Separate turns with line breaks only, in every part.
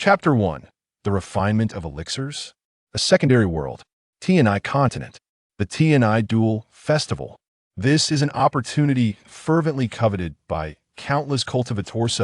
Chapter 1. The Refinement of Elixirs. A Secondary World. TNI Continent. The TNI Duel Festival. This is an opportunity fervently coveted by countless cultivators,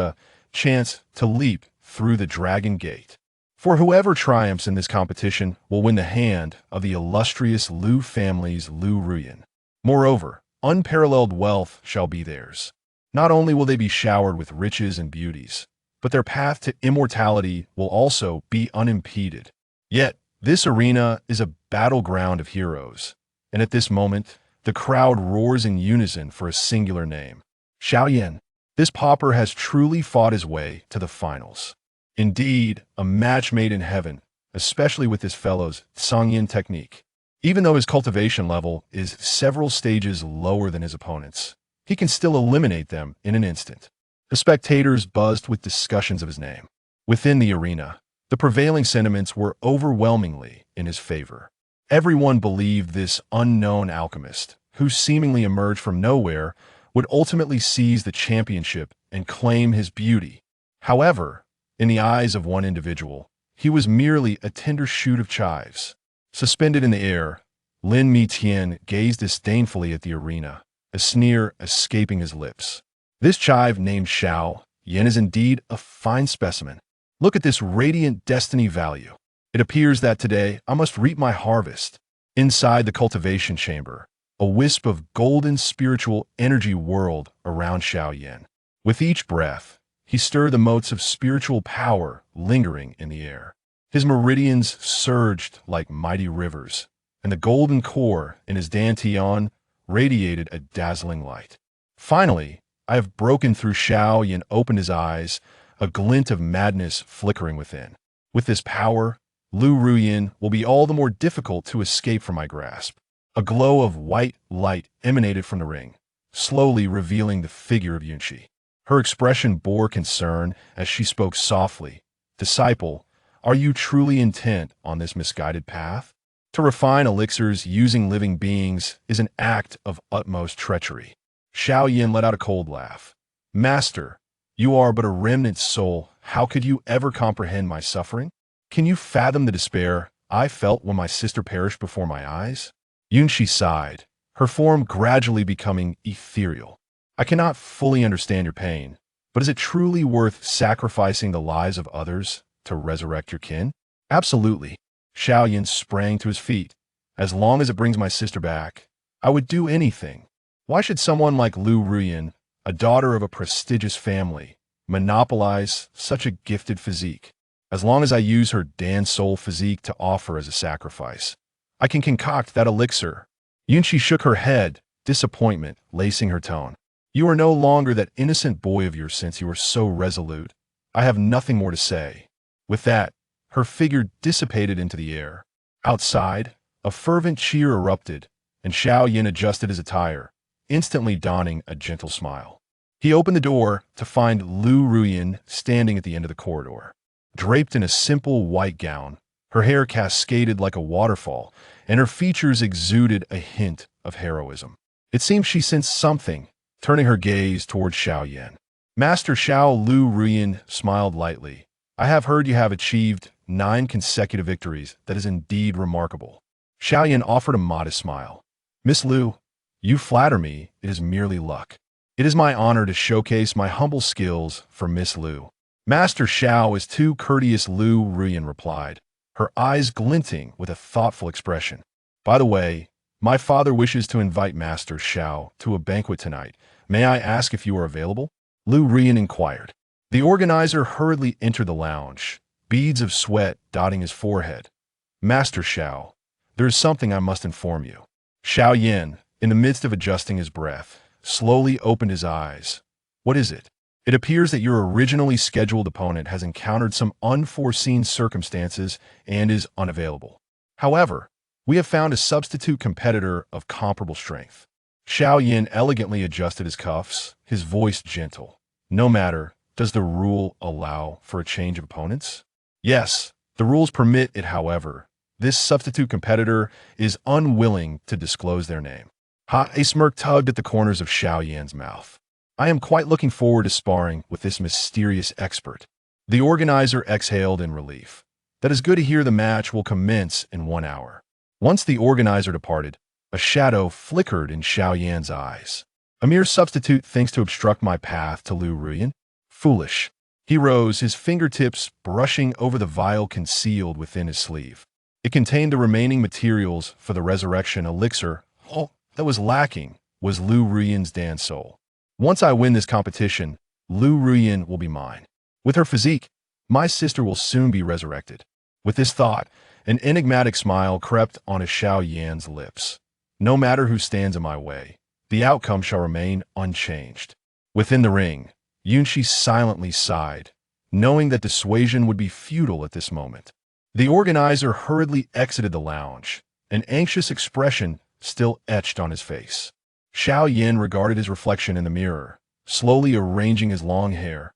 chance to leap through the Dragon Gate. For whoever triumphs in this competition will win the hand of the illustrious Lu family's Lu Ruyan. Moreover, unparalleled wealth shall be theirs. Not only will they be showered with riches and beauties, but their path to immortality will also be unimpeded. Yet, this arena is a battleground of heroes, and at this moment, the crowd roars in unison for a singular name. Xiaoyan. This pauper has truly fought his way to the finals. Indeed, a match made in heaven, especially with this fellow's Sangyin technique. Even though his cultivation level is several stages lower than his opponents, he can still eliminate them in an instant. The spectators buzzed with discussions of his name. Within the arena, the prevailing sentiments were overwhelmingly in his favor. Everyone believed this unknown alchemist, who seemingly emerged from nowhere, would ultimately seize the championship and claim his beauty. However, in the eyes of one individual, he was merely a tender shoot of chives. Suspended in the air, Lin Mi-Tian gazed disdainfully at the arena, a sneer escaping his lips. This chive named Xiao Yan is indeed a fine specimen. Look at this radiant destiny value. It appears that today I must reap my harvest. Inside the cultivation chamber, a wisp of golden spiritual energy whirled around Xiao Yan. With each breath, he stirred the motes of spiritual power lingering in the air. His meridians surged like mighty rivers, and the golden core in his dantian radiated a dazzling light. Finally, I have broken through. Xiao Yan opened his eyes, a glint of madness flickering within. With this power, Lu Ruyan will be all the more difficult to escape from my grasp. A glow of white light emanated from the ring, slowly revealing the figure of Yunshi. Her expression bore concern as she spoke softly. Disciple, are you truly intent on this misguided path? To refine elixirs using living beings is an act of utmost treachery. Xiao Yan let out a cold laugh. Master, you are but a remnant soul. How could you ever comprehend my suffering? Can you fathom the despair I felt when my sister perished before my eyes? Yunshi sighed, her form gradually becoming ethereal. I cannot fully understand your pain, but is it truly worth sacrificing the lives of others to resurrect your kin? Absolutely. Xiao Yan sprang to his feet. As long as it brings my sister back, I would do anything. Why should someone like Lu Ruyan, a daughter of a prestigious family, monopolize such a gifted physique? As long as I use her Dan Soul physique to offer as a sacrifice, I can concoct that elixir. Yunshi shook her head, disappointment lacing her tone. You are no longer that innocent boy of yours since you were so resolute. I have nothing more to say. With that, her figure dissipated into the air. Outside, a fervent cheer erupted, and Xiao Yan adjusted his attire, instantly donning a gentle smile. He opened the door to find Lu Ruyan standing at the end of the corridor. Draped in a simple white gown, her hair cascaded like a waterfall, and her features exuded a hint of heroism. It seemed she sensed something, turning her gaze toward Xiao Yan. Master Xiao. Lu Ruyan smiled lightly. I have heard you have achieved 9 consecutive victories. That is indeed remarkable. Xiao Yan offered a modest smile. Miss Lu, you flatter me. It is merely luck. It is my honor to showcase my humble skills for Miss Lu. Master Xiao is too courteous. Lu Ruyan replied, her eyes glinting with a thoughtful expression. By the way, my father wishes to invite Master Xiao to a banquet tonight. May I ask if you are available? Lu Ruyan inquired. The organizer hurriedly entered the lounge, beads of sweat dotting his forehead. Master Xiao, there is something I must inform you. Xiao Yan, in the midst of adjusting his breath, slowly opened his eyes. What is it? It appears that your originally scheduled opponent has encountered some unforeseen circumstances and is unavailable. However, we have found a substitute competitor of comparable strength. Xiao Yan elegantly adjusted his cuffs, his voice gentle. No matter, does the rule allow for a change of opponents? Yes, the rules permit it. However, this substitute competitor is unwilling to disclose their name. A smirk tugged at the corners of Xiao Yan's mouth. I am quite looking forward to sparring with this mysterious expert. The organizer exhaled in relief. That is good to hear. The match will commence in 1 hour. Once the organizer departed, a shadow flickered in Xiao Yan's eyes. A mere substitute thinks to obstruct my path to Lu Ruyan? Foolish. He rose, his fingertips brushing over the vial concealed within his sleeve. It contained the remaining materials for the resurrection elixir. All that was lacking was Lu Ruyan's dance soul. Once I win this competition, Lu Ruyan will be mine. With her physique, my sister will soon be resurrected. With this thought, an enigmatic smile crept onto Xiao Yan's lips. No matter who stands in my way, the outcome shall remain unchanged. Within the ring, Yunshi silently sighed, knowing that dissuasion would be futile at this moment. The organizer hurriedly exited the lounge, an anxious expression still etched on his face. Xiao Yan regarded his reflection in the mirror, slowly arranging his long hair.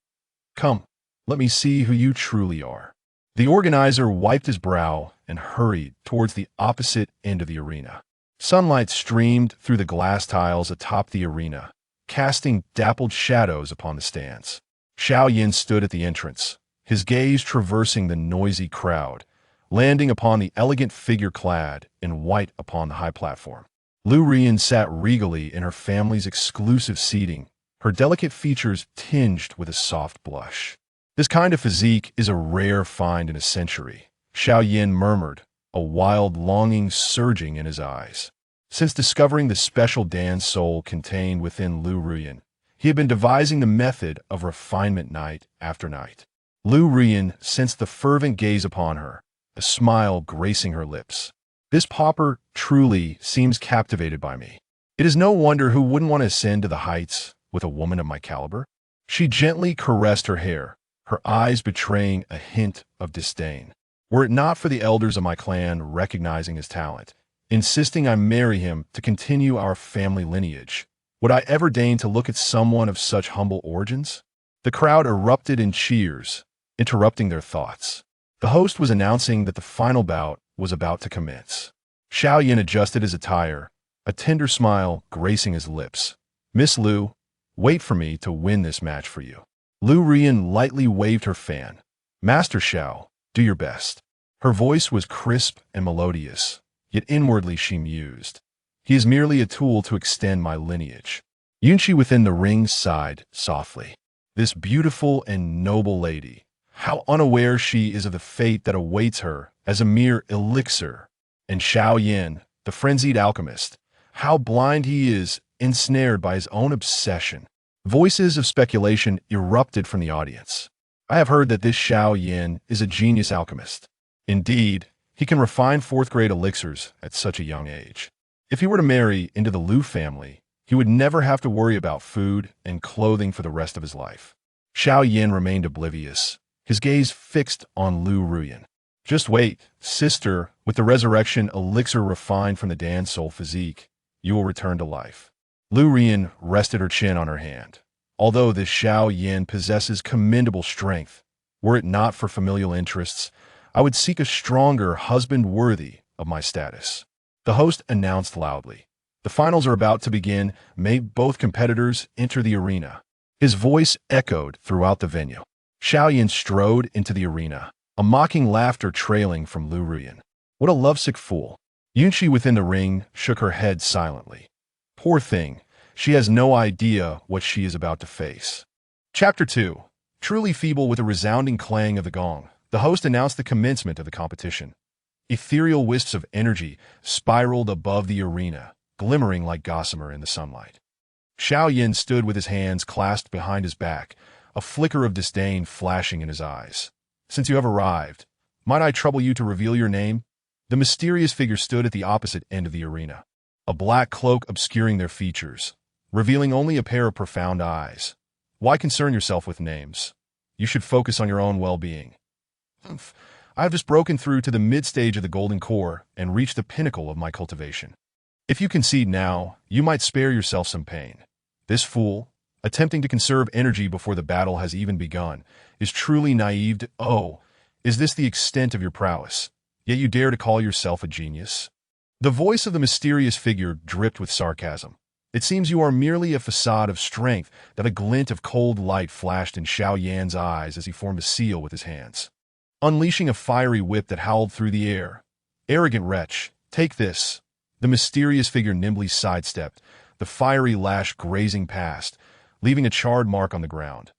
Come, let me see who you truly are. The organizer wiped his brow and hurried towards the opposite end of the arena. Sunlight streamed through the glass tiles atop the arena, casting dappled shadows upon the stands. Xiao Yan stood at the entrance, his gaze traversing the noisy crowd, landing upon the elegant figure clad in white upon the high platform. Lu Ruyan sat regally in her family's exclusive seating, her delicate features tinged with a soft blush. This kind of physique is a rare find in a century, Xiao Yan murmured, a wild longing surging in his eyes. Since discovering the special dance soul contained within Lu Ruyan, he had been devising the method of refinement night after night. Lu Ruyan sensed the fervent gaze upon her, a smile gracing her lips. This pauper truly seems captivated by me. It is no wonder who wouldn't want to ascend to the heights with a woman of my caliber. She gently caressed her hair, her eyes betraying a hint of disdain. Were it not for the elders of my clan recognizing his talent, insisting I marry him to continue our family lineage, would I ever deign to look at someone of such humble origins? The crowd erupted in cheers, interrupting their thoughts. The host was announcing that the final bout was about to commence. Xiao Yan adjusted his attire, a tender smile gracing his lips. Miss Lu, wait for me to win this match for you. Lu Ruyan lightly waved her fan. Master Xiao, do your best. Her voice was crisp and melodious, yet inwardly she mused. He is merely a tool to extend my lineage. Yunshi within the ring sighed softly. This beautiful and noble lady, how unaware she is of the fate that awaits her as a mere elixir. And Xiao Yan, the frenzied alchemist, how blind he is, ensnared by his own obsession. Voices of speculation erupted from the audience. I have heard that this Xiao Yan is a genius alchemist. Indeed, he can refine fourth-grade elixirs at such a young age. If he were to marry into the Lu family, he would never have to worry about food and clothing for the rest of his life. Xiao Yan remained oblivious, his gaze fixed on Lu Ruyan. Just wait, sister, with the resurrection elixir refined from the dance soul physique, you will return to life. Lu Ruyan rested her chin on her hand. Although this Xiao Yan possesses commendable strength, were it not for familial interests, I would seek a stronger husband worthy of my status. The host announced loudly. The finals are about to begin. May both competitors enter the arena. His voice echoed throughout the venue. Xiao Yan strode into the arena, a mocking laughter trailing from Lu Ruyan. What a lovesick fool. Yunshi within the ring shook her head silently. Poor thing, she has no idea what she is about to face. Chapter 2. Truly feeble. With a resounding clang of the gong, the host announced the commencement of the competition. Ethereal wisps of energy spiraled above the arena, glimmering like gossamer in the sunlight. Xiao Yan stood with his hands clasped behind his back, a flicker of disdain flashing in his eyes. Since you have arrived, might I trouble you to reveal your name? The mysterious figure stood at the opposite end of the arena, a black cloak obscuring their features, revealing only a pair of profound eyes. Why concern yourself with names? You should focus on your own well-being. I have just broken through to the mid-stage of the Golden Core and reached the pinnacle of my cultivation. If you concede now, you might spare yourself some pain. This fool, attempting to conserve energy before the battle has even begun, is truly naive. Oh, is this the extent of your prowess? Yet you dare to call yourself a genius? The voice of the mysterious figure dripped with sarcasm. It seems you are merely a facade of strength. That a glint of cold light flashed in Xiao Yan's eyes as he formed a seal with his hands, unleashing a fiery whip that howled through the air. Arrogant wretch, take this. The mysterious figure nimbly sidestepped, the fiery lash grazing past, leaving a charred mark on the ground.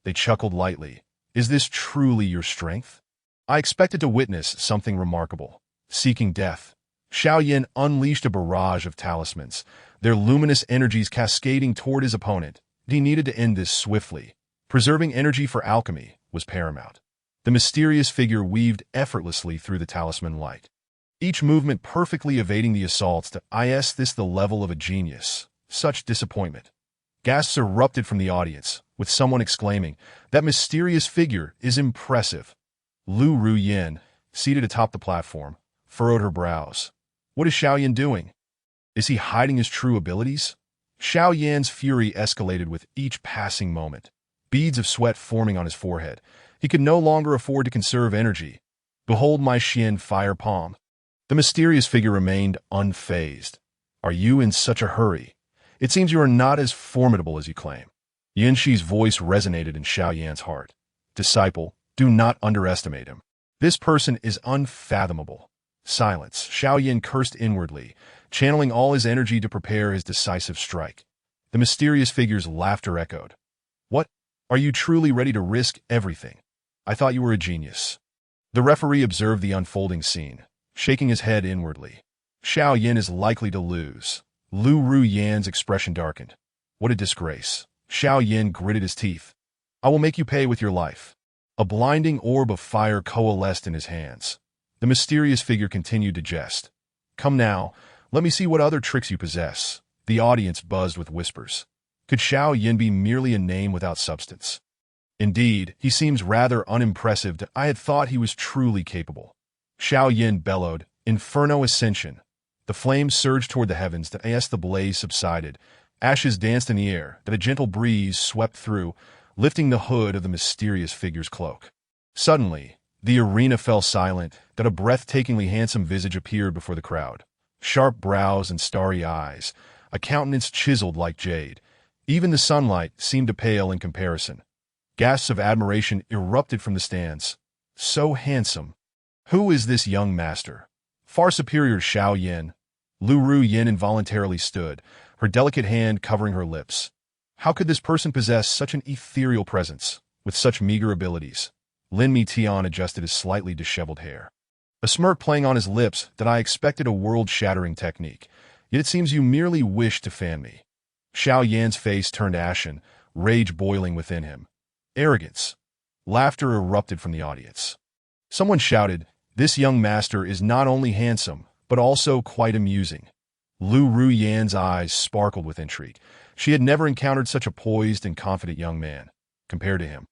They chuckled lightly. Is this truly your strength? I expected to witness something remarkable. Seeking death. Xiao Yan unleashed a barrage of talismans, their luminous energies cascading toward his opponent. He needed to end this swiftly. Preserving energy for alchemy was paramount. The mysterious figure weaved effortlessly through the talisman light, each movement perfectly evading the assaults. Is this the level of a genius? Such disappointment. Gasps erupted from the audience, with someone exclaiming, that mysterious figure is impressive. Lu Ruyin, seated atop the platform, furrowed her brows. What is Xiao Yan doing? Is he hiding his true abilities? Xiao Yan's fury escalated with each passing moment, beads of sweat forming on his forehead. He could no longer afford to conserve energy. Behold my Xian fire palm. The mysterious figure remained unfazed. Are you in such a hurry? It seems you are not as formidable as you claim. Yin Shi's voice resonated in Xiao Yan's heart. Disciple, do not underestimate him. This person is unfathomable. Silence. Xiao Yan cursed inwardly, channeling all his energy to prepare his decisive strike. The mysterious figure's laughter echoed. What? Are you truly ready to risk everything? I thought you were a genius. The referee observed the unfolding scene, shaking his head inwardly. Xiao Yan is likely to lose. Lu Ruyan's expression darkened. What a disgrace. Xiao Yan gritted his teeth. I will make you pay with your life. A blinding orb of fire coalesced in his hands. The mysterious figure continued to jest. Come now, let me see what other tricks you possess. The audience buzzed with whispers. Could Xiao Yan be merely a name without substance? Indeed, he seems rather unimpressive. I had thought he was truly capable. Xiao Yan bellowed, Inferno Ascension. The flames surged toward the heavens. As the blaze subsided, ashes danced in the air. A gentle breeze swept through, lifting the hood of the mysterious figure's cloak. Suddenly, the arena fell silent. A breathtakingly handsome visage appeared before the crowd. Sharp brows and starry eyes, a countenance chiseled like jade. Even the sunlight seemed to pale in comparison. Gasps of admiration erupted from the stands. So handsome. Who is this young master? Far superior to Xiao Yan. Lu Ruyin involuntarily stood, her delicate hand covering her lips. How could this person possess such an ethereal presence, with such meager abilities? Lin Mi Tian adjusted his slightly disheveled hair, a smirk playing on his lips. That I expected a world-shattering technique, yet it seems you merely wish to fan me. Xiao Yan's face turned ashen, rage boiling within him. Arrogance. Laughter erupted from the audience. Someone shouted, this young master is not only handsome, but also quite amusing. Lu Ruyan's eyes sparkled with intrigue. She had never encountered such a poised and confident young man. Compared to him,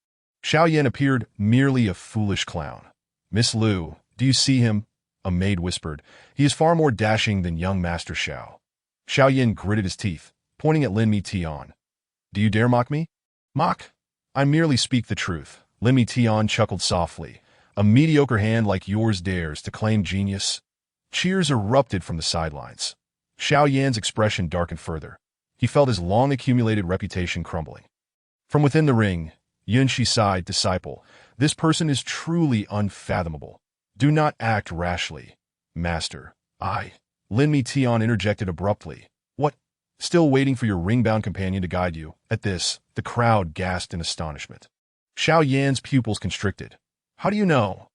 Xiao Yan appeared merely a foolish clown. Miss Lu, do you see him? A maid whispered. He is far more dashing than young Master Xiao. Xiao Yan gritted his teeth, pointing at Lin Mi Tian. Do you dare mock me? Mock? I merely speak the truth. Lin Mi Tian chuckled softly. A mediocre hand like yours dares to claim genius? Cheers erupted from the sidelines. Xiao Yan's expression darkened further. He felt his long-accumulated reputation crumbling. From within the ring, Yin Shi sighed, disciple, this person is truly unfathomable. Do not act rashly. Master, Lin Mi Tian interjected abruptly. What? Still waiting for your ring-bound companion to guide you? At this, the crowd gasped in astonishment. Xiao Yan's pupils constricted. How do you know?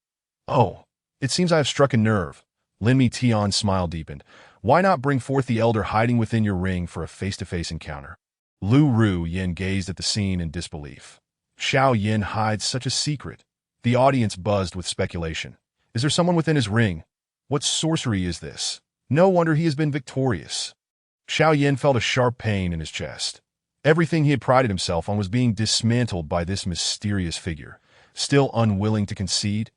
Oh, it seems I have struck a nerve. Lin Mi Tian's smile deepened. Why not bring forth the elder hiding within your ring for a face-to-face encounter? Lu Ruyin gazed at the scene in disbelief. Xiao Yan hides such a secret. The audience buzzed with speculation. Is there someone within his ring? What sorcery is this? No wonder he has been victorious. Xiao Yan felt a sharp pain in his chest. Everything he had prided himself on was being dismantled by this mysterious figure. Still unwilling to concede,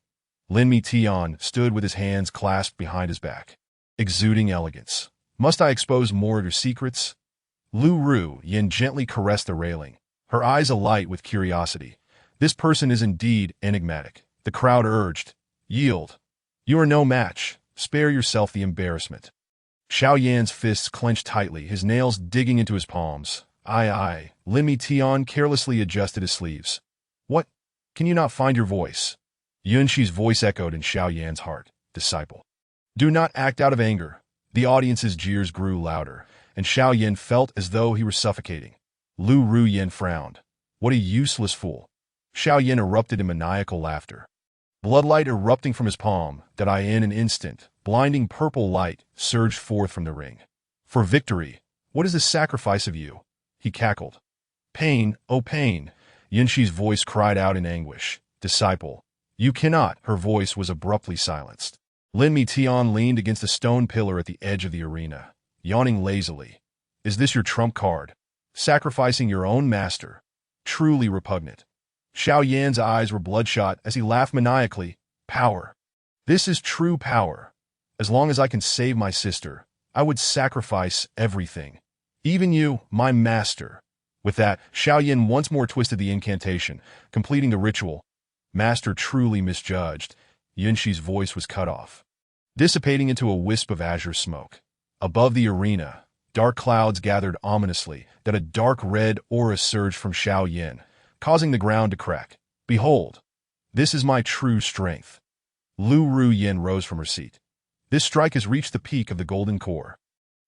Lin Mi Tian stood with his hands clasped behind his back, exuding elegance. Must I expose more of your secrets? Lu Ruyin gently caressed the railing, her eyes alight with curiosity. This person is indeed enigmatic. The crowd urged, yield. You are no match. Spare yourself the embarrassment. Xiao Yan's fists clenched tightly, his nails digging into his palms. Aye. Lin Mi Tian carelessly adjusted his sleeves. What? Can you not find your voice? Yuan Shi's voice echoed in Xiao Yan's heart. Disciple. Do not act out of anger. The audience's jeers grew louder, and Xiao Yan felt as though he were suffocating. Lu Ruyin frowned. What a useless fool. Xiao Yan erupted in maniacal laughter. Bloodlight erupting from his palm, that in an instant, blinding purple light surged forth from the ring. For victory, what is the sacrifice of you? He cackled. Pain, oh pain, Yuan Shi's voice cried out in anguish. Disciple, you cannot. Her voice was abruptly silenced. Lin Mi Tian leaned against a stone pillar at the edge of the arena, yawning lazily. Is this your trump card? Sacrificing your own master? Truly repugnant. Xiao Yan's eyes were bloodshot as he laughed maniacally. Power. This is true power. As long as I can save my sister, I would sacrifice everything. Even you, my master. With that, Xiao Yan once more twisted the incantation, completing the ritual. Master truly misjudged. Yuan Shi's voice was cut off, dissipating into a wisp of azure smoke. Above the arena, dark clouds gathered ominously, that a dark red aura surged from Xiao Yan, causing the ground to crack. Behold, this is my true strength. Lu Ruyin rose from her seat. This strike has reached the peak of the golden core.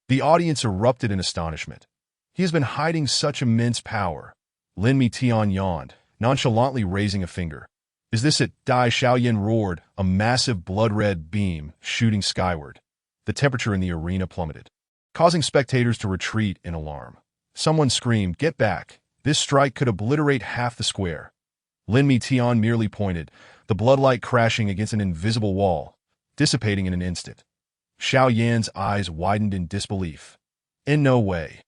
The audience erupted in astonishment. He has been hiding such immense power. Lin Mi Tian yawned, nonchalantly raising a finger. Is this it? Dai Xiao Yan roared, a massive blood-red beam shooting skyward. The temperature in the arena plummeted, causing spectators to retreat in alarm. Someone screamed, "Get back! This strike could obliterate half the square." Lin Mi Tian merely pointed, the bloodlight crashing against an invisible wall, dissipating in an instant. Xiao Yan's eyes widened in disbelief. In no way.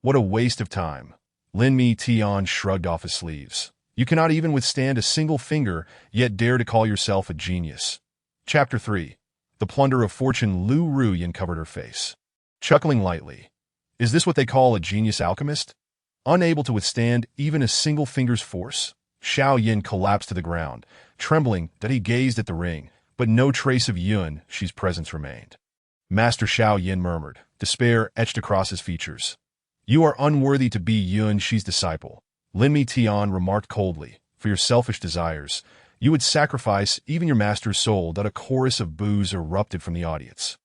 What a waste of time. Lin Mi Tian shrugged off his sleeves. You cannot even withstand a single finger, yet dare to call yourself a genius. Chapter 3. The Plunder of Fortune. Lu Ruyin covered her face, chuckling lightly. Is this what they call a genius alchemist? Unable to withstand even a single finger's force, Xiao Yan collapsed to the ground, trembling that he gazed at the ring, but no trace of Yuan Shi's presence remained. Master Xiao Yan murmured, despair etched across his features. You are unworthy to be Yuan Shi's disciple. Lin Mi Tian remarked coldly, for your selfish desires, you would sacrifice even your master's soul. That a chorus of boos erupted from the audience.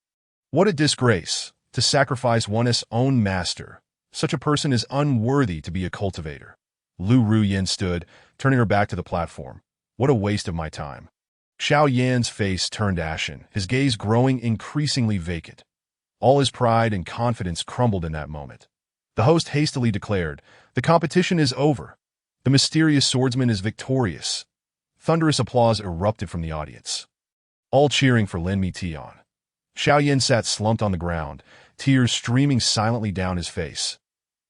What a disgrace, to sacrifice one's own master. Such a person is unworthy to be a cultivator. Lu Ruyin stood, turning her back to the platform. What a waste of my time. Xiao Yan's face turned ashen, his gaze growing increasingly vacant. All his pride and confidence crumbled in that moment. The host hastily declared, the competition is over. The mysterious swordsman is victorious. Thunderous applause erupted from the audience, all cheering for Lin Mi Tian. Xiao Yan sat slumped on the ground, tears streaming silently down his face.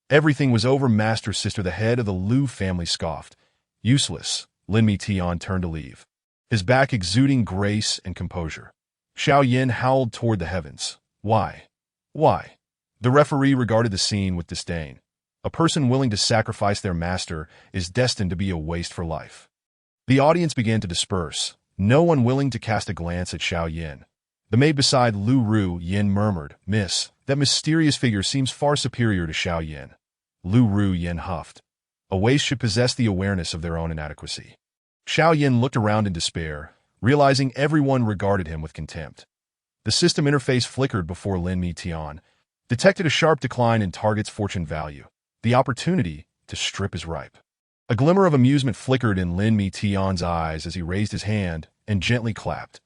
Everything was over. Master sister, the head of the Lu family, scoffed. Useless. Lin Mi Tian turned to leave, his back exuding grace and composure. Xiao Yan howled toward the heavens. Why? Why? The referee regarded the scene with disdain. A person willing to sacrifice their master is destined to be a waste for life. The audience began to disperse, no one willing to cast a glance at Xiao Yan. The maid beside Lu Ruyin murmured, Miss, that mysterious figure seems far superior to Xiao Yan. Lu Ruyin huffed. A waste should possess the awareness of their own inadequacy. Xiao Yan looked around in despair, realizing everyone regarded him with contempt. The system interface flickered before Lin Mi Tian, detected a sharp decline in target's fortune value. The opportunity to strip is ripe. A glimmer of amusement flickered in Lin Mi Tian's eyes as he raised his hand and gently clapped.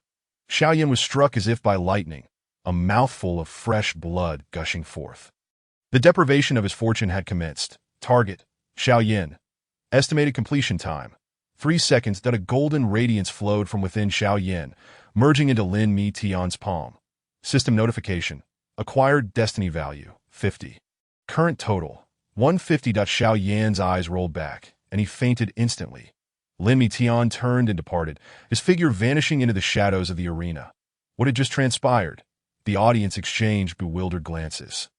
Xiao Yan was struck as if by lightning, a mouthful of fresh blood gushing forth. The deprivation of his fortune had commenced. Target, Xiao Yan. Estimated completion time, 3 seconds. That a golden radiance flowed from within Xiao Yan, merging into Lin Mi Tian's palm. System notification. Acquired destiny value, 50. Current total, 150. Xiao Yan's eyes rolled back, and he fainted instantly. Lin Mi Tian turned and departed, his figure vanishing into the shadows of the arena. What had just transpired? The audience exchanged bewildered glances.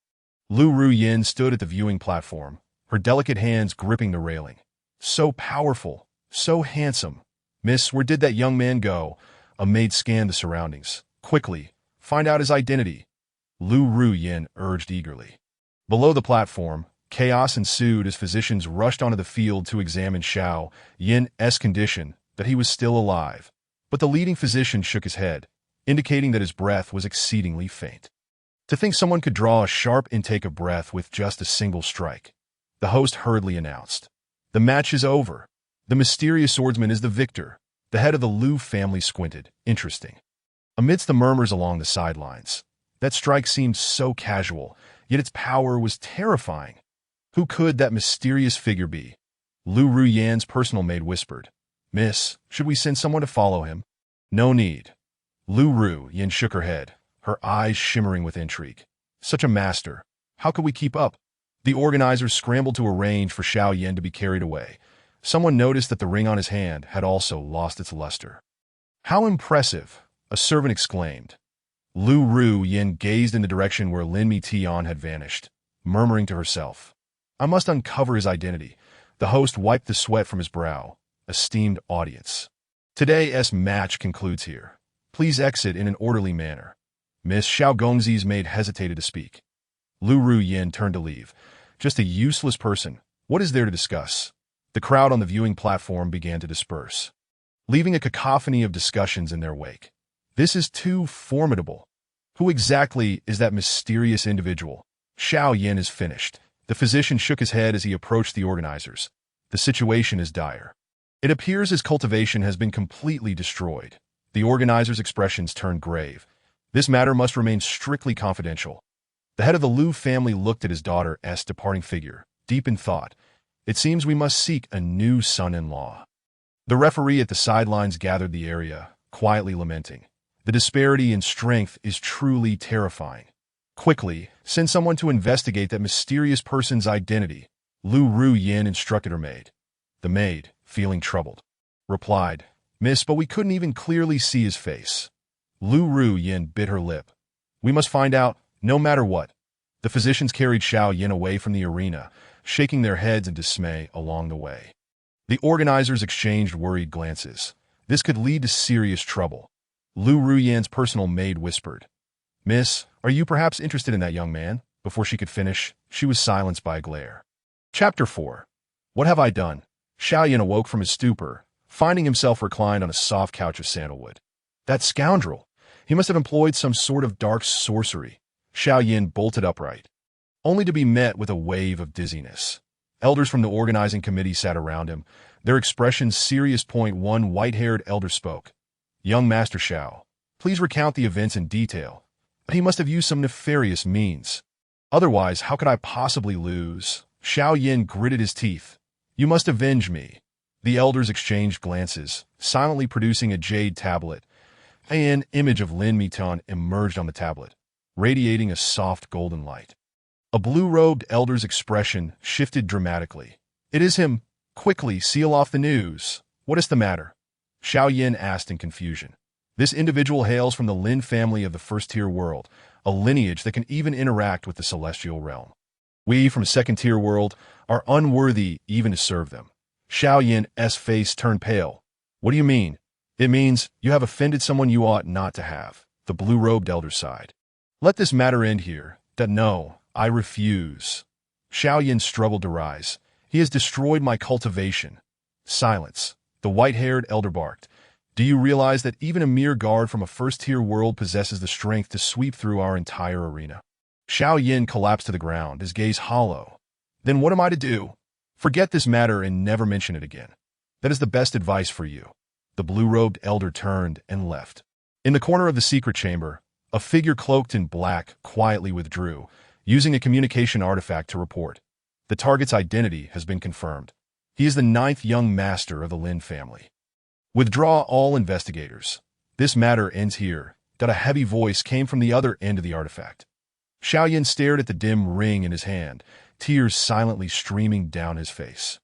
Lu Ruyin stood at the viewing platform, her delicate hands gripping the railing. So powerful, so handsome. Miss, where did that young man go? A maid scanned the surroundings. Quickly, find out his identity. Lu Ruyin urged eagerly. Below the platform, chaos ensued as physicians rushed onto the field to examine Xiao Yin's condition, that he was still alive. But the leading physician shook his head, indicating that his breath was exceedingly faint. To think someone could draw a sharp intake of breath with just a single strike. The host hurriedly announced. The match is over. The mysterious swordsman is the victor. The head of the Lu family squinted. Interesting. Amidst the murmurs along the sidelines, that strike seemed so casual, yet its power was terrifying. Who could that mysterious figure be? Lu Ruyin's personal maid whispered. Miss, should we send someone to follow him? No need. Lu Ruyin shook her head, her eyes shimmering with intrigue. Such a master. How could we keep up? The organizers scrambled to arrange for Xiao Yin to be carried away. Someone noticed that the ring on his hand had also lost its luster. How impressive, a servant exclaimed. Lu Ruyin gazed in the direction where Lin Mitian had vanished, murmuring to herself. I must uncover his identity. The host wiped the sweat from his brow. Esteemed audience. Today's match concludes here. Please exit in an orderly manner. Miss Xiao Gongzi's maid hesitated to speak. Lu Ruyin turned to leave. Just a useless person. What is there to discuss? The crowd on the viewing platform began to disperse, leaving a cacophony of discussions in their wake. This is too formidable. Who exactly is that mysterious individual? Xiao Yin is finished. The physician shook his head as he approached the organizers. The situation is dire. It appears his cultivation has been completely destroyed. The organizers' expressions turned grave. This matter must remain strictly confidential. The head of the Lu family looked at his daughter's departing figure, deep in thought. It seems we must seek a new son-in-law. The referee at the sidelines gathered the area, quietly lamenting. The disparity in strength is truly terrifying. Quickly, send someone to investigate that mysterious person's identity, Lu Ruyin instructed her maid. The maid, feeling troubled, replied, Miss, but we couldn't even clearly see his face. Lu Ruyin bit her lip. We must find out, no matter what. The physicians carried Xiao Yin away from the arena, shaking their heads in dismay along the way. The organizers exchanged worried glances. This could lead to serious trouble. Lu Ruyin's personal maid whispered, Miss, are you perhaps interested in that young man? Before she could finish, she was silenced by a glare. Chapter 4. What have I done? Xiao Yin awoke from his stupor, finding himself reclined on a soft couch of sandalwood. That scoundrel! He must have employed some sort of dark sorcery. Xiao Yin bolted upright, only to be met with a wave of dizziness. Elders from the organizing committee sat around him, their expressions serious. One white-haired elder spoke. Young Master Xiao, please recount the events in detail. But he must have used some nefarious means. Otherwise, how could I possibly lose? Xiao Yin gritted his teeth. You must avenge me. The elders exchanged glances, silently producing a jade tablet. An image of Lin Mitan emerged on the tablet, radiating a soft golden light. A blue-robed elder's expression shifted dramatically. It is him. Quickly, seal off the news. What is the matter? Xiao Yin asked in confusion. This individual hails from the Lin family of the first-tier world, a lineage that can even interact with the celestial realm. We from second-tier world are unworthy even to serve them. Xiao Yin's face turned pale. What do you mean? It means you have offended someone you ought not to have. The blue-robed elder sighed. Let this matter end here. That no, I refuse. Xiao Yin struggled to rise. He has destroyed my cultivation. Silence. The white-haired elder barked. Do you realize that even a mere guard from a first-tier world possesses the strength to sweep through our entire arena? Xiao Yin collapsed to the ground, his gaze hollow. Then what am I to do? Forget this matter and never mention it again. That is the best advice for you. The blue-robed elder turned and left. In the corner of the secret chamber, a figure cloaked in black quietly withdrew, using a communication artifact to report. The target's identity has been confirmed. He is the 9th young master of the Lin family. Withdraw all investigators. This matter ends here. A heavy voice came from the other end of the artifact. Xiao Yin stared at the dim ring in his hand, tears silently streaming down his face.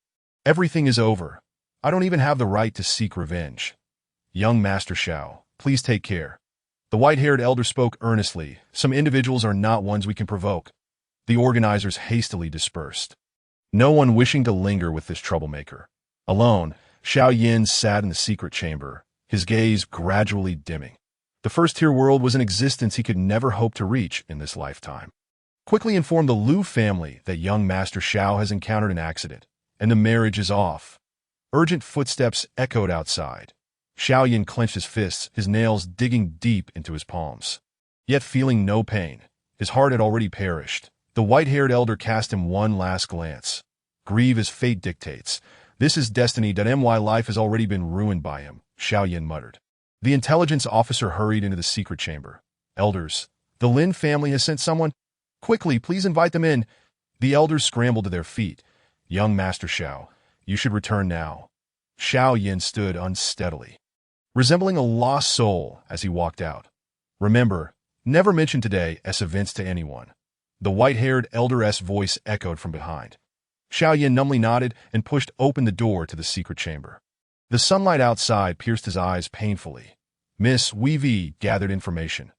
Everything is over. I don't even have the right to seek revenge. Young Master Xiao, please take care. The white-haired elder spoke earnestly. Some individuals are not ones we can provoke. The organizers hastily dispersed, no one wishing to linger with this troublemaker. Alone, Xiao Yin sat in the secret chamber, his gaze gradually dimming. The first-tier world was an existence he could never hope to reach in this lifetime. Quickly inform the Liu family that young Master Xiao has encountered an accident, and the marriage is off. Urgent footsteps echoed outside. Xiao Yin clenched his fists, his nails digging deep into his palms. Yet feeling no pain, his heart had already perished. The white-haired elder cast him one last glance. Grieve as fate dictates. This is destiny. My life has already been ruined by him, Xiao Yin muttered. The intelligence officer hurried into the secret chamber. Elders, the Lin family has sent someone. Quickly, please invite them in. The elders scrambled to their feet. Young Master Xiao, you should return now. Xiao Yin stood unsteadily, resembling a lost soul as he walked out. Remember, never mention today's events to anyone. The white-haired elder's voice echoed from behind. Xiao Yin numbly nodded and pushed open the door to the secret chamber. The sunlight outside pierced his eyes painfully. Miss Weavy gathered information.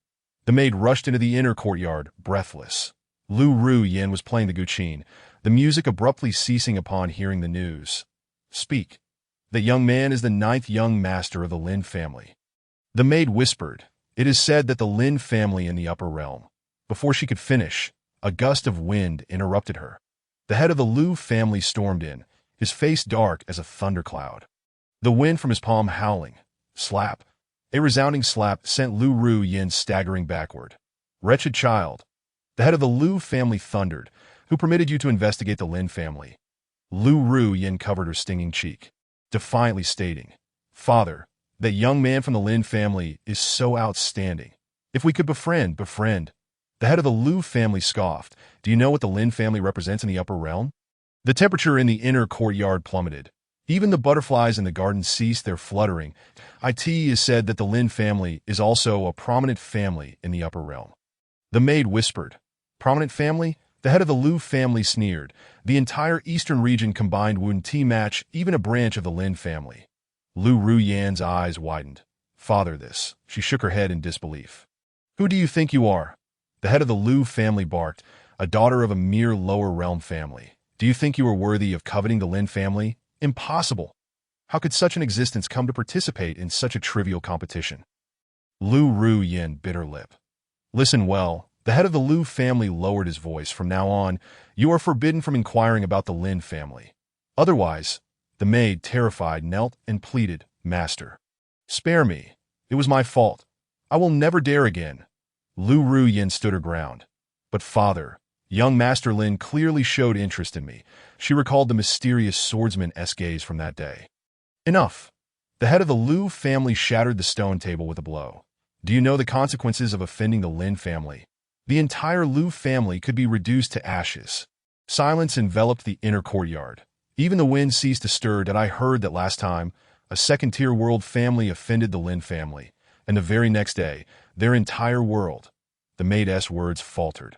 The maid rushed into the inner courtyard, breathless. Lu Ru Yin was playing the guqin, the music abruptly ceasing upon hearing the news. Speak. That young man is the 9th young master of the Lin family. The maid whispered. It is said that the Lin family in the upper realm. Before she could finish, a gust of wind interrupted her. The head of the Liu family stormed in, his face dark as a thundercloud. The wind from his palm howling. Slap. A resounding slap sent Lu Ru Yin staggering backward. Wretched child. The head of the Liu family thundered. Who permitted you to investigate the Lin family? Lu Ru Yin covered her stinging cheek, defiantly stating, Father, that young man from the Lin family is so outstanding. If we could befriend. The head of the Liu family scoffed. Do you know what the Lin family represents in the upper realm? The temperature in the inner courtyard plummeted. Even the butterflies in the garden ceased their fluttering. It is said that the Lin family is also a prominent family in the upper realm. The maid whispered. Prominent family? The head of the Liu family sneered. The entire eastern region combined wouldn't match even a branch of the Lin family. Lu Ru Yan's eyes widened. Father, this. She shook her head in disbelief. Who do you think you are? The head of the Liu family barked. A daughter of a mere lower realm family. Do you think you are worthy of coveting the Lin family? Impossible. How could such an existence come to participate in such a trivial competition? Lu Ru Yin bit her lip. Listen well. The head of the Liu family lowered his voice. From now on, you are forbidden from inquiring about the Lin family. Otherwise, the maid, terrified, knelt and pleaded, Master, spare me. It was my fault. I will never dare again. Lu Ru Yin stood her ground. But father, young Master Lin clearly showed interest in me. She recalled the mysterious swordsman's gaze from that day. Enough. The head of the Liu family shattered the stone table with a blow. Do you know the consequences of offending the Lin family? The entire Liu family could be reduced to ashes. Silence enveloped the inner courtyard. Even the wind ceased to stir. That I heard that last time, a second-tier world family offended the Lin family, and the very next day, their entire world. The maid's words faltered,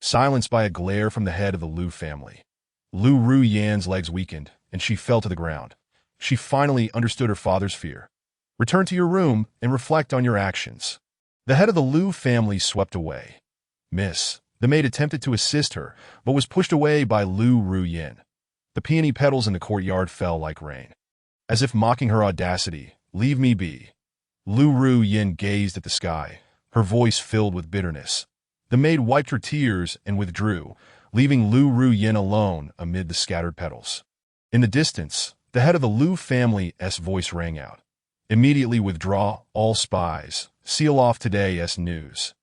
silenced by a glare from the head of the Liu family. Lu Ru Yan's legs weakened, and she fell to the ground. She finally understood her father's fear. Return to your room and reflect on your actions. The head of the Liu family swept away. Miss, the maid attempted to assist her, but was pushed away by Lu Ru Yin. The peony petals in the courtyard fell like rain. As if mocking her audacity, leave me be. Lu Ru Yin gazed at the sky, her voice filled with bitterness. The maid wiped her tears and withdrew, leaving Lu Ru Yin alone amid the scattered petals. In the distance, the head of the Liu family's voice rang out. Immediately withdraw all spies. Seal off today's news.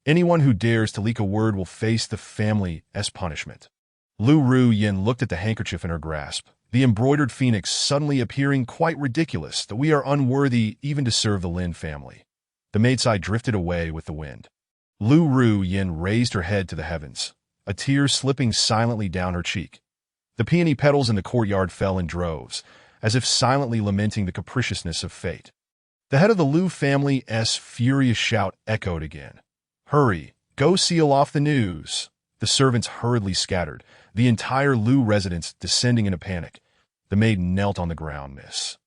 Anyone who dares to leak a word will face the family's punishment. Lu Ru Yin looked at the handkerchief in her grasp, the embroidered phoenix suddenly appearing quite ridiculous that we are unworthy even to serve the Lin family. The maid's eye drifted away with the wind. Lu Ru Yin raised her head to the heavens, a tear slipping silently down her cheek. The peony petals in the courtyard fell in droves, as if silently lamenting the capriciousness of fate. The head of the Liu family's furious shout echoed again. Hurry, go seal off the news. The servants hurriedly scattered, the entire Liu residence descending in a panic. The maid knelt on the ground. Miss,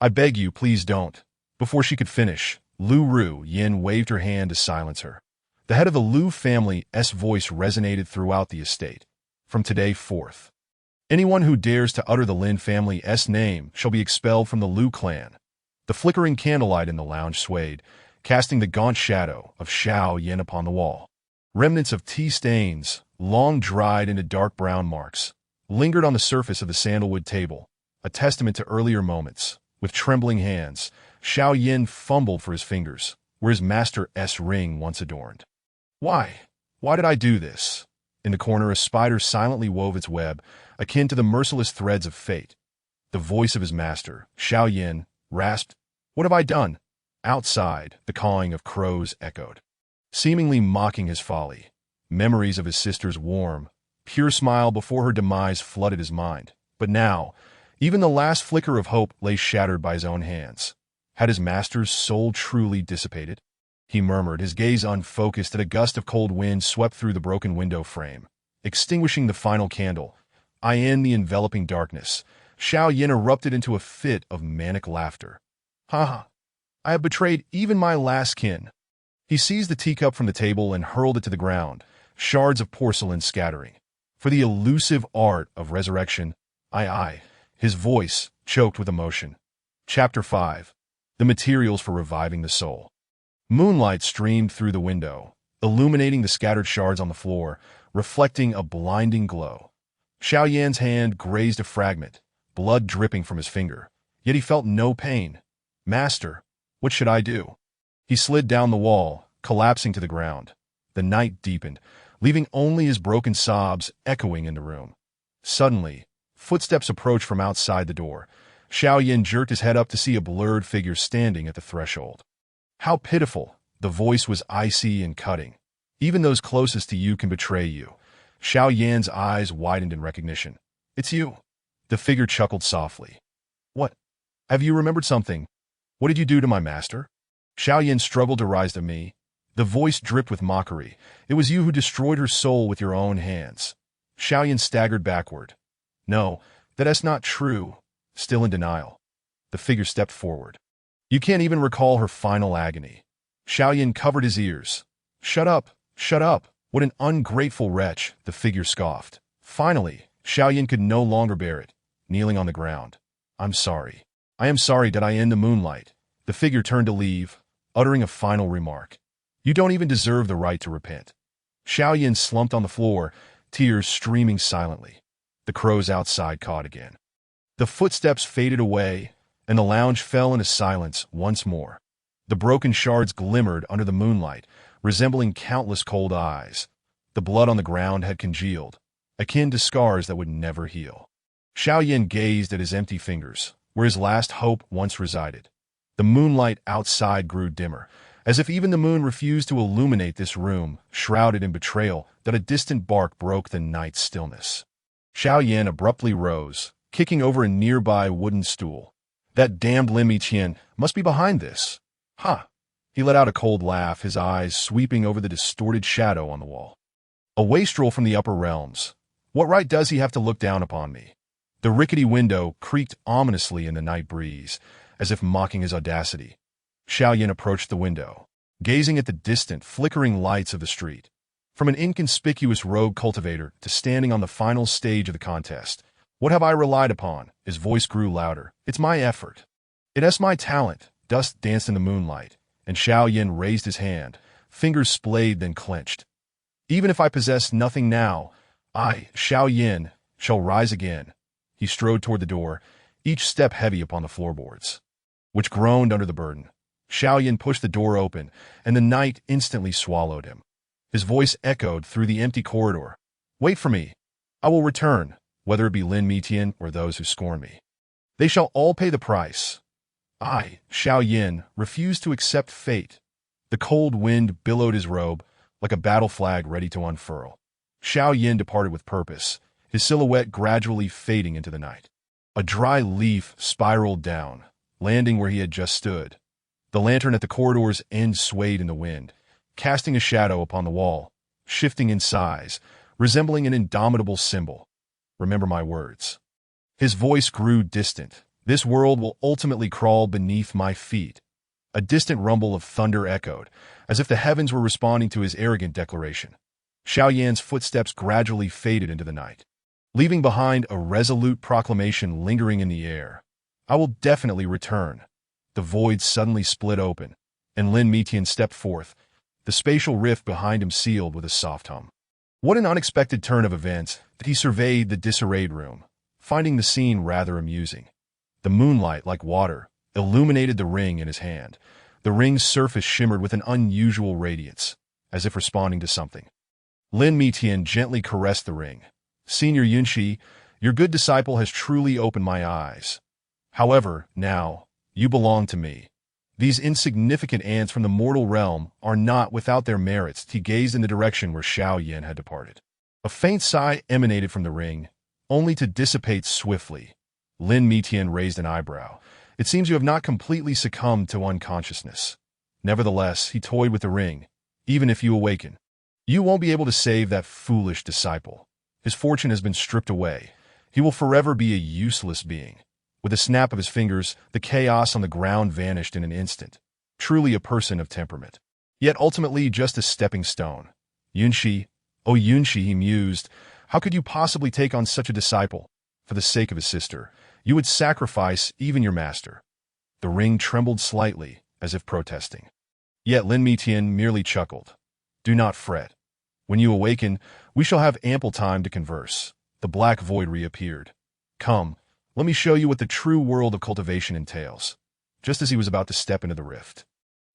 I beg you, please don't. Before she could finish, Lu Ru Yin waved her hand to silence her. The head of the Liu family's voice resonated throughout the estate. From today forth, anyone who dares to utter the Lin family's name shall be expelled from the Liu clan. The flickering candlelight in the lounge swayed, casting the gaunt shadow of Xiao Yin upon the wall. Remnants of tea stains, long dried into dark brown marks, lingered on the surface of the sandalwood table, a testament to earlier moments. With trembling hands, Xiao Yin fumbled for his fingers, where his master's ring once adorned. Why? Why did I do this? In the corner, a spider silently wove its web, akin to the merciless threads of fate. The voice of his master, Xiao Yin, rasped, "What have I done?" Outside, the cawing of crows echoed, seemingly mocking his folly. Memories of his sister's warm, pure smile before her demise flooded his mind. But now, even the last flicker of hope lay shattered by his own hands. Had his master's soul truly dissipated? He murmured, his gaze unfocused, as a gust of cold wind swept through the broken window frame, extinguishing the final candle. In the enveloping darkness, Xiao Yin erupted into a fit of manic laughter. "Ha ha! I have betrayed even my last kin." He seized the teacup from the table and hurled it to the ground, shards of porcelain scattering. "For the elusive art of resurrection, I." His voice choked with emotion. Chapter 5. The materials for reviving the soul. Moonlight streamed through the window, illuminating the scattered shards on the floor, reflecting a blinding glow. Xiao Yan's hand grazed a fragment, blood dripping from his finger, yet he felt no pain. "Master, what should I do?" He slid down the wall, collapsing to the ground. The night deepened, leaving only his broken sobs echoing in the room. Suddenly, footsteps approached from outside the door. Xiao Yin jerked his head up to see a blurred figure standing at the threshold. How pitiful! The voice was icy and cutting. "Even those closest to you can betray you." Xiao Yan's eyes widened in recognition. "It's you." The figure chuckled softly. "What? Have you remembered something? What did you do to my master?" Xiao Yin struggled to rise to me. The voice dripped with mockery. "It was you who destroyed her soul with your own hands." Xiao Yin staggered backward. "No, that's not true." Still in denial, the figure stepped forward. "You can't even recall her final agony." Xiao Yin covered his ears. Shut up! Shut up! What an ungrateful wretch," the figure scoffed. Finally, Xiao Yin could no longer bear it, kneeling on the ground. "I'm sorry. I am sorry that I in the moonlight." The figure turned to leave, uttering a final remark. "You don't even deserve the right to repent." Xiao Yin slumped on the floor, tears streaming silently. The crows outside cawed again. The footsteps faded away, and the lounge fell into silence once more. The broken shards glimmered under the moonlight, resembling countless cold eyes. The blood on the ground had congealed, akin to scars that would never heal. Xiao Yin gazed at his empty fingers, where his last hope once resided. The moonlight outside grew dimmer, as if even the moon refused to illuminate this room, shrouded in betrayal, that a distant bark broke the night's stillness. Xiao Yin abruptly rose, kicking over a nearby wooden stool. "That damned Lin Miqian must be behind this." "Ha!" He let out a cold laugh, his eyes sweeping over the distorted shadow on the wall. "A wastrel from the upper realms. What right does he have to look down upon me?" The rickety window creaked ominously in the night breeze, as if mocking his audacity. Xiao Yin approached the window, gazing at the distant, flickering lights of the street. From an inconspicuous rogue cultivator to standing on the final stage of the contest, what have I relied upon? His voice grew louder. "It's my effort. It's my talent." Dust danced in the moonlight, and Xiao Yin raised his hand, fingers splayed then clenched. "Even if I possess nothing now, I, Xiao Yin, shall rise again." He strode toward the door, each step heavy upon the floorboards, which groaned under the burden. Xiao Yin pushed the door open, and the night instantly swallowed him. His voice echoed through the empty corridor. "Wait for me. I will return, whether it be Lin Miqian or those who scorn me. They shall all pay the price." I, Xiao Yin, refused to accept fate. The cold wind billowed his robe, like a battle flag ready to unfurl. Xiao Yin departed with purpose, his silhouette gradually fading into the night. A dry leaf spiraled down, landing where he had just stood. The lantern at the corridor's end swayed in the wind, casting a shadow upon the wall, shifting in size, resembling an indomitable symbol. "Remember my words." His voice grew distant. "This world will ultimately crawl beneath my feet." A distant rumble of thunder echoed, as if the heavens were responding to his arrogant declaration. Xiao Yan's footsteps gradually faded into the night, leaving behind a resolute proclamation lingering in the air. "I will definitely return." The void suddenly split open, and Lin Mitian stepped forth, the spatial rift behind him sealed with a soft hum. What an unexpected turn of events that he surveyed the disarrayed room, finding the scene rather amusing. The moonlight, like water, illuminated the ring in his hand. The ring's surface shimmered with an unusual radiance, as if responding to something. Lin Mitian gently caressed the ring. "Senior Yunshi, your good disciple has truly opened my eyes. However, now, you belong to me. These insignificant ants from the mortal realm are not without their merits." He gazed in the direction where Xiao Yan had departed. A faint sigh emanated from the ring, only to dissipate swiftly. Lin Mitian raised an eyebrow. "It seems you have not completely succumbed to unconsciousness. Nevertheless," he toyed with the ring, "even if you awaken, you won't be able to save that foolish disciple. His fortune has been stripped away. He will forever be a useless being." With a snap of his fingers, the chaos on the ground vanished in an instant. Truly a person of temperament. Yet ultimately just a stepping stone. "Yunshi, oh Yunshi," he mused, "how could you possibly take on such a disciple? For the sake of his sister, you would sacrifice even your master." The ring trembled slightly, as if protesting. Yet Lin Mitian merely chuckled. "Do not fret. When you awaken, we shall have ample time to converse." The black void reappeared. "Come, let me show you what the true world of cultivation entails." Just as he was about to step into the rift,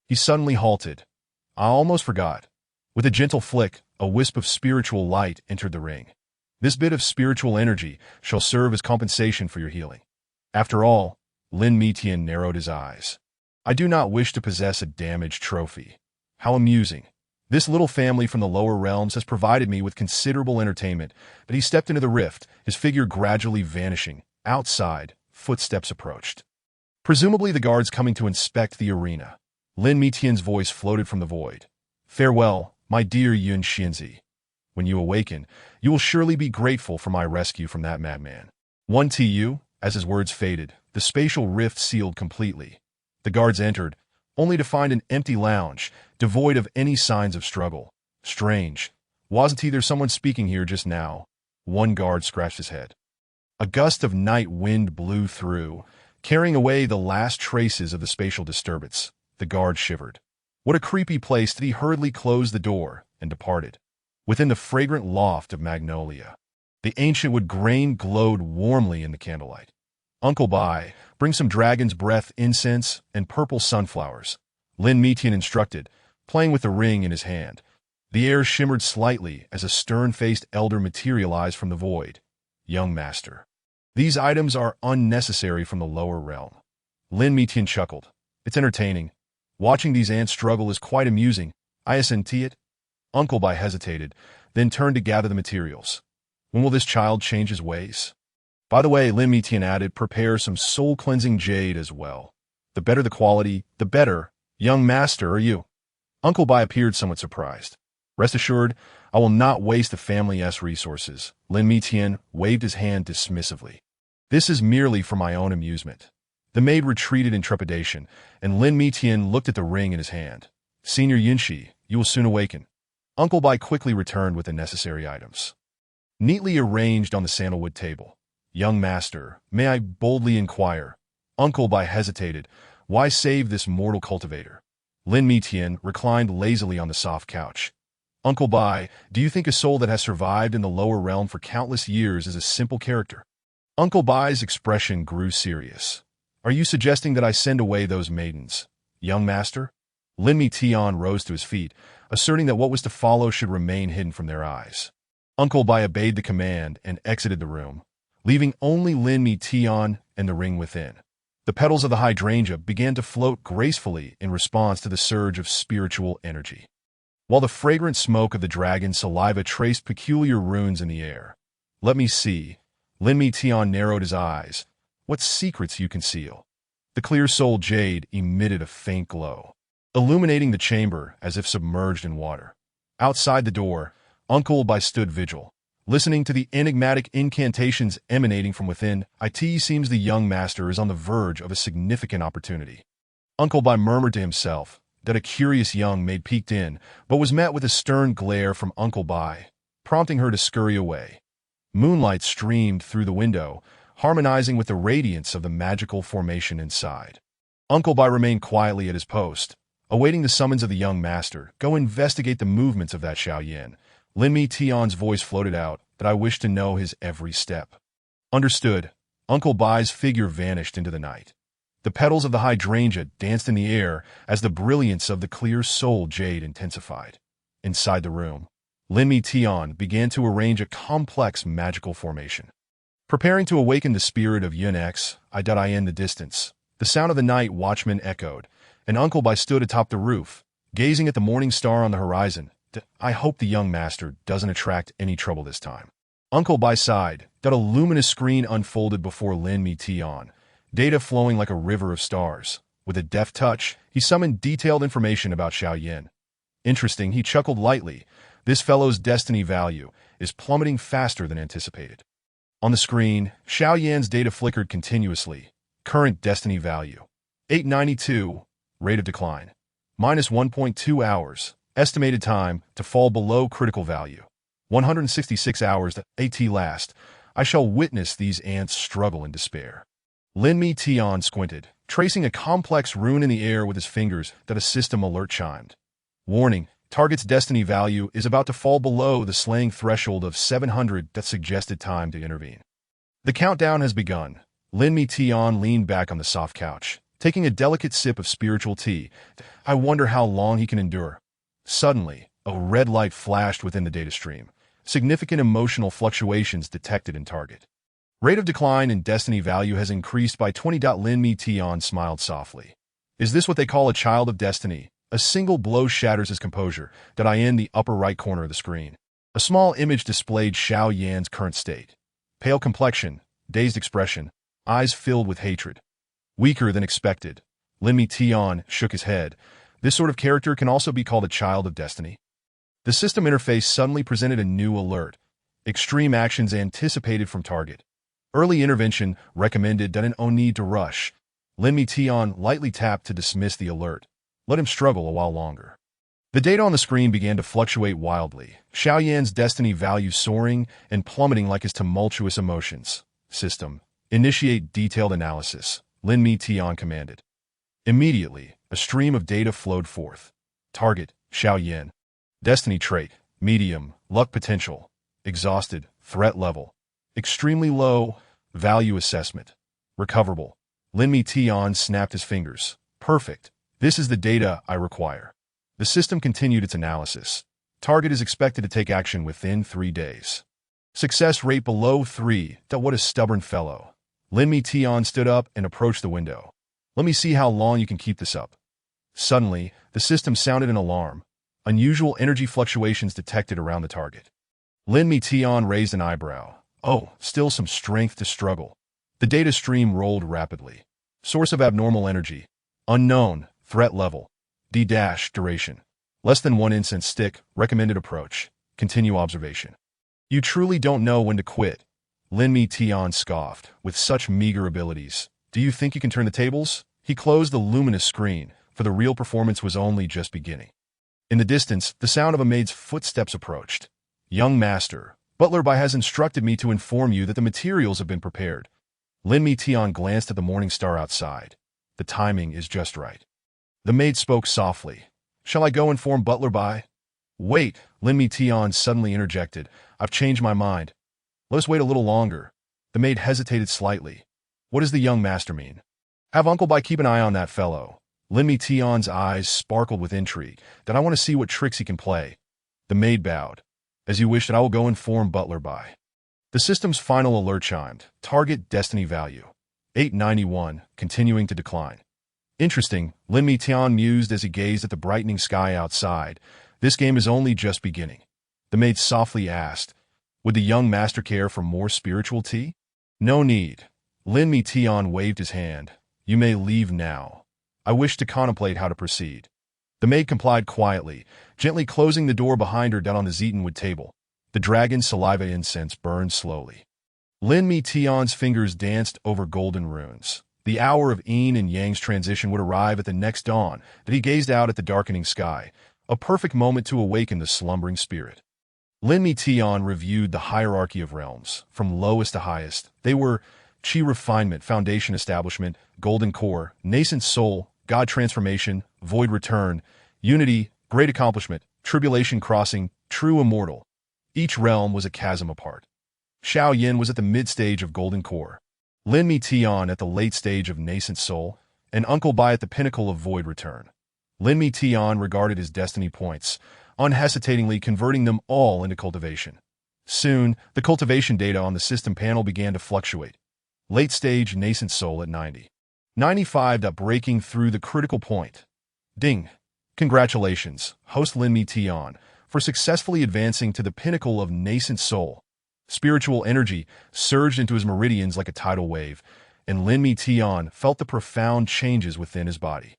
he suddenly halted. "I almost forgot." With a gentle flick, a wisp of spiritual light entered the ring. "This bit of spiritual energy shall serve as compensation for your healing." After all, Lin Mitian narrowed his eyes. "I do not wish to possess a damaged trophy. How amusing. This little family from the lower realms has provided me with considerable entertainment." But he stepped into the rift, his figure gradually vanishing. Outside, footsteps approached. Presumably the guards coming to inspect the arena. Lin Mitian's voice floated from the void. "Farewell, my dear Yun Xianzi. When you awaken, you will surely be grateful for my rescue from that madman." 1Tu, as his words faded, the spatial rift sealed completely. The guards entered, only to find an empty lounge, devoid of any signs of struggle. "Strange. Wasn't there someone speaking here just now?" One guard scratched his head. A gust of night wind blew through, carrying away the last traces of the spatial disturbance. The guard shivered. What a creepy place. He hurriedly closed the door and departed. Within the fragrant loft of Magnolia, the ancient wood grain glowed warmly in the candlelight. "Uncle Bai, bring some dragon's breath incense and purple sunflowers," Lin Mitian instructed, playing with the ring in his hand. The air shimmered slightly as a stern-faced elder materialized from the void. "Young master, these items are unnecessary from the lower realm." Lin Mitian chuckled. "It's entertaining. Watching these ants struggle is quite amusing. Isn't it?" Uncle Bai hesitated, then turned to gather the materials. "When will this child change his ways?" "By the way," Lin Mitian added, "prepare some soul-cleansing jade as well. The better the quality, the better. Young master, are you?" Uncle Bai appeared somewhat surprised. "Rest assured, I will not waste the family's resources." Lin Mitian waved his hand dismissively. "This is merely for my own amusement." The maid retreated in trepidation, and Lin Mitian looked at the ring in his hand. "Senior Yunshi, you will soon awaken." Uncle Bai quickly returned with the necessary items, neatly arranged on the sandalwood table. "Young master, may I boldly inquire?" Uncle Bai hesitated. "Why save this mortal cultivator?" Lin Mitian reclined lazily on the soft couch. "Uncle Bai, do you think a soul that has survived in the lower realm for countless years is a simple character?" Uncle Bai's expression grew serious. "Are you suggesting that I send away those maidens, young master?" Lin Mitian rose to his feet, asserting that what was to follow should remain hidden from their eyes. Uncle Bai obeyed the command and exited the room, leaving only Lin Mitian and the ring within. The petals of the hydrangea began to float gracefully in response to the surge of spiritual energy, while the fragrant smoke of the dragon's saliva traced peculiar runes in the air. "Let me see." Lin Mitian narrowed his eyes. "What secrets you conceal?" The clear soul jade emitted a faint glow, illuminating the chamber as if submerged in water. Outside the door, Uncle Bai stood vigil, listening to the enigmatic incantations emanating from within. "It seems the young master is on the verge of a significant opportunity." Uncle Bai murmured to himself that a curious young maid peeked in, but was met with a stern glare from Uncle Bai, prompting her to scurry away. Moonlight streamed through the window, harmonizing with the radiance of the magical formation inside. Uncle Bai remained quietly at his post, Awaiting the summons of the young master, go investigate the movements of that Xiaoyan. Lin Mi Tian's voice floated out that I wish to know his every step. Understood. Uncle Bai's figure vanished into the night. The petals of the hydrangea danced in the air as the brilliance of the clear soul jade intensified. Inside the room, Lin Mi Tian began to arrange a complex magical formation. Preparing to awaken the spirit of Yun X, I in the distance. The sound of the night watchman echoed, and Uncle Bai stood atop the roof, gazing at the morning star on the horizon. I hope the young master doesn't attract any trouble this time. Uncle Bai sighed. A luminous screen unfolded before Lin Mi Tian, data flowing like a river of stars. With a deft touch, he summoned detailed information about Xiaoyan. Interesting, he chuckled lightly. This fellow's destiny value is plummeting faster than anticipated. On the screen, Xiaoyan's data flickered continuously. Current destiny value: 892. Rate of decline: minus 1.2 hours. Estimated time to fall below critical value: 166 hours. At last, I shall witness these ants struggle in despair. Lin Mi Tian squinted, tracing a complex rune in the air with his fingers. A system alert chimed. Warning: target's destiny value is about to fall below the slaying threshold of 700. Suggested time to intervene. The countdown has begun. Lin Mi Tian leaned back on the soft couch, taking a delicate sip of spiritual tea. I wonder how long he can endure. Suddenly, a red light flashed within the data stream. Significant emotional fluctuations detected in target. Rate of decline in destiny value has increased by 20. Lin Mi Tian smiled softly. Is this what they call a child of destiny? A single blow shatters his composure. In the upper right corner of the screen, a small image displayed Xiaoyan's current state. Pale complexion, dazed expression, eyes filled with hatred. Weaker than expected. Lin Mi Tian shook his head. This sort of character can also be called a child of destiny. The system interface suddenly presented a new alert. Extreme actions anticipated from target. Early intervention recommended. No need to rush. Lin Mi Tian lightly tapped to dismiss the alert. Let him struggle a while longer. The data on the screen began to fluctuate wildly, Xiaoyan's destiny value soaring and plummeting like his tumultuous emotions. System: initiate detailed analysis, Lin Mi Tian commanded. Immediately, a stream of data flowed forth. Target: Xiaoyan. Destiny trait: medium, luck potential. Exhausted, threat level: extremely low. Value assessment: recoverable. Lin Mi Tian snapped his fingers. Perfect. This is the data I require. The system continued its analysis. Target is expected to take action within 3 days. Success rate below 3. What a stubborn fellow. Lin Mi Tian stood up and approached the window. Let me see how long you can keep this up. Suddenly, the system sounded an alarm. Unusual energy fluctuations detected around the target. Lin Mi Tian raised an eyebrow. Oh, still some strength to struggle. The data stream rolled rapidly. Source of abnormal energy: unknown. Threat level: D-duration. Less than 1 incense stick. Recommended approach: continue observation. You truly don't know when to quit. Lin Mi Tian scoffed. With such meager abilities, do you think you can turn the tables? He closed the luminous screen, for the real performance was only just beginning. In the distance, the sound of a maid's footsteps approached. Young master, Butler Bai has instructed me to inform you that the materials have been prepared. Lin Mi Tian glanced at the morning star outside. The timing is just right. The maid spoke softly. Shall I go inform Butler Bai? Wait, Lin Mi Tian suddenly interjected. I've changed my mind. Let us wait a little longer. The maid hesitated slightly. What does the young master mean? Have Uncle Bai keep an eye on that fellow. Lin Mi Tian's eyes sparkled with intrigue. I want to see what tricks he can play. The maid bowed. As you wish, I will go inform Butler Bai. The system's final alert chimed. Target destiny value: 891, continuing to decline. Interesting, Lin Mi Tian mused as he gazed at the brightening sky outside. This game is only just beginning. The maid softly asked, would the young master care for more spiritual tea? No need. Lin Mi Tian waved his hand. You may leave now. I wish to contemplate how to proceed. The maid complied quietly, gently closing the door behind her. Down on the zetenwood table, the dragon's saliva incense burned slowly. Lin Mi Tian's fingers danced over golden runes. The hour of yin and yang's transition would arrive at the next dawn. That he gazed out at the darkening sky, a perfect moment to awaken the slumbering spirit. Lin Mi Tian reviewed the hierarchy of realms, from lowest to highest. They were Qi refinement, foundation establishment, golden core, nascent soul, God transformation, void return, unity, great accomplishment, tribulation crossing, true immortal. Each realm was a chasm apart. Xiao Yin was at the mid-stage of golden core, Lin Mi Tian at the late stage of nascent soul, and Uncle Bai at the pinnacle of void return. Lin Mi Tian regarded his destiny points, unhesitatingly converting them all into cultivation. Soon, the cultivation data on the system panel began to fluctuate. Late stage nascent soul at 90. 95. Breaking through the critical point. Ding! Congratulations, host Lin Mi Tian, for successfully advancing to the pinnacle of nascent soul. Spiritual energy surged into his meridians like a tidal wave, and Lin Mi Tian felt the profound changes within his body.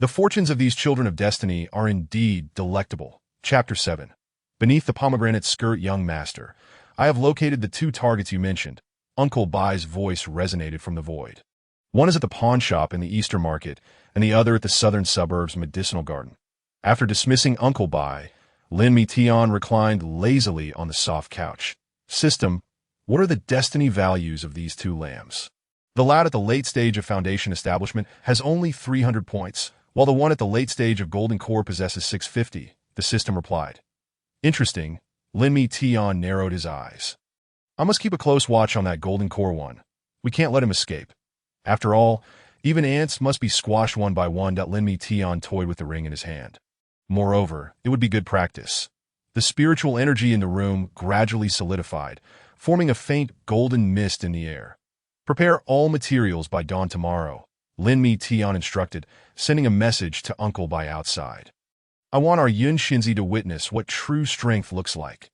The fortunes of these children of destiny are indeed delectable. Chapter 7. Beneath the pomegranate skirt, young master, I have located the two targets you mentioned. Uncle Bai's voice resonated from the void. One is at the pawn shop in the Eastern Market, and the other at the southern suburbs' medicinal garden. After dismissing Uncle Bai, Lin Mi Tian reclined lazily on the soft couch. System, what are the destiny values of these two lambs? The lad at the late stage of foundation establishment has only 300 points, while the one at the late stage of golden core possesses 650, the system replied. Interesting, Lin Mi Tian narrowed his eyes. I must keep a close watch on that golden core one. We can't let him escape. After all, even ants must be squashed one by one. Lin Mi Tian toyed with the ring in his hand. Moreover, it would be good practice. The spiritual energy in the room gradually solidified, forming a faint golden mist in the air. Prepare all materials by dawn tomorrow, Lin Mi Tian instructed, sending a message to Uncle Bai outside. I want our Yun Xinzi to witness what true strength looks like.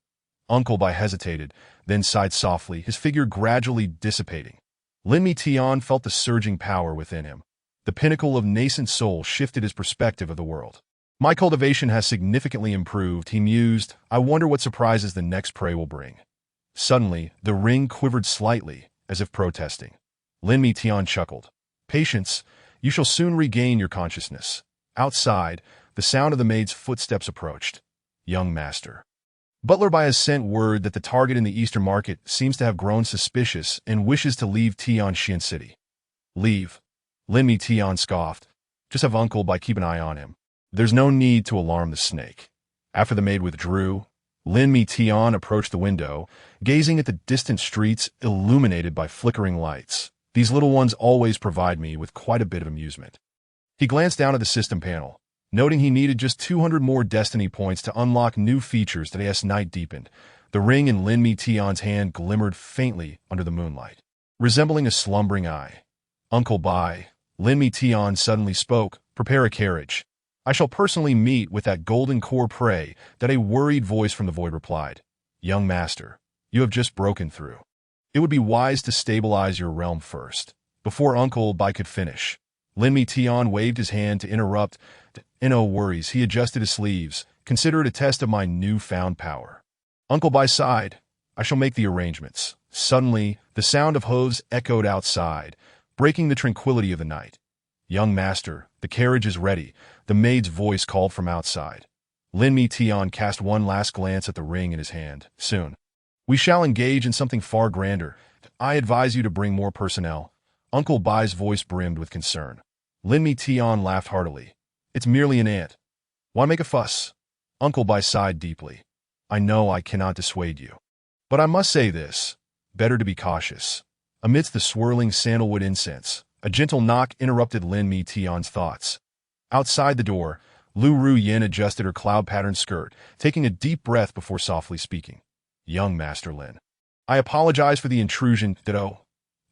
Uncle Bai hesitated, then sighed softly, his figure gradually dissipating. Lin Mi Tian felt the surging power within him. The pinnacle of nascent soul shifted his perspective of the world. My cultivation has significantly improved, he mused. I wonder what surprises the next prey will bring. Suddenly, the ring quivered slightly, as if protesting. Lin Mi Tian chuckled. Patience, you shall soon regain your consciousness. Outside, the sound of the maid's footsteps approached. Young master. Butler Bai has sent word that the target in the Eastern Market seems to have grown suspicious and wishes to leave Tianxian City. Leave? Lin Mi Tian scoffed. Just have Uncle Bai keep an eye on him. There's no need to alarm the snake. After the maid withdrew, Lin Mi Tian approached the window, gazing at the distant streets illuminated by flickering lights. These little ones always provide me with quite a bit of amusement. He glanced down at the system panel, noting he needed just 200 more destiny points to unlock new features. As night deepened, the ring in Lin Mi Tian's hand glimmered faintly under the moonlight, resembling a slumbering eye. Uncle Bai, Lin Mi Tian suddenly spoke, prepare a carriage. I shall personally meet with that golden core prey. A worried voice from the void replied. Young master, you have just broken through. It would be wise to stabilize your realm first, before Uncle Bai could finish. Lin Mi Tian waved his hand to interrupt. No worries, he adjusted his sleeves. Consider it a test of my newfound power. Uncle Bai sighed. I shall make the arrangements. Suddenly, the sound of hooves echoed outside, breaking the tranquility of the night. Young master, the carriage is ready, the maid's voice called from outside. Lin Mi Tian cast one last glance at the ring in his hand. Soon, we shall engage in something far grander. I advise you to bring more personnel. Uncle Bai's voice brimmed with concern. Lin Mi Tian laughed heartily. It's merely an ant. Why make a fuss? Uncle Bai sighed deeply. I know I cannot dissuade you. But I must say this. Better to be cautious. Amidst the swirling sandalwood incense, a gentle knock interrupted Lin Mi Tian's thoughts. Outside the door, Lu Ru Yin adjusted her cloud-patterned skirt, taking a deep breath before softly speaking. Young Master Lin. I apologize for the intrusion, Ditto.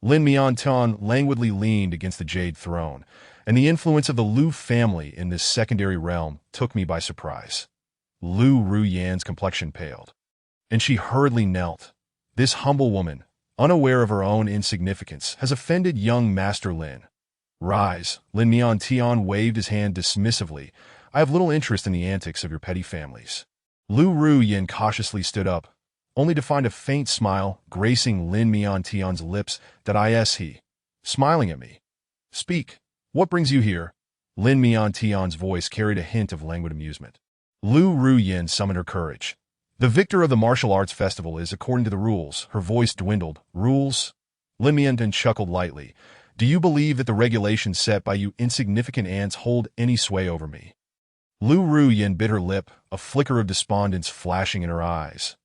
Lin Mian-Tan languidly leaned against the jade throne, and the influence of the Lu family in this secondary realm took me by surprise. Lu Ru Yan's complexion paled, and she hurriedly knelt. This humble woman, unaware of her own insignificance, has offended young Master Lin. Rise, Lin Mian-Tian waved his hand dismissively. I have little interest in the antics of your petty families. Lu Ru Yin cautiously stood up, only to find a faint smile gracing Lin Mian-Tian's lips. He, smiling at me. Speak, what brings you here? Lin Mian-Tian's voice carried a hint of languid amusement. Lu Ru Yin summoned her courage. The victor of the martial arts festival is according to the rules. Her voice dwindled. Rules? Lin Mian-Tian chuckled lightly. Do you believe that the regulations set by you insignificant ants hold any sway over me? Lu Ruyin bit her lip, a flicker of despondence flashing in her eyes.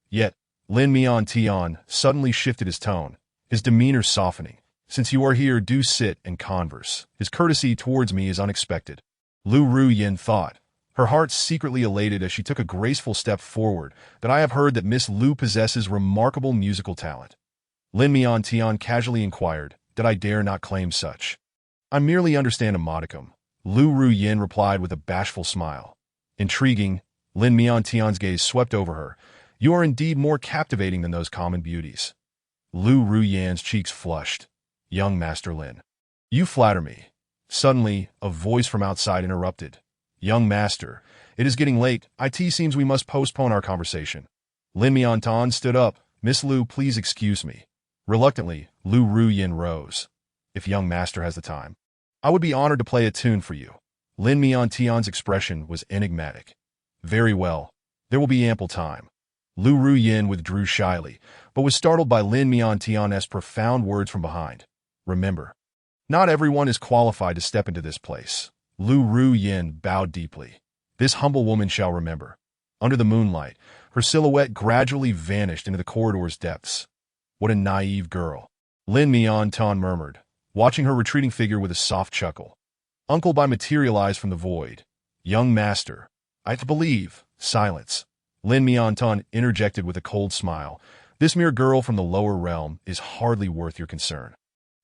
Yet, Lin Mian suddenly shifted his tone, his demeanor softening. Since you are here, do sit and converse. His courtesy towards me is unexpected. Lu Ruyin thought, her heart secretly elated as she took a graceful step forward, that I have heard that Miss Lu possesses remarkable musical talent. Lin Mian casually inquired, did I dare not claim such? I merely understand a modicum. Lu Ruyin replied with a bashful smile. Intriguing, Lin Mian's gaze swept over her. You are indeed more captivating than those common beauties. Lu Ruyin's cheeks flushed. Young Master Lin. You flatter me. Suddenly, a voice from outside interrupted. Young Master, it is getting late. It seems we must postpone our conversation. Lin Mian stood up. Miss Lu, please excuse me. Reluctantly, Lu Ruyin rose. If young Master has the time, I would be honored to play a tune for you. Lin Mian's expression was enigmatic. Very well. There will be ample time. Lu Ruyin withdrew shyly, but was startled by Lin Mian's profound words from behind. Remember, not everyone is qualified to step into this place. Lu Ruyin bowed deeply. This humble woman shall remember. Under the moonlight, her silhouette gradually vanished into the corridor's depths. What a naive girl. Lin Mian murmured, watching her retreating figure with a soft chuckle. Uncle Bai materialized from the void. Young Master, I believe. Silence. Lin Mian interjected with a cold smile. This mere girl from the lower realm is hardly worth your concern.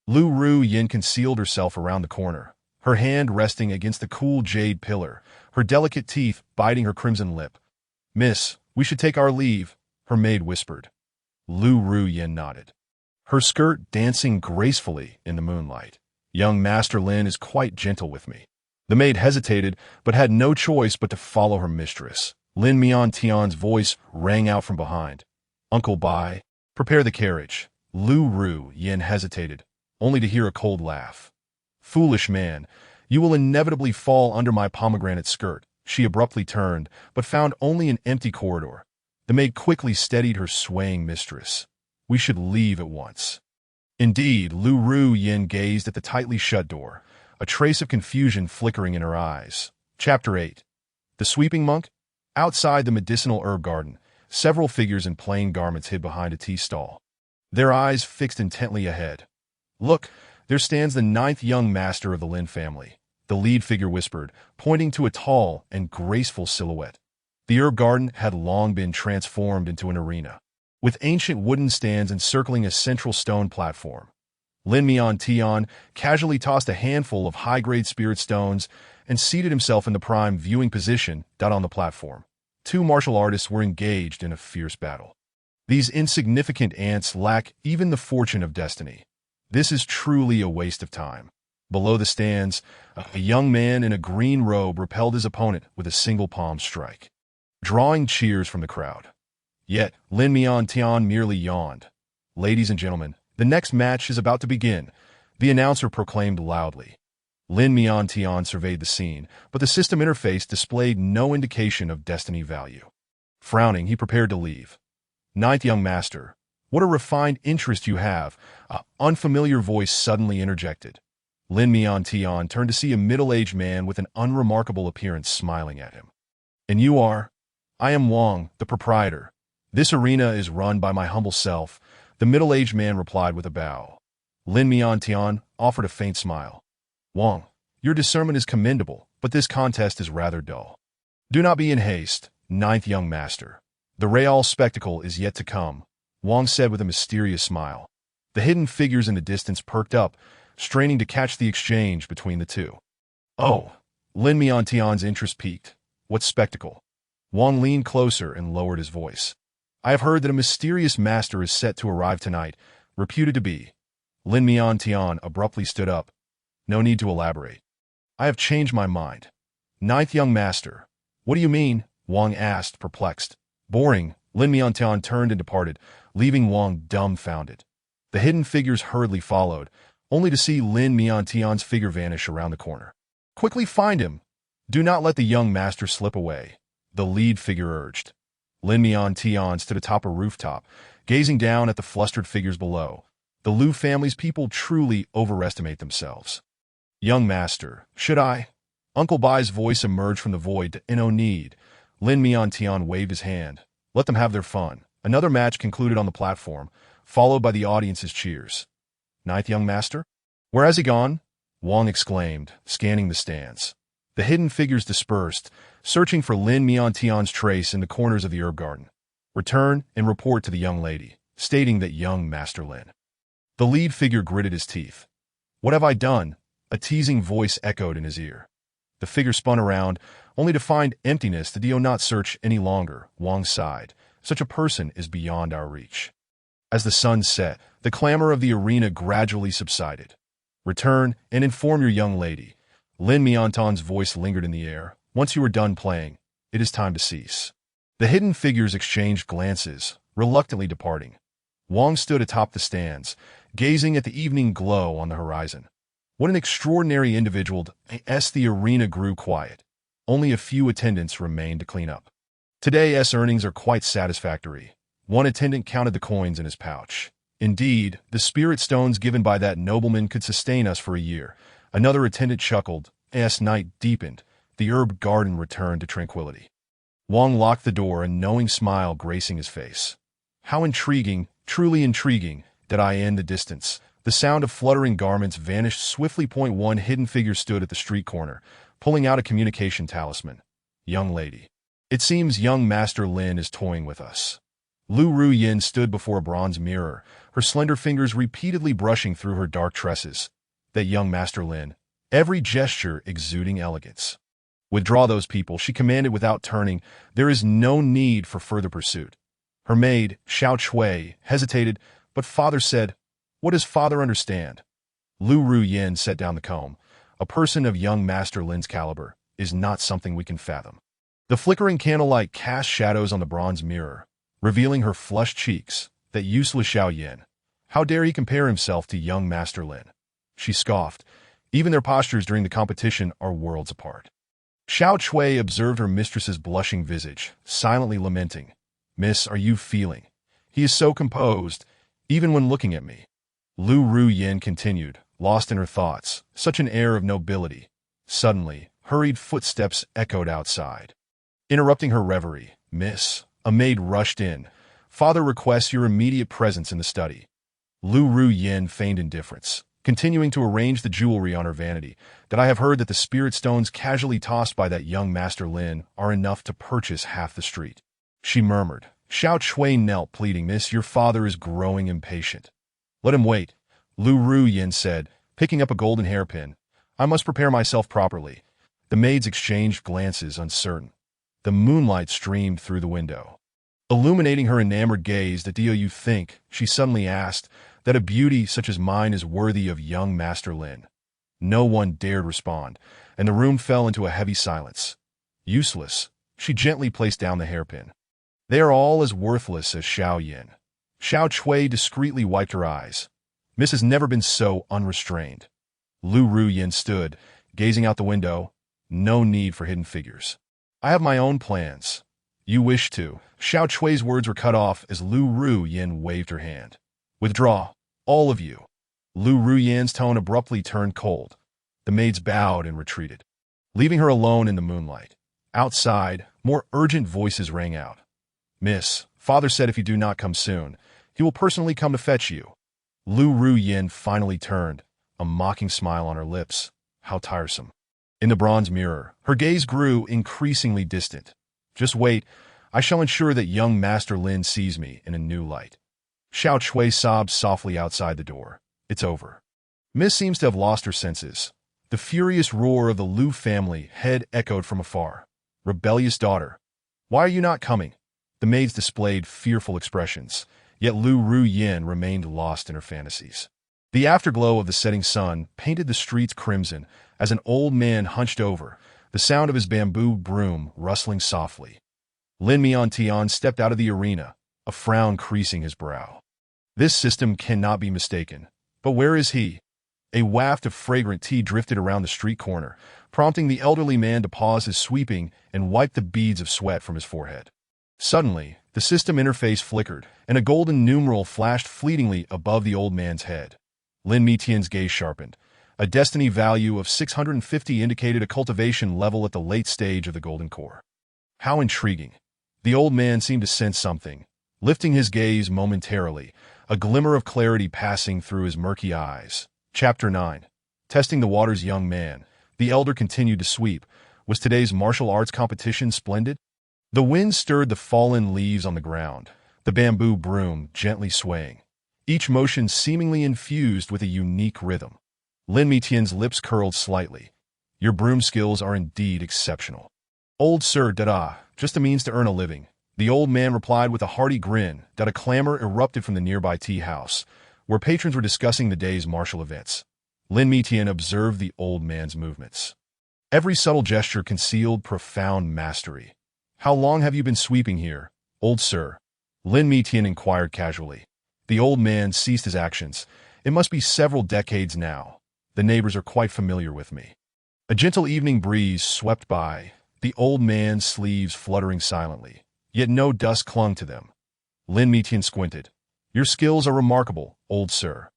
Lu Ruyin concealed herself around the corner, her hand resting against the cool jade pillar, her delicate teeth biting her crimson lip. Miss, we should take our leave, her maid whispered. Lu Ruyin nodded, her skirt dancing gracefully in the moonlight. Young Master Lin is quite gentle with me. The maid hesitated, but had no choice but to follow her mistress. Lin Mian's voice rang out from behind. Uncle Bai, prepare the carriage. Lu Ruyin hesitated, only to hear a cold laugh. Foolish man, you will inevitably fall under my pomegranate skirt. She abruptly turned, but found only an empty corridor. The maid quickly steadied her swaying mistress. We should leave at once. Indeed, Lu Ruyin gazed at the tightly shut door, a trace of confusion flickering in her eyes. Chapter 8. The Sweeping Monk? Outside the medicinal herb garden, several figures in plain garments hid behind a tea stall, their eyes fixed intently ahead. Look, there stands the 9th young master of the Lin family, the lead figure whispered, pointing to a tall and graceful silhouette. The herb garden had long been transformed into an arena, with ancient wooden stands encircling a central stone platform. Lin Mian casually tossed a handful of high-grade spirit stones and seated himself in the prime viewing position on the platform. 2 martial artists were engaged in a fierce battle. These insignificant ants lack even the fortune of destiny. This is truly a waste of time. Below the stands, a young man in a green robe repelled his opponent with a single palm strike, drawing cheers from the crowd. Yet, Lin Mian merely yawned. Ladies and gentlemen, the next match is about to begin, the announcer proclaimed loudly. Lin Mian surveyed the scene, but the system interface displayed no indication of destiny value. Frowning, he prepared to leave. 9th young master, what a refined interest you have, an unfamiliar voice suddenly interjected. Lin Mian turned to see a middle-aged man with an unremarkable appearance smiling at him. And you are? I am Wang, the proprietor. This arena is run by my humble self, the middle-aged man replied with a bow. Lin Mian offered a faint smile. Wang, your discernment is commendable, but this contest is rather dull. Do not be in haste, 9th young master. The real spectacle is yet to come, Wang said with a mysterious smile. The hidden figures in the distance perked up, straining to catch the exchange between the two. Oh, Lin Mian's interest peaked. What spectacle? Wang leaned closer and lowered his voice. I have heard that a mysterious master is set to arrive tonight, reputed to be. Lin Mian abruptly stood up. No need to elaborate. I have changed my mind. 9th young master. What do you mean? Wang asked, perplexed. Boring. Lin Mian turned and departed, leaving Wang dumbfounded. The hidden figures hurriedly followed, only to see Lin Mian's figure vanish around the corner. Quickly find him. Do not let the young master slip away, the lead figure urged. Lin Mian stood atop a rooftop, gazing down at the flustered figures below. The Liu family's people truly overestimate themselves. Young master, should I? Uncle Bai's voice emerged from the void. No need. Lin Miantian waved his hand. Let them have their fun. Another match concluded on the platform, followed by the audience's cheers. Ninth young master? Where has he gone? Wang exclaimed, scanning the stands. The hidden figures dispersed, searching for Lin Miantian's trace in the corners of the herb garden. Return and report to the young lady, stating that young Master Lin. The lead figure gritted his teeth. What have I done? A teasing voice echoed in his ear. The figure spun around, only to find emptiness. The Dio not search any longer, Wang sighed. Such a person is beyond our reach. As the sun set, the clamor of the arena gradually subsided. Return and inform your young lady. Lin Miantian's voice lingered in the air. Once you are done playing, it is time to cease. The hidden figures exchanged glances, reluctantly departing. Wang stood atop the stands, gazing at the evening glow on the horizon. What an extraordinary individual. As the arena grew quiet, only a few attendants remained to clean up. Today's earnings are quite satisfactory. One attendant counted the coins in his pouch. Indeed, the spirit stones given by that nobleman could sustain us for a year. Another attendant chuckled. As night deepened, the herb garden returned to tranquility. Wang locked the door, a knowing smile gracing his face. How intriguing, truly intriguing, did I in the distance. The sound of fluttering garments vanished swiftly. One hidden figure stood at the street corner, pulling out a communication talisman. Young lady. It seems young Master Lin is toying with us. Lu Ruyin stood before a bronze mirror, her slender fingers repeatedly brushing through her dark tresses. That young Master Lin, every gesture exuding elegance. Withdraw those people, she commanded without turning. There is no need for further pursuit. Her maid, Xiao Chui, hesitated, but father said, what does father understand? Lu Ruyin set down the comb. A person of young Master Lin's caliber is not something we can fathom. The flickering candlelight cast shadows on the bronze mirror, revealing her flushed cheeks. That useless Xiao Yin. How dare he compare himself to young Master Lin? She scoffed. Even their postures during the competition are worlds apart. Xiao Chui observed her mistress's blushing visage, silently lamenting. Miss, are you feeling? He is so composed, even when looking at me. Lu Ruyin continued, lost in her thoughts, such an air of nobility. Suddenly, hurried footsteps echoed outside. Interrupting her reverie, Miss, a maid rushed in. Father requests your immediate presence in the study. Lu Ruyin feigned indifference, continuing to arrange the jewelry on her vanity. That I have heard that the spirit stones casually tossed by that young Master Lin are enough to purchase half the street. She murmured. Xiao Chui knelt, pleading, Miss, your father is growing impatient. Let him wait, Lu Ruyin said, picking up a golden hairpin. I must prepare myself properly. The maids exchanged glances, uncertain. The moonlight streamed through the window, illuminating her enamored gaze. Do you think, she suddenly asked, that a beauty such as mine is worthy of young Master Lin? No one dared respond, and the room fell into a heavy silence. Useless, she gently placed down the hairpin. They are all as worthless as Xiao Yin. Xiao Chui discreetly wiped her eyes. Miss has never been so unrestrained. Lu Ruyin stood, gazing out the window. No need for hidden figures. I have my own plans. You wish to. Xiao Chui's words were cut off as Lu Ruyin waved her hand. Withdraw, all of you. Lu Ruyin's tone abruptly turned cold. The maids bowed and retreated, leaving her alone in the moonlight. Outside, more urgent voices rang out. Miss, father said if you do not come soon, he will personally come to fetch you. Lu Ruyin finally turned, a mocking smile on her lips. How tiresome. In the bronze mirror, her gaze grew increasingly distant. Just wait, I shall ensure that young Master Lin sees me in a new light. Xiao Chui sobbed softly outside the door. It's over. Miss seems to have lost her senses. The furious roar of the Lu family head echoed from afar. Rebellious daughter. Why are you not coming? The maids displayed fearful expressions, yet Lu Ruyin remained lost in her fantasies. The afterglow of the setting sun painted the streets crimson as an old man hunched over, the sound of his bamboo broom rustling softly. Lin Miantian stepped out of the arena, a frown creasing his brow. This system cannot be mistaken. But where is he? A waft of fragrant tea drifted around the street corner, prompting the elderly man to pause his sweeping and wipe the beads of sweat from his forehead. Suddenly, The system interface flickered, and a golden numeral flashed fleetingly above the old man's head. Lin Mitian's gaze sharpened. A destiny value of 650 indicated a cultivation level at the late stage of the golden core. How intriguing. The old man seemed to sense something. Lifting his gaze momentarily, a glimmer of clarity passing through his murky eyes. Chapter 9. Testing the waters. Young man. The elder continued to sweep. Was today's martial arts competition splendid? The wind stirred the fallen leaves on the ground, the bamboo broom gently swaying, each motion seemingly infused with a unique rhythm. Lin Mitian's lips curled slightly. Your broom skills are indeed exceptional. Old sir, dada, just a means to earn a living. The old man replied with a hearty grin. A clamor erupted from the nearby tea house, where patrons were discussing the day's martial events. Lin Mitian observed the old man's movements. Every subtle gesture concealed profound mastery. How long have you been sweeping here, old sir? Lin Mitian inquired casually. The old man ceased his actions. It must be several decades now. The neighbors are quite familiar with me. A gentle evening breeze swept by, the old man's sleeves fluttering silently, yet no dust clung to them. Lin Mitian squinted. Your skills are remarkable, old sir.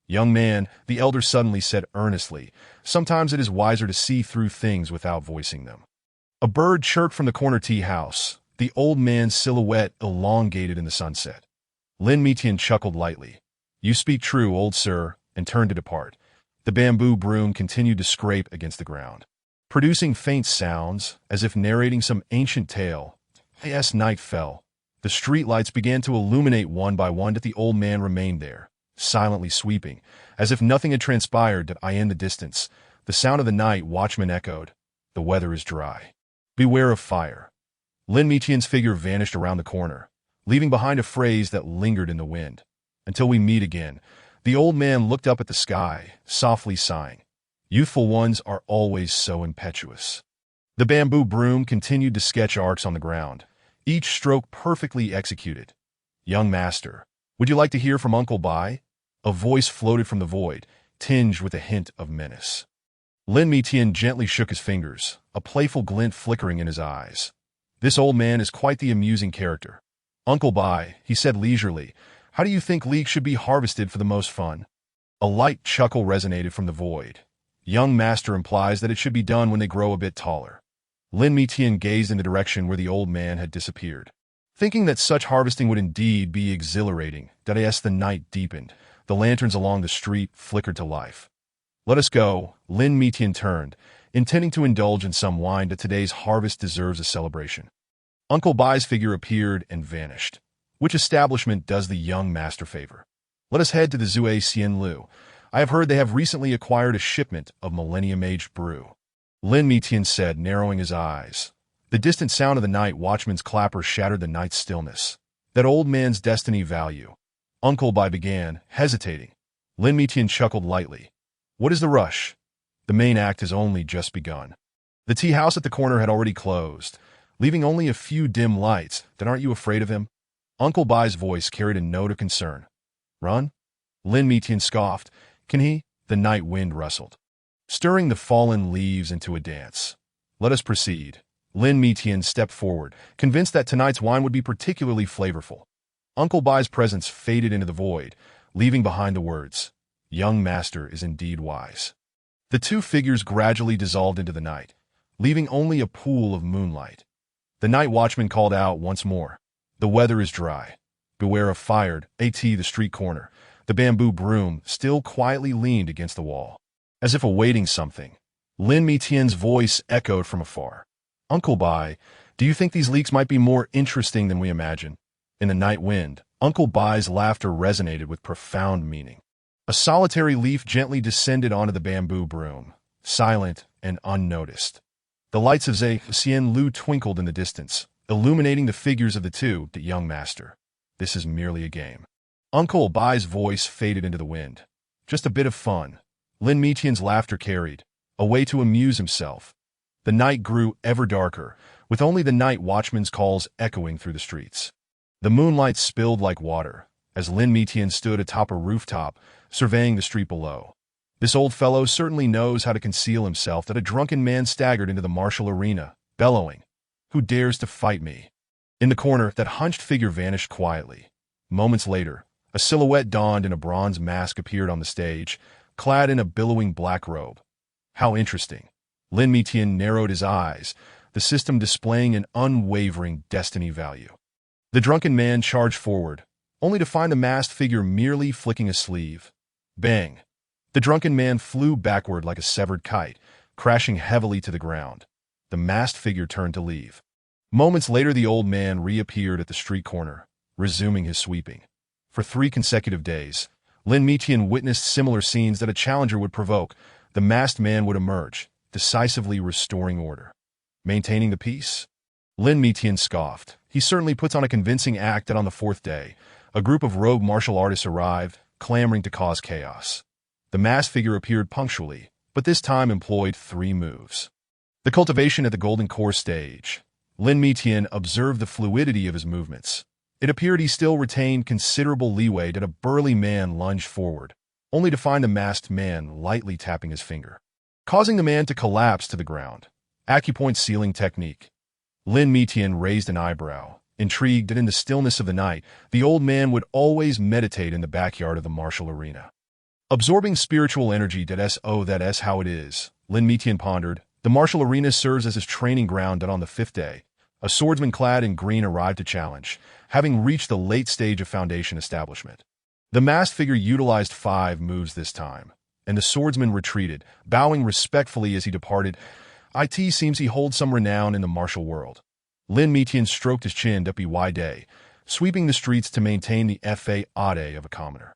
Young man, the elder suddenly said earnestly, sometimes it is wiser to see through things without voicing them. A bird chirped from the corner tea house, the old man's silhouette elongated in the sunset. Lin Mitian chuckled lightly. You speak true, old sir, and turned to depart. The bamboo broom continued to scrape against the ground, producing faint sounds, as if narrating some ancient tale. As night fell, the streetlights began to illuminate one by one, but the old man remained there, silently sweeping, as if nothing had transpired. In the distance, the sound of the night watchman echoed. The weather is dry. Beware of fire. Lin Mitian's figure vanished around the corner, leaving behind a phrase that lingered in the wind. Until we meet again. The old man looked up at the sky, softly sighing. Youthful ones are always so impetuous. The bamboo broom continued to sketch arcs on the ground, each stroke perfectly executed. Young master, would you like to hear from Uncle Bai? A voice floated from the void, tinged with a hint of menace. Lin Mitian gently shook his fingers, a playful glint flickering in his eyes. This old man is quite the amusing character. Uncle Bai, he said leisurely, how do you think leeks should be harvested for the most fun? A light chuckle resonated from the void. Young master implies that it should be done when they grow a bit taller. Lin Mitian gazed in the direction where the old man had disappeared, thinking that such harvesting would indeed be exhilarating. As the night deepened, the lanterns along the street flickered to life. Let us go. Lin Mitian turned, intending to indulge in some wine, that today's harvest deserves a celebration. Uncle Bai's figure appeared and vanished. Which establishment does the young master favor? Let us head to the Zue Xianlu. I have heard they have recently acquired a shipment of millennium-aged brew. Lin Mitian said, narrowing his eyes. The distant sound of the night watchman's clapper shattered the night's stillness. That old man's destiny value. Uncle Bai began, hesitating. Lin Mitian chuckled lightly. What is the rush? The main act has only just begun. The tea house at the corner had already closed, leaving only a few dim lights. Then aren't you afraid of him? Uncle Bai's voice carried a note of concern. Run? Lin Mitian scoffed. Can he? The night wind rustled, stirring the fallen leaves into a dance. Let us proceed. Lin Mitian stepped forward, convinced that tonight's wine would be particularly flavorful. Uncle Bai's presence faded into the void, leaving behind the words, Young master is indeed wise. The two figures gradually dissolved into the night, leaving only a pool of moonlight. The night watchman called out once more. The weather is dry. Beware of fire. The street corner. The bamboo broom still quietly leaned against the wall, as if awaiting something. Lin Mitian's voice echoed from afar. Uncle Bai, do you think these leeks might be more interesting than we imagine? In the night wind, Uncle Bai's laughter resonated with profound meaning. A solitary leaf gently descended onto the bamboo broom, silent and unnoticed. The lights of Zhe Xianlu twinkled in the distance, illuminating the figures of the young master. This is merely a game. Uncle Bai's voice faded into the wind. Just a bit of fun. Lin Mitian's laughter carried, a way to amuse himself. The night grew ever darker, with only the night watchman's calls echoing through the streets. The moonlight spilled like water, as Lin Mitian stood atop a rooftop, surveying the street below. This old fellow certainly knows how to conceal himself. That a drunken man staggered into the martial arena, bellowing, Who dares to fight me? In the corner, that hunched figure vanished quietly. Moments later, a silhouette donned in a bronze mask appeared on the stage, clad in a billowing black robe. How interesting. Lin Mitian narrowed his eyes, the system displaying an unwavering destiny value. The drunken man charged forward, only to find the masked figure merely flicking a sleeve. Bang! The drunken man flew backward like a severed kite, crashing heavily to the ground. The masked figure turned to leave. Moments later, the old man reappeared at the street corner, resuming his sweeping. For 3 consecutive days, Lin Mitian witnessed similar scenes that a challenger would provoke. The masked man would emerge, decisively restoring order. Maintaining the peace? Lin Mitian scoffed. He certainly puts on a convincing act that on the 4th day, a group of rogue martial artists arrived, clamoring to cause chaos. The masked figure appeared punctually, but this time employed 3 moves. The cultivation at the Golden Core stage. Lin Mitian observed the fluidity of his movements. It appeared he still retained considerable leeway that a burly man lunged forward, only to find the masked man lightly tapping his finger, causing the man to collapse to the ground. Acupoint sealing technique. Lin Mitian raised an eyebrow, intrigued that in the stillness of the night, the old man would always meditate in the backyard of the martial arena. Absorbing spiritual energy that's how it is, Lin Mitian pondered. The martial arena serves as his training ground that on the 5th day, a swordsman clad in green arrived to challenge, having reached the late stage of foundation establishment. The masked figure utilized 5 moves this time, and the swordsman retreated, bowing respectfully as he departed. It seems he holds some renown in the martial world. Lin Mitian stroked his chin day, sweeping the streets to maintain the fade of a commoner.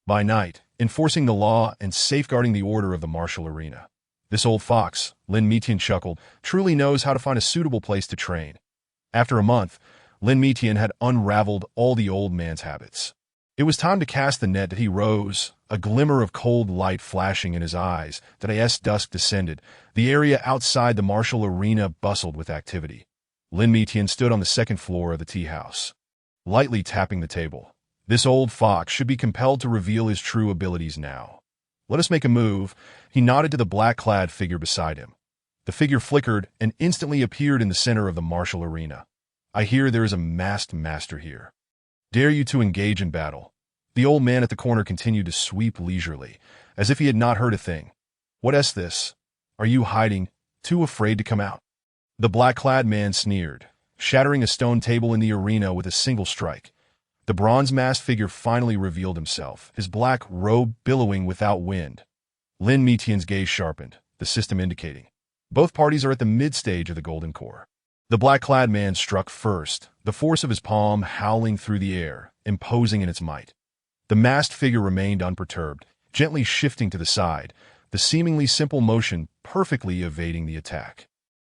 By night, enforcing the law and safeguarding the order of the martial arena. This old fox, Lin Mitian chuckled, truly knows how to find a suitable place to train. After a month, Lin Mitian had unraveled all the old man's habits. It was time to cast the net that he rose, a glimmer of cold light flashing in his eyes that as dusk descended. The area outside the martial arena bustled with activity. Lin Mitian stood on the 2nd floor of the tea house, lightly tapping the table. This old fox should be compelled to reveal his true abilities now. Let us make a move. He nodded to the black-clad figure beside him. The figure flickered and instantly appeared in the center of the martial arena. I hear there is a masked master here. Dare you to engage in battle? The old man at the corner continued to sweep leisurely, as if he had not heard a thing. What's this? Are you hiding, too afraid to come out? The black-clad man sneered, shattering a stone table in the arena with a single strike. The bronze-masked figure finally revealed himself, his black robe billowing without wind. Lin Mitian's gaze sharpened, the system indicating. Both parties are at the mid-stage of the Golden Core. The black-clad man struck first, the force of his palm howling through the air, imposing in its might. The masked figure remained unperturbed, gently shifting to the side, the seemingly simple motion perfectly evading the attack.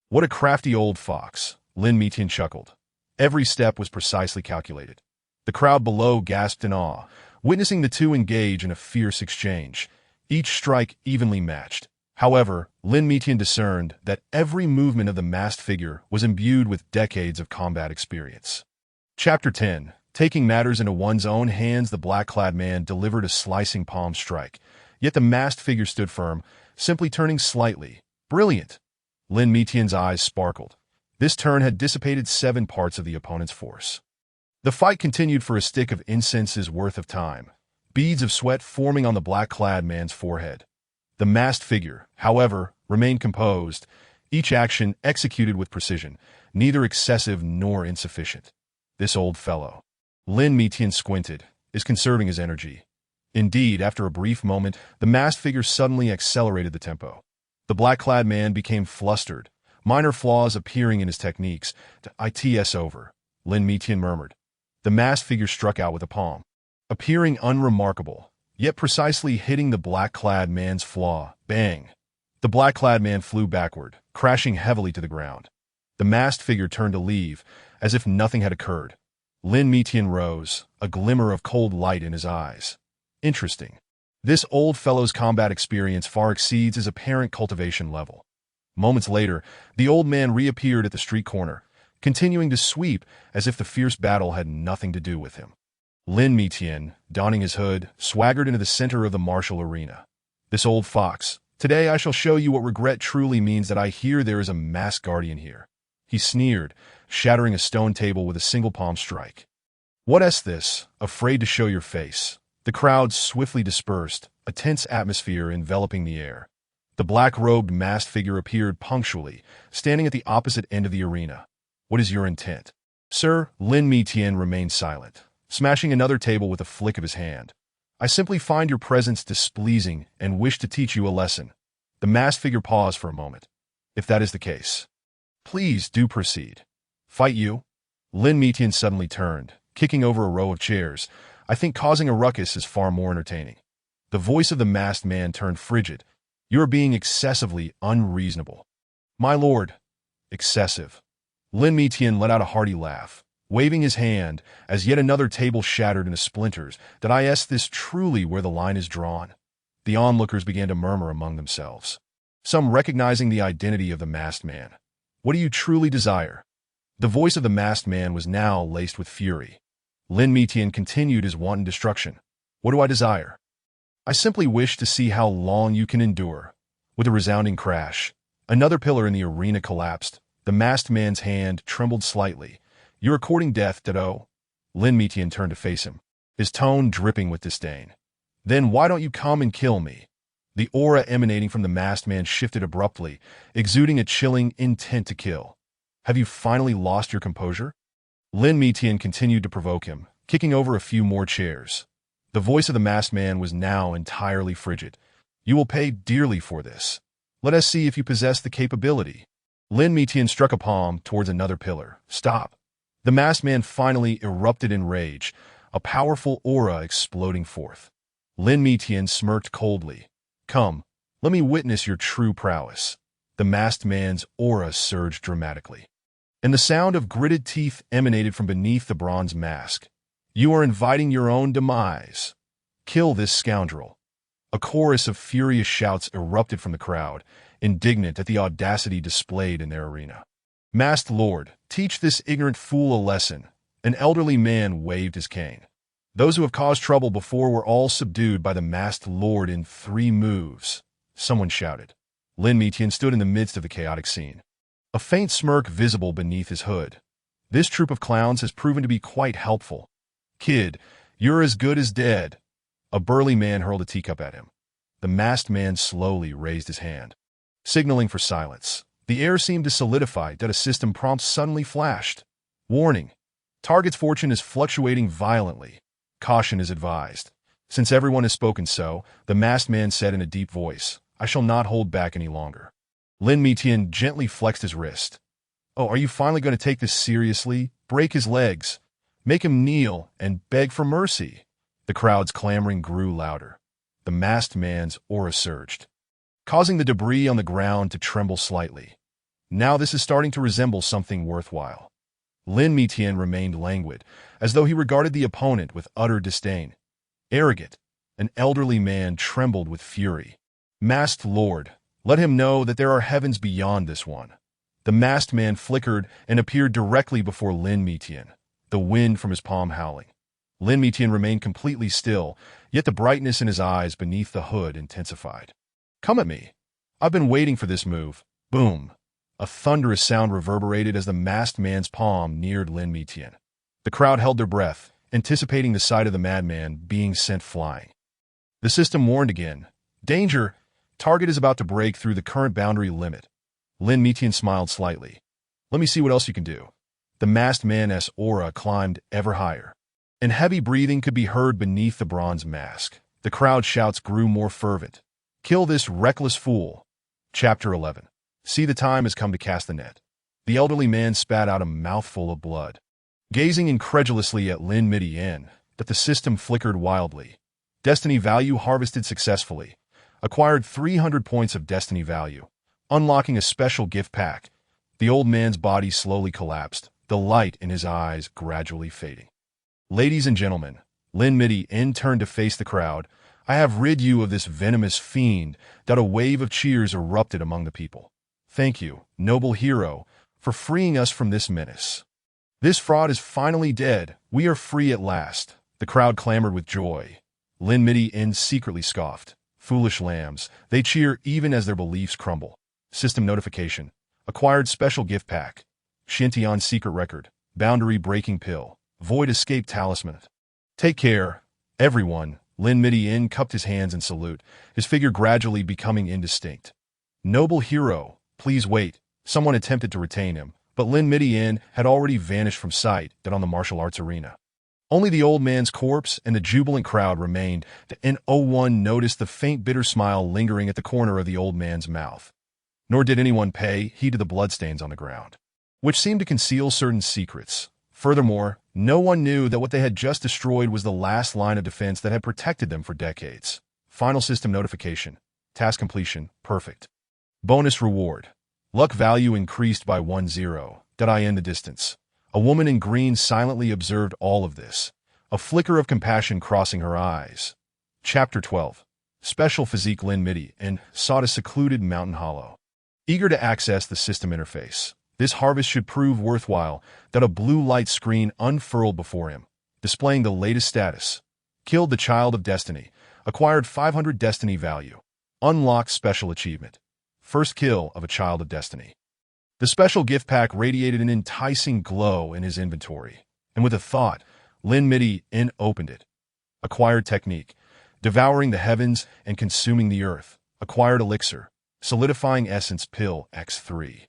What a crafty old fox, Lin Mitian chuckled. Every step was precisely calculated. The crowd below gasped in awe, witnessing the two engage in a fierce exchange, each strike evenly matched. However, Lin Mitian discerned that every movement of the masked figure was imbued with decades of combat experience. Chapter 10. Taking matters into one's own hands, the black-clad man delivered a slicing palm strike, yet the masked figure stood firm, simply turning slightly. Brilliant! Lin Mitian's eyes sparkled. This turn had dissipated 7 parts of the opponent's force. The fight continued for a stick of incense's worth of time, beads of sweat forming on the black-clad man's forehead. The masked figure, however, remained composed, each action executed with precision, neither excessive nor insufficient. This old fellow, Lin Mitian squinted, is conserving his energy. Indeed, after a brief moment, the masked figure suddenly accelerated the tempo. The black-clad man became flustered, minor flaws appearing in his techniques. It's over, Lin Mitian murmured. The masked figure struck out with a palm, appearing unremarkable, yet precisely hitting the black-clad man's flaw. Bang! The black-clad man flew backward, crashing heavily to the ground. The masked figure turned to leave, as if nothing had occurred. Lin Mitian rose, a glimmer of cold light in his eyes. Interesting. This old fellow's combat experience far exceeds his apparent cultivation level. Moments later, the old man reappeared at the street corner, continuing to sweep as if the fierce battle had nothing to do with him. Lin Mitian, donning his hood, swaggered into the center of the martial arena. This old fox, today I shall show you what regret truly means. That I hear there is a masked guardian here. He sneered, shattering a stone table with a single palm strike. What's this? Afraid to show your face. The crowd swiftly dispersed, a tense atmosphere enveloping the air. The black-robed masked figure appeared punctually, standing at the opposite end of the arena. What is your intent? Sir, Lin Mitian remained silent, smashing another table with a flick of his hand. I simply find your presence displeasing and wish to teach you a lesson. The masked figure paused for a moment. If that is the case, please do proceed. Fight you? Lin Mitian suddenly turned, kicking over a row of chairs. I think causing a ruckus is far more entertaining. The voice of the masked man turned frigid. You are being excessively unreasonable. My lord. Excessive. Lin Mitian let out a hearty laugh, waving his hand as yet another table shattered into splinters. Did I ask this truly where the line is drawn? The onlookers began to murmur among themselves, some recognizing the identity of the masked man. What do you truly desire? The voice of the masked man was now laced with fury. Lin Mitian continued his wanton destruction. What do I desire? I simply wish to see how long you can endure. With a resounding crash, another pillar in the arena collapsed. The masked man's hand trembled slightly. You are courting death, Dado? Lin Mitian turned to face him, his tone dripping with disdain. Then why don't you come and kill me? The aura emanating from the masked man shifted abruptly, exuding a chilling intent to kill. Have you finally lost your composure? Lin Mitian continued to provoke him, kicking over a few more chairs. The voice of the masked man was now entirely frigid. You will pay dearly for this. Let us see if you possess the capability. Lin Mitian struck a palm towards another pillar. Stop. The masked man finally erupted in rage, a powerful aura exploding forth. Lin Mitian smirked coldly. Come, let me witness your true prowess. The masked man's aura surged dramatically, and the sound of gritted teeth emanated from beneath the bronze mask. You are inviting your own demise. Kill this scoundrel. A chorus of furious shouts erupted from the crowd, indignant at the audacity displayed in their arena. Masked Lord, teach this ignorant fool a lesson. An elderly man waved his cane. Those who have caused trouble before were all subdued by the masked lord in 3 moves. Someone shouted. Lin Mitian stood in the midst of the chaotic scene, a faint smirk visible beneath his hood. This troop of clowns has proven to be quite helpful. Kid, you're as good as dead. A burly man hurled a teacup at him. The masked man slowly raised his hand, signaling for silence. The air seemed to solidify that a system prompt suddenly flashed. Warning. Target's fortune is fluctuating violently. Caution is advised. Since everyone has spoken so, the masked man said in a deep voice, I shall not hold back any longer. Lin Mitian gently flexed his wrist. Oh, are you finally going to take this seriously? Break his legs. Make him kneel and beg for mercy. The crowd's clamoring grew louder. The masked man's aura surged, causing the debris on the ground to tremble slightly. Now this is starting to resemble something worthwhile. Lin Mitian remained languid, as though he regarded the opponent with utter disdain. Arrogant, an elderly man trembled with fury. Masked Lord, let him know that there are heavens beyond this one. The masked man flickered and appeared directly before Lin Mitian, the wind from his palm howling. Lin Mitian remained completely still, yet the brightness in his eyes beneath the hood intensified. Come at me. I've been waiting for this move. Boom. A thunderous sound reverberated as the masked man's palm neared Lin Mitian. The crowd held their breath, anticipating the sight of the madman being sent flying. The system warned again. Danger! Target is about to break through the current boundary limit. Lin Mitian smiled slightly. Let me see what else you can do. The masked man's aura climbed ever higher, and heavy breathing could be heard beneath the bronze mask. The crowd shouts grew more fervent. Kill this reckless fool. Chapter 11. See, the time has come to cast the net. The elderly man spat out a mouthful of blood, gazing incredulously at Lin Mitian. That the system flickered wildly. Destiny value harvested successfully. Acquired 300 points of destiny value, unlocking a special gift pack. The old man's body slowly collapsed, the light in his eyes gradually fading. Ladies and gentlemen, Lin Mitian turned to face the crowd. I have rid you of this venomous fiend. That a wave of cheers erupted among the people. Thank you, noble hero, for freeing us from this menace. This fraud is finally dead. We are free at last. The crowd clamored with joy. Lin Mitian secretly scoffed. Foolish lambs, they cheer even as their beliefs crumble. System notification. Acquired special gift pack. Shintian secret record, boundary breaking pill, void escape talisman. Take care, everyone. Lin Midian cupped his hands in salute, his figure gradually becoming indistinct. Noble hero, please wait. Someone attempted to retain him, but Lin Midian had already vanished from sight on the martial arts arena. Only the old man's corpse and the jubilant crowd remained. The N01 noticed the faint bitter smile lingering at the corner of the old man's mouth. Nor did anyone pay heed to the bloodstains on the ground, which seemed to conceal certain secrets. Furthermore, no one knew that what they had just destroyed was the last line of defense that had protected them for decades. Final system notification. Task completion. Perfect. Bonus reward. Luck value increased by 10. In the distance. A woman in green silently observed all of this, a flicker of compassion crossing her eyes. Chapter 12. Special physique. Lin Midian sought a secluded mountain hollow. Eager to access the system interface, this harvest should prove worthwhile, that a blue light screen unfurled before him, displaying the latest status. Killed the Child of Destiny. Acquired 500 Destiny value. Unlocked special achievement. First kill of a Child of Destiny. The special gift pack radiated an enticing glow in his inventory, and with a thought, Lin Midian opened it. Acquired technique. Devouring the heavens and consuming the earth. Acquired elixir. Solidifying essence pill X3.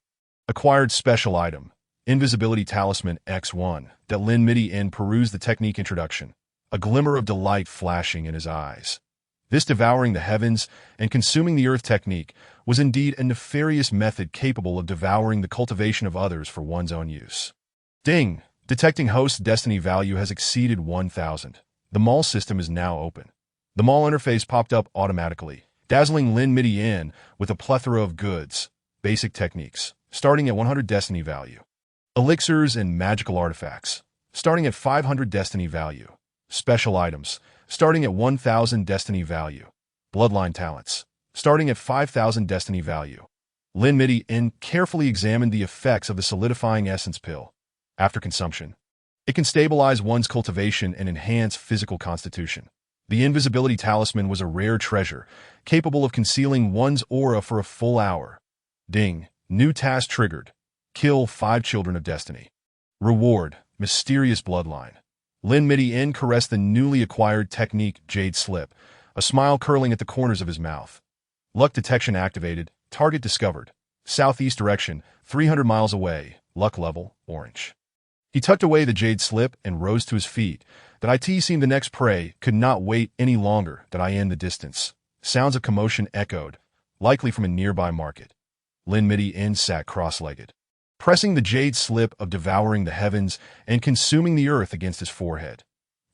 Acquired special item. Invisibility talisman X1. That Lin Midian perused the technique introduction, a glimmer of delight flashing in his eyes. This devouring the heavens and consuming the earth technique was indeed a nefarious method capable of devouring the cultivation of others for one's own use. Ding! Detecting host destiny value has exceeded 1,000. The mall system is now open. The mall interface popped up automatically, dazzling Lin Midian with a plethora of goods, basic techniques, starting at 100 destiny value. Elixirs and magical artifacts, starting at 500 destiny value. Special items, starting at 1,000 destiny value. Bloodline talents, starting at 5,000 destiny value. Lin Midian carefully examined the effects of the solidifying essence pill. After consumption, it can stabilize one's cultivation and enhance physical constitution. The invisibility talisman was a rare treasure, capable of concealing one's aura for a full hour. Ding! New task triggered. Kill 5 children of destiny. Reward, mysterious bloodline. Lin Midian caressed the newly acquired technique Jade Slip, a smile curling at the corners of his mouth. Luck detection activated. Target discovered. Southeast direction, 300 miles away. Luck level, orange. He tucked away the Jade Slip and rose to his feet. That it seemed the next prey could not wait any longer. In the distance, sounds of commotion echoed, likely from a nearby market. Lin Midian sat cross-legged, pressing the Jade Slip of devouring the heavens and consuming the earth against his forehead.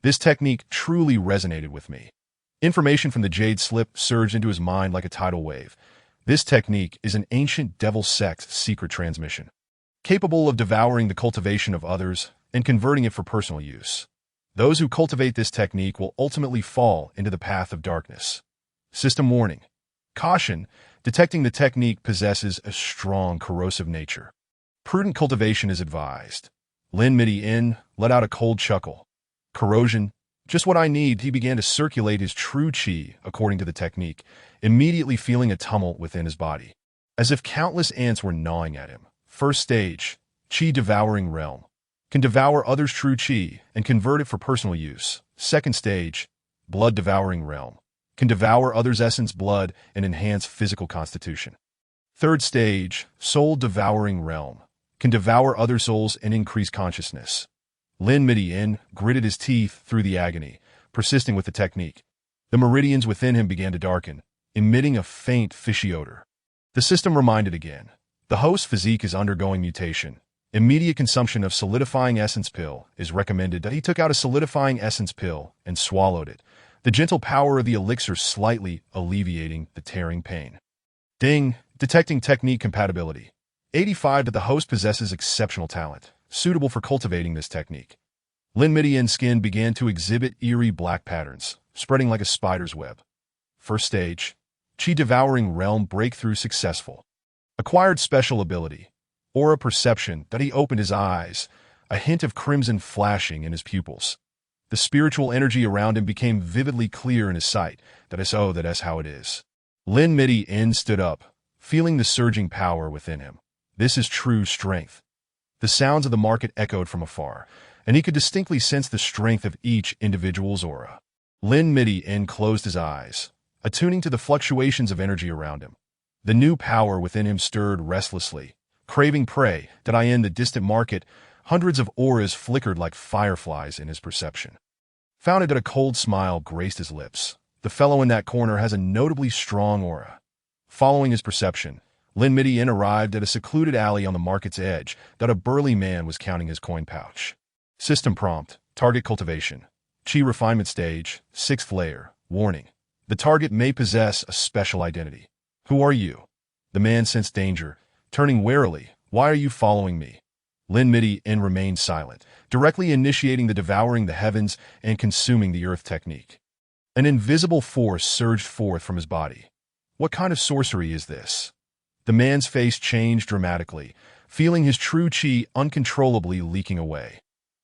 This technique truly resonated with me. Information from the Jade Slip surged into his mind like a tidal wave. This technique is an ancient devil sect secret transmission, capable of devouring the cultivation of others and converting it for personal use. Those who cultivate this technique will ultimately fall into the path of darkness. System warning. Caution, detecting the technique possesses a strong corrosive nature. Prudent cultivation is advised. Lin Midian let out a cold chuckle. Corrosion, just what I need. He began to circulate his true chi according to the technique, immediately feeling a tumult within his body, as if countless ants were gnawing at him. First stage, Chi Devouring Realm. Can devour others' true chi and convert it for personal use. Second stage, Blood Devouring Realm. Can devour others' essence blood and enhance physical constitution. Third stage, Soul Devouring Realm. Can devour other souls and increase consciousness. Lin Midian gritted his teeth through the agony, persisting with the technique. The meridians within him began to darken, emitting a faint fishy odor. The system reminded again. The host's physique is undergoing mutation. Immediate consumption of solidifying essence pill is recommended. He took out a solidifying essence pill and swallowed it, the gentle power of the elixir slightly alleviating the tearing pain. Ding! Detecting technique compatibility. 85. That the host possesses exceptional talent, suitable for cultivating this technique. Lin Midian's skin began to exhibit eerie black patterns, spreading like a spider's web. First stage, Chi Devouring Realm breakthrough successful. Acquired special ability. Aura perception. That he opened his eyes, a hint of crimson flashing in his pupils. The spiritual energy around him became vividly clear in his sight. That's how it is. Lin Midian stood up, feeling the surging power within him. This is true strength. The sounds of the market echoed from afar, and he could distinctly sense the strength of each individual's aura. Lin Midi-En closed his eyes, attuning to the fluctuations of energy around him. The new power within him stirred restlessly, craving prey. In the distant market, hundreds of auras flickered like fireflies in his perception. Found that a cold smile graced his lips. The fellow in that corner has a notably strong aura. Following his perception, Lin Midi-En arrived at a secluded alley on the market's edge that a burly man was counting his coin pouch. System prompt, target cultivation. Qi refinement stage, 6th layer. Warning. The target may possess a special identity. Who are you? The man sensed danger, turning warily. Why are you following me? Lin Midi-En remained silent, directly initiating the devouring the heavens and consuming the earth technique. An invisible force surged forth from his body. What kind of sorcery is this? The man's face changed dramatically, feeling his true qi uncontrollably leaking away.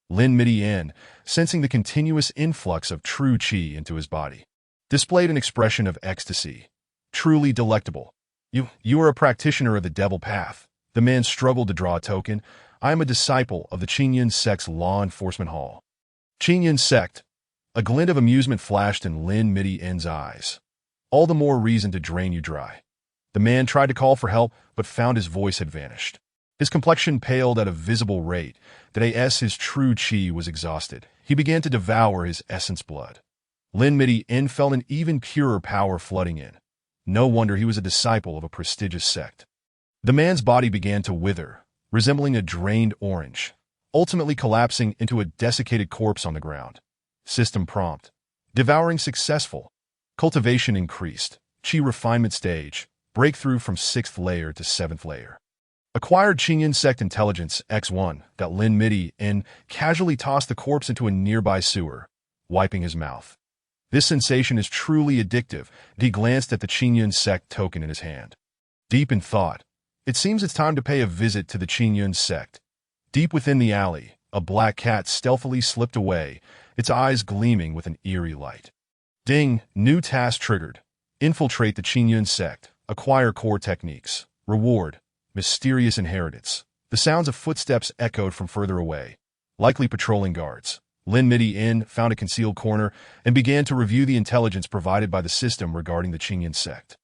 Lin Midi-En, sensing the continuous influx of true qi into his body, displayed an expression of ecstasy. Truly delectable. You are a practitioner of the devil path. The man struggled to draw a token. I am a disciple of the Qingyun sect's law enforcement hall. Qingyun sect. A glint of amusement flashed in Lin Midi-En's eyes. All the more reason to drain you dry. The man tried to call for help, but found his voice had vanished. His complexion paled at a visible rate. His true qi was exhausted. He began to devour his essence blood. Lin Midi-En felt an even purer power flooding in. No wonder he was a disciple of a prestigious sect. The man's body began to wither, resembling a drained orange, ultimately collapsing into a desiccated corpse on the ground. System prompt. Devouring successful. Cultivation increased. Qi refinement stage. Breakthrough from 6th layer to 7th layer. Acquired Qingyun sect intelligence X1. Lin Midi-En casually tossed the corpse into a nearby sewer, wiping his mouth. This sensation is truly addictive. He glanced at the Qingyun sect token in his hand. Deep in thought, it seems it's time to pay a visit to the Qingyun sect. Deep within the alley, a black cat stealthily slipped away, its eyes gleaming with an eerie light. Ding! New task triggered. Infiltrate the Qingyun sect. Acquire core techniques. Reward. Mysterious inheritance. The sounds of footsteps echoed from further away, likely patrolling guards. Lin Midi-En found a concealed corner and began to review the intelligence provided by the system regarding the Qingyun sect.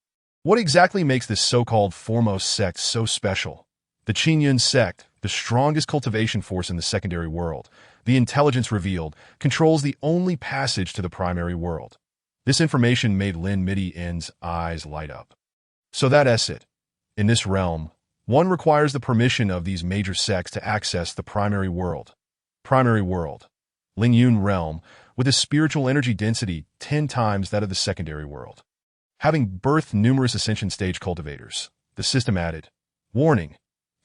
What exactly makes this so-called foremost sect so special? The Qingyun sect, the strongest cultivation force in the secondary world, the intelligence revealed, controls the only passage to the primary world. This information made Lin Midi-En's eyes light up. So that's it. In this realm, one requires the permission of these major sects to access the primary world. Primary world. Lingyun realm, with a spiritual energy density 10 times that of the secondary world. Having birthed numerous ascension stage cultivators, the system added, warning,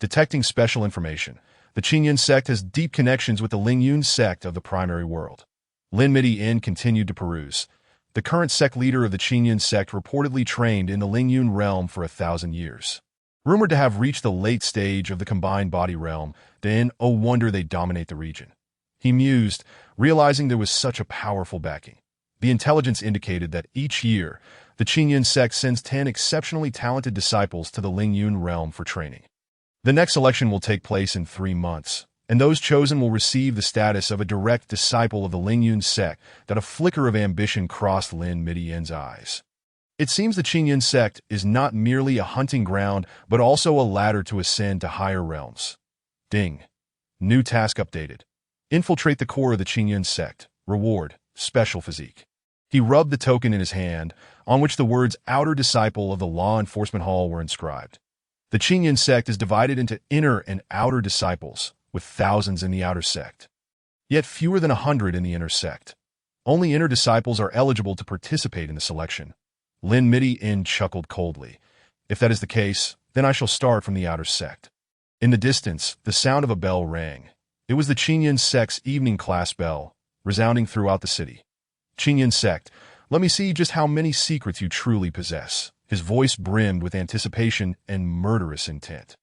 detecting special information. The Qingyun sect has deep connections with the Lingyun sect of the primary world. Lin Midi-En continued to peruse. The current sect leader of the Qingyun sect reportedly trained in the Lingyun realm for 1,000 years. Rumored to have reached the late stage of the combined body realm, then, oh wonder they dominate the region. He mused, realizing there was such a powerful backing. The intelligence indicated that each year, the Qingyun sect sends 10 exceptionally talented disciples to the Lingyun realm for training. The next election will take place in 3 months, and those chosen will receive the status of a direct disciple of the Lingyun sect. A flicker of ambition crossed Lin Midi-En's eyes. It seems the Qingyun sect is not merely a hunting ground, but also a ladder to ascend to higher realms. Ding. New task updated. Infiltrate the core of the Qingyun sect. Reward. Special physique. He rubbed the token in his hand, on which the words Outer Disciple of the Law Enforcement Hall were inscribed. The Qingyun sect is divided into inner and outer disciples, with thousands in the outer sect. Yet fewer than 100 in the inner sect. Only inner disciples are eligible to participate in the selection. Lin Midi-En chuckled coldly. If that is the case, then I shall start from the outer sect. In the distance, the sound of a bell rang. It was the Qingyun sect's evening class bell, resounding throughout the city. Qingyun sect, let me see just how many secrets you truly possess. His voice brimmed with anticipation and murderous intent.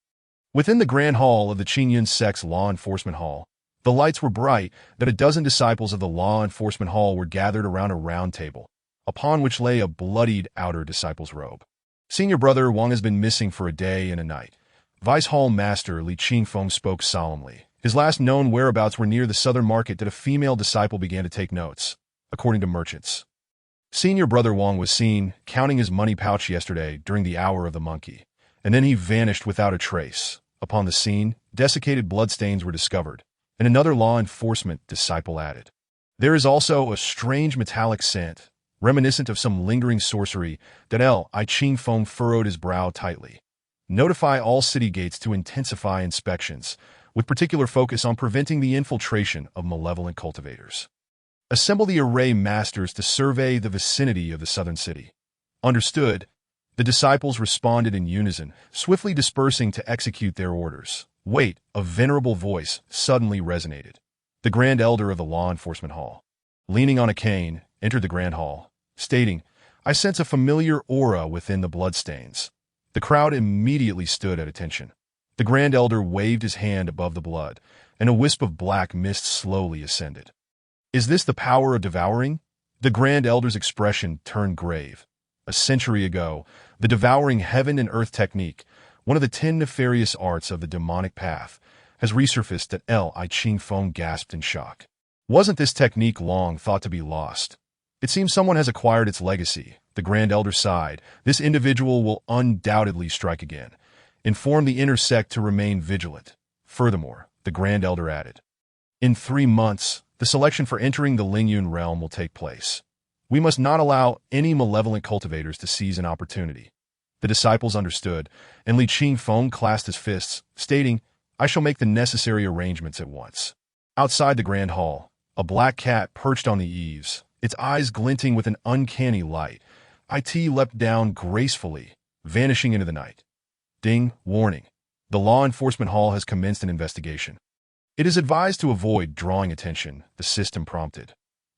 Within the grand hall of the Qingyun sect's law enforcement hall, the lights were bright. That a dozen disciples of the law enforcement hall were gathered around a round table, upon which lay a bloodied outer disciple's robe. Senior brother Wang has been missing for a day and a night. Vice Hall Master Li Qingfeng spoke solemnly. His last known whereabouts were near the southern market that a female disciple began to take notes, according to merchants. Senior Brother Wang was seen counting his money pouch yesterday during the hour of the monkey, and then he vanished without a trace. Upon the scene, desiccated bloodstains were discovered, and another law enforcement disciple added. There is also a strange metallic scent, reminiscent of some lingering sorcery, that Li Qingfeng furrowed his brow tightly. Notify all city gates to intensify inspections, with particular focus on preventing the infiltration of malevolent cultivators. Assemble the array masters to survey the vicinity of the southern city. Understood. The disciples responded in unison, swiftly dispersing to execute their orders. Wait, a venerable voice suddenly resonated. The Grand Elder of the Law Enforcement Hall, leaning on a cane, entered the Grand Hall, stating, "I sense a familiar aura within the bloodstains." The crowd immediately stood at attention. The Grand Elder waved his hand above the blood, and a wisp of black mist slowly ascended. Is this the power of devouring? The Grand Elder's expression turned grave. A century ago, the devouring heaven and earth technique, one of the 10 nefarious arts of the demonic path, has resurfaced at Li Qingfeng gasped in shock. Wasn't this technique long thought to be lost? It seems someone has acquired its legacy. The Grand Elder sighed. This individual will undoubtedly strike again. Inform the inner sect to remain vigilant. Furthermore, the Grand Elder added, in 3 months, the selection for entering the Lingyun realm will take place. We must not allow any malevolent cultivators to seize an opportunity. The disciples understood, and Li Qingfeng clasped his fists, stating, I shall make the necessary arrangements at once. Outside the Grand Hall, a black cat perched on the eaves, its eyes glinting with an uncanny light. IT leapt down gracefully, vanishing into the night. Ding, warning. The Law Enforcement Hall has commenced an investigation. It is advised to avoid drawing attention, the system prompted.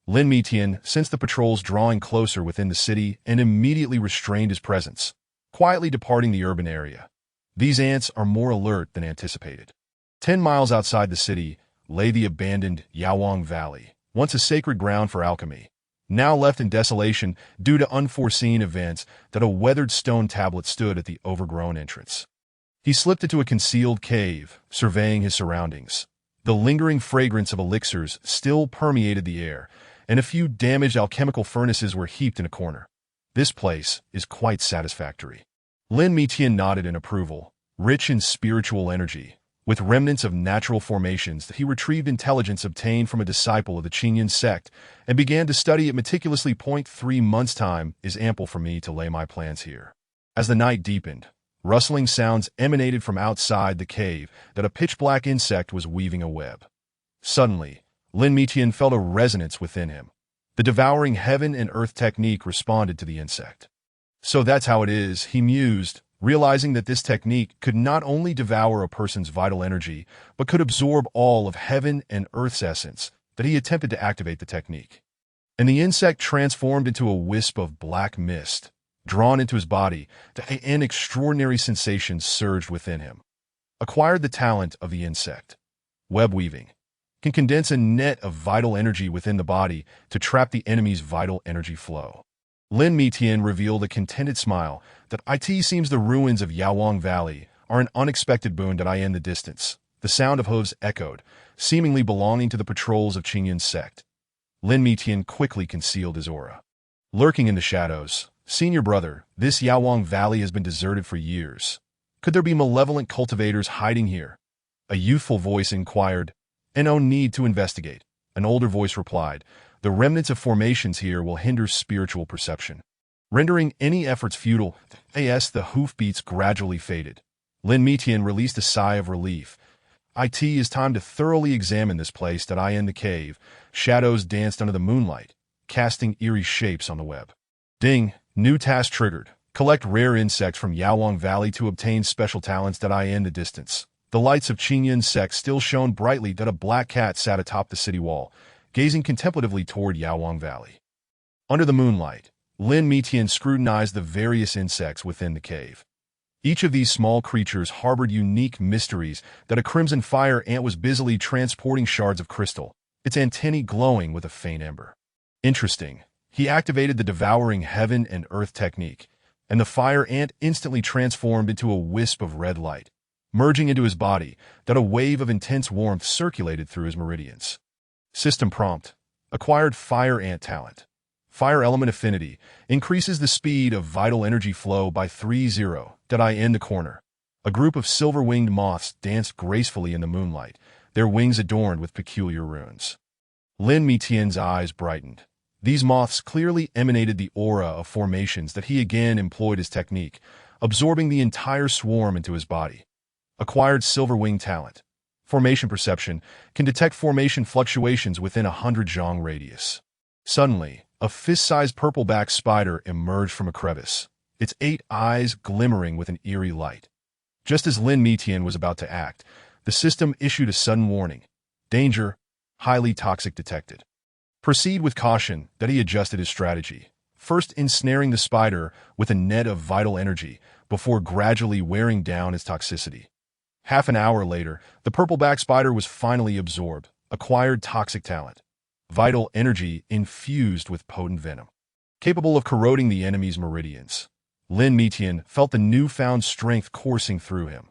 Lin Mitian sensed the patrols drawing closer within the city and immediately restrained his presence, quietly departing the urban area. These ants are more alert than anticipated. 10 miles outside the city lay the abandoned Yawang Valley, once a sacred ground for alchemy, now left in desolation due to unforeseen events that a weathered stone tablet stood at the overgrown entrance. He slipped into a concealed cave, surveying his surroundings. The lingering fragrance of elixirs still permeated the air, and a few damaged alchemical furnaces were heaped in a corner. This place is quite satisfactory. Lin Mitian nodded in approval. Rich in spiritual energy, with remnants of natural formations, he retrieved intelligence obtained from a disciple of the Qingyun sect and began to study it meticulously. 3 months' time is ample for me to lay my plans here. As the night deepened, rustling sounds emanated from outside the cave that a pitch-black insect was weaving a web. Suddenly, Lin Mitian felt a resonance within him. The devouring heaven and earth technique responded to the insect. So that's how it is, he mused, realizing that this technique could not only devour a person's vital energy, but could absorb all of heaven and earth's essence, that he attempted to activate the technique. And the insect transformed into a wisp of black mist, drawn into his body, an extraordinary sensation surged within him. Acquired the talent of the insect. Web weaving can condense a net of vital energy within the body to trap the enemy's vital energy flow. Lin Mitian revealed a contented smile that it seems the ruins of Yawang Valley are an unexpected boon that I in the distance. The sound of hooves echoed, seemingly belonging to the patrols of Qingyun's sect. Lin Mitian quickly concealed his aura. Lurking in the shadows, Senior Brother, this Yawang Valley has been deserted for years. Could there be malevolent cultivators hiding here? A youthful voice inquired. No need to investigate. An older voice replied. The remnants of formations here will hinder spiritual perception, rendering any efforts futile. As the hoofbeats gradually faded, Lin Mitian released a sigh of relief. It is time to thoroughly examine this place that I in the cave. Shadows danced under the moonlight, casting eerie shapes on the web. Ding, new task triggered. Collect rare insects from Yawang Valley to obtain special talents that I in the distance. The lights of Qingyun's sect still shone brightly that a black cat sat atop the city wall, gazing contemplatively toward Yawang Valley. Under the moonlight, Lin Mitian scrutinized the various insects within the cave. Each of these small creatures harbored unique mysteries that a crimson fire ant was busily transporting shards of crystal, its antennae glowing with a faint ember. Interesting. He activated the devouring heaven and earth technique, and the fire ant instantly transformed into a wisp of red light. merging into his body, that a wave of intense warmth circulated through his meridians. System prompt. Acquired Fire Ant talent. Fire element affinity increases the speed of vital energy flow by 30. In the corner. A group of silver-winged moths danced gracefully in the moonlight, their wings adorned with peculiar runes. Lin Mitian's eyes brightened. These moths clearly emanated the aura of formations that he again employed his technique, absorbing the entire swarm into his body. Acquired Silver-Wing talent. Formation perception can detect formation fluctuations within 100 zhang radius. Suddenly, a fist-sized purple-backed spider emerged from a crevice, its 8 eyes glimmering with an eerie light. Just as Lin Mitian was about to act, the system issued a sudden warning. Danger, highly toxic detected. Proceed with caution. That he adjusted his strategy, first ensnaring the spider with a net of vital energy before gradually wearing down its toxicity. Half an hour later, the purple-backed spider was finally absorbed, acquired toxic talent. Vital energy infused with potent venom, capable of corroding the enemy's meridians. Lin Mitian felt the newfound strength coursing through him.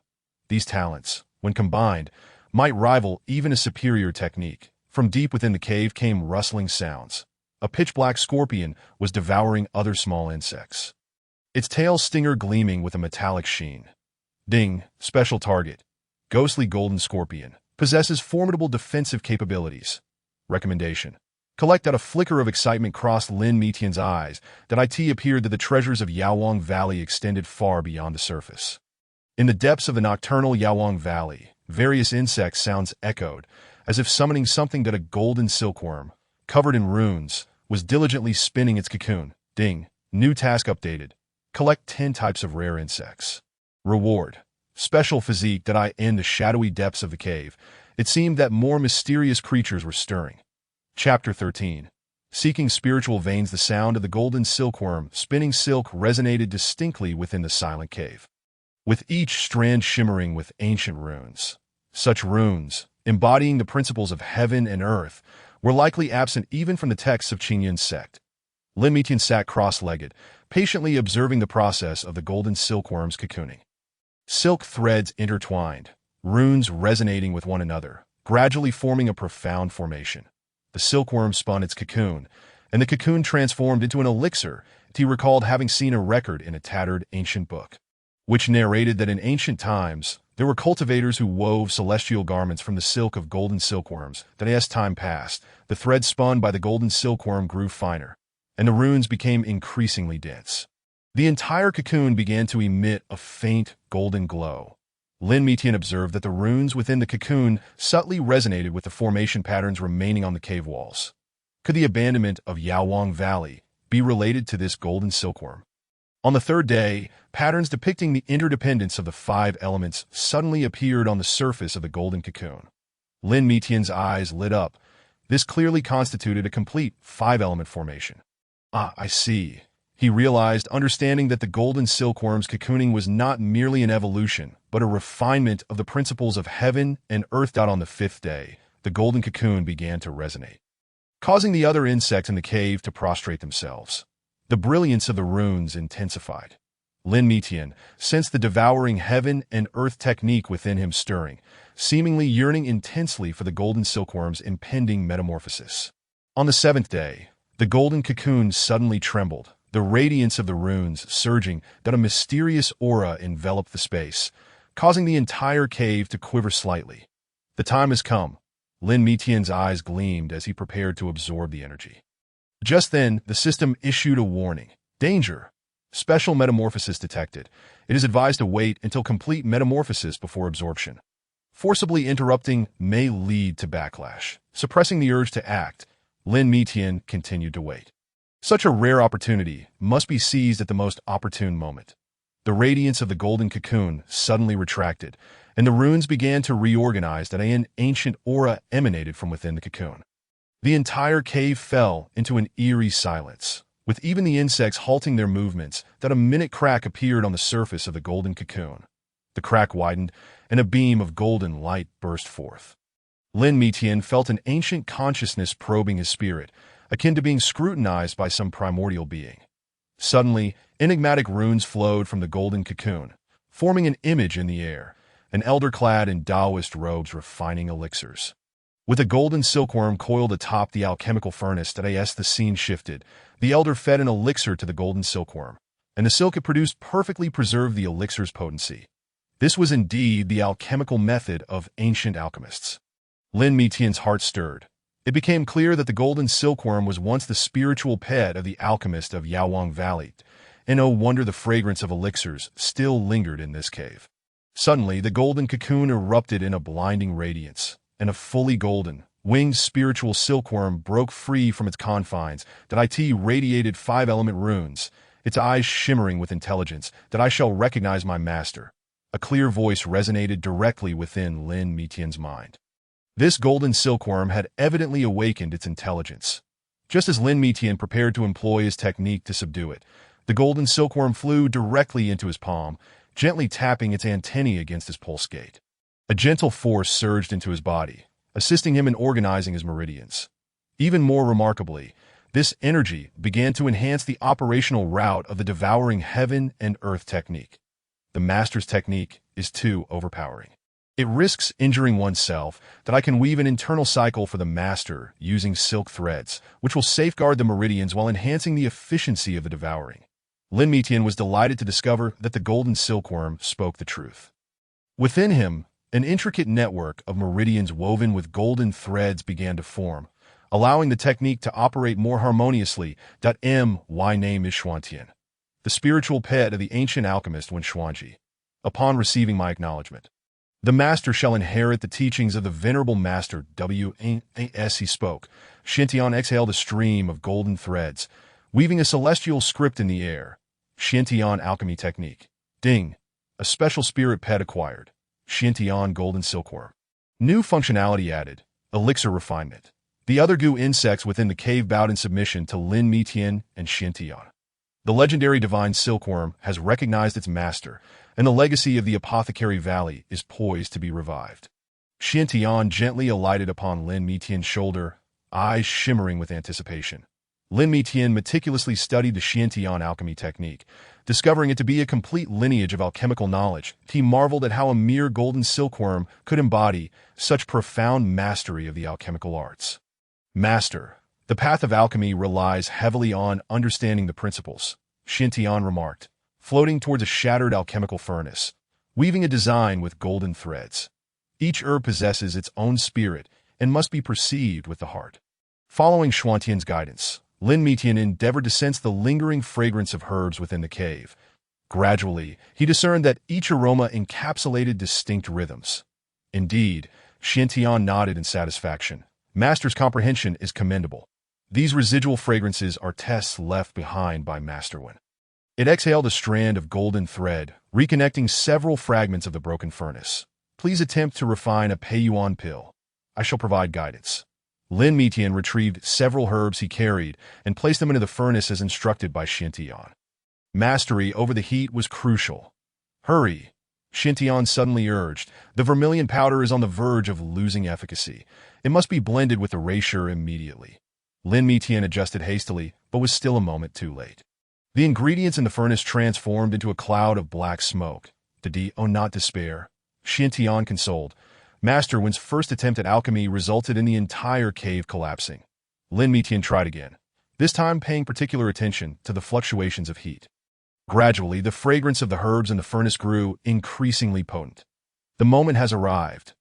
These talents, when combined, might rival even a superior technique. From deep within the cave came rustling sounds. A pitch-black scorpion was devouring other small insects, its tail stinger gleaming with a metallic sheen. Ding, special target. Ghostly golden scorpion. Possesses formidable defensive capabilities. Recommendation. Collect. At a flicker of excitement crossed Lin Mitian's eyes, that it appeared that the treasures of Yaowang Valley extended far beyond the surface. In the depths of the nocturnal Yaowang Valley, various insect sounds echoed, as if summoning something. That a golden silkworm, covered in runes, was diligently spinning its cocoon. Ding. New task updated. Collect 10 types of rare insects. Reward. Special physique. In the shadowy depths of the cave, it seemed that more mysterious creatures were stirring. Chapter 13. Seeking spiritual veins. The sound of the golden silkworm spinning silk resonated distinctly within the silent cave, with each strand shimmering with ancient runes. Such runes, embodying the principles of heaven and earth, were likely absent even from the texts of Qingyun's sect. Lin Mitian sat cross-legged, patiently observing the process of the golden silkworm's cocooning. Silk threads intertwined, runes resonating with one another, gradually forming a profound formation. The silkworm spun its cocoon, and the cocoon transformed into an elixir. He recalled having seen a record in a tattered ancient book, which narrated that in ancient times, there were cultivators who wove celestial garments from the silk of golden silkworms. That as time passed, the threads spun by the golden silkworm grew finer, and the runes became increasingly dense. The entire cocoon began to emit a faint, golden glow. Lin Mitian observed that the runes within the cocoon subtly resonated with the formation patterns remaining on the cave walls. Could the abandonment of Yaowang Valley be related to this golden silkworm? On the 3rd day, patterns depicting the interdependence of the 5 elements suddenly appeared on the surface of the golden cocoon. Lin Mitian's eyes lit up. This clearly constituted a complete 5-element formation. Ah, I see. He realized, understanding that the golden silkworm's cocooning was not merely an evolution, but a refinement of the principles of heaven and earth. On the 5th day, the golden cocoon began to resonate, causing the other insects in the cave to prostrate themselves. The brilliance of the runes intensified. Lin Mitian sensed the devouring heaven and earth technique within him stirring, seemingly yearning intensely for the golden silkworm's impending metamorphosis. On the 7th day, the golden cocoon suddenly trembled, the radiance of the runes surging. That a mysterious aura enveloped the space, causing the entire cave to quiver slightly. The time has come. Lin Mitian's eyes gleamed as he prepared to absorb the energy. Just then, the system issued a warning. Danger. Special metamorphosis detected. It is advised to wait until complete metamorphosis before absorption. Forcibly interrupting may lead to backlash. Suppressing the urge to act, Lin Mitian continued to wait. Such a rare opportunity must be seized at the most opportune moment. The radiance of the golden cocoon suddenly retracted, and the runes began to reorganize. That an ancient aura emanated from within the cocoon. The entire cave fell into an eerie silence, with even the insects halting their movements. That a minute crack appeared on the surface of the golden cocoon. The crack widened, and a beam of golden light burst forth. Lin Mitian felt an ancient consciousness probing his spirit, akin to being scrutinized by some primordial being. Suddenly, enigmatic runes flowed from the golden cocoon, forming an image in the air. an elder clad in Taoist robes refining elixirs. With a golden silkworm coiled atop the alchemical furnace as the scene shifted, the elder fed an elixir to the golden silkworm, and the silk it produced perfectly preserved the elixir's potency. This was indeed the alchemical method of ancient alchemists. Lin Mitian's heart stirred. It became clear that the golden silkworm was once the spiritual pet of the alchemist of Yaowang Valley, and no wonder the fragrance of elixirs still lingered in this cave. Suddenly, the golden cocoon erupted in a blinding radiance, and a fully golden, winged spiritual silkworm broke free from its confines. It radiated 5-element runes, its eyes shimmering with intelligence. That I shall recognize my master. A clear voice resonated directly within Lin Mitian's mind. This golden silkworm had evidently awakened its intelligence. Just as Lin Mitian prepared to employ his technique to subdue it, the golden silkworm flew directly into his palm, gently tapping its antennae against his pulse gate. A gentle force surged into his body, assisting him in organizing his meridians. Even more remarkably, this energy began to enhance the operational route of the devouring heaven and earth technique. The master's technique is too overpowering. It risks injuring oneself. That I can weave an internal cycle for the master using silk threads, which will safeguard the meridians while enhancing the efficiency of the devouring. Lin Mitian was delighted to discover that the golden silkworm spoke the truth. Within him, an intricate network of meridians woven with golden threads began to form, allowing the technique to operate more harmoniously. My name is Xuantian, the spiritual pet of the ancient alchemist Wen Xuanji. Upon receiving my acknowledgement, the master shall inherit the teachings of the venerable master As he spoke, Xiantian exhaled a stream of golden threads, weaving a celestial script in the air. Xiantian alchemy technique. Ding. A special spirit pet acquired. Xiantian golden silkworm. New functionality added. Elixir refinement. The other goo insects within the cave bowed in submission to Lin Mitian and Xiantian. The legendary divine silkworm has recognized its master, and the legacy of the Apothecary Valley is poised to be revived. Xiantian gently alighted upon Lin Mitian's shoulder, eyes shimmering with anticipation. Lin Mitian meticulously studied the Xiantian alchemy technique, discovering it to be a complete lineage of alchemical knowledge. He marveled at how a mere golden silkworm could embody such profound mastery of the alchemical arts. Master, the path of alchemy relies heavily on understanding the principles, Xiantian remarked, floating towards a shattered alchemical furnace, weaving a design with golden threads. Each herb possesses its own spirit and must be perceived with the heart. Following Xuantian's guidance, Lin Mitian endeavored to sense the lingering fragrance of herbs within the cave. Gradually, he discerned that each aroma encapsulated distinct rhythms. Indeed, Xiantian nodded in satisfaction. Master's comprehension is commendable. These residual fragrances are tests left behind by Master Wen. It exhaled a strand of golden thread, reconnecting several fragments of the broken furnace. Please attempt to refine a Peiyuan pill. I shall provide guidance. Lin Mitian retrieved several herbs he carried and placed them into the furnace as instructed by Xiantian. Mastery over the heat was crucial. Hurry, Xiantian suddenly urged. The vermilion powder is on the verge of losing efficacy. It must be blended with the erasure immediately. Lin Mitian adjusted hastily, but was still a moment too late. The ingredients in the furnace transformed into a cloud of black smoke. Not despair, Xiantian consoled. Master Wen's first attempt at alchemy resulted in the entire cave collapsing. Lin Mitian tried again, this time paying particular attention to the fluctuations of heat. Gradually, the fragrance of the herbs in the furnace grew increasingly potent. The moment has arrived,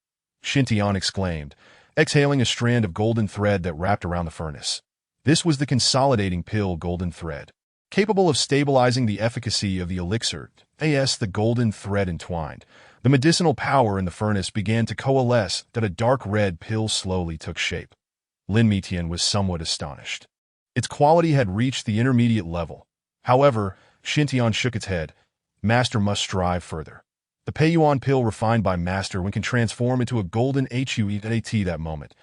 Xiantian exclaimed, exhaling a strand of golden thread that wrapped around the furnace. This was the consolidating pill golden thread, capable of stabilizing the efficacy of the elixir. The golden thread entwined. The medicinal power in the furnace began to coalesce. That a dark red pill slowly took shape. Lin Mitian was somewhat astonished. Its quality had reached the intermediate level. However, Xiantian shook its head. Master must strive further. The Peiyuan pill refined by Master Wen can transform into a golden HUET that moment.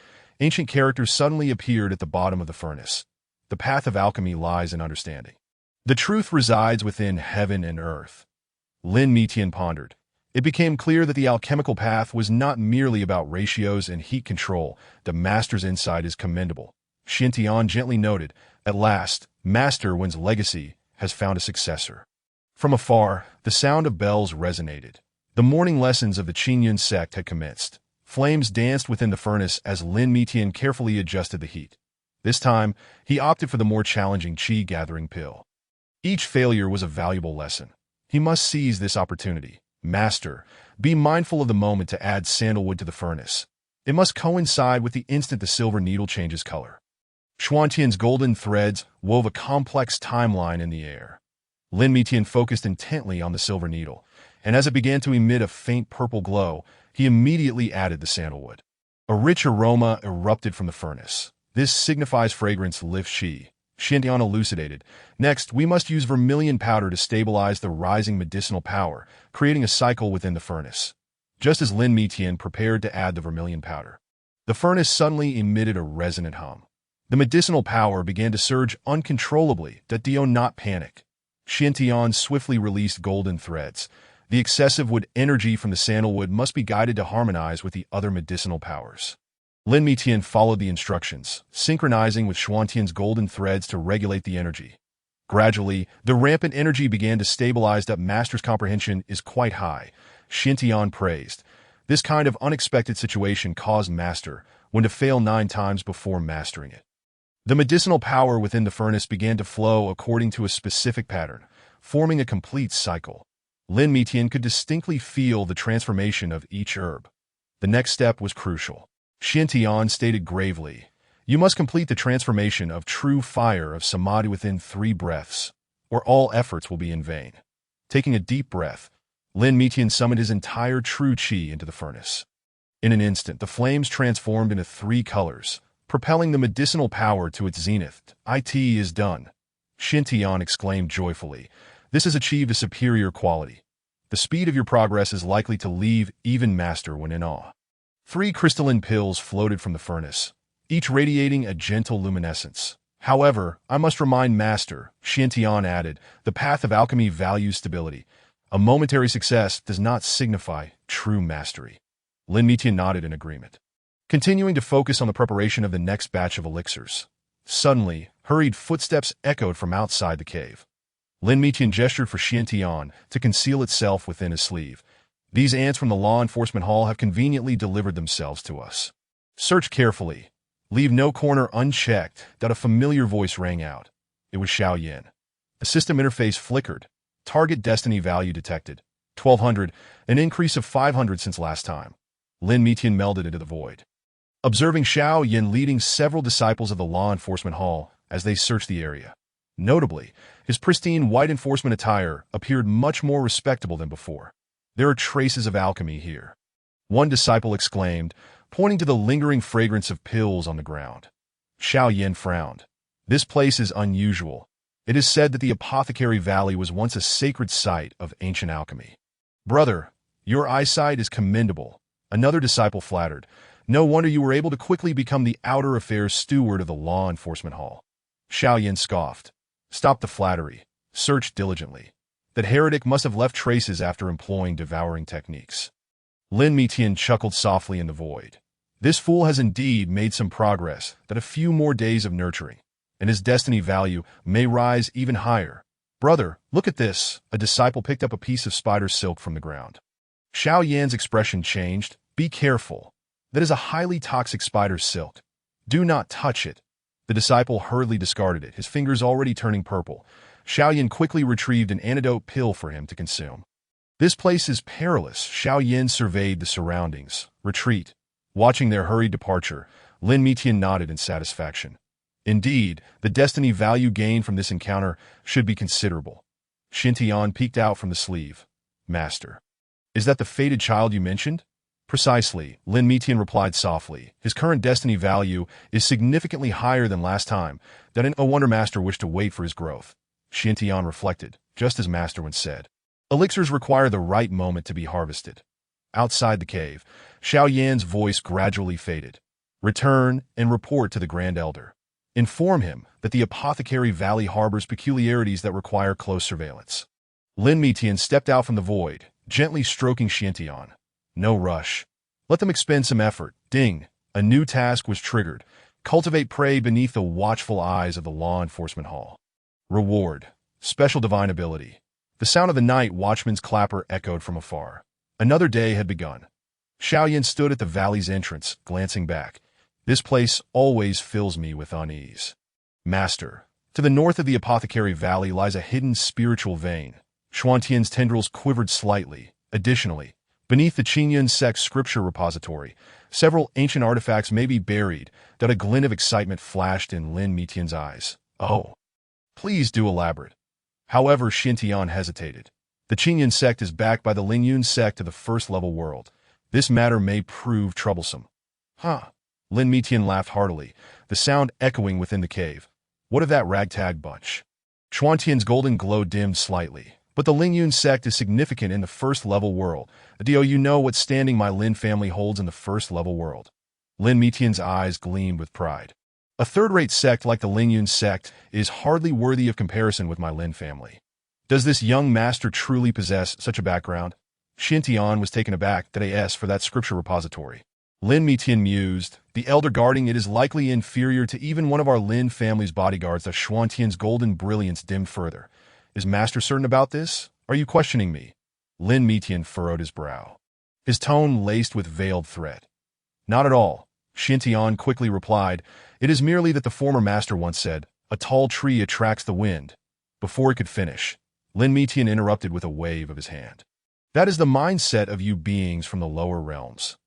Ancient characters suddenly appeared at the bottom of the furnace. The path of alchemy lies in understanding. The truth resides within heaven and earth. Lin Mitian pondered. It became clear that the alchemical path was not merely about ratios and heat control. The master's insight is commendable. Xiantian gently noted, at last, Master Wen's legacy has found a successor. From afar, the sound of bells resonated. The morning lessons of the Qingyun sect had commenced. Flames danced within the furnace as Lin Mitian carefully adjusted the heat. This time, he opted for the more challenging qi-gathering pill. Each failure was a valuable lesson. He must seize this opportunity. Master, be mindful of the moment to add sandalwood to the furnace. It must coincide with the instant the silver needle changes color. Xuantian's golden threads wove a complex timeline in the air. Lin Mitian focused intently on the silver needle, and as it began to emit a faint purple glow, he immediately added the sandalwood. A rich aroma erupted from the furnace. This signifies fragrance lift qi. Xiantian elucidated. Next, we must use vermilion powder to stabilize the rising medicinal power, creating a cycle within the furnace. Just as Lin Mitian prepared to add the vermilion powder, the furnace suddenly emitted a resonant hum. The medicinal power began to surge uncontrollably. Do not panic. Xiantian swiftly released golden threads. The excessive wood energy from the sandalwood must be guided to harmonize with the other medicinal powers. Lin Mitian followed the instructions, synchronizing with Xuantian's golden threads to regulate the energy. Gradually, the rampant energy began to stabilize. The master's comprehension is quite high, Xiantian praised. This kind of unexpected situation caused Master when to fail 9 times before mastering it. The medicinal power within the furnace began to flow according to a specific pattern, forming a complete cycle. Lin Mitian could distinctly feel the transformation of each herb. The next step was crucial. Xiantian stated gravely, "You must complete the transformation of true fire of samadhi within 3 breaths, or all efforts will be in vain." Taking a deep breath, Lin Mitian summoned his entire true qi into the furnace. In an instant, the flames transformed into 3 colors, propelling the medicinal power to its zenith. "It is done," Xiantian exclaimed joyfully. "This has achieved a superior quality. The speed of your progress is likely to leave even Master when in awe." 3 crystalline pills floated from the furnace, each radiating a gentle luminescence. "However, I must remind Master," Xiantian added, "the path of alchemy values stability. A momentary success does not signify true mastery." Lin Mitian nodded in agreement, continuing to focus on the preparation of the next batch of elixirs. Suddenly, hurried footsteps echoed from outside the cave. Lin Mitian gestured for Xiantian to conceal itself within his sleeve. "These ants from the law enforcement hall have conveniently delivered themselves to us. Search carefully. Leave no corner unchecked." A familiar voice rang out. It was Xiao Yin. The system interface flickered. Target destiny value detected. 1200, an increase of 500 since last time. Lin Mitian melded into the void, observing Xiao Yin leading several disciples of the law enforcement hall as they searched the area. Notably, his pristine white enforcement attire appeared much more respectable than before. "There are traces of alchemy here," one disciple exclaimed, pointing to the lingering fragrance of pills on the ground. Xiao Yin frowned. "This place is unusual. It is said that the Apothecary Valley was once a sacred site of ancient alchemy." "Brother, your eyesight is commendable," another disciple flattered. "No wonder you were able to quickly become the outer affairs steward of the law enforcement hall." Xiao Yin scoffed. "Stop the flattery. Search diligently. That heretic must have left traces after employing devouring techniques." Lin Mitian chuckled softly in the void. "This fool has indeed made some progress. That a few more days of nurturing, and his destiny value may rise even higher." "Brother, look at this." A disciple picked up a piece of spider silk from the ground. Xiao Yan's expression changed. "Be careful. That is a highly toxic spider silk. Do not touch it." The disciple hurriedly discarded it, his fingers already turning purple. Xiao Yin quickly retrieved an antidote pill for him to consume. "This place is perilous." Xiao Yin surveyed the surroundings. "Retreat." Watching their hurried departure, Lin Mitian nodded in satisfaction. Indeed, the destiny value gained from this encounter should be considerable. Xiantian peeked out from the sleeve. "Master, is that the fated child you mentioned?" "Precisely," Lin Mitian replied softly. "His current destiny value is significantly higher than last time. No wonder Master wished to wait for his growth." Xiantian reflected, just as Master once said. Elixirs require the right moment to be harvested. Outside the cave, Xiao Yan's voice gradually faded. "Return and report to the Grand Elder. Inform him that the Apothecary Valley harbors peculiarities that require close surveillance." Lin Mitian stepped out from the void, gently stroking Xiantian. "No rush. Let them expend some effort." Ding! A new task was triggered. Cultivate prey beneath the watchful eyes of the law enforcement hall. Reward: Special Divine Ability. The sound of the night watchman's clapper echoed from afar. Another day had begun. Xiaoyan stood at the valley's entrance, glancing back. This place always fills me with unease. Master, to the north of the Apothecary Valley lies a hidden spiritual vein. Xuantian's tendrils quivered slightly. Additionally, beneath the Qingyun sect scripture repository, several ancient artifacts may be buried. That a glint of excitement flashed in Lin Mitian's eyes. Oh, please do elaborate. However, Xintian hesitated. The Qingyun sect is backed by the Lingyun sect of the first-level world. This matter may prove troublesome. Huh. Lin Mitian laughed heartily, the sound echoing within the cave. What of that ragtag bunch? Xuantian's golden glow dimmed slightly. But the Lingyun sect is significant in the first-level world. Do you know what standing my Lin family holds in the first-level world? Lin Mitian's eyes gleamed with pride. A third-rate sect like the Lingyun sect is hardly worthy of comparison with my Lin family. Does this young master truly possess such a background? Xintian was taken aback that AS for that scripture repository. Lin Mitian mused, the elder guarding it is likely inferior to even one of our Lin family's bodyguards. The Xuantian's golden brilliance dimmed further. Is master certain about this? Are you questioning me? Lin Mitian furrowed his brow, his tone laced with veiled threat. Not at all, Xintian quickly replied. It is merely that the former master once said, a tall tree attracts the wind. Before he could finish, Lin Mitian interrupted with a wave of his hand. That is the mindset of you beings from the lower realms.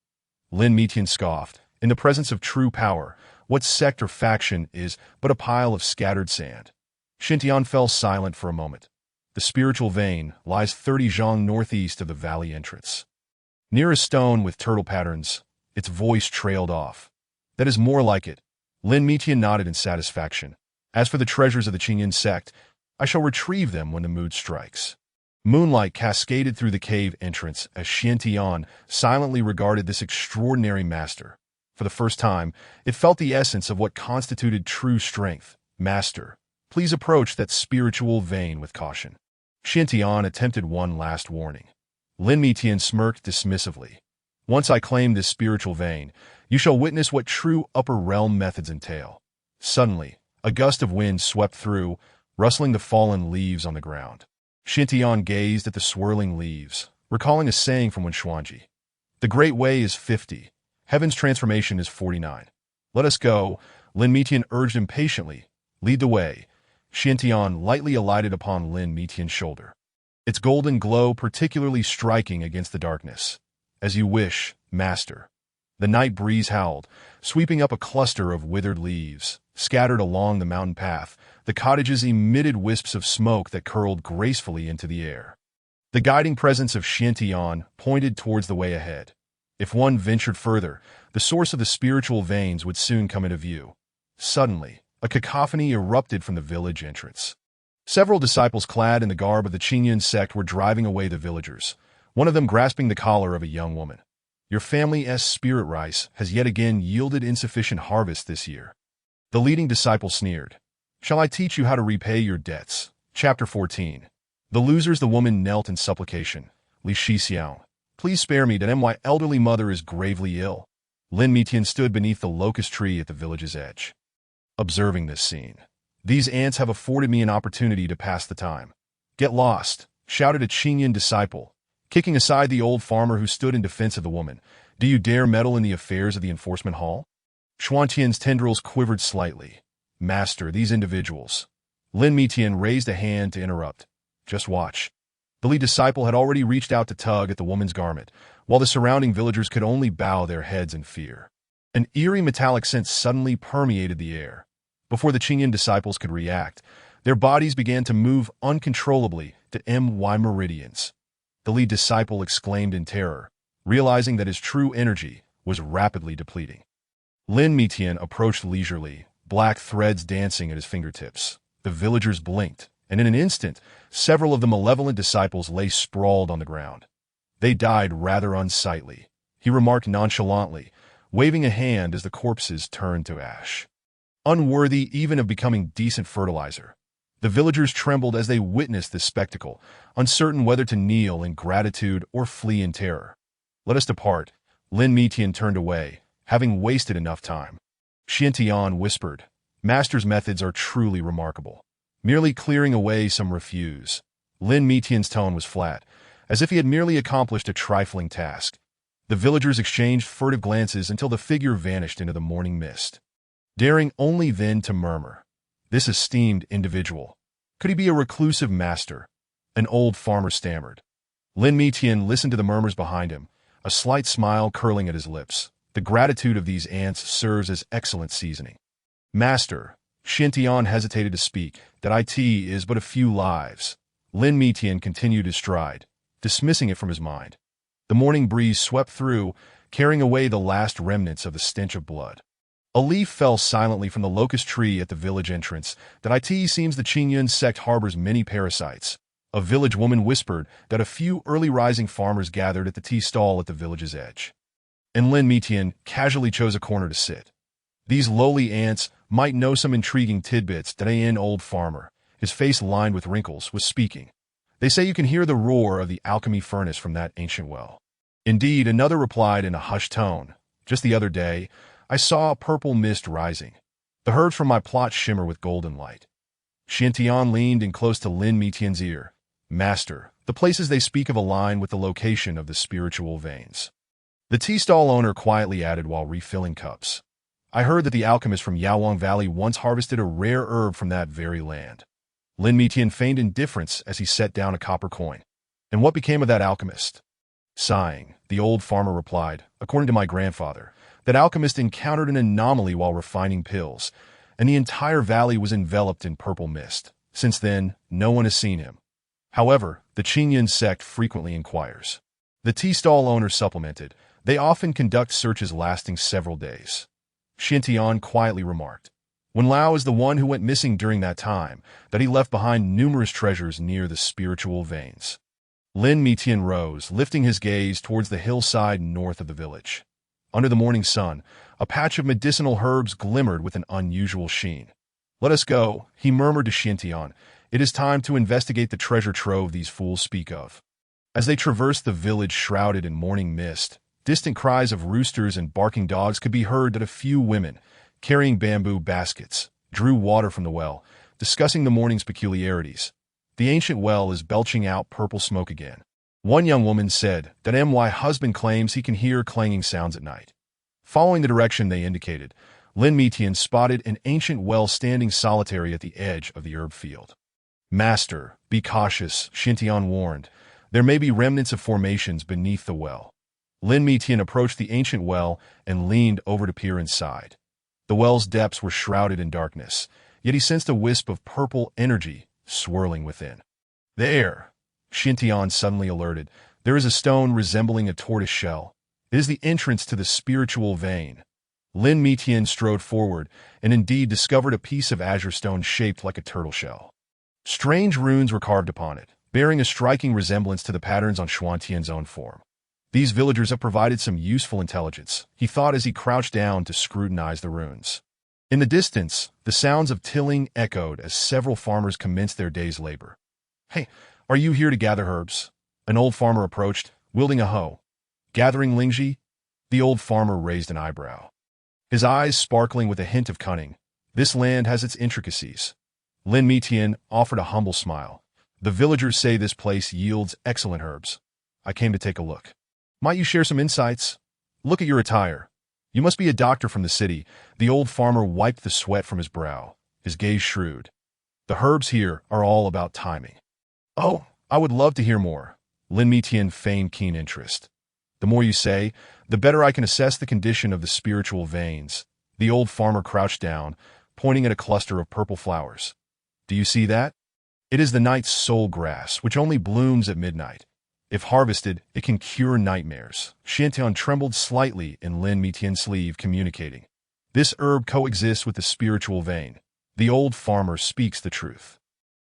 Lin Mitian scoffed. In the presence of true power, what sect or faction is but a pile of scattered sand? Xintian fell silent for a moment. The spiritual vein lies 30 zhang northeast of the valley entrance. Near a stone with turtle patterns, its voice trailed off. That is more like it. Lin Mitian nodded in satisfaction. As for the treasures of the Qingyun sect, I shall retrieve them when the mood strikes. Moonlight cascaded through the cave entrance as Xintian silently regarded this extraordinary master. For the first time, it felt the essence of what constituted true strength. Master, please approach that spiritual vein with caution. Xintian attempted one last warning. Lin Mitian smirked dismissively. Once I claim this spiritual vein, you shall witness what true upper realm methods entail. Suddenly, a gust of wind swept through, rustling the fallen leaves on the ground. Xintian gazed at the swirling leaves, recalling a saying from Xuanji. The Great Way is 50. Heaven's transformation is 49. Let us go, Lin Mitian urged impatiently. Lead the way. Xintian lightly alighted upon Lin Mitian's shoulder, its golden glow particularly striking against the darkness. As you wish, master. The night breeze howled, sweeping up a cluster of withered leaves. Scattered along the mountain path, the cottages emitted wisps of smoke that curled gracefully into the air. The guiding presence of Xintian pointed towards the way ahead. If one ventured further, the source of the spiritual veins would soon come into view. Suddenly, a cacophony erupted from the village entrance. Several disciples clad in the garb of the Qingyun sect were driving away the villagers, one of them grasping the collar of a young woman. Your family's spirit rice has yet again yielded insufficient harvest this year. The leading disciple sneered. Shall I teach you how to repay your debts? Chapter 14. The losers. The woman knelt in supplication. Li Shixiao, please spare me that my elderly mother is gravely ill. Lin Mitian stood beneath the locust tree at the village's edge, observing this scene. These ants have afforded me an opportunity to pass the time. Get lost, shouted a Qingyun disciple, kicking aside the old farmer who stood in defense of the woman. Do you dare meddle in the affairs of the enforcement hall? Xuantian's tendrils quivered slightly. Master, these individuals. Lin Mitian raised a hand to interrupt. Just watch. The lead disciple had already reached out to tug at the woman's garment, while the surrounding villagers could only bow their heads in fear. An eerie metallic scent suddenly permeated the air. Before the Qingyun disciples could react, their bodies began to move uncontrollably to my meridians. The lead disciple exclaimed in terror, realizing that his true energy was rapidly depleting. Lin Mitian approached leisurely, black threads dancing at his fingertips. The villagers blinked, and in an instant, several of the malevolent disciples lay sprawled on the ground. They died rather unsightly, he remarked nonchalantly, waving a hand as the corpses turned to ash. Unworthy even of becoming decent fertilizer. The villagers trembled as they witnessed this spectacle, uncertain whether to kneel in gratitude or flee in terror. Let us depart. Lin Mitian turned away, having wasted enough time. Xintian whispered, Master's methods are truly remarkable. Merely clearing away some refuse. Lin Mitian's tone was flat, as if he had merely accomplished a trifling task. The villagers exchanged furtive glances until the figure vanished into the morning mist, daring only then to murmur, "This esteemed individual. Could he be a reclusive master?" An old farmer stammered. Lin Mitian listened to the murmurs behind him, a slight smile curling at his lips. The gratitude of these ants serves as excellent seasoning. "Master," Xintian hesitated to speak, "that it is but a few lives." Lin Mitian continued his stride, dismissing it from his mind. The morning breeze swept through, carrying away the last remnants of the stench of blood. A leaf fell silently from the locust tree at the village entrance. That it seems the Qingyun sect harbors many parasites. A village woman whispered that a few early rising farmers gathered at the tea stall at the village's edge. And Lin Mitian casually chose a corner to sit. These lowly ants might know some intriguing tidbits. That an old farmer, his face lined with wrinkles, was speaking. "They say you can hear the roar of the alchemy furnace from that ancient well." Indeed, another replied in a hushed tone, "Just the other day, I saw a purple mist rising. The herbs from my plot shimmer with golden light." Xintian leaned in close to Lin Mitian's ear. "Master, the places they speak of align with the location of the spiritual veins." The tea stall owner quietly added while refilling cups, "I heard that the alchemist from Yaowang Valley once harvested a rare herb from that very land." Lin Mitian feigned indifference as he set down a copper coin. "And what became of that alchemist?" Sighing, the old farmer replied, "According to my grandfather, that alchemist encountered an anomaly while refining pills, and the entire valley was enveloped in purple mist. Since then, no one has seen him. However, the Qingyun sect frequently inquires." The tea stall owner supplemented, "They often conduct searches lasting several days." Xintian quietly remarked, "When Lao is the one who went missing during that time, that he left behind numerous treasures near the spiritual veins." Lin Mitian rose, lifting his gaze towards the hillside north of the village. Under the morning sun, a patch of medicinal herbs glimmered with an unusual sheen. "Let us go," he murmured to Xintian. "It is time to investigate the treasure trove these fools speak of." As they traversed the village shrouded in morning mist, distant cries of roosters and barking dogs could be heard. That a few women, carrying bamboo baskets, drew water from the well, discussing the morning's peculiarities. "The ancient well is belching out purple smoke again," one young woman said. "That my husband claims he can hear clanging sounds at night." Following the direction they indicated, Lin Mitian spotted an ancient well standing solitary at the edge of the herb field. "Master, be cautious," Xintian warned. "There may be remnants of formations beneath the well." Lin Mitian approached the ancient well and leaned over to peer inside. The well's depths were shrouded in darkness, yet he sensed a wisp of purple energy swirling within. "There!" Xintian suddenly alerted. "There is a stone resembling a tortoise shell. It is the entrance to the spiritual vein." Lin Mitian strode forward and indeed discovered a piece of azure stone shaped like a turtle shell. Strange runes were carved upon it, bearing a striking resemblance to the patterns on Xuantian's own form. "These villagers have provided some useful intelligence," he thought as he crouched down to scrutinize the runes. In the distance, the sounds of tilling echoed as several farmers commenced their day's labor. "Hey, are you here to gather herbs?" An old farmer approached, wielding a hoe. "Gathering Lingji?" The old farmer raised an eyebrow, his eyes sparkling with a hint of cunning. "This land has its intricacies." Lin Mitian offered a humble smile. "The villagers say this place yields excellent herbs. I came to take a look. Might you share some insights? Look at your attire. You must be a doctor from the city." The old farmer wiped the sweat from his brow, his gaze shrewd. "The herbs here are all about timing." "Oh, I would love to hear more." Lin Mitian feigned keen interest. "The more you say, the better I can assess the condition of the spiritual veins." The old farmer crouched down, pointing at a cluster of purple flowers. "Do you see that? It is the night's soul grass, which only blooms at midnight. If harvested, it can cure nightmares." Xintian trembled slightly in Lin Mitian's sleeve, communicating. "This herb coexists with the spiritual vein. The old farmer speaks the truth.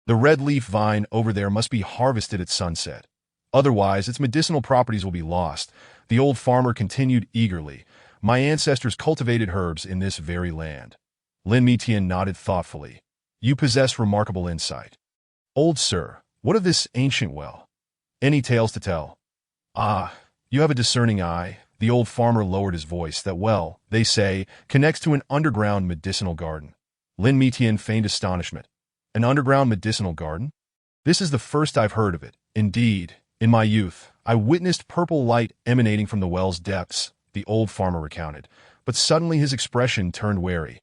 The red leaf vine over there must be harvested at sunset. Otherwise, its medicinal properties will be lost." The old farmer continued eagerly. "My ancestors cultivated herbs in this very land." Lin Mitian nodded thoughtfully. "You possess remarkable insight. Old sir, what of this ancient well? Any tales to tell?" "Ah, you have a discerning eye." The old farmer lowered his voice. "That well, they say, connects to an underground medicinal garden." Lin Mitian feigned astonishment. "An underground medicinal garden? This is the first I've heard of it." "Indeed, In my youth, I witnessed purple light emanating from the well's depths, the old farmer recounted, but suddenly his expression turned wary.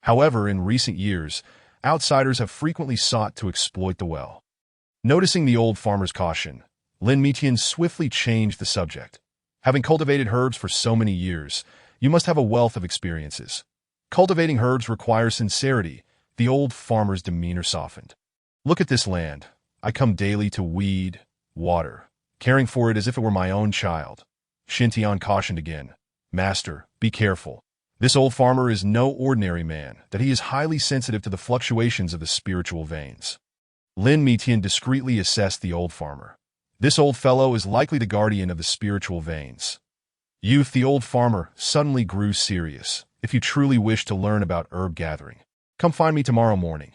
However, in recent years, outsiders have frequently sought to exploit the well. Noticing the old farmer's caution, Lin Mitian swiftly changed the subject. Having cultivated herbs for so many years, you must have a wealth of experiences. Cultivating herbs requires sincerity. The old farmer's demeanor softened. Look at this land. I come daily to weed, water, caring for it as if it were my own child. Xintian cautioned again. Master, be careful. This old farmer is no ordinary man, that he is highly sensitive to the fluctuations of the spiritual veins. Lin Mitian discreetly assessed the old farmer. This old fellow is likely the guardian of the spiritual veins. Youth, the old farmer suddenly grew serious. If you truly wish to learn about herb gathering, come find me tomorrow morning.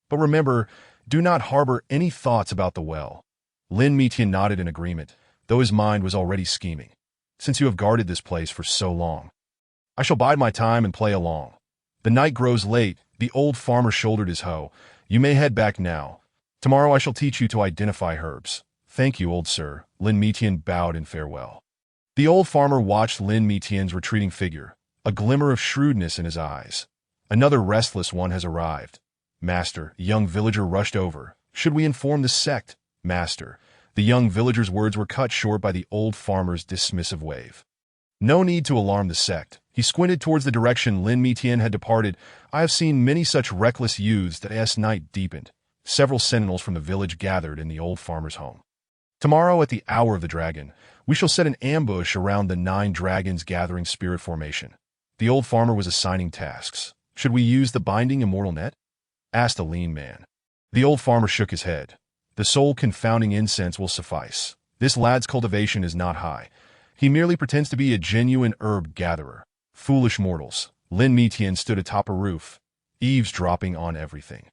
But remember, do not harbor any thoughts about the well. Lin Mitian nodded in agreement, though his mind was already scheming. Since you have guarded this place for so long, I shall bide my time and play along. The night grows late. The old farmer shouldered his hoe. You may head back now. Tomorrow I shall teach you to identify herbs. Thank you, old sir. Lin Mitian bowed in farewell. The old farmer watched Lin Mitian's retreating figure, a glimmer of shrewdness in his eyes. Another restless one has arrived. Master, a young villager rushed over. Should we inform the sect? Master. The young villager's words were cut short by the old farmer's dismissive wave. No need to alarm the sect. He squinted towards the direction Lin Mitian had departed. I have seen many such reckless youths that as night deepened, several sentinels from the village gathered in the old farmer's home. Tomorrow at the hour of the dragon, we shall set an ambush around the 9 dragons gathering spirit formation. The old farmer was assigning tasks. Should we use the binding immortal net? Asked a lean man. The old farmer shook his head. The soul-confounding incense will suffice. This lad's cultivation is not high. He merely pretends to be a genuine herb gatherer. Foolish mortals. Lin Mitian stood atop a roof, eavesdropping on everything.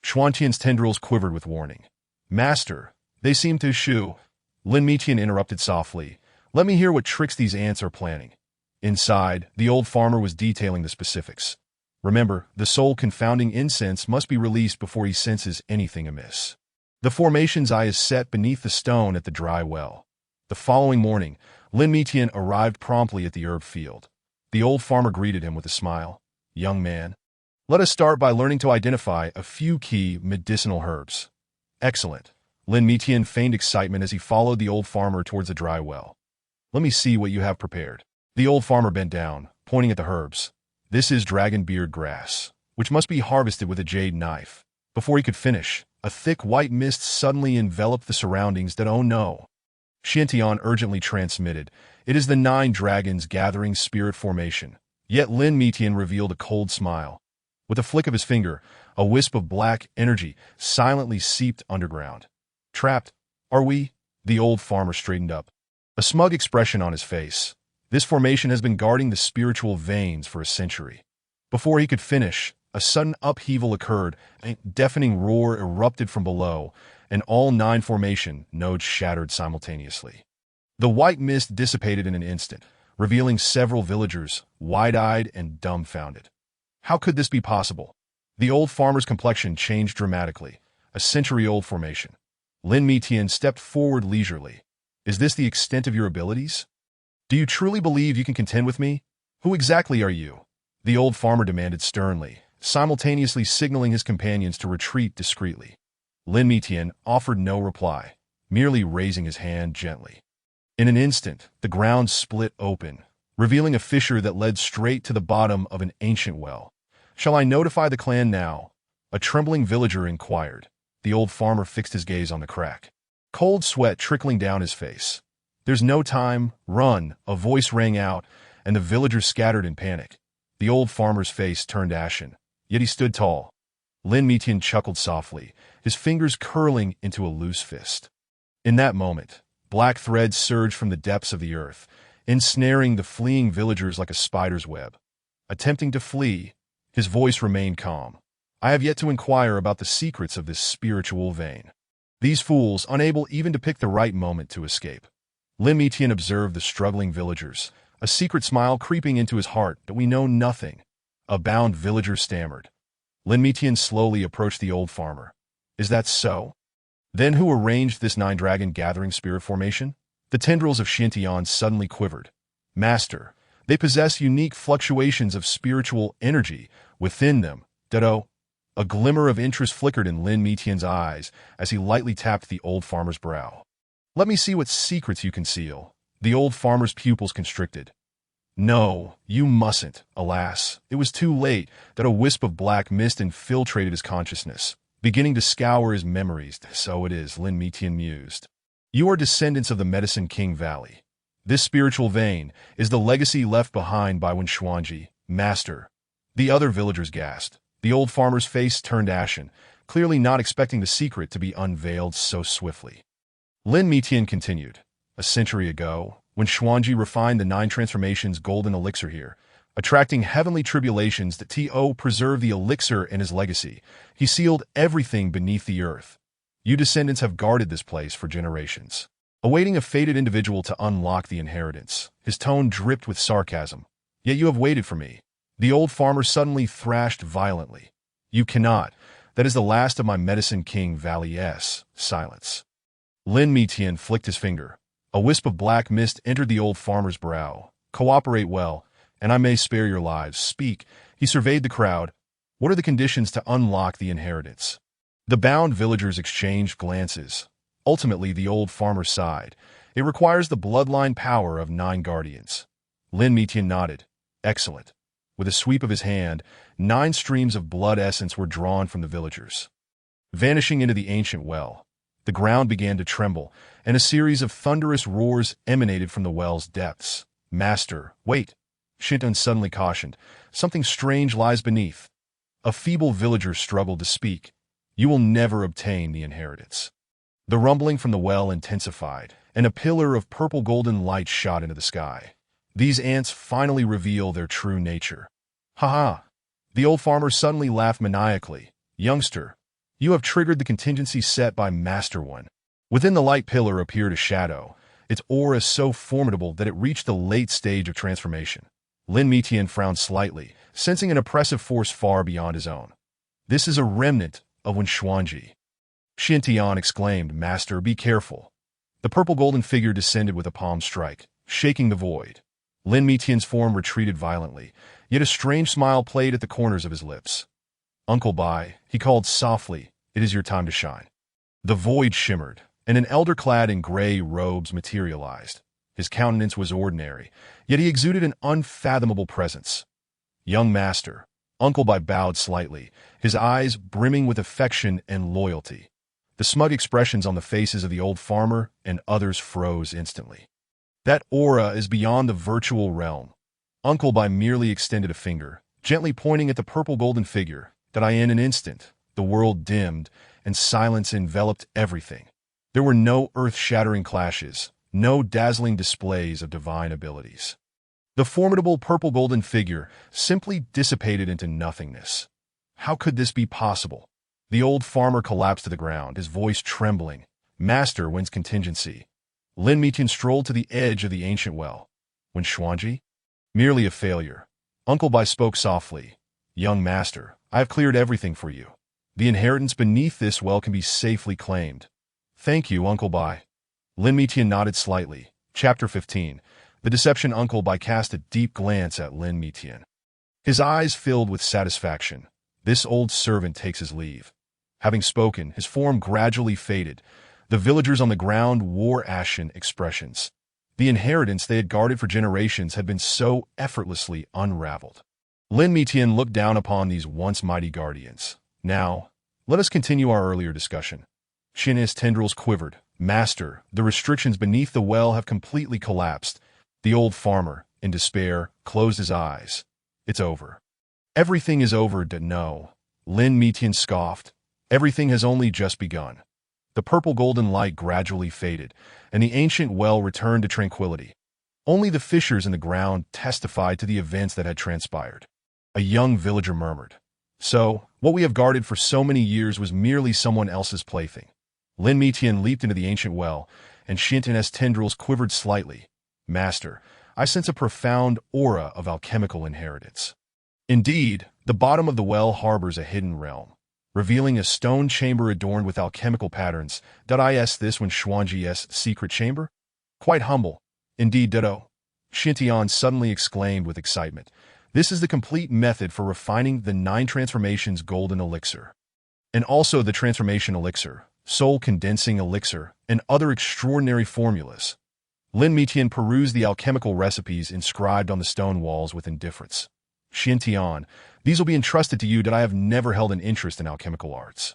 Xuantian's tendrils quivered with warning. Master, they seem to shoo. Lin Mitian interrupted softly. Let me hear what tricks these ants are planning. Inside, the old farmer was detailing the specifics. Remember, the soul-confounding incense must be released before he senses anything amiss. The formation's eye is set beneath the stone at the dry well. The following morning, Lin Mitian arrived promptly at the herb field. The old farmer greeted him with a smile. Young man, let us start by learning to identify a few key medicinal herbs. Excellent. Lin Mitian feigned excitement as he followed the old farmer towards the dry well. Let me see what you have prepared. The old farmer bent down, pointing at the herbs. This is dragonbeard grass, which must be harvested with a jade knife. Before he could finish, a thick white mist suddenly enveloped the surroundings. Oh no! Xintian urgently transmitted. It is the 9 dragons gathering spirit formation. Yet Lin Mitian revealed a cold smile. With a flick of his finger, a wisp of black energy silently seeped underground. Trapped, are we? The old farmer straightened up, a smug expression on his face. This formation has been guarding the spiritual veins for a century. Before he could finish, a sudden upheaval occurred, a deafening roar erupted from below, and all 9 formation nodes shattered simultaneously. The white mist dissipated in an instant, revealing several villagers, wide-eyed and dumbfounded. How could this be possible? The old farmer's complexion changed dramatically, a century-old formation. Lin Mitian stepped forward leisurely. Is this the extent of your abilities? Do you truly believe you can contend with me? Who exactly are you? The old farmer demanded sternly, simultaneously signaling his companions to retreat discreetly. Lin Mitian offered no reply, merely raising his hand gently. In an instant, the ground split open, revealing a fissure that led straight to the bottom of an ancient well. Shall I notify the clan now? A trembling villager inquired. The old farmer fixed his gaze on the crack, cold sweat trickling down his face. There's no time, run, a voice rang out, and the villagers scattered in panic. The old farmer's face turned ashen, yet he stood tall. Lin Mitian chuckled softly, his fingers curling into a loose fist. In that moment, black threads surged from the depths of the earth, ensnaring the fleeing villagers like a spider's web. Attempting to flee, his voice remained calm. I have yet to inquire about the secrets of this spiritual vein. These fools, unable even to pick the right moment to escape. Lin Mitian observed the struggling villagers, a secret smile creeping into his heart that we know nothing. A bound villager stammered. Lin Mitian slowly approached the old farmer. Is that so? Then who arranged this nine-dragon gathering spirit formation? The tendrils of Xintian suddenly quivered. Master, they possess unique fluctuations of spiritual energy within them. Ditto. A glimmer of interest flickered in Lin Mitian's eyes as he lightly tapped the old farmer's brow. Let me see what secrets you conceal. The old farmer's pupils constricted. No, you mustn't. Alas, it was too late that a wisp of black mist infiltrated his consciousness, beginning to scour his memories. So it is, Lin Mitian mused. You are descendants of the Medicine King Valley. This spiritual vein is the legacy left behind by Wen Xuanji, master. The other villagers gasped. The old farmer's face turned ashen, clearly not expecting the secret to be unveiled so swiftly. Lin Mitian continued. A century ago, when Xuanji refined the 9 transformations golden elixir here, attracting heavenly tribulations that To preserve the elixir in his legacy, he sealed everything beneath the earth. You descendants have guarded this place for generations, awaiting a fated individual to unlock the inheritance. His tone dripped with sarcasm. Yet you have waited for me. The old farmer suddenly thrashed violently. You cannot. That is the last of my Medicine King Valley's. Silence. Lin Mitian flicked his finger. A wisp of black mist entered the old farmer's brow. Cooperate well, and I may spare your lives. Speak. He surveyed the crowd. What are the conditions to unlock the inheritance? The bound villagers exchanged glances. Ultimately, the old farmer sighed. It requires the bloodline power of 9 guardians. Lin Mitian nodded. Excellent. With a sweep of his hand, 9 streams of blood essence were drawn from the villagers. Vanishing into the ancient well, the ground began to tremble, and a series of thunderous roars emanated from the well's depths. Master, wait! Xintian suddenly cautioned. Something strange lies beneath. A feeble villager struggled to speak. You will never obtain the inheritance. The rumbling from the well intensified, and a pillar of purple-golden light shot into the sky. These ants finally reveal their true nature. Ha-ha! The old farmer suddenly laughed maniacally. Youngster, you have triggered the contingency set by Master One. Within the light pillar appeared a shadow, its aura so formidable that it reached the late stage of transformation. Lin Mitian frowned slightly, sensing an oppressive force far beyond his own. This is a remnant of Wen Xuanji. Xintian exclaimed, Master, be careful. The purple-golden figure descended with a palm strike, shaking the void. Lin Mitian's form retreated violently, yet a strange smile played at the corners of his lips. Uncle Bai, he called softly, it is your time to shine. The void shimmered, and an elder clad in gray robes materialized. His countenance was ordinary, yet he exuded an unfathomable presence. Young master, Uncle Bai bowed slightly, his eyes brimming with affection and loyalty. The smug expressions on the faces of the old farmer and others froze instantly. That aura is beyond the virtual realm. Uncle Bai merely extended a finger, gently pointing at the purple-golden figure, that in an instant, the world dimmed, and silence enveloped everything. There were no earth-shattering clashes, no dazzling displays of divine abilities. The formidable purple-golden figure simply dissipated into nothingness. How could this be possible? The old farmer collapsed to the ground, his voice trembling. Master wins contingency. Lin Mitian strolled to the edge of the ancient well. Wen Xuanji? Merely a failure. Uncle Bai spoke softly. Young master, I have cleared everything for you. The inheritance beneath this well can be safely claimed. Thank you, Uncle Bai. Lin Mitian nodded slightly. Chapter 15. The Deception. Uncle Bai cast a deep glance at Lin Mitian. His eyes filled with satisfaction. This old servant takes his leave. Having spoken, his form gradually faded. The villagers on the ground wore ashen expressions. The inheritance they had guarded for generations had been so effortlessly unraveled. Lin Mitian looked down upon these once mighty guardians. Now, let us continue our earlier discussion. Xin's tendrils quivered. Master, the restrictions beneath the well have completely collapsed. The old farmer, in despair, closed his eyes. It's over. Everything is over, no. Lin Mitian scoffed. Everything has only just begun. The purple-golden light gradually faded, and the ancient well returned to tranquility. Only the fissures in the ground testified to the events that had transpired. A young villager murmured. So, what we have guarded for so many years was merely someone else's plaything. Lin Mitian leaped into the ancient well, and Xintian's tendrils quivered slightly. Master, I sense a profound aura of alchemical inheritance. Indeed, the bottom of the well harbors a hidden realm. revealing a stone chamber adorned with alchemical patterns. Is this one Xuanji's secret chamber? Quite humble. Indeed, ditto. Xintian suddenly exclaimed with excitement. This is the complete method for refining the 9 transformations golden elixir. And also the transformation elixir, soul condensing elixir, and other extraordinary formulas. Lin Mitian perused the alchemical recipes inscribed on the stone walls with indifference. Xintian, these will be entrusted to you that I have never held an interest in alchemical arts.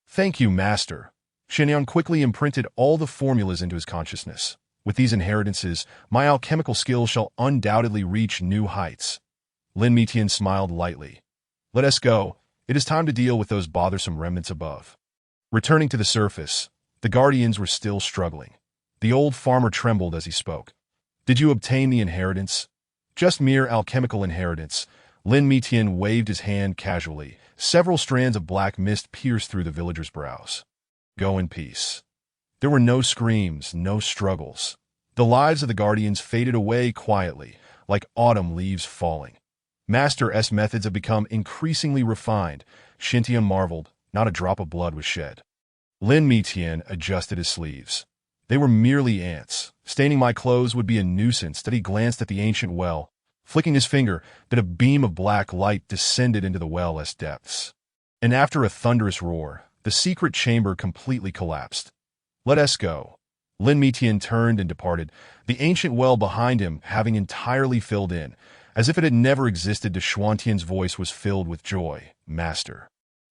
Thank you, master. Xintian quickly imprinted all the formulas into his consciousness. With these inheritances, my alchemical skills shall undoubtedly reach new heights. Lin Mitian smiled lightly. Let us go. It is time to deal with those bothersome remnants above. Returning to the surface, the guardians were still struggling. The old farmer trembled as he spoke. Did you obtain the inheritance? Just mere alchemical inheritance. Lin Mitian waved his hand casually. Several strands of black mist pierced through the villager's brows. Go in peace. There were no screams, no struggles. The lives of the guardians faded away quietly, like autumn leaves falling. Master S methods have become increasingly refined. Xintian marveled. Not a drop of blood was shed. Lin Mitian adjusted his sleeves. They were merely ants. Staining my clothes would be a nuisance. That he glanced at the ancient well. Flicking his finger, that a beam of black light descended into the well's depths. And after a thunderous roar, the secret chamber completely collapsed. Let us go. Lin Mitian turned and departed, the ancient well behind him having entirely filled in. As if it had never existed, de Xuantian's voice was filled with joy. Master.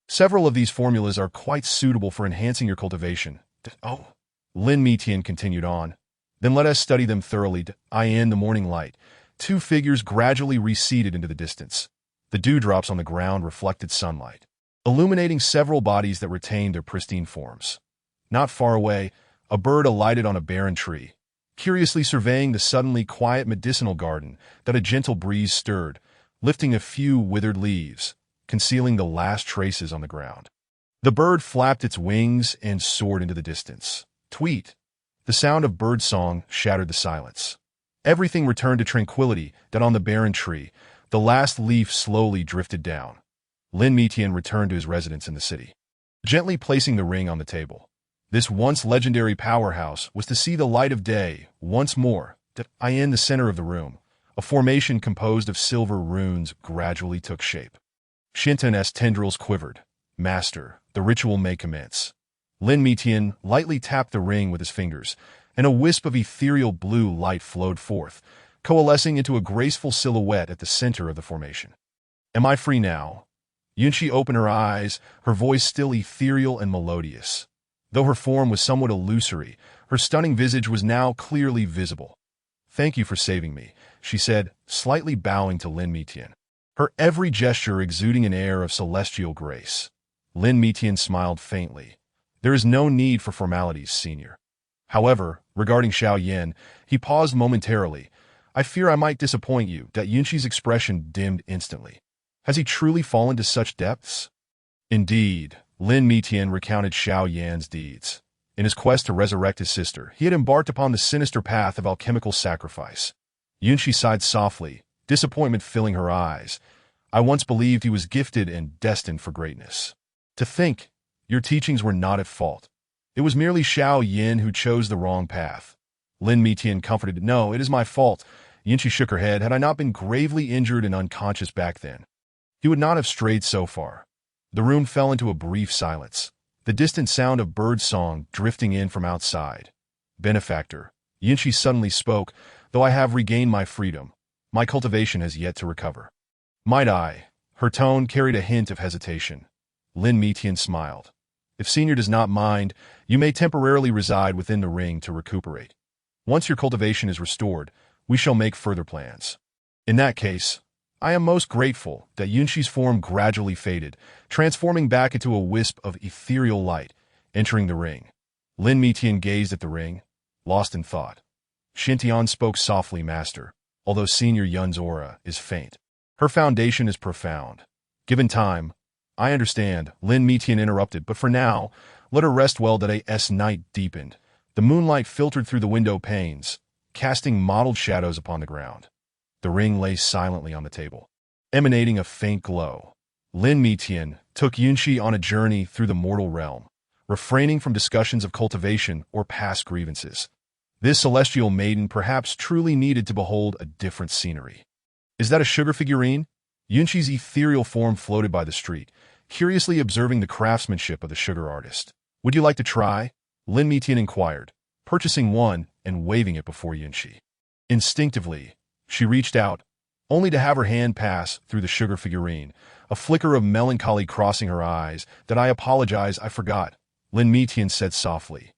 Several of these formulas are quite suitable for enhancing your cultivation. Oh. Lin Mitian continued on. Then let us study them thoroughly. In the morning light, 2 figures gradually receded into the distance. The dewdrops on the ground reflected sunlight, illuminating several bodies that retained their pristine forms. Not far away, a bird alighted on a barren tree, curiously surveying the suddenly quiet medicinal garden that a gentle breeze stirred, lifting a few withered leaves, concealing the last traces on the ground. The bird flapped its wings and soared into the distance. Tweet! The sound of bird song shattered the silence. Everything returned to tranquility. That on the barren tree, the last leaf slowly drifted down. Lin Mitian returned to his residence in the city, gently placing the ring on the table. This once legendary powerhouse was to see the light of day once more. In the center of the room, a formation composed of silver runes gradually took shape. Xintian's tendrils quivered. Master, the ritual may commence. Lin Mitian lightly tapped the ring with his fingers, and a wisp of ethereal blue light flowed forth, coalescing into a graceful silhouette at the center of the formation. Am I free now? Yunqi opened her eyes, her voice still ethereal and melodious. Though her form was somewhat illusory, her stunning visage was now clearly visible. Thank you for saving me, she said, slightly bowing to Lin Mitian, her every gesture exuding an air of celestial grace. Lin Mitian smiled faintly. There is no need for formalities, senior. However, regarding Xiao Yan, he paused momentarily. I fear I might disappoint you. Yunqi's expression dimmed instantly. Has he truly fallen to such depths? Indeed, Lin Mitian recounted Xiao Yan's deeds. In his quest to resurrect his sister, he had embarked upon the sinister path of alchemical sacrifice. Yunqi sighed softly, disappointment filling her eyes. I once believed he was gifted and destined for greatness. To think, your teachings were not at fault. It was merely Xiao Yan who chose the wrong path. Lin Mitian comforted, No, it is my fault. Yunqi shook her head. Had I not been gravely injured and unconscious back then, he would not have strayed so far. The room fell into a brief silence, the distant sound of bird song drifting in from outside. Benefactor, Yunqi suddenly spoke, though I have regained my freedom, my cultivation has yet to recover. Might I? Her tone carried a hint of hesitation. Lin Mitian smiled. If Senior does not mind, you may temporarily reside within the ring to recuperate. Once your cultivation is restored, we shall make further plans. In that case, I am most grateful. That Yunqi's form gradually faded, transforming back into a wisp of ethereal light, entering the ring. Lin Mitian gazed at the ring, lost in thought. Xintian spoke softly, Master, although Senior Yun's aura is faint. Her foundation is profound. Given time, I understand, Lin Mitian interrupted, but for now, let her rest well. As night deepened, the moonlight filtered through the window panes, casting mottled shadows upon the ground. The ring lay silently on the table, emanating a faint glow. Lin Mitian took Yunxi on a journey through the mortal realm, refraining from discussions of cultivation or past grievances. This celestial maiden perhaps truly needed to behold a different scenery. Is that a sugar figurine? Yunxi's ethereal form floated by the street, curiously observing the craftsmanship of the sugar artist. Would you like to try? Lin Mitian inquired, purchasing one and waving it before Yunxi. Instinctively, she reached out, only to have her hand pass through the sugar figurine, a flicker of melancholy crossing her eyes. That I apologize, I forgot, Lin Mitian said softly.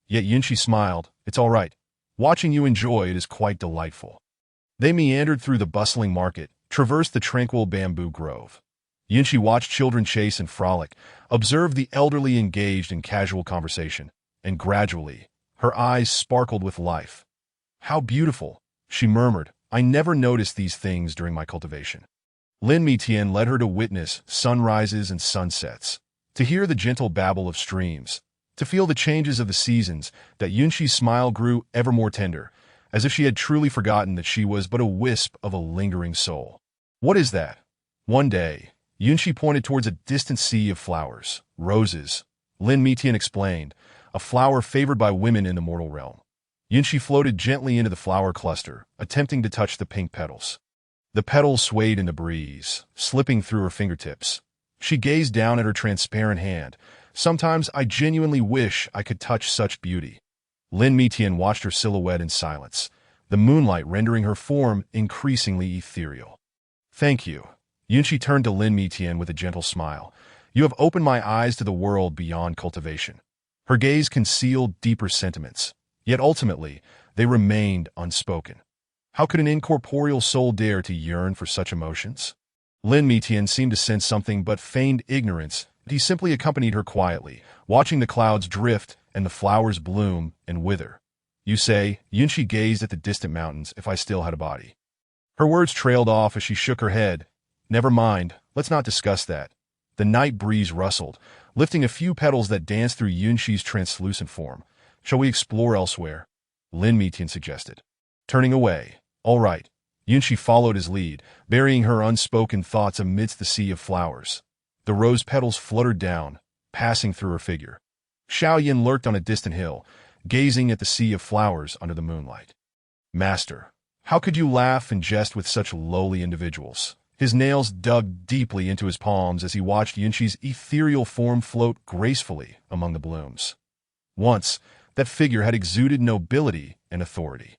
Yet Yunxi smiled. It's all right. Watching you enjoy it is quite delightful. They meandered through the bustling market, traversed the tranquil bamboo grove. Yunxi watched children chase and frolic, observed the elderly engaged in casual conversation, and gradually, her eyes sparkled with life. How beautiful, she murmured. I never noticed these things during my cultivation. Lin Mitian led her to witness sunrises and sunsets, to hear the gentle babble of streams, to feel the changes of the seasons. That Yunxi's smile grew ever more tender, as if she had truly forgotten that she was but a wisp of a lingering soul. What is that? One day, Yunxi pointed towards a distant sea of flowers. Roses, Lin Mitian explained, a flower favored by women in the mortal realm. Yunxi floated gently into the flower cluster, attempting to touch the pink petals. The petals swayed in the breeze, slipping through her fingertips. She gazed down at her transparent hand. Sometimes I genuinely wish I could touch such beauty. Lin Mitian watched her silhouette in silence, the moonlight rendering her form increasingly ethereal. Thank you. Yunxi turned to Lin Mitian with a gentle smile. You have opened my eyes to the world beyond cultivation. Her gaze concealed deeper sentiments, yet ultimately they remained unspoken. How could an incorporeal soul dare to yearn for such emotions? Lin Mitian seemed to sense something but feigned ignorance. He simply accompanied her quietly, watching the clouds drift and the flowers bloom and wither. You say, Yunxi gazed at the distant mountains, if I still had a body. Her words trailed off as she shook her head. Never mind, let's not discuss that. The night breeze rustled, lifting a few petals that danced through Yunxi's translucent form. Shall we explore elsewhere? Lin Mitian suggested. Turning away. All right. Yunxi followed his lead, burying her unspoken thoughts amidst the sea of flowers. The rose petals fluttered down, passing through her figure. Xiaoyan lurked on a distant hill, gazing at the sea of flowers under the moonlight. Master, how could you laugh and jest with such lowly individuals? His nails dug deeply into his palms as he watched Yunxi's ethereal form float gracefully among the blooms. Once, that figure had exuded nobility and authority.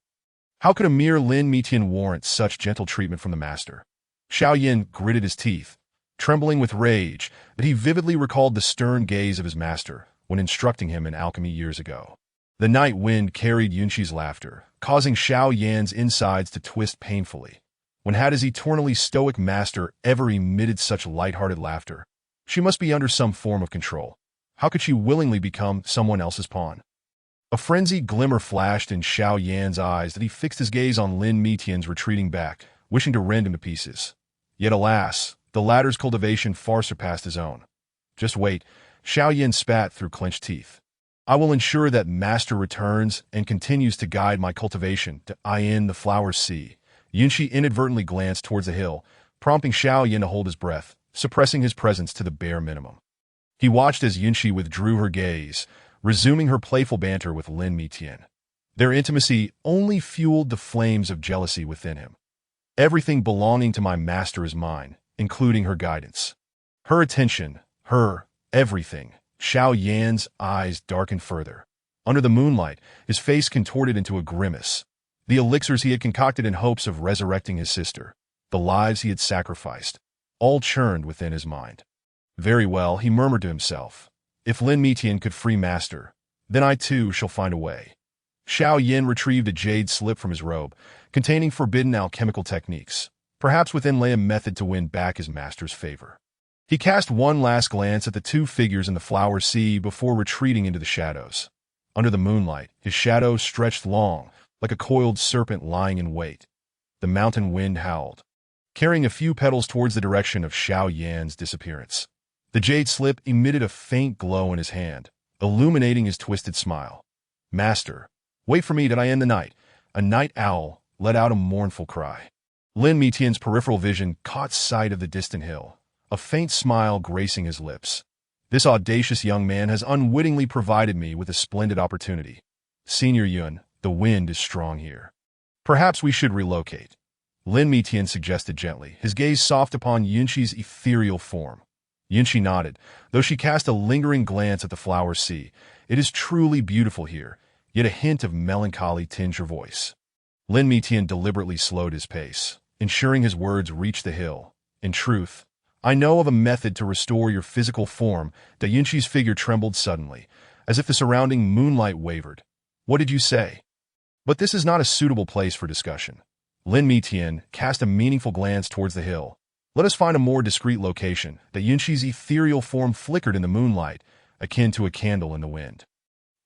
How could a mere Lin Mitian warrant such gentle treatment from the master? Xiaoyan gritted his teeth, trembling with rage, but he vividly recalled the stern gaze of his master when instructing him in alchemy years ago. The night wind carried Yunxi's laughter, causing Xiaoyan's insides to twist painfully. When had his eternally stoic master ever emitted such light-hearted laughter? She must be under some form of control. How could she willingly become someone else's pawn? A frenzied glimmer flashed in Xiaoyan's eyes that he fixed his gaze on Lin Mitian's retreating back, wishing to rend him to pieces. Yet alas, the latter's cultivation far surpassed his own. Just wait, Xiaoyan spat through clenched teeth. I will ensure that master returns and continues to guide my cultivation to Ayin the Flower Sea. Yunxi inadvertently glanced towards the hill, prompting Xiaoyan to hold his breath, suppressing his presence to the bare minimum. He watched as Yunxi withdrew her gaze, resuming her playful banter with Lin Mitian. Their intimacy only fueled the flames of jealousy within him. Everything belonging to my master is mine, including her guidance. Her attention, her everything. Xiaoyan's eyes darkened further. Under the moonlight, his face contorted into a grimace. The elixirs he had concocted in hopes of resurrecting his sister, the lives he had sacrificed, all churned within his mind. Very well, he murmured to himself. If Lin Mitian could free master, then I too shall find a way. Xiaoyan retrieved a jade slip from his robe, containing forbidden alchemical techniques. Perhaps within lay a method to win back his master's favor. He cast one last glance at the two figures in the flower sea before retreating into the shadows. Under the moonlight, his shadow stretched long, like a coiled serpent lying in wait. The mountain wind howled, carrying a few petals towards the direction of Xiaoyan's disappearance. The jade slip emitted a faint glow in his hand, illuminating his twisted smile. Master, wait for me till I end the night. A night owl let out a mournful cry. Lin Mitian's peripheral vision caught sight of the distant hill, a faint smile gracing his lips. This audacious young man has unwittingly provided me with a splendid opportunity. Senior Yun, the wind is strong here. Perhaps we should relocate. Lin Mitian suggested gently, his gaze soft upon Yunqi's ethereal form. Yunqi nodded, though she cast a lingering glance at the flower sea. It is truly beautiful here, yet a hint of melancholy tinged her voice. Lin Mitian deliberately slowed his pace, ensuring his words reached the hill. In truth, I know of a method to restore your physical form. Da Yunqi's figure trembled suddenly, as if the surrounding moonlight wavered. What did you say? But this is not a suitable place for discussion. Lin Mitian cast a meaningful glance towards the hill. Let us find a more discreet location. Da Yunqi's ethereal form flickered in the moonlight, akin to a candle in the wind.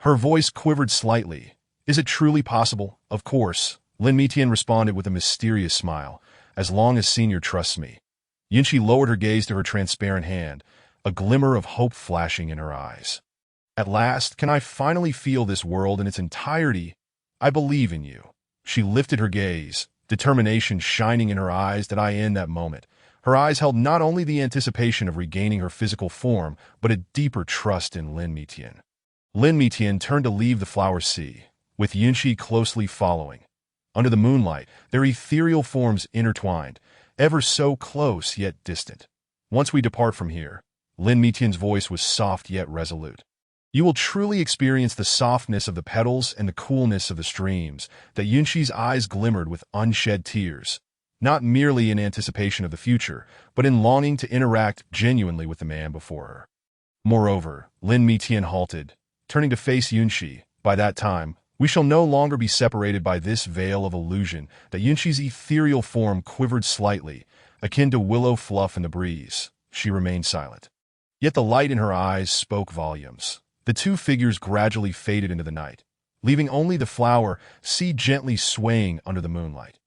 Her voice quivered slightly. Is it truly possible? Of course, Lin Mitian responded with a mysterious smile. As long as Senior trusts me. Yunqi lowered her gaze to her transparent hand, a glimmer of hope flashing in her eyes. At last, can I finally feel this world in its entirety? I believe in you. She lifted her gaze, determination shining in her eyes. That I in that moment. Her eyes held not only the anticipation of regaining her physical form, but a deeper trust in Lin Mitian. Lin Mitian turned to leave the flower sea, with Yunqi closely following. Under the moonlight, their ethereal forms intertwined, ever so close yet distant. Once we depart from here, Lin Mitian's voice was soft yet resolute. You will truly experience the softness of the petals and the coolness of the streams. That Yunqi's eyes glimmered with unshed tears, not merely in anticipation of the future, but in longing to interact genuinely with the man before her. Moreover, Lin Mitian halted, turning to face Yunqi. By that time, we shall no longer be separated by this veil of illusion. That Yunqi's ethereal form quivered slightly, akin to willow fluff in the breeze. She remained silent. Yet the light in her eyes spoke volumes. The two figures gradually faded into the night, leaving only the flower sea gently swaying under the moonlight.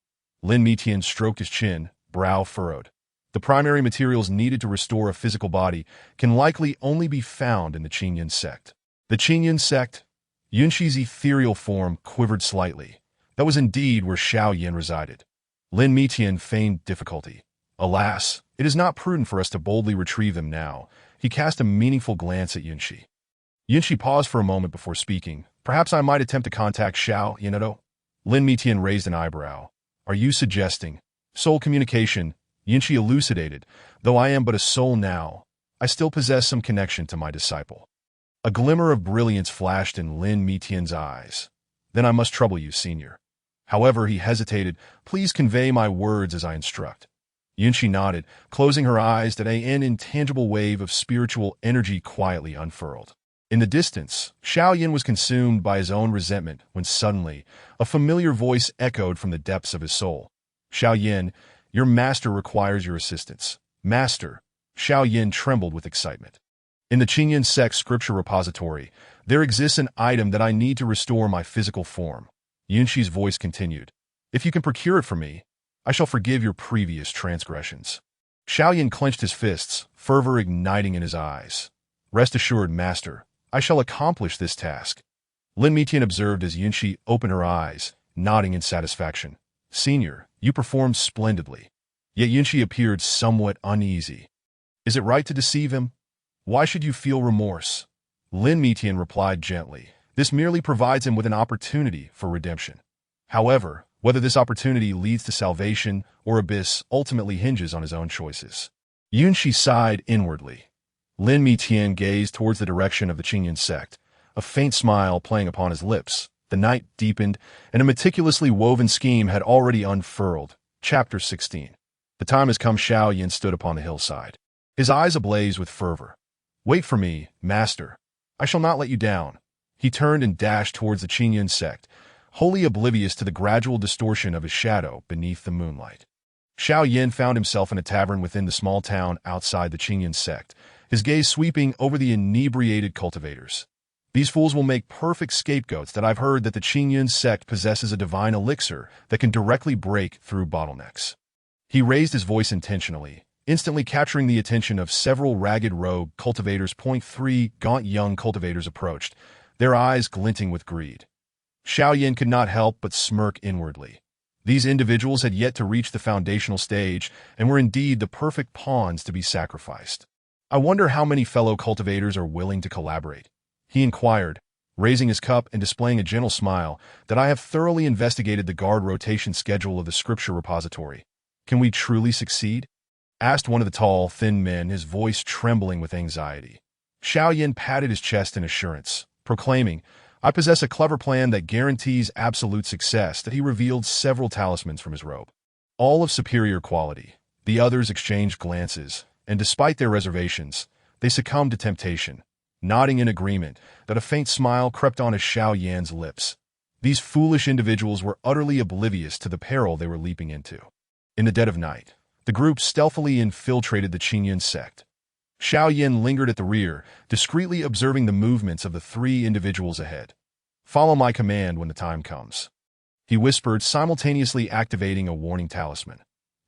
Lin Mitian stroked his chin, brow furrowed. The primary materials needed to restore a physical body can likely only be found in the Qingyun sect. The Qingyun sect? Yunqi's ethereal form quivered slightly. That was indeed where Xiao Yin resided. Lin Mitian feigned difficulty. Alas, it is not prudent for us to boldly retrieve them now. He cast a meaningful glance at Yunqi. Yunqi paused for a moment before speaking. Perhaps I might attempt to contact Xiao Yinado? Lin Mitian raised an eyebrow. Are you suggesting soul communication? Yunqi elucidated. Though I am but a soul now, I still possess some connection to my disciple. A glimmer of brilliance flashed in Lin Mitian's eyes. Then I must trouble you, Senior. However, he hesitated. Please convey my words as I instruct. Yunqi nodded, closing her eyes. That an intangible wave of spiritual energy quietly unfurled. In the distance, Xiao Yin was consumed by his own resentment when suddenly a familiar voice echoed from the depths of his soul. Xiao Yin, your master requires your assistance. Master. Xiao Yin trembled with excitement. In the Qingyun sect scripture repository, there exists an item that I need to restore my physical form. Yunqi's voice continued. If you can procure it for me, I shall forgive your previous transgressions. Xiao Yin clenched his fists, fervor igniting in his eyes. Rest assured, Master, I shall accomplish this task. Lin Mitian observed as Yunqi opened her eyes, nodding in satisfaction. Senior, you performed splendidly. Yet Yunqi appeared somewhat uneasy. Is it right to deceive him? Why should you feel remorse? Lin Mitian replied gently. This merely provides him with an opportunity for redemption. However, whether this opportunity leads to salvation or abyss ultimately hinges on his own choices. Yunqi sighed inwardly. Lin Mitian gazed towards the direction of the Qingyun sect, a faint smile playing upon his lips. The night deepened, and a meticulously woven scheme had already unfurled. Chapter 16. The time has come. Xiao Yin stood upon the hillside, his eyes ablaze with fervor. Wait for me, Master. I shall not let you down. He turned and dashed towards the Qingyun sect, wholly oblivious to the gradual distortion of his shadow beneath the moonlight. Xiao Yin found himself in a tavern within the small town outside the Qingyun sect, his gaze sweeping over the inebriated cultivators. These fools will make perfect scapegoats. That I've heard that the Qingyun sect possesses a divine elixir that can directly break through bottlenecks. He raised his voice intentionally, instantly capturing the attention of several ragged rogue cultivators. 3 gaunt young cultivators approached, their eyes glinting with greed. Xiao Yin could not help but smirk inwardly. These individuals had yet to reach the foundational stage and were indeed the perfect pawns to be sacrificed. I wonder how many fellow cultivators are willing to collaborate, he inquired, raising his cup and displaying a gentle smile. That I have thoroughly investigated the guard rotation schedule of the scripture repository. Can we truly succeed? Asked one of the tall, thin men, his voice trembling with anxiety. Xiao Yin patted his chest in assurance, proclaiming, I possess a clever plan that guarantees absolute success. That he revealed several talismans from his robe, all of superior quality. The others exchanged glances, and despite their reservations, they succumbed to temptation, nodding in agreement. That a faint smile crept onto Xiao Yan's lips. These foolish individuals were utterly oblivious to the peril they were leaping into. In the dead of night, the group stealthily infiltrated the Qingyun sect. Xiao Yin lingered at the rear, discreetly observing the movements of the three individuals ahead. Follow my command when the time comes, he whispered, simultaneously activating a warning talisman.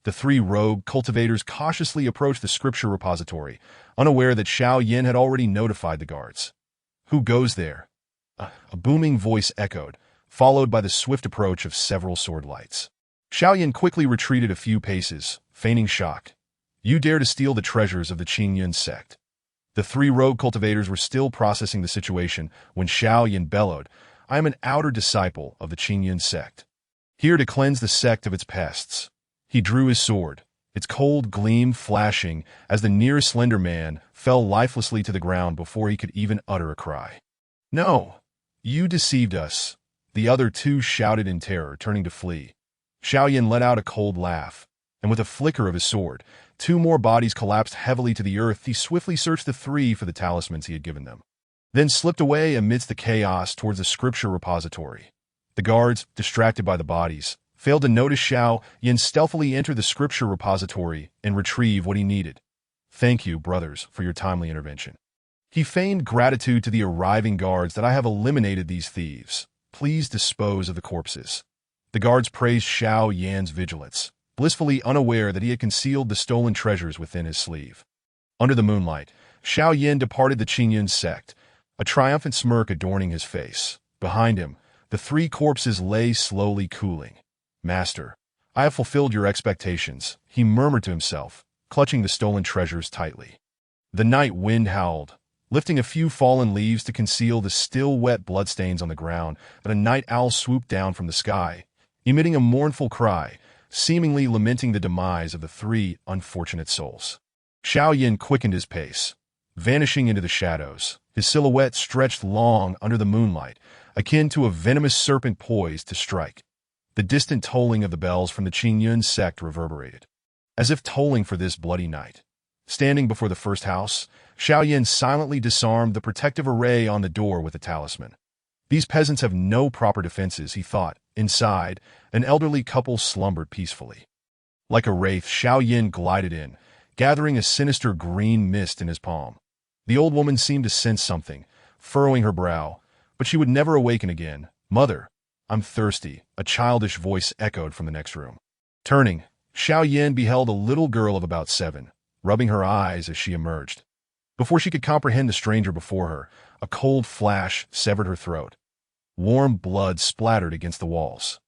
The three rogue cultivators cautiously approached the scripture repository, unaware that Xiao Yin had already notified the guards. Who goes there? A booming voice echoed, followed by the swift approach of several sword lights. Xiao Yin quickly retreated a few paces, feigning shock. You dare to steal the treasures of the Qingyun sect? The three rogue cultivators were still processing the situation when Xiao Yin bellowed, I am an outer disciple of the Qingyun sect, here to cleanse the sect of its pests. He drew his sword, its cold gleam flashing as the nearest slender man fell lifelessly to the ground before he could even utter a cry. No! You deceived us, the other two shouted in terror, turning to flee. Xiao Yin let out a cold laugh, and with a flicker of his sword, two more bodies collapsed heavily to the earth. He swiftly searched the three for the talismans he had given them, then slipped away amidst the chaos towards the scripture repository. The guards, distracted by the bodies, failed to notice Xiao Yin stealthily enter the scripture repository and retrieve what he needed. Thank you, brothers, for your timely intervention. He feigned gratitude to the arriving guards. That I have eliminated these thieves. Please dispose of the corpses. The guards praised Xiao Yan's vigilance, blissfully unaware that he had concealed the stolen treasures within his sleeve. Under the moonlight, Xiao Yin departed the Qingyun sect, a triumphant smirk adorning his face. Behind him, the three corpses lay slowly cooling. Master, I have fulfilled your expectations, he murmured to himself, clutching the stolen treasures tightly. The night wind howled, lifting a few fallen leaves to conceal the still wet bloodstains on the ground. That a night owl swooped down from the sky, emitting a mournful cry, seemingly lamenting the demise of the three unfortunate souls. Xiao Yin quickened his pace, vanishing into the shadows, his silhouette stretched long under the moonlight, akin to a venomous serpent poised to strike. The distant tolling of the bells from the Qingyun sect reverberated, as if tolling for this bloody night. Standing before the first house, Xiao Yin silently disarmed the protective array on the door with a talisman. These peasants have no proper defenses, he thought. Inside, an elderly couple slumbered peacefully. Like a wraith, Xiao Yin glided in, gathering a sinister green mist in his palm. The old woman seemed to sense something, furrowing her brow, but she would never awaken again. Mother, I'm thirsty, a childish voice echoed from the next room. Turning, Xiao Yin beheld a little girl of about 7, rubbing her eyes as she emerged. Before she could comprehend the stranger before her, a cold flash severed her throat. Warm blood splattered against the walls,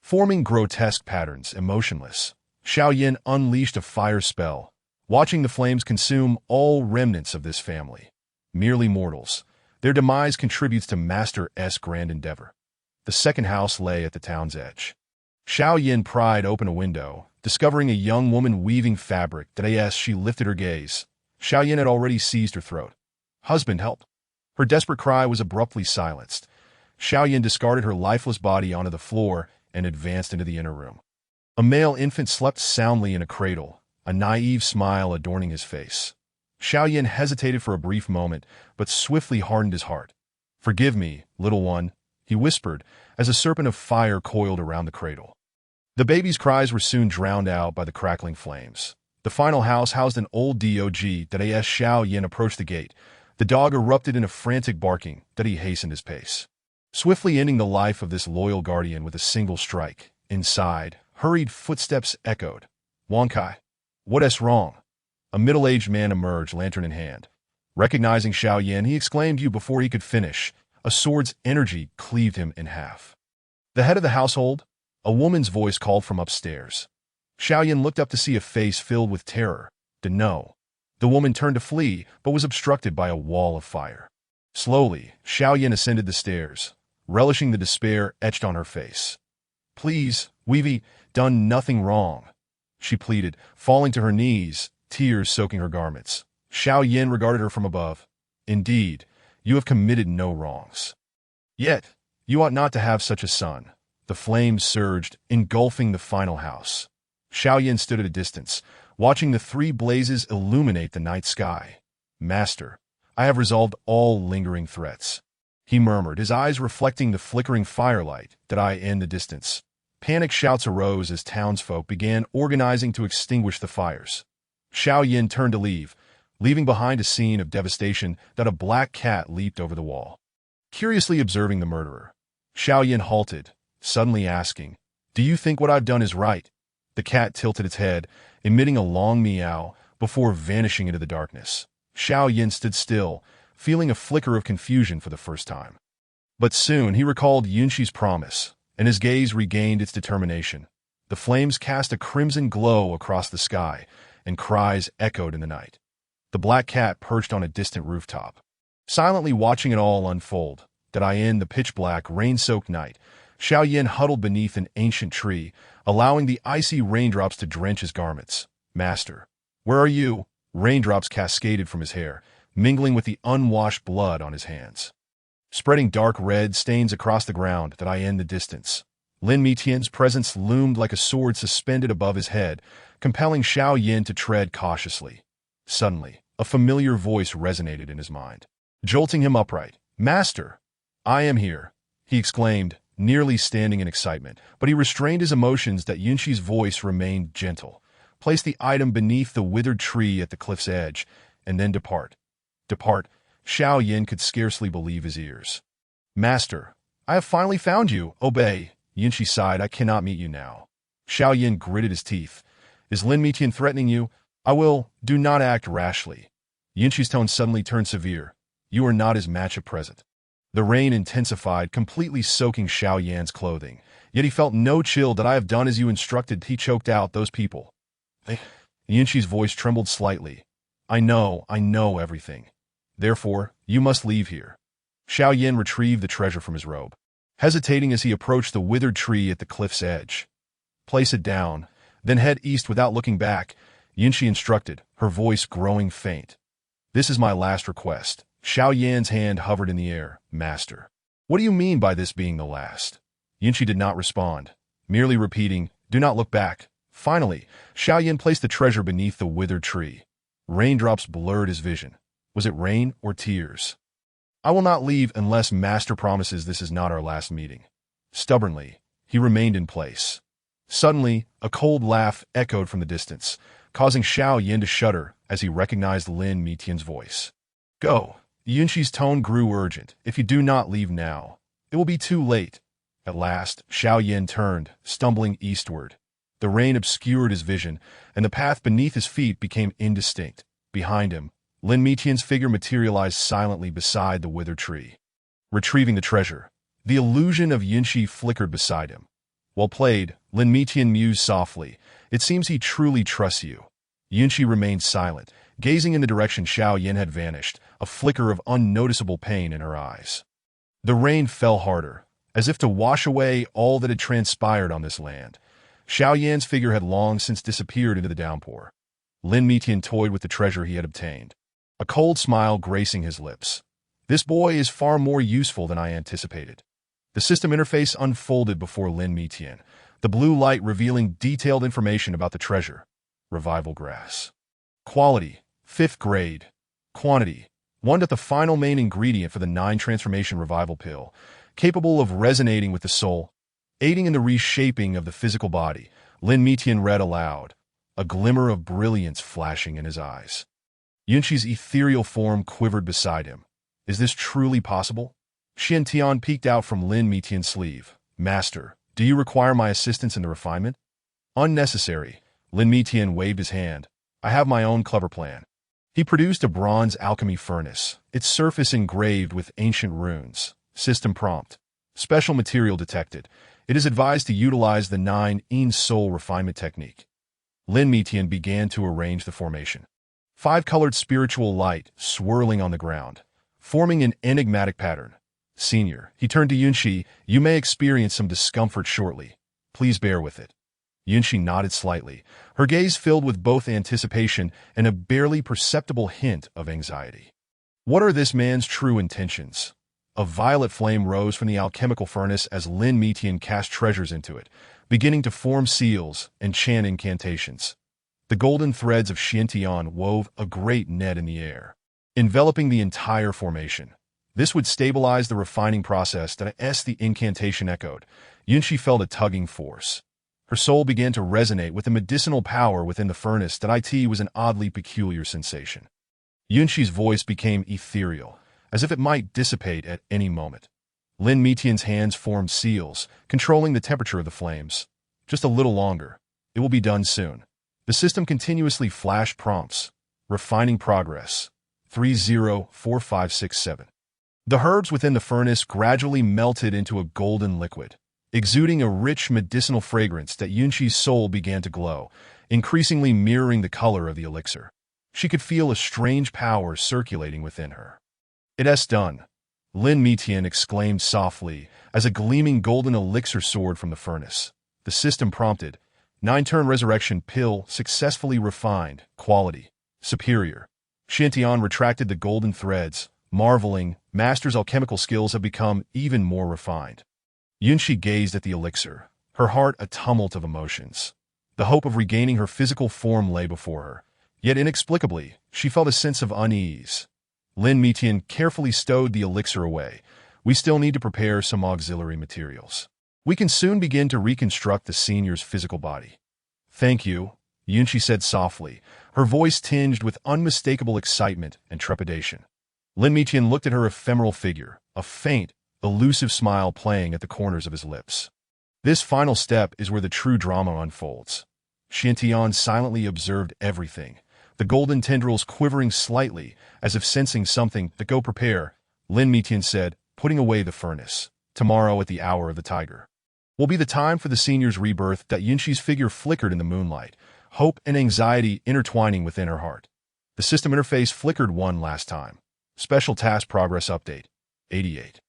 forming grotesque patterns. Emotionless, Xiao Yin unleashed a fire spell, watching the flames consume all remnants of this family. Merely mortals, their demise contributes to Master's grand endeavor. The second house lay at the town's edge. Xiao Yin pried open a window, discovering a young woman weaving fabric. As she lifted her gaze, Xiao Yin had already seized her throat. Husband, help! Her desperate cry was abruptly silenced. Xiao Yin discarded her lifeless body onto the floor and advanced into the inner room. A male infant slept soundly in a cradle, a naive smile adorning his face. Xiao Yin hesitated for a brief moment, but swiftly hardened his heart. Forgive me, little one, he whispered, as a serpent of fire coiled around the cradle. The baby's cries were soon drowned out by the crackling flames. The final house housed an old dog. As Xiao Yin approached the gate, the dog erupted in a frantic barking. He hastened his pace, swiftly ending the life of this loyal guardian with a single strike. Inside, hurried footsteps echoed. Wankai, what's wrong? A middle-aged man emerged, lantern in hand. Recognizing Xiao Yin, he exclaimed you before he could finish. A sword's energy cleaved him in half. The head of the household, A woman's voice called from upstairs. Xiaoyan looked up to see a face filled with terror. No. The woman turned to flee, but was obstructed by a wall of fire. Slowly, Xiaoyan ascended the stairs, relishing the despair etched on her face. Please, we've done nothing wrong, she pleaded, falling to her knees, tears soaking her garments. Xiaoyan regarded her from above. Indeed, you have committed no wrongs. Yet, you ought not to have such a son. The flames surged, engulfing the final house. Xiaoyan stood at a distance, watching the three blazes illuminate the night sky. Master, I have resolved all lingering threats, he murmured, his eyes reflecting the flickering firelight in the distance. Panic shouts arose as townsfolk began organizing to extinguish the fires. Xiaoyan turned to leave, leaving behind a scene of devastation that a black cat leaped over the wall. Curiously observing the murderer, Xiaoyan halted, suddenly asking, "Do you think what I've done is right?" The cat tilted its head, emitting a long meow, before vanishing into the darkness. Xiaoyan stood still, feeling a flicker of confusion for the first time. But soon he recalled Yunqi's promise, and his gaze regained its determination. The flames cast a crimson glow across the sky, and cries echoed in the night. The black cat perched on a distant rooftop, silently watching it all unfold. In the pitch-black, rain-soaked night, Xiaoyan huddled beneath an ancient tree, allowing the icy raindrops to drench his garments. Master, where are you? Raindrops cascaded from his hair, mingling with the unwashed blood on his hands, spreading dark red stains across the ground. In the distance, Lin Mitian's presence loomed like a sword suspended above his head, compelling Xiaoyan to tread cautiously. Suddenly, a familiar voice resonated in his mind, jolting him upright. Master, I am here, he exclaimed, nearly standing in excitement, but he restrained his emotions. Yunqi's voice remained gentle. Place the item beneath the withered tree at the cliff's edge, and then depart. Depart. Xiaoyan could scarcely believe his ears. Master, I have finally found you. Obey. Yunqi sighed. I cannot meet you now. Xiaoyan gritted his teeth. Is Lin Mitian threatening you? I will. Do not act rashly. Yunqi's tone suddenly turned severe. You are not his match at present. The rain intensified, completely soaking Xiaoyan's clothing. Yet he felt no chill. I have done as you instructed. He choked out. Those people. Yunqi's voice trembled slightly. I know everything. Therefore, you must leave here. Xiaoyan retrieved the treasure from his robe, hesitating as he approached the withered tree at the cliff's edge. Place it down, then head east without looking back, Yunqi instructed, her voice growing faint. This is my last request. Xiaoyan's hand hovered in the air. Master, what do you mean by this being the last? Yunqi did not respond, merely repeating, do not look back. Finally, Xiaoyan placed the treasure beneath the withered tree. Raindrops blurred his vision. Was it rain or tears? I will not leave unless Master promises this is not our last meeting. Stubbornly, he remained in place. Suddenly, a cold laugh echoed from the distance, causing Xiaoyan to shudder as he recognized Lin Mitian's voice. Go. Yunqi's tone grew urgent. If you do not leave now, it will be too late. At last, Xiaoyan turned, stumbling eastward. The rain obscured his vision, and the path beneath his feet became indistinct. Behind him, Lin Mitian's figure materialized silently beside the withered tree. Retrieving the treasure, the illusion of Yunqi flickered beside him. Well played, Lin Mitian mused softly. It seems he truly trusts you. Yunqi remained silent, gazing in the direction Xiaoyan had vanished, a flicker of unnoticeable pain in her eyes. The rain fell harder, as if to wash away all that had transpired on this land. Xiaoyan's figure had long since disappeared into the downpour. Lin Mitian toyed with the treasure he had obtained, a cold smile gracing his lips. This boy is far more useful than I anticipated. The system interface unfolded before Lin Mitian, the blue light revealing detailed information about the treasure. Revival grass. Quality, 5th grade. Quantity, 1. The final main ingredient for the 9 transformation revival pill, capable of resonating with the soul, aiding in the reshaping of the physical body. Lin Mitian read aloud, a glimmer of brilliance flashing in his eyes. Yunqi's ethereal form quivered beside him. Is this truly possible? Xian Tian peeked out from Lin Mitian's sleeve. Master, do you require my assistance in the refinement? Unnecessary. Lin Mitian waved his hand. I have my own clever plan. He produced a bronze alchemy furnace, its surface engraved with ancient runes. System prompt. Special material detected. It is advised to utilize the 9-in soul refinement technique. Lin Mitian began to arrange the formation. 5-colored spiritual light swirling on the ground, forming an enigmatic pattern. Senior, he turned to Yunshi, you may experience some discomfort shortly. Please bear with it. Yunshi nodded slightly, her gaze filled with both anticipation and a barely perceptible hint of anxiety. What are this man's true intentions? A violet flame rose from the alchemical furnace as Lin Mitian cast treasures into it, beginning to form seals and chant incantations. The golden threads of Xiantian wove a great net in the air, enveloping the entire formation. This would stabilize the refining process that as the incantation echoed, Yunshi felt a tugging force. Her soul began to resonate with the medicinal power within the furnace that it was an oddly peculiar sensation. Yunshi's voice became ethereal, as if it might dissipate at any moment. Lin Mitian's hands formed seals, controlling the temperature of the flames. Just a little longer. It will be done soon. The system continuously flashed prompts. Refining progress. 304567. The herbs within the furnace gradually melted into a golden liquid, exuding a rich medicinal fragrance that Yunshi's soul began to glow, increasingly mirroring the color of the elixir. She could feel a strange power circulating within her. It's done. Lin Mitian exclaimed softly as a gleaming golden elixir soared from the furnace. The system prompted, 9-turn resurrection pill successfully refined, quality, superior. Xiantian retracted the golden threads, marveling, Master's alchemical skills have become even more refined. Yunshi gazed at the elixir, her heart a tumult of emotions. The hope of regaining her physical form lay before her, yet inexplicably, she felt a sense of unease. Lin Mitian carefully stowed the elixir away. We still need to prepare some auxiliary materials. We can soon begin to reconstruct the senior's physical body. Thank you, Yunshi said softly, her voice tinged with unmistakable excitement and trepidation. Lin Mitian looked at her ephemeral figure, a faint, elusive smile playing at the corners of his lips. This final step is where the true drama unfolds. Xiantian silently observed everything, the golden tendrils quivering slightly, as if sensing something. Go prepare, Lin Mitian said, putting away the furnace. Tomorrow at the hour of the tiger will be the time for the senior's rebirth. Yunshi's figure flickered in the moonlight, hope and anxiety intertwining within her heart. The system interface flickered one last time. Special task progress update. 88.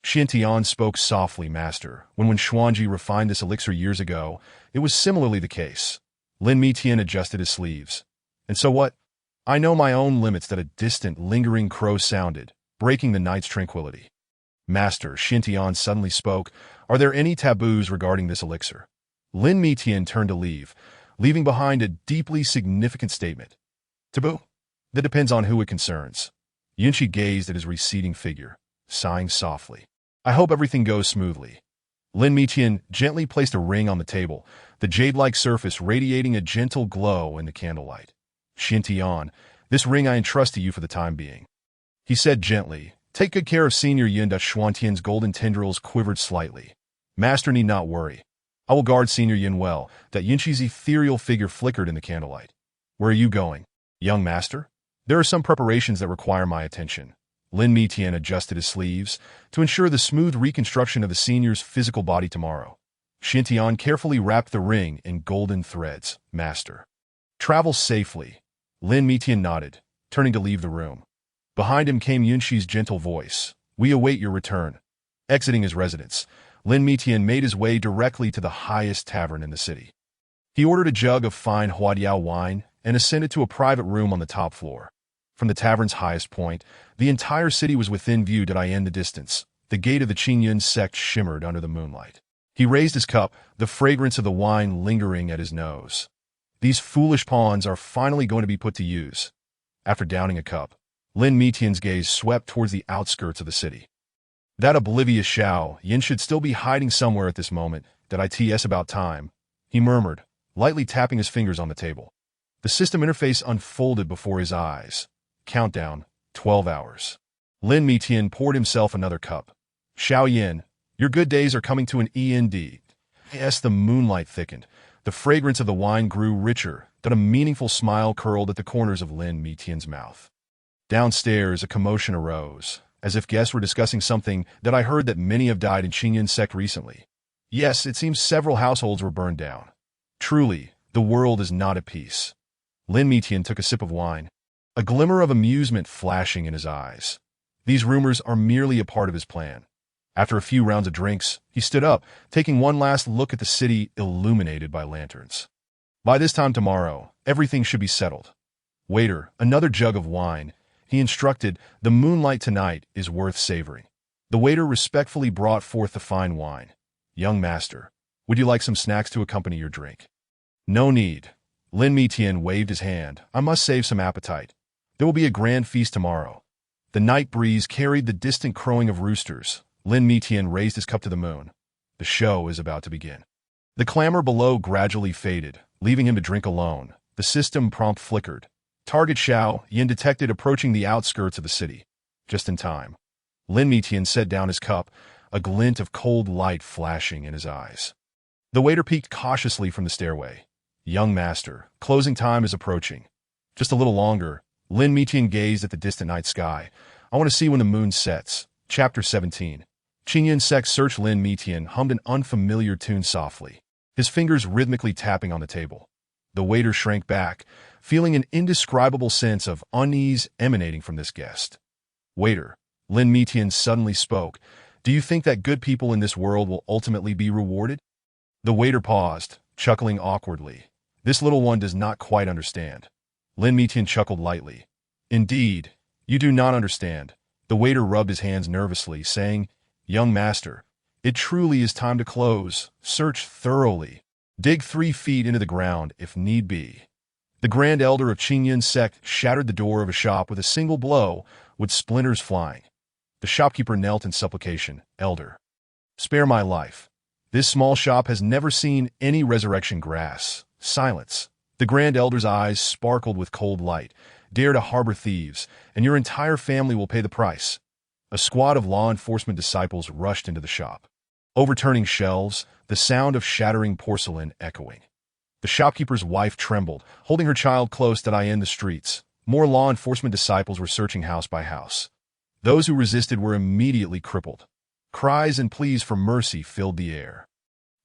Xiantian spoke softly, Master. When Xuanji refined this elixir years ago, it was similarly the case. Lin Mitian adjusted his sleeves. And so what? I know my own limits. That a distant, lingering crow sounded, breaking the night's tranquility. Master, Xiantian suddenly spoke, are there any taboos regarding this elixir? Lin Mitian turned to leave, leaving behind a deeply significant statement. Taboo? That depends on who it concerns. Yunshi gazed at his receding figure, sighing softly. I hope everything goes smoothly. Lin Mitian gently placed a ring on the table, the jade-like surface radiating a gentle glow in the candlelight. Xiantian, this ring I entrust to you for the time being. He said gently, take good care of Senior Yun. Xuantian's golden tendrils quivered slightly. Master need not worry. I will guard Senior Yun well. Yunshi's ethereal figure flickered in the candlelight. Where are you going, young master? There are some preparations that require my attention. Lin Mitian adjusted his sleeves to ensure the smooth reconstruction of the senior's physical body tomorrow. Xiantian carefully wrapped the ring in golden threads. Master. Travel safely. Lin Mitian nodded, turning to leave the room. Behind him came Yunshi's gentle voice. We await your return. Exiting his residence, Lin Mitian made his way directly to the highest tavern in the city. He ordered a jug of fine Huadiao wine and ascended to a private room on the top floor. From the tavern's highest point, the entire city was within view. In the distance, the gate of the Qingyun sect shimmered under the moonlight. He raised his cup, the fragrance of the wine lingering at his nose. These foolish pawns are finally going to be put to use. After downing a cup, Lin Mitian's gaze swept towards the outskirts of the city. That oblivious Xiao Yin should still be hiding somewhere at this moment. It's about time, he murmured, lightly tapping his fingers on the table. The system interface unfolded before his eyes. Countdown, 12 hours. Lin Mitian poured himself another cup. Xiao Yin, your good days are coming to an end. As the moonlight thickened, the fragrance of the wine grew richer. A meaningful smile curled at the corners of Lin Mitian's mouth. Downstairs, a commotion arose, as if guests were discussing something. I heard that many have died in Qingyun sect recently. Yes, it seems several households were burned down. Truly, the world is not at peace. Lin Mitian took a sip of wine, a glimmer of amusement flashing in his eyes. These rumors are merely a part of his plan. After a few rounds of drinks, he stood up, taking one last look at the city illuminated by lanterns. By this time tomorrow, everything should be settled. Waiter, another jug of wine. He instructed, the moonlight tonight is worth savoring. The waiter respectfully brought forth the fine wine. Young master, would you like some snacks to accompany your drink? No need. Lin Mitian waved his hand. I must save some appetite. There will be a grand feast tomorrow. The night breeze carried the distant crowing of roosters. Lin Mitian raised his cup to the moon. The show is about to begin. The clamor below gradually faded, leaving him to drink alone. The system prompt flickered. Target Xiao Yin detected approaching the outskirts of the city. Just in time. Lin Mitian set down his cup, a glint of cold light flashing in his eyes. The waiter peeked cautiously from the stairway. Young master, closing time is approaching. Just a little longer. Lin Mitian gazed at the distant night sky. I want to see when the moon sets. Chapter 17. Qin Yin Sek searched. Lin Mitian hummed an unfamiliar tune softly, his fingers rhythmically tapping on the table. The waiter shrank back, feeling an indescribable sense of unease emanating from this guest. Waiter, Lin Mitian suddenly spoke. Do you think that good people in this world will ultimately be rewarded? The waiter paused, chuckling awkwardly. This little one does not quite understand. Lin Mitian chuckled lightly. Indeed, you do not understand. The waiter rubbed his hands nervously, saying, Young master, it truly is time to close. Search thoroughly. Dig 3 feet into the ground if need be. The Grand Elder of Qin Yin Sect shattered the door of a shop with a single blow, with splinters flying. The shopkeeper knelt in supplication. Elder, spare my life. This small shop has never seen any resurrection grass. Silence. The Grand Elder's eyes sparkled with cold light. Dare to harbor thieves, and your entire family will pay the price. A squad of law enforcement disciples rushed into the shop. Overturning shelves, the sound of shattering porcelain echoing. The shopkeeper's wife trembled, holding her child close. Did I end the streets? More law enforcement disciples were searching house by house. Those who resisted were immediately crippled. Cries and pleas for mercy filled the air.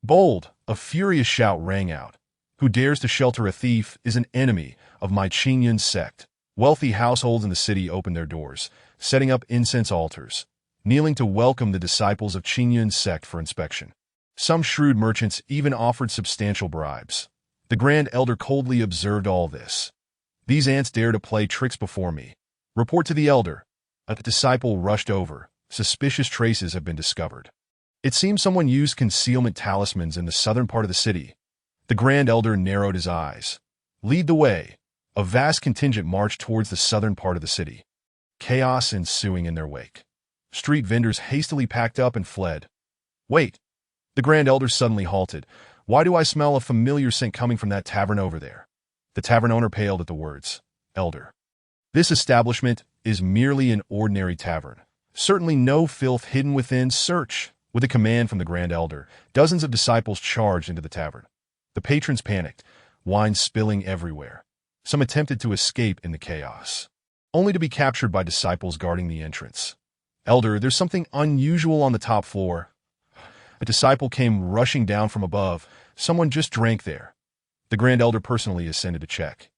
Bold, a furious shout rang out. Who dares to shelter a thief is an enemy of my Qin Yin Sect. Wealthy households in the city opened their doors, setting up incense altars, kneeling to welcome the disciples of Qin Yin Sect for inspection. Some shrewd merchants even offered substantial bribes. The Grand Elder coldly observed all this. These ants dare to play tricks before me. Report to the Elder. A disciple rushed over. Suspicious traces have been discovered. It seems someone used concealment talismans in the southern part of the city. The Grand Elder narrowed his eyes. Lead the way. A vast contingent marched towards the southern part of the city. Chaos ensuing in their wake. Street vendors hastily packed up and fled. Wait. The Grand Elder suddenly halted. Why do I smell a familiar scent coming from that tavern over there? The tavern owner paled at the words. Elder. This establishment is merely an ordinary tavern. Certainly no filth hidden within. Search. With a command from the Grand Elder, dozens of disciples charged into the tavern. The patrons panicked, wine spilling everywhere. Some attempted to escape in the chaos, only to be captured by disciples guarding the entrance. Elder, there's something unusual on the top floor. A disciple came rushing down from above. Someone just drank there. The Grand Elder personally ascended to check,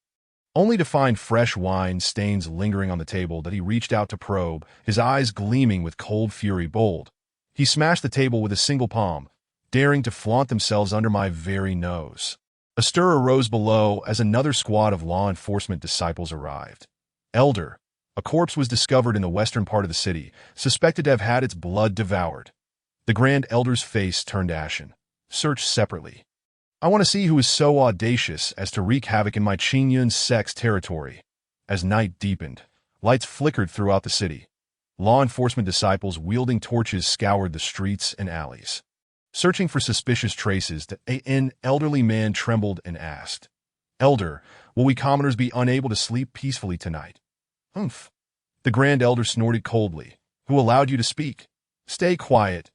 only to find fresh wine stains lingering on the table that he reached out to probe, his eyes gleaming with cold fury. Bold. He smashed the table with a single palm, daring to flaunt themselves under my very nose. A stir arose below as another squad of law enforcement disciples arrived. Elder, a corpse was discovered in the western part of the city, suspected to have had its blood devoured. The Grand Elder's face turned ashen. Search separately. I want to see who is so audacious as to wreak havoc in my Qin Yin Sect's territory. As night deepened, lights flickered throughout the city. Law enforcement disciples wielding torches scoured the streets and alleys, searching for suspicious traces. An elderly man trembled and asked, Elder, will we commoners be unable to sleep peacefully tonight? Humph. The Grand Elder snorted coldly. Who allowed you to speak? Stay quiet.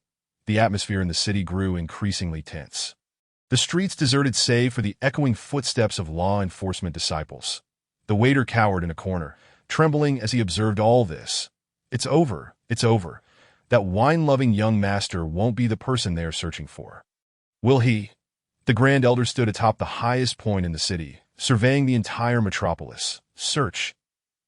The atmosphere in the city grew increasingly tense. The streets deserted save for the echoing footsteps of law enforcement disciples. The waiter cowered in a corner, trembling as he observed all this. It's over. It's over. That wine-loving young master won't be the person they're searching for. Will he? The Grand Elder stood atop the highest point in the city, surveying the entire metropolis. Search.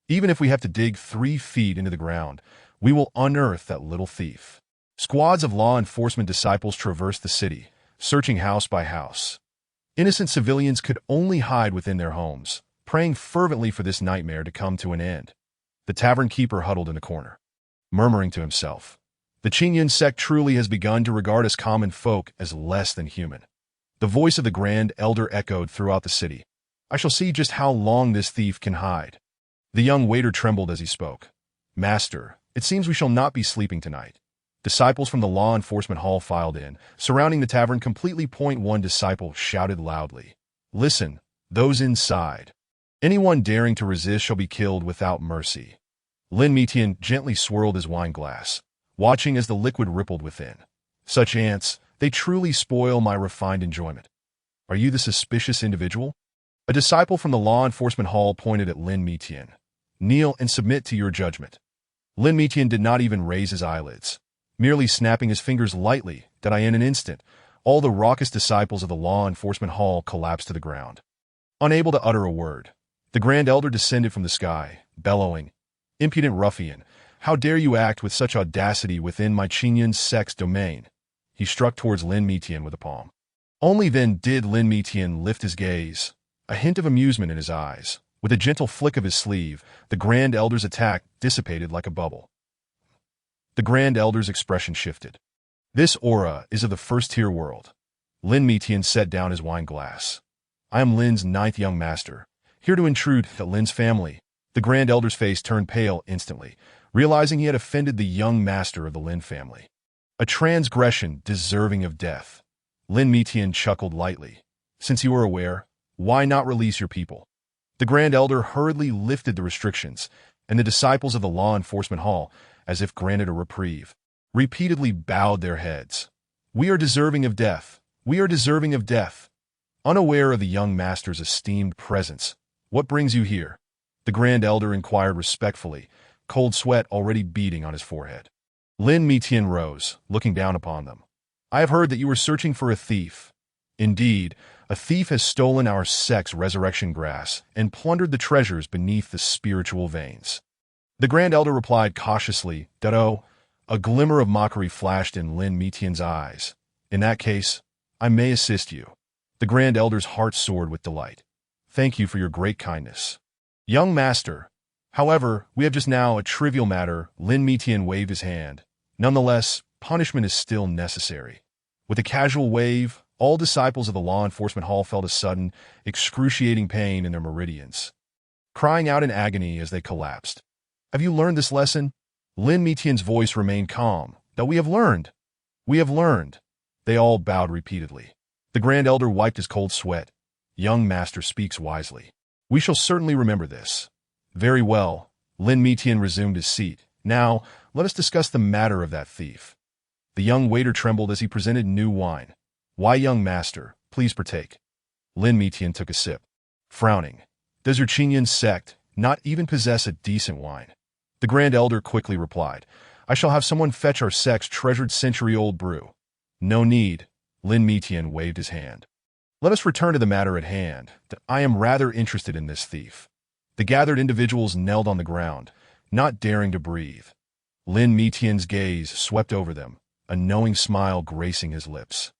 Even if we have to dig 3 feet into the ground, we will unearth that little thief. Squads of law enforcement disciples traversed the city, searching house by house. Innocent civilians could only hide within their homes, praying fervently for this nightmare to come to an end. The tavern keeper huddled in a corner, murmuring to himself, "The Qingyun sect truly has begun to regard us common folk as less than human." The voice of the Grand Elder echoed throughout the city. "I shall see just how long this thief can hide." The young waiter trembled as he spoke. "Master, it seems we shall not be sleeping tonight." Disciples from the law enforcement hall filed in, surrounding the tavern completely. One disciple shouted loudly, "Listen, those inside. Anyone daring to resist shall be killed without mercy." Lin Mitian gently swirled his wine glass, watching as the liquid rippled within. "Such ants, they truly spoil my refined enjoyment. Are you the suspicious individual?" A disciple from the law enforcement hall pointed at Lin Mitian. "Kneel and submit to your judgment." Lin Mitian did not even raise his eyelids, merely snapping his fingers lightly, that in an instant, all the raucous disciples of the law enforcement hall collapsed to the ground. Unable to utter a word, the Grand Elder descended from the sky, bellowing, "Impudent ruffian, how dare you act with such audacity within my Qingyun sect's domain?" He struck towards Lin Mitian with a palm. Only then did Lin Mitian lift his gaze, a hint of amusement in his eyes. With a gentle flick of his sleeve, the Grand Elder's attack dissipated like a bubble. The Grand Elder's expression shifted. "This aura is of the first-tier world." Lin Mitian set down his wine glass. "I am Lin's 9th young master, here to intrude at Lin's family." The Grand Elder's face turned pale instantly, realizing he had offended the young master of the Lin family. A transgression deserving of death. Lin Mitian chuckled lightly. "Since you are aware, why not release your people?" The Grand Elder hurriedly lifted the restrictions, and the disciples of the law enforcement hall, as if granted a reprieve, repeatedly bowed their heads. "We are deserving of death. We are deserving of death." Unaware of the young master's esteemed presence, "What brings you here?" the Grand Elder inquired respectfully, cold sweat already beading on his forehead. Lin Mitian rose, looking down upon them. "I have heard that you were searching for a thief. Indeed, a thief has stolen our sect's resurrection grass and plundered the treasures beneath the spiritual veins." The Grand Elder replied cautiously, "Dado." A glimmer of mockery flashed in Lin Mitian's eyes. "In that case, I may assist you." The Grand Elder's heart soared with delight. "Thank you for your great kindness, young master. However, we have just now a trivial matter." Lin Mitian waved his hand. "Nonetheless, punishment is still necessary." With a casual wave, all disciples of the law enforcement hall felt a sudden, excruciating pain in their meridians, crying out in agony as they collapsed. "Have you learned this lesson?" Lin Mitian's voice remained calm. "That we have learned. We have learned." They all bowed repeatedly. The Grand Elder wiped his cold sweat. "Young master speaks wisely. We shall certainly remember this." "Very well." Lin Mitian resumed his seat. "Now, let us discuss the matter of that thief." The young waiter trembled as he presented new wine. "Why, young master, please partake." Lin Mitian took a sip, frowning. "Does your Qingyun sect not even possess a decent wine?" The Grand Elder quickly replied, "I shall have someone fetch our sect's treasured century-old brew." "No need." Lin Mitian waved his hand. "Let us return to the matter at hand. I am rather interested in this thief." The gathered individuals knelt on the ground, not daring to breathe. Lin Mitian's gaze swept over them, a knowing smile gracing his lips.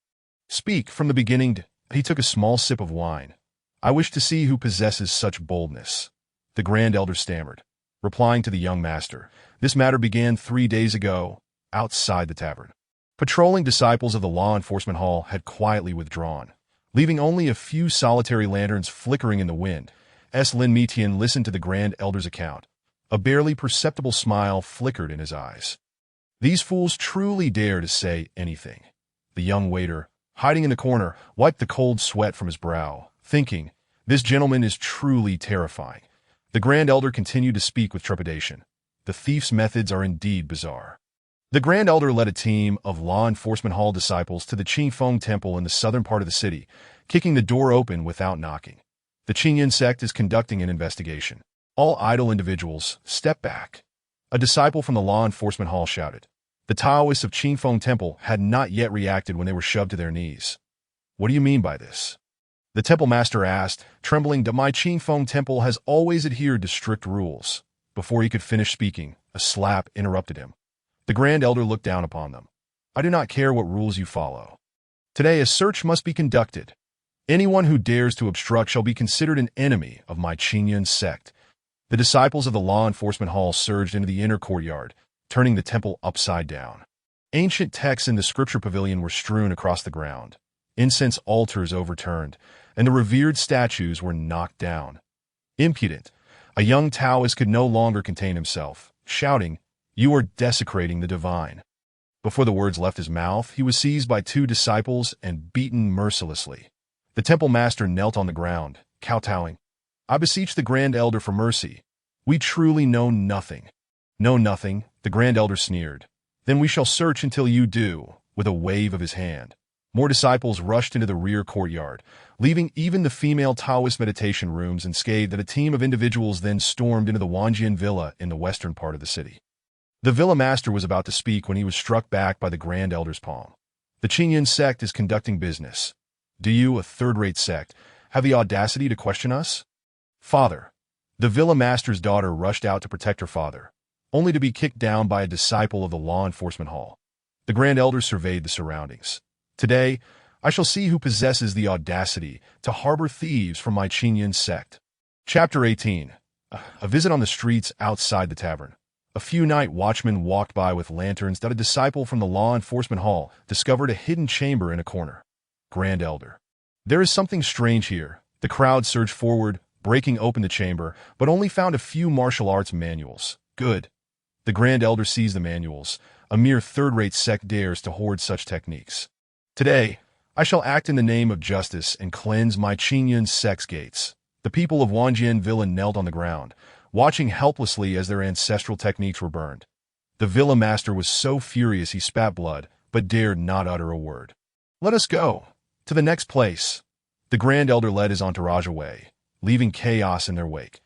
"Speak from the beginning." He took a small sip of wine. "I wish to see who possesses such boldness." The Grand Elder stammered, replying to the young master. "This matter began 3 days ago, outside the tavern." Patrolling disciples of the law enforcement hall had quietly withdrawn, leaving only a few solitary lanterns flickering in the wind. Lin Mitian listened to the Grand Elder's account. A barely perceptible smile flickered in his eyes. "These fools truly dare to say anything." The young waiter, hiding in the corner, wiped the cold sweat from his brow, thinking, "This gentleman is truly terrifying." The Grand Elder continued to speak with trepidation. "The thief's methods are indeed bizarre." The Grand Elder led a team of law enforcement hall disciples to the Qingfeng Temple in the southern part of the city, kicking the door open without knocking. The Qingyun sect is conducting an investigation. All idle individuals, step back. A disciple from the law enforcement hall shouted. The Taoists of Qingfeng Temple had not yet reacted when they were shoved to their knees. What do you mean by this? The temple master asked, trembling. The Mai Qingfeng temple has always adhered to strict rules. Before he could finish speaking, a slap interrupted him. The Grand Elder looked down upon them. I do not care what rules you follow. Today a search must be conducted. Anyone who dares to obstruct shall be considered an enemy of my Qingyun sect. The disciples of the law enforcement hall surged into the inner courtyard, turning the temple upside down. Ancient texts in the scripture pavilion were strewn across the ground. Incense altars overturned, and the revered statues were knocked down. Impudent, a young Taoist could no longer contain himself, shouting, "You are desecrating the divine." Before the words left his mouth, he was seized by two disciples and beaten mercilessly. The temple master knelt on the ground, kowtowing. I beseech the Grand Elder for mercy. We truly know nothing. Know nothing, the Grand Elder sneered. Then we shall search until you do, with a wave of his hand. More disciples rushed into the rear courtyard, leaving even the female Taoist meditation rooms unscathed. That a team of individuals then stormed into the Wanjian Villa in the western part of the city. The villa master was about to speak when he was struck back by the Grand Elder's palm. The Qingyun sect is conducting business. Do you, a third-rate sect, have the audacity to question us? Father. The villa master's daughter rushed out to protect her father, only to be kicked down by a disciple of the law enforcement hall. The Grand Elder surveyed the surroundings. Today, I shall see who possesses the audacity to harbor thieves from my Qingyun sect. Chapter 18. A visit on the streets outside the tavern. A few night watchmen walked by with lanterns. That a disciple from the law enforcement hall discovered a hidden chamber in a corner. Grand Elder. There is something strange here. The crowd surged forward, breaking open the chamber, but only found a few martial arts manuals. Good. The Grand Elder seized the manuals. A mere third-rate sect dares to hoard such techniques. Today, I shall act in the name of justice and cleanse my Qingyun sect's gates. The people of Wanjian Villa knelt on the ground, watching helplessly as their ancestral techniques were burned. The villa master was so furious he spat blood, but dared not utter a word. Let us go. To the next place. The Grand Elder led his entourage away, leaving chaos in their wake.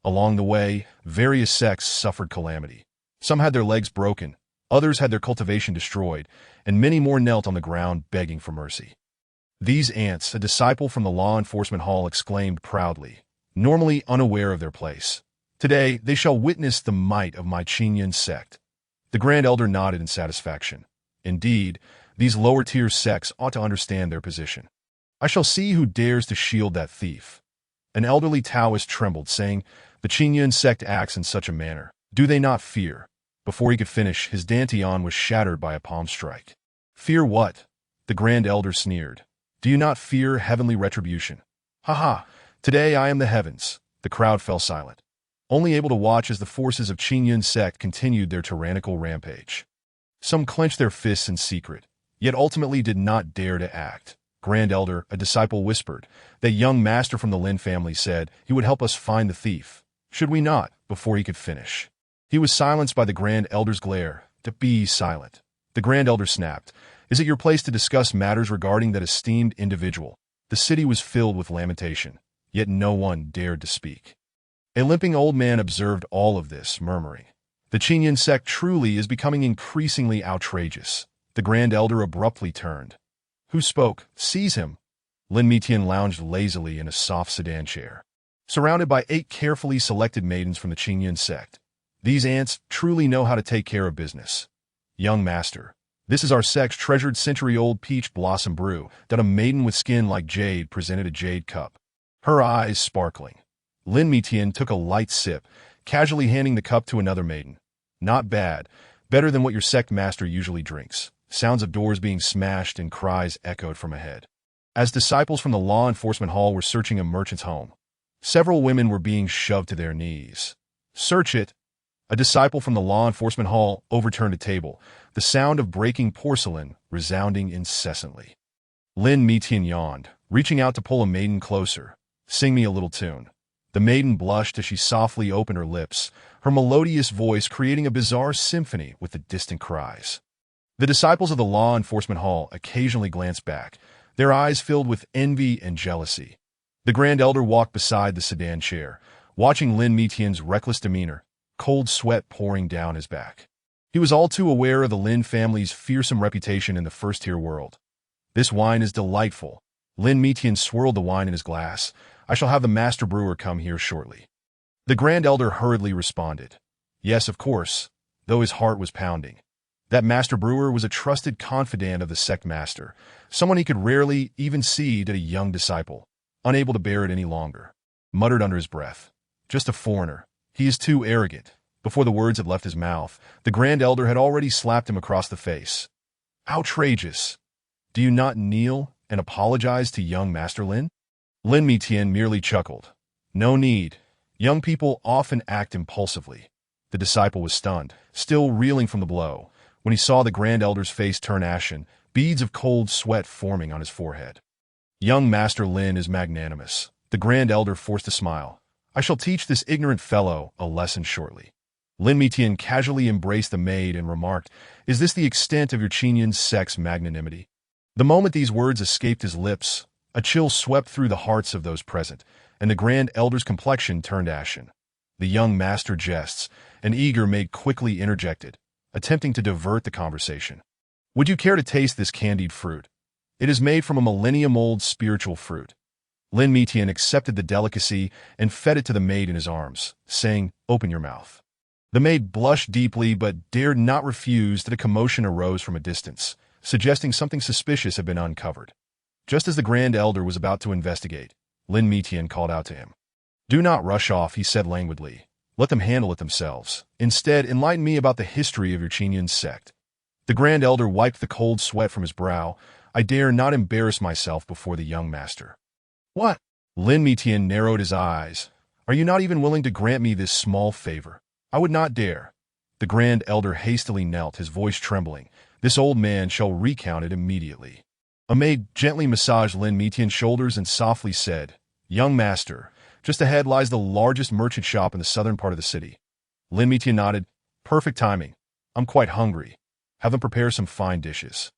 Along the way, various sects suffered calamity. Some had their legs broken, others had their cultivation destroyed, and many more knelt on the ground begging for mercy. These ants, a disciple from the law enforcement hall, exclaimed proudly, normally unaware of their place. Today, they shall witness the might of my Qingyun sect. The Grand Elder nodded in satisfaction. Indeed, these lower-tier sects ought to understand their position. I shall see who dares to shield that thief. An elderly Taoist trembled, saying, the Qingyun sect acts in such a manner. Do they not fear? Before he could finish, his dantian was shattered by a palm strike. Fear what? The Grand Elder sneered. Do you not fear heavenly retribution? Ha ha! Today I am the heavens. The crowd fell silent, only able to watch as the forces of Qingyun sect continued their tyrannical rampage. Some clenched their fists in secret, yet ultimately did not dare to act. Grand Elder, a disciple, whispered. That young master from the Lin family said he would help us find the thief. Should we not? Before he could finish, he was silenced by the Grand Elder's glare. To be silent. The Grand Elder snapped. Is it your place to discuss matters regarding that esteemed individual? The city was filled with lamentation, yet no one dared to speak. A limping old man observed all of this, murmuring, the Qingyun sect truly is becoming increasingly outrageous. The Grand Elder abruptly turned. Who spoke? Seize him. Lin Mitian lounged lazily in a soft sedan chair, surrounded by 8 carefully selected maidens from the Qingyun sect. These ants truly know how to take care of business. Young master, this is our sect's treasured century-old peach blossom brew that a maiden with skin like jade presented a jade cup, her eyes sparkling. Lin Mitian took a light sip, casually handing the cup to another maiden. Not bad. Better than what your sect master usually drinks. Sounds of doors being smashed and cries echoed from ahead. As disciples from the law enforcement hall were searching a merchant's home, several women were being shoved to their knees. Search it. A disciple from the law enforcement hall overturned a table, the sound of breaking porcelain resounding incessantly. Lin Mitian yawned, reaching out to pull a maiden closer. Sing me a little tune. The maiden blushed as she softly opened her lips, her melodious voice creating a bizarre symphony with the distant cries. The disciples of the law enforcement hall occasionally glanced back, their eyes filled with envy and jealousy. The Grand Elder walked beside the sedan chair, watching Lin Mitian's reckless demeanor, cold sweat pouring down his back. He was all too aware of the Lin family's fearsome reputation in the first-tier world. This wine is delightful. Lin Mitian swirled the wine in his glass. I shall have the master brewer come here shortly. The Grand Elder hurriedly responded. Yes, of course, though his heart was pounding. That master brewer was a trusted confidant of the sect master, someone he could rarely even see to a young disciple, unable to bear it any longer. Muttered under his breath. Just a foreigner. He is too arrogant. Before the words had left his mouth, the Grand Elder had already slapped him across the face. Outrageous! Do you not kneel and apologize to young Master Lin? Lin Mitian merely chuckled. No need. Young people often act impulsively. The disciple was stunned, still reeling from the blow, when he saw the Grand Elder's face turn ashen, beads of cold sweat forming on his forehead. Young Master Lin is magnanimous. The Grand Elder forced a smile. I shall teach this ignorant fellow a lesson shortly. Lin Mitian casually embraced the maid and remarked, Is this the extent of your Qinyan sect's magnanimity? The moment these words escaped his lips, a chill swept through the hearts of those present, and the Grand Elder's complexion turned ashen. The young master jests, an eager maid quickly interjected, attempting to divert the conversation. Would you care to taste this candied fruit? It is made from a millennium-old spiritual fruit. Lin Mitian accepted the delicacy and fed it to the maid in his arms, saying, Open your mouth. The maid blushed deeply but dared not refuse that a commotion arose from a distance, suggesting something suspicious had been uncovered. Just as the Grand Elder was about to investigate, Lin Mitian called out to him. Do not rush off, he said languidly. Let them handle it themselves. Instead, enlighten me about the history of your Qinyan sect. The Grand Elder wiped the cold sweat from his brow. I dare not embarrass myself before the young master. What? Lin Mitian narrowed his eyes. Are you not even willing to grant me this small favor? I would not dare. The Grand Elder hastily knelt, his voice trembling. This old man shall recount it immediately. A maid gently massaged Lin Mitian's shoulders and softly said, Young master, just ahead lies the largest merchant shop in the southern part of the city. Lin Mitian nodded. Perfect timing. I'm quite hungry. Have them prepare some fine dishes.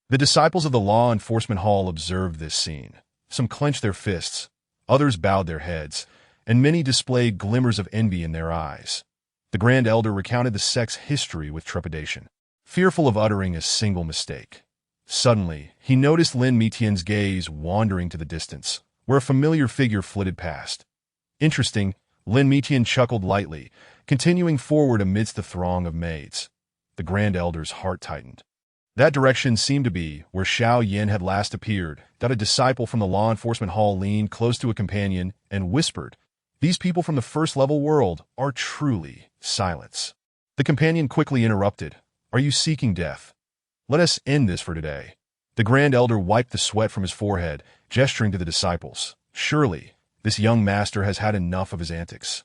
The disciples of the law enforcement hall observed this scene. Some clenched their fists, others bowed their heads, and many displayed glimmers of envy in their eyes. The Grand Elder recounted the sect's history with trepidation, fearful of uttering a single mistake. Suddenly, he noticed Lin Mitian's gaze wandering to the distance, where a familiar figure flitted past. Interesting, Lin Mitian chuckled lightly, continuing forward amidst the throng of maids. The Grand Elder's heart tightened. That direction seemed to be where Xiao Yin had last appeared. That a disciple from the law enforcement hall leaned close to a companion and whispered, These people from the first-level world are truly silence. The companion quickly interrupted, Are you seeking death? Let us end this for today. The Grand Elder wiped the sweat from his forehead, gesturing to the disciples. Surely, this young master has had enough of his antics.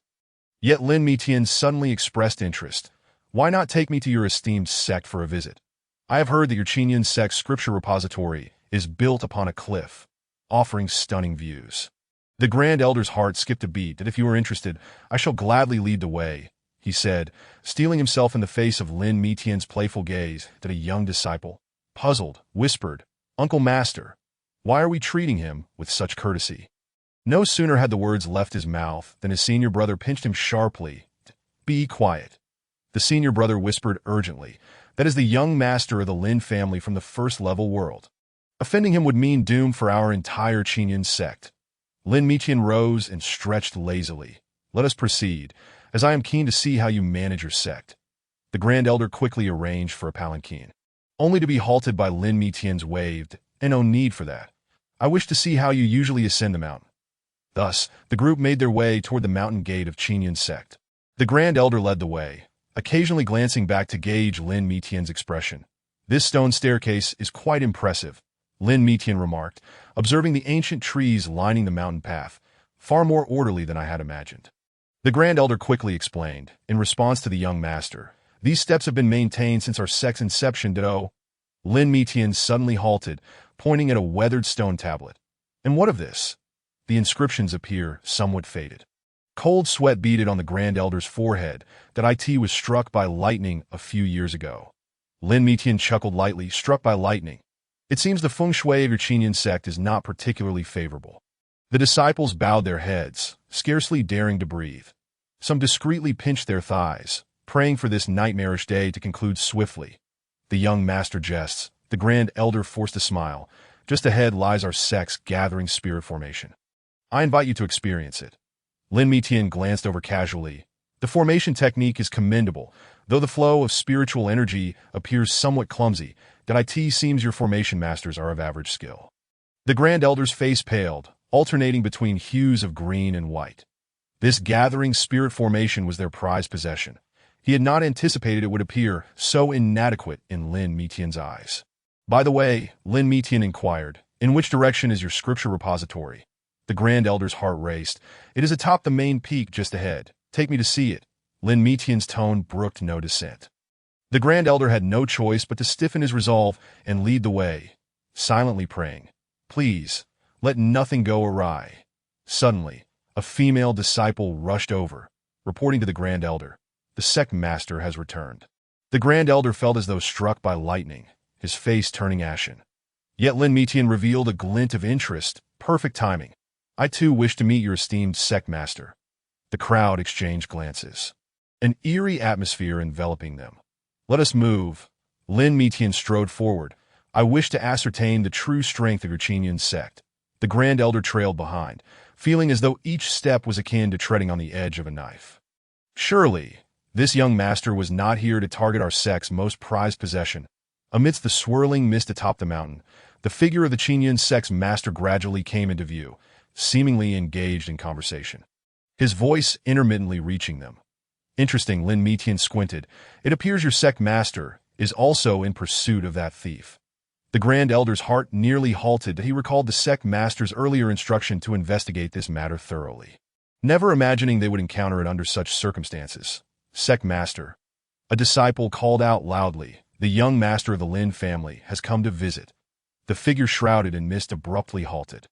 Yet Lin Mitian suddenly expressed interest. Why not take me to your esteemed sect for a visit? I have heard that your Qinyan sect's scripture repository is built upon a cliff, offering stunning views. The Grand Elder's heart skipped a beat, that if you are interested, I shall gladly lead the way, he said, steeling himself in the face of Lin Mitian's playful gaze, that a young disciple, puzzled, whispered, Uncle Master, why are we treating him with such courtesy? No sooner had the words left his mouth than his senior brother pinched him sharply. Be quiet. The senior brother whispered urgently, That is the young master of the Lin family from the first-level world. Offending him would mean doom for our entire Qinyan sect. Lin Mitian rose and stretched lazily. Let us proceed, as I am keen to see how you manage your sect. The Grand Elder quickly arranged for a palanquin, only to be halted by Lin Mitian's waved, and no need for that. I wish to see how you usually ascend the mountain. Thus, the group made their way toward the mountain gate of Qinyan sect. The Grand Elder led the way, occasionally glancing back to gauge Lin Mitian's expression. This stone staircase is quite impressive, Lin Mitian remarked, observing the ancient trees lining the mountain path, far more orderly than I had imagined. The Grand Elder quickly explained, in response to the young master, These steps have been maintained since our sect's inception, Ditto. Lin Mitian suddenly halted, pointing at a weathered stone tablet. And what of this? The inscriptions appear somewhat faded. Cold sweat beaded on the Grand Elder's forehead, that it was struck by lightning a few years ago. Lin Mitian chuckled lightly, struck by lightning. It seems the feng shui of your Qinyan sect is not particularly favorable. The disciples bowed their heads, scarcely daring to breathe. Some discreetly pinched their thighs, praying for this nightmarish day to conclude swiftly. The young master jests. The Grand Elder forced a smile. Just ahead lies our sect's gathering spirit formation. I invite you to experience it. Lin Mitian glanced over casually. The formation technique is commendable, though the flow of spiritual energy appears somewhat clumsy. It seems your formation masters are of average skill. The Grand Elder's face paled, alternating between hues of green and white. This gathering spirit formation was their prized possession. He had not anticipated it would appear so inadequate in Lin Mitian's eyes. By the way, Lin Mitian inquired, in which direction is your scripture repository? The Grand Elder's heart raced. It is atop the main peak just ahead. Take me to see it. Lin Mitian's tone brooked no dissent. The Grand Elder had no choice but to stiffen his resolve and lead the way, silently praying, "Please, let nothing go awry." Suddenly, a female disciple rushed over, reporting to the Grand Elder, "The sect master has returned." The Grand Elder felt as though struck by lightning, his face turning ashen. Yet Lin Mitian revealed a glint of interest, perfect timing. "I too wish to meet your esteemed sect master." The crowd exchanged glances, an eerie atmosphere enveloping them. "Let us move." Lin Mitian strode forward. "I wish to ascertain the true strength of your Qingyun sect." The Grand Elder trailed behind, feeling as though each step was akin to treading on the edge of a knife. Surely, this young master was not here to target our sect's most prized possession. Amidst the swirling mist atop the mountain, the figure of the Qingyun sect's master gradually came into view, seemingly engaged in conversation, his voice intermittently reaching them. "Interesting," Lin Mitian squinted. "It appears your sect master is also in pursuit of that thief." The Grand Elder's heart nearly halted. He recalled the sect master's earlier instruction to investigate this matter thoroughly, never imagining they would encounter it under such circumstances. "Sect master," a disciple called out loudly, "the young master of the Lin family has come to visit." The figure shrouded in mist abruptly halted.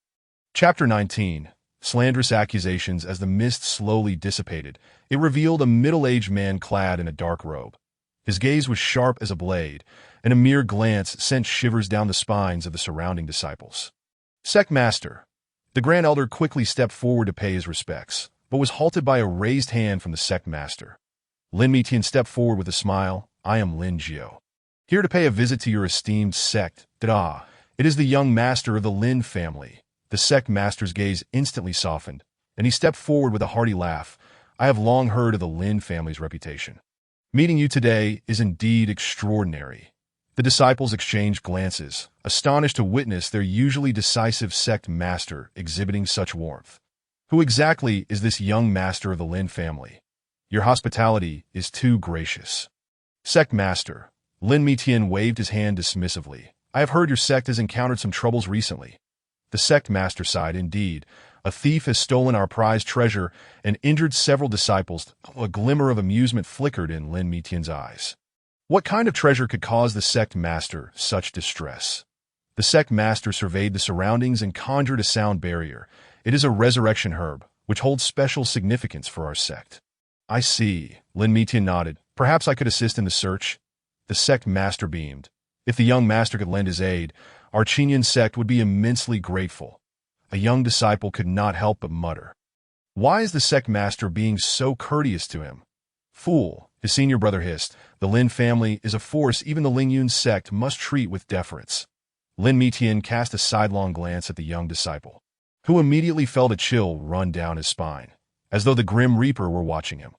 Chapter 19. Slanderous accusations. As the mist slowly dissipated, it revealed a middle-aged man clad in a dark robe. His gaze was sharp as a blade, and a mere glance sent shivers down the spines of the surrounding disciples. "Sect master." The Grand Elder quickly stepped forward to pay his respects, but was halted by a raised hand from the sect master. Lin Mitian stepped forward with a smile. "I am Lin Jiao, here to pay a visit to your esteemed sect." It is the young master of the Lin family." The sect master's gaze instantly softened, and he stepped forward with a hearty laugh. "I have long heard of the Lin family's reputation. Meeting you today is indeed extraordinary." The disciples exchanged glances, astonished to witness their usually decisive sect master exhibiting such warmth. "Who exactly is this young master of the Lin family? Your hospitality is too gracious." "Sect master." Lin Mitian waved his hand dismissively. "I have heard your sect has encountered some troubles recently." The sect master sighed. "Indeed, a thief has stolen our prized treasure and injured several disciples." A glimmer of amusement flickered in Lin Mitian's eyes. What kind of treasure could cause the sect master such distress? The sect master surveyed the surroundings and conjured a sound barrier. "It is a resurrection herb, which holds special significance for our sect." "I see." Lin Mitian nodded. "Perhaps I could assist in the search." The sect master beamed. "If the young master could lend his aid, our Qingyun sect would be immensely grateful." A young disciple could not help but mutter, "Why is the sect master being so courteous to him?" "Fool," his senior brother hissed. "The Lin family is a force even the Lingyun sect must treat with deference." Lin Mitian cast a sidelong glance at the young disciple, who immediately felt a chill run down his spine, as though the Grim Reaper were watching him.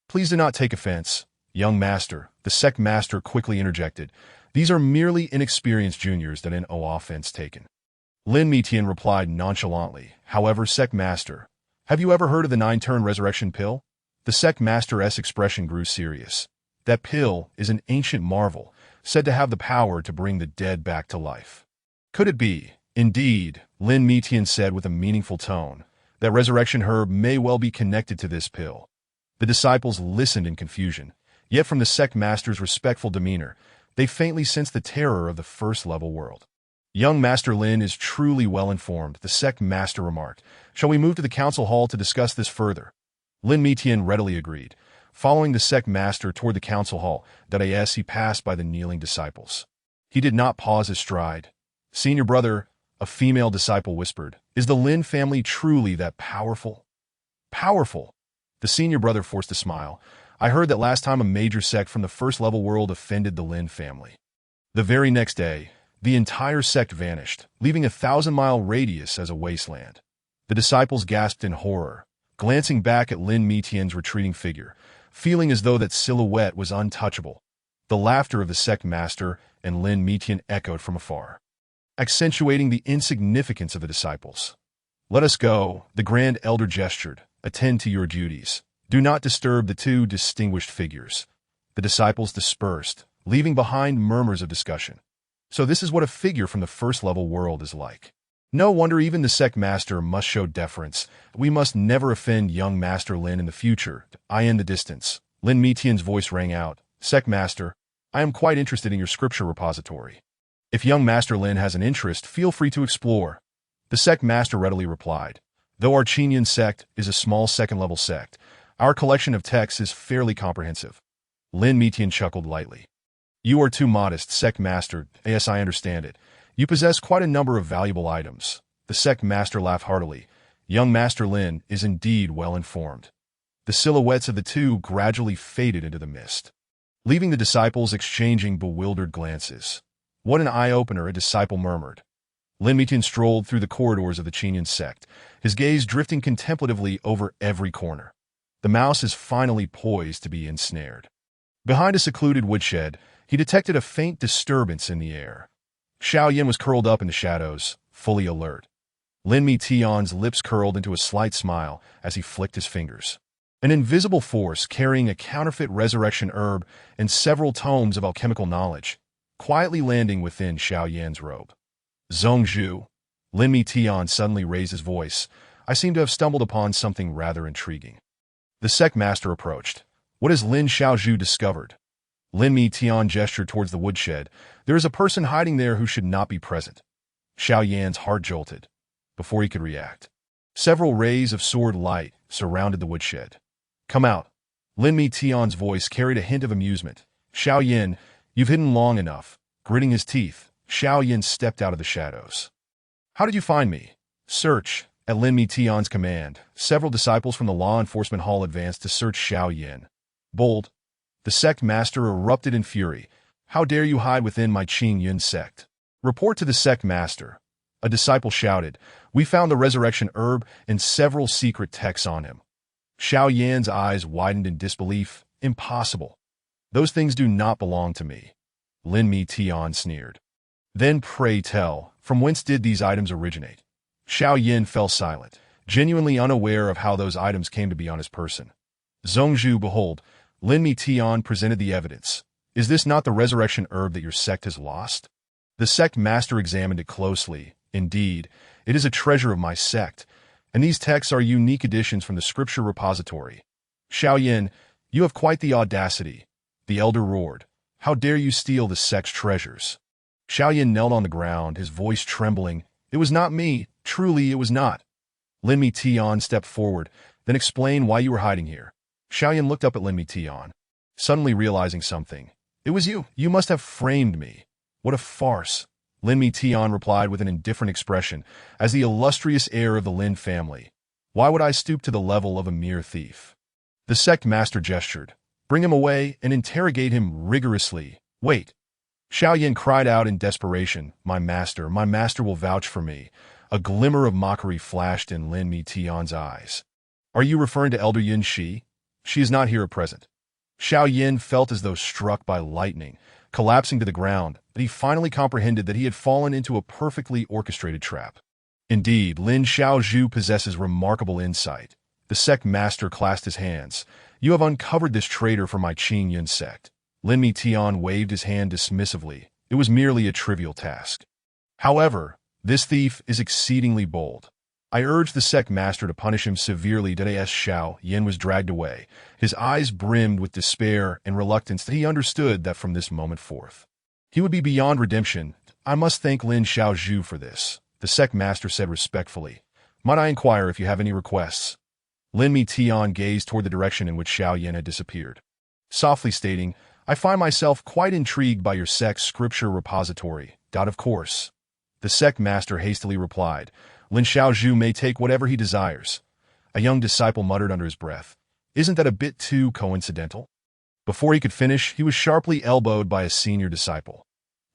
"Please do not take offense, young master," the sect master quickly interjected. "These are merely inexperienced juniors that in offense taken." Lin Mitian replied nonchalantly, "However, sect master, have you ever heard of the 9-turn resurrection pill?" The sect master's expression grew serious. "That pill is an ancient marvel, said to have the power to bring the dead back to life." "Could it be?" "Indeed," Lin Mitian said with a meaningful tone. "That resurrection herb may well be connected to this pill." The disciples listened in confusion, yet from the sect master's respectful demeanor, they faintly sensed the terror of the first-level world. "Young Master Lin is truly well-informed," the sect master remarked. "Shall we move to the council hall to discuss this further?" Lin Mitian readily agreed. Following the sect master toward the council hall, he passed by the kneeling disciples. He did not pause his stride. "Senior brother," a female disciple whispered, "is the Lin family truly that powerful?" "Powerful?" The senior brother forced a smile. "I heard that last time a major sect from the first-level world offended the Lin family. The very next day, The entire sect vanished, leaving a 1,000-mile radius as a wasteland. The disciples gasped in horror, glancing back at Lin Mitian's retreating figure, feeling as though that silhouette was untouchable. The laughter of the sect master and Lin Mitian echoed from afar, accentuating the insignificance of the disciples. "Let us go," the Grand Elder gestured. "Attend to your duties. Do not disturb the two distinguished figures." The disciples dispersed, leaving behind murmurs of discussion. So this is what a figure from the first-level world is like. No wonder even the sect master must show deference. We must never offend young Master Lin in the future. I in the distance. Lin Mitian's voice rang out. "Sect master, I am quite interested in your scripture repository. If young Master Lin has an interest, feel free to explore." The sect master readily replied. "Though our Qinyan sect is a small second-level sect, our collection of texts is fairly comprehensive." Lin Mitian chuckled lightly. "You are too modest, sect master. Yes, I understand it. You possess quite a number of valuable items." The sect master laughed heartily. Young Master Lin is indeed well informed. The silhouettes of the two gradually faded into the mist, leaving the disciples exchanging bewildered glances. "What an eye-opener," a disciple murmured. Lin Mitian strolled through the corridors of the Qinyan sect, his gaze drifting contemplatively over every corner. The mouse is finally poised to be ensnared. Behind a secluded woodshed, he detected a faint disturbance in the air. Xiao Yin was curled up in the shadows, fully alert. Lin Mitian's lips curled into a slight smile as he flicked his fingers. An invisible force carrying a counterfeit resurrection herb and several tomes of alchemical knowledge, quietly landing within Xiao Yan's robe. "Zhongzhu," Lin Mitian suddenly raised his voice. "I seem to have stumbled upon something rather intriguing." The sect master approached. "What has Lin Xiaozhu discovered?" Lin Mitian gestured towards the woodshed. "There is a person hiding there who should not be present." Xiao Yan's heart jolted. Before he could react, several rays of sword light surrounded the woodshed. "Come out." Lin Mitian's voice carried a hint of amusement. "Xiao Yan, you've hidden long enough." Gritting his teeth, Xiao Yan stepped out of the shadows. "How did you find me?" "Search." At Lin Mitian's command, several disciples from the law enforcement hall advanced to search Xiao Yan. "Bold." The sect master erupted in fury. "How dare you hide within my Qinyan sect?" "Report to the sect master." A disciple shouted. "We found the resurrection herb and several secret texts on him." Xiao Yan's eyes widened in disbelief. "Impossible. Those things do not belong to me." Lin Mitian sneered. "Then pray tell, from whence did these items originate?" Xiao Yan fell silent, genuinely unaware of how those items came to be on his person. "Zhongzhu, behold." Lin Mitian presented the evidence. "Is this not the resurrection herb that your sect has lost?" The sect master examined it closely. "Indeed, it is a treasure of my sect, and these texts are unique additions from the scripture repository." "Xiao Yan, you have quite the audacity." The elder roared. "How dare you steal the sect's treasures?" Xiao Yan knelt on the ground, his voice trembling. "It was not me. Truly, it was not." Lin Mitian stepped forward. "Then explain why you were hiding here." Xiao Yan looked up at Lin Mitian, suddenly realizing something. "It was you. You must have framed me." "What a farce." Lin Mitian replied with an indifferent expression. "As the illustrious heir of the Lin family, why would I stoop to the level of a mere thief?" The sect master gestured. "Bring him away and interrogate him rigorously." "Wait." Xiao Yan cried out in desperation. My master will vouch for me." A glimmer of mockery flashed in Lin Mitian's eyes. "Are you referring to Elder Yin Shi? She is not here at present." Xiao Yan felt as though struck by lightning, collapsing to the ground, but he finally comprehended that he had fallen into a perfectly orchestrated trap. Indeed, Lin Xiaozhu possesses remarkable insight. The sect master clasped his hands. "You have uncovered this traitor for my Qinyan sect." Lin Mitian waved his hand dismissively. It was merely a trivial task. "However, this thief is exceedingly bold. I urge the sect master to punish him severely." As Xiao Yan was dragged away, his eyes brimmed with despair and reluctance. He understood that from this moment forth, he would be beyond redemption. "I must thank Lin Xiaozhu for this," the sect master said respectfully. "Might I inquire if you have any requests?" Lin Mitian gazed toward the direction in which Xiao Yan had disappeared, softly stating, "I find myself quite intrigued by your sect's scripture repository." "Of course." The sect master hastily replied. "Lin Xiaozhu may take whatever he desires." A young disciple muttered under his breath, "Isn't that a bit too coincidental?" Before he could finish, he was sharply elbowed by a senior disciple.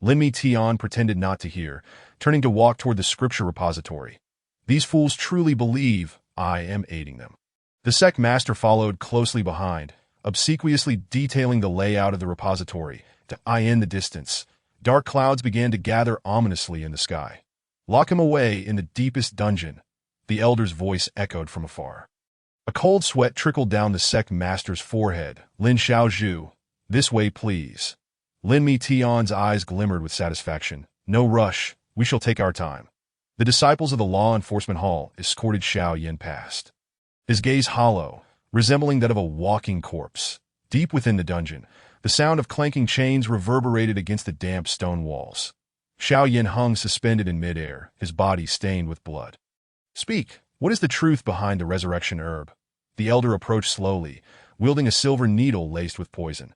Lin Mi Tian pretended not to hear, turning to walk toward the scripture repository. These fools truly believe I am aiding them. The sect master followed closely behind, obsequiously detailing the layout of the repository. In the distance, dark clouds began to gather ominously in the sky. Lock him away in the deepest dungeon, the elder's voice echoed from afar. A cold sweat trickled down the sect master's forehead. Lin Xiaozhu, this way please. Lin Mi Tian's eyes glimmered with satisfaction. No rush, we shall take our time. The disciples of the law enforcement hall escorted Xiaoyan past. His gaze hollow, resembling that of a walking corpse. Deep within the dungeon, the sound of clanking chains reverberated against the damp stone walls. Xiaoyan hung suspended in midair, his body stained with blood. Speak, what is the truth behind the resurrection herb? The elder approached slowly, wielding a silver needle laced with poison.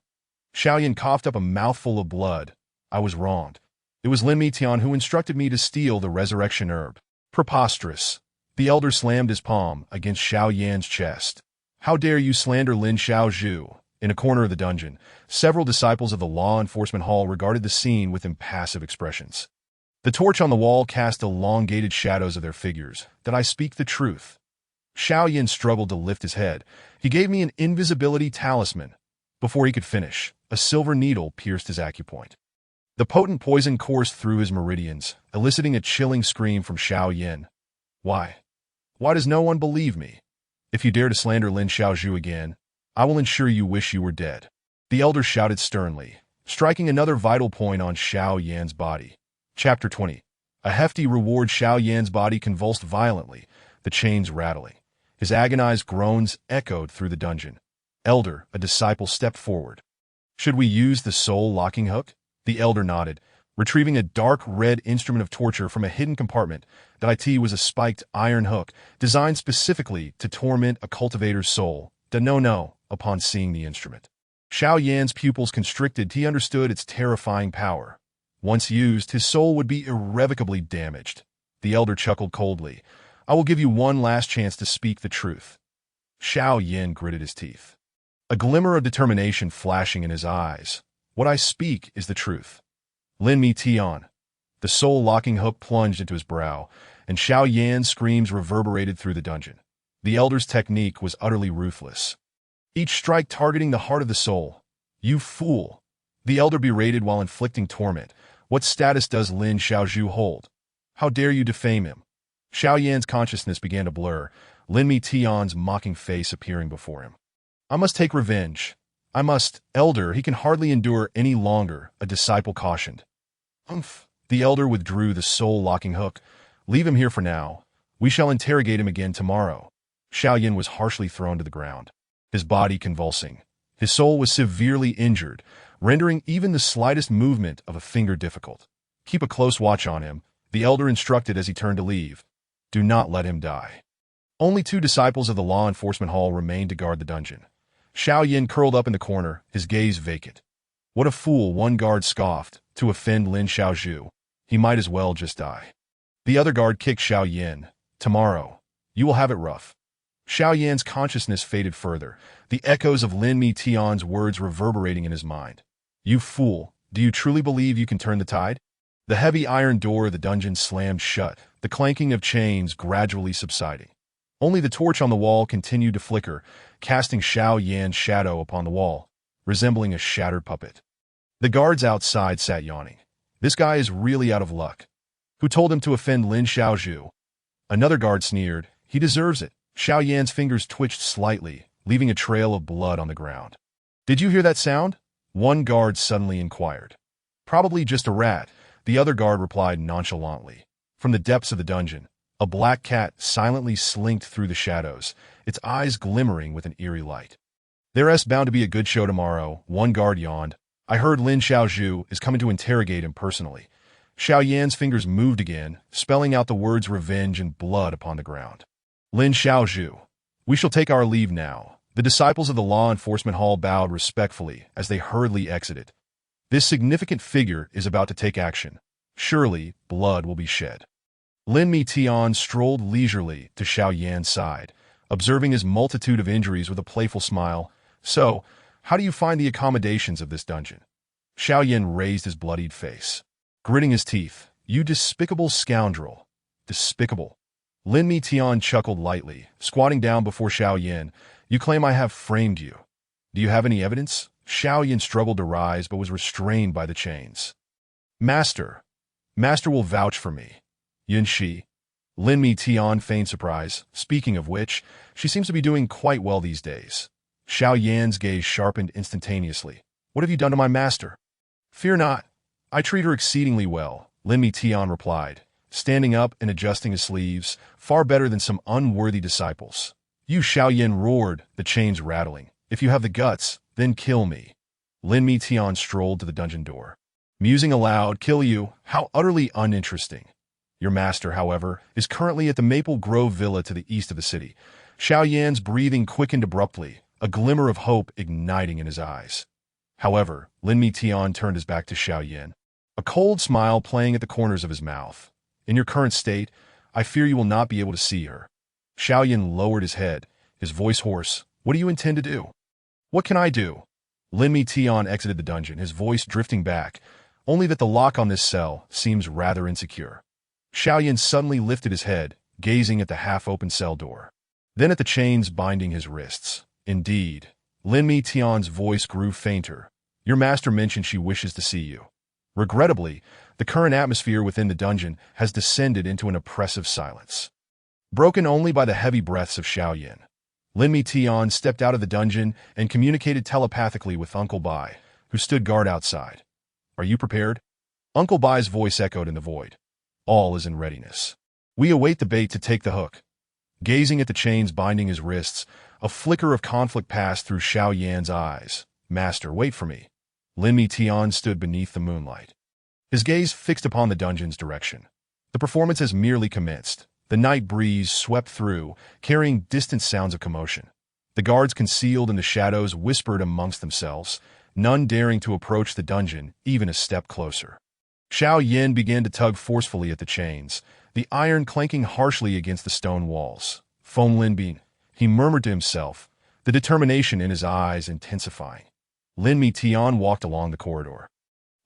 Xiaoyan coughed up a mouthful of blood. I was wronged. It was Lin Mi Tian who instructed me to steal the resurrection herb. Preposterous. The elder slammed his palm against Xiaoyan's chest. How dare you slander Lin Xiaozhu? In a corner of the dungeon, several disciples of the law enforcement hall regarded the scene with impassive expressions. The torch on the wall cast elongated shadows of their figures. Did I speak the truth? Xiaoyan struggled to lift his head. He gave me an invisibility talisman. Before he could finish, a silver needle pierced his acupoint. The potent poison coursed through his meridians, eliciting a chilling scream from Xiaoyan. Why? Why does no one believe me? If you dare to slander Lin Xiaozhu again, I will ensure you wish you were dead. The elder shouted sternly, striking another vital point on Xiaoyan's body. Chapter 20. A hefty reward. Xiaoyan's body convulsed violently, the chains rattling. His agonized groans echoed through the dungeon. Elder, a disciple stepped forward. Should we use the soul-locking hook? The elder nodded, retrieving a dark red instrument of torture from a hidden compartment. That was a spiked iron hook, designed specifically to torment a cultivator's soul. No, upon seeing the instrument. Xiaoyan's pupils constricted. He understood its terrifying power. Once used, his soul would be irrevocably damaged. The elder chuckled coldly. I will give you one last chance to speak the truth. Xiaoyan gritted his teeth, a glimmer of determination flashing in his eyes. What I speak is the truth. Lin Mi Tian. The soul-locking hook plunged into his brow, and Xiaoyan's screams reverberated through the dungeon. The elder's technique was utterly ruthless, each strike targeting the heart of the soul. You fool! The elder berated while inflicting torment. What status does Lin Xiaozhu hold? How dare you defame him? Xiaoyan's consciousness began to blur, Lin Mi Tian's mocking face appearing before him. I must take revenge. I must. Elder, he can hardly endure any longer, a disciple cautioned. Humph. The elder withdrew the soul-locking hook. Leave him here for now. We shall interrogate him again tomorrow. Xiaoyan was harshly thrown to the ground, his body convulsing. His soul was severely injured, rendering even the slightest movement of a finger difficult. Keep a close watch on him, the elder instructed as he turned to leave. Do not let him die. Only 2 disciples of the law enforcement hall remained to guard the dungeon. Xiaoyan curled up in the corner, his gaze vacant. What a fool, one guard scoffed, to offend Lin Xiaozhu. He might as well just die. The other guard kicked Xiaoyan. Tomorrow, you will have it rough. Xiaoyan's consciousness faded further, the echoes of Lin Mi Tian's words reverberating in his mind. You fool, do you truly believe you can turn the tide? The heavy iron door of the dungeon slammed shut, the clanking of chains gradually subsiding. Only the torch on the wall continued to flicker, casting Xiaoyan's shadow upon the wall, resembling a shattered puppet. The guards outside sat yawning. This guy is really out of luck. Who told him to offend Lin Xiaozhu? Another guard sneered. He deserves it. Xiaoyan's fingers twitched slightly, leaving a trail of blood on the ground. Did you hear that sound? One guard suddenly inquired. Probably just a rat, the other guard replied nonchalantly. From the depths of the dungeon, a black cat silently slinked through the shadows, its eyes glimmering with an eerie light. There's bound to be a good show tomorrow, one guard yawned. I heard Lin Xiaozhu is coming to interrogate him personally. Xiaoyan's fingers moved again, spelling out the words revenge and blood upon the ground. Lin Xiaozhu. We shall take our leave now. The disciples of the law enforcement hall bowed respectfully as they hurriedly exited. This significant figure is about to take action. Surely, blood will be shed. Lin Mi Tian strolled leisurely to Xiaoyan's side, observing his multitude of injuries with a playful smile. So, how do you find the accommodations of this dungeon? Xiaoyan raised his bloodied face. gritting his teeth. You despicable scoundrel. Despicable. Lin Mi Tian chuckled lightly, squatting down before Xiao Yan. You claim I have framed you. Do you have any evidence? Xiao Yan struggled to rise but was restrained by the chains. Master. Master will vouch for me. Yin Shi. Lin Mi Tian feigned surprise. Speaking of which, she seems to be doing quite well these days. Xiao Yan's gaze sharpened instantaneously. What have you done to my master? Fear not. I treat her exceedingly well, Lin Mi Tian replied, standing up and adjusting his sleeves, far better than some unworthy disciples. You, Xiao Yan roared, the chains rattling. If you have the guts, then kill me. Lin Mi Tian strolled to the dungeon door. Musing aloud, kill you? How utterly uninteresting. Your master, however, is currently at the Maple Grove Villa to the east of the city. Xiao Yan's breathing quickened abruptly, a glimmer of hope igniting in his eyes. However, Lin Mi Tian turned his back to Xiao Yan, a cold smile playing at the corners of his mouth. In your current state, I fear you will not be able to see her. Xiao Yan lowered his head, his voice hoarse. What do you intend to do? What can I do? Lin Mi Tian exited the dungeon, his voice drifting back, only that the lock on this cell seems rather insecure. Xiao Yan suddenly lifted his head, gazing at the half-open cell door. Then at the chains binding his wrists. Indeed. Lin Mi Tian's voice grew fainter. Your master mentioned she wishes to see you. Regrettably, the current atmosphere within the dungeon has descended into an oppressive silence, broken only by the heavy breaths of Xiao Yan. Lin Mi Tian stepped out of the dungeon and communicated telepathically with Uncle Bai, who stood guard outside. Are you prepared? Uncle Bai's voice echoed in the void. All is in readiness. We await the bait to take the hook. Gazing at the chains binding his wrists, a flicker of conflict passed through Xiao Yan's eyes. Master, wait for me. Lin Mi Tian stood beneath the moonlight, his gaze fixed upon the dungeon's direction. The performance has merely commenced. The night breeze swept through, carrying distant sounds of commotion. The guards concealed in the shadows whispered amongst themselves, none daring to approach the dungeon even a step closer. Xiao Yan began to tug forcefully at the chains, the iron clanking harshly against the stone walls. Feng Linbin, he murmured to himself, the determination in his eyes intensifying. Lin Mi Tian walked along the corridor,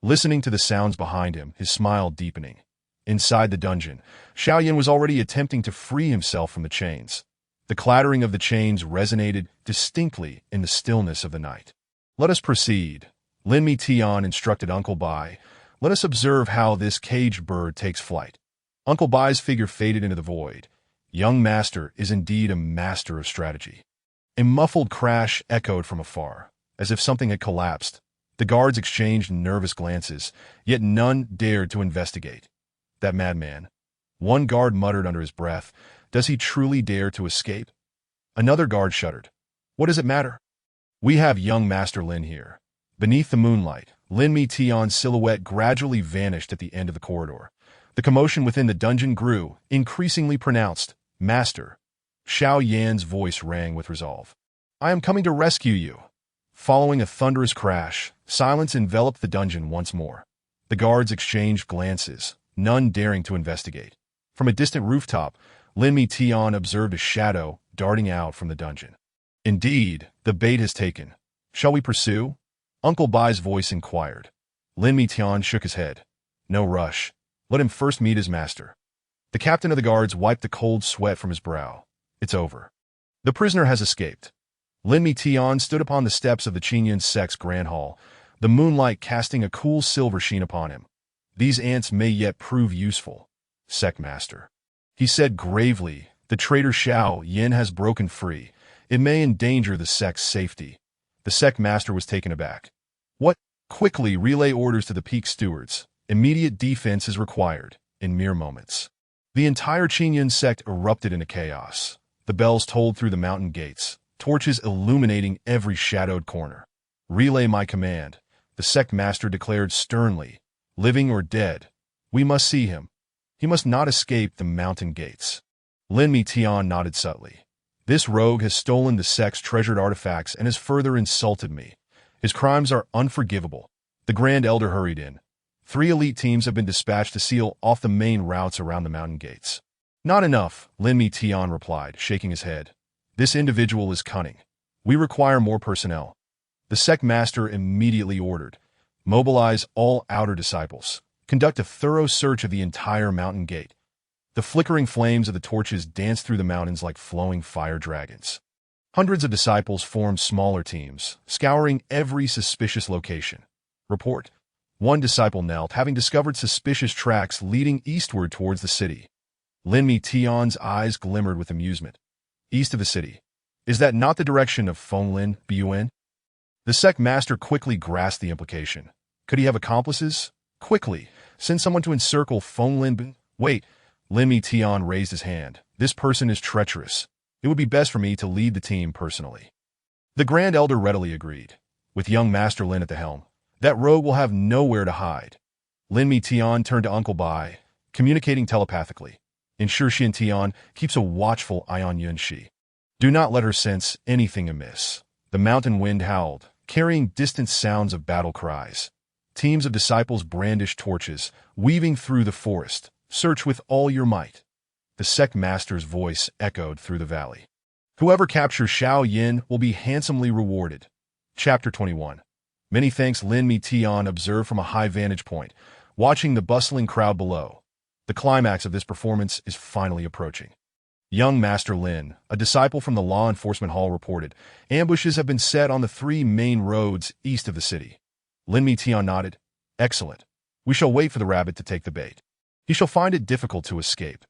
listening to the sounds behind him, his smile deepening. Inside the dungeon, Xiao Yan was already attempting to free himself from the chains. The clattering of the chains resonated distinctly in the stillness of the night. Let us proceed, Lin Mi Tian instructed Uncle Bai. Let us observe how this caged bird takes flight. Uncle Bai's figure faded into the void. Young master is indeed a master of strategy. A muffled crash echoed from afar, as if something had collapsed. The guards exchanged nervous glances, yet none dared to investigate. That madman. One guard muttered under his breath, does he truly dare to escape? Another guard shuddered. What does it matter? We have young Master Lin here. Beneath the moonlight, Lin Mi Tian's silhouette gradually vanished at the end of the corridor. The commotion within the dungeon grew, increasingly pronounced. Master. Xiao Yan's voice rang with resolve. I am coming to rescue you. Following a thunderous crash, silence enveloped the dungeon once more. The guards exchanged glances, none daring to investigate. From a distant rooftop, Lin Mi Tian observed a shadow darting out from the dungeon. Indeed, the bait has taken. Shall we pursue? Uncle Bai's voice inquired. Lin Mi Tian shook his head. No rush. Let him first meet his master. The captain of the guards wiped the cold sweat from his brow. It's over. The prisoner has escaped. Lin Mi Tian stood upon the steps of the Qingyun sect's grand hall, the moonlight casting a cool silver sheen upon him. These ants may yet prove useful. Sect master. He said gravely, the traitor Xiao Yan has broken free. It may endanger the sect's safety. The sect master was taken aback. What? Quickly relay orders to the peak stewards. Immediate defense is required, in mere moments. The entire Qingyun sect erupted into chaos. The bells tolled through the mountain gates, torches illuminating every shadowed corner. Relay my command, the sect master declared sternly. Living or dead, we must see him. He must not escape the mountain gates. Lin Mi Tian nodded subtly. This rogue has stolen the sect's treasured artifacts and has further insulted me. His crimes are unforgivable. The Grand Elder hurried in. 3 elite teams have been dispatched to seal off the main routes around the mountain gates. Not enough, Lin Mi Tian replied, shaking his head. This individual is cunning. We require more personnel. The sect master immediately ordered. Mobilize all outer disciples. Conduct a thorough search of the entire mountain gate. The flickering flames of the torches dance through the mountains like flowing fire dragons. Hundreds of disciples formed smaller teams, scouring every suspicious location. Report. One disciple knelt, having discovered suspicious tracks leading eastward towards the city. Lin Mi Tian's eyes glimmered with amusement. East of the city. Is that not the direction of Fenglin Bun? The sect master quickly grasped the implication. Could he have accomplices? Quickly, send someone to encircle Fenglin Bun. Wait, Lin Mi Tian raised his hand. This person is treacherous. It would be best for me to lead the team personally. The Grand Elder readily agreed. With young Master Lin at the helm, that rogue will have nowhere to hide. Lin Mi Tian turned to Uncle Bai, communicating telepathically. Ensure Xian Tian keeps a watchful eye on Yun Shi. Do not let her sense anything amiss. The mountain wind howled, carrying distant sounds of battle cries. Teams of disciples brandished torches, weaving through the forest. Search with all your might. The sect master's voice echoed through the valley. Whoever captures Xiao Yin will be handsomely rewarded. Chapter 21. Many thanks. Lin Mi Tian observed from a high vantage point, watching the bustling crowd below. The climax of this performance is finally approaching. Young Master Lin, a disciple from the law enforcement hall, reported, ambushes have been set on the 3 main roads east of the city. Lin Mi Tian nodded. Excellent. We shall wait for the rabbit to take the bait. He shall find it difficult to escape.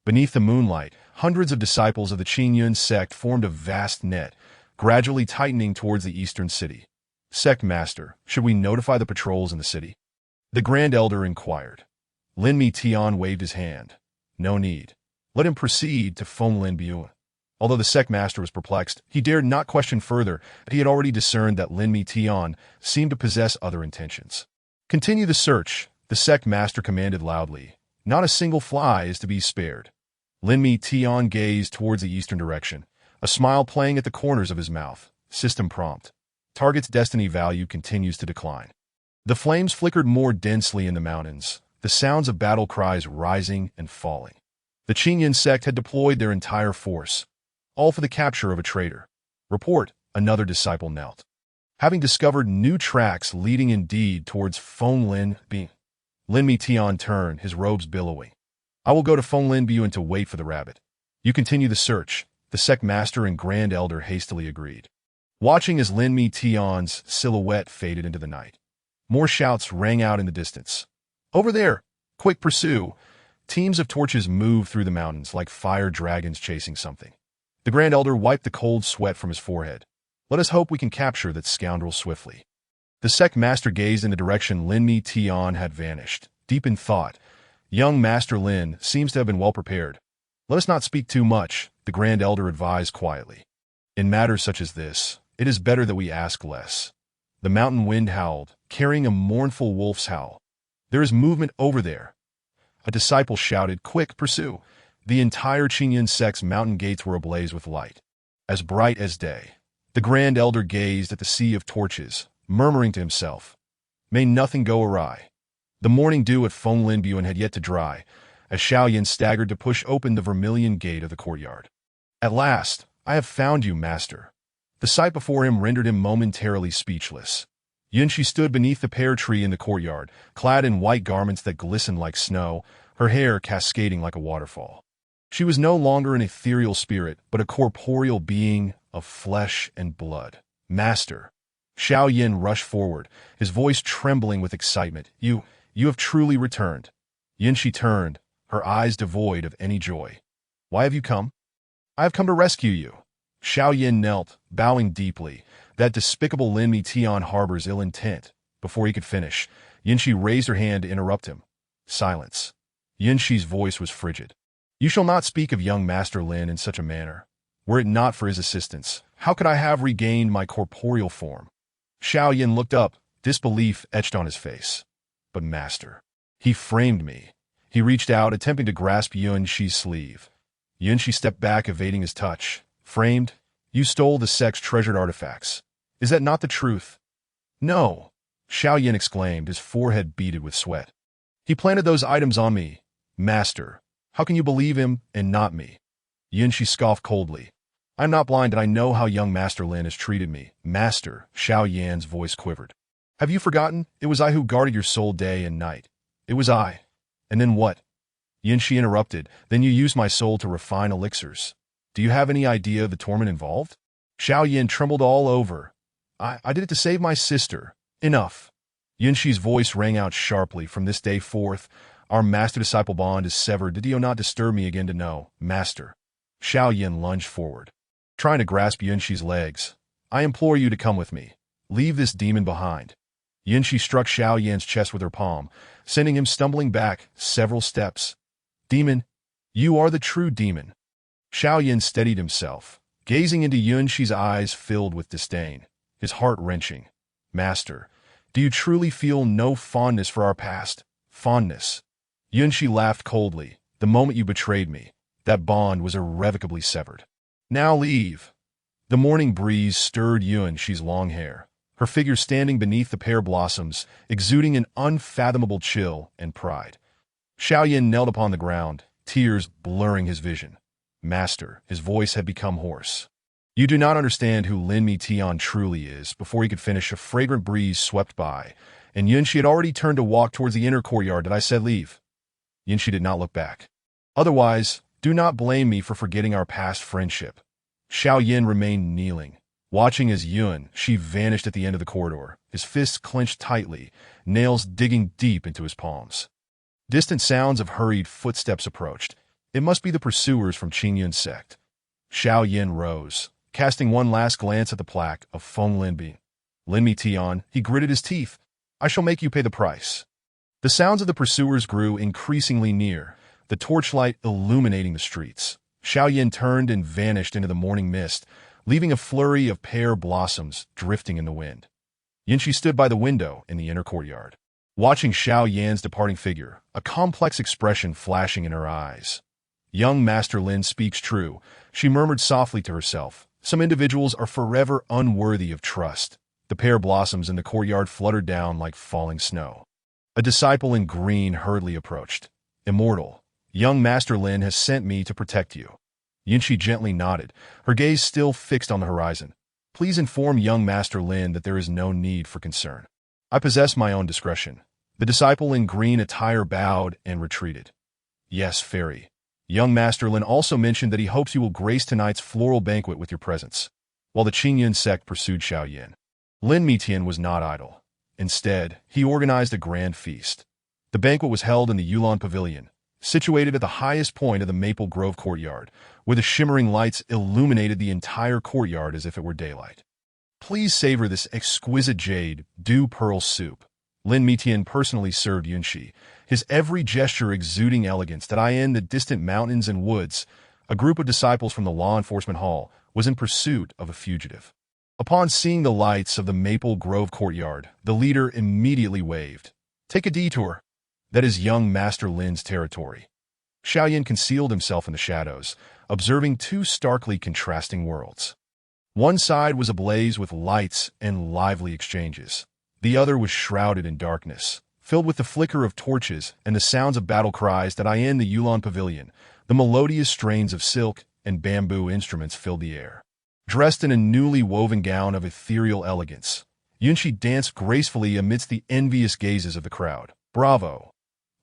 Beneath the moonlight, hundreds of disciples of the Qingyun sect formed a vast net, gradually tightening towards the eastern city. Sect Master, should we notify the patrols in the city? The Grand Elder inquired. Lin Mi Tian waved his hand. No need. Let him proceed to Fenglin Bun. Although the sect master was perplexed, he dared not question further, but he had already discerned that Lin Mi Tian seemed to possess other intentions. Continue the search, the sect master commanded loudly. Not a single fly is to be spared. Lin Mi Tian gazed towards the eastern direction, a smile playing at the corners of his mouth. System prompt. Target's destiny value continues to decline. The flames flickered more densely in the mountains, the sounds of battle cries rising and falling. The Qingyun sect had deployed their entire force, all for the capture of a traitor. Report, another disciple knelt. Having discovered new tracks leading indeed towards Fenglin Bun, Lin Mi Tian turned, his robes billowing. I will go to Fenglin Bun to wait for the rabbit. You continue the search, the sect master and Grand Elder hastily agreed. Watching as Lin Mi Tian's silhouette faded into the night, more shouts rang out in the distance. Over there! Quick pursue! Teams of torches moved through the mountains like fire dragons chasing something. The Grand Elder wiped the cold sweat from his forehead. Let us hope we can capture that scoundrel swiftly. The sect master gazed in the direction Lin Mi Tian had vanished, deep in thought. Young Master Lin seems to have been well prepared. Let us not speak too much, the Grand Elder advised quietly. In matters such as this, it is better that we ask less. The mountain wind howled, carrying a mournful wolf's howl. There is movement over there. A disciple shouted, quick, pursue. The entire Qingyun sect's mountain gates were ablaze with light, as bright as day. The Grand Elder gazed at the sea of torches, murmuring to himself, may nothing go awry. The morning dew at Fenglin Bun had yet to dry, as Xiao Yin staggered to push open the vermilion gate of the courtyard. At last, I have found you, master. The sight before him rendered him momentarily speechless. Yunshi stood beneath the pear tree in the courtyard, clad in white garments that glistened like snow, her hair cascading like a waterfall. She was no longer an ethereal spirit, but a corporeal being of flesh and blood. Master. Xiao Yin rushed forward, his voice trembling with excitement. You have truly returned. Yunshi turned, her eyes devoid of any joy. Why have you come? I have come to rescue you. Xiao Yin knelt, bowing deeply. That despicable Lin Mi Tian harbors ill intent. Before he could finish, Yunshi raised her hand to interrupt him. Silence. Yunshi's voice was frigid. You shall not speak of young Master Lin in such a manner. Were it not for his assistance, how could I have regained my corporeal form? Xiao Yin looked up, disbelief etched on his face. But master, he framed me. He reached out, attempting to grasp Yunshi's sleeve. Yunshi stepped back, evading his touch. Framed? You stole the sect's treasured artifacts. Is that not the truth? No, Xiao Yin exclaimed, his forehead beaded with sweat. He planted those items on me. Master, how can you believe him and not me? Yunshi scoffed coldly. I'm not blind and I know how young Master Lin has treated me. Master, Xiao Yan's voice quivered. Have you forgotten? It was I who guarded your soul day and night. It was I. And then what? Yinshi interrupted. Then you used my soul to refine elixirs. Do you have any idea of the torment involved? Xiao Yin trembled all over. I did it to save my sister. Enough. Yinshi's voice rang out sharply. From this day forth, our master-disciple bond is severed. Did you not disturb me again to know, master? Xiao Yin lunged forward, trying to grasp Yinshi's legs. I implore you to come with me. Leave this demon behind. Yinshi struck Xiao Yin's chest with her palm, sending him stumbling back several steps. Demon, you are the true demon. Xiao Yin steadied himself, gazing into Yinshi's eyes filled with disdain, his heart wrenching. Master, do you truly feel no fondness for our past? Fondness? Yinshi laughed coldly. The moment you betrayed me, that bond was irrevocably severed. Now leave. The morning breeze stirred Yinshi's long hair, her figure standing beneath the pear blossoms, exuding an unfathomable chill and pride. Xiao Yin knelt upon the ground, tears blurring his vision. Master, his voice had become hoarse. You do not understand who Lin Mi Tian truly is. Before he could finish, a fragrant breeze swept by, and Yinshi had already turned to walk towards the inner courtyard that I said leave. Yinshi did not look back. Otherwise, do not blame me for forgetting our past friendship. Xiao Yin remained kneeling, watching as Yunshi vanished at the end of the corridor, his fists clenched tightly, nails digging deep into his palms. Distant sounds of hurried footsteps approached. It must be the pursuers from Qingyun's sect. Xiao Yin rose, casting one last glance at the plaque of Feng Linbi. Lin Mi Tian, he gritted his teeth. I shall make you pay the price. The sounds of the pursuers grew increasingly near, the torchlight illuminating the streets. Xiao Yin turned and vanished into the morning mist, leaving a flurry of pear blossoms drifting in the wind. Yinshi stood by the window in the inner courtyard, watching Xiao Yan's departing figure, a complex expression flashing in her eyes. Young Master Lin speaks true, she murmured softly to herself. Some individuals are forever unworthy of trust. The pear blossoms in the courtyard fluttered down like falling snow. A disciple in green hurriedly approached. Immortal, young Master Lin has sent me to protect you. Yinshi gently nodded, her gaze still fixed on the horizon. Please inform young Master Lin that there is no need for concern. I possess my own discretion. The disciple in green attire bowed and retreated. Yes, fairy. Young Master Lin also mentioned that he hopes you will grace tonight's floral banquet with your presence. While the Qingyun sect pursued Xiao Yin, Lin Mi Tian was not idle. Instead, he organized a grand feast. The banquet was held in the Yulan Pavilion, situated at the highest point of the Maple Grove courtyard, where the shimmering lights illuminated the entire courtyard as if it were daylight. Please savor this exquisite jade, dew pearl soup. Lin Mi Tian personally served Yunshi, his every gesture exuding elegance. That in the distant mountains and woods, a group of disciples from the law enforcement hall was in pursuit of a fugitive. Upon seeing the lights of the Maple Grove courtyard, the leader immediately waved. Take a detour. That is young Master Lin's territory. Xiao Yin concealed himself in the shadows, observing two starkly contrasting worlds. One side was ablaze with lights and lively exchanges. The other was shrouded in darkness, filled with the flicker of torches and the sounds of battle cries. That in the Yulan Pavilion, the melodious strains of silk and bamboo instruments filled the air. Dressed in a newly woven gown of ethereal elegance, Yunshi danced gracefully amidst the envious gazes of the crowd. Bravo!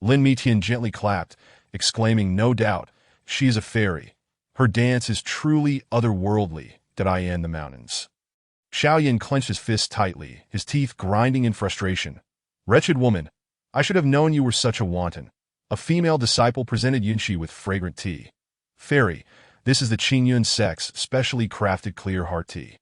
Lin Mi Tian gently clapped, exclaiming, no doubt, she is a fairy. Her dance is truly otherworldly. That in the mountains. Xiao Yin clenched his fists tightly, his teeth grinding in frustration. Wretched woman, I should have known you were such a wanton. A female disciple presented Yunshi with fragrant tea. Fairy, this is the Qingyun sect's specially crafted clear heart tea.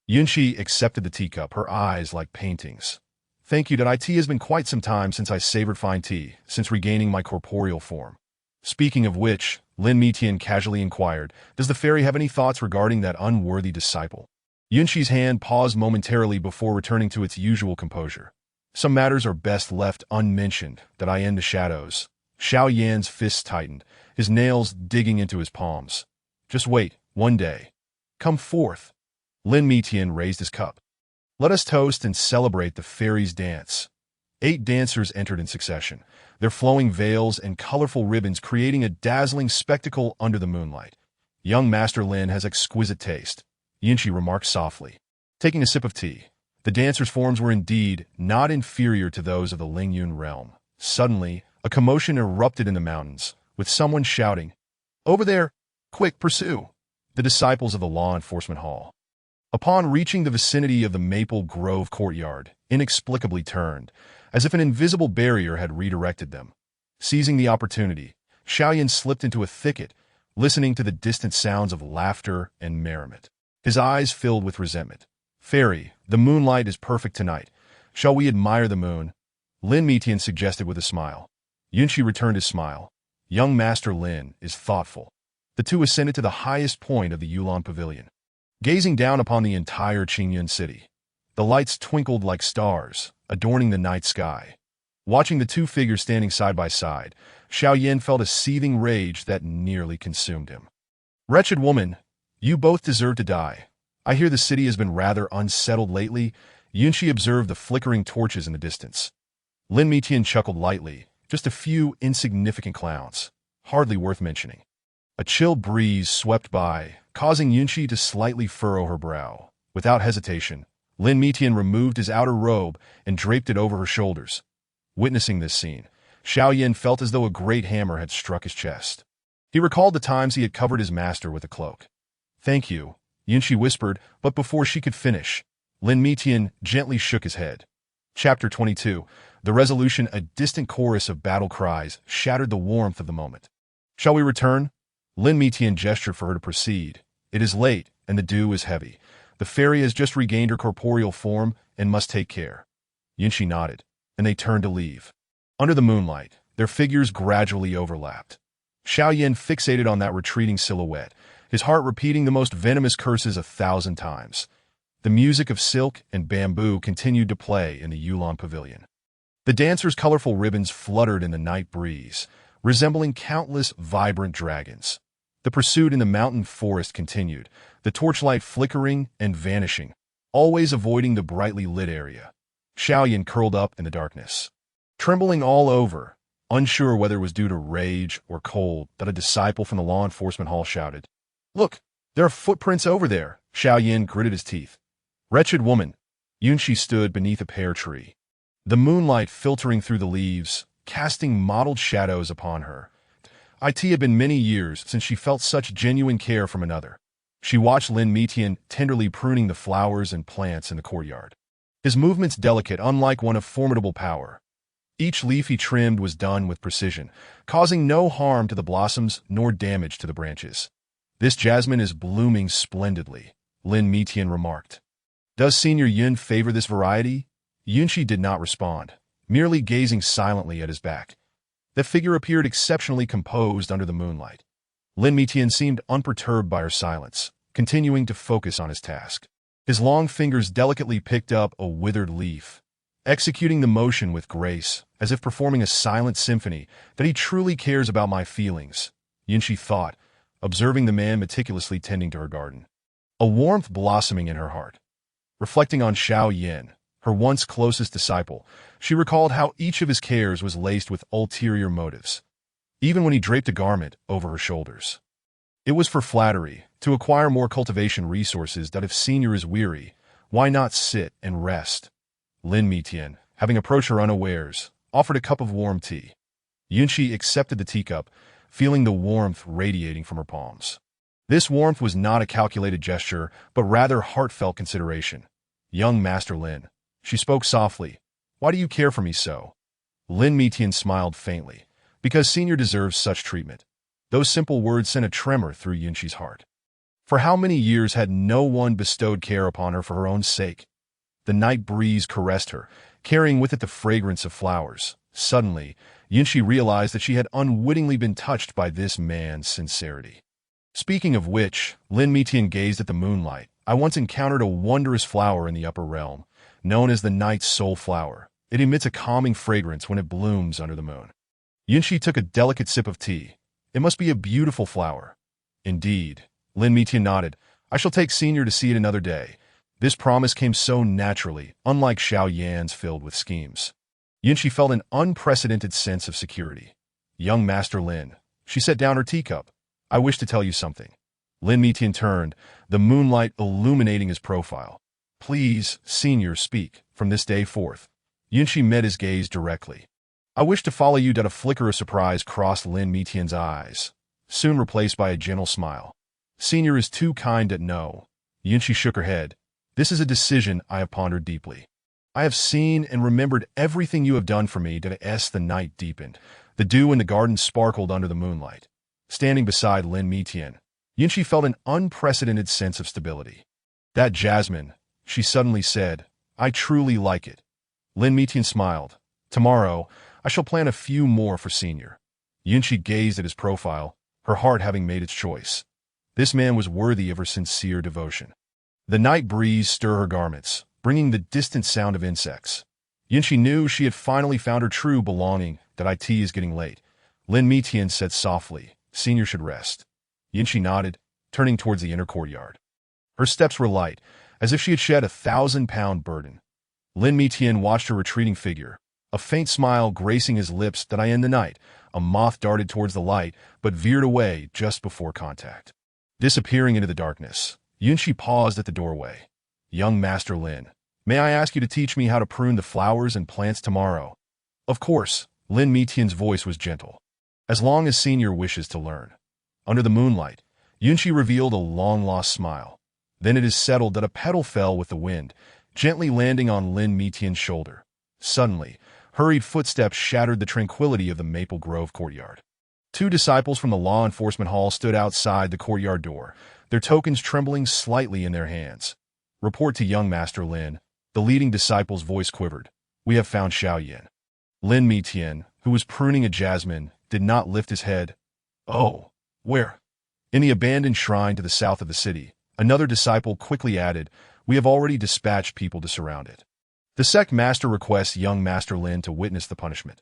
Yunshi accepted the teacup, her eyes like paintings. Thank you. That tea has been quite some time since I savored fine tea, since regaining my corporeal form. Speaking of which, Lin Mi Tian casually inquired, does the fairy have any thoughts regarding that unworthy disciple? Yunshi's hand paused momentarily before returning to its usual composure. Some matters are best left unmentioned. That in the shadows. Xiao Yan's fists tightened, his nails digging into his palms. Just wait, one day. Come forth. Lin Mi Tian raised his cup. Let us toast and celebrate the fairy's dance. 8 dancers entered in succession, their flowing veils and colorful ribbons creating a dazzling spectacle under the moonlight. Young Master Lin has exquisite taste, Yunshi remarked softly. Taking a sip of tea, the dancers' forms were indeed not inferior to those of the Lingyun realm. Suddenly, a commotion erupted in the mountains, with someone shouting, "Over there! Quick, pursue!" The disciples of the law enforcement hall. Upon reaching the vicinity of the Maple Grove courtyard, inexplicably turned, as if an invisible barrier had redirected them. Seizing the opportunity, Xiaoyan slipped into a thicket, listening to the distant sounds of laughter and merriment. His eyes filled with resentment. "Fairy, the moonlight is perfect tonight. Shall we admire the moon?" Lin Mitian suggested with a smile. Yunqi returned his smile. "Young Master Lin is thoughtful." The two ascended to the highest point of the Yulon Pavilion. Gazing down upon the entire Qingyun city, the lights twinkled like stars, adorning the night sky. Watching the two figures standing side by side, Xiaoyan felt a seething rage that nearly consumed him. "Wretched woman, you both deserve to die. I hear the city has been rather unsettled lately." Yunqi observed the flickering torches in the distance. Lin Mitian chuckled lightly. "Just a few insignificant clowns, hardly worth mentioning." A chill breeze swept by, causing Yunqi to slightly furrow her brow. Without hesitation, Lin Mitian removed his outer robe and draped it over her shoulders. Witnessing this scene, Xiaoyan felt as though a great hammer had struck his chest. He recalled the times he had covered his master with a cloak. "Thank you," Yunqi whispered, but before she could finish, Lin Mitian gently shook his head. Chapter 22. The resolution. A distant chorus of battle cries shattered the warmth of the moment. "Shall we return?" Lin Mitian gestured for her to proceed. "It is late, and the dew is heavy. The fairy has just regained her corporeal form and must take care." Yunqi nodded, and they turned to leave. Under the moonlight, their figures gradually overlapped. Xiaoyan fixated on that retreating silhouette, his heart repeating the most venomous curses 1,000 times. The music of silk and bamboo continued to play in the Yulon Pavilion. The dancers' colorful ribbons fluttered in the night breeze, resembling countless vibrant dragons. The pursuit in the mountain forest continued, the torchlight flickering and vanishing, always avoiding the brightly lit area. Xiaoyan curled up in the darkness, trembling all over, unsure whether it was due to rage or cold that a disciple from the law enforcement hall shouted, "Look, there are footprints over there." Xiaoyan gritted his teeth. "Wretched woman." Yunqi stood beneath a pear tree, the moonlight filtering through the leaves, casting mottled shadows upon her. It had been many years since she felt such genuine care from another. She watched Lin Mitian tenderly pruning the flowers and plants in the courtyard. His movements delicate, unlike one of formidable power. Each leaf he trimmed was done with precision, causing no harm to the blossoms nor damage to the branches. "This jasmine is blooming splendidly," Lin Mitian remarked. "Does Senior Yun favor this variety?" Yunqi did not respond, merely gazing silently at his back. The figure appeared exceptionally composed under the moonlight. Lin Mitian seemed unperturbed by her silence, continuing to focus on his task. His long fingers delicately picked up a withered leaf, executing the motion with grace, as if performing a silent symphony. "That he truly cares about my feelings," Yunqi thought, observing the man meticulously tending to her garden. A warmth blossoming in her heart. Reflecting on Xiaoyan, her once closest disciple, she recalled how each of his cares was laced with ulterior motives, even when he draped a garment over her shoulders. It was for flattery, to acquire more cultivation resources. That if Senior is weary, why not sit and rest? Lin Mitian, having approached her unawares, offered a cup of warm tea. Yunqi accepted the teacup, feeling the warmth radiating from her palms. This warmth was not a calculated gesture, but rather heartfelt consideration. "Young Master Lin," she spoke softly, "why do you care for me so?" Lin Mitian smiled faintly. "Because Senior deserves such treatment." Those simple words sent a tremor through Yunqi's heart. For how many years had no one bestowed care upon her for her own sake? The night breeze caressed her, carrying with it the fragrance of flowers. Suddenly, Yunqi realized that she had unwittingly been touched by this man's sincerity. Speaking of which, Lin Mitian gazed at the moonlight. "I once encountered a wondrous flower in the upper realm, known as the night's soul flower. It emits a calming fragrance when it blooms under the moon." Yunqi took a delicate sip of tea. "It must be a beautiful flower." "Indeed," Lin Mitian nodded. "I shall take Senior to see it another day." This promise came so naturally, unlike Xiaoyan's filled with schemes. Yunqi felt an unprecedented sense of security. "Young Master Lin." She set down her teacup. "I wish to tell you something." Lin Mitian turned, the moonlight illuminating his profile. "Please, Senior, speak. From this day forth." Yunqi met his gaze directly. I wish to follow you. A flicker of surprise crossed Lin Mitian's eyes, soon replaced by a gentle smile. Senior is too kind to know. Yunshi shook her head. This is a decision I have pondered deeply. I have seen and remembered everything you have done for me. The night deepened. The dew in the garden sparkled under the moonlight. Standing beside Lin Mitian, Yunshi felt an unprecedented sense of stability. That jasmine, she suddenly said, I truly like it. Lin Mitian smiled. Tomorrow, I shall plant a few more for Senior. Yunshi gazed at his profile, her heart having made its choice. This man was worthy of her sincere devotion. The night breeze stirred her garments, bringing the distant sound of insects. Yunshi knew she had finally found her true belonging. It is getting late. Lin Mitian said softly, Senior should rest. Yunshi nodded, turning towards the inner courtyard. Her steps were light, as if she had shed a 1,000-pound burden. Lin Mitian watched her retreating figure, a faint smile gracing his lips. In the night, a moth darted towards the light, but veered away just before contact. Disappearing into the darkness, Yunshi paused at the doorway. Young Master Lin, may I ask you to teach me how to prune the flowers and plants tomorrow? Of course, Lin Mitian's voice was gentle. As long as Senior wishes to learn. Under the moonlight, Yunshi revealed a long-lost smile. Then it is settled that a petal fell with the wind, gently landing on Lin Mitian's shoulder. Suddenly, hurried footsteps shattered the tranquility of the Maple Grove courtyard. 2 disciples from the law enforcement hall stood outside the courtyard door, their tokens trembling slightly in their hands. Report to young Master Lin. The leading disciple's voice quivered. We have found Xiaoyan. Lin Mitian, who was pruning a jasmine, did not lift his head. Oh, where? In the abandoned shrine to the south of the city. Another disciple quickly added, we have already dispatched people to surround it. The sect master requests young Master Lin to witness the punishment.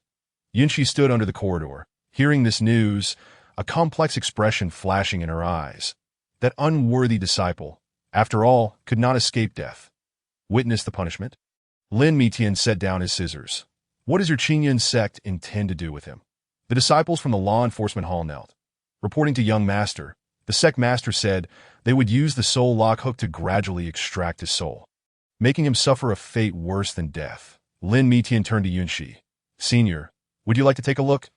Yunshi stood under the corridor, hearing this news, a complex expression flashing in her eyes. That unworthy disciple, after all, could not escape death. Witness the punishment? Lin Mitian set down his scissors. What does your Qingyun sect intend to do with him? The disciples from the law enforcement hall knelt. Reporting to young Master, the sect master said they would use the soul lock hook to gradually extract his soul, making him suffer a fate worse than death. Lin Mitian turned to Yunshi. Senior, would you like to take a look?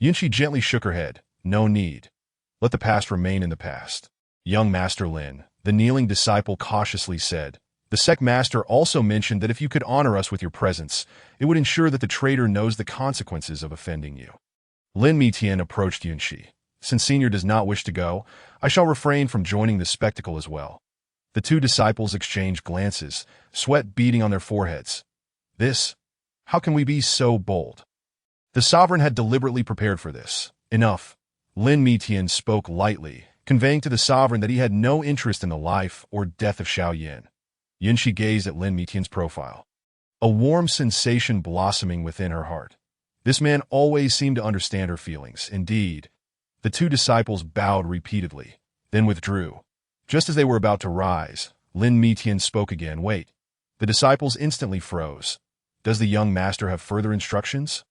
Yunshi gently shook her head. No need. Let the past remain in the past. Young Master Lin, the kneeling disciple cautiously said. The sect master also mentioned that if you could honor us with your presence, it would ensure that the traitor knows the consequences of offending you. Lin Mitian approached Yunshi. Since Senior does not wish to go, I shall refrain from joining the spectacle as well. The 2 disciples exchanged glances, sweat beading on their foreheads. This? How can we be so bold? The sovereign had deliberately prepared for this. Enough. Lin Mitian spoke lightly, conveying to the sovereign that he had no interest in the life or death of Xiaoyan. Yunshi gazed at Lin Mitian's profile, a warm sensation blossoming within her heart. This man always seemed to understand her feelings. Indeed, the 2 disciples bowed repeatedly, then withdrew. Just as they were about to rise, Lin Mitian spoke again. Wait. The disciples instantly froze. Does the young master have further instructions?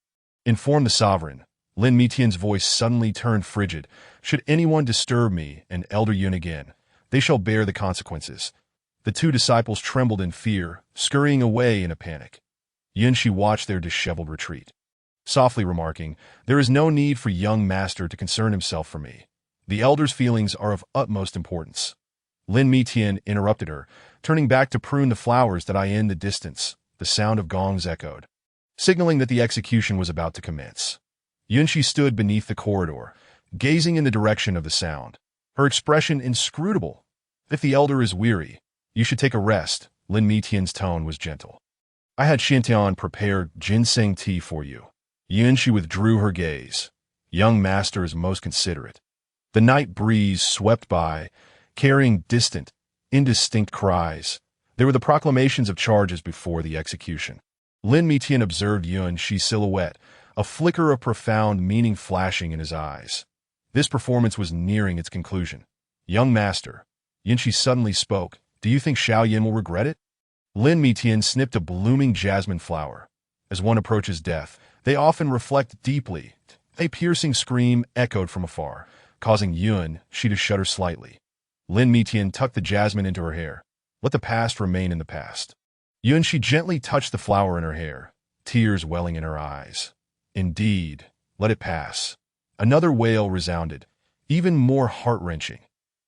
Inform the sovereign. Lin Mitian's voice suddenly turned frigid. Should anyone disturb me and Elder Yun again, they shall bear the consequences. The 2 disciples trembled in fear, scurrying away in a panic. Yunshi watched their disheveled retreat, softly remarking, there is no need for young master to concern himself for me. The elder's feelings are of utmost importance. Lin Mitian interrupted her, turning back to prune the flowers. In the distance, the sound of gongs echoed, signaling that the execution was about to commence. Yunshi stood beneath the corridor, gazing in the direction of the sound, her expression inscrutable. If the elder is weary, you should take a rest. Lin Mitian's tone was gentle. I had Xintian prepare ginseng tea for you. Yunshi withdrew her gaze. Young master is most considerate. The night breeze swept by, carrying distant, indistinct cries. They were the proclamations of charges before the execution. Lin Mitian observed Yunshi's silhouette, a flicker of profound meaning flashing in his eyes. This performance was nearing its conclusion. Young master, Yunshi suddenly spoke. Do you think Xiaoyan will regret it? Lin Mitian snipped a blooming jasmine flower. As one approaches death, they often reflect deeply. A piercing scream echoed from afar, causing Yunshi to shudder slightly. Lin Mitian tucked the jasmine into her hair. Let the past remain in the past. Yunshi gently touched the flower in her hair, tears welling in her eyes. Indeed. Let it pass. Another wail resounded, even more heart-wrenching.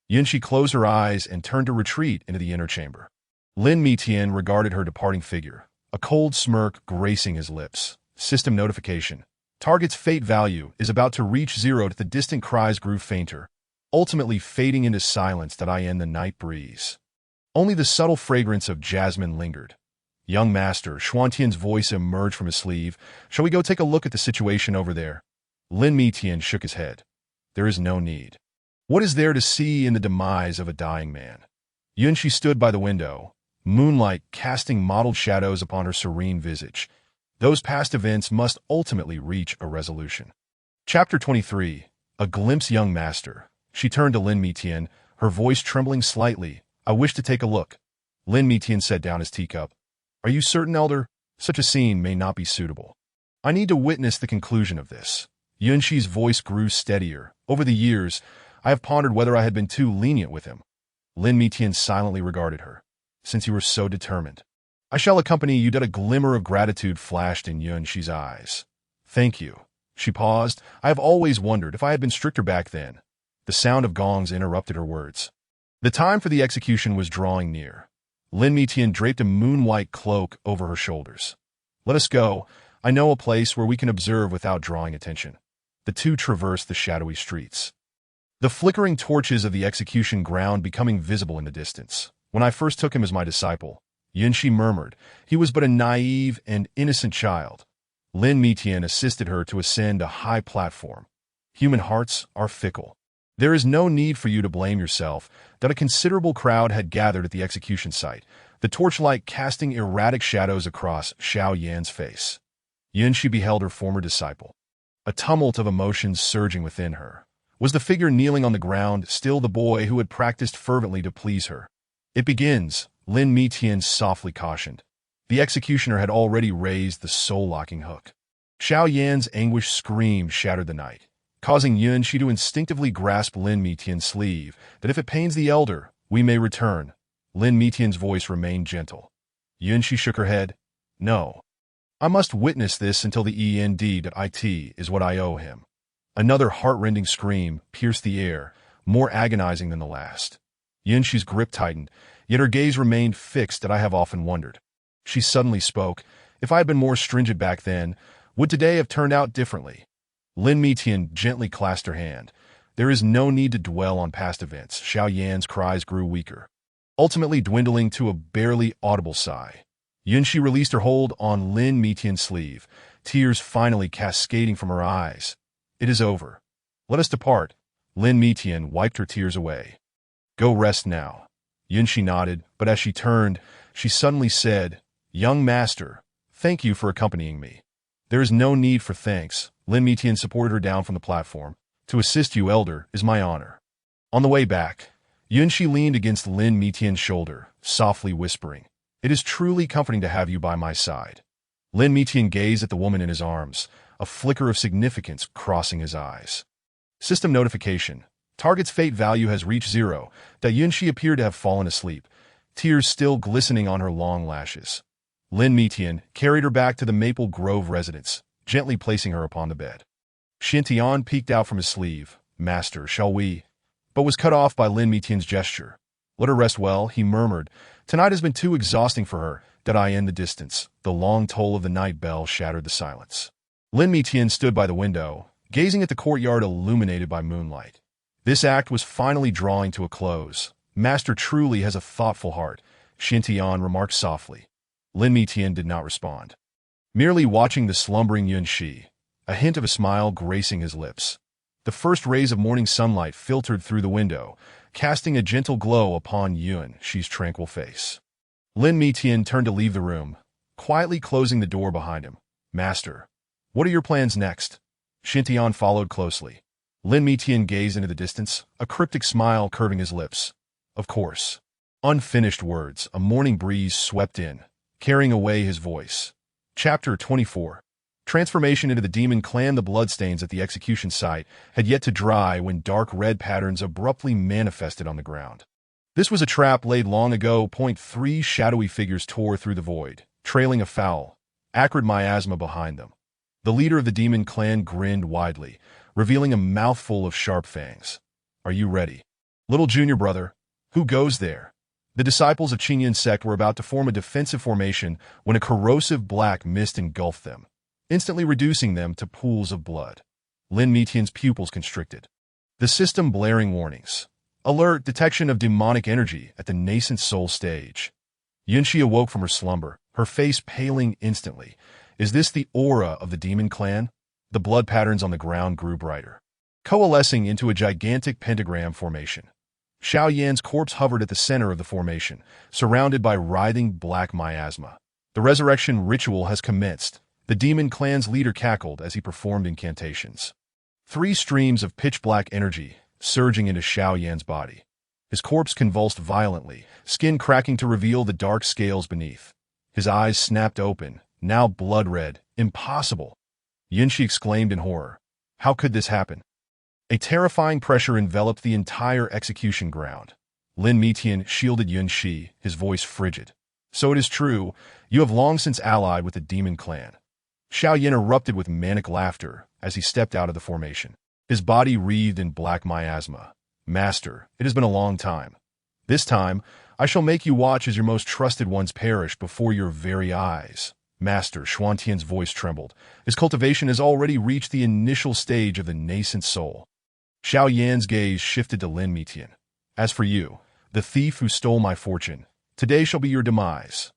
Yunshi closed her eyes and turned to retreat into the inner chamber. Lin Mitian regarded her departing figure, a cold smirk gracing his lips. System notification. Target's fate value is about to reach 0. The distant cries grew fainter, ultimately fading into silence that in the night breeze. Only the subtle fragrance of jasmine lingered. Young master, Xuantian's voice emerged from his sleeve. Shall we go take a look at the situation over there? Lin Mitian shook his head. There is no need. What is there to see in the demise of a dying man? Yunshi stood by the window, moonlight casting mottled shadows upon her serene visage. Those past events must ultimately reach a resolution. Chapter 23. A glimpse. Young master. She turned to Lin Mitian, her voice trembling slightly. I wish to take a look. Lin Mitian set down his teacup. Are you certain, elder? Such a scene may not be suitable. I need to witness the conclusion of this. Yunshi's voice grew steadier. Over the years, I have pondered whether I had been too lenient with him. Lin Mitian silently regarded her. Since you were so determined, I shall accompany you. A glimmer of gratitude flashed in Yunshi's eyes. Thank you. She paused. I have always wondered if I had been stricter back then. The sound of gongs interrupted her words. The time for the execution was drawing near. Lin Mitian draped a moon-white cloak over her shoulders. Let us go. I know a place where we can observe without drawing attention. The two traversed the shadowy streets. The flickering torches of the execution ground becoming visible in the distance. When I first took him as my disciple, Yunshi murmured, he was but a naive and innocent child. Lin Mitian assisted her to ascend a high platform. Human hearts are fickle. There is no need for you to blame yourself that a considerable crowd had gathered at the execution site, the torchlight casting erratic shadows across Xiao Yan's face. Yunshi beheld her former disciple. A tumult of emotions surging within her. Was the figure kneeling on the ground still the boy who had practiced fervently to please her? It begins, Lin Mitian softly cautioned. The executioner had already raised the soul-locking hook. Xiao Yan's anguished scream shattered the night, causing Yunshi to instinctively grasp Lin Mitian's sleeve, that if it pains the elder, we may return. Lin Mitian's voice remained gentle. Yunshi shook her head. No. I must witness this until the end. It is what I owe him. Another heart-rending scream pierced the air, more agonizing than the last. Yunshi's grip tightened, yet her gaze remained fixed. I have often wondered. She suddenly spoke. If I had been more stringent back then, would today have turned out differently? Lin Mitian gently clasped her hand. There is no need to dwell on past events. Xiao Yan's cries grew weaker, ultimately dwindling to a barely audible sigh. Yunshi released her hold on Lin Mitian's sleeve, tears finally cascading from her eyes. It is over. Let us depart. Lin Mitian wiped her tears away. Go rest now. Yunshi nodded, but as she turned, she suddenly said, Young master, thank you for accompanying me. There is no need for thanks. Lin Mitian supported her down from the platform. To assist you, elder, is my honor. On the way back, Yunshi leaned against Lin Mitian's shoulder, softly whispering, It is truly comforting to have you by my side. Lin Mitian gazed at the woman in his arms, a flicker of significance crossing his eyes. System notification. Target's fate value has reached 0. That Yunshi appeared to have fallen asleep, tears still glistening on her long lashes. Lin Mitian carried her back to the Maple Grove residence, gently placing her upon the bed. Xintian peeked out from his sleeve. Master, shall we? But was cut off by Lin Mitian's gesture. Let her rest well, he murmured. Tonight has been too exhausting for her. In the distance, the long toll of the night bell shattered the silence. Lin Mitian stood by the window, gazing at the courtyard illuminated by moonlight. This act was finally drawing to a close. Master truly has a thoughtful heart, Xintian remarked softly. Lin Mitian did not respond, merely watching the slumbering Yunshi, a hint of a smile gracing his lips. The first rays of morning sunlight filtered through the window, casting a gentle glow upon Yunshi's tranquil face. Lin Mitian turned to leave the room, quietly closing the door behind him. Master, what are your plans next? Xintian followed closely. Lin Mitian gazed into the distance, a cryptic smile curving his lips. Of course. Unfinished words, a morning breeze swept in, carrying away his voice. Chapter 24. Transformation into the demon clan. The bloodstains at the execution site had yet to dry when dark red patterns abruptly manifested on the ground. This was a trap laid long ago. 3 shadowy figures tore through the void, trailing a foul, acrid miasma behind them. The leader of the demon clan grinned widely, revealing a mouthful of sharp fangs. Are you ready? Little junior brother, who goes there? The disciples of Qinyan sect were about to form a defensive formation when a corrosive black mist engulfed them, instantly reducing them to pools of blood. Lin Mitian's pupils constricted. The system blaring warnings. Alert, detection of demonic energy at the nascent soul stage. Yunxi awoke from her slumber, her face paling instantly. Is this the aura of the demon clan? The blood patterns on the ground grew brighter, coalescing into a gigantic pentagram formation. Xiao Yan's corpse hovered at the center of the formation, surrounded by writhing black miasma. The resurrection ritual has commenced. The demon clan's leader cackled as he performed incantations. 3 streams of pitch-black energy surging into Xiao Yan's body. His corpse convulsed violently, skin cracking to reveal the dark scales beneath. His eyes snapped open, now blood-red. Impossible! Yunxi exclaimed in horror. How could this happen? A terrifying pressure enveloped the entire execution ground. Lin Mitian shielded Yunxi, his voice frigid. So it is true, you have long since allied with the demon clan. Xiao Yan erupted with manic laughter as he stepped out of the formation. His body wreathed in black miasma. Master, it has been a long time. This time, I shall make you watch as your most trusted ones perish before your very eyes. Master, Xuantian's voice trembled. His cultivation has already reached the initial stage of the nascent soul. Xiao Yan's gaze shifted to Lin Mitian. As for you, the thief who stole my fortune, today shall be your demise.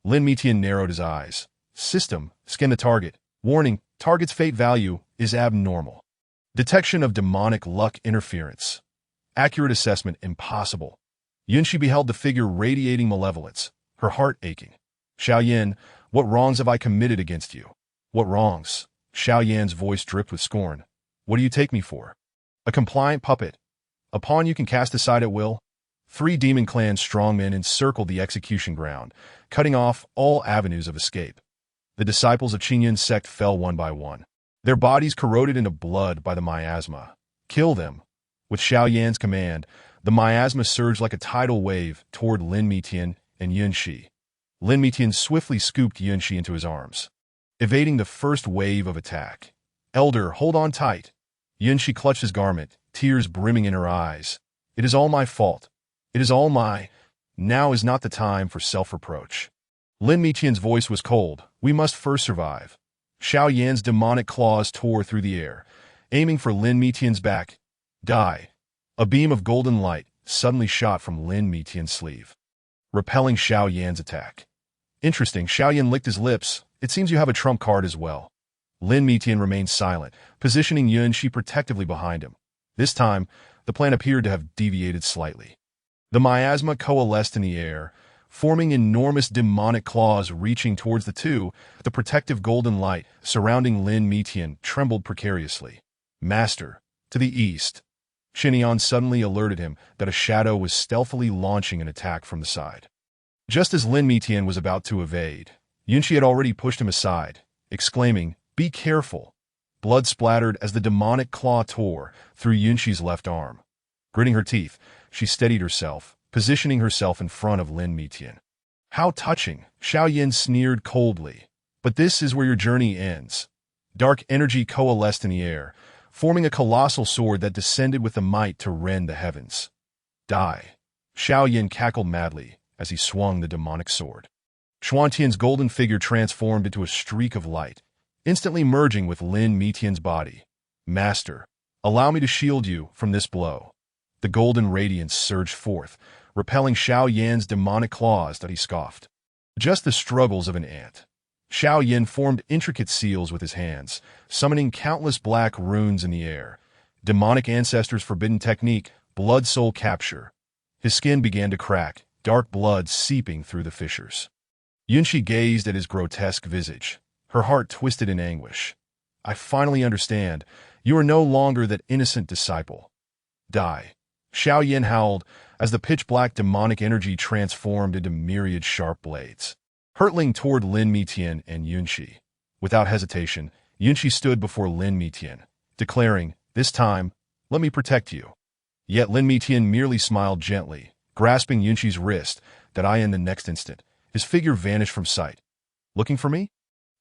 Lin Mitian narrowed his eyes. System, scan the target. Warning, target's fate value is abnormal. Detection of demonic luck interference. Accurate assessment impossible. Yunxi beheld the figure radiating malevolence, her heart aching. Xiao Yan, what wrongs have I committed against you? What wrongs? Xiao Yan's voice dripped with scorn. What do you take me for? A compliant puppet. A pawn you can cast aside at will? 3 demon clan strongmen encircled the execution ground, cutting off all avenues of escape. The disciples of Qinyan sect fell one by one, their bodies corroded into blood by the miasma. Kill them. With Xiao Yan's command, the miasma surged like a tidal wave toward Lin Mitian and Yunxi. Lin Mitian swiftly scooped Yunxi into his arms, evading the first wave of attack. Elder, hold on tight. Yunxi clutched his garment, tears brimming in her eyes. It is all my fault. It is all my... Now is not the time for self-reproach. Lin Mitian's voice was cold. We must first survive. Xiao Yan's demonic claws tore through the air, aiming for Lin Mitian's back. Die. A beam of golden light suddenly shot from Lin Mitian's sleeve, repelling Xiao Yan's attack. Interesting, Xiao Yan licked his lips. It seems you have a trump card as well. Lin Mitian remained silent, positioning Yunxi protectively behind him. This time, the plan appeared to have deviated slightly. The miasma coalesced in the air, forming enormous demonic claws reaching towards the two. The protective golden light surrounding Lin Mitian trembled precariously. Master, to the east. Xinyan suddenly alerted him that a shadow was stealthily launching an attack from the side. Just as Lin Mitian was about to evade, Yunxi had already pushed him aside, exclaiming, "Be careful!" Blood splattered as the demonic claw tore through Yunxi's left arm. Gritting her teeth, she steadied herself, positioning herself in front of Lin Mitian. How touching, Xiao Yan sneered coldly. But this is where your journey ends. Dark energy coalesced in the air, forming a colossal sword that descended with a might to rend the heavens. Die. Xiao Yan cackled madly as he swung the demonic sword. Xuantian's golden figure transformed into a streak of light, instantly merging with Lin Mitian's body. Master, allow me to shield you from this blow. The golden radiance surged forth, repelling Xiao Yan's demonic claws that he scoffed. Just the struggles of an ant. Xiao Yan formed intricate seals with his hands, summoning countless black runes in the air. Demonic ancestors' forbidden technique, blood soul capture. His skin began to crack, dark blood seeping through the fissures. Yunxi gazed at his grotesque visage, her heart twisted in anguish. I finally understand. You are no longer that innocent disciple. Die. Xiao Yan howled as the pitch-black demonic energy transformed into myriad sharp blades, hurtling toward Lin Mitian and Yunxi. Without hesitation, Yunxi stood before Lin Mitian, declaring, "This time, let me protect you." Yet Lin Mitian merely smiled gently, grasping Yunxi's wrist, that in the next instant, his figure vanished from sight. Looking for me?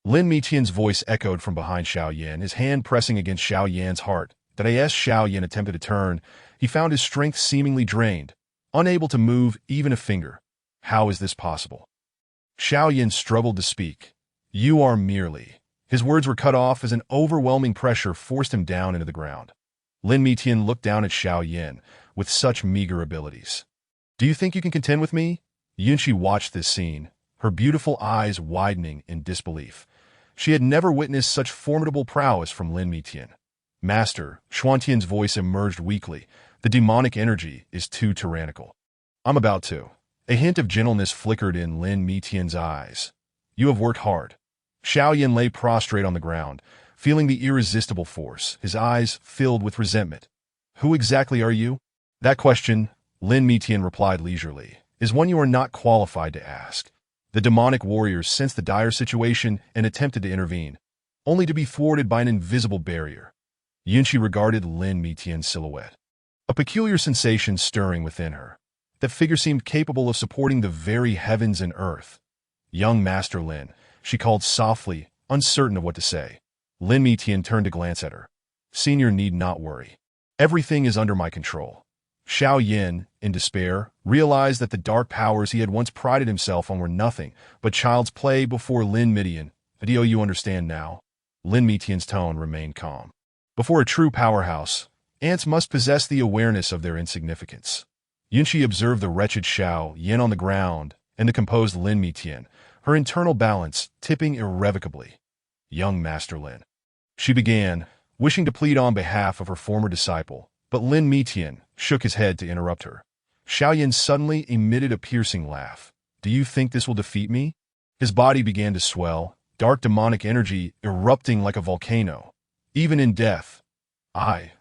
Lin Mitian's voice echoed from behind Xiao Yan, his hand pressing against Xiao Yan's heart. As Xiao Yan attempted to turn, he found his strength seemingly drained, unable to move even a finger. How is this possible? Xiao Yan struggled to speak. You are merely... His words were cut off as an overwhelming pressure forced him down into the ground. Lin Mitian looked down at Xiao Yan with such meager abilities. Do you think you can contend with me? Yunqi watched this scene, her beautiful eyes widening in disbelief. She had never witnessed such formidable prowess from Lin Mitian. Master, Xuantian's voice emerged weakly. The demonic energy is too tyrannical. I'm about to. A hint of gentleness flickered in Lin Mitian's eyes. You have worked hard. Xiao Yan lay prostrate on the ground, feeling the irresistible force, his eyes filled with resentment. Who exactly are you? That question, Lin Mitian replied leisurely, is one you are not qualified to ask. The demonic warriors sensed the dire situation and attempted to intervene, only to be thwarted by an invisible barrier. Yunqi regarded Lin Mitian's silhouette, a peculiar sensation stirring within her. That figure seemed capable of supporting the very heavens and earth. Young Master Lin, she called softly, uncertain of what to say. Lin Mitian turned to glance at her. Senior need not worry. Everything is under my control. Xiao Yan, in despair, realized that the dark powers he had once prided himself on were nothing but child's play before Lin Mitian. Do you understand now? Lin Mitian's tone remained calm. Before a true powerhouse, ants must possess the awareness of their insignificance. Yunqi observed the wretched Xiao Yan on the ground and the composed Lin Mitian, her internal balance tipping irrevocably. Young Master Lin. She began, wishing to plead on behalf of her former disciple, but Lin Mitian shook his head to interrupt her. Xiao Yan suddenly emitted a piercing laugh. Do you think this will defeat me? His body began to swell, dark demonic energy erupting like a volcano. Even in death.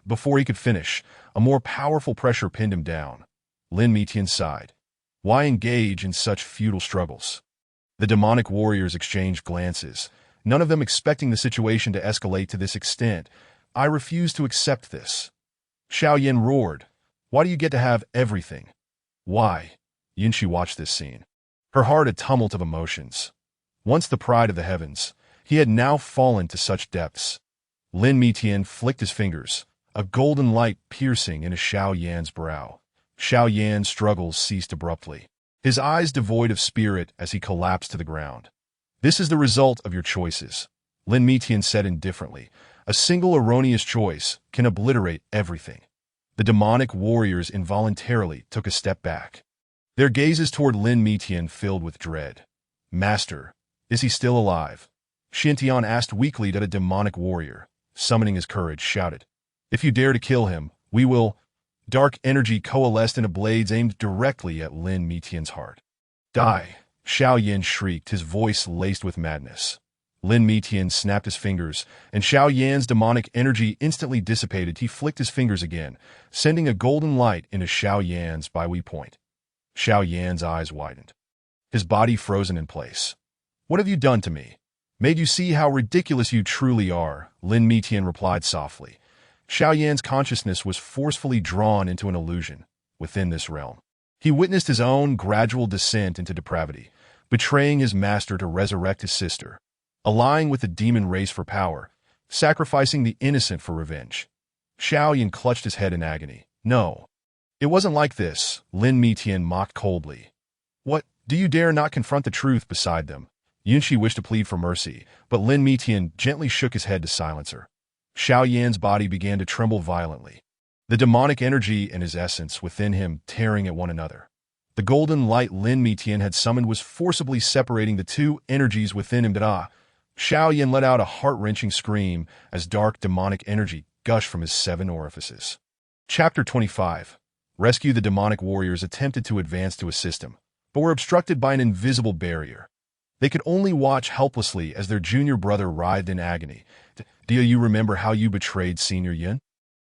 Before he could finish, a more powerful pressure pinned him down. Lin Mitian sighed. Why engage in such futile struggles? The demonic warriors exchanged glances, none of them expecting the situation to escalate to this extent. I refuse to accept this. Xiao Yan roared. Why do you get to have everything? Why? Yunqi watched this scene, her heart a tumult of emotions. Once the pride of the heavens, he had now fallen to such depths. Lin Mitian flicked his fingers, a golden light piercing into Xiao Yan's brow. Xiao Yan's struggles ceased abruptly, his eyes devoid of spirit as he collapsed to the ground. This is the result of your choices, Lin Mitian said indifferently. A single erroneous choice can obliterate everything. The demonic warriors involuntarily took a step back, their gazes toward Lin Mitian filled with dread. Master, is he still alive? Xintian asked weakly that a demonic warrior, summoning his courage, shouted. If you dare to kill him, we will... Dark energy coalesced into blades aimed directly at Lin Mitian's heart. Die! Xiao Yan shrieked, his voice laced with madness. Lin Mitian snapped his fingers, and Xiao Yan's demonic energy instantly dissipated. He flicked his fingers again, sending a golden light into Xiao Yan's Baihui point. Xiao Yan's eyes widened, his body frozen in place. What have you done to me? Made you see how ridiculous you truly are, Lin Mitian replied softly. Xiao Yan's consciousness was forcefully drawn into an illusion within this realm. He witnessed his own gradual descent into depravity, betraying his master to resurrect his sister, allying with the demon race for power, sacrificing the innocent for revenge. Xiao Yan clutched his head in agony. No, it wasn't like this, Lin Mitian mocked coldly. What, do you dare not confront the truth beside them? Yunqi wished to plead for mercy, but Lin Mitian gently shook his head to silence her. Xiao Yan's body began to tremble violently, the demonic energy and his essence within him tearing at one another. The golden light Lin Mitian had summoned was forcibly separating the two energies within him. Xiao Yan let out a heart-wrenching scream as dark demonic energy gushed from his 7 orifices. Chapter 25. Rescue. The demonic warriors attempted to advance to assist him, but were obstructed by an invisible barrier. They could only watch helplessly as their junior brother writhed in agony. Do you remember how you betrayed Senior Yin?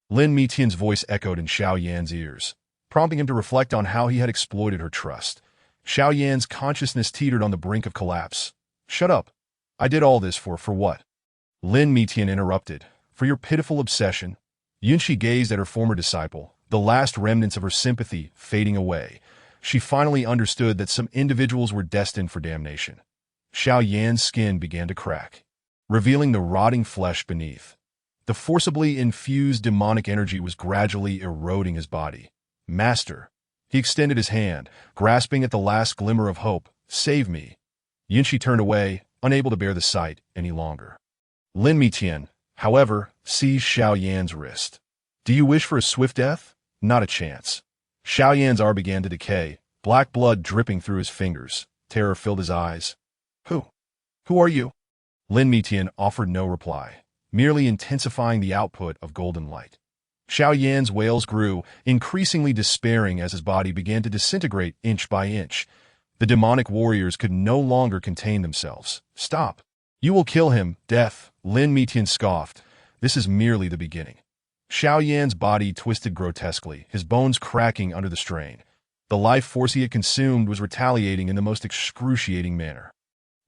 Lin Mitian's voice echoed in Xiao Yan's ears, prompting him to reflect on how he had exploited her trust. Xiao Yan's consciousness teetered on the brink of collapse. Shut up. I did all this for what? Lin Mitian interrupted. For your pitiful obsession. Yunqi gazed at her former disciple, the last remnants of her sympathy fading away. She finally understood that some individuals were destined for damnation. Xiao Yan's skin began to crack, revealing the rotting flesh beneath. The forcibly infused demonic energy was gradually eroding his body. "Master." He extended his hand, grasping at the last glimmer of hope. "Save me." Yunshi turned away, unable to bear the sight any longer. Lin Mitian, however, seized Xiao Yan's wrist. "Do you wish for a swift death?" "Not a chance." Xiao Yan's arm began to decay, black blood dripping through his fingers. Terror filled his eyes. Who are you?" Lin Mitian offered no reply, merely intensifying the output of golden light. Xiao Yan's wails grew, increasingly despairing as his body began to disintegrate inch by inch. The demonic warriors could no longer contain themselves. "Stop! You will kill him." "Death," Lin Mitian scoffed. "This is merely the beginning." Xiao Yan's body twisted grotesquely, his bones cracking under the strain. The life force he had consumed was retaliating in the most excruciating manner.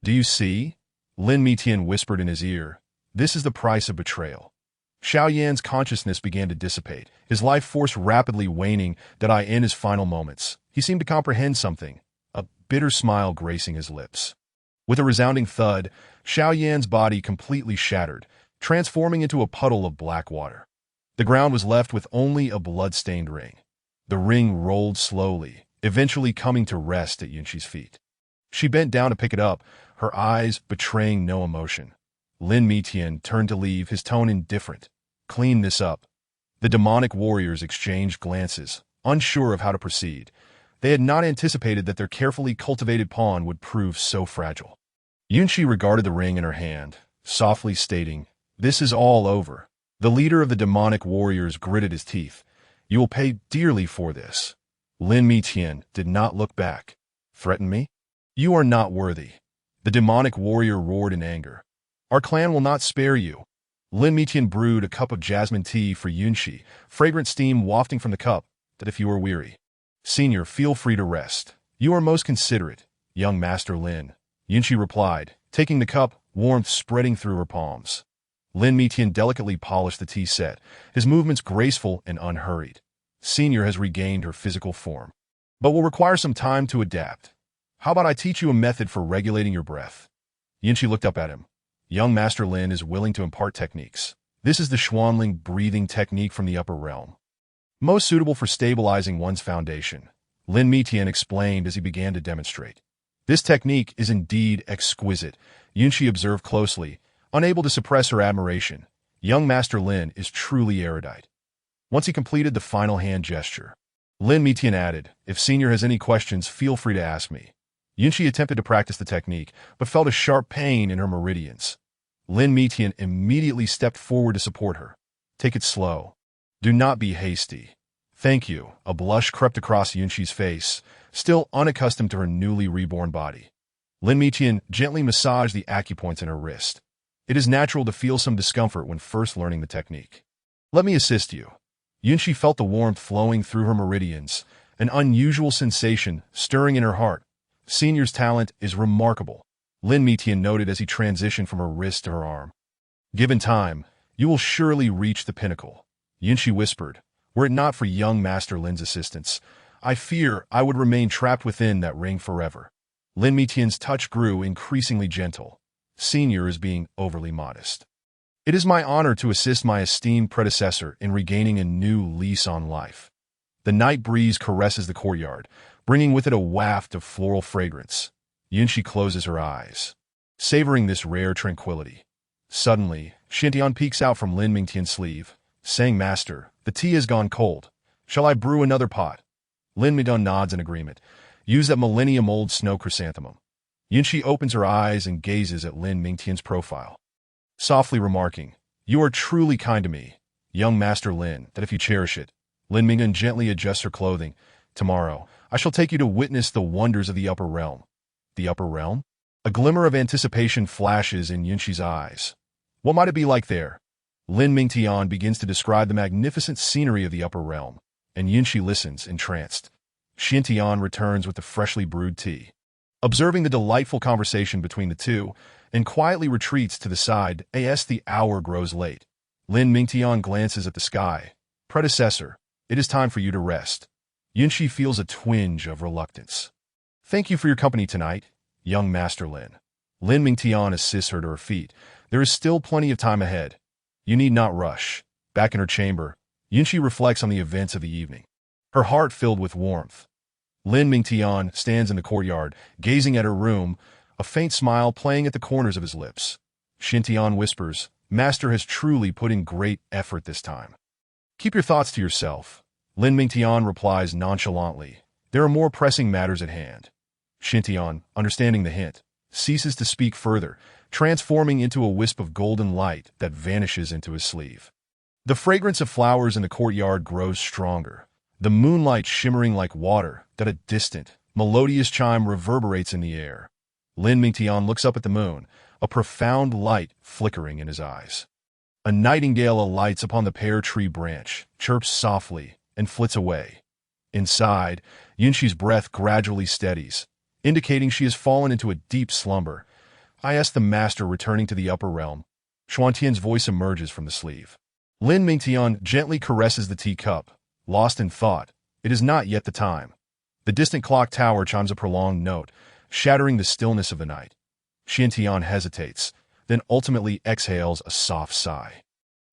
"Do you see?" Lin Mitian whispered in his ear. "This is the price of betrayal." Xiao Yan's consciousness began to dissipate, his life force rapidly waning in his final moments. He seemed to comprehend something, a bitter smile gracing his lips. With a resounding thud, Xiao Yan's body completely shattered, transforming into a puddle of black water. The ground was left with only a blood-stained ring. The ring rolled slowly, eventually coming to rest at Yunshi's feet. She bent down to pick it up, her eyes betraying no emotion. Lin Mitian turned to leave, his tone indifferent. "Clean this up." The demonic warriors exchanged glances, unsure of how to proceed. They had not anticipated that their carefully cultivated pawn would prove so fragile. Yunshi regarded the ring in her hand, softly stating, "This is all over." The leader of the demonic warriors gritted his teeth. "You will pay dearly for this." Lin Mitian did not look back. "Threaten me? You are not worthy." The demonic warrior roared in anger. "Our clan will not spare you." Lin Mitian brewed a cup of jasmine tea for Yunshi, fragrant steam wafting from the cup. "That if you are weary, Senior, feel free to rest. You are most considerate, young Master Lin." Yunshi replied, taking the cup, warmth spreading through her palms. Lin Mitian delicately polished the tea set, his movements graceful and unhurried. "Senior has regained her physical form, but will require some time to adapt. How about I teach you a method for regulating your breath?" Yunshi looked up at him. Young Master Lin is willing to impart techniques. This is the Xuanling breathing technique from the upper realm, most suitable for stabilizing one's foundation. Lin Mitian explained as he began to demonstrate. This technique is indeed exquisite, Yunshi observed closely, unable to suppress her admiration. Young Master Lin is truly erudite. Once he completed the final hand gesture, Lin Mitian added, "If Senior has any questions, feel free to ask me." Yunshi attempted to practice the technique, but felt a sharp pain in her meridians. Lin Mitian immediately stepped forward to support her. "Take it slow. Do not be hasty." "Thank you." A blush crept across Yunshi's face, still unaccustomed to her newly reborn body. Lin Mitian gently massaged the acupoints in her wrist. It is natural to feel some discomfort when first learning the technique. "Let me assist you." Yunshi felt the warmth flowing through her meridians, an unusual sensation stirring in her heart. Senior's talent is remarkable, Lin Mitian noted as he transitioned from her wrist to her arm. "Given time, you will surely reach the pinnacle," Yunshi whispered. "Were it not for young Master Lin's assistance, I fear I would remain trapped within that ring forever." Lin Mitian's touch grew increasingly gentle. Senior is being overly modest. "It is my honor to assist my esteemed predecessor in regaining a new lease on life." The night breeze caresses the courtyard, bringing with it a waft of floral fragrance. Yunshi closes her eyes, savoring this rare tranquility. Suddenly, Xintian peeks out from Lin Mingtian's sleeve, saying, "Master, the tea has gone cold. Shall I brew another pot?" Lin Mingtian nods in agreement. "Use that millennium-old snow chrysanthemum." Yunshi opens her eyes and gazes at Lin Mingtian's profile, softly remarking, "You are truly kind to me, young Master Lin, that if you cherish it." Lin Mingtian gently adjusts her clothing. "Tomorrow, I shall take you to witness the wonders of the upper realm." The upper realm? A glimmer of anticipation flashes in Yunshi's eyes. What might it be like there? Lin Mingtian begins to describe the magnificent scenery of the upper realm, and Yunshi listens, entranced. Xintian returns with the freshly brewed tea, observing the delightful conversation between the two, and quietly retreats to the side as the hour grows late. Lin Mingtian glances at the sky. "Predecessor, it is time for you to rest." Yunshi feels a twinge of reluctance. "Thank you for your company tonight, young Master Lin." Lin Mingtian assists her to her feet, There is still plenty of time ahead. You need not rush. Back in her chamber, Yunqi reflects on the events of the evening, her heart filled with warmth. Lin Mingtian stands in the courtyard, gazing at her room, a faint smile playing at the corners of his lips. Xintian whispers, Master has truly put in great effort this time. Keep your thoughts to yourself. Lin Mingtian replies nonchalantly. There are more pressing matters at hand. Xintian, understanding the hint, ceases to speak further, transforming into a wisp of golden light that vanishes into his sleeve. The fragrance of flowers in the courtyard grows stronger, the moonlight shimmering like water that a distant, melodious chime reverberates in the air. Lin Mingtian looks up at the moon, a profound light flickering in his eyes. A nightingale alights upon the pear tree branch, chirps softly, and flits away. Inside, Yunqi's breath gradually steadies, indicating she has fallen into a deep slumber. I ask the master returning to the upper realm. Xuantian's voice emerges from the sleeve. Lin Mingtian gently caresses the teacup, lost in thought. It is not yet the time. The distant clock tower chimes a prolonged note, shattering the stillness of the night. Xintian hesitates, then ultimately exhales a soft sigh.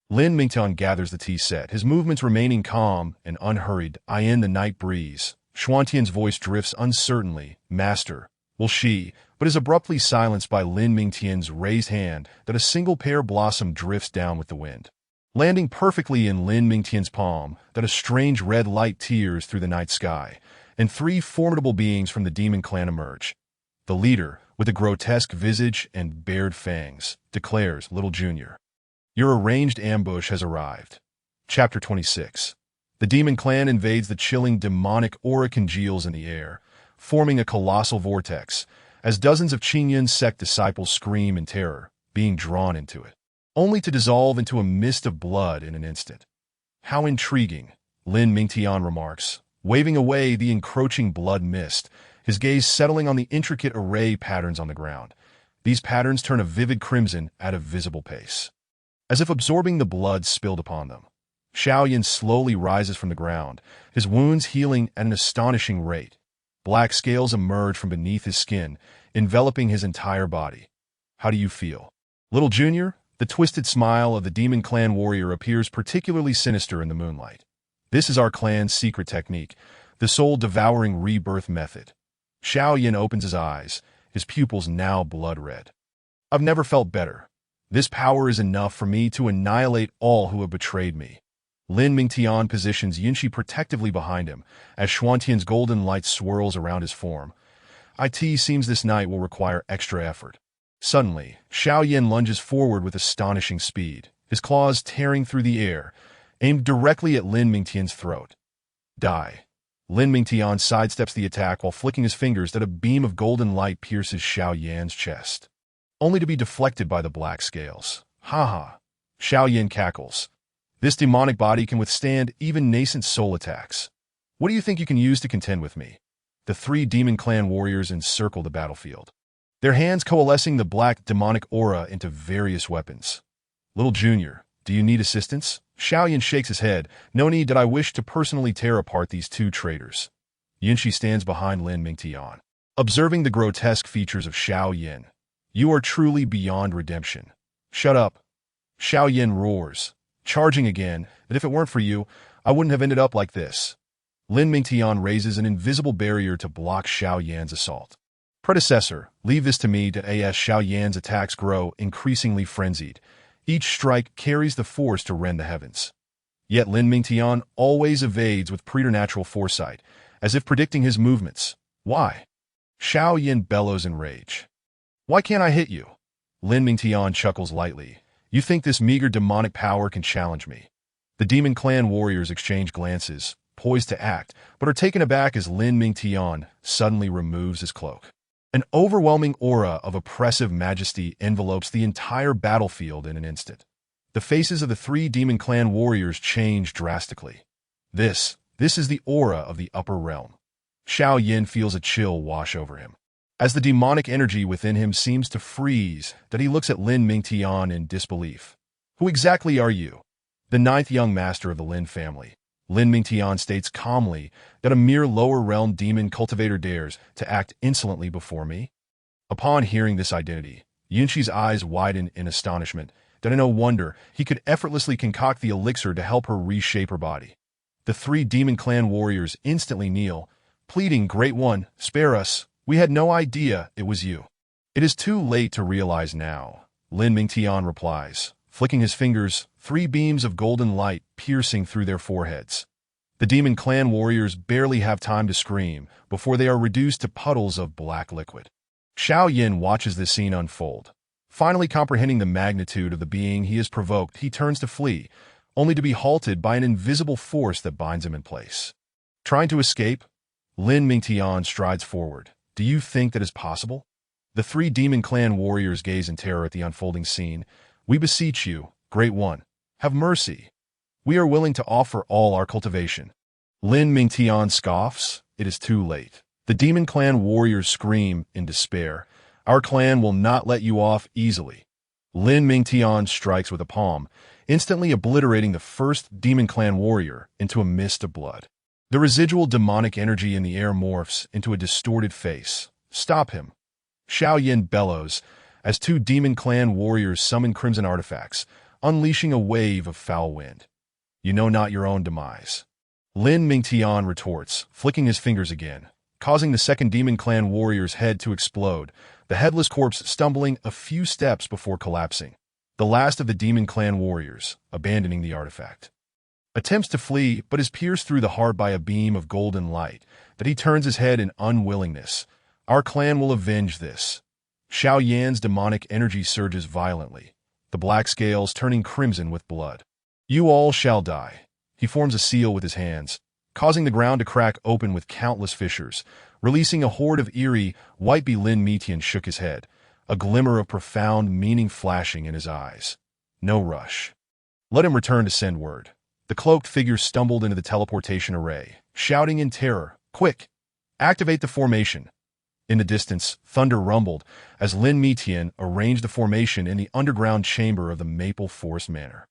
Lin Mingtian gathers the tea set, his movements remaining calm and unhurried. I in the night breeze. Xuantian's voice drifts uncertainly. Master, will she, but is abruptly silenced by Lin Mingtian's raised hand that a single pear blossom drifts down with the wind. Landing perfectly in Lin Mingtian's palm, that a strange red light tears through the night sky, and three formidable beings from the demon clan emerge. The leader, with a grotesque visage and bared fangs, declares, Little Junior, your arranged ambush has arrived. Chapter 26. The demon clan invades the chilling demonic aura congeals in the air, forming a colossal vortex, as dozens of Qingyun sect disciples scream in terror, being drawn into it, only to dissolve into a mist of blood in an instant. How intriguing, Lin Mingtian remarks, waving away the encroaching blood mist, his gaze settling on the intricate array patterns on the ground. These patterns turn a vivid crimson at a visible pace, as if absorbing the blood spilled upon them. Xiaoyan slowly rises from the ground, his wounds healing at an astonishing rate. Black scales emerge from beneath his skin, enveloping his entire body. How do you feel? Little Junior? The twisted smile of the demon clan warrior appears particularly sinister in the moonlight. This is our clan's secret technique, the soul-devouring rebirth method. Xiaoyan opens his eyes, his pupils now blood-red. I've never felt better. This power is enough for me to annihilate all who have betrayed me. Lin Mingtian positions Yunqi protectively behind him, as Xuantian's golden light swirls around his form. It seems this night will require extra effort. Suddenly, Xiaoyan lunges forward with astonishing speed, his claws tearing through the air, aimed directly at Lin Mingtian's throat. Die. Lin Mingtian sidesteps the attack while flicking his fingers that a beam of golden light pierces Xiaoyan's chest, only to be deflected by the black scales. Ha ha. Xiaoyan cackles. This demonic body can withstand even nascent soul attacks. What do you think you can use to contend with me? The three demon clan warriors encircle the battlefield, their hands coalescing the black demonic aura into various weapons. Little Junior, do you need assistance? Xiaoyan shakes his head. No need that I wish to personally tear apart these two traitors. Yunqi stands behind Lin Mingtian, observing the grotesque features of Xiaoyan. You are truly beyond redemption. Shut up. Xiaoyan roars, charging again, that if it weren't for you, I wouldn't have ended up like this. Lin Mingtian raises an invisible barrier to block Xiaoyan's assault. Predecessor, leave this to me. As Xiaoyan's attacks grow increasingly frenzied, each strike carries the force to rend the heavens. Yet Lin Mingtian always evades with preternatural foresight, as if predicting his movements. Why? Xiaoyan bellows in rage. Why can't I hit you? Lin Mingtian chuckles lightly. You think this meager demonic power can challenge me? The demon clan warriors exchange glances, poised to act, but are taken aback as Lin Mingtian suddenly removes his cloak. An overwhelming aura of oppressive majesty envelopes the entire battlefield in an instant. The faces of the three demon clan warriors change drastically. This is the aura of the upper realm. Xiaoyan feels a chill wash over him, as the demonic energy within him seems to freeze, that he looks at Lin Mingtian in disbelief. Who exactly are you? The ninth young master of the Lin family. Lin Mingtian states calmly that a mere lower realm demon cultivator dares to act insolently before me. Upon hearing this identity, Yunxi's eyes widened in astonishment. Then no wonder he could effortlessly concoct the elixir to help her reshape her body. The three Demon Clan warriors instantly kneel, pleading, "Great One, spare us. We had no idea it was you." "It is too late to realize now," Lin Mingtian replies, flicking his fingers, three beams of golden light piercing through their foreheads. The Demon Clan warriors barely have time to scream before they are reduced to puddles of black liquid. Xiao Yin watches this scene unfold. Finally comprehending the magnitude of the being he has provoked, he turns to flee, only to be halted by an invisible force that binds him in place. Trying to escape, Lin Mingtian strides forward. "Do you think that is possible?" The three Demon Clan warriors gaze in terror at the unfolding scene. "We beseech you, Great One, have mercy. We are willing to offer all our cultivation." Lin Mingtian scoffs. "It is too late." The Demon Clan warriors scream in despair. "Our clan will not let you off easily." Lin Mingtian strikes with a palm, instantly obliterating the first Demon Clan warrior into a mist of blood. The residual demonic energy in the air morphs into a distorted face. "Stop him!" Xiao Yin bellows as two Demon Clan warriors summon crimson artifacts, unleashing a wave of foul wind. "You know not your own demise." Lin Mingtian retorts, flicking his fingers again, causing the second Demon Clan warrior's head to explode, the headless corpse stumbling a few steps before collapsing. The last of the Demon Clan warriors, abandoning the artifact, attempts to flee but is pierced through the heart by a beam of golden light that he turns his head in unwillingness. "Our clan will avenge this." Xiao Yan's demonic energy surges violently, the black scales turning crimson with blood. "You all shall die." He forms a seal with his hands, causing the ground to crack open with countless fissures, releasing a horde of eerie, white. Lin Mingtian shook his head, a glimmer of profound meaning flashing in his eyes. "No rush. Let him return to send word." The cloaked figure stumbled into the teleportation array, shouting in terror, "Quick! Activate the formation!" In the distance, thunder rumbled as Lin Mingtian arranged the formation in the underground chamber of the Maple Forest Manor.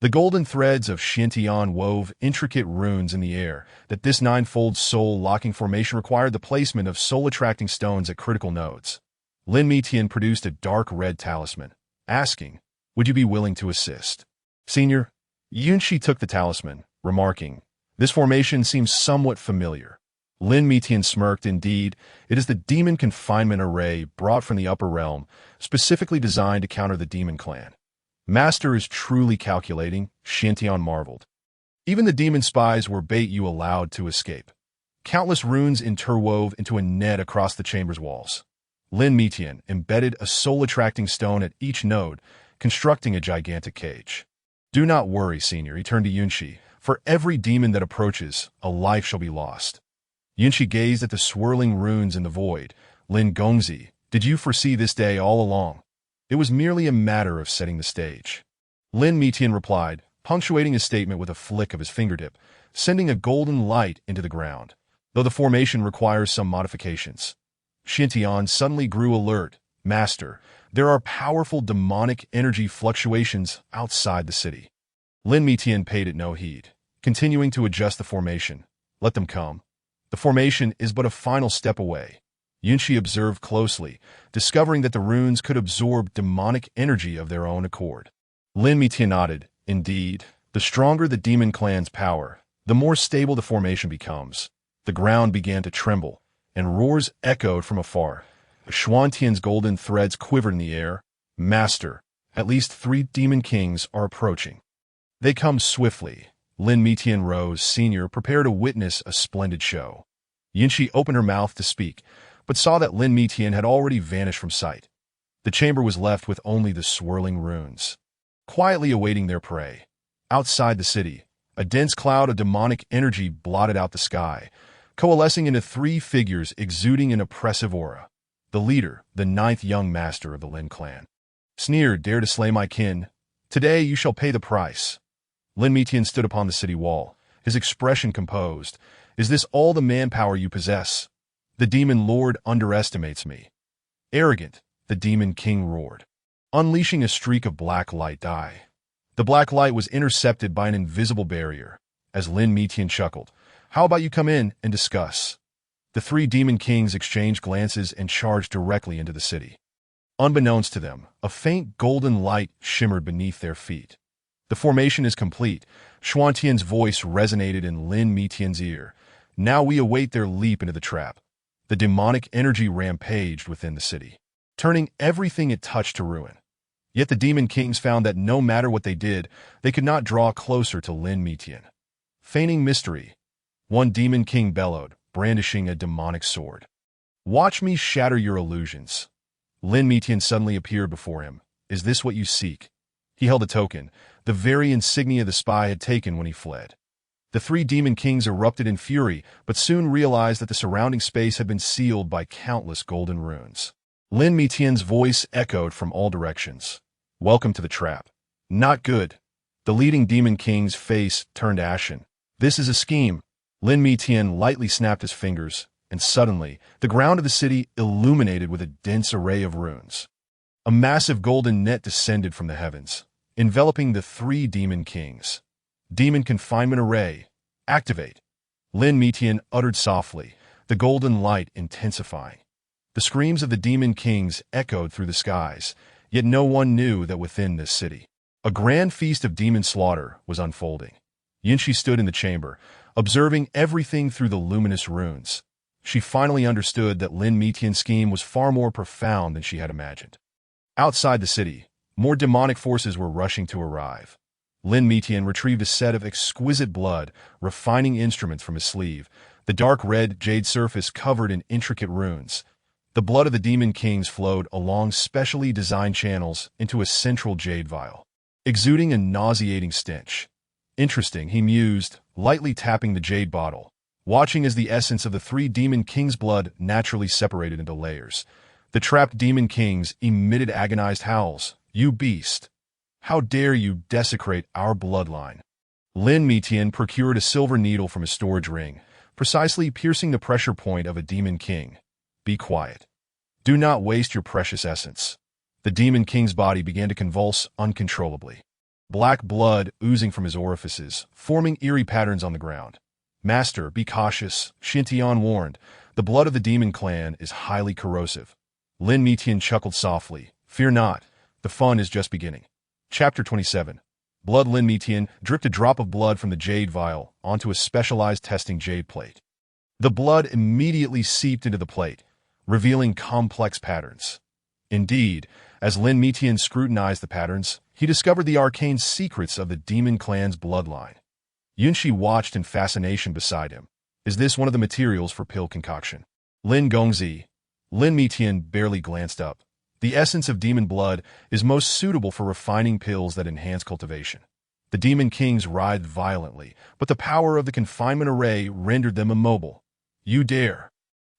The golden threads of Xiantian wove intricate runes in the air that this ninefold soul-locking formation required the placement of soul-attracting stones at critical nodes. Lin Mingtian produced a dark red talisman, asking, "Would you be willing to assist?" "Senior." Yunshi took the talisman, remarking, "This formation seems somewhat familiar." Lin Mingtian smirked. "Indeed, it is the Demon Confinement Array brought from the Upper Realm, specifically designed to counter the Demon Clan." "Master is truly calculating," Xiantian marveled. "Even the demon spies were bait you allowed to escape." Countless runes interwove into a net across the chamber's walls. Lin Mingtian embedded a soul-attracting stone at each node, constructing a gigantic cage. "Do not worry, Senior," he turned to Yunshi. "For every demon that approaches, a life shall be lost." Yunshi gazed at the swirling runes in the void. "Lin Gongzi, did you foresee this day all along?" "It was merely a matter of setting the stage." Lin Mingtian replied, punctuating his statement with a flick of his fingertip, sending a golden light into the ground, though the formation requires some modifications. Xiantian suddenly grew alert. "Master, there are powerful demonic energy fluctuations outside the city." Lin Mingtian paid it no heed, continuing to adjust the formation. "Let them come. The formation is but a final step away." Yunshi observed closely, discovering that the runes could absorb demonic energy of their own accord. Lin Mingtian nodded. "Indeed, the stronger the Demon Clan's power, the more stable the formation becomes." The ground began to tremble, and roars echoed from afar. Xuantian's golden threads quivered in the air. "Master, at least 3 demon kings are approaching." "They come swiftly." Lin Mingtian rose, Senior, prepare to witness a splendid show. Yunshi opened her mouth to speak, but saw that Lin Mingtian had already vanished from sight. The chamber was left with only the swirling runes, quietly awaiting their prey. Outside the city, a dense cloud of demonic energy blotted out the sky, coalescing into 3 figures exuding an oppressive aura. The leader, the 9th young master of the Lin clan. "Sneer, dare to slay my kin? Today you shall pay the price." Lin Mingtian stood upon the city wall, his expression composed. "Is this all the manpower you possess? The demon lord underestimates me." "Arrogant," the demon king roared, unleashing a streak of black light. The black light was intercepted by an invisible barrier. As Lin Mingtian chuckled, "How about you come in and discuss?" The 3 demon kings exchanged glances and charged directly into the city. Unbeknownst to them, a faint golden light shimmered beneath their feet. The formation is complete. Xuantian's voice resonated in Lin Mitian's ear. Now we await their leap into the trap. The demonic energy rampaged within the city, turning everything it touched to ruin. Yet the Demon Kings found that no matter what they did, they could not draw closer to Lin Mitian. Feigning mystery, one Demon King bellowed, brandishing a demonic sword. "Watch me shatter your illusions." Lin Mitian suddenly appeared before him. "Is this what you seek?" He held a token, the very insignia the spy had taken when he fled. The three Demon Kings erupted in fury, but soon realized that the surrounding space had been sealed by countless golden runes. Lin Mitian's voice echoed from all directions. "Welcome to the trap." "Not good." The leading Demon King's face turned ashen. "This is a scheme." Lin Mitian lightly snapped his fingers, and suddenly, the ground of the city illuminated with a dense array of runes. A massive golden net descended from the heavens, enveloping the three Demon Kings. "Demon Confinement Array, activate!" Lin Mitian uttered softly, the golden light intensifying. The screams of the Demon Kings echoed through the skies, yet no one knew that within this city, a grand feast of demon slaughter was unfolding. Yunshi stood in the chamber, observing everything through the luminous runes. She finally understood that Lin Mitian's scheme was far more profound than she had imagined. Outside the city, more demonic forces were rushing to arrive. Lin Mitian retrieved a set of exquisite blood, refining instruments from his sleeve, the dark red jade surface covered in intricate runes. The blood of the Demon Kings flowed along specially designed channels into a central jade vial, exuding a nauseating stench. "Interesting," he mused, lightly tapping the jade bottle, watching as the essence of the three Demon Kings' blood naturally separated into layers. The trapped Demon Kings emitted agonized howls. "You beast! How dare you desecrate our bloodline?" Lin Mitian procured a silver needle from his storage ring, precisely piercing the pressure point of a Demon King. "Be quiet. Do not waste your precious essence." The Demon King's body began to convulse uncontrollably, black blood oozing from his orifices, forming eerie patterns on the ground. "Master, be cautious," Xintian warned. "The blood of the Demon Clan is highly corrosive." Lin Mitian chuckled softly. "Fear not. The fun is just beginning." Chapter 27. Blood. Lin Mitian dripped a drop of blood from the jade vial onto a specialized testing jade plate. The blood immediately seeped into the plate, revealing complex patterns. Indeed, as Lin Mitian scrutinized the patterns, he discovered the arcane secrets of the Demon Clan's bloodline. Yunshi watched in fascination beside him. "Is this one of the materials for pill concoction?" Lin Gongzi. Lin Mitian barely glanced up. "The essence of demon blood is most suitable for refining pills that enhance cultivation." The Demon Kings writhed violently, but the power of the confinement array rendered them immobile. "You dare!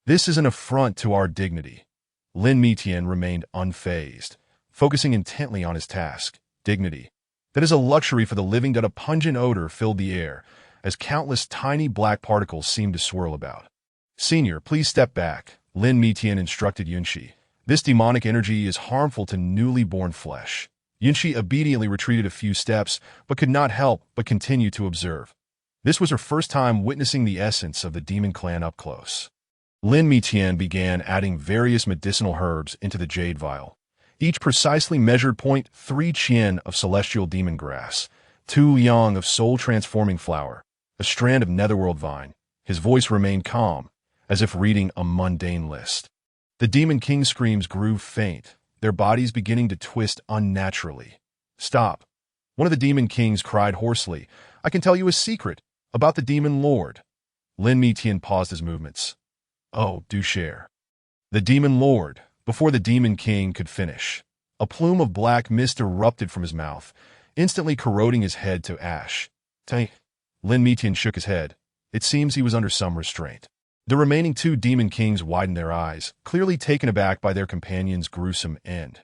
This is an affront to our dignity." Lin Mitian remained unfazed, focusing intently on his task. "Dignity. That is a luxury for the living." A pungent odor filled the air, as countless tiny black particles seemed to swirl about. "Senior, please step back," Lin Mitian instructed Yunshi. "This demonic energy is harmful to newly born flesh." Yunshi obediently retreated a few steps, but could not help but continue to observe. This was her first time witnessing the essence of the Demon Clan up close. Lin Mitian began adding various medicinal herbs into the jade vial, each precisely measured 0.3 qian of celestial demon grass, 2 yang of soul-transforming flower, a strand of netherworld vine. His voice remained calm, as if reading a mundane list. The Demon King's screams grew faint, their bodies beginning to twist unnaturally. "Stop!" One of the Demon Kings cried hoarsely. "I can tell you a secret about the Demon Lord." Lin Mitian paused his movements. "Oh, do share." The Demon Lord. Before the Demon King could finish, a plume of black mist erupted from his mouth, instantly corroding his head to ash. "Tank." Lin Mitian shook his head. It seems he was under some restraint. The remaining two Demon Kings widened their eyes, clearly taken aback by their companion's gruesome end.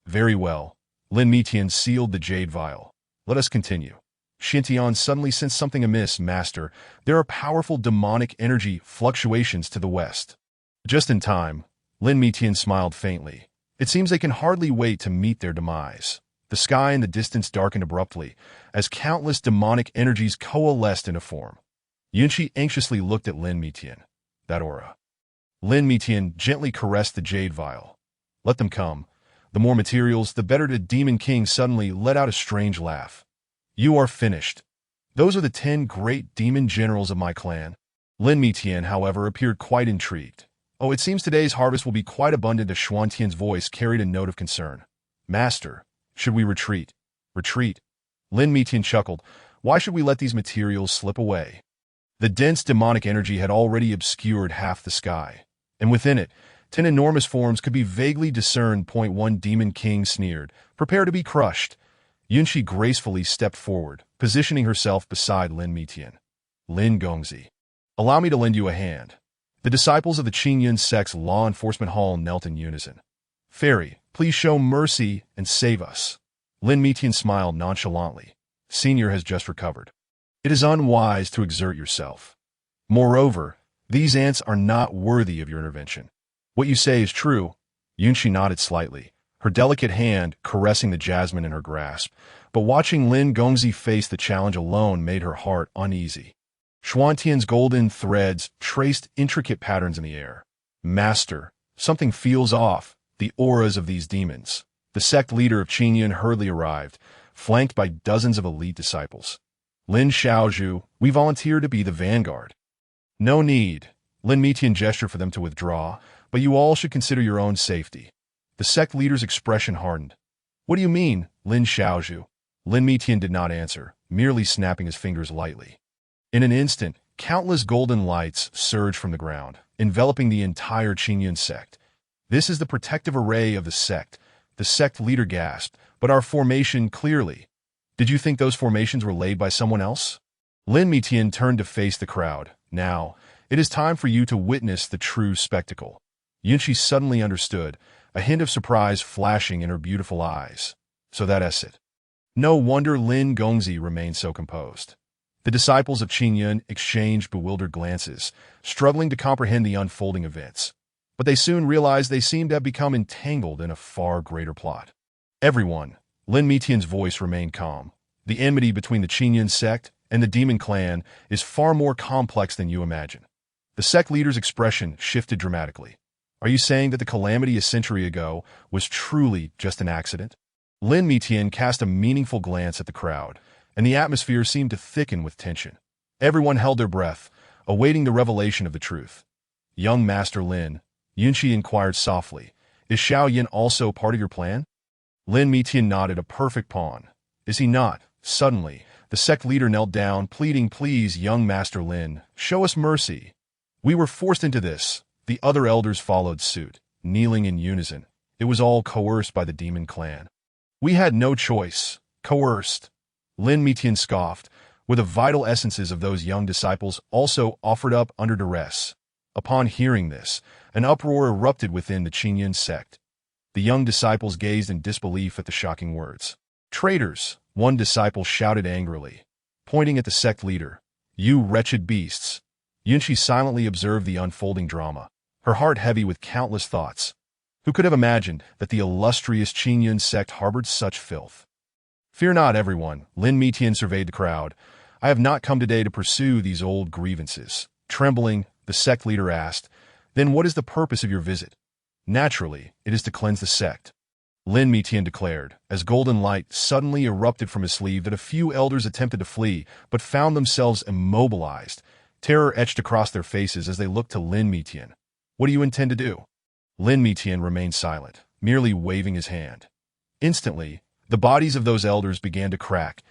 "Very well." Lin Mitian sealed the jade vial. "Let us continue." Xintian suddenly sensed something amiss. "Master, there are powerful demonic energy fluctuations to the west." Just in time, Lin Mitian smiled faintly. "It seems they can hardly wait to meet their demise." The sky in the distance darkened abruptly, as countless demonic energies coalesced into form. Yunshi anxiously looked at Lin Mitian. "That aura." Lin Mitian gently caressed the jade vial. "Let them come." The more materials, the better. The Demon King suddenly let out a strange laugh. You are finished. Those are the 10 great demon generals of my clan. Lin Mitian, however, appeared quite intrigued. Oh, it seems today's harvest will be quite abundant. Xuan Tian's voice carried a note of concern. Master, should we retreat? Retreat? Lin Mitian chuckled. Why should we let these materials slip away? The dense demonic energy had already obscured half the sky, and within it, 10 enormous forms could be vaguely discerned. One Demon King sneered. Prepare to be crushed. Yunshi gracefully stepped forward, positioning herself beside Lin Mitian. Lin Gongzi, allow me to lend you a hand. The disciples of the Qingyun sect's law enforcement hall knelt in unison. Fairy, please show mercy and save us. Lin Mitian smiled nonchalantly. Senior has just recovered. It is unwise to exert yourself. Moreover, these ants are not worthy of your intervention. What you say is true. Yunshi nodded slightly, her delicate hand caressing the jasmine in her grasp, but watching Lin Gongzi face the challenge alone made her heart uneasy. Xuan Tian's golden threads traced intricate patterns in the air. Master, something feels off. The auras of these demons. The sect leader of Qingyun hurriedly arrived, flanked by dozens of elite disciples. Lin Xiaozhu, we volunteer to be the vanguard. No need. Lin Mitian gestured for them to withdraw, but you all should consider your own safety. The sect leader's expression hardened. What do you mean, Lin Xiaozhu? Lin Mitian did not answer, merely snapping his fingers lightly. In an instant, countless golden lights surged from the ground, enveloping the entire Qingyun sect. This is the protective array of the sect leader gasped, but our formation clearly. Did you think those formations were laid by someone else? Lin Mitian turned to face the crowd. Now, it is time for you to witness the true spectacle. Yunshi suddenly understood, a hint of surprise flashing in her beautiful eyes. So that's it. No wonder Lin Gongzi remained so composed. The disciples of Qingyun exchanged bewildered glances, struggling to comprehend the unfolding events. But they soon realized they seemed to have become entangled in a far greater plot. Everyone, Lin Mitian's voice remained calm. The enmity between the Qingyun sect and the Demon Clan is far more complex than you imagine. The sect leader's expression shifted dramatically. Are you saying that the calamity a century ago was truly just an accident? Lin Mitian cast a meaningful glance at the crowd, and the atmosphere seemed to thicken with tension. Everyone held their breath, awaiting the revelation of the truth. Young Master Lin, Yunshi inquired softly, is Xiao Yin also part of your plan? Lin Mitian nodded, a perfect pawn. Is he not? Suddenly, the sect leader knelt down, pleading, please, young Master Lin, show us mercy. We were forced into this. The other elders followed suit, kneeling in unison. It was all coerced by the Demon Clan. We had no choice. Coerced. Lin Mitian scoffed, with the vital essences of those young disciples also offered up under duress. Upon hearing this, an uproar erupted within the Qingyun sect. The young disciples gazed in disbelief at the shocking words. Traitors, one disciple shouted angrily, pointing at the sect leader. You wretched beasts. Yunshi silently observed the unfolding drama, her heart heavy with countless thoughts. Who could have imagined that the illustrious Qingyun sect harbored such filth? Fear not, everyone, Lin Mitian surveyed the crowd. I have not come today to pursue these old grievances. Trembling, the sect leader asked, then what is the purpose of your visit? Naturally, it is to cleanse the sect. Lin Mitian declared, as golden light suddenly erupted from his sleeve. That a few elders attempted to flee, but found themselves immobilized. Terror etched across their faces as they looked to Lin Mitian. What do you intend to do? Lin Mitian remained silent, merely waving his hand. Instantly, the bodies of those elders began to crack,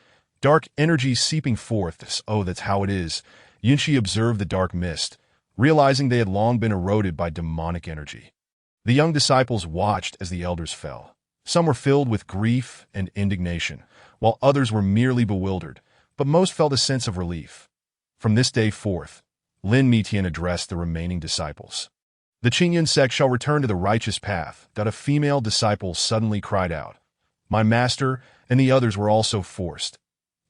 dark energy seeping forth. Oh, that's how it is. Yunshi observed the dark mist, realizing they had long been eroded by demonic energy. The young disciples watched as the elders fell. Some were filled with grief and indignation, while others were merely bewildered, but most felt a sense of relief. From this day forth, Lin Mitian addressed the remaining disciples. The Qingyun sect shall return to the righteous path. A female disciple suddenly cried out. My master and the others were also forced.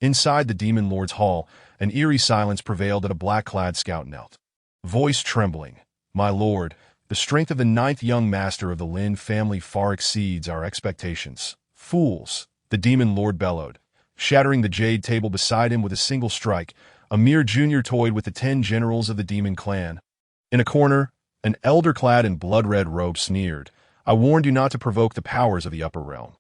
Inside the Demon Lord's hall, an eerie silence prevailed. A black-clad scout knelt, voice trembling. My lord, the strength of the 9th young master of the Lin family far exceeds our expectations. Fools, the Demon Lord bellowed, shattering the jade table beside him with a single strike. A mere junior toyed with the 10 generals of the Demon Clan. In a corner, an elder clad in blood-red robe sneered. I warned you not to provoke the powers of the upper realm.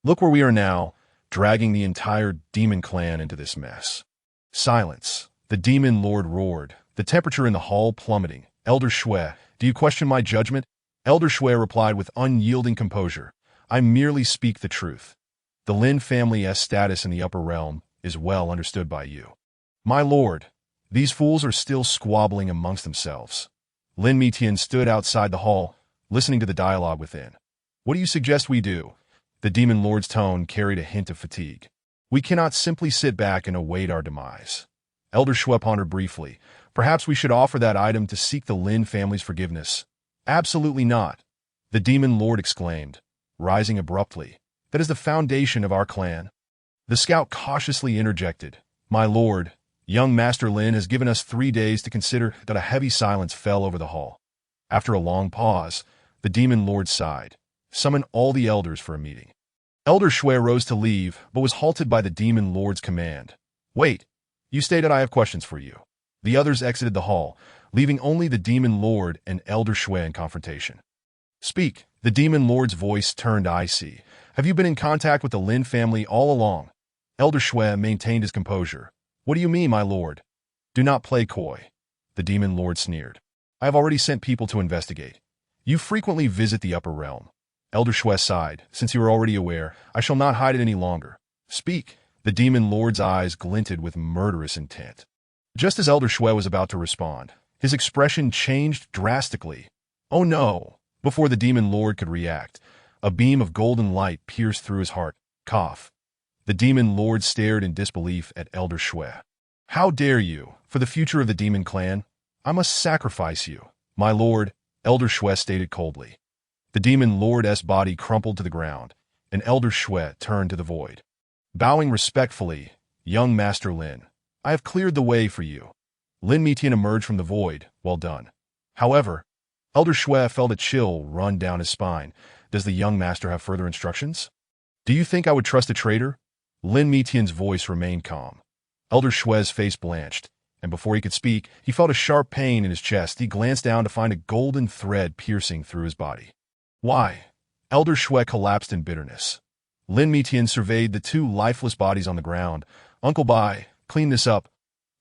Look where we are now, dragging the entire demon clan into this mess. Silence. The demon lord roared, the temperature in the hall plummeting. Elder Shui, do you question my judgment? Elder Shui replied with unyielding composure. I merely speak the truth. The Lin family's status in the upper realm is well understood by you. My lord, these fools are still squabbling amongst themselves. Lin Mitian stood outside the hall, listening to the dialogue within. What do you suggest we do? The demon lord's tone carried a hint of fatigue. We cannot simply sit back and await our demise. Elder Shui pondered briefly. Perhaps we should offer that item to seek the Lin family's forgiveness. Absolutely not, the demon lord exclaimed, rising abruptly. That is the foundation of our clan. The scout cautiously interjected. My lord, young Master Lin has given us 3 days to consider. That a heavy silence fell over the hall. After a long pause, the demon lord sighed. Summon all the elders for a meeting. Elder Shui rose to leave, but was halted by the demon lord's command. Wait, you stated I have questions for you. The others exited the hall, leaving only the demon lord and Elder Shui in confrontation. Speak. The demon lord's voice turned icy. Have you been in contact with the Lin family all along? Elder Shui maintained his composure. What do you mean, my lord? Do not play coy. The demon lord sneered. I have already sent people to investigate. You frequently visit the upper realm. Elder Shui sighed. Since you are already aware, I shall not hide it any longer. Speak. The demon lord's eyes glinted with murderous intent. Just as Elder Shui was about to respond, his expression changed drastically. Oh no! Before the demon lord could react, a beam of golden light pierced through his heart. Cough. The demon lord stared in disbelief at Elder Shui. How dare you? For the future of the demon clan, I must sacrifice you. My lord, Elder Shui stated coldly. The demon lord's body crumpled to the ground, and Elder Shui turned to the void. Bowing respectfully, young Master Lin, I have cleared the way for you. Lin Mitian emerged from the void. Well done. However, Elder Shui felt a chill run down his spine. Does the young master have further instructions? Do you think I would trust a traitor? Lin Mitian's voice remained calm. Elder Shui's face blanched, and before he could speak, he felt a sharp pain in his chest. He glanced down to find a golden thread piercing through his body. Why? Elder Shui collapsed in bitterness. Lin Mitian surveyed the 2 lifeless bodies on the ground. Uncle Bai, clean this up.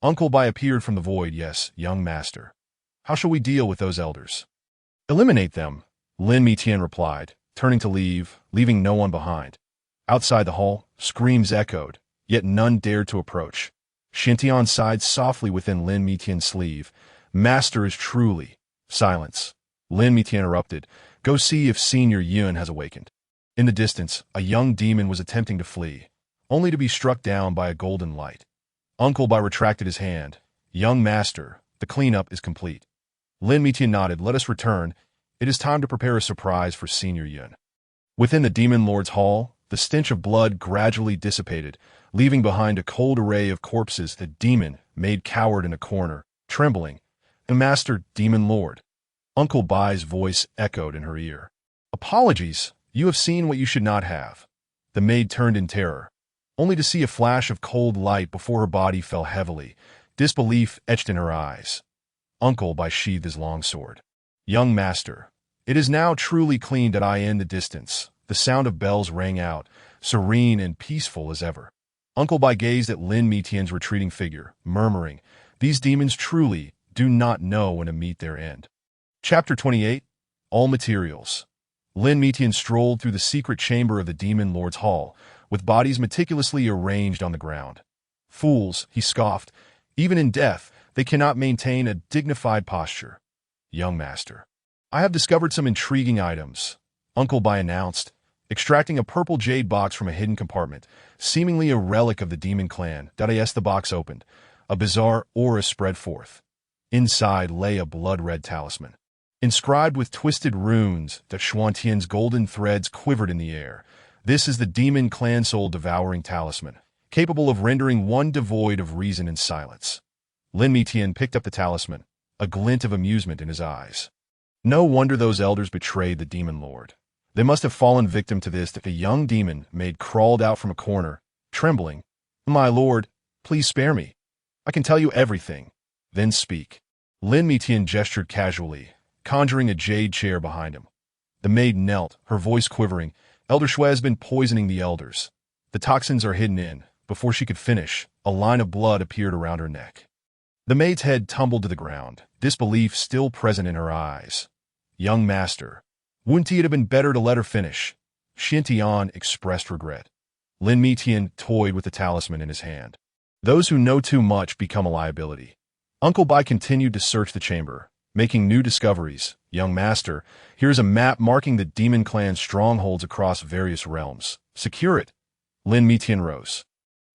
Uncle Bai appeared from the void. Yes, young master. How shall we deal with those elders? Eliminate them, Lin Mitian replied, turning to leave, leaving no one behind. Outside the hall, screams echoed, yet none dared to approach. Xintian sighed softly within Lin Mitian's sleeve. Master is truly... Silence. Lin Mitian interrupted. Go see if Senior Yun has awakened. In the distance, a young demon was attempting to flee, only to be struck down by a golden light. Uncle Bai retracted his hand. Young master, the cleanup is complete. Lin Mitian nodded. Let us return. It is time to prepare a surprise for Senior Yun. Within the demon lord's hall, the stench of blood gradually dissipated, leaving behind a cold array of corpses. The demon, made coward in a corner, trembling. The master, demon lord. Uncle Bai's voice echoed in her ear. Apologies, you have seen what you should not have. The maid turned in terror, only to see a flash of cold light before her body fell heavily. Disbelief etched in her eyes. Uncle Bai sheathed his long sword. Young master, it is now truly clean that I in the distance. The sound of bells rang out, serene and peaceful as ever. Uncle Bai gazed at Lin Mitian's retreating figure, murmuring, These demons truly do not know when to meet their end. Chapter 28. All Materials. Lin Mitian strolled through the secret chamber of the demon lord's hall, with bodies meticulously arranged on the ground. Fools, he scoffed. Even in death, they cannot maintain a dignified posture. Young master, I have discovered some intriguing items, Uncle Bai announced, extracting a purple jade box from a hidden compartment, seemingly a relic of the demon clan. The box opened. A bizarre aura spread forth. Inside lay a blood-red talisman. Inscribed with twisted runes, that Xuantian's golden threads quivered in the air. This is the demon clan soul-devouring talisman, capable of rendering one devoid of reason and silence. Lin Mitian picked up the talisman, a glint of amusement in his eyes. No wonder those elders betrayed the demon lord. They must have fallen victim to this. That the young demon maid crawled out from a corner, trembling. My lord, please spare me. I can tell you everything. Then speak. Lin Mitian gestured casually, conjuring a jade chair behind him. The maid knelt, her voice quivering. Elder Shui has been poisoning the elders. The toxins are hidden in. Before she could finish, a line of blood appeared around her neck. The maid's head tumbled to the ground, disbelief still present in her eyes. Young master. Wouldn't it have been better to let her finish? Xin Tian expressed regret. Lin Mitian toyed with the talisman in his hand. Those who know too much become a liability. Uncle Bai continued to search the chamber, making new discoveries. Young master, here's a map marking the demon clan's strongholds across various realms. Secure it. Lin Mitian rose.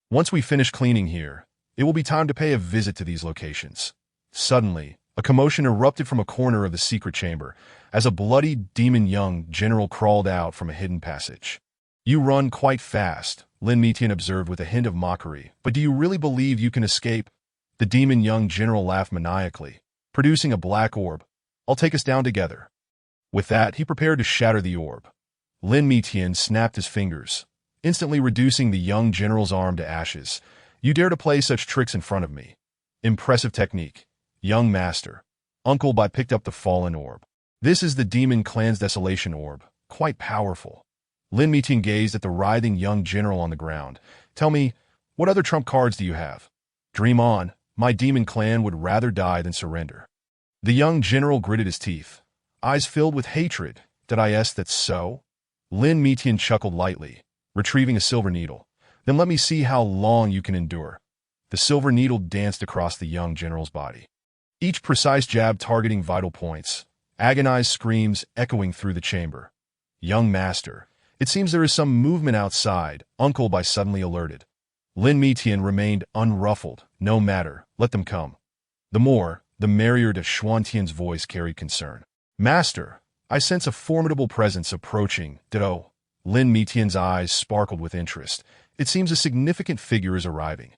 Once we finish cleaning here, it will be time to pay a visit to these locations. Suddenly, a commotion erupted from a corner of the secret chamber as a bloody demon young general crawled out from a hidden passage. You run quite fast, Lin Mitian observed with a hint of mockery, but do you really believe you can escape? The demon young general laughed maniacally, producing a black orb. I'll take us down together. With that, he prepared to shatter the orb. Lin Mitian snapped his fingers, instantly reducing the young general's arm to ashes. You dare to play such tricks in front of me. Impressive technique. Young master. Uncle Bai picked up the fallen orb. This is the demon clan's desolation orb, quite powerful. Lin Mitian gazed at the writhing young general on the ground. Tell me, what other trump cards do you have? Dream on, my demon clan would rather die than surrender. The young general gritted his teeth, eyes filled with hatred. Did I ask that so? Lin Mitian chuckled lightly, retrieving a silver needle. Then let me see how long you can endure. The silver needle danced across the young general's body. Each precise jab targeting vital points, agonized screams echoing through the chamber. Young master, it seems there is some movement outside, Uncle Bai suddenly alerted. Lin Mitian remained unruffled. No matter, let them come. The more, the merrier. To Xuantian's voice carried concern. Master, I sense a formidable presence approaching. Ditto. Lin Mitian's eyes sparkled with interest. It seems a significant figure is arriving.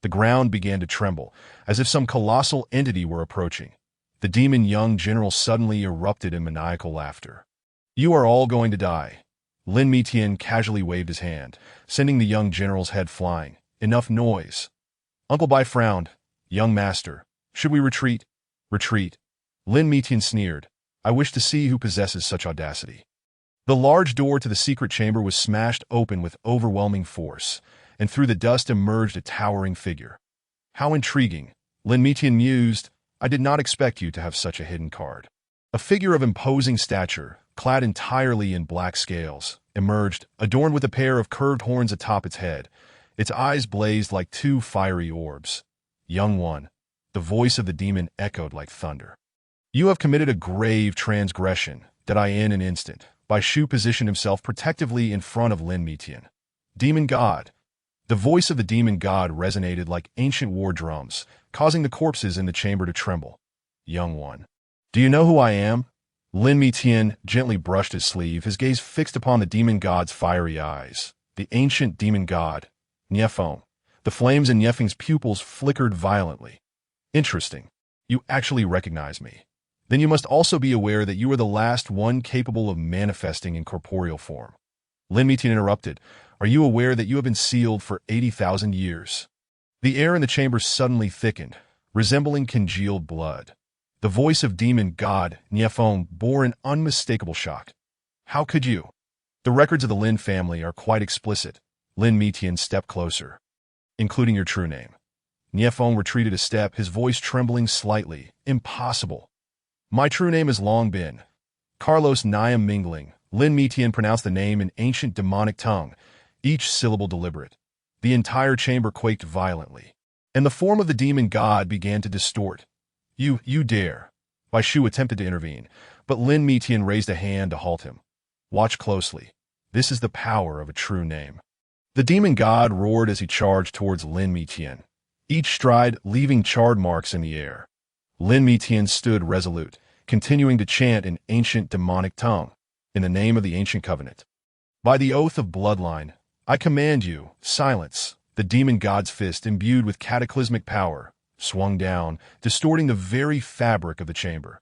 The ground began to tremble, as if some colossal entity were approaching. The demon young general suddenly erupted in maniacal laughter. You are all going to die. Lin Mitian casually waved his hand, sending the young general's head flying. Enough noise. Uncle Bai frowned. Young master, should we retreat? Retreat. Lin Mitian sneered. I wish to see who possesses such audacity. The large door to the secret chamber was smashed open with overwhelming force, and through the dust emerged a towering figure. How intriguing, Lin Mitian mused. I did not expect you to have such a hidden card. A figure of imposing stature, clad entirely in black scales, emerged, adorned with a pair of curved horns atop its head. Its eyes blazed like two fiery orbs. Young one, the voice of the demon echoed like thunder. You have committed a grave transgression. Did I in an instant? Bai Shu positioned himself protectively in front of Lin Mitian. Demon God. The voice of the demon god resonated like ancient war drums, causing the corpses in the chamber to tremble. Young one. Do you know who I am? Lin Mitian gently brushed his sleeve, his gaze fixed upon the demon god's fiery eyes. The ancient demon god, Niefeng. The flames in Niefeng's pupils flickered violently. Interesting. You actually recognize me. Then you must also be aware that you are the last one capable of manifesting in corporeal form. Lin Mitian interrupted. Are you aware that you have been sealed for 80,000 years? The air in the chamber suddenly thickened, resembling congealed blood. The voice of demon god, Niefeng, bore an unmistakable shock. How could you? The records of the Lin family are quite explicit. Lin Mitian stepped closer. Including your true name. Niefeng retreated a step, his voice trembling slightly. Impossible. My true name has long been Carlos Niam Mingling. Lin Mitian pronounced the name in ancient demonic tongue, each syllable deliberate. The entire chamber quaked violently, and the form of the demon god began to distort. You dare. Bai Shu attempted to intervene, but Lin Mitian raised a hand to halt him. Watch closely. This is the power of a true name. The demon god roared as he charged towards Lin Mitian, each stride leaving charred marks in the air. Lin Mitian stood resolute, continuing to chant in ancient demonic tongue, in the name of the ancient covenant. By the oath of bloodline, I command you, silence. The demon god's fist, imbued with cataclysmic power, swung down, distorting the very fabric of the chamber.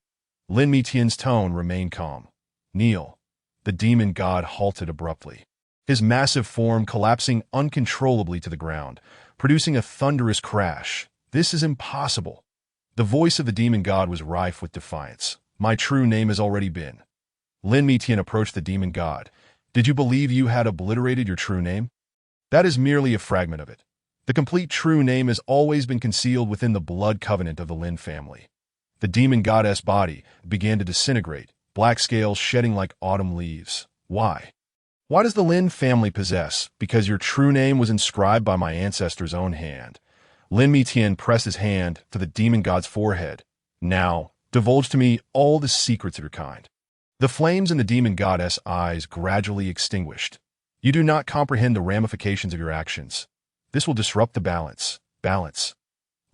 Lin Mitian's tone remained calm. Kneel. The demon god halted abruptly, his massive form collapsing uncontrollably to the ground, producing a thunderous crash. This is impossible. The voice of the demon god was rife with defiance. My true name has already been. Lin Mitian approached the demon god. Did you believe you had obliterated your true name? That is merely a fragment of it. The complete true name has always been concealed within the blood covenant of the Lin family. The demon goddess body began to disintegrate, black scales shedding like autumn leaves. Why? Why does the Lin family possess? Because your true name was inscribed by my ancestor's own hand. Lin Mitian pressed his hand to the demon god's forehead. Now, divulge to me all the secrets of your kind. The flames in the demon goddess' eyes gradually extinguished. You do not comprehend the ramifications of your actions. This will disrupt the balance. Balance.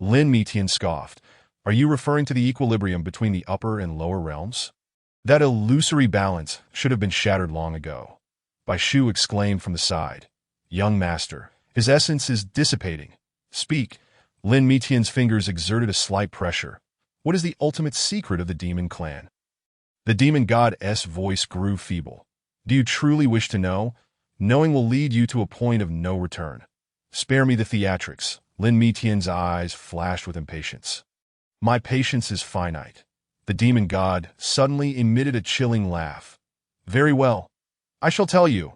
Lin Mitian scoffed. Are you referring to the equilibrium between the upper and lower realms? That illusory balance should have been shattered long ago. Bai Shu exclaimed from the side. Young master, his essence is dissipating. Speak. Lin Mitian's fingers exerted a slight pressure. What is the ultimate secret of the demon clan? The demon god's voice grew feeble. Do you truly wish to know? Knowing will lead you to a point of no return. Spare me the theatrics. Lin Mitian's eyes flashed with impatience. My patience is finite. The demon god suddenly emitted a chilling laugh. Very well. I shall tell you.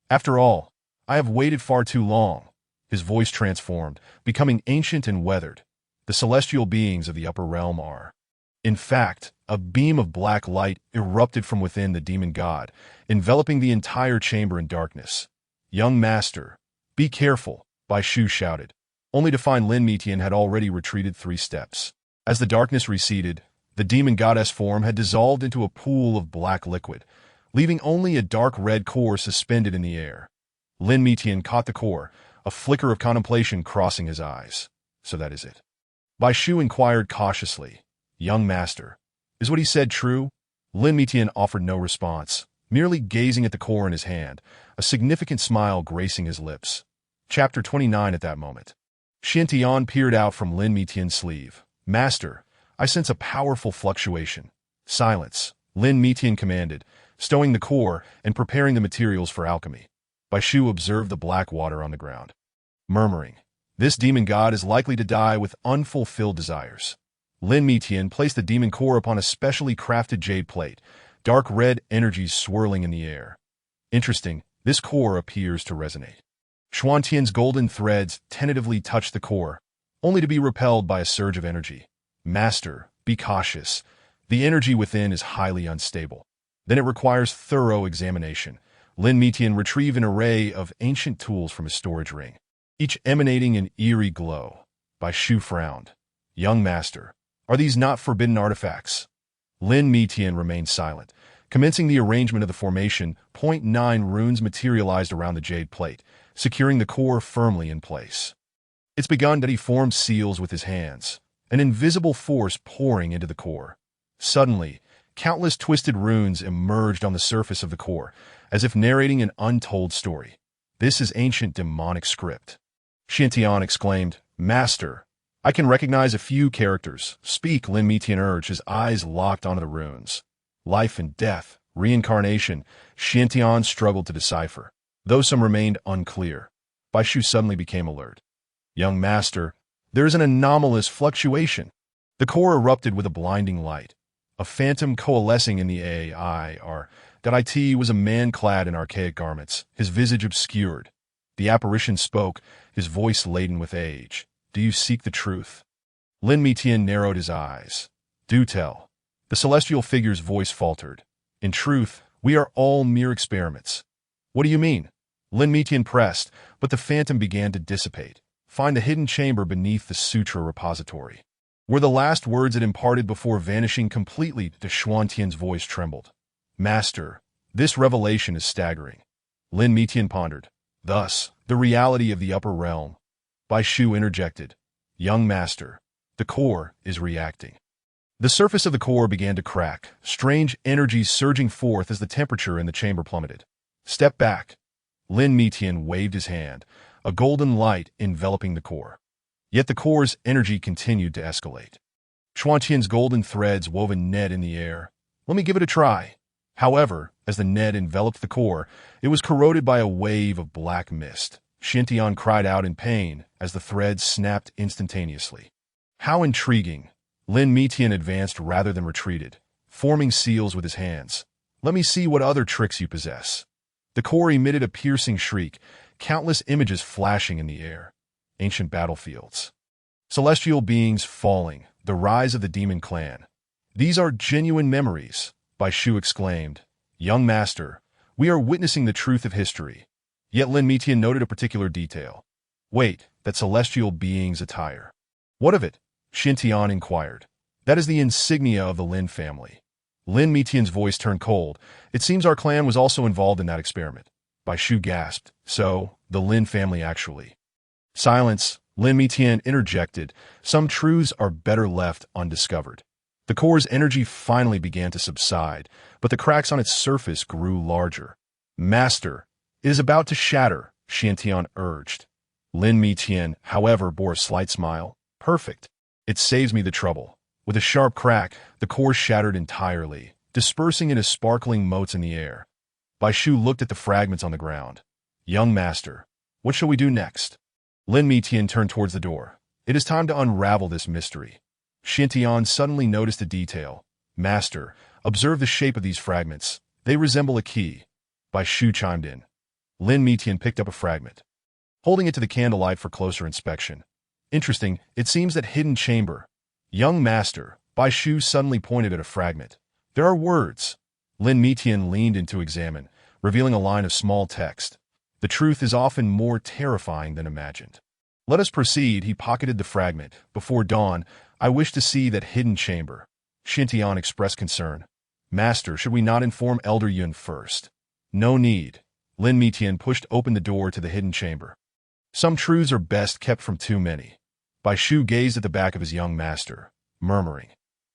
After all, I have waited far too long. His voice transformed, becoming ancient and weathered. The celestial beings of the upper realm are. In fact, a beam of black light erupted from within the demon god, enveloping the entire chamber in darkness. Young master, be careful, Bai Shu shouted, only to find Lin Mitian had already retreated 3 steps. As the darkness receded, the demon goddess form had dissolved into a pool of black liquid, leaving only a dark red core suspended in the air. Lin Mitian caught the core, a flicker of contemplation crossing his eyes. So that is it. Bai Shu inquired cautiously. Young master, is what he said true? Lin Mitian offered no response, merely gazing at the core in his hand, a significant smile gracing his lips. Chapter 29 at that moment. Xiantian peered out from Lin Mitian's sleeve. Master, I sense a powerful fluctuation. Silence, Lin Mitian commanded, stowing the core and preparing the materials for alchemy. Bai Shu observed the black water on the ground. Murmuring, this demon god is likely to die with unfulfilled desires. Lin Mitian placed the demon core upon a specially crafted jade plate, dark red energies swirling in the air. Interesting, this core appears to resonate. Xuantian's golden threads tentatively touched the core, only to be repelled by a surge of energy. Master, be cautious. The energy within is highly unstable. Then it requires thorough examination. Lin Mitian retrieved an array of ancient tools from his storage ring, each emanating an eerie glow. Bai Shu frowned. Young master, are these not forbidden artifacts? Lin Mitian remained silent. Commencing the arrangement of the formation, 0.9 runes materialized around the jade plate, securing the core firmly in place. It's begun that he formed seals with his hands, an invisible force pouring into the core. Suddenly, countless twisted runes emerged on the surface of the core, as if narrating an untold story. This is ancient demonic script. Xiantian exclaimed, Master, I can recognize a few characters. Speak, Lin Mitian urged, his eyes locked onto the runes. Life and death, reincarnation, Xiantian struggled to decipher, though some remained unclear. Bai Shu suddenly became alert. Young master, there is an anomalous fluctuation. The core erupted with a blinding light. A phantom coalescing in the AIR. That IT was a man clad in archaic garments, his visage obscured. The apparition spoke, his voice laden with age. Do you seek the truth? Lin Mitian narrowed his eyes. Do tell. The celestial figure's voice faltered. In truth, we are all mere experiments. What do you mean? Lin Mitian pressed, but the phantom began to dissipate. Find the hidden chamber beneath the sutra repository. Were the last words it imparted before vanishing completely. The Xuantian's voice trembled. Master, this revelation is staggering. Lin Mitian pondered. Thus, the reality of the upper realm. Bai Shu interjected. Young master, the core is reacting. The surface of the core began to crack, strange energies surging forth as the temperature in the chamber plummeted. Step back. Lin Mitian waved his hand, a golden light enveloping the core. Yet the core's energy continued to escalate. Xuantian's golden threads wove a net in the air. Let me give it a try. However, as the net enveloped the core, it was corroded by a wave of black mist. Xiantian cried out in pain as the threads snapped instantaneously. How intriguing! Lin Mitian advanced rather than retreated, forming seals with his hands. Let me see what other tricks you possess. The core emitted a piercing shriek, countless images flashing in the air. Ancient battlefields. Celestial beings falling, the rise of the demon clan. These are genuine memories, Bai Shu exclaimed. Young master, we are witnessing the truth of history. Yet Lin Mitian noted a particular detail. Wait, that celestial being's attire. What of it? Xin Tian inquired. That is the insignia of the Lin family. Lin Mitian's voice turned cold. It seems our clan was also involved in that experiment. Bai Shu gasped. So, the Lin family actually. Silence, Lin Mitian interjected. Some truths are better left undiscovered. The core's energy finally began to subside, but the cracks on its surface grew larger. Master, it is about to shatter, Xian Tian urged. Lin Mitian, however, bore a slight smile. Perfect. It saves me the trouble. With a sharp crack, the core shattered entirely, dispersing into sparkling motes in the air. Bai Shu looked at the fragments on the ground. Young master, what shall we do next? Lin Mitian turned towards the door. It is time to unravel this mystery. Xian Tian suddenly noticed a detail. Master, observe the shape of these fragments. They resemble a key. Bai Shu chimed in. Lin Mitian picked up a fragment, holding it to the candlelight for closer inspection. Interesting, it seems that hidden chamber. Young master, Bai Shu suddenly pointed at a fragment. There are words. Lin Mitian leaned in to examine, revealing a line of small text. The truth is often more terrifying than imagined. Let us proceed, he pocketed the fragment. Before dawn, I wish to see that hidden chamber. Xian Tian expressed concern. Master, should we not inform Elder Yun first? No need. Lin Mitian pushed open the door to the hidden chamber. Some truths are best kept from too many. Bai Shu gazed at the back of his young master, murmuring,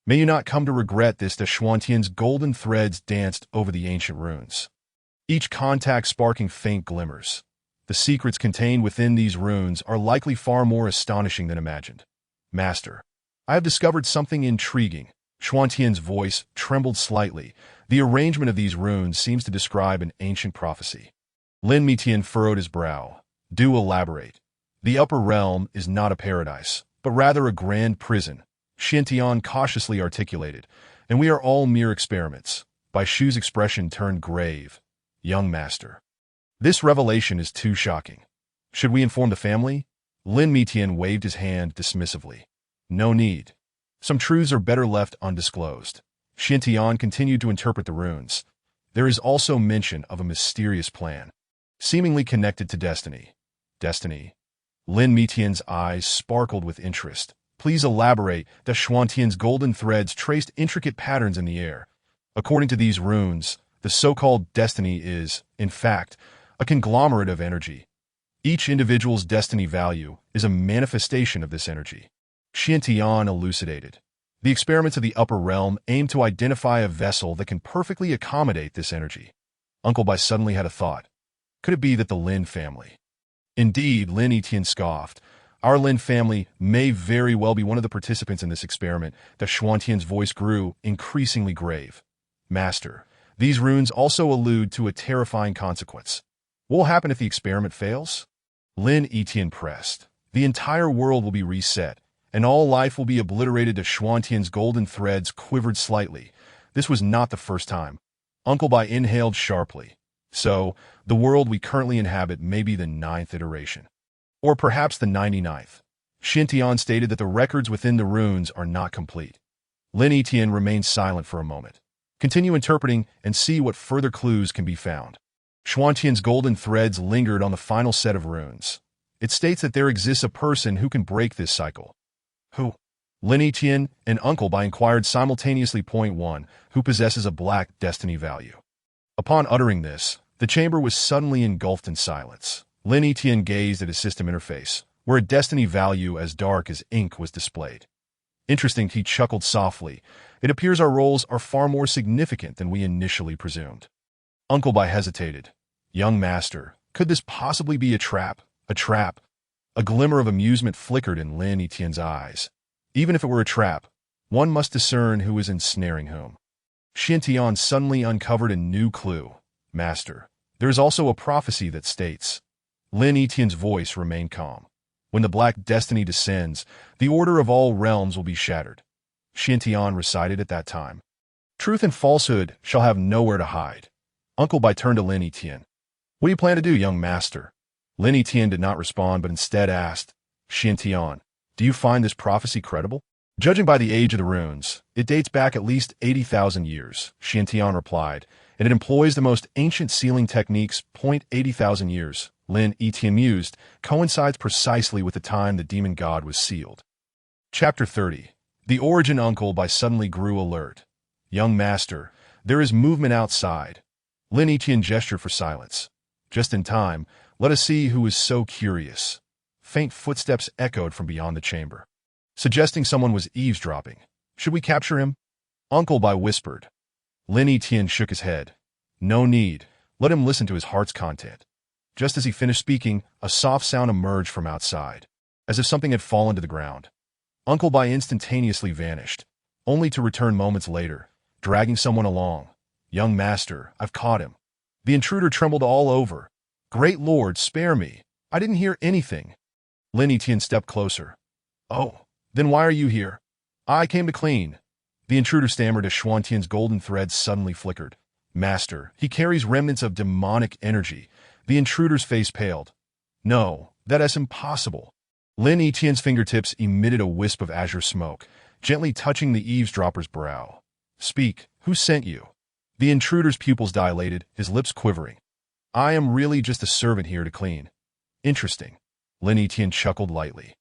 May you not come to regret this. The Xuantian's golden threads danced over the ancient runes, each contact sparking faint glimmers. The secrets contained within these runes are likely far more astonishing than imagined. Master, I have discovered something intriguing. Xuantian's voice trembled slightly. The arrangement of these runes seems to describe an ancient prophecy. Lin Mitian furrowed his brow. Do elaborate. The upper realm is not a paradise, but rather a grand prison, Xian Tian cautiously articulated, and we are all mere experiments. Bai Shu's expression turned grave. Young master, this revelation is too shocking. Should we inform the family? Lin Mitian waved his hand dismissively. No need. Some truths are better left undisclosed. Xian Tian continued to interpret the runes. There is also mention of a mysterious plan, seemingly connected to destiny. Destiny? Lin Mitian's eyes sparkled with interest. Please elaborate. The Xuantian's golden threads traced intricate patterns in the air. According to these runes, the so-called destiny is, in fact, a conglomerate of energy. Each individual's destiny value is a manifestation of this energy. Xian Tian elucidated. The experiments of the upper realm aim to identify a vessel that can perfectly accommodate this energy. Uncle Bai suddenly had a thought. Could it be that the Lin family? Indeed, Lin Mitian scoffed. Our Lin family may very well be one of the participants in this experiment. The Xuantian's voice grew increasingly grave. Master, these runes also allude to a terrifying consequence. What will happen if the experiment fails? Lin Mitian pressed. The entire world will be reset, and all life will be obliterated. The Xuantian's golden threads quivered slightly. This was not the first time. Uncle Bai inhaled sharply. So, the world we currently inhabit may be the 9th iteration. Or perhaps the 99th. Xian Tian stated that the records within the runes are not complete. Lin Mitian remained silent for a moment. Continue interpreting and see what further clues can be found. Xuantian's golden threads lingered on the final set of runes. It states that there exists a person who can break this cycle. Who? Lin Mitian and Uncle Bai inquired simultaneously. Point 1. Who possesses a black destiny value? Upon uttering this, the chamber was suddenly engulfed in silence. Lin Mitian gazed at his system interface, where a destiny value as dark as ink was displayed. Interesting, he chuckled softly. It appears our roles are far more significant than we initially presumed. Uncle Bai hesitated. Young master, could this possibly be a trap? A trap? A glimmer of amusement flickered in Lin Mitian's eyes. Even if it were a trap, one must discern who is ensnaring whom. Xian Tian suddenly uncovered a new clue. Master, there is also a prophecy that states. Lin Mitian's voice remained calm. When the black destiny descends, the order of all realms will be shattered. Xian Tian recited at that time. Truth and falsehood shall have nowhere to hide. Uncle Bai turned to Lin Etienne. What do you plan to do, young master? Lin Etienne did not respond, but instead asked, Xiantian, do you find this prophecy credible? Judging by the age of the runes, it dates back at least 80,000 years, Xiantian replied, and it employs the most ancient sealing techniques. 80,000 years, Lin Etienne mused, coincides precisely with the time the demon god was sealed. Chapter 30. The Origin. Uncle Bai suddenly grew alert. Young master, there is movement outside. Lin Etienne gestured for silence. Just in time, let us see who is so curious. Faint footsteps echoed from beyond the chamber, suggesting someone was eavesdropping. Should we capture him? Uncle Bai whispered. Lin Etienne shook his head. No need. Let him listen to his heart's content. Just as he finished speaking, a soft sound emerged from outside, as if something had fallen to the ground. Uncle Bai instantaneously vanished, only to return moments later, dragging someone along. Young master, I've caught him. The intruder trembled all over. Great Lord, spare me. I didn't hear anything. Lin Etienne stepped closer. Oh, then why are you here? I came to clean. The intruder stammered as Xuantian's golden threads suddenly flickered. Master, he carries remnants of demonic energy. The intruder's face paled. No, that is impossible. Lin Etienne's fingertips emitted a wisp of azure smoke, gently touching the eavesdropper's brow. Speak, who sent you? The intruder's pupils dilated, his lips quivering. I am really just a servant here to clean. Interesting. Lin Etienne chuckled lightly.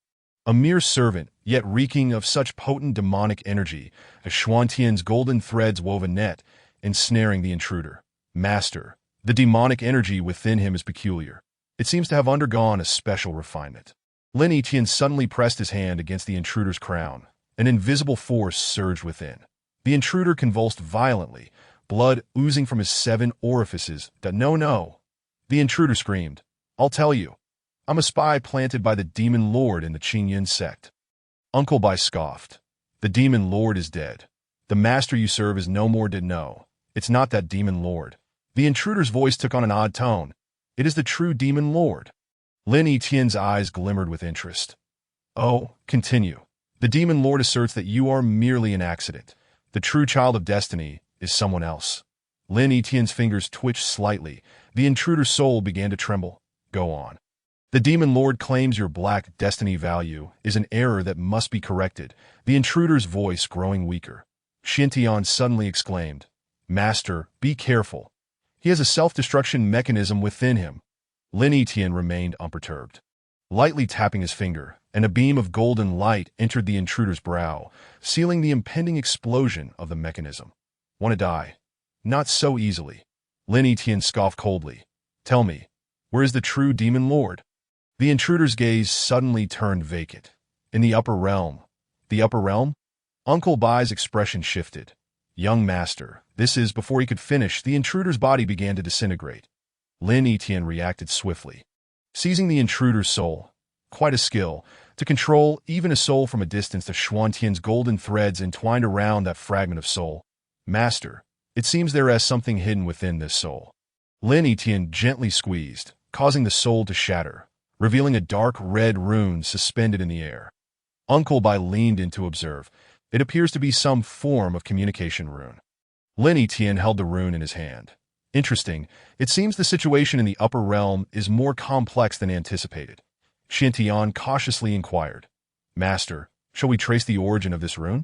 A mere servant, yet reeking of such potent demonic energy as Xuantian's golden threads wove a net, ensnaring the intruder. Master, the demonic energy within him is peculiar. It seems to have undergone a special refinement. Lin Etienne suddenly pressed his hand against the intruder's crown. An invisible force surged within. The intruder convulsed violently, blood oozing from his 7 orifices. No. The intruder screamed. I'll tell you. I'm a spy planted by the demon lord in the Qingyan sect. Uncle Bai scoffed. The demon lord is dead. The master you serve is no more dead. No, it's not that demon lord. The intruder's voice took on an odd tone. It is the true demon lord. Lin Etienne's eyes glimmered with interest. Oh, continue. The demon lord asserts that you are merely an accident. The true child of destiny is someone else. Lin Etienne's fingers twitched slightly. The intruder's soul began to tremble. Go on. The demon lord claims your black destiny value is an error that must be corrected. The intruder's voice growing weaker. Xiantian suddenly exclaimed, Master, be careful. He has a self-destruction mechanism within him. Lin Etienne remained unperturbed. Lightly tapping his finger, and a beam of golden light entered the intruder's brow, sealing the impending explosion of the mechanism. Want to die? Not so easily. Lin Etienne scoffed coldly. Tell me, where is the true demon lord? The intruder's gaze suddenly turned vacant. In the upper realm. The upper realm? Uncle Bai's expression shifted. Young master, this is before he could finish, the intruder's body began to disintegrate. Lin Etienne reacted swiftly. Seizing the intruder's soul, quite a skill, to control even a soul from a distance. The Xuantian's golden threads entwined around that fragment of soul. Master, it seems there is something hidden within this soul. Lin Etienne gently squeezed, causing the soul to shatter, revealing a dark red rune suspended in the air. Uncle Bai leaned in to observe. It appears to be some form of communication rune. Lin Etienne held the rune in his hand. Interesting, it seems the situation in the upper realm is more complex than anticipated. Xiantian cautiously inquired. Master, shall we trace the origin of this rune?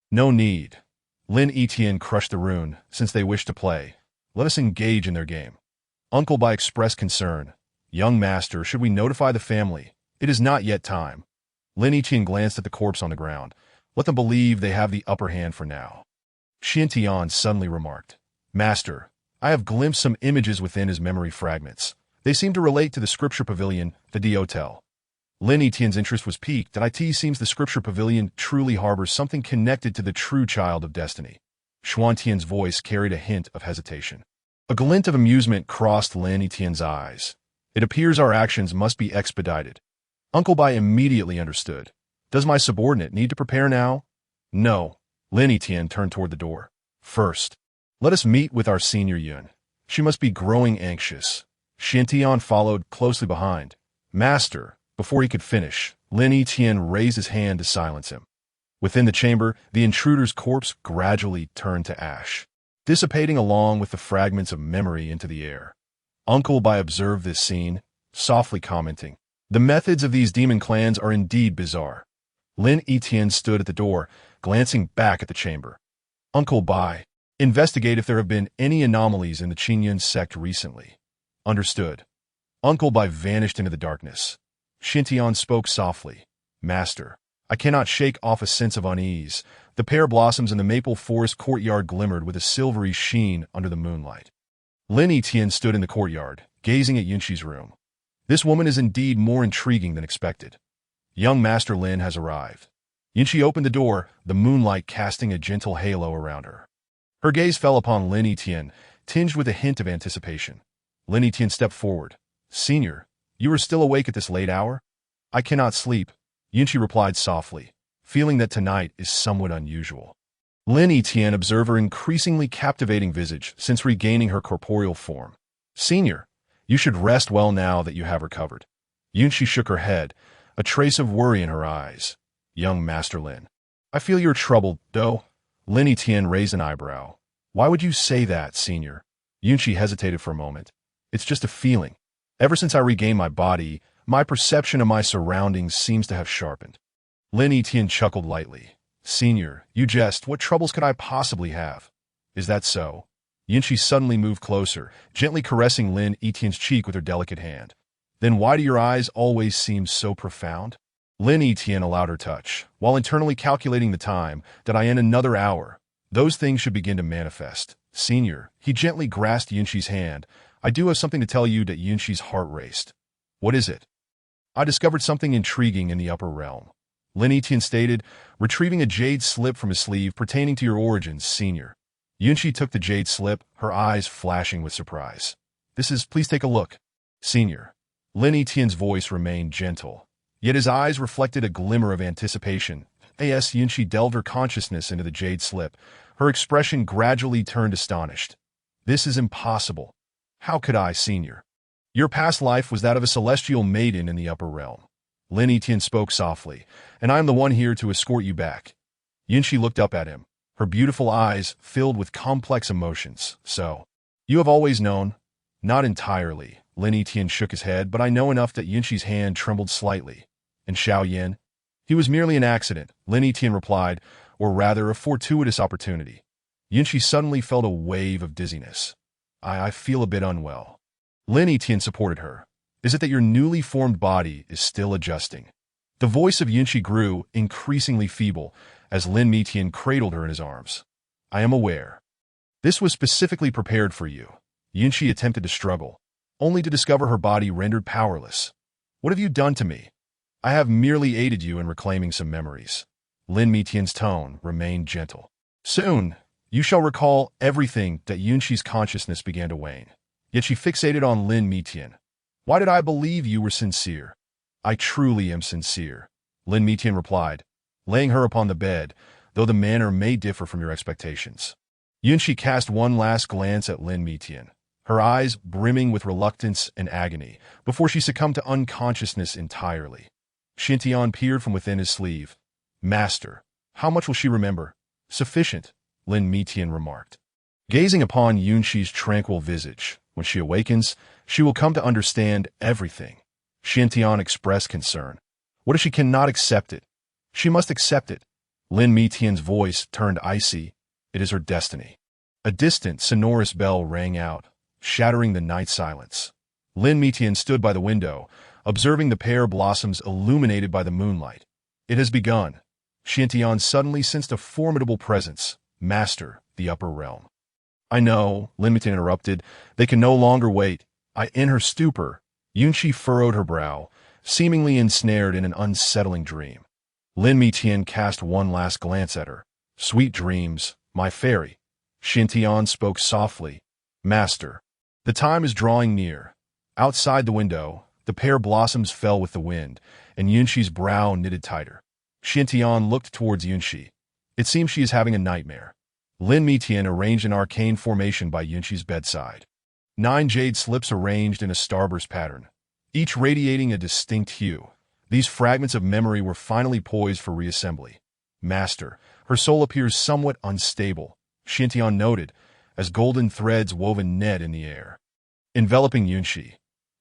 No need. Lin Etienne crushed the rune, since they wish to play. Let us engage in their game. Uncle Bai expressed concern. Young master, should we notify the family? It is not yet time. Lin Etienne glanced at the corpse on the ground. Let them believe they have the upper hand for now. Xiantian suddenly remarked. Master, I have glimpsed some images within his memory fragments. They seem to relate to the Scripture Pavilion, the Diotel. Lin Etienne's interest was piqued, and it seems the Scripture Pavilion truly harbors something connected to the true child of destiny. Xuantian's voice carried a hint of hesitation. A glint of amusement crossed Lin Etienne's eyes. It appears our actions must be expedited. Uncle Bai immediately understood. Does my subordinate need to prepare now? No. Lin Etienne turned toward the door. First, let us meet with our senior Yun. She must be growing anxious. Xiantian followed closely behind. Master, before he could finish, Lin Etienne raised his hand to silence him. Within the chamber, the intruder's corpse gradually turned to ash, dissipating along with the fragments of memory into the air. Uncle Bai observed this scene, softly commenting, "The methods of these demon clans are indeed bizarre." Lin Etienne stood at the door, glancing back at the chamber. "Uncle Bai, investigate if there have been any anomalies in the Qingyun sect recently." "Understood." Uncle Bai vanished into the darkness. Xintian spoke softly, "Master, I cannot shake off a sense of unease." The pear blossoms in the maple forest courtyard glimmered with a silvery sheen under the moonlight. Lin Etienne stood in the courtyard, gazing at Yunqi's room. This woman is indeed more intriguing than expected. Young Master Lin has arrived. Yunqi opened the door, the moonlight casting a gentle halo around her. Her gaze fell upon Lin Etienne, tinged with a hint of anticipation. Lin Etienne stepped forward. "Senior, you are still awake at this late hour?" "I cannot sleep," Yunqi replied softly, feeling that tonight is somewhat unusual. Lin Etienne observed her increasingly captivating visage since regaining her corporeal form. "Senior, you should rest well now that you have recovered." Yunqi shook her head, a trace of worry in her eyes. "Young Master Lin, I feel you're troubled, though." Lin Etienne raised an eyebrow. "Why would you say that, Senior?" Yunqi hesitated for a moment. "It's just a feeling. Ever since I regained my body, my perception of my surroundings seems to have sharpened." Lin Etienne chuckled lightly. "Senior, you jest. What troubles could I possibly have?" "Is that so?" Yunqi suddenly moved closer, gently caressing Lin Etienne's cheek with her delicate hand. "Then why do your eyes always seem so profound?" Lin Etienne allowed her touch, while internally calculating the time, that in another hour, those things should begin to manifest. "Senior," he gently grasped Yunqi's hand. "I do have something to tell you." That Yunqi's heart raced. "What is it?" "I discovered something intriguing in the upper realm," Lin Etienne stated, retrieving a jade slip from his sleeve pertaining to your origins, Senior. Yunqi took the jade slip, her eyes flashing with surprise. Please take a look." "Senior." Lin Etienne's voice remained gentle, yet his eyes reflected a glimmer of anticipation. As Yunqi delved her consciousness into the jade slip, her expression gradually turned astonished. "This is impossible. How could I, Senior?" "Your past life was that of a celestial maiden in the upper realm." Lin Etienne spoke softly, "and I am the one here to escort you back." Yunqi looked up at him, her beautiful eyes filled with complex emotions. "So, you have always known?" "Not entirely." Lin Etienne shook his head, "but I know enough." That Yunqi's hand trembled slightly. "And Xiao Yin?" "He was merely an accident," Lin Etienne replied, "or rather a fortuitous opportunity." Yunqi suddenly felt a wave of dizziness. I feel a bit unwell." Lin Etienne supported her. "Is it that your newly formed body is still adjusting?" The voice of Yunqi grew increasingly feeble as Lin Etienne cradled her in his arms. "I am aware. This was specifically prepared for you." Yunqi attempted to struggle, only to discover her body rendered powerless. "What have you done to me?" "I have merely aided you in reclaiming some memories." Lin Etienne's tone remained gentle. "Soon, you shall recall everything." That Yunqi's consciousness began to wane. Yet she fixated on Lin Etienne. "Why did I believe you were sincere?" "I truly am sincere," Lin Etienne replied, laying her upon the bed, "though the manner may differ from your expectations." Yunqi cast one last glance at Lin Etienne, her eyes brimming with reluctance and agony, before she succumbed to unconsciousness entirely. Xintian peered from within his sleeve. "Master, how much will she remember?" "Sufficient," Lin Etienne remarked. Gazing upon Yunqi's tranquil visage, "When she awakens, she will come to understand everything." Xintian expressed concern. "What if she cannot accept it?" "She must accept it." Lin Etienne's voice turned icy. "It is her destiny." A distant, sonorous bell rang out, shattering the night silence. Lin Etienne stood by the window, observing the pear blossoms illuminated by the moonlight. "It has begun." Xintian suddenly sensed a formidable presence. "Master, the upper realm." "I know," Lin Etienne interrupted. "They can no longer wait." In her stupor, Yunqi furrowed her brow, seemingly ensnared in an unsettling dream. Lin Etienne cast one last glance at her. "Sweet dreams, my fairy." Xintian spoke softly. "Master, the time is drawing near." Outside the window, the pear blossoms fell with the wind, and Yunqi's brow knitted tighter. Xintian looked towards Yunqi. "It seems she is having a nightmare." Lin Etienne arranged an arcane formation by Yunqi's bedside. 9 jade slips arranged in a starburst pattern, each radiating a distinct hue. These fragments of memory were finally poised for reassembly. Master, her soul appears somewhat unstable, Xiantian noted, as golden threads wove a net in the air. Enveloping Yunshi,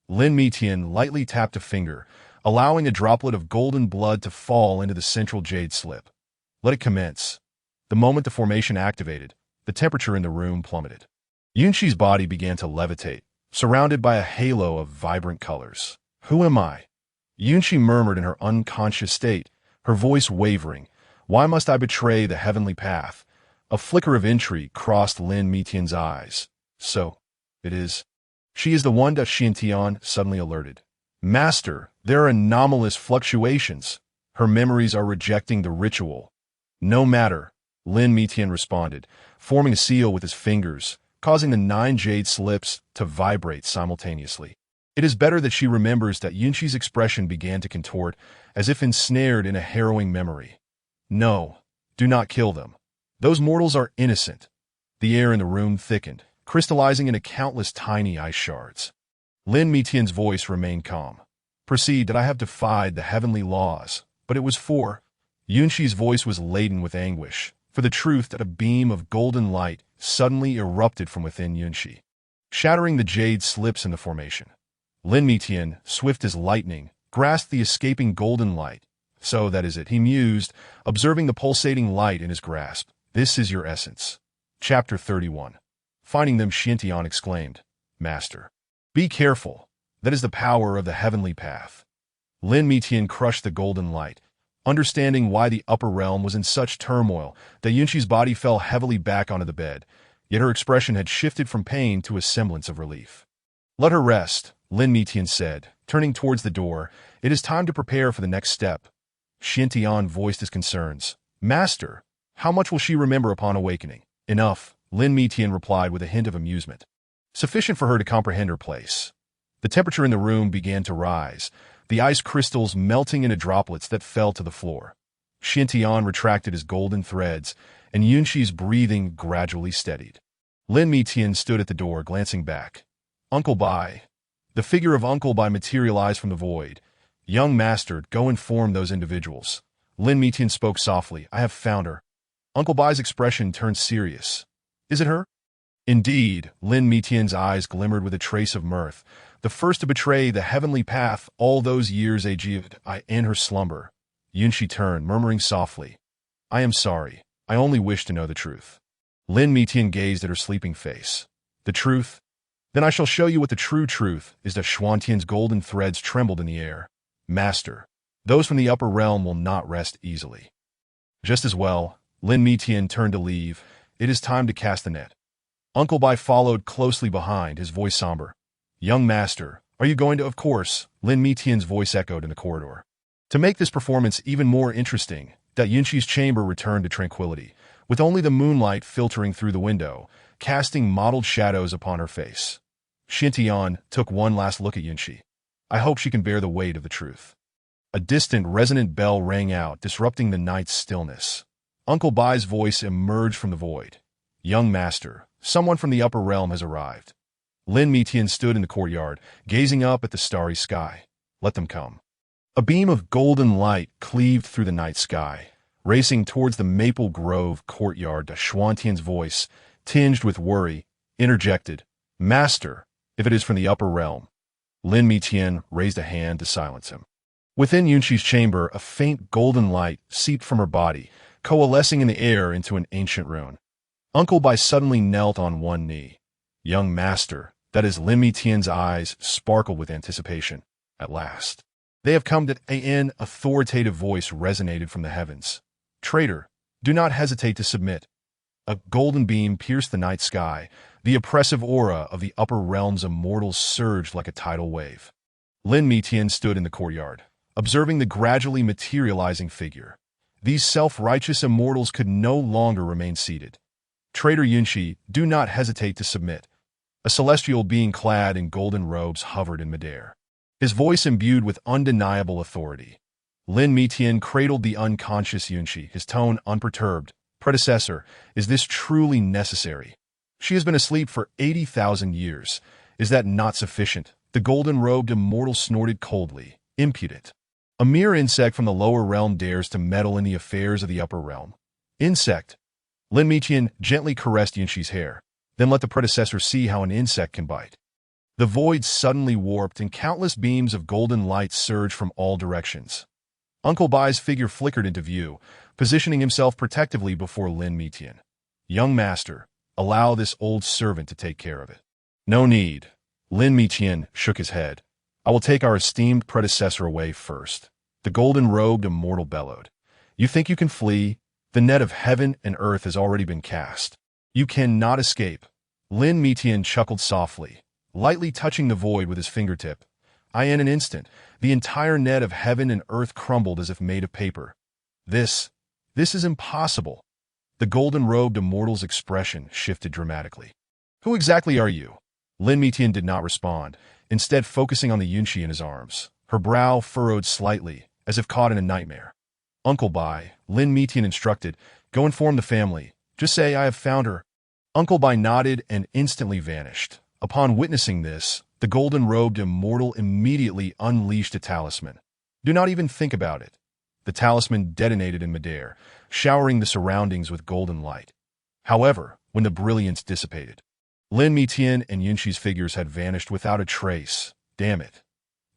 Lin Mitian lightly tapped a finger, allowing a droplet of golden blood to fall into the central jade slip. Let it commence. The moment the formation activated, the temperature in the room plummeted. Yunshi's body began to levitate, surrounded by a halo of vibrant colors. Who am I? Yunshi murmured in her unconscious state, her voice wavering. Why must I betray the heavenly path? A flicker of intrigue crossed Lin Mitian's eyes. So, it is. She is the one that Xiantian suddenly alerted. Master, there are anomalous fluctuations. Her memories are rejecting the ritual. No matter, Lin Mitian responded, forming a seal with his fingers, causing the 9 jade slips to vibrate simultaneously. It is better that she remembers that Yunshi's expression began to contort, as if ensnared in a harrowing memory. No, do not kill them. Those mortals are innocent. The air in the room thickened, crystallizing into countless tiny ice shards. Lin Mitian's voice remained calm. Perceived that I have defied the heavenly laws, but it was for... Yunshi's voice was laden with anguish, for the truth that a beam of golden light suddenly erupted from within Yunshi, shattering the jade slips in the formation. Lin Mitian, swift as lightning, grasped the escaping golden light. So that is it, he mused, observing the pulsating light in his grasp. This is your essence. Chapter 31. Finding them, Xiantian exclaimed, Master, be careful. That is the power of the heavenly path. Lin Mitian crushed the golden light, understanding why the upper realm was in such turmoil that Yunshi's body fell heavily back onto the bed, yet her expression had shifted from pain to a semblance of relief. Let her rest, Lin Mitian said, turning towards the door. It is time to prepare for the next step. Xiantian voiced his concerns. Master, how much will she remember upon awakening? Enough, Lin Mitian replied with a hint of amusement. Sufficient for her to comprehend her place. The temperature in the room began to rise, the ice crystals melting into droplets that fell to the floor. Xiantian retracted his golden threads, and Yunshi's breathing gradually steadied. Lin Mitian stood at the door, glancing back. Uncle Bai. The figure of Uncle Bai materialized from the void. Young master, go inform those individuals. Lin Mitian spoke softly. I have found her. Uncle Bai's expression turned serious. Is it her? Indeed, Lin Mitian's eyes glimmered with a trace of mirth. The first to betray the heavenly path all those years ago, in her slumber. Yunshi turned, murmuring softly. I am sorry. I only wish to know the truth. Lin Mitian gazed at her sleeping face. The truth? Then I shall show you what the true truth is. That Xiantian's golden threads trembled in the air. Master, those from the upper realm will not rest easily. Just as well, Lin Mitian turned to leave. It is time to cast the net. Uncle Bai followed closely behind, his voice somber. Young master, are you going to? Of course, Lin Mitian's voice echoed in the corridor. To make this performance even more interesting, that Yunshi's chamber returned to tranquility, with only the moonlight filtering through the window, casting mottled shadows upon her face. Xiantian took one last look at Yunshi. I hope she can bear the weight of the truth. A distant, resonant bell rang out, disrupting the night's stillness. Uncle Bai's voice emerged from the void. Young master, someone from the upper realm has arrived. Lin Mitian stood in the courtyard, gazing up at the starry sky. Let them come. A beam of golden light cleaved through the night sky, racing towards the Maple Grove courtyard. Xiantian's voice, tinged with worry, interjected. Master, if it is from the upper realm. Lin Mitian raised a hand to silence him. Within Yunshi's chamber, a faint golden light seeped from her body, coalescing in the air into an ancient rune. Uncle Bai suddenly knelt on one knee. Young master, that is. Lin Mitian's eyes sparkled with anticipation. At last. They have come. An authoritative voice resonated from the heavens. Traitor, do not hesitate to submit. A golden beam pierced the night sky. The oppressive aura of the upper realm's immortals surged like a tidal wave. Lin Mitian stood in the courtyard, observing the gradually materializing figure. These self-righteous immortals could no longer remain seated. Traitor Yunshi, do not hesitate to submit. A celestial being clad in golden robes hovered in midair, his voice imbued with undeniable authority. Lin Mitian cradled the unconscious Yunshi, his tone unperturbed. Predecessor, is this truly necessary? She has been asleep for 80,000 years. Is that not sufficient? The golden-robed immortal snorted coldly. Impudent. A mere insect from the lower realm dares to meddle in the affairs of the upper realm. Insect. Lin Miqian gently caressed Yunshi's hair, then let the predecessor see how an insect can bite. The void suddenly warped and countless beams of golden light surged from all directions. Uncle Bai's figure flickered into view, positioning himself protectively before Lin Miqian. Young master, allow this old servant to take care of it. No need. Lin Miqian shook his head. I will take our esteemed predecessor away first. The golden-robed immortal bellowed. You think you can flee? The net of heaven and earth has already been cast. You cannot escape. Lin Miqian chuckled softly, lightly touching the void with his fingertip. In an instant, the entire net of heaven and earth crumbled as if made of paper. This is impossible. The golden-robed immortal's expression shifted dramatically. Who exactly are you? Lin Miqian did not respond, instead focusing on the Yunshi in his arms. Her brow furrowed slightly, as if caught in a nightmare. Uncle Bai, Lin Miqian instructed, go inform the family. Just say I have found her. Uncle Bai nodded and instantly vanished. Upon witnessing this, the golden-robed immortal immediately unleashed a talisman. Do not even think about it. The talisman detonated in midair, showering the surroundings with golden light. However, when the brilliance dissipated, Lin Miqian and Yunshi's figures had vanished without a trace. Damn it.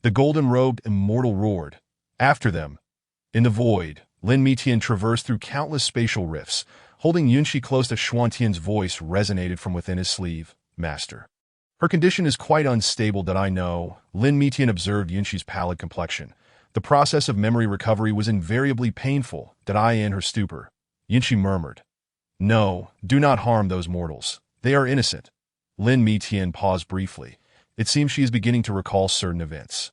The golden-robed immortal roared. After them. In the void, Lin Miqian traversed through countless spatial rifts, holding Yunshi close to Xuantian's voice resonated from within his sleeve. Master. Her condition is quite unstable that I know. Lin Miqian observed Yunshi's pallid complexion. The process of memory recovery was invariably painful, that I in her stupor. Yunshi murmured. No, do not harm those mortals. They are innocent. Lin Miqian paused briefly. It seems she is beginning to recall certain events.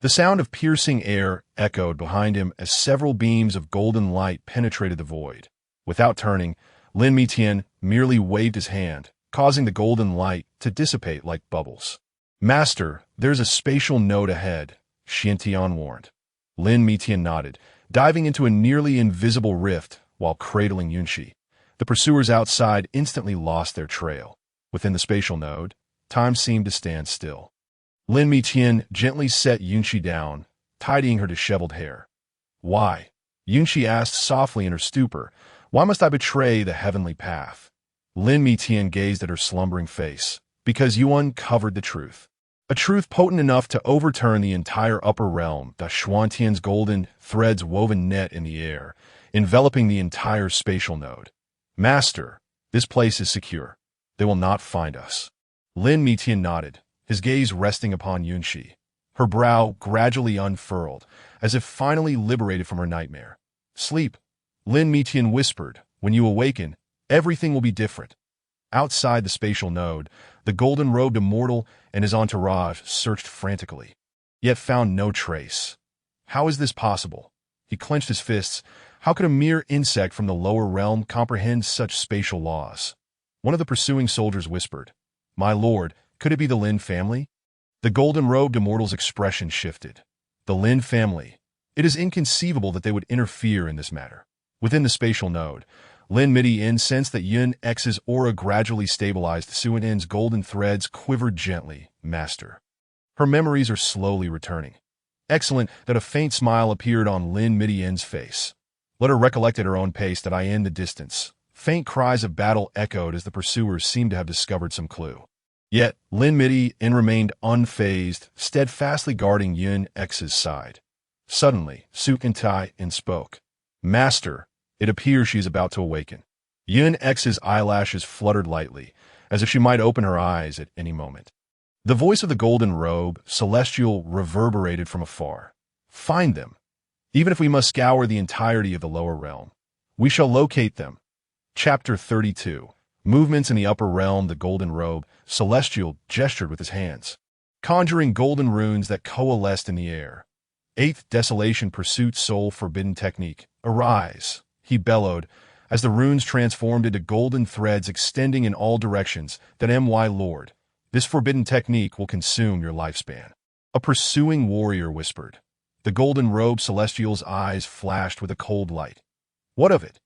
The sound of piercing air echoed behind him as several beams of golden light penetrated the void. Without turning, Lin Miqian merely waved his hand, causing the golden light to dissipate like bubbles. Master, there's a spatial node ahead, Xiantian warned. Lin Miqian nodded, diving into a nearly invisible rift while cradling Yunshi. The pursuers outside instantly lost their trail. Within the spatial node, time seemed to stand still. Lin Miqian gently set Yunshi down, tidying her disheveled hair. Why? Yunshi asked softly in her stupor. Why must I betray the heavenly path? Lin Miqian gazed at her slumbering face. Because you uncovered the truth. A truth potent enough to overturn the entire upper realm, the Xuantian's golden threads woven net in the air, enveloping the entire spatial node. Master, this place is secure. They will not find us. Lin Miqian nodded, his gaze resting upon Yunshi. Her brow gradually unfurled, as if finally liberated from her nightmare. Sleep, Lin Miqian whispered. When you awaken, everything will be different. Outside the spatial node, the golden-robed immortal and his entourage searched frantically, yet found no trace. How is this possible? He clenched his fists. How could a mere insect from the lower realm comprehend such spatial laws? One of the pursuing soldiers whispered, My lord, could it be the Lin family? The golden-robed immortal's expression shifted. The Lin family. It is inconceivable that they would interfere in this matter. Within the spatial node, Lin Miqian sensed that Yun X's aura gradually stabilized. Xuantian's golden threads quivered gently. Master. Her memories are slowly returning. Excellent that a faint smile appeared on Lin Miqian's face. Let her recollect at her own pace that I in the distance. Faint cries of battle echoed as the pursuers seemed to have discovered some clue. Yet, Lin Miqian remained unfazed, steadfastly guarding Yun X's side. Suddenly, Xuantian spoke. Master, it appears she is about to awaken. Yun X's eyelashes fluttered lightly, as if she might open her eyes at any moment. The voice of the golden robe, celestial, reverberated from afar. Find them. Even if we must scour the entirety of the lower realm, we shall locate them. Chapter 32. Movements in the upper realm. The golden robe, celestial, gestured with his hands, conjuring golden runes that coalesced in the air. Eighth Desolation Pursuit Soul Forbidden Technique. Arise, he bellowed, as the runes transformed into golden threads extending in all directions. That my lord, this forbidden technique will consume your lifespan. A pursuing warrior whispered. The golden robe celestial's eyes flashed with a cold light. What of it?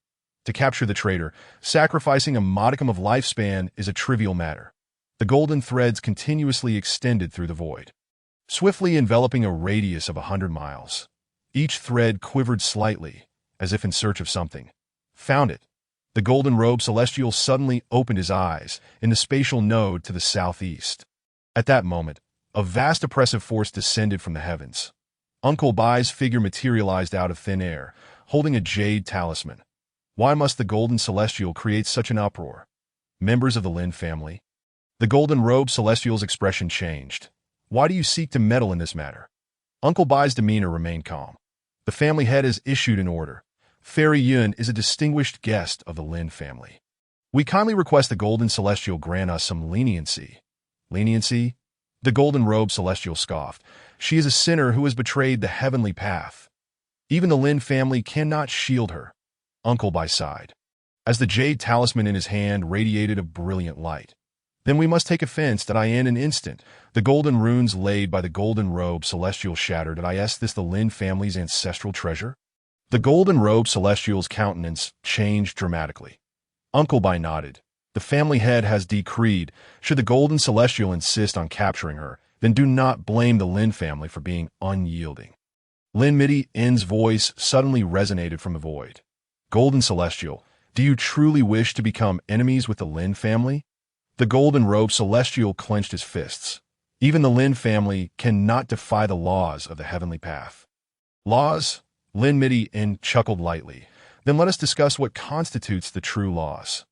To capture the traitor, sacrificing a modicum of lifespan is a trivial matter. The golden threads continuously extended through the void, swiftly enveloping a radius of 100 miles. Each thread quivered slightly, as if in search of something. Found it. The golden-robed celestial suddenly opened his eyes in the spatial node to the southeast. At that moment, a vast oppressive force descended from the heavens. Uncle Bai's figure materialized out of thin air, holding a jade talisman. Why must the golden celestial create such an uproar? Members of the Lin family? The golden-robed celestial's expression changed. Why do you seek to meddle in this matter? Uncle Bai's demeanor remained calm. The family head has issued an order. Fairy Yun is a distinguished guest of the Lin family. We kindly request the golden celestial grant us some leniency. Leniency? The golden-robed celestial scoffed. She is a sinner who has betrayed the heavenly path. Even the Lin family cannot shield her. Uncle Bai sighed, as the jade talisman in his hand radiated a brilliant light. Then we must take offense that in an instant, the golden runes laid by the golden-robed celestial shattered. Is this the Lin family's ancestral treasure? The golden-robed celestial's countenance changed dramatically. Uncle Bai nodded. The family head has decreed, should the golden celestial insist on capturing her, then do not blame the Lin family for being unyielding. Lin Midi-N's voice suddenly resonated from the void. Golden celestial, do you truly wish to become enemies with the Lin family? The golden-robed celestial clenched his fists. Even the Lin family cannot defy the laws of the heavenly path. Laws? Lin Midi-N chuckled lightly. Then let us discuss what constitutes the true laws.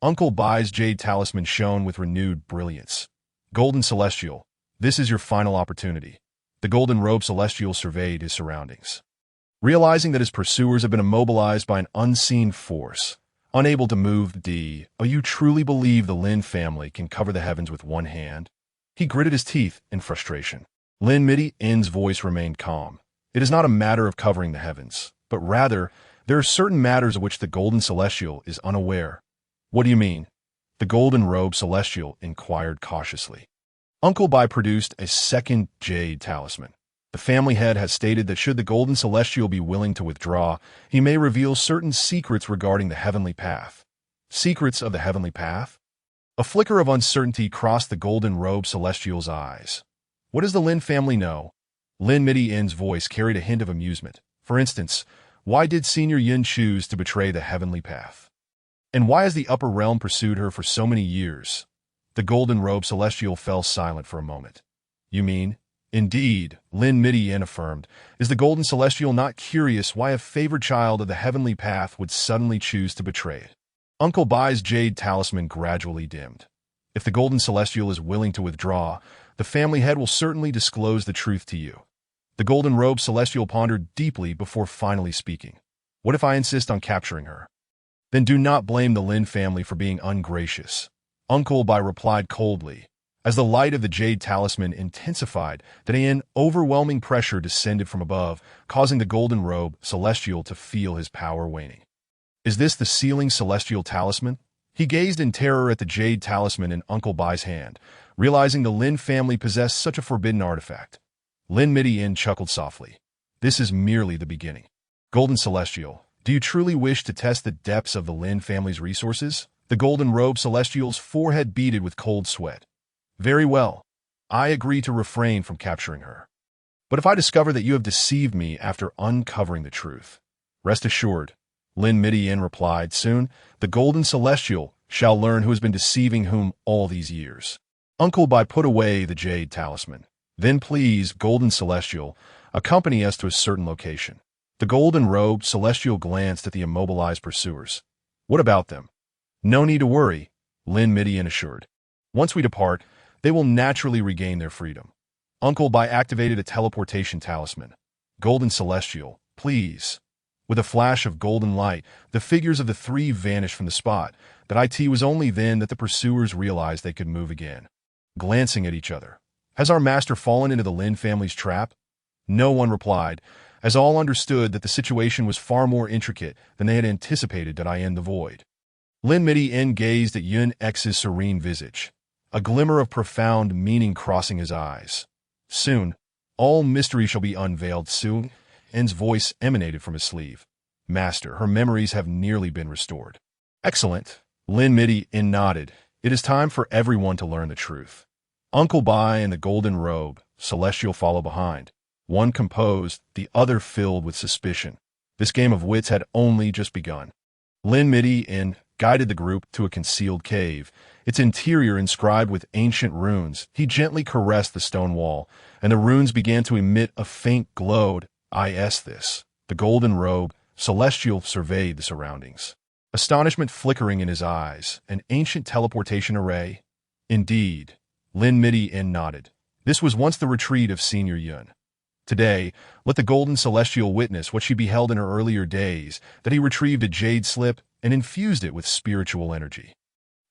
Uncle Bai's jade talisman shone with renewed brilliance. Golden celestial, this is your final opportunity. The golden-robed celestial surveyed his surroundings. Realizing that his pursuers have been immobilized by an unseen force, unable to move, you truly believe the Lin family can cover the heavens with one hand? He gritted his teeth in frustration. Lin Midi-N's voice remained calm. It is not a matter of covering the heavens, but rather, there are certain matters of which the golden celestial is unaware. What do you mean? The golden-robed celestial inquired cautiously. Uncle Bai produced a second jade talisman. The family head has stated that should the golden celestial be willing to withdraw, he may reveal certain secrets regarding the heavenly path. Secrets of the heavenly path? A flicker of uncertainty crossed the golden-robed celestial's eyes. What does the Lin family know? Lin Midi-N's voice carried a hint of amusement. For instance, why did Senior Yun choose to betray the heavenly path? And why has the upper realm pursued her for so many years? The golden-robed celestial fell silent for a moment. You mean? Indeed, Lin Midi-N affirmed. Is the golden celestial not curious why a favored child of the heavenly path would suddenly choose to betray it? Uncle Bai's jade talisman gradually dimmed. If the golden celestial is willing to withdraw, the family head will certainly disclose the truth to you. The golden-robed celestial pondered deeply before finally speaking. What if I insist on capturing her? Then do not blame the Lin family for being ungracious. Uncle Bai replied coldly. As the light of the jade talisman intensified, an overwhelming pressure descended from above, causing the golden-robed celestial to feel his power waning. Is this the sealing celestial talisman? He gazed in terror at the jade talisman in Uncle Bai's hand, realizing the Lin family possessed such a forbidden artifact. Lin Midi-N chuckled softly. This is merely the beginning. Golden celestial, do you truly wish to test the depths of the Lin family's resources? The golden-robed celestial's forehead beaded with cold sweat. Very well. I agree to refrain from capturing her. But if I discover that you have deceived me after uncovering the truth, rest assured, Lin Midi-N replied, soon, the golden celestial shall learn who has been deceiving whom all these years. Uncle Bai put away the jade talisman. Then please, golden celestial, accompany us to a certain location. The golden-robed celestial glanced at the immobilized pursuers. What about them? No need to worry, Lin Midi-N assured. Once we depart, they will naturally regain their freedom. Uncle Bai activated a teleportation talisman. Golden celestial, please. With a flash of golden light, the figures of the three vanished from the spot. It was only then that the pursuers realized they could move again. Glancing at each other. Has our master fallen into the Lin family's trap? No one replied, as all understood that the situation was far more intricate than they had anticipated. In the void. Lin Midi-N gazed at Yun X's serene visage, a glimmer of profound meaning crossing his eyes. Soon, all mystery shall be unveiled. Soon, N's voice emanated from his sleeve. Master, her memories have nearly been restored. Excellent. Lin Midi-N nodded. It is time for everyone to learn the truth. Uncle Bai and the golden robe, celestial follow behind. one composed, the other filled with suspicion. This game of wits had only just begun. Lin Midi-in guided the group to a concealed cave, its interior inscribed with ancient runes. He gently caressed the stone wall, and the runes began to emit a faint glow. This. The golden robe, Celestial surveyed the surroundings. Astonishment flickering in his eyes. An ancient teleportation array? Indeed. Lin Midi-in nodded. This was once the retreat of Senior Yun. Today, let the Golden Celestial witness what she beheld in her earlier days, that he retrieved a jade slip and infused it with spiritual energy.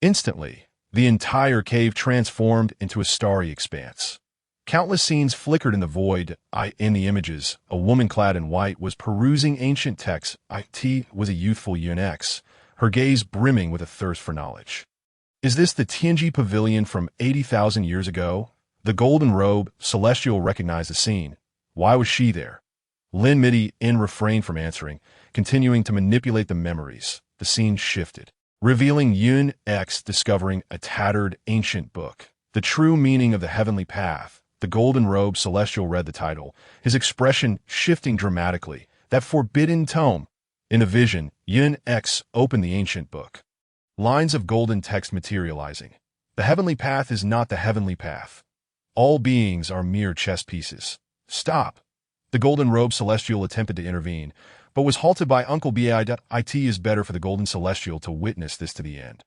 Instantly, the entire cave transformed into a starry expanse. Countless scenes flickered in the void. In the images, a woman clad in white was perusing ancient texts. It was a youthful Yun-X, her gaze brimming with a thirst for knowledge. Is this the Tianji Pavilion from 80,000 years ago? The golden robe, Celestial recognized the scene. Why was she there? Lin Midi-in refrained from answering, continuing to manipulate the memories. The scene shifted, revealing Yun-X discovering a tattered ancient book. The true meaning of the heavenly path. The golden robe Celestial read the title, his expression shifting dramatically. That forbidden tome. In a vision, Yun-X opened the ancient book. Lines of golden text materializing. The heavenly path is not the heavenly path. All beings are mere chess pieces. Stop. The golden robe Celestial attempted to intervene, but was halted by Uncle Bai. It is better for the golden Celestial to witness this to the end.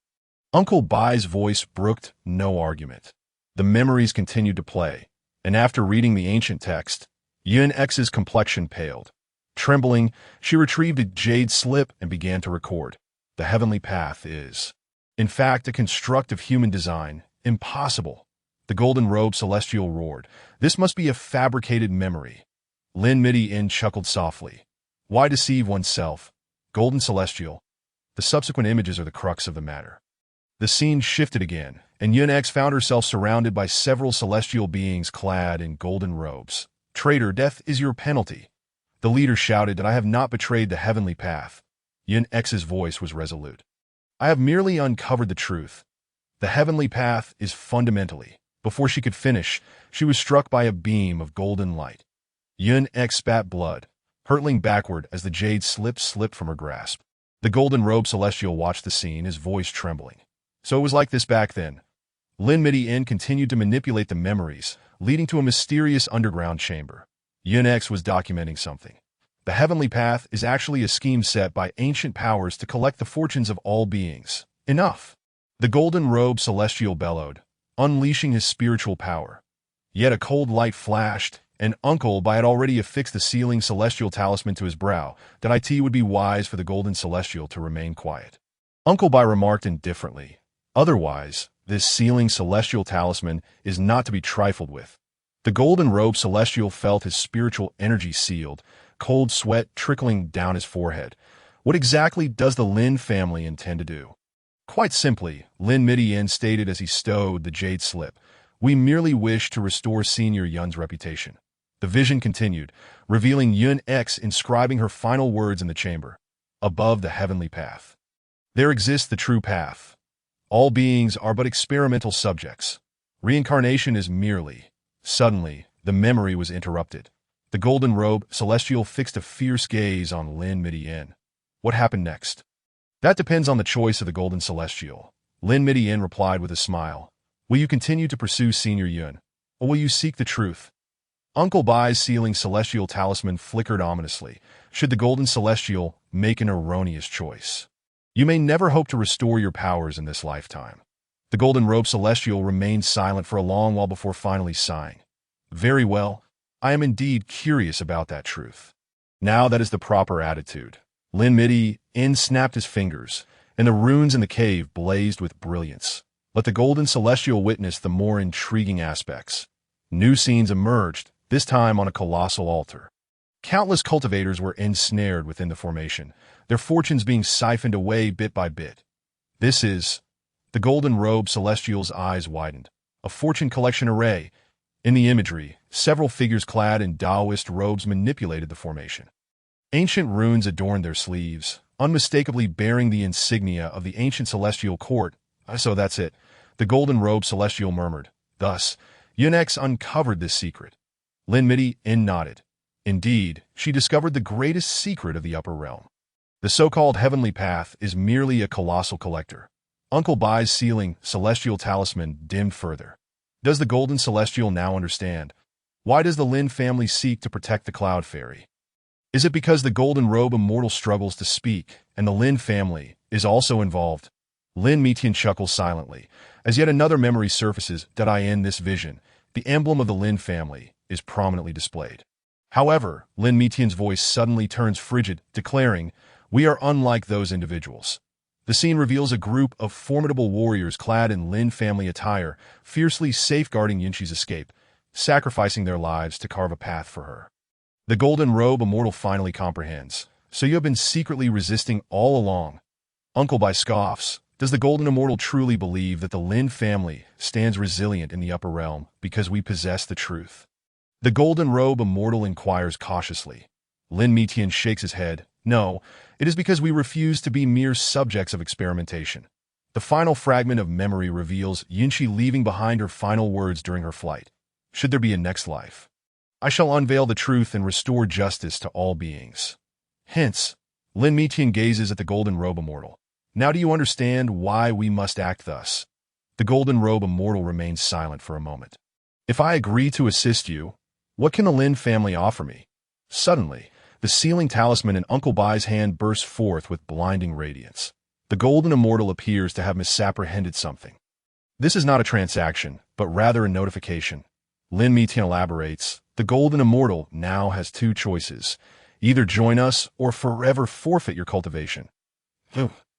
Uncle Bai's voice brooked no argument. The memories continued to play, and after reading the ancient text, Yun-X's complexion paled. Trembling, she retrieved a jade slip and began to record. The heavenly path is, in fact, a construct of human design. Impossible. The golden robe Celestial roared. This must be a fabricated memory. Lin Midi-in chuckled softly. Why deceive oneself? Golden Celestial. The subsequent images are the crux of the matter. The scene shifted again, and Yun-X found herself surrounded by several celestial beings clad in golden robes. Traitor, death is your penalty. The leader shouted that I have not betrayed the heavenly path. Yun-X's voice was resolute. I have merely uncovered the truth. The heavenly path is fundamentally. Before she could finish, she was struck by a beam of golden light. Yun-X spat blood, hurtling backward as the jade slipped from her grasp. The golden robe Celestial watched the scene, his voice trembling. So it was like this back then. Lin Midi-in continued to manipulate the memories, leading to a mysterious underground chamber. Yun-X was documenting something. The heavenly path is actually a scheme set by ancient powers to collect the fortunes of all beings. Enough! The golden robe Celestial bellowed, unleashing his spiritual power. Yet a cold light flashed, and Uncle Bai had already affixed the sealing Celestial talisman to his brow, that it would be wise for the golden Celestial to remain quiet. Uncle Bai remarked indifferently, otherwise, this sealing Celestial talisman is not to be trifled with. The golden robe Celestial felt his spiritual energy sealed, cold sweat trickling down his forehead. What exactly does the Lin family intend to do? Quite simply, Lin Midi-in stated as he stowed the jade slip, we merely wish to restore Senior Yun's reputation. The vision continued, revealing Yun-X inscribing her final words in the chamber. Above the heavenly path. There exists the true path. All beings are but experimental subjects. Reincarnation is merely. Suddenly, the memory was interrupted. The golden robe Celestial fixed a fierce gaze on Lin Midi-in. What happened next? That depends on the choice of the golden Celestial. Lin Midi-in replied with a smile. Will you continue to pursue Senior Yun, or will you seek the truth? Uncle Bai's sealing Celestial talisman flickered ominously. Should the golden Celestial make an erroneous choice? You may never hope to restore your powers in this lifetime. The golden robe Celestial remained silent for a long while before finally sighing. Very well, I am indeed curious about that truth. Now that is the proper attitude. Lin Midi-in snapped his fingers, and the runes in the cave blazed with brilliance. Let the golden Celestial witness the more intriguing aspects. New scenes emerged, this time on a colossal altar. Countless cultivators were ensnared within the formation, their fortunes being siphoned away bit by bit. This is... The golden robe Celestial's eyes widened. A fortune collection array. In the imagery, several figures clad in Taoist robes manipulated the formation. Ancient runes adorned their sleeves, unmistakably bearing the insignia of the ancient celestial court. So that's it, the golden robe Celestial murmured. Thus, Yun-X uncovered this secret. Lin Mitian nodded. Indeed, she discovered the greatest secret of the upper realm. The so-called heavenly path is merely a colossal collector. Uncle Bai's sealing celestial talisman dimmed further. Does the golden celestial now understand? Why does the Lin family seek to protect the Cloud Fairy? Is it because the golden robe immortal struggles to speak, and the Lin family is also involved? Lin Mitian chuckles silently, as yet another memory surfaces that in this vision, the emblem of the Lin family is prominently displayed. However, Lin Mitian's voice suddenly turns frigid, declaring, "We are unlike those individuals." The scene reveals a group of formidable warriors clad in Lin family attire, fiercely safeguarding Yunqi's escape, sacrificing their lives to carve a path for her. The golden robe immortal finally comprehends. So you have been secretly resisting all along. Uncle Bai scoffs. Does the golden immortal truly believe that the Lin family stands resilient in the upper realm because we possess the truth? The golden robe immortal inquires cautiously. Lin Mitian shakes his head. No, it is because we refuse to be mere subjects of experimentation. The final fragment of memory reveals Yunqi leaving behind her final words during her flight. Should there be a next life, I shall unveil the truth and restore justice to all beings. Hence, Lin Mitian gazes at the golden robe immortal. Now do you understand why we must act thus? The golden robe immortal remains silent for a moment. If I agree to assist you, what can the Lin family offer me? Suddenly, the sealing talisman in Uncle Bai's hand bursts forth with blinding radiance. The golden immortal appears to have misapprehended something. This is not a transaction, but rather a notification. Lin Mitian elaborates, the golden immortal now has two choices. Either join us or forever forfeit your cultivation.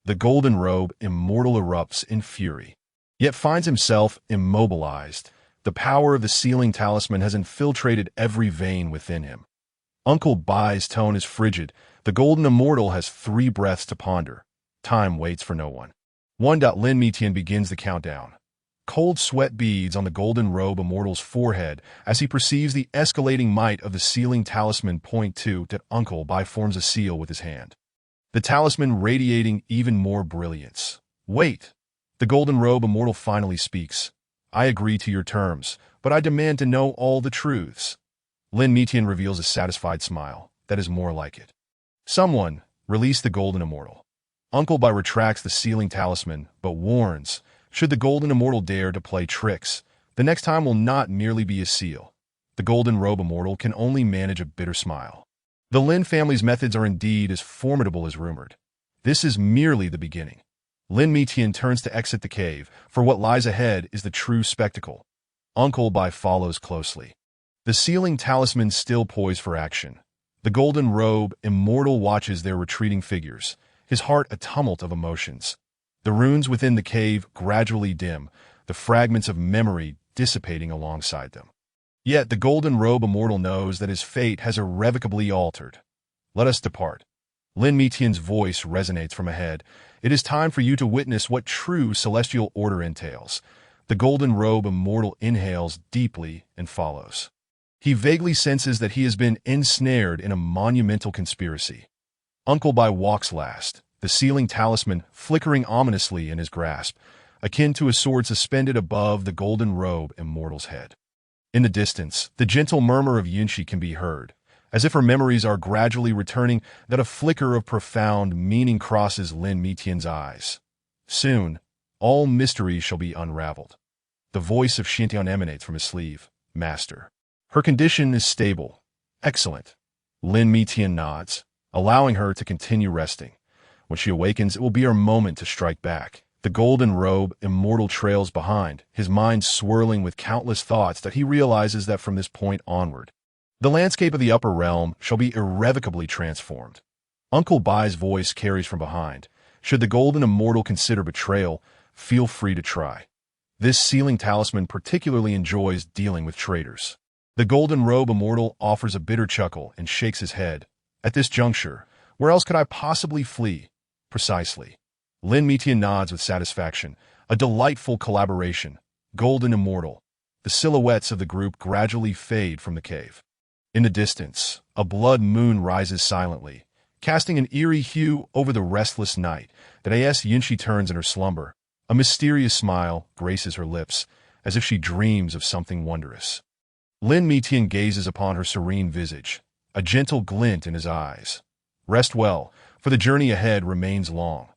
The golden robe immortal erupts in fury, yet finds himself immobilized. The power of the sealing talisman has infiltrated every vein within him. Uncle Bai's tone is frigid. The golden immortal has 3 breaths to ponder. Time waits for no one. Lin Mitian begins the countdown. Cold sweat beads on the golden robe immortal's forehead as he perceives the escalating might of the sealing talisman. 2 that Uncle Bai forms a seal with his hand. The talisman radiating even more brilliance. Wait! The golden robe immortal finally speaks. I agree to your terms, but I demand to know all the truths. Lin Mitian reveals a satisfied smile. That is more like it. Someone, release the golden immortal. Uncle Bai retracts the sealing talisman, but warns, should the golden immortal dare to play tricks, the next time will not merely be a seal. The golden robe immortal can only manage a bitter smile. The Lin family's methods are indeed as formidable as rumored. This is merely the beginning. Lin Mitian turns to exit the cave, for what lies ahead is the true spectacle. Uncle Bai follows closely. The sealing talisman still poised for action. The golden robe immortal watches their retreating figures, his heart a tumult of emotions. The runes within the cave gradually dim, the fragments of memory dissipating alongside them. Yet the golden robe immortal knows that his fate has irrevocably altered. Let us depart. Lin Mitian's voice resonates from ahead. It is time for you to witness what true celestial order entails. The golden robe immortal inhales deeply and follows. He vaguely senses that he has been ensnared in a monumental conspiracy. Uncle Bai walks last, the sealing talisman flickering ominously in his grasp, akin to a sword suspended above the golden robe immortal's head. In the distance, the gentle murmur of Yunqi can be heard, as if her memories are gradually returning, that a flicker of profound meaning crosses Lin Mitian's eyes. Soon, all mysteries shall be unraveled. The voice of Xintian emanates from his sleeve. Master. Her condition is stable. Excellent. Lin Mitian nods, allowing her to continue resting. When she awakens, it will be her moment to strike back. The golden robe immortal trails behind, his mind swirling with countless thoughts that he realizes that from this point onward, the landscape of the upper realm shall be irrevocably transformed. Uncle Bai's voice carries from behind. Should the golden immortal consider betrayal, feel free to try. This sealing talisman particularly enjoys dealing with traitors. The golden robe immortal offers a bitter chuckle and shakes his head. At this juncture, where else could I possibly flee? Precisely. Lin Mitian nods with satisfaction. A delightful collaboration. Golden immortal. The silhouettes of the group gradually fade from the cave. In the distance, a blood moon rises silently, casting an eerie hue over the restless night. That Yunqi turns in her slumber. A mysterious smile graces her lips, as if she dreams of something wondrous. Lin Mitian gazes upon her serene visage, a gentle glint in his eyes. Rest well, for the journey ahead remains long.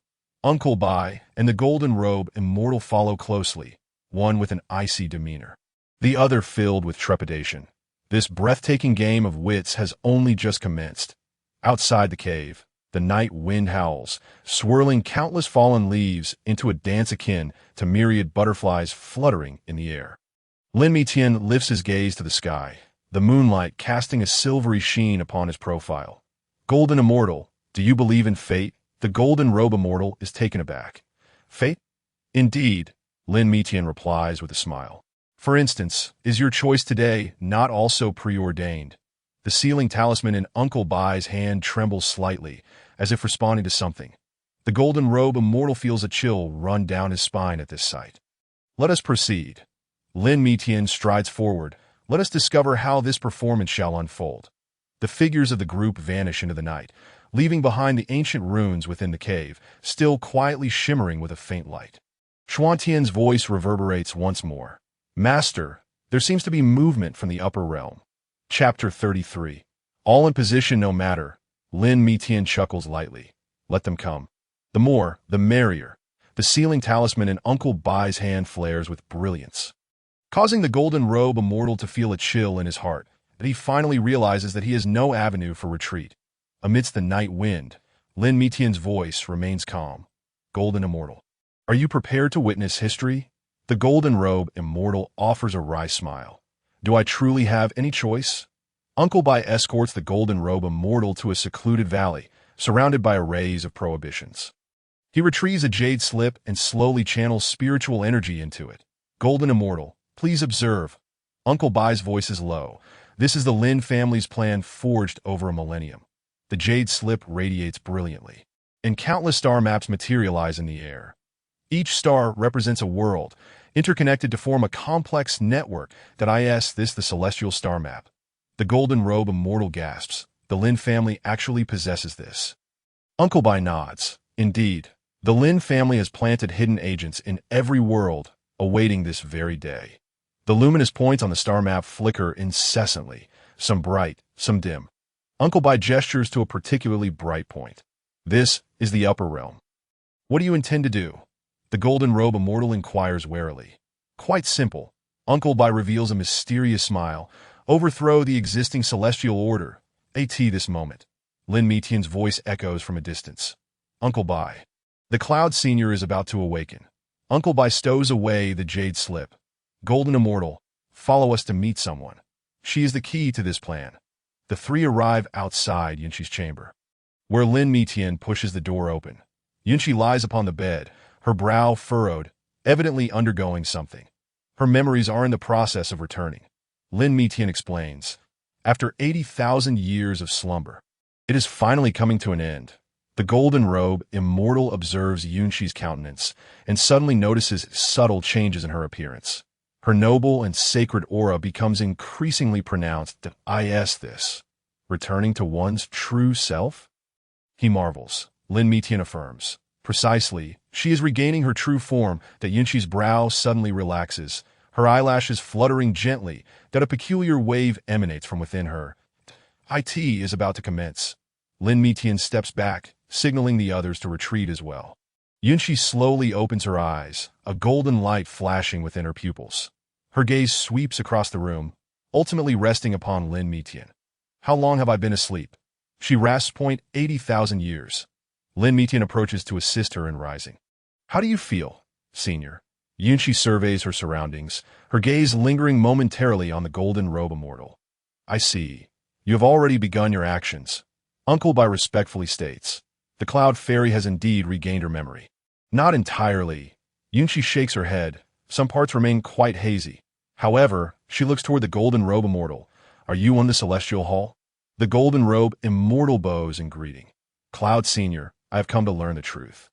Uncle Bai and the golden robe immortal follow closely, one with an icy demeanor, the other filled with trepidation. This breathtaking game of wits has only just commenced. Outside the cave, the night wind howls, swirling countless fallen leaves into a dance akin to myriad butterflies fluttering in the air. Lin Mitian lifts his gaze to the sky, the moonlight casting a silvery sheen upon his profile. Golden Immortal, do you believe in fate? The golden robe immortal is taken aback. Fate? Indeed, Lin Mitian replies with a smile. For instance, is your choice today not also preordained? The sealing talisman in Uncle Bai's hand trembles slightly, as if responding to something. The golden robe immortal feels a chill run down his spine at this sight. Let us proceed. Lin Mitian strides forward. Let us discover how this performance shall unfold. The figures of the group vanish into the night, leaving behind the ancient runes within the cave, still quietly shimmering with a faint light. Xuantian's voice reverberates once more. Master, there seems to be movement from the upper realm. Chapter 33. All in position no matter. Lin Mitian chuckles lightly. Let them come. The more, the merrier. The sealing talisman in Uncle Bai's hand flares with brilliance, causing the golden robe immortal to feel a chill in his heart, that he finally realizes that he has no avenue for retreat. Amidst the night wind, Lin Mitian's voice remains calm. Golden Immortal, are you prepared to witness history? The golden robe immortal offers a wry smile. Do I truly have any choice? Uncle Bai escorts the golden robe immortal to a secluded valley, surrounded by arrays of prohibitions. He retrieves a jade slip and slowly channels spiritual energy into it. Golden Immortal, please observe. Uncle Bai's voice is low. This is the Lin family's plan forged over a millennium. The jade slip radiates brilliantly, and countless star maps materialize in the air. Each star represents a world, interconnected to form a complex network that is the celestial star map. The golden robe immortal gasps. The Lin family actually possesses this. Uncle Bai nods. Indeed, the Lin family has planted hidden agents in every world, awaiting this very day. The luminous points on the star map flicker incessantly, some bright, some dim. Uncle Bai gestures to a particularly bright point. This is the upper realm. What do you intend to do? The golden robe immortal inquires warily. Quite simple. Uncle Bai reveals a mysterious smile. Overthrow the existing celestial order. This moment. Lin Mitian's voice echoes from a distance. Uncle Bai. The Cloud Senior is about to awaken. Uncle Bai stows away the jade slip. Golden Immortal, follow us to meet someone. She is the key to this plan. The three arrive outside Yunqi's chamber, where Lin Mitian pushes the door open. Yunqi lies upon the bed, her brow furrowed, evidently undergoing something. Her memories are in the process of returning. Lin Mitian explains. After 80,000 years of slumber, it is finally coming to an end. The golden robe immortal observes Yunqi's countenance and suddenly notices subtle changes in her appearance. Her noble and sacred aura becomes increasingly pronounced. This, returning to one's true self? He marvels. Lin Mitian affirms. Precisely, she is regaining her true form. That Yunqi's brow suddenly relaxes, her eyelashes fluttering gently, that a peculiar wave emanates from within her. It is about to commence. Lin Mitian steps back, signaling the others to retreat as well. Yunqi slowly opens her eyes, a golden light flashing within her pupils. Her gaze sweeps across the room, ultimately resting upon Lin Mitian. How long have I been asleep? She rasps. 80,000 years. Lin Mitian approaches to assist her in rising. How do you feel, Senior? Yunqi surveys her surroundings, her gaze lingering momentarily on the golden robe immortal. I see. You have already begun your actions. Uncle Bai respectfully states. The Cloud Fairy has indeed regained her memory. Not entirely. Yunqi shakes her head. Some parts remain quite hazy. However, she looks toward the golden robe immortal. Are you on the celestial hall? The golden robe immortal bows in greeting. Cloud Senior, I have come to learn the truth.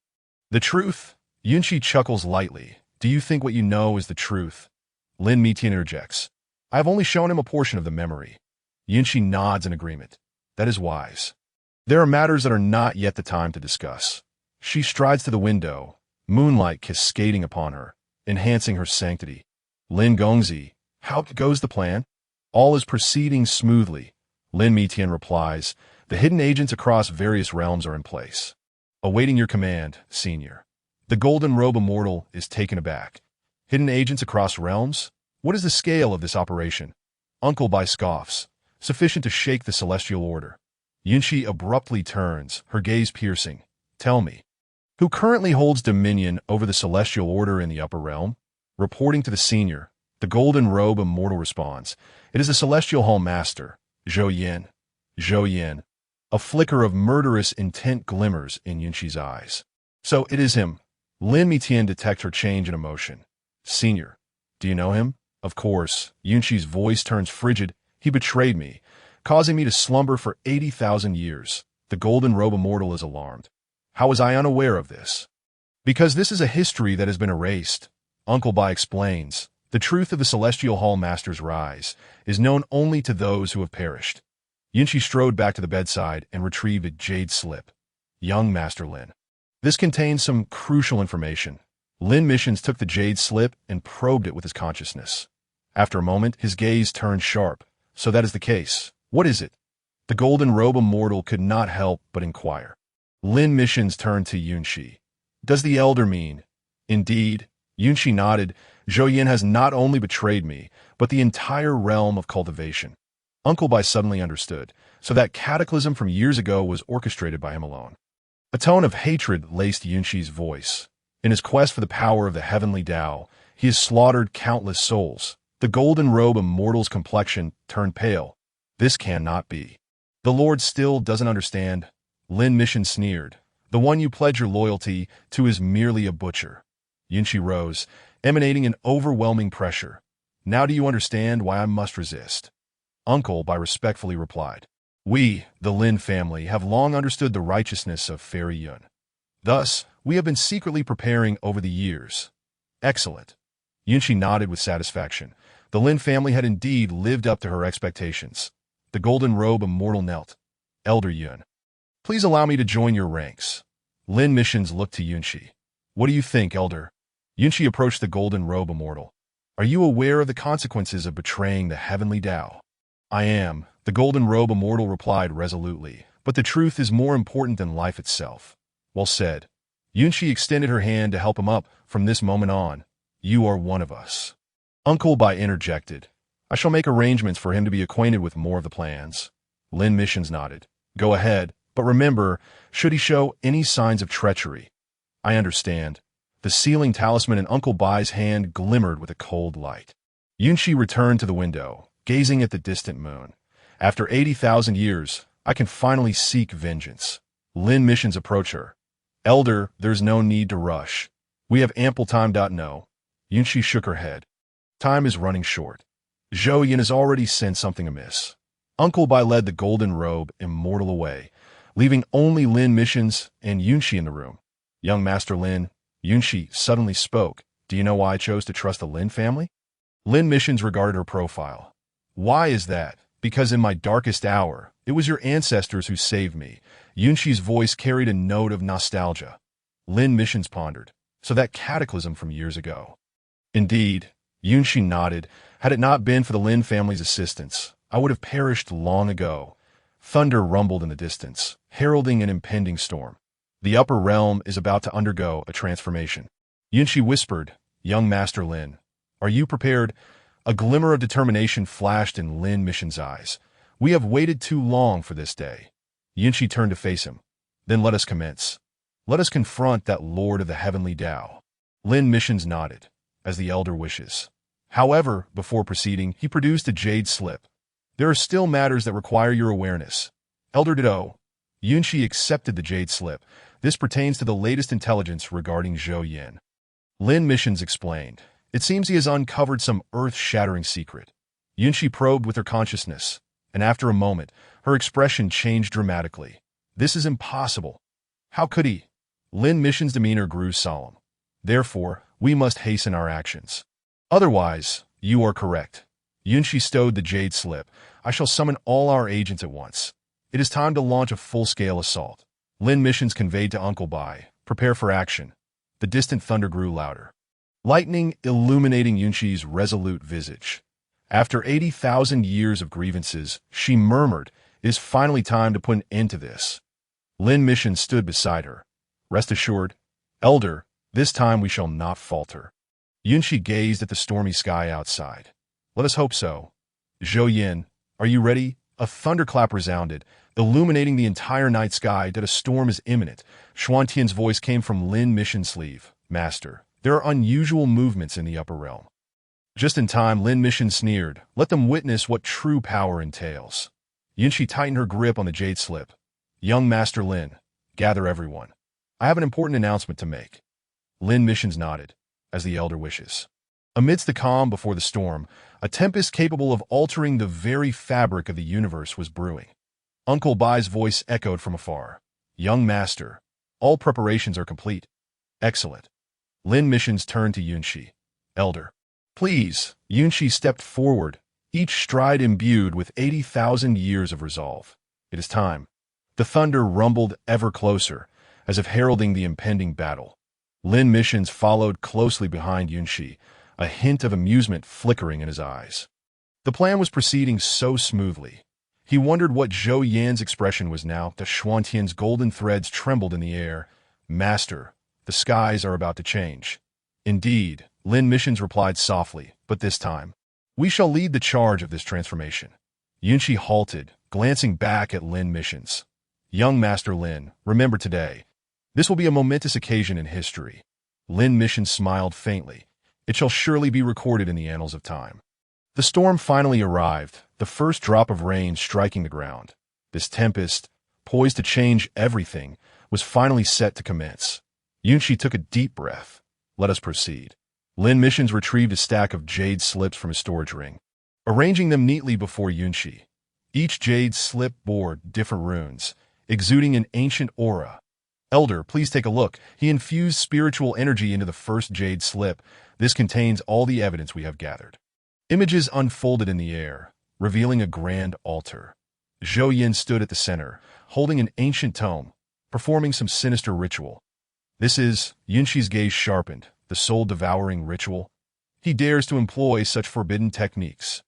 The truth? Yunqi chuckles lightly. Do you think what you know is the truth? Lin Mitian interjects. I have only shown him a portion of the memory. Yunqi nods in agreement. That is wise. There are matters that are not yet the time to discuss. She strides to the window, moonlight cascading upon her, enhancing her sanctity. Lin Gongzi, how goes the plan? All is proceeding smoothly. Lin Mitian replies, the hidden agents across various realms are in place. Awaiting your command, Senior. The Golden Robe Immortal is taken aback. Hidden agents across realms? What is the scale of this operation? Uncle Bai scoffs, sufficient to shake the celestial order. Yunshi abruptly turns, her gaze piercing. Tell me, who currently holds dominion over the celestial order in the upper realm? Reporting to the Senior, the Golden Robe Immortal responds, it is the Celestial Hall Master, Zhou Yin. Zhou Yin. A flicker of murderous intent glimmers in Yunshi's eyes. So it is him. Lin Mitian detects her change in emotion. Senior, do you know him? Of course. Yunshi's voice turns frigid. He betrayed me, causing me to slumber for 80,000 years. The Golden Robe Immortal is alarmed. How was I unaware of this? Because this is a history that has been erased. Uncle Bai explains, the truth of the Celestial Hall Master's rise is known only to those who have perished. Yunshi strode back to the bedside and retrieved a jade slip. Young Master Lin. This contains some crucial information. Lin Missions took the jade slip and probed it with his consciousness. After a moment, his gaze turned sharp. So that is the case. What is it? The Golden Robe Immortal could not help but inquire. Lin Missions turned to Yunshi. Does the Elder mean? Indeed. Yunshi nodded. Zhou Yin has not only betrayed me, but the entire realm of cultivation. Uncle Bai suddenly understood, so that cataclysm from years ago was orchestrated by him alone. A tone of hatred laced Yunshi's voice. In his quest for the power of the heavenly Tao, he has slaughtered countless souls. The Golden Robe Immortal's complexion turned pale. This cannot be. The Lord still doesn't understand. Lin Mission sneered. The one you pledge your loyalty to is merely a butcher. Yunshi rose, emanating an overwhelming pressure. Now do you understand why I must resist? Uncle Bai respectfully replied. We, the Lin family, have long understood the righteousness of Fairy Yun. Thus, we have been secretly preparing over the years. Excellent. Yunshi nodded with satisfaction. The Lin family had indeed lived up to her expectations. The Golden Robe Immortal knelt. Elder Yun. Please allow me to join your ranks. Lin Missions looked to Yunshi. What do you think, Elder? Yunshi approached the Golden Robe Immortal. Are you aware of the consequences of betraying the heavenly Tao? I am, the Golden Robe Immortal replied resolutely, but the truth is more important than life itself. Well said. Yunshi extended her hand to help him up. From this moment on, you are one of us. Uncle Bai interjected. I shall make arrangements for him to be acquainted with more of the plans. Lin Missions nodded. Go ahead, but remember, should he show any signs of treachery? I understand. The sealing talisman in Uncle Bai's hand glimmered with a cold light. Yunshi returned to the window, gazing at the distant moon. After 80,000 years, I can finally seek vengeance. Lin Missions approach her. Elder, there's no need to rush. We have ample time. No. Yunshi shook her head. Time is running short. Zhou Yin has already sent something amiss. Uncle Bai led the Golden Robe Immortal away, leaving only Lin Missions and Yunshi in the room. Young Master Lin, Yunshi suddenly spoke. Do you know why I chose to trust the Lin family? Lin Missions regarded her profile. Why is that? Because in my darkest hour, it was your ancestors who saved me. Yunshi's voice carried a note of nostalgia. Lin Missions pondered. So that cataclysm from years ago. Indeed, Yunshi nodded. Had it not been for the Lin family's assistance, I would have perished long ago. Thunder rumbled in the distance, heralding an impending storm. The upper realm is about to undergo a transformation. Yunshi whispered, Young Master Lin, are you prepared? A glimmer of determination flashed in Lin Mission's eyes. We have waited too long for this day. Yunshi turned to face him. Then let us commence. Let us confront that Lord of the Heavenly Tao. Lin Missions nodded, as the Elder wishes. However, before proceeding, he produced a jade slip. There are still matters that require your awareness. Elder Ditto. Yunshi accepted the jade slip. This pertains to the latest intelligence regarding Zhou Yin. Lin Missions explained. It seems he has uncovered some earth-shattering secret. Yunshi probed with her consciousness, and after a moment, her expression changed dramatically. This is impossible. How could he? Lin Mission's demeanor grew solemn. Therefore, we must hasten our actions. Otherwise, you are correct. Yunshi stowed the jade slip. I shall summon all our agents at once. It is time to launch a full-scale assault. Lin Missions conveyed to Uncle Bai. Prepare for action. The distant thunder grew louder. Lightning illuminating Yunshi's resolute visage. After 80,000 years of grievances, she murmured, "It is finally time to put an end to this." Lin Mishan stood beside her. "Rest assured, Elder, this time we shall not falter." Yunshi gazed at the stormy sky outside. "Let us hope so." "Zhou Yin, are you ready?" A thunderclap resounded, illuminating the entire night sky that a storm is imminent. Xuantian's voice came from Lin Mishan's sleeve. "Master, there are unusual movements in the upper realm." Just in time, Lin Mishan sneered. "Let them witness what true power entails." Yunshi tightened her grip on the jade slip. "Young Master Lin, gather everyone. I have an important announcement to make." Lin Mishan nodded, "As the elder wishes." Amidst the calm before the storm, a tempest capable of altering the very fabric of the universe was brewing. Uncle Bai's voice echoed from afar. "Young Master, all preparations are complete." "Excellent." Lin Mishan turned to Yunshi. "Elder." "Please." Yunshi stepped forward, each stride imbued with 80,000 years of resolve. "It is time." The thunder rumbled ever closer, as if heralding the impending battle. Lin Mishan followed closely behind Yunshi, a hint of amusement flickering in his eyes. The plan was proceeding so smoothly. He wondered what Zhou Yan's expression was now that Xuantian's golden threads trembled in the air. "Master, the skies are about to change." "Indeed," Lin Mishan replied softly, "but this time, we shall lead the charge of this transformation." Yunshi halted, glancing back at Lin Mishan. "Young Master Lin, remember today. This will be a momentous occasion in history." Lin Mishan smiled faintly. "It shall surely be recorded in the annals of time." The storm finally arrived, the first drop of rain striking the ground. This tempest, poised to change everything, was finally set to commence. Yunshi took a deep breath. "Let us proceed." Lin Mishan retrieved a stack of jade slips from his storage ring, arranging them neatly before Yunshi. Each jade slip bore different runes, exuding an ancient aura. "Elder, please take a look." He infused spiritual energy into the first jade slip. "This contains all the evidence we have gathered." Images unfolded in the air, revealing a grand altar. Zhou Yin stood at the center, holding an ancient tome, performing some sinister ritual. "This is," Yunshi's gaze sharpened, "the soul-devouring ritual? He dares to employ such forbidden techniques."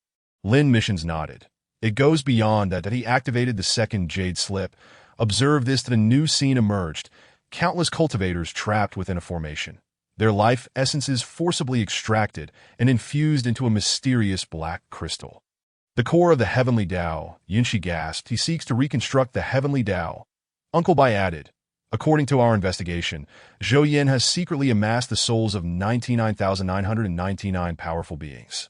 Lin Mishan nodded. "It goes beyond that he activated the second jade slip. Observe this that a new scene emerged, countless cultivators trapped within a formation. Their life essences forcibly extracted and infused into a mysterious black crystal. The core of the heavenly Tao," Yunshi gasped. "He seeks to reconstruct the heavenly Tao." Uncle Bai added, "According to our investigation, Zhou Yin has secretly amassed the souls of 99,999 powerful beings.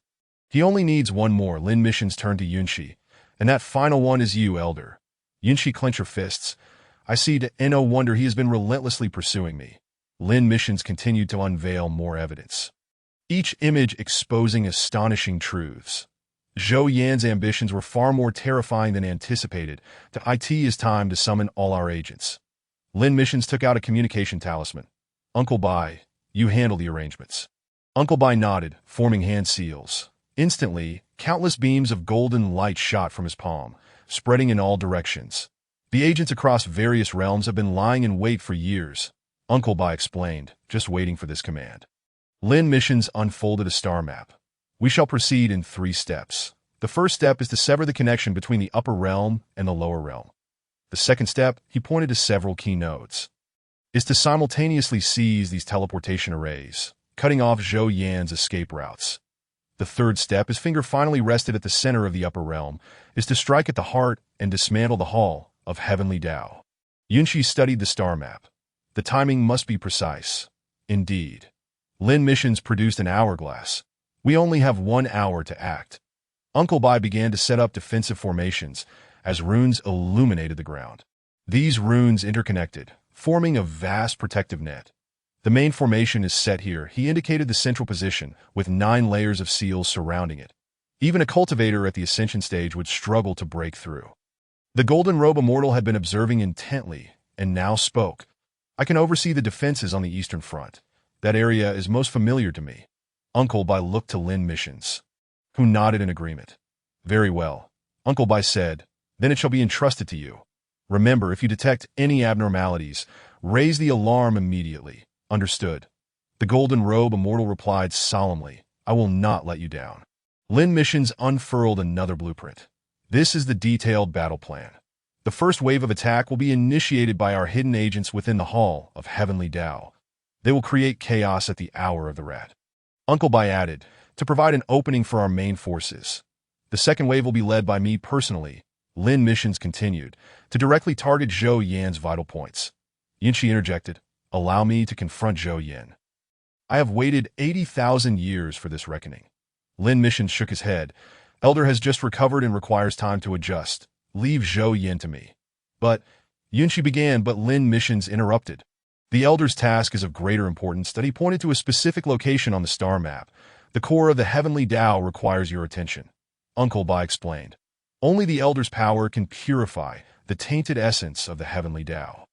He only needs one more." Lin Mishan turned to Yunshi. "And that final one is you, Elder." Yunshi clenched her fists. "I see no wonder he has been relentlessly pursuing me." Lin Mishan continued to unveil more evidence, each image exposing astonishing truths. Zhou Yan's ambitions were far more terrifying than anticipated. "It is time to summon all our agents." Lin Mishan took out a communication talisman. "Uncle Bai, you handle the arrangements." Uncle Bai nodded, forming hand seals. Instantly, countless beams of golden light shot from his palm, spreading in all directions. "The agents across various realms have been lying in wait for years," Uncle Bai explained, "just waiting for this command." Lin Mishan unfolded a star map. "We shall proceed in 3 steps. The first step is to sever the connection between the upper realm and the lower realm. The second step," he pointed to several key nodes, "is to simultaneously seize these teleportation arrays, cutting off Zhou Yan's escape routes. The third step, his finger finally rested at the center of the upper realm, is to strike at the heart and dismantle the Hall of Heavenly Tao." Yunshi studied the star map. "The timing must be precise." "Indeed." Lin Mishan produced an hourglass. "We only have 1 hour to act." Uncle Bai began to set up defensive formations as runes illuminated the ground. These runes interconnected, forming a vast protective net. "The main formation is set here." He indicated the central position, with 9 layers of seals surrounding it. Even a cultivator at the ascension stage would struggle to break through. The Golden Robe Immortal had been observing intently, and now spoke. "I can oversee the defenses on the Eastern Front. That area is most familiar to me." Uncle Bai looked to Lin Mishan, who nodded in agreement. "Very well," Uncle Bai said. "Then it shall be entrusted to you. Remember, if you detect any abnormalities, raise the alarm immediately." "Understood." The Golden Robe Immortal replied solemnly, "I will not let you down." Lin Missions unfurled another blueprint. This is the detailed battle plan. The first wave of attack will be initiated by our hidden agents within the Hall of Heavenly Tao. They will create chaos at the hour of the rat. Uncle Bai added, to provide an opening for our main forces. The second wave will be led by me personally. Lin Missions continued, to directly target Zhou Yan's vital points. Yinshi interjected, allow me to confront Zhou Yan. I have waited 80,000 years for this reckoning. Lin Missions shook his head. Elder has just recovered and requires time to adjust. Leave Zhou Yan to me. But, Yunshi began, but Lin Missions interrupted. The Elder's task is of greater importance that he pointed to a specific location on the star map. The core of the Heavenly Tao requires your attention. Uncle Bai explained. Only the Elder's power can purify the tainted essence of the Heavenly Tao.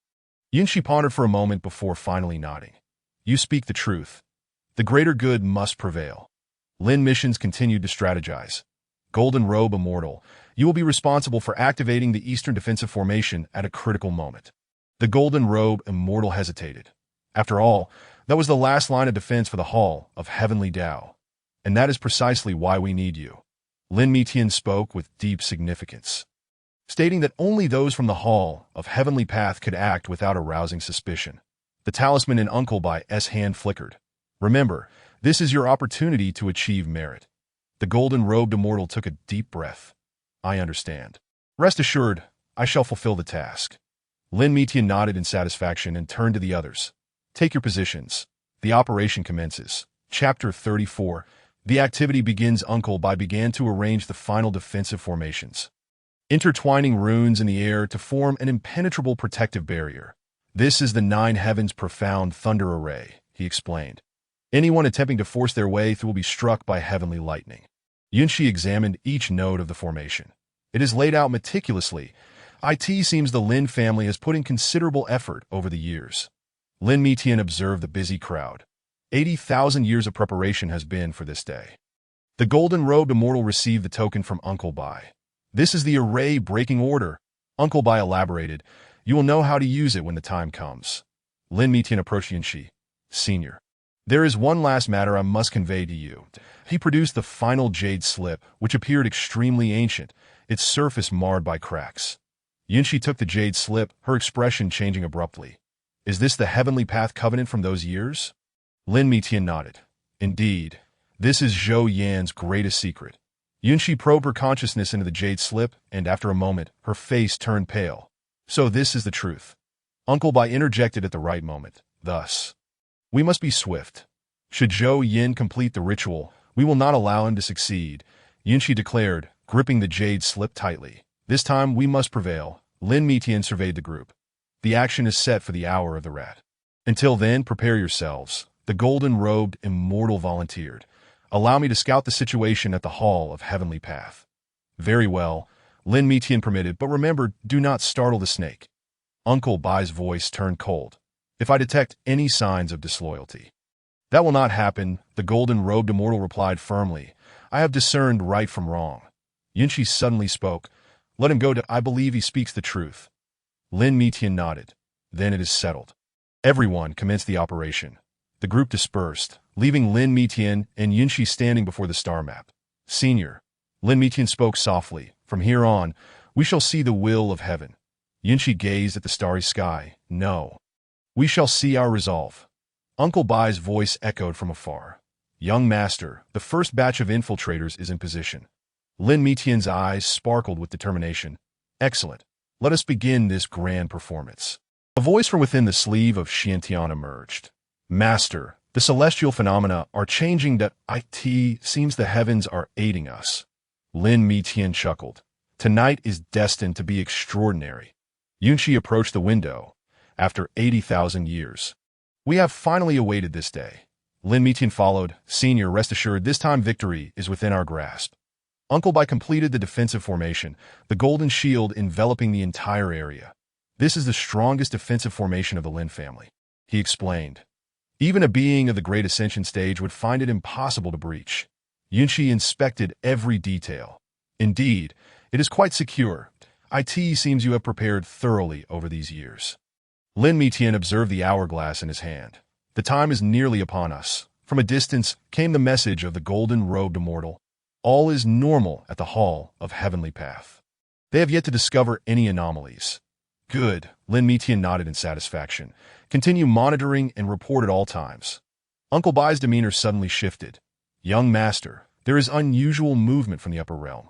Yunshi pondered for a moment before finally nodding. You speak the truth. The greater good must prevail. Lin Missions continued to strategize. Golden Robe Immortal, you will be responsible for activating the Eastern Defensive Formation at a critical moment. The Golden Robe Immortal hesitated. After all, that was the last line of defense for the Hall of Heavenly Tao. And that is precisely why we need you. Lin Mitian spoke with deep significance, stating that only those from the Hall of Heavenly Path could act without arousing suspicion. The talisman in Uncle Bai's hand flickered. Remember, this is your opportunity to achieve merit. The golden-robed immortal took a deep breath. I understand. Rest assured, I shall fulfill the task. Lin Mitian nodded in satisfaction and turned to the others. Take your positions. The operation commences. Chapter 34. The activity begins. Uncle Bai began to arrange the final defensive formations, intertwining runes in the air to form an impenetrable protective barrier. This is the Nine Heavens Profound Thunder Array, he explained. Anyone attempting to force their way through will be struck by heavenly lightning. Yunshi examined each node of the formation. It is laid out meticulously. It seems the Lin family has put in considerable effort over the years. Lin Mitian observed the busy crowd. 80,000 years of preparation has been for this day. The golden-robed immortal received the token from Uncle Bai. This is the array breaking order. Uncle Bai elaborated. You will know how to use it when the time comes. Lin Mitian approached Yunshi. Senior. There is one last matter I must convey to you. He produced the final jade slip, which appeared extremely ancient, its surface marred by cracks. Yunshi took the jade slip, her expression changing abruptly. Is this the Heavenly Path covenant from those years? Lin Mitian nodded. Indeed, this is Zhou Yan's greatest secret. Yunshi probed her consciousness into the jade slip, and after a moment, her face turned pale. So this is the truth. Uncle Bai interjected at the right moment. Thus, we must be swift. Should Zhou Yan complete the ritual, we will not allow him to succeed, Yunshi declared, gripping the jade slip tightly. This time we must prevail. Lin Mitian surveyed the group. The action is set for the hour of the rat. Until then, prepare yourselves. The golden-robed immortal volunteered. Allow me to scout the situation at the Hall of Heavenly Path. Very well, Lin Mitian permitted, but remember, do not startle the snake. Uncle Bai's voice turned cold. If I detect any signs of disloyalty. That will not happen, the golden-robed immortal replied firmly. I have discerned right from wrong. Yunshi suddenly spoke. Let him go. I believe he speaks the truth. Lin Mitian nodded. Then it is settled. Everyone commenced the operation. The group dispersed, leaving Lin Mitian and Yunshi standing before the star map. Senior. Lin Mitian spoke softly. From here on, we shall see the will of heaven. Yunshi gazed at the starry sky. No. We shall see our resolve. Uncle Bai's voice echoed from afar. Young master, the first batch of infiltrators is in position. Lin Mitian's eyes sparkled with determination. Excellent. Let us begin this grand performance. A voice from within the sleeve of Xiantian emerged. Master, the celestial phenomena are changing. It seems the heavens are aiding us. Lin Mitian chuckled. Tonight is destined to be extraordinary. Yunshi approached the window. After 80,000 years. We have finally awaited this day. Lin Mitian followed. Senior, rest assured, this time victory is within our grasp. Uncle Bai completed the defensive formation, the golden shield enveloping the entire area. This is the strongest defensive formation of the Lin family, he explained. Even a being of the Great Ascension stage would find it impossible to breach. Yunshi inspected every detail. Indeed, it is quite secure. It seems you have prepared thoroughly over these years. Lin Mitian observed the hourglass in his hand. The time is nearly upon us. From a distance came the message of the golden-robed immortal. All is normal at the Hall of Heavenly Path. They have yet to discover any anomalies. Good, Lin Mitian nodded in satisfaction. Continue monitoring and report at all times. Uncle Bai's demeanor suddenly shifted. Young master, there is unusual movement from the upper realm.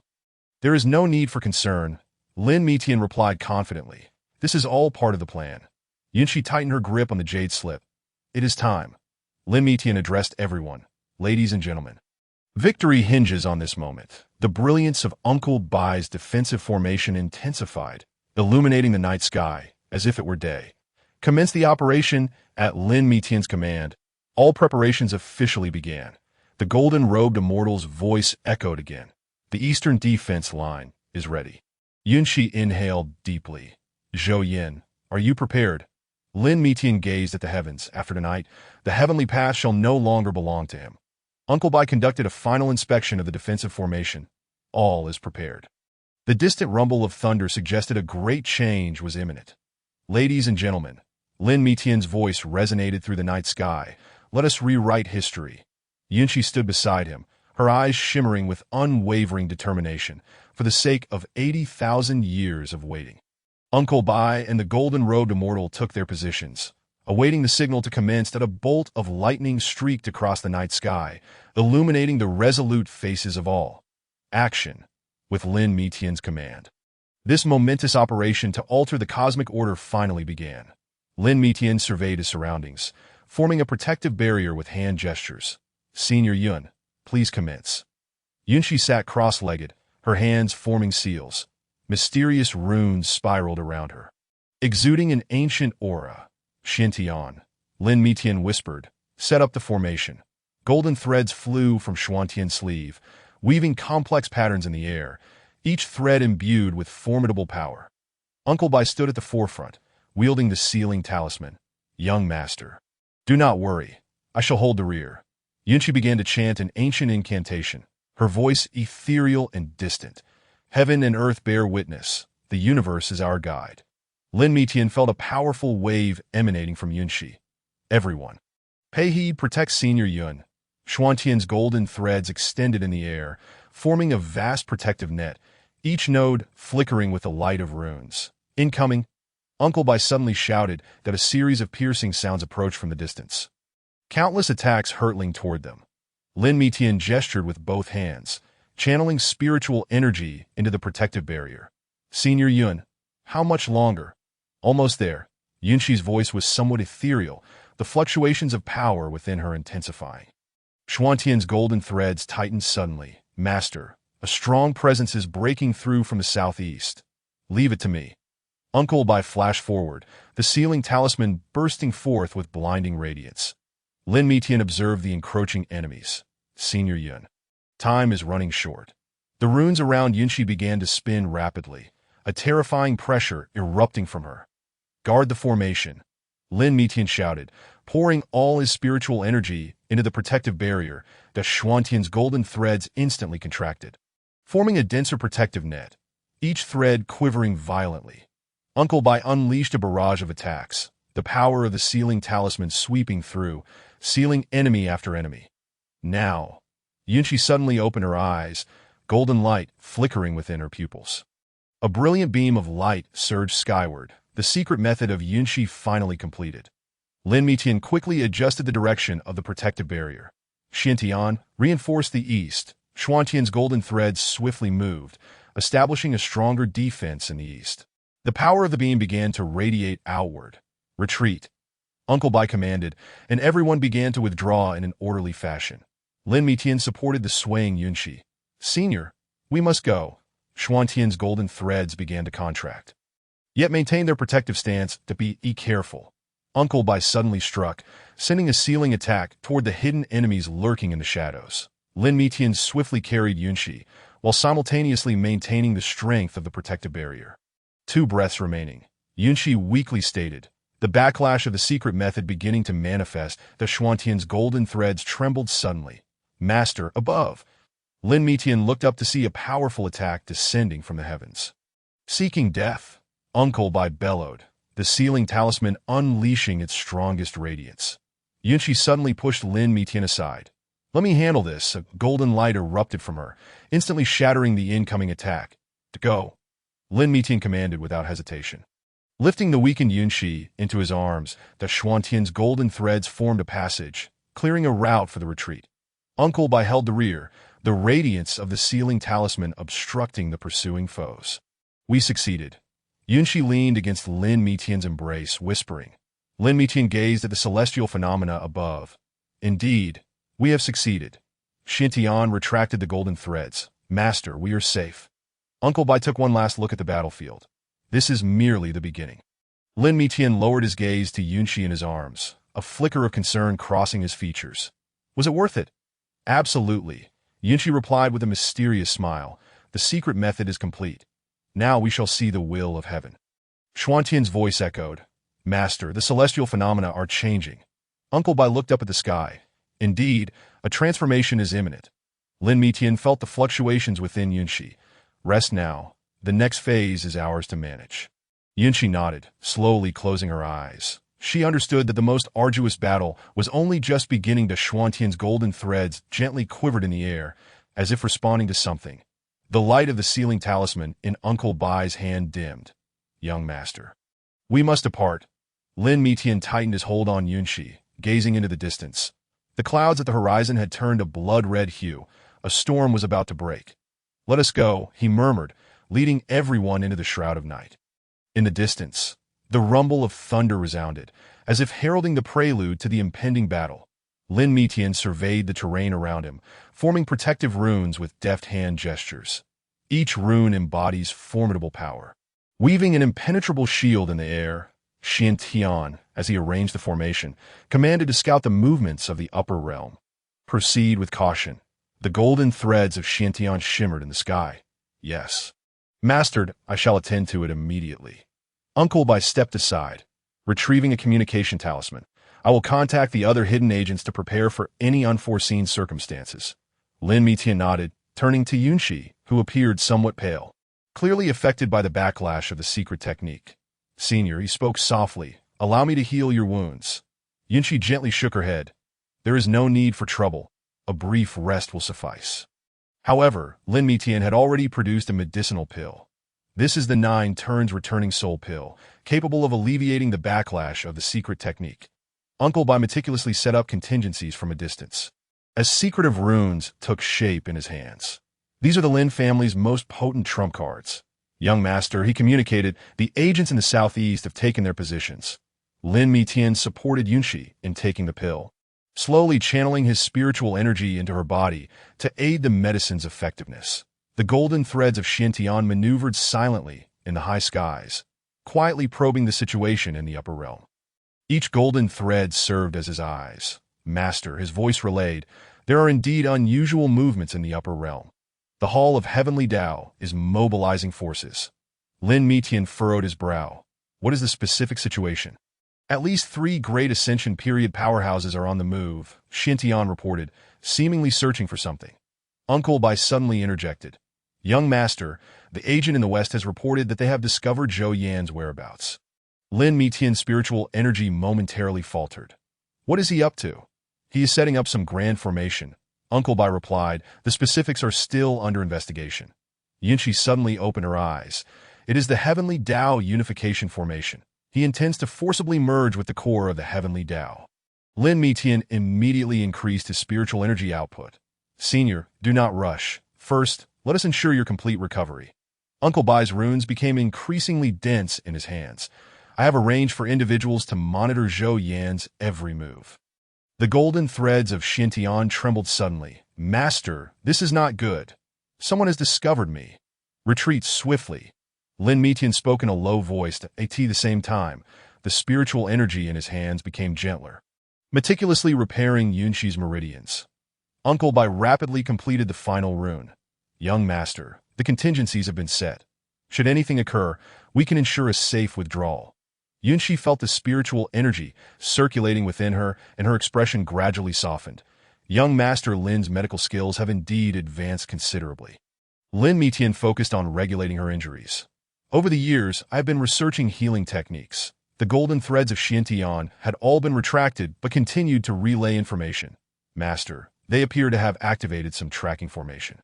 There is no need for concern, Lin Mitian replied confidently. This is all part of the plan. Yunshi tightened her grip on the jade slip. It is time. Lin Mitian addressed everyone. Ladies and gentlemen. Victory hinges on this moment. The brilliance of Uncle Bai's defensive formation intensified, illuminating the night sky as if it were day. Commence the operation at Lin Mitian's command. All preparations officially began. The golden-robed immortal's voice echoed again. The eastern defense line is ready. Yunshi inhaled deeply. Zhou Yin, are you prepared? Lin Mitian gazed at the heavens. After tonight, the heavenly path shall no longer belong to him. Uncle Bai conducted a final inspection of the defensive formation. All is prepared. The distant rumble of thunder suggested a great change was imminent. Ladies and gentlemen, Lin Mitian's voice resonated through the night sky. Let us rewrite history. Yunshi stood beside him, her eyes shimmering with unwavering determination, for the sake of 80,000 years of waiting. Uncle Bai and the golden-robed immortal took their positions, awaiting the signal to commence that a bolt of lightning streaked across the night sky, illuminating the resolute faces of all. Action, with Lin Mitian's command. This momentous operation to alter the cosmic order finally began. Lin Mitian surveyed his surroundings, forming a protective barrier with hand gestures. Senior Yun, please commence. Yunshi sat cross-legged, her hands forming seals. Mysterious runes spiraled around her. Exuding an ancient aura, Xintian, Lin Mitian whispered, set up the formation. Golden threads flew from Xuantian's sleeve, weaving complex patterns in the air, each thread imbued with formidable power. Uncle Bai stood at the forefront, wielding the sealing talisman. Young master, do not worry. I shall hold the rear. Yunshi began to chant an ancient incantation, her voice ethereal and distant. Heaven and earth bear witness. The universe is our guide. Lin Mitian felt a powerful wave emanating from Yunshi. Everyone. Pei heed protects Senior Yun. Xuantian's golden threads extended in the air, forming a vast protective net, each node flickering with the light of runes. Incoming. Uncle Bai suddenly shouted that a series of piercing sounds approached from the distance. Countless attacks hurtling toward them. Lin Mitian gestured with both hands, channeling spiritual energy into the protective barrier. Senior Yun, how much longer? Almost there. Yunshi's voice was somewhat ethereal, the fluctuations of power within her intensifying. Xuantian's golden threads tightened suddenly. Master, a strong presence is breaking through from the southeast. Leave it to me. Uncle Bai flashed forward, the sealing talisman bursting forth with blinding radiance. Lin Mitian observed the encroaching enemies. Senior Yun. Time is running short. The runes around Yunshi began to spin rapidly, a terrifying pressure erupting from her. Guard the formation. Lin Mitian shouted, pouring all his spiritual energy into the protective barrier that Xuantian's golden threads instantly contracted, forming a denser protective net, each thread quivering violently. Uncle Bai unleashed a barrage of attacks, the power of the sealing talisman sweeping through, sealing enemy after enemy. Now, Yunshi suddenly opened her eyes, golden light flickering within her pupils. A brilliant beam of light surged skyward, the secret method of Yunshi finally completed. Lin Mitian quickly adjusted the direction of the protective barrier. Xintian reinforced the east. Xuantian's golden threads swiftly moved, establishing a stronger defense in the east. The power of the beam began to radiate outward. Retreat. Uncle Bai commanded, and everyone began to withdraw in an orderly fashion. Lin Mitian supported the swaying Yunshi. Senior, we must go. Xuantian's golden threads began to contract. Yet maintain their protective stance to be careful. Uncle Bai suddenly struck, sending a sealing attack toward the hidden enemies lurking in the shadows. Lin Mitian swiftly carried Yunshi, while simultaneously maintaining the strength of the protective barrier. 2 breaths remaining. Yunshi weakly stated, the backlash of the secret method beginning to manifest, the Xuantian's golden threads trembled suddenly. Master, above. Lin Mitian looked up to see a powerful attack descending from the heavens. Seeking death. Uncle Bai bellowed, the sealing talisman unleashing its strongest radiance. Yunshi suddenly pushed Lin Mitian aside. Let me handle this. A golden light erupted from her, instantly shattering the incoming attack. To go, Lin Mitian commanded without hesitation. Lifting the weakened Yunxi into his arms, the Xuantian's golden threads formed a passage, clearing a route for the retreat. Uncle Bai held the rear, the radiance of the sealing talisman obstructing the pursuing foes. We succeeded. Yunxi leaned against Lin Mitian's embrace, whispering. Lin Mitian gazed at the celestial phenomena above. Indeed, we have succeeded. Xintian retracted the golden threads. Master, we are safe. Uncle Bai took one last look at the battlefield. This is merely the beginning. Lin Mitian lowered his gaze to Yunxi in his arms, a flicker of concern crossing his features. Was it worth it? Absolutely. Yunxi replied with a mysterious smile. The secret method is complete. Now we shall see the will of heaven. Xuantian's voice echoed. Master, the celestial phenomena are changing. Uncle Bai looked up at the sky. Indeed, a transformation is imminent. Lin Mitian felt the fluctuations within Yunxi. Rest now. The next phase is ours to manage. Yunxi nodded, slowly closing her eyes. She understood that the most arduous battle was only just beginning. The Xuantian's golden threads gently quivered in the air, as if responding to something. The light of the sealing talisman in Uncle Bai's hand dimmed. Young master. We must depart. Lin Mitian tightened his hold on Yunxi, gazing into the distance. The clouds at the horizon had turned a blood-red hue. A storm was about to break. Let us go, he murmured, leading everyone into the shroud of night. In the distance, the rumble of thunder resounded, as if heralding the prelude to the impending battle. Lin Mitian surveyed the terrain around him, forming protective runes with deft hand gestures. Each rune embodies formidable power. Weaving an impenetrable shield in the air, Xintian, as he arranged the formation, commanded to scout the movements of the upper realm. Proceed with caution. The golden threads of Xintian shimmered in the sky. Yes. Mastered, I shall attend to it immediately. Uncle Bai stepped aside, retrieving a communication talisman. I will contact the other hidden agents to prepare for any unforeseen circumstances. Lin Mitian nodded, turning to Yunxi, who appeared somewhat pale, clearly affected by the backlash of the secret technique. Senior, he spoke softly. Allow me to heal your wounds. Yunxi gently shook her head. There is no need for trouble. A brief rest will suffice. However, Lin Mitian had already produced a medicinal pill. This is the 9 turns returning soul pill, capable of alleviating the backlash of the secret technique. Uncle Bai meticulously set up contingencies from a distance. As secretive runes took shape in his hands. These are the Lin family's most potent trump cards. Young master, he communicated, the agents in the southeast have taken their positions. Lin Mitian supported Yunxi in taking the pill, slowly channeling his spiritual energy into her body to aid the medicine's effectiveness. The golden threads of Xintian maneuvered silently in the high skies, quietly probing the situation in the upper realm. Each golden thread served as his eyes. Master, his voice relayed, there are indeed unusual movements in the upper realm. The Hall of Heavenly Tao is mobilizing forces. Lin Mitian furrowed his brow. What is the specific situation? At least 3 Great Ascension period powerhouses are on the move, Xintian reported, seemingly searching for something. Uncle Bai suddenly interjected. Young master, the agent in the west has reported that they have discovered Zhou Yan's whereabouts. Lin Mitian's spiritual energy momentarily faltered. What is he up to? He is setting up some grand formation. Uncle Bai replied, the specifics are still under investigation. Yunxi suddenly opened her eyes. It is the Heavenly Tao Unification Formation. He intends to forcibly merge with the core of the Heavenly Tao. Lin Mitian immediately increased his spiritual energy output. Senior, do not rush. First, let us ensure your complete recovery. Uncle Bai's runes became increasingly dense in his hands. I have arranged for individuals to monitor Zhou Yan's every move. The golden threads of Xintian trembled suddenly. Master, this is not good. Someone has discovered me. Retreat swiftly. Lin Mitian spoke in a low voice at the same time. The spiritual energy in his hands became gentler, meticulously repairing Yunxi's meridians. Uncle Bai rapidly completed the final rune. Young master, the contingencies have been set. Should anything occur, we can ensure a safe withdrawal. Yunxi felt the spiritual energy circulating within her, and her expression gradually softened. Young Master Lin's medical skills have indeed advanced considerably. Lin Mitian focused on regulating her injuries. Over the years, I have been researching healing techniques. The golden threads of Xintian had all been retracted but continued to relay information. Master, They appear to have activated some tracking formation.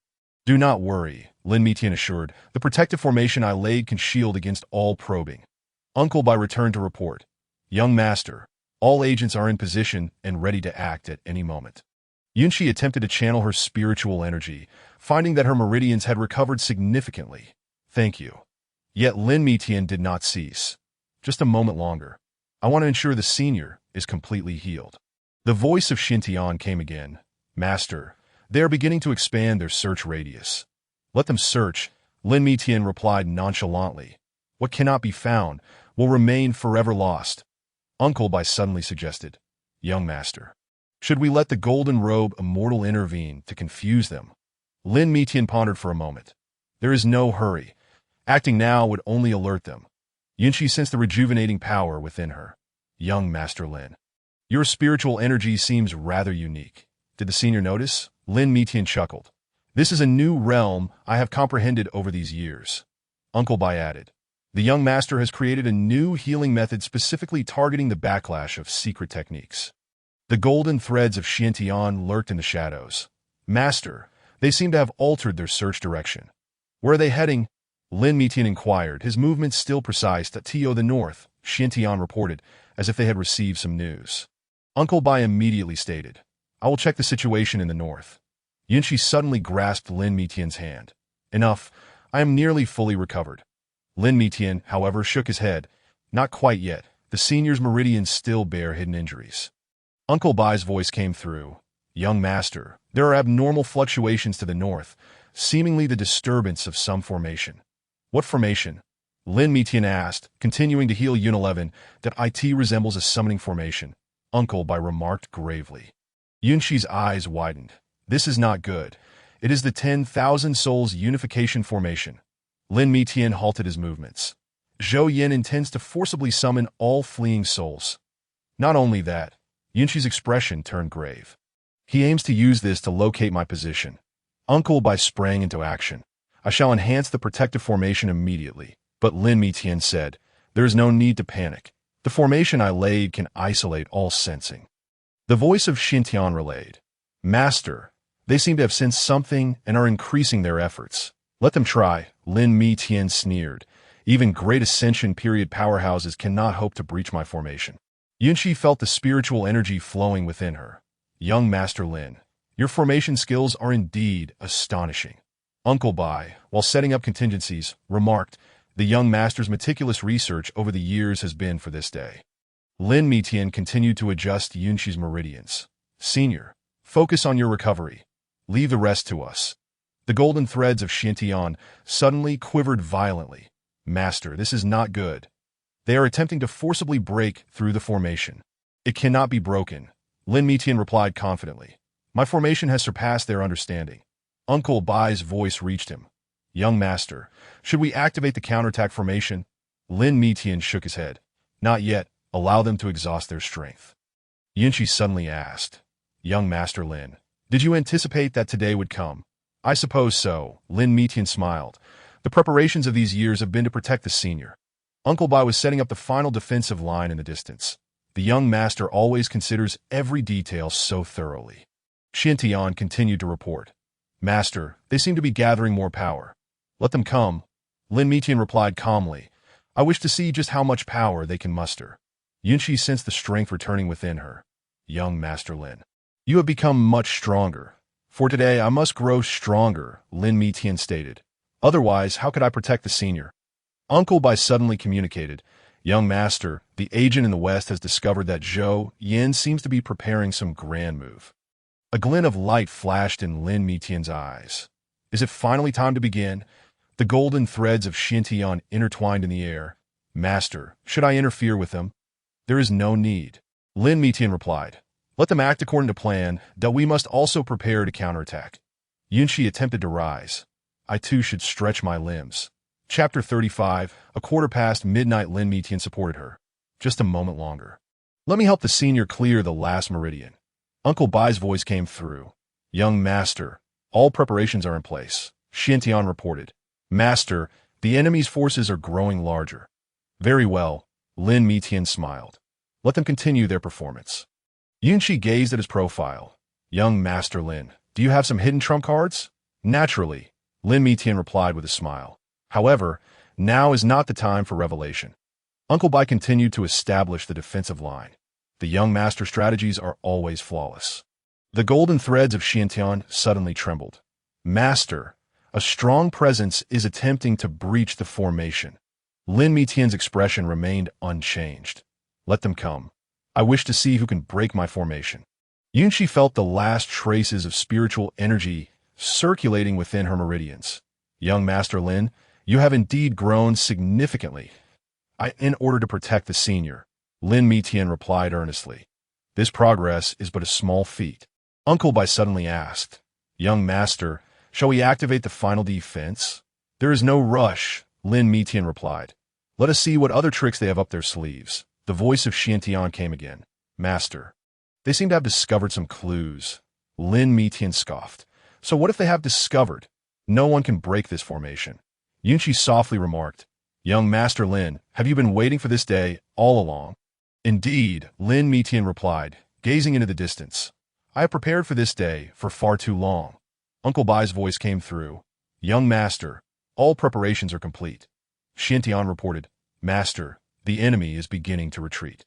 Do not worry, Lin Mitian assured. The protective formation I laid can shield against all probing. Uncle Bai returned to report. Young master, all agents are in position and ready to act at any moment. Yunshi attempted to channel her spiritual energy, finding that her meridians had recovered significantly. Thank you. Yet Lin Mitian did not cease. Just a moment longer. I want to ensure the senior is completely healed. The voice of Xintian came again. Master, they are beginning to expand their search radius. Let them search, Lin Mitian replied nonchalantly. What cannot be found will remain forever lost. Uncle Bai suddenly suggested. Young master, should we let the golden robe immortal intervene to confuse them? Lin Mitian pondered for a moment. There is no hurry. Acting now would only alert them. Yunshi sensed the rejuvenating power within her. Young Master Lin, your spiritual energy seems rather unique. Did the senior notice? Lin Mitian chuckled. This is a new realm I have comprehended over these years. Uncle Bai added. The young master has created a new healing method specifically targeting the backlash of secret techniques. The golden threads of Xintian lurked in the shadows. Master, they seem to have altered their search direction. Where are they heading? Lin Mitian inquired, his movements still precise. To the north, Xintian reported, as if they had received some news. Uncle Bai immediately stated, I will check the situation in the north. Yunshi suddenly grasped Lin Mitian's hand. Enough, I am nearly fully recovered. Lin Mitian, however, shook his head. Not quite yet. The senior's meridians still bear hidden injuries. Uncle Bai's voice came through. Young master, there are abnormal fluctuations to the north, seemingly the disturbance of some formation. What formation? Lin Mitian asked, continuing to heal Yun 11, that it resembles a summoning formation. Uncle Bai remarked gravely. Yunshi's eyes widened. This is not good. It is the 10,000 souls unification formation. Lin Mitian halted his movements. Zhou Yin intends to forcibly summon all fleeing souls. Not only that, Yunshi's expression turned grave. He aims to use this to locate my position. Uncle Bai sprang into action. I shall enhance the protective formation immediately. But Lin Mitian said, there is no need to panic. The formation I laid can isolate all sensing. The voice of Xintian relayed. Master, they seem to have sensed something and are increasing their efforts. Let them try, Lin Mitian sneered. Even great ascension period powerhouses cannot hope to breach my formation. Yunshi felt the spiritual energy flowing within her. Young Master Lin, your formation skills are indeed astonishing. Uncle Bai, while setting up contingencies, remarked, the young master's meticulous research over the years has been for this day. Lin Mitian continued to adjust Yunshi's meridians. Senior, focus on your recovery. Leave the rest to us. The golden threads of Xintian suddenly quivered violently. Master, this is not good. They are attempting to forcibly break through the formation. It cannot be broken, Lin Mitian replied confidently. My formation has surpassed their understanding. Uncle Bai's voice reached him. Young master, should we activate the counterattack formation? Lin Mitian shook his head. Not yet. Allow them to exhaust their strength. Yunshi suddenly asked. Young Master Lin, did you anticipate that today would come? I suppose so, Lin Mitian smiled. The preparations of these years have been to protect the senior. Uncle Bai was setting up the final defensive line in the distance. The young master always considers every detail so thoroughly. Xintian continued to report. Master, they seem to be gathering more power. Let them come. Lin Mitian replied calmly. I wish to see just how much power they can muster. Yunshi sensed the strength returning within her. Young Master Lin, you have become much stronger. For today I must grow stronger, Lin Mitian stated. Otherwise, how could I protect the senior? Uncle Bai suddenly communicated. Young Master, the agent in the West has discovered that Zhou Yin seems to be preparing some grand move. A glint of light flashed in Lin Mitian's eyes. Is it finally time to begin? The golden threads of Xintian intertwined in the air. Master, should I interfere with them? There is no need. Lin Mitian replied. Let them act according to plan, that we must also prepare to counterattack. Yunshi attempted to rise. I too should stretch my limbs. Chapter 35, a quarter past midnight. Lin Mitian supported her. Just a moment longer. Let me help the senior clear the last meridian. Uncle Bai's voice came through. Young Master, all preparations are in place, Xintian reported. Master, the enemy's forces are growing larger. Very well, Lin Mitian smiled. Let them continue their performance. Yunshi gazed at his profile. Young Master Lin, do you have some hidden trump cards? Naturally, Lin Mitian replied with a smile. However, now is not the time for revelation. Uncle Bai continued to establish the defensive line. The young master strategies are always flawless. The golden threads of Xiantian suddenly trembled. Master, a strong presence is attempting to breach the formation. Lin Mitian's expression remained unchanged. Let them come. I wish to see who can break my formation. Yunxi felt the last traces of spiritual energy circulating within her meridians. Young Master Lin, you have indeed grown significantly. In order to protect the senior, Lin Mitian replied earnestly. This progress is but a small feat. Uncle Bai suddenly asked, Young Master, shall we activate the final defense? There is no rush, Lin Mitian replied. Let us see what other tricks they have up their sleeves. The voice of Xiantian came again. Master, they seem to have discovered some clues. Lin Mitian scoffed. So what if they have discovered? No one can break this formation. Yunxi softly remarked, Young Master Lin, have you been waiting for this day all along? Indeed, Lin Mitian replied, gazing into the distance. I have prepared for this day for far too long. Uncle Bai's voice came through. Young Master, all preparations are complete. Xiantian reported, Master, the enemy is beginning to retreat.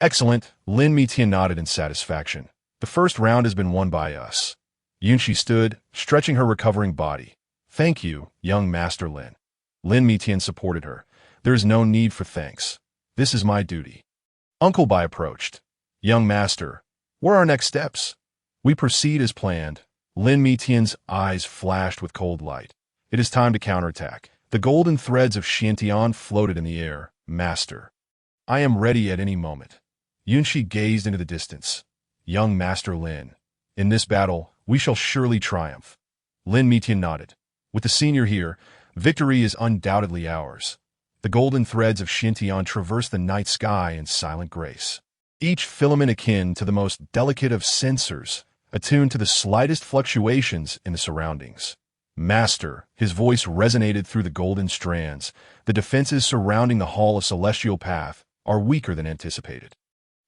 Excellent, Lin Mitian nodded in satisfaction. The first round has been won by us. Yunxi stood, stretching her recovering body. Thank you, young Master Lin. Lin Mitian supported her. There is no need for thanks. This is my duty. Uncle Bai approached. Young Master, what are our next steps? We proceed as planned. Lin Mitian's eyes flashed with cold light. It is time to counterattack. The golden threads of Xiantian floated in the air. Master, I am ready at any moment. Yunxi gazed into the distance. Young Master Lin, in this battle, we shall surely triumph. Lin Mitian nodded. With the senior here, victory is undoubtedly ours. The golden threads of Xiantian traverse the night sky in silent grace. Each filament akin to the most delicate of sensors, attuned to the slightest fluctuations in the surroundings. Master, his voice resonated through the golden strands. The defenses surrounding the Hall of Celestial Path are weaker than anticipated.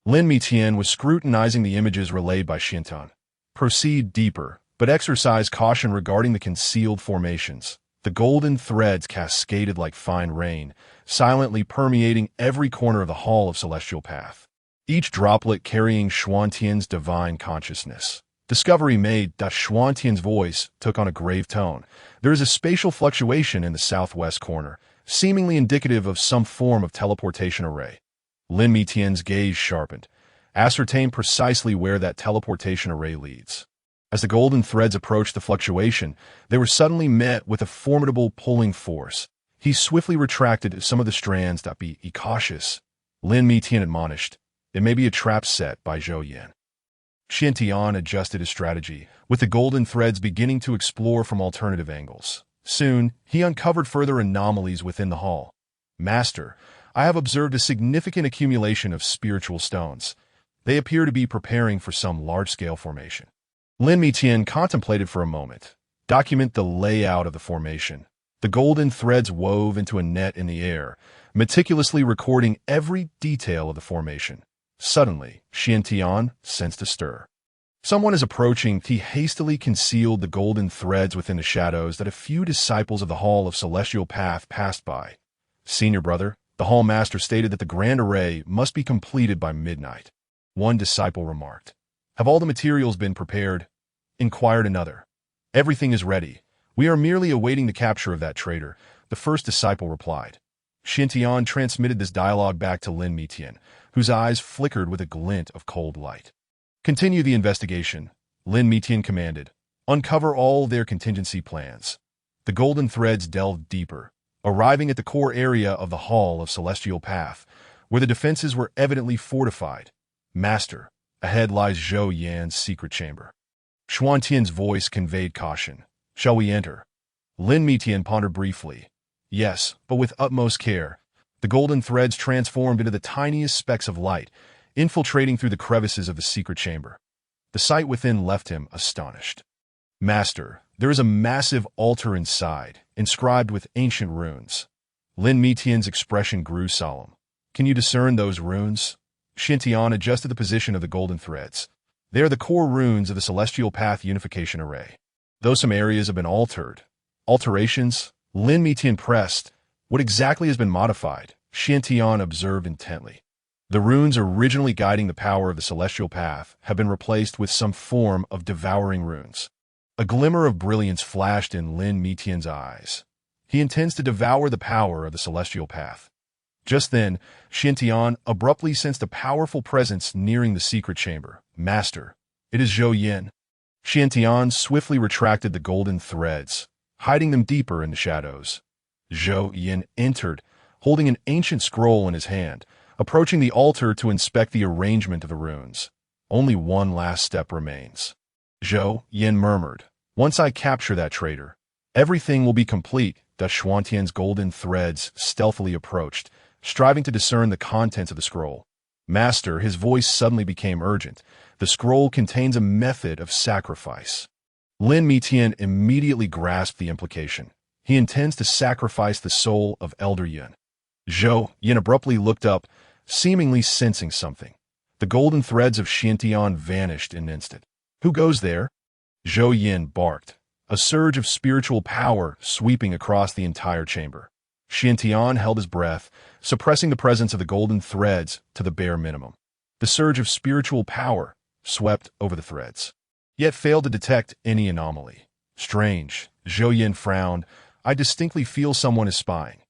Lin Mitian was scrutinizing the images relayed by Xiantian. Proceed deeper, but exercise caution regarding the concealed formations. The golden threads cascaded like fine rain, silently permeating every corner of the Hall of Celestial Path. Each droplet carrying Xuantian's divine consciousness. Discovery made that Xuantian's voice took on a grave tone. There is a spatial fluctuation in the southwest corner, seemingly indicative of some form of teleportation array. Lin Mitian's gaze sharpened. Ascertain precisely where that teleportation array leads. As the golden threads approached the fluctuation, they were suddenly met with a formidable pulling force. He swiftly retracted some of the strands. Be cautious, Lin Mitian admonished. It may be a trap set by Zhou Yan. Xiantian adjusted his strategy, with the golden threads beginning to explore from alternative angles. Soon, he uncovered further anomalies within the hall. Master, I have observed a significant accumulation of spiritual stones. They appear to be preparing for some large-scale formation. Lin Mitian contemplated for a moment. Document the layout of the formation. The golden threads wove into a net in the air, meticulously recording every detail of the formation. Suddenly, Xiantian sensed a stir. Someone is approaching. He hastily concealed the golden threads within the shadows that a few disciples of the Hall of Celestial Path passed by. Senior brother, the Hall Master stated that the grand array must be completed by midnight. One disciple remarked. Have all the materials been prepared? Inquired another. Everything is ready. We are merely awaiting the capture of that traitor, the first disciple replied. Xiantian transmitted this dialogue back to Lin Mitian, whose eyes flickered with a glint of cold light. Continue the investigation, Lin Mitian commanded. Uncover all their contingency plans. The golden threads delved deeper, arriving at the core area of the Hall of Celestial Path, where the defenses were evidently fortified. Master, ahead lies Zhou Yan's secret chamber. Xuantian's voice conveyed caution. Shall we enter? Lin Mitian pondered briefly. Yes, but with utmost care. The golden threads transformed into the tiniest specks of light, infiltrating through the crevices of the secret chamber. The sight within left him astonished. Master, there is a massive altar inside, inscribed with ancient runes. Lin Mitian's expression grew solemn. Can you discern those runes? Xiantian adjusted the position of the golden threads. They are the core runes of the Celestial Path Unification Array. Though some areas have been altered. Alterations? Lin Mitian pressed. What exactly has been modified? Xiantian observed intently. The runes originally guiding the power of the Celestial Path have been replaced with some form of devouring runes. A glimmer of brilliance flashed in Lin Mitian's eyes. He intends to devour the power of the Celestial Path. Just then, Xiantian abruptly sensed a powerful presence nearing the secret chamber. Master, it is Zhou Yin. Xiantian swiftly retracted the golden threads, hiding them deeper in the shadows. Zhou Yin entered, holding an ancient scroll in his hand, approaching the altar to inspect the arrangement of the runes. Only one last step remains. Zhou Yin murmured, "Once I capture that traitor, everything will be complete." Da Xuantian's golden threads stealthily approached, striving to discern the contents of the scroll. Master, his voice suddenly became urgent. The scroll contains a method of sacrifice. Lin Mitian immediately grasped the implication. He intends to sacrifice the soul of Elder Yin. Zhou Yin abruptly looked up, seemingly sensing something. The golden threads of Xiantian vanished in an instant. "Who goes there?" Zhou Yin barked, a surge of spiritual power sweeping across the entire chamber. Xiantian held his breath, suppressing the presence of the golden threads to the bare minimum. The surge of spiritual power swept over the threads, yet failed to detect any anomaly. "Strange," Zhou Yin frowned. "I distinctly feel someone is spying."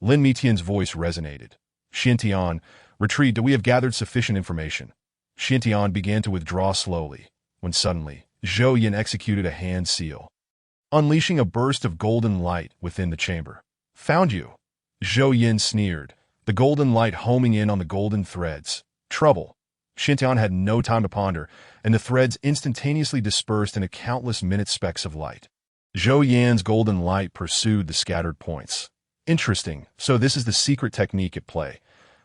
Lin Mitian's voice resonated. "Xiantian, retreat. We have gathered sufficient information." Xiantian began to withdraw slowly, when suddenly, Zhou Yin executed a hand seal, unleashing a burst of golden light within the chamber. "Found you." Zhou Yin sneered, the golden light homing in on the golden threads. "Trouble." Xiantian had no time to ponder, and the threads instantaneously dispersed into countless minute specks of light. Zhou Yin's golden light pursued the scattered points. "Interesting, so this is the secret technique at play."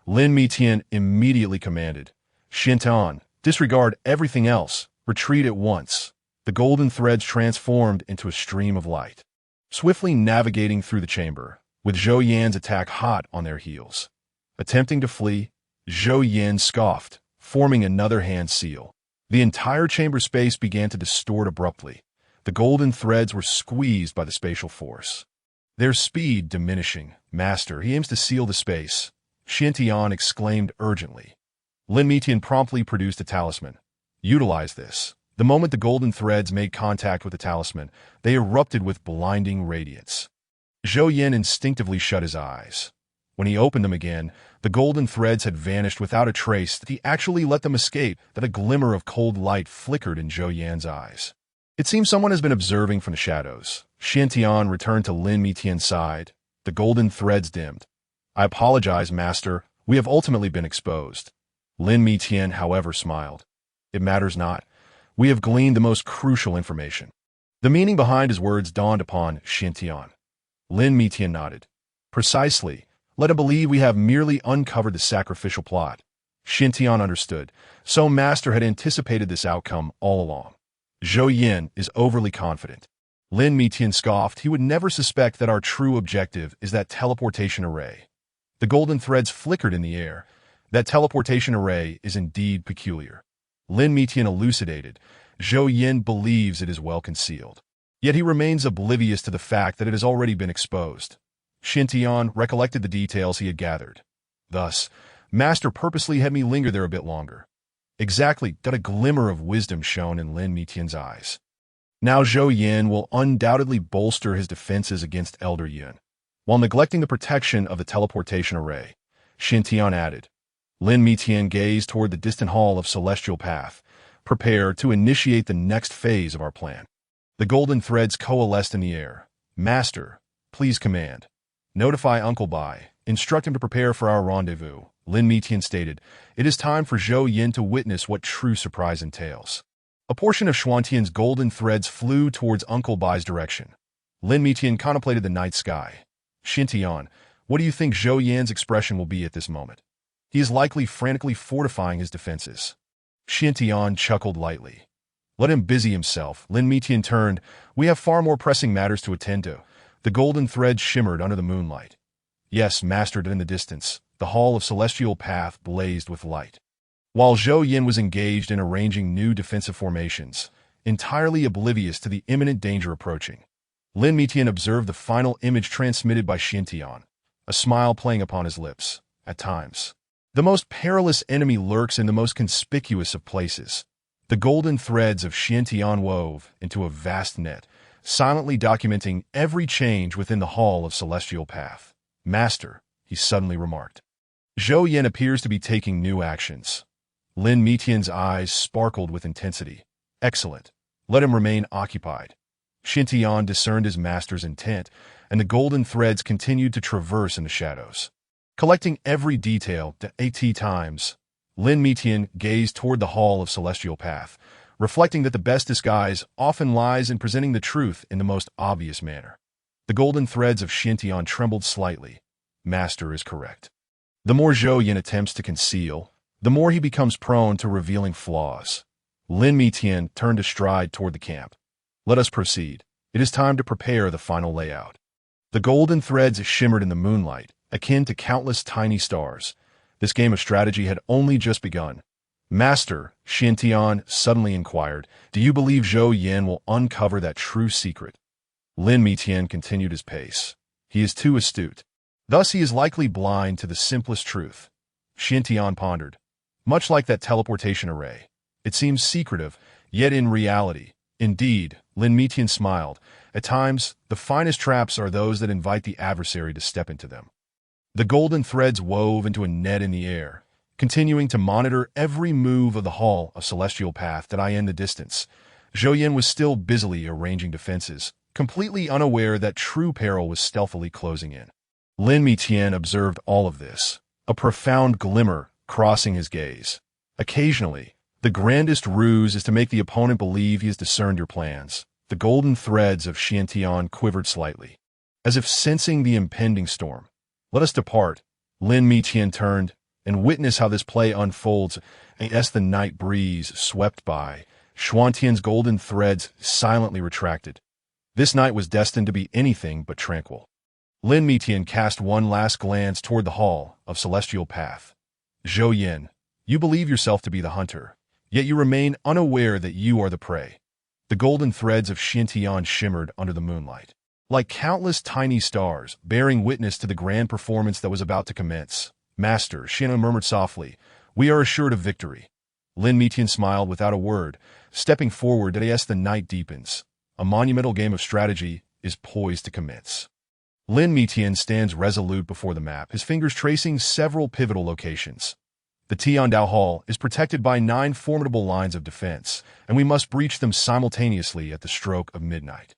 Lin Mitian immediately commanded, "Xiantian, disregard everything else. Retreat at once." The golden threads transformed into a stream of light, swiftly navigating through the chamber, with Zhou Yin's attack hot on their heels. Attempting to flee, Zhou Yin scoffed, forming another hand seal. The entire chamber space began to distort abruptly. The golden threads were squeezed by the spatial force, their speed diminishing. "Master, he aims to seal the space," Xiantian exclaimed urgently. Lin Mitian promptly produced a talisman. "Utilize this." The moment the golden threads made contact with the talisman, they erupted with blinding radiance. Zhou Yin instinctively shut his eyes. When he opened them again, the golden threads had vanished without a trace. That he actually let them escape, that a glimmer of cold light flickered in Zhou Yin's eyes. "It seems someone has been observing from the shadows." Xiantian returned to Lin Mitian's side. The golden threads dimmed. "I apologize, Master. We have ultimately been exposed." Lin Mitian, however, smiled. "It matters not. We have gleaned the most crucial information." The meaning behind his words dawned upon Xiantian. Lin Mitian nodded. "Precisely. Let him believe we have merely uncovered the sacrificial plot." Xiantian understood. So Master had anticipated this outcome all along. Zhou Yin is overly confident. Lin Mitian scoffed. "He would never suspect that our true objective is that teleportation array." The golden threads flickered in the air. "That teleportation array is indeed peculiar." Lin Mitian elucidated. "Zhou Yin believes it is well concealed. Yet he remains oblivious to the fact that it has already been exposed." Xiantian recollected the details he had gathered. "Thus, Master purposely had me linger there a bit longer." "Exactly," that a glimmer of wisdom shone in Lin Mitian's eyes. "Now Zhou Yin will undoubtedly bolster his defenses against Elder Yin, while neglecting the protection of the teleportation array," Xiantian added. Lin Mitian gazed toward the distant hall of Celestial Path, prepared to initiate the next phase of our plan. The golden threads coalesced in the air. "Master, please command. Notify Uncle Bai. Instruct him to prepare for our rendezvous." Lin Mitian stated. "It is time for Zhou Yin to witness what true surprise entails." A portion of Xuantian's golden threads flew towards Uncle Bai's direction. Lin Mitian contemplated the night sky. "Xiantian, what do you think Zhou Yin's expression will be at this moment?" "He is likely frantically fortifying his defenses." Xiantian chuckled lightly. "Let him busy himself." Lin Mitian turned. "We have far more pressing matters to attend to." The golden threads shimmered under the moonlight. "Yes, Master," in the distance, the hall of Celestial Path blazed with light. while Zhou Yin was engaged in arranging new defensive formations, entirely oblivious to the imminent danger approaching. Lin Mitian observed the final image transmitted by Xintian, a smile playing upon his lips. At times, the most perilous enemy lurks in the most conspicuous of places. The golden threads of Xintian wove into a vast net, silently documenting every change within the Hall of Celestial Path. Master, he suddenly remarked. Zhou Yin appears to be taking new actions. Lin Mitian's eyes sparkled with intensity. Excellent. Let him remain occupied. Xintian discerned his master's intent, and the golden threads continued to traverse in the shadows. Collecting every detail to 80 times, Lin Mitian gazed toward the Hall of Celestial Path, reflecting that the best disguise often lies in presenting the truth in the most obvious manner. The golden threads of Xintian trembled slightly. Master is correct. The more Zhou Yin attempts to conceal, the more he becomes prone to revealing flaws. Lin Mitian turned a stride toward the camp. Let us proceed. It is time to prepare the final layout. The golden threads shimmered in the moonlight, akin to countless tiny stars. This game of strategy had only just begun. Master, Xintian suddenly inquired, do you believe Zhou Yin will uncover that true secret? Lin Mitian continued his pace. He is too astute. Thus he is likely blind to the simplest truth. Xintian pondered. Much like that teleportation array. It seems secretive, yet in reality. Indeed, Lin Mitian smiled. At times, the finest traps are those that invite the adversary to step into them. The golden threads wove into a net in the air, continuing to monitor every move of the Hall of Celestial Path that I in the distance. Zhou Yin was still busily arranging defenses, completely unaware that true peril was stealthily closing in. Lin Mitian observed all of this, a profound glimmer crossing his gaze. Occasionally, the grandest ruse is to make the opponent believe he has discerned your plans. The golden threads of Xintian quivered slightly, as if sensing the impending storm. Let us depart. Lin Mitian turned, and witness how this play unfolds as the night breeze swept by. Xuantian's golden threads silently retracted. This night was destined to be anything but tranquil. Lin Mitian cast one last glance toward the Hall of Celestial Path. Zhou Yin, you believe yourself to be the hunter, yet you remain unaware that you are the prey. The golden threads of Xintian shimmered under the moonlight, like countless tiny stars, bearing witness to the grand performance that was about to commence. Master, Xintian murmured softly, we are assured of victory. Lin Mitian smiled without a word, stepping forward as the night deepens. A monumental game of strategy is poised to commence. Lin Mitian stands resolute before the map, his fingers tracing several pivotal locations. The Tiandao Hall is protected by 9 formidable lines of defense, and we must breach them simultaneously at the stroke of midnight.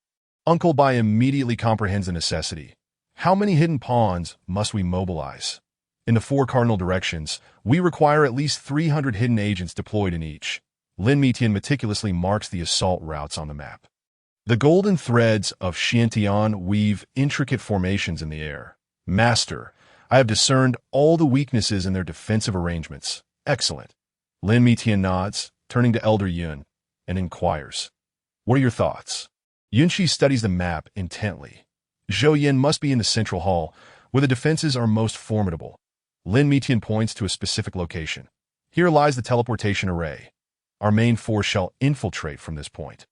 Uncle Bai immediately comprehends the necessity. How many hidden pawns must we mobilize? In the 4 cardinal directions, we require at least 300 hidden agents deployed in each. Lin Mitian meticulously marks the assault routes on the map. The golden threads of Xintian weave intricate formations in the air. Master, I have discerned all the weaknesses in their defensive arrangements. Excellent. Lin Mitian nods, turning to Elder Yun, and inquires, what are your thoughts? Yunqi studies the map intently. Zhou Yin must be in the central hall, where the defenses are most formidable. Lin Mitian points to a specific location. Here lies the teleportation array. Our main force shall infiltrate from this point.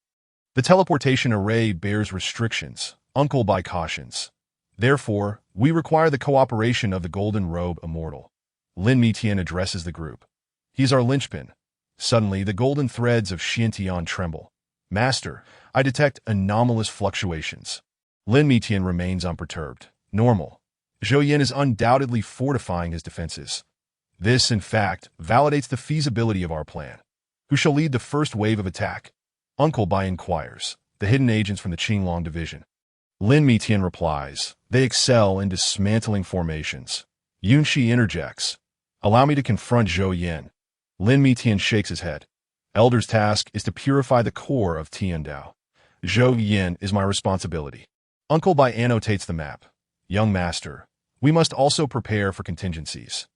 The teleportation array bears restrictions, Uncle Bai cautions. Therefore, we require the cooperation of the Golden Robe Immortal. Lin Mitian addresses the group. He's our linchpin. Suddenly, the golden threads of Xintian tremble. Master, I detect anomalous fluctuations. Lin Mitian remains unperturbed. Normal. Zhou Yin is undoubtedly fortifying his defenses. This, in fact, validates the feasibility of our plan. Who shall lead the first wave of attack? Uncle Bai inquires. The hidden agents from the Qinglong division. Lin Mitian replies. They excel in dismantling formations. Yunqi interjects. Allow me to confront Zhou Yin. Lin Mitian shakes his head. Elder's task is to purify the core of Tiandao. Zhou Yin is my responsibility. Uncle Bai annotates the map. Young master, we must also prepare for contingencies.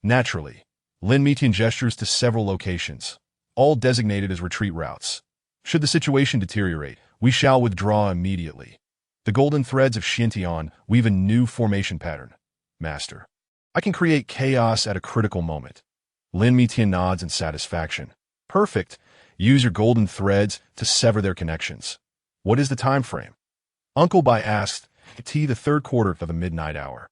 Naturally, Lin Mitian gestures to several locations, all designated as retreat routes. Should the situation deteriorate, we shall withdraw immediately. The golden threads of Xintian weave a new formation pattern. Master, I can create chaos at a critical moment. Lin Mitian nods in satisfaction. Perfect. Use your golden threads to sever their connections. What is the time frame? Uncle Bai asked. The third quarter of the midnight hour.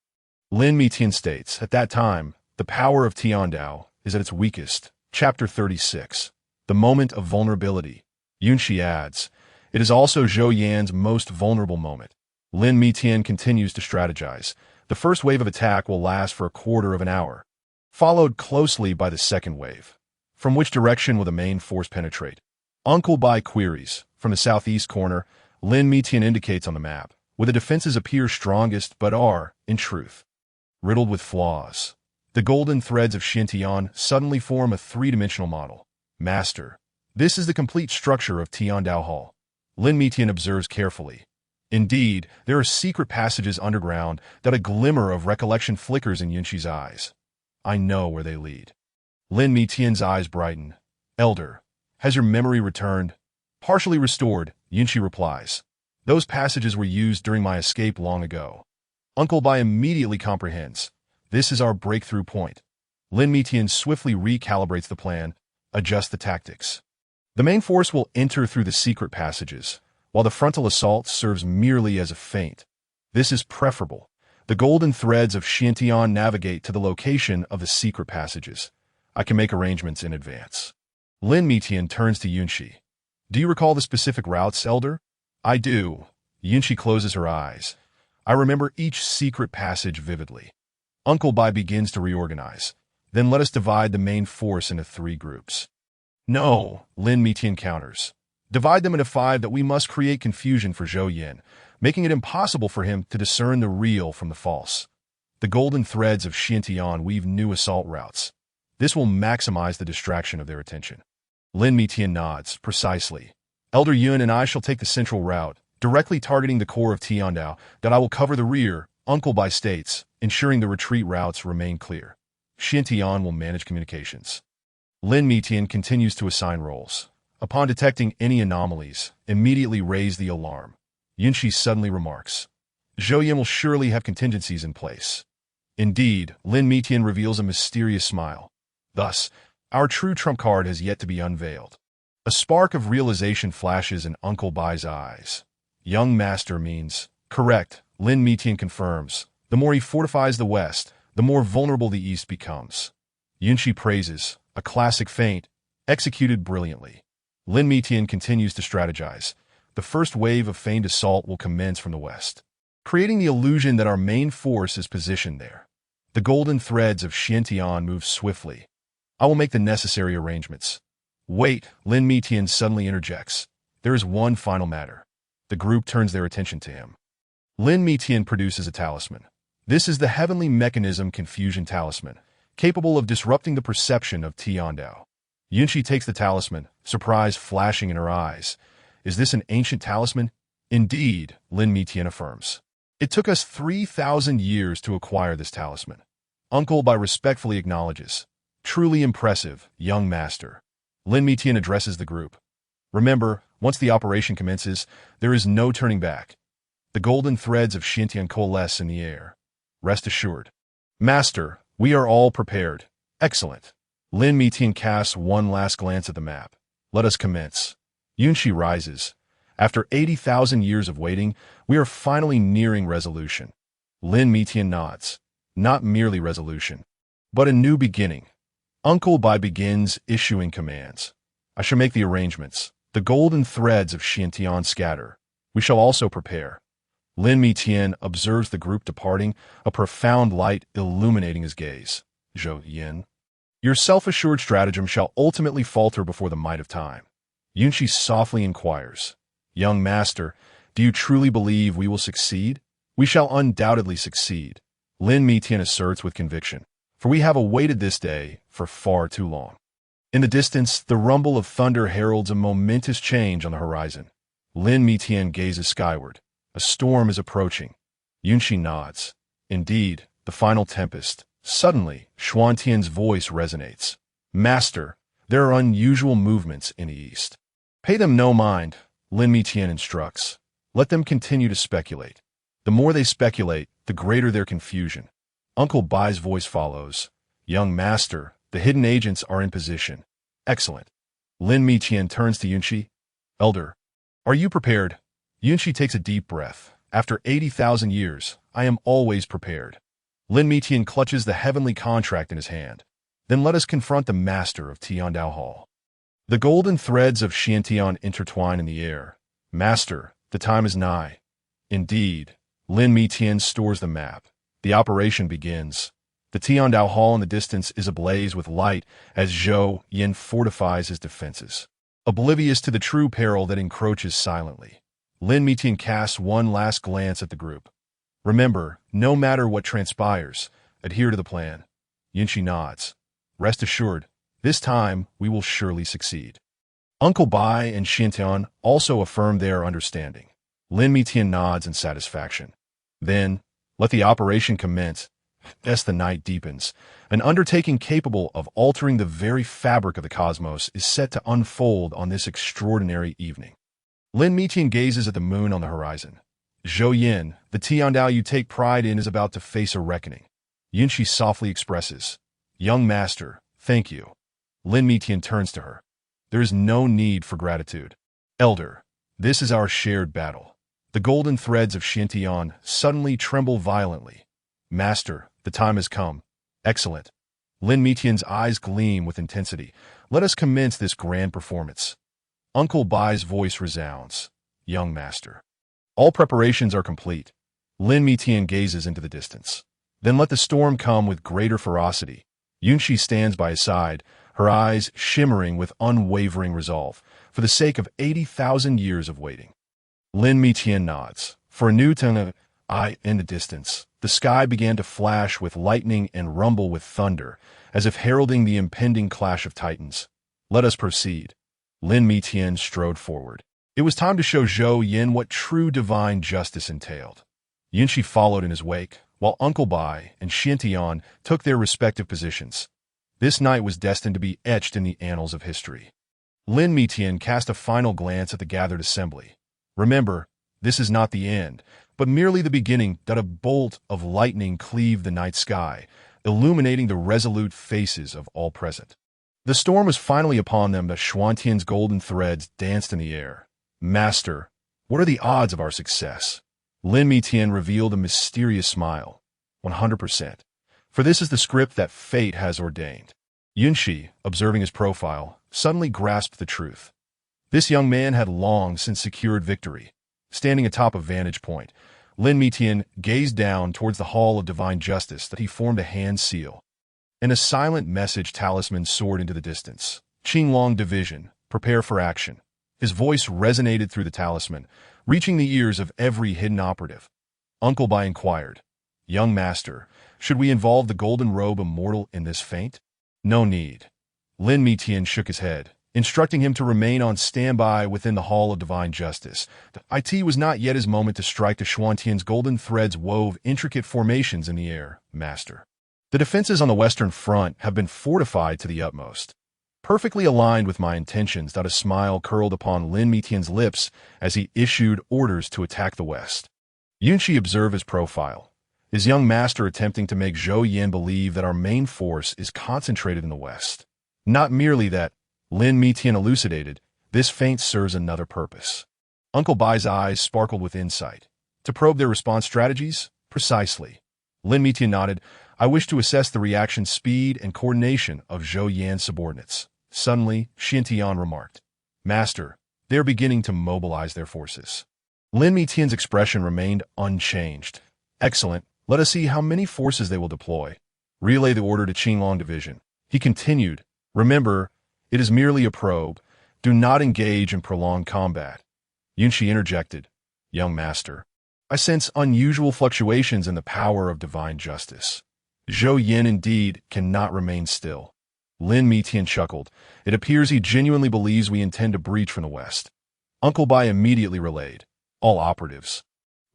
Lin Mitian states, at that time, the power of Tiandao is at its weakest. Chapter 36. The moment of vulnerability. Yunshi adds, it is also Zhou Yan's most vulnerable moment. Lin Mitian continues to strategize. The first wave of attack will last for a quarter of an hour, followed closely by the second wave. From which direction will the main force penetrate? Uncle Bai queries. From the southeast corner, Lin Mitian indicates on the map, where the defenses appear strongest but are, in truth, riddled with flaws. The golden threads of Xintian suddenly form a three-dimensional model. Master, this is the complete structure of Tiandao Hall. Lin Mitian observes carefully. Indeed, there are secret passages underground that a glimmer of recollection flickers in Yunshi's eyes. I know where they lead. Lin Mitian's eyes brighten. Elder, has your memory returned? Partially restored, Yunshi replies. Those passages were used during my escape long ago. Uncle Bai immediately comprehends. This is our breakthrough point. Lin Mitian swiftly recalibrates the plan, adjusts the tactics. The main force will enter through the secret passages, while the frontal assault serves merely as a feint. This is preferable. The golden threads of Xintian navigate to the location of the secret passages. I can make arrangements in advance. Lin Mitian turns to Yunshi. Do you recall the specific routes, Elder? I do. Yunshi closes her eyes. I remember each secret passage vividly. Uncle Bai begins to reorganize. Then let us divide the main force into 3 groups. No, Lin Mitian counters. Divide them into 5 that we must create confusion for Zhou Yan, making it impossible for him to discern the real from the false. The golden threads of Xintian weave new assault routes. This will maximize the distraction of their attention. Lin Mitian nods, precisely. Elder Yun and I shall take the central route, directly targeting the core of Tiandao, that I will cover the rear, Uncle Bai states, ensuring the retreat routes remain clear. Xintian will manage communications. Lin Mitian continues to assign roles. Upon detecting any anomalies, immediately raise the alarm. Yunshi suddenly remarks, Zhou Yan will surely have contingencies in place. Indeed, Lin Mitian reveals a mysterious smile. Thus, our true trump card has yet to be unveiled. A spark of realization flashes in Uncle Bai's eyes. Young master means, correct, Lin Mitian confirms. The more he fortifies the west, the more vulnerable the east becomes. Yunshi praises, a classic feint, executed brilliantly. Lin Mitian continues to strategize. The first wave of feigned assault will commence from the west, creating the illusion that our main force is positioned there. The golden threads of Xintian move swiftly. I will make the necessary arrangements. Wait, Lin Mitian suddenly interjects. There is one final matter. The group turns their attention to him. Lin Mitian produces a talisman. This is the heavenly mechanism confusion talisman, capable of disrupting the perception of Tiandao. Yunshi takes the talisman, surprise flashing in her eyes. Is this an ancient talisman? Indeed, Lin Mitian affirms. It took us 3,000 years to acquire this talisman. Uncle Bai respectfully acknowledges. Truly impressive, young master. Lin Mitian addresses the group. Remember, once the operation commences, there is no turning back. The golden threads of Xintian coalesce in the air. Rest assured. Master, we are all prepared. Excellent. Lin Mitian casts one last glance at the map. Let us commence. Yunshi rises. After 80,000 years of waiting, we are finally nearing resolution. Lin Mitian nods. Not merely resolution, but a new beginning. Uncle Bai begins issuing commands. I shall make the arrangements. The golden threads of Xintian scatter. We shall also prepare. Lin Mitian observes the group departing, a profound light illuminating his gaze. Zhou Yan, your self-assured stratagem shall ultimately falter before the might of time. Yunshi softly inquires. Young master, do you truly believe we will succeed? We shall undoubtedly succeed. Lin Mitian asserts with conviction. For we have awaited this day for far too long. In the distance, the rumble of thunder heralds a momentous change on the horizon. Lin Mitian gazes skyward. A storm is approaching. Yunshi nods. Indeed, the final tempest. Suddenly, Xuantian's voice resonates. Master, there are unusual movements in the east. Pay them no mind, Lin Mitian instructs. Let them continue to speculate. The more they speculate, the greater their confusion. Uncle Bai's voice follows. Young master, The hidden agents are in position. Excellent. Lin Miqian turns to Yunshi. Elder, are you prepared? Yunshi takes a deep breath. After 80,000 years, I am always prepared. Lin Miqian clutches the heavenly contract in his hand. Then let us confront the master of Tiandao Hall. The golden threads of Xiantian intertwine in the air. Master, the time is nigh. Indeed, Lin Miqian stores the map. The operation begins. The Tiandao Hall in the distance is ablaze with light as Zhou Yin fortifies his defenses. Oblivious to the true peril that encroaches silently, Lin Miqian casts one last glance at the group. Remember, no matter what transpires, adhere to the plan. Yunshi nods. Rest assured, this time we will surely succeed. Uncle Bai and Xiantian also affirm their understanding. Lin Miqian nods in satisfaction. Then, let the operation commence. As the night deepens, an undertaking capable of altering the very fabric of the cosmos is set to unfold on this extraordinary evening. Lin Miqian gazes at the moon on the horizon. Zhou Yin, the Tiandao you take pride in, is about to face a reckoning. Yunshi softly expresses, Young master, thank you. Lin Miqian turns to her. There is no need for gratitude. Elder, this is our shared battle. The golden threads of Xiantian suddenly tremble violently. Master, the time has come. Excellent. Lin Miqian's eyes gleam with intensity. Let us commence this grand performance. Uncle Bai's voice resounds. Young master. All preparations are complete. Lin Miqian gazes into the distance. Then let the storm come with greater ferocity. Yunshi stands by his side, her eyes shimmering with unwavering resolve, for the sake of 80,000 years of waiting. Lin Miqian nods. For a new in the distance, the sky began to flash with lightning and rumble with thunder, as if heralding the impending clash of titans. Let us proceed. Lin Miqian strode forward. It was time to show Zhou Yin what true divine justice entailed. Yunshi followed in his wake, while Uncle Bai and Xiantian took their respective positions. This night was destined to be etched in the annals of history. Lin Miqian cast a final glance at the gathered assembly. Remember, this is not the end, but merely the beginning. That a bolt of lightning cleaved the night sky, illuminating the resolute faces of all present. The storm was finally upon them, but Xuantian's golden threads danced in the air. Master, what are the odds of our success? Lin Miqian revealed a mysterious smile. 100%. For this is the script that fate has ordained. Yunshi, observing his profile, suddenly grasped the truth. This young man had long since secured victory. Standing atop a vantage point, Lin Miqian gazed down towards the Hall of Divine Justice that he formed a hand seal. And a silent message talisman soared into the distance. Qinglong Division, prepare for action. His voice resonated through the talisman, reaching the ears of every hidden operative. Uncle Bai inquired, Young master, should we involve the Golden Robe Immortal in this feint? No need. Lin Miqian shook his head, instructing him to remain on standby within the Hall of Divine Justice. It was not yet his moment to strike. The Xuantian's golden threads wove intricate formations in the air, master. The defenses on the Western Front have been fortified to the utmost. Perfectly aligned with my intentions. A smile curled upon Lin Miqian's lips as he issued orders to attack the West. Yunshi observed his profile, his young master attempting to make Zhou Yin believe that our main force is concentrated in the West. Not merely that, Lin Miqian elucidated, this feint serves another purpose. Uncle Bai's eyes sparkled with insight. To probe their response strategies? Precisely. Lin Miqian nodded. I wish to assess the reaction speed and coordination of Zhou Yan's subordinates. Suddenly, Xiantian remarked, Master, they are beginning to mobilize their forces. Lin Miqian's expression remained unchanged. Excellent. Let us see how many forces they will deploy. Relay the order to Qinglong Division. He continued, Remember, it is merely a probe. Do not engage in prolonged combat. Yunshi interjected, Young master, I sense unusual fluctuations in the power of divine justice. Zhou Yin indeed cannot remain still. Lin Miqian chuckled. It appears he genuinely believes we intend to breach from the west. Uncle Bai immediately relayed, All operatives,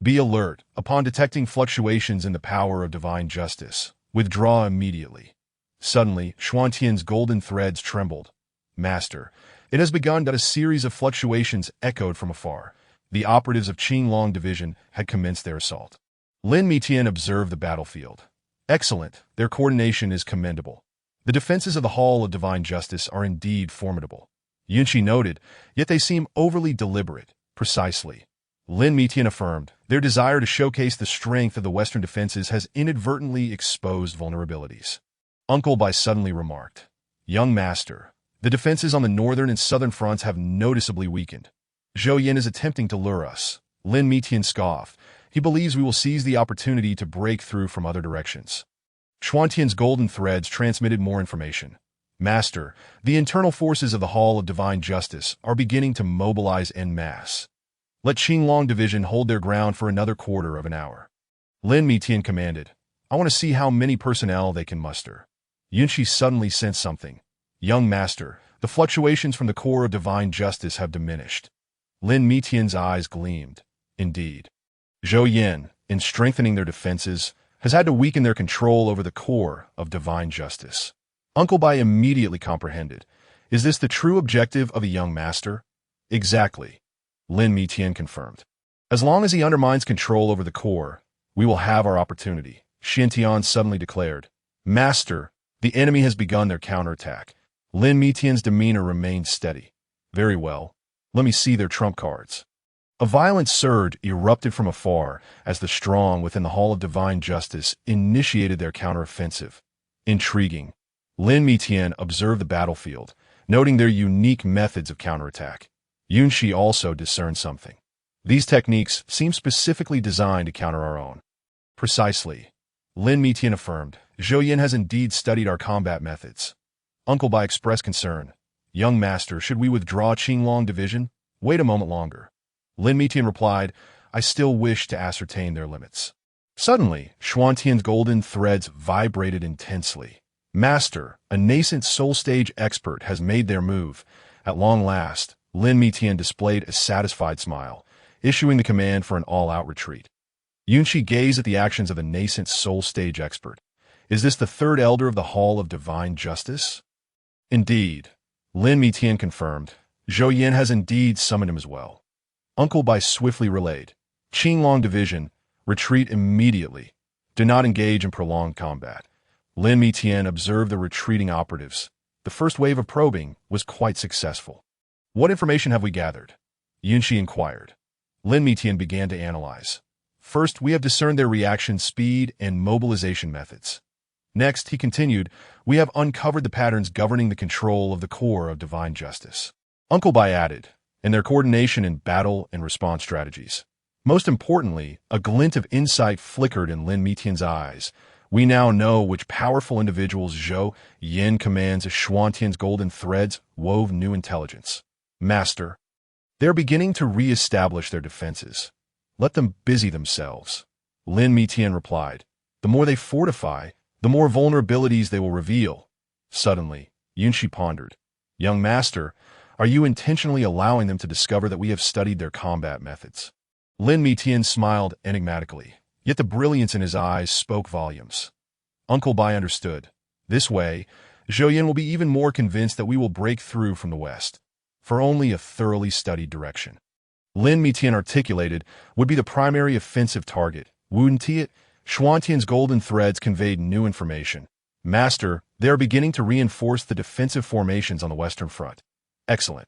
be alert. Upon detecting fluctuations in the power of divine justice, withdraw immediately. Suddenly, Xuantian's golden threads trembled. Master, it has begun. A series of fluctuations echoed from afar. The operatives of Qinglong Division had commenced their assault. Lin Miqian observed the battlefield. Excellent. Their coordination is commendable. The defenses of the Hall of Divine Justice are indeed formidable, Yunshi noted, yet they seem overly deliberate. Precisely. Lin Mitian affirmed, their desire to showcase the strength of the Western defenses has inadvertently exposed vulnerabilities. Uncle Bai suddenly remarked, young master, the defenses on the northern and southern fronts have noticeably weakened. Zhou Yin is attempting to lure us. Lin Mitian scoffed. He believes we will seize the opportunity to break through from other directions. Xuantian's golden threads transmitted more information. Master, the internal forces of the Hall of Divine Justice are beginning to mobilize en masse. Let Qinglong Division hold their ground for another quarter of an hour. Lin Mitian commanded, I want to see how many personnel they can muster. Yunshi suddenly sensed something. Young master, the fluctuations from the core of Divine Justice have diminished. Lin Mitian's eyes gleamed. Indeed. Zhou Yin, in strengthening their defenses, has had to weaken their control over the core of Divine Justice. Uncle Bai immediately comprehended. Is this the true objective of a young master? Exactly. Lin Mitian confirmed. As long as he undermines control over the core, we will have our opportunity, Xiantian suddenly declared. Master, the enemy has begun their counterattack. Lin Mitian's demeanor remained steady. Very well. Let me see their trump cards. A violent surge erupted from afar as the strong within the Hall of Divine Justice initiated their counteroffensive. Intriguing. Lin Mitian observed the battlefield, noting their unique methods of counterattack. Yunshi also discerned something. These techniques seem specifically designed to counter our own. Precisely. Lin Mitian affirmed, Zhou Yin has indeed studied our combat methods. Uncle Bai expressed concern. Young master, should we withdraw Qinglong Division? Wait a moment longer. Lin Mitian replied, I still wish to ascertain their limits. Suddenly, Xuantian's golden threads vibrated intensely. Master, a nascent soul stage expert has made their move. At long last, Lin Mitian displayed a satisfied smile, issuing the command for an all-out retreat. Yunshi gazed at the actions of the nascent soul stage expert. Is this the third elder of the Hall of Divine Justice? Indeed. Lin Mitian confirmed. Zhou Yin has indeed summoned him as well. Uncle Bai swiftly relayed. Qinglong Division, retreat immediately. Do not engage in prolonged combat. Lin Mitian observed the retreating operatives. The first wave of probing was quite successful. What information have we gathered? Yunshi inquired. Lin Mitian began to analyze. First, we have discerned their reaction speed and mobilization methods. Next, he continued, we have uncovered the patterns governing the control of the core of Divine Justice. Uncle Bai added, and their coordination in battle and response strategies. Most importantly, a glint of insight flickered in Lin Mitian's eyes. We now know which powerful individuals Zhou Yin commands as Xuantian's golden threads wove new intelligence. Master, they're beginning to re-establish their defenses. Let them busy themselves. Lin Mitian replied, the more they fortify, the more vulnerabilities they will reveal. Suddenly, Yunshi pondered. Young master, are you intentionally allowing them to discover that we have studied their combat methods? Lin Mitian smiled enigmatically, yet the brilliance in his eyes spoke volumes. Uncle Bai understood. This way, Zhou Yin will be even more convinced that we will break through from the west, for only a thoroughly studied direction. Lin Mitian articulated would be the primary offensive target. Wouldn't it? Xuantian's golden threads conveyed new information. Master, they are beginning to reinforce the defensive formations on the Western Front. Excellent.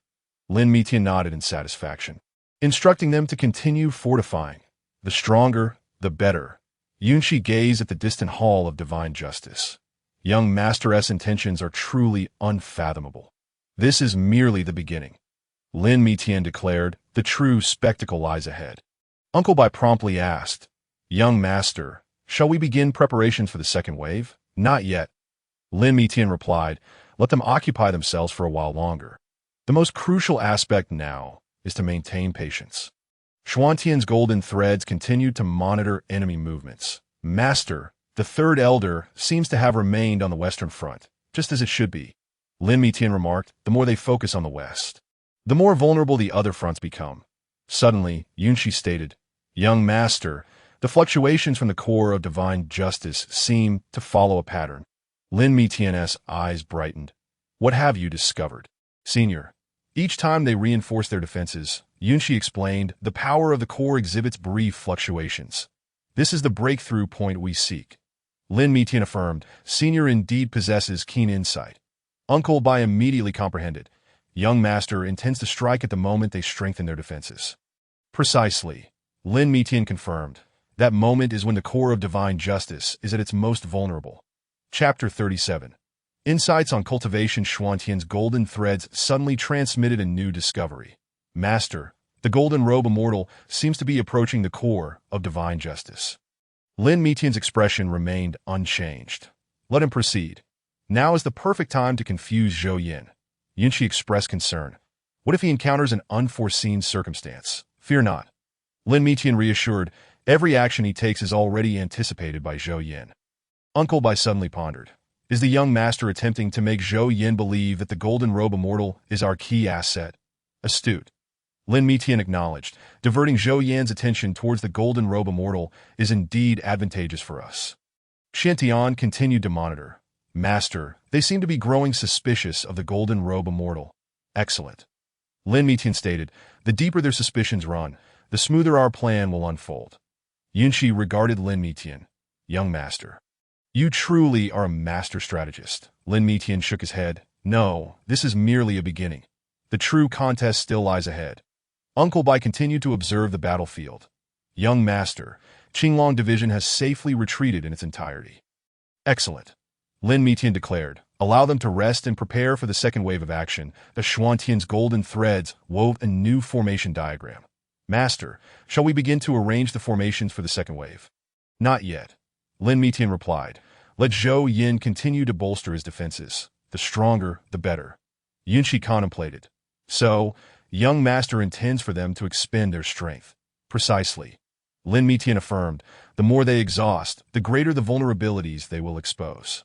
Lin Mitian nodded in satisfaction, instructing them to continue fortifying. The stronger, the better. Yunshi gazed at the distant Hall of Divine Justice. Young Master-S intentions are truly unfathomable. This is merely the beginning. Lin Mitian declared, the true spectacle lies ahead. Uncle Bai promptly asked, Young Master, shall we begin preparations for the second wave? Not yet. Lin Mitian replied, let them occupy themselves for a while longer. The most crucial aspect now is to maintain patience. Xuantian's golden threads continued to monitor enemy movements. Master, the third elder seems to have remained on the Western Front, just as it should be. Lin Mitian remarked, the more they focus on the West, the more vulnerable the other fronts become. Suddenly, Yunshi stated, Young Master, the fluctuations from the core of Divine Justice seem to follow a pattern. Lin Mitian's eyes brightened. What have you discovered? Senior. Each time they reinforce their defenses, Yunshi explained, the power of the core exhibits brief fluctuations. This is the breakthrough point we seek. Lin Mitian affirmed, Senior indeed possesses keen insight. Uncle Bai immediately comprehended. Young master intends to strike at the moment they strengthen their defenses. Precisely. Lin Mitian confirmed. That moment is when the core of divine justice is at its most vulnerable. Chapter 37. Insights on cultivation. Xuantian's golden threads suddenly transmitted a new discovery. Master, the golden robe immortal seems to be approaching the core of divine justice. Lin Mitian's expression remained unchanged. Let him proceed. Now is the perfect time to confuse Zhou Yin. Yunshi expressed concern. What if he encounters an unforeseen circumstance? Fear not. Lin Mitian reassured, every action he takes is already anticipated by Zhou Yin. Uncle Bai suddenly pondered. Is the young master attempting to make Zhou Yin believe that the golden robe immortal is our key asset? Astute. Lin Mitian acknowledged, diverting Zhou Yan's attention towards the golden robe immortal is indeed advantageous for us. Xiantian continued to monitor. Master, they seem to be growing suspicious of the golden robe immortal. Excellent. Lin Mitian stated, the deeper their suspicions run, the smoother our plan will unfold. Yunshi regarded Lin Mitian. Young master. You truly are a master strategist. Lin Mitian shook his head. No, this is merely a beginning. The true contest still lies ahead. Uncle Bai continued to observe the battlefield. Young master, Qinglong Division has safely retreated in its entirety. Excellent. Lin Mitian declared, allow them to rest and prepare for the second wave of action. The Xuantian's golden threads wove a new formation diagram. Master, shall we begin to arrange the formations for the second wave? Not yet. Lin Mitian replied, let Zhou Yin continue to bolster his defenses. The stronger, the better. Yunshi contemplated. So, young master intends for them to expend their strength. Precisely. Lin Mitian affirmed, the more they exhaust, the greater the vulnerabilities they will expose.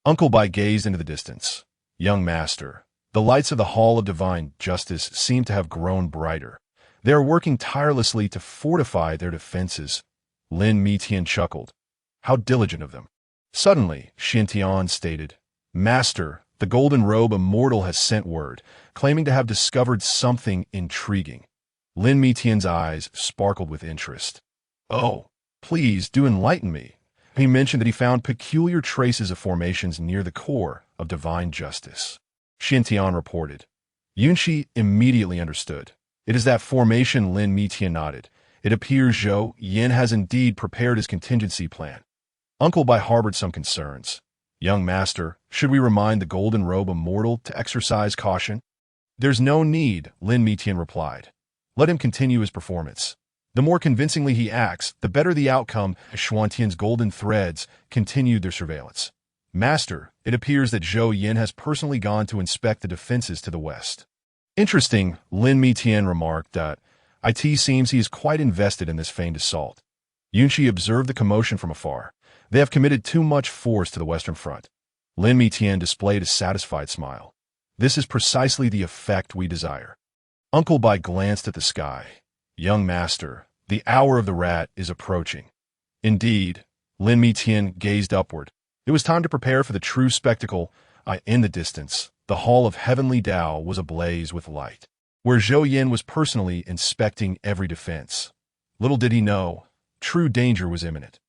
Uncle Bai gazed into the distance. Young master, the lights of the Hall of Divine Justice seem to have grown brighter. They are working tirelessly to fortify their defenses. Lin Mitian chuckled. How diligent of them. Suddenly, Xiantian stated, Master, the golden robe immortal has sent word, claiming to have discovered something intriguing. Lin Mitian's eyes sparkled with interest. Oh, please do enlighten me. He mentioned that he found peculiar traces of formations near the core of divine justice. Xiantian reported. Yunshi immediately understood. It is that formation. Lin Mitian nodded. It appears Zhou Yin has indeed prepared his contingency plan. Uncle Bai harbored some concerns. Young master, should we remind the golden robe immortal to exercise caution? There's no need, Lin Mitian replied. Let him continue his performance. The more convincingly he acts, the better the outcome. As Xuantian's golden threads continued their surveillance. Master, it appears that Zhou Yin has personally gone to inspect the defenses to the west. Interesting, Lin Mitian remarked that it seems he is quite invested in this feigned assault. Yunshi observed the commotion from afar. They have committed too much force to the western front. Lin Mitian displayed a satisfied smile. This is precisely the effect we desire. Uncle Bai glanced at the sky. Young master, the hour of the rat is approaching. Indeed, Lin Mitian gazed upward. It was time to prepare for the true spectacle. In the distance, the Hall of Heavenly Tao was ablaze with light, where Zhou Yin was personally inspecting every defense. Little did he know, true danger was imminent.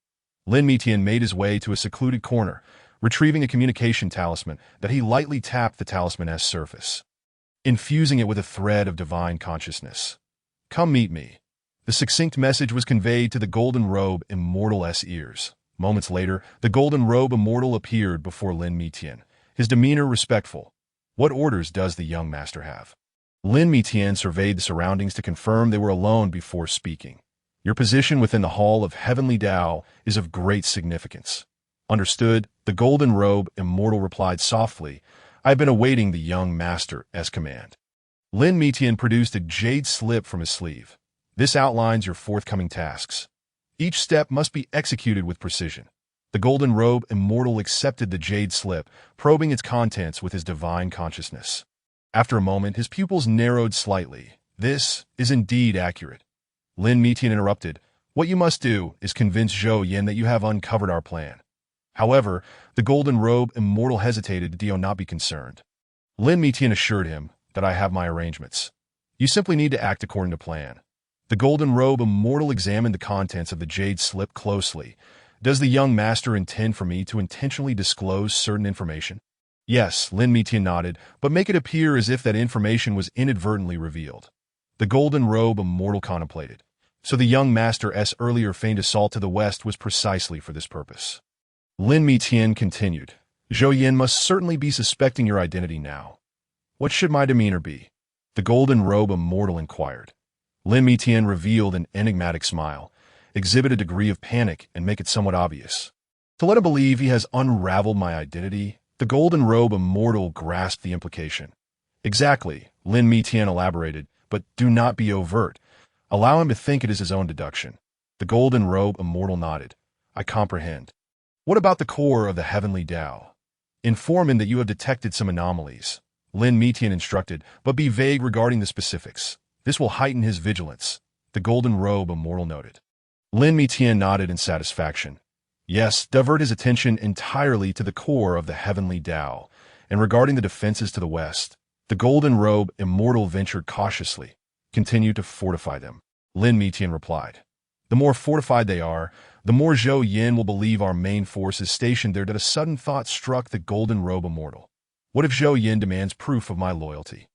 Lin Mitian made his way to a secluded corner, retrieving a communication talisman that he lightly tapped the talisman's surface, infusing it with a thread of divine consciousness. Come meet me. The succinct message was conveyed to the golden robe immortal's ears. Moments later, the golden robe immortal appeared before Lin Mitian, his demeanor respectful. What orders does the young master have? Lin Mitian surveyed the surroundings to confirm they were alone before speaking. Your position within the Hall of Heavenly Tao is of great significance. Understood, the golden robe immortal replied softly. I have been awaiting the young master's command. Lin Mitian produced a jade slip from his sleeve. This outlines your forthcoming tasks. Each step must be executed with precision. The golden robe immortal accepted the jade slip, probing its contents with his divine consciousness. After a moment, his pupils narrowed slightly. This is indeed accurate. Lin Mitian interrupted. What you must do is convince Zhou Yin that you have uncovered our plan. However, the golden robe immortal hesitated. Do not be concerned. Lin Mitian assured him that I have my arrangements. You simply need to act according to plan. The golden robe immortal examined the contents of the jade slip closely. Does the young master intend for me to intentionally disclose certain information? Yes, Lin Mitian nodded, but make it appear as if that information was inadvertently revealed. The golden robe immortal contemplated. So the young master's earlier feigned assault to the west was precisely for this purpose. Lin Mitian continued. Zhou Yin must certainly be suspecting your identity now. What should my demeanor be? The golden robe immortal inquired. Lin Mitian revealed an enigmatic smile, exhibit a degree of panic, and make it somewhat obvious. To let him believe he has unraveled my identity, the golden robe immortal grasped the implication. Exactly, Lin Mitian elaborated, but do not be overt. Allow him to think it is his own deduction. The golden robe immortal nodded. I comprehend. What about the core of the heavenly Tao? Inform him that you have detected some anomalies. Lin Mitian instructed, but be vague regarding the specifics. This will heighten his vigilance. The golden robe immortal noted. Lin Mitian nodded in satisfaction. Yes, divert his attention entirely to the core of the heavenly Tao, and regarding the defenses to the west, the golden robe immortal ventured cautiously. Continue to fortify them. Lin Mitian replied. The more fortified they are, the more Zhou Yin will believe our main force is stationed there. That a sudden thought struck the golden robe immortal. What if Zhou Yin demands proof of my loyalty?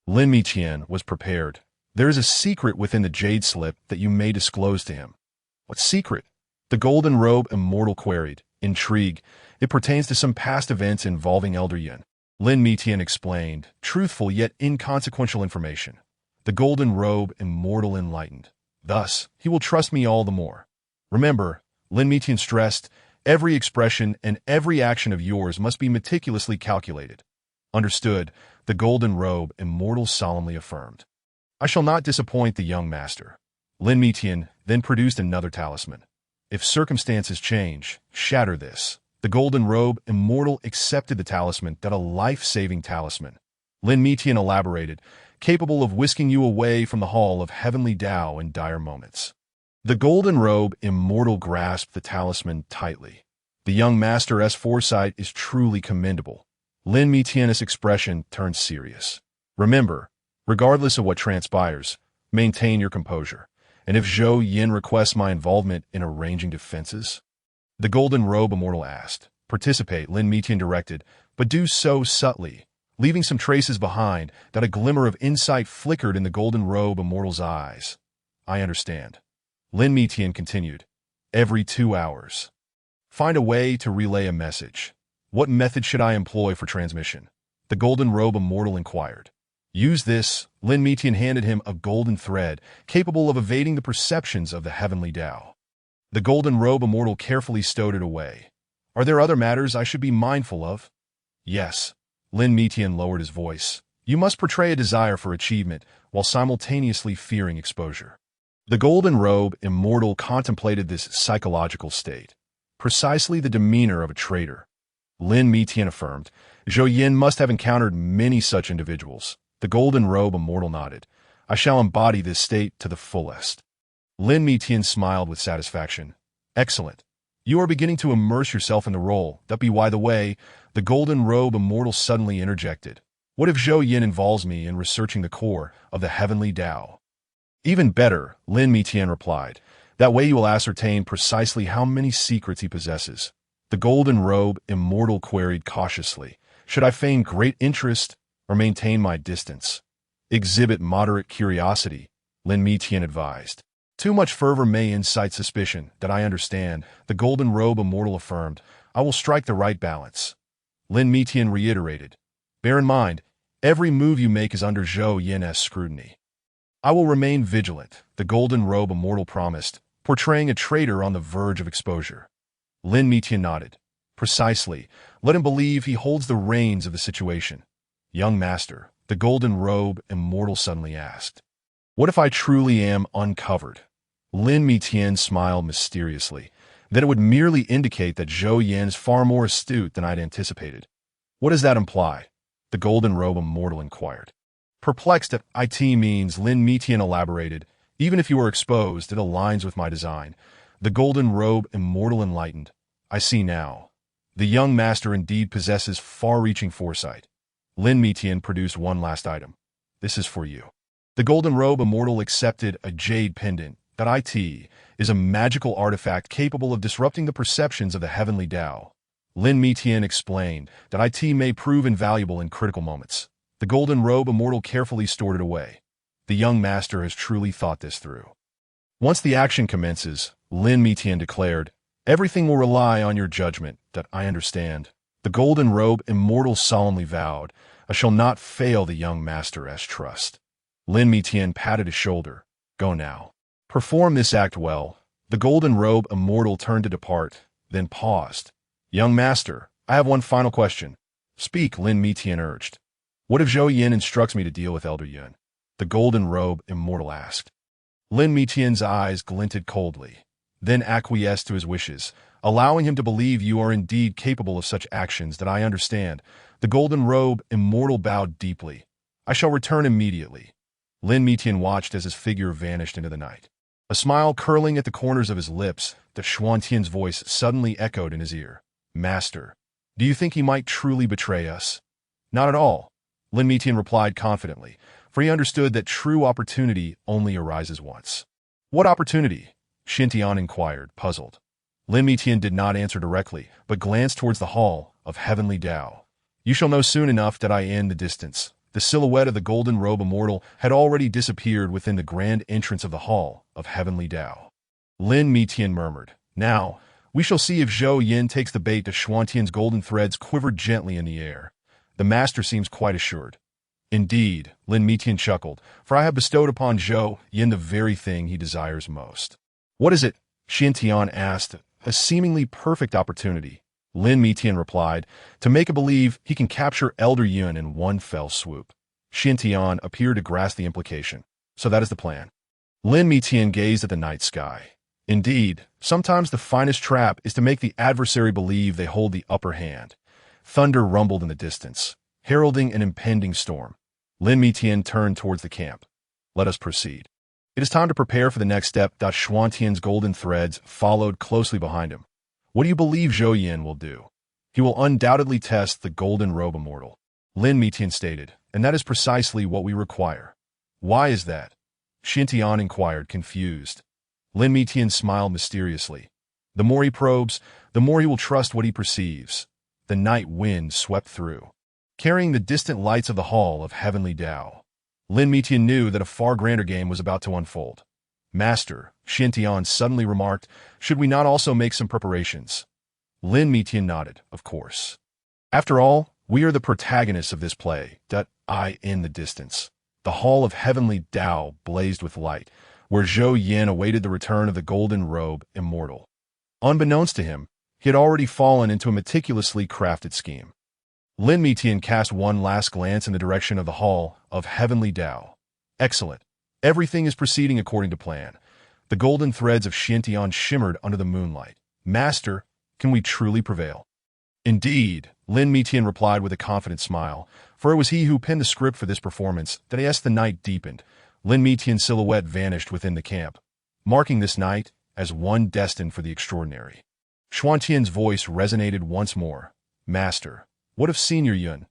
Lin Mitian was prepared. There is a secret within the jade slip that you may disclose to him. What secret? The golden robe immortal queried. Intrigue. It pertains to some past events involving Elder Yin. Lin Mitian explained. Truthful yet inconsequential information. The golden robe immortal enlightened. Thus, he will trust me all the more. Remember, Lin Mitian stressed, every expression and every action of yours must be meticulously calculated. Understood, the golden robe immortal solemnly affirmed. I shall not disappoint the young master. Lin Mitian then produced another talisman. If circumstances change, shatter this. The golden robe immortal accepted the talisman, that a life-saving talisman. Lin Mitian elaborated, capable of whisking you away from the hall of heavenly Tao in dire moments. The golden robe immortal grasped the talisman tightly. The young master's foresight is truly commendable. Lin Mitian's expression turned serious. Remember, regardless of what transpires, maintain your composure. And if Zhou Yin requests my involvement in arranging defenses? The golden robe immortal asked. Participate, Lin Mitian directed, but do so subtly, leaving some traces behind. That a glimmer of insight flickered in the golden robe immortal's eyes. I understand. Lin Mitian continued. Every 2 hours. Find a way to relay a message. What method should I employ for transmission? The golden robe immortal inquired. Use this. Lin Mitian handed him a golden thread, capable of evading the perceptions of the heavenly Tao. The golden robe immortal carefully stowed it away. Are there other matters I should be mindful of? Yes. Lin Mitian lowered his voice. You must portray a desire for achievement, while simultaneously fearing exposure. The golden robe immortal contemplated this psychological state. Precisely the demeanor of a traitor. Lin Mitian affirmed. Zhou Yin must have encountered many such individuals. The golden robe immortal nodded. I shall embody this state to the fullest. Lin Mitian smiled with satisfaction. Excellent. You are beginning to immerse yourself in the role. That be why the way, the golden robe immortal suddenly interjected. What if Zhou Yin involves me in researching the core of the heavenly Tao? Even better, Lin Mitian replied. That way you will ascertain precisely how many secrets he possesses. The golden robe immortal queried cautiously. Should I feign great interest or maintain my distance? Exhibit moderate curiosity, Lin Mitian advised. Too much fervor may incite suspicion. That I understand, the golden robe immortal affirmed. I will strike the right balance. Lin Mitian reiterated. Bear in mind, every move you make is under Zhou Yin's scrutiny. I will remain vigilant, the golden robe immortal promised, portraying a traitor on the verge of exposure. Lin Mitian nodded. Precisely. Let him believe he holds the reins of the situation. Young master, the golden robe immortal suddenly asked. What if I truly am uncovered? Lin Mitian smiled mysteriously. That it would merely indicate that Zhou Yin is far more astute than I'd anticipated. What does that imply? The golden robe immortal inquired. Perplexed at it means, Lin Mitian elaborated. Even if you are exposed, it aligns with my design. The golden robe immortal enlightened. I see now. The young master indeed possesses far-reaching foresight. Lin Mitian produced one last item. This is for you. The golden robe immortal accepted a jade pendant, It is a magical artifact capable of disrupting the perceptions of the heavenly Tao. Lin Mitian explained that it may prove invaluable in critical moments. The golden robe immortal carefully stored it away. The young master has truly thought this through. Once the action commences, Lin Mitian declared, "Everything will rely on your judgment, that I understand." The golden robe immortal solemnly vowed, "I shall not fail the young master's trust." Lin Mitian patted his shoulder. "Go now. Perform this act well." The golden robe immortal turned to depart, then paused. "Young master, I have one final question." "Speak," Lin Mitian urged. "What if Zhou Yin instructs me to deal with Elder Yun?" The golden robe immortal asked. Lin Mitian's eyes glinted coldly, then acquiesced to his wishes, allowing him to believe you are indeed capable of such actions that I understand. The golden robe immortal bowed deeply. "I shall return immediately." Lin Mitian watched as his figure vanished into the night. A smile curling at the corners of his lips, the Xuantian's voice suddenly echoed in his ear. "Master, do you think he might truly betray us?" "Not at all," Lin Mitian replied confidently, for he understood that true opportunity only arises once. "What opportunity?" Xintian inquired, puzzled. Lin Mitian did not answer directly, but glanced towards the hall of heavenly Tao. "You shall know soon enough that I in the distance." The silhouette of the golden robe immortal had already disappeared within the grand entrance of the hall of heavenly Tao. Lin Mitian murmured, "Now, we shall see if Zhou Yin takes the bait." The Xuantian's golden threads quivered gently in the air. "The master seems quite assured." "Indeed," Lin Mitian chuckled, "for I have bestowed upon Zhou Yin the very thing he desires most." "What is it?" Xintian asked. "A seemingly perfect opportunity," Lin Mitian replied, "to make a believe he can capture Elder Yun in one fell swoop." Xintian appeared to grasp the implication. "So that is the plan." Lin Mitian gazed at the night sky. Indeed, sometimes the finest trap is to make the adversary believe they hold the upper hand. Thunder rumbled in the distance, heralding an impending storm. Lin Mitian turned towards the camp. "Let us proceed. It is time to prepare for the next step." Xuantian's golden threads followed closely behind him. "What do you believe Zhou Yin will do?" "He will undoubtedly test the golden robe immortal," Lin Mitian stated, "and that is precisely what we require." "Why is that?" Xintian inquired, confused. Lin Mitian smiled mysteriously. "The more he probes, the more he will trust what he perceives." The night wind swept through, carrying the distant lights of the hall of heavenly Tao. Lin Mitian knew that a far grander game was about to unfold. "Master," Xintian suddenly remarked, "should we not also make some preparations?" Lin Mitian nodded, "Of course. After all, we are the protagonists of this play." In the distance, the hall of heavenly Tao blazed with light, where Zhou Yin awaited the return of the golden robe immortal. Unbeknownst to him, he had already fallen into a meticulously crafted scheme. Lin Mitian cast one last glance in the direction of the hall of heavenly Tao. "Excellent. Everything is proceeding according to plan." The golden threads of Xintian shimmered under the moonlight. "Master, can we truly prevail?" "Indeed," Lin Mitian replied with a confident smile, for it was he who penned the script for this performance. As the night deepened, Lin Mitian's silhouette vanished within the camp, marking this night as one destined for the extraordinary. Xuantian's voice resonated once more. "Master, what of Senior Yun?"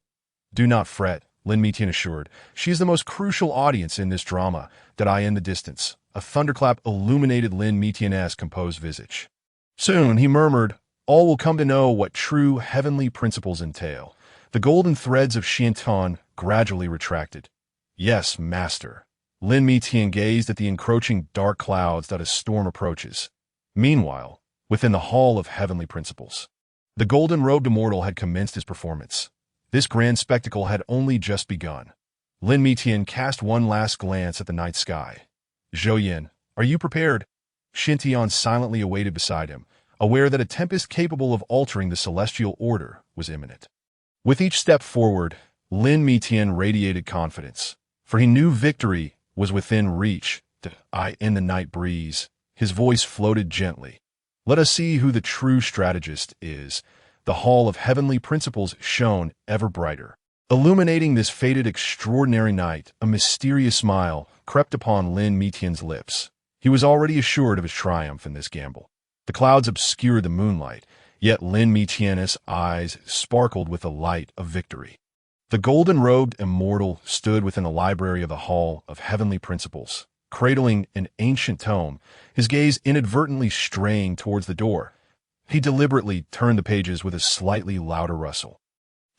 "Do not fret," Lin Mitian assured. "She is the most crucial audience in this drama." In the distance, a thunderclap illuminated Lin Mitian's composed visage. Soon, he murmured, "All will come to know what true heavenly principles entail." The golden threads of Xintian gradually retracted. "Yes, master." Lin Mitian gazed at the encroaching dark clouds that a storm approaches. Meanwhile, within the hall of heavenly principles, the golden-robed immortal had commenced his performance. This grand spectacle had only just begun. Lin Mitian cast one last glance at the night sky. "Zhou Yin, are you prepared?" Xintian silently awaited beside him, aware that a tempest capable of altering the celestial order was imminent. With each step forward, Lin Mitian radiated confidence, for he knew victory was within reach. In the night breeze, his voice floated gently. "Let us see who the true strategist is." The hall of heavenly principles shone ever brighter. Illuminating this fated extraordinary night, a mysterious smile crept upon Lin Mitian's lips. He was already assured of his triumph in this gamble. The clouds obscured the moonlight, yet Lin Mitian's eyes sparkled with the light of victory. The golden-robed immortal stood within the library of the hall of heavenly principles, cradling an ancient tome, his gaze inadvertently straying towards the door. He deliberately turned the pages with a slightly louder rustle.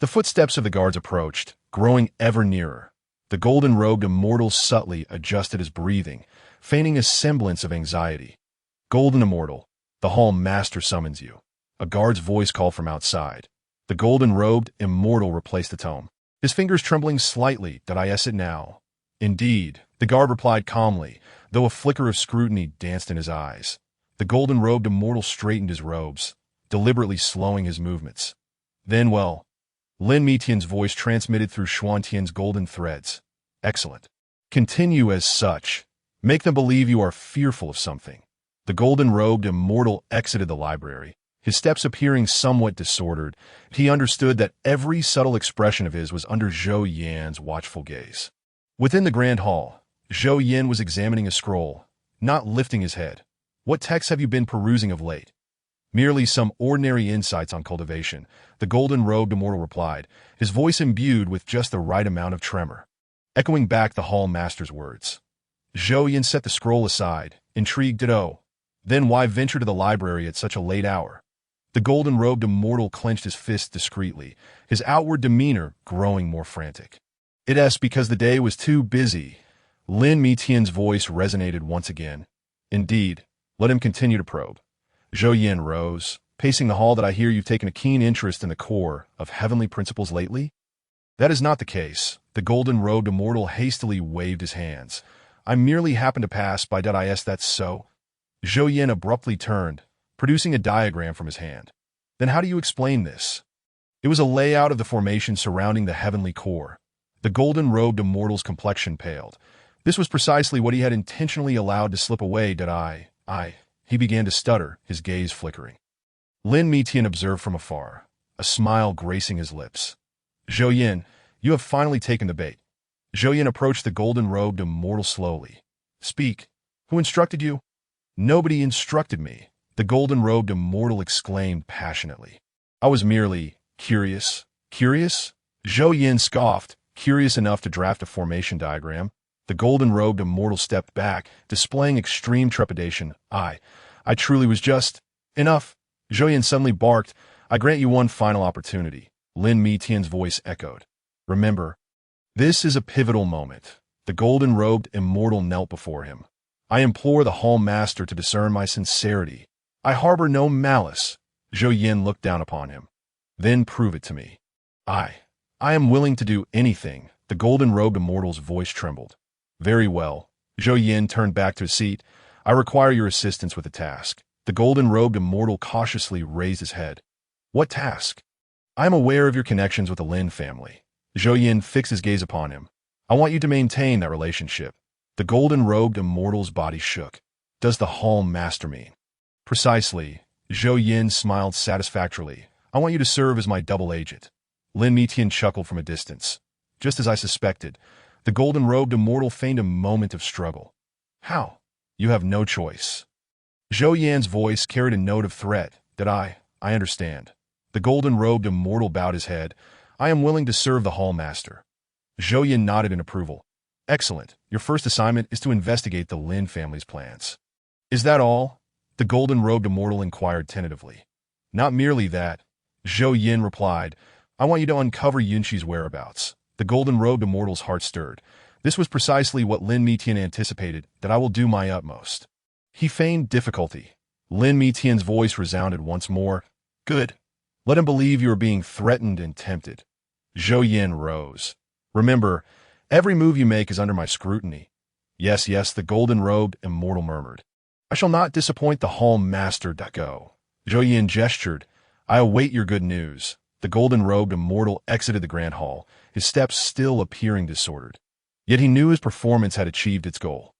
The footsteps of the guards approached, growing ever nearer. The golden-robed immortal subtly adjusted his breathing, feigning a semblance of anxiety. "Golden Immortal, the Hall Master summons you." A guard's voice called from outside. The golden-robed immortal replaced the tome, his fingers trembling slightly. "Did I it now?" "Indeed," the guard replied calmly, though a flicker of scrutiny danced in his eyes. The golden-robed immortal straightened his robes, deliberately slowing his movements. "Then well," Lin Mitian's voice transmitted through Xuantian's golden threads. "Excellent. Continue as such. Make them believe you are fearful of something." The golden-robed immortal exited the library, his steps appearing somewhat disordered. He understood that every subtle expression of his was under Zhou Yan's watchful gaze. Within the grand hall, Zhou Yan was examining a scroll, not lifting his head. "What texts have you been perusing of late?" "Merely some ordinary insights on cultivation," the golden-robed immortal replied, his voice imbued with just the right amount of tremor, echoing back the hall master's words. Zhou Yan set the scroll aside, intrigued. "Oh, then why venture to the library at such a late hour?" The golden-robed immortal clenched his fists discreetly, his outward demeanor growing more frantic. "It's because the day was too busy." Lin Mitian's voice resonated once again. "Indeed, let him continue to probe." Zhou Yan rose, pacing the hall. "That I hear you've taken a keen interest in the core of heavenly principles lately?" "That is not the case." The golden-robed immortal hastily waved his hands. "I merely happened to pass by. That's so?" Zhou Yan abruptly turned, producing a diagram from his hand. "Then how do you explain this?" It was a layout of the formation surrounding the heavenly core. The golden-robed immortal's complexion paled. This was precisely what he had intentionally allowed to slip away. He began to stutter, his gaze flickering. Lin Mitian observed from afar, a smile gracing his lips. "Zhou Yan, you have finally taken the bait." Zhou Yan approached the golden-robed immortal slowly. "Speak. Who instructed you?" "Nobody instructed me," the golden-robed immortal exclaimed passionately. "I was merely curious." "Curious?" Zhou Yan scoffed. "Curious enough to draft a formation diagram?" The golden-robed immortal stepped back, displaying extreme trepidation. I truly was just..." "Enough!" Zhou Yan suddenly barked. "I grant you one final opportunity." Lin Mitian's voice echoed. "Remember, this is a pivotal moment." The golden-robed immortal knelt before him. "I implore the Hall Master to discern my sincerity. I harbor no malice." Zhou Yan looked down upon him. "Then prove it to me." I am willing to do anything." The golden-robed immortal's voice trembled. "Very well." Zhou Yan turned back to his seat. "I require your assistance with a task." The golden-robed immortal cautiously raised his head. "What task?" "I am aware of your connections with the Lin family." Zhou Yan fixed his gaze upon him. "I want you to maintain that relationship." The golden-robed immortal's body shook. "Does the Hall Master mean?" "Precisely." Zhou Yan smiled satisfactorily. "I want you to serve as my double agent." Lin Mitian chuckled from a distance. "Just as I suspected." The golden-robed immortal feigned a moment of struggle. "How?" "You have no choice." Zhou Yan's voice carried a note of threat. I understand." The golden-robed immortal bowed his head. "I am willing to serve the Hall Master." Zhou Yan nodded in approval. "Excellent. Your first assignment is to investigate the Lin family's plans." "Is that all?" the golden-robed immortal inquired tentatively. "Not merely that," Zhou Yan replied. "I want you to uncover Yunqi's whereabouts." The golden-robed immortal's heart stirred. This was precisely what Lin Mitian anticipated. "That I will do my utmost." He feigned difficulty. Lin Mitian's voice resounded once more. "Good. Let him believe you are being threatened and tempted." Zhou Yan rose. "Remember, every move you make is under my scrutiny." Yes, the golden-robed immortal murmured. "I shall not disappoint the Hall Master. Go." Zhou Yan gestured. "I await your good news." The golden-robed immortal exited the grand hall, his steps still appearing disordered. Yet he knew his performance had achieved its goal.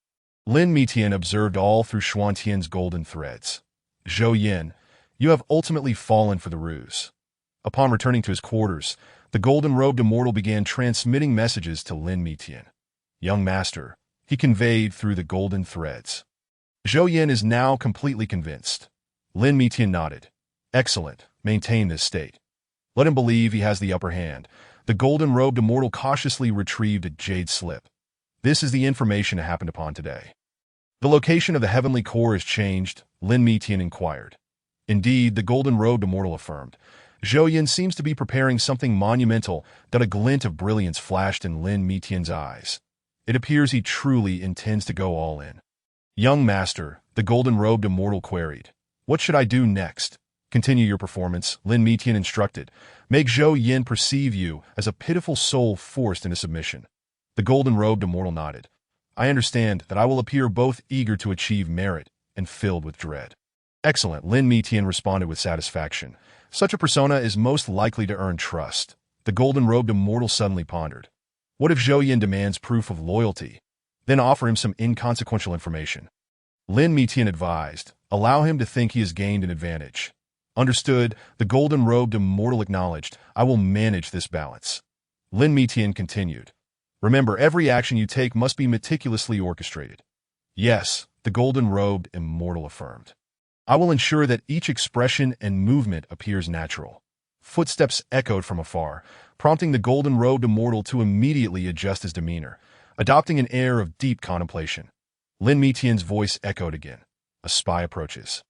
Lin Mitian observed all through Xuantian's golden threads. "Zhou Yan, you have ultimately fallen for the ruse." Upon returning to his quarters, the golden-robed immortal began transmitting messages to Lin Mitian. "Young master," he conveyed through the golden threads. "Zhou Yan is now completely convinced." Lin Mitian nodded. "Excellent. Maintain this state. Let him believe he has the upper hand." The golden-robed immortal cautiously retrieved a jade slip. "This is the information I happened upon today." The location of the heavenly core is changed, Lin Mitian inquired. Indeed, the golden-robed immortal affirmed. Zhou Yin seems to be preparing something monumental that a glint of brilliance flashed in Lin Mitian's eyes. It appears he truly intends to go all in. Young master, the golden-robed immortal queried. What should I do next? Continue your performance, Lin Mitian instructed. Make Zhou Yin perceive you as a pitiful soul forced into submission. The golden-robed immortal nodded. I understand that I will appear both eager to achieve merit and filled with dread. Excellent, Lin Mitian responded with satisfaction. Such a persona is most likely to earn trust. The golden-robed immortal suddenly pondered. What if Zhou Yin demands proof of loyalty? Then offer him some inconsequential information. Lin Mitian advised, allow him to think he has gained an advantage. Understood, the golden-robed immortal acknowledged, I will manage this balance. Lin Mitian continued. Remember, every action you take must be meticulously orchestrated. Yes, the golden-robed immortal affirmed. I will ensure that each expression and movement appears natural. Footsteps echoed from afar, prompting the golden-robed immortal to immediately adjust his demeanor, adopting an air of deep contemplation. Lin Mitian's voice echoed again. A spy approaches.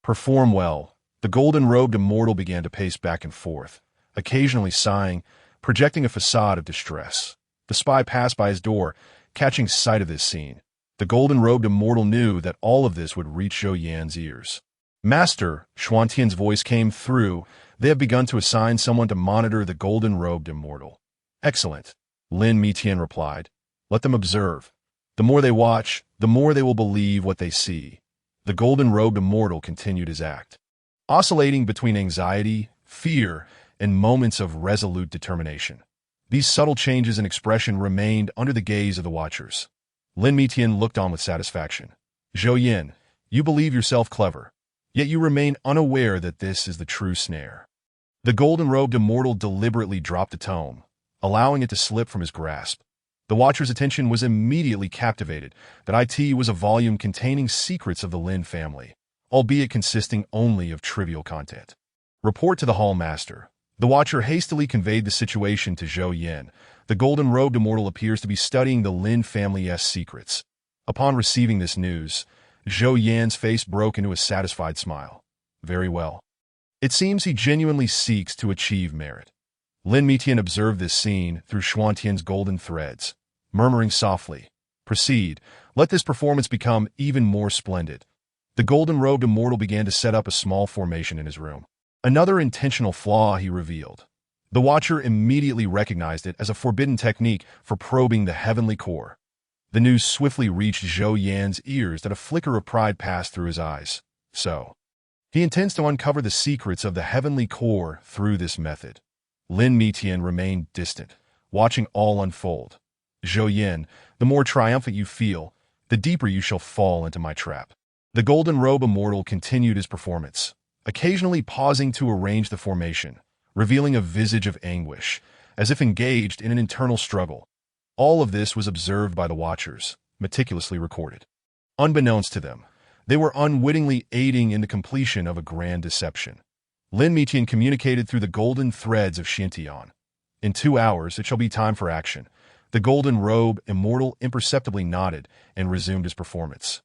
Perform well. The golden-robed immortal began to pace back and forth, occasionally sighing, projecting a facade of distress. The spy passed by his door, catching sight of this scene. The golden-robed immortal knew that all of this would reach Zhou Yan's ears. Master, Xuantian's voice came through. They have begun to assign someone to monitor the golden-robed immortal. Excellent, Lin Mitian replied. Let them observe. The more they watch, the more they will believe what they see. The golden-robed immortal continued his act, oscillating between anxiety, fear, and moments of resolute determination. These subtle changes in expression remained under the gaze of the watchers. Lin Mitian looked on with satisfaction. Zhou Yin, you believe yourself clever, yet you remain unaware that this is the true snare. The golden-robed immortal deliberately dropped the tome, allowing it to slip from his grasp. The watcher's attention was immediately captivated that it was a volume containing secrets of the Lin family, albeit consisting only of trivial content. Report to the Hall Master. The watcher hastily conveyed the situation to Zhou Yin. The golden-robed immortal appears to be studying the Lin family's secrets. Upon receiving this news, Zhou Yan's face broke into a satisfied smile. Very well. It seems he genuinely seeks to achieve merit. Lin Mitian observed this scene through Xuantian's golden threads, murmuring softly, Proceed, let this performance become even more splendid. The golden-robed immortal began to set up a small formation in his room. Another intentional flaw he revealed. The watcher immediately recognized it as a forbidden technique for probing the heavenly core. The news swiftly reached Zhou Yan's ears that a flicker of pride passed through his eyes. So, he intends to uncover the secrets of the heavenly core through this method. Lin Mitian remained distant, watching all unfold. Zhou Yin, the more triumphant you feel, the deeper you shall fall into my trap. The golden-robe immortal continued his performance, occasionally pausing to arrange the formation, revealing a visage of anguish, as if engaged in an internal struggle. All of this was observed by the watchers, meticulously recorded. Unbeknownst to them, they were unwittingly aiding in the completion of a grand deception. Lin Mitian communicated through the golden threads of Xintian. In 2 hours, it shall be time for action. The golden-robe immortal imperceptibly nodded and resumed his performance,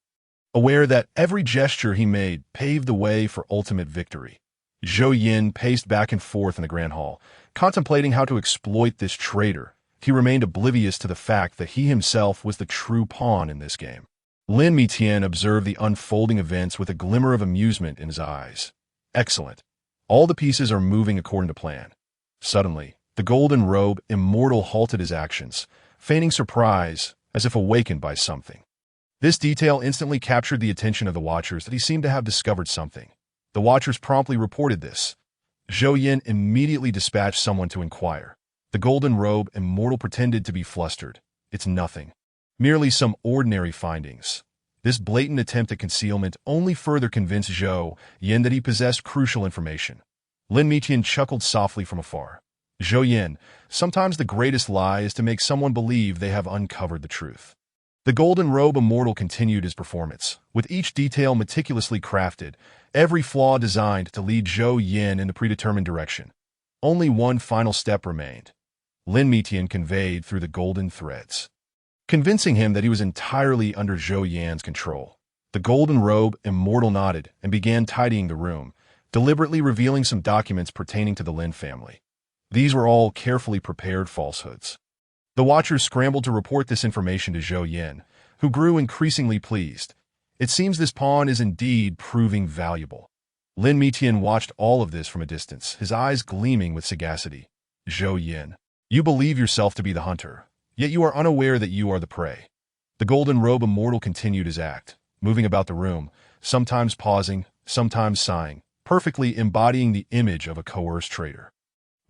aware that every gesture he made paved the way for ultimate victory. Zhou Yin paced back and forth in the Grand Hall, contemplating how to exploit this traitor. He remained oblivious to the fact that he himself was the true pawn in this game. Lin Mitian observed the unfolding events with a glimmer of amusement in his eyes. Excellent. All the pieces are moving according to plan. Suddenly, the golden-robe immortal halted his actions, feigning surprise as if awakened by something. This detail instantly captured the attention of the watchers that he seemed to have discovered something. The watchers promptly reported this. Zhou Yin immediately dispatched someone to inquire. The golden-robe immortal pretended to be flustered. It's nothing. Merely some ordinary findings. This blatant attempt at concealment only further convinced Zhou Yin that he possessed crucial information. Lin Mitian chuckled softly from afar. Zhou Yin, sometimes the greatest lie is to make someone believe they have uncovered the truth. The golden-robe immortal continued his performance, with each detail meticulously crafted, every flaw designed to lead Zhou Yin in the predetermined direction. Only one final step remained. Lin Mitian conveyed through the golden threads, convincing him that he was entirely under Zhou Yan's control. The golden robe immortal nodded and began tidying the room, deliberately revealing some documents pertaining to the Lin family. These were all carefully prepared falsehoods. The Watchers scrambled to report this information to Zhou Yin, who grew increasingly pleased. It seems this pawn is indeed proving valuable. Lin Mitian watched all of this from a distance, his eyes gleaming with sagacity. Zhou Yin, you believe yourself to be the hunter, yet you are unaware that you are the prey. The golden robe immortal continued his act, moving about the room, sometimes pausing, sometimes sighing, perfectly embodying the image of a coerced traitor.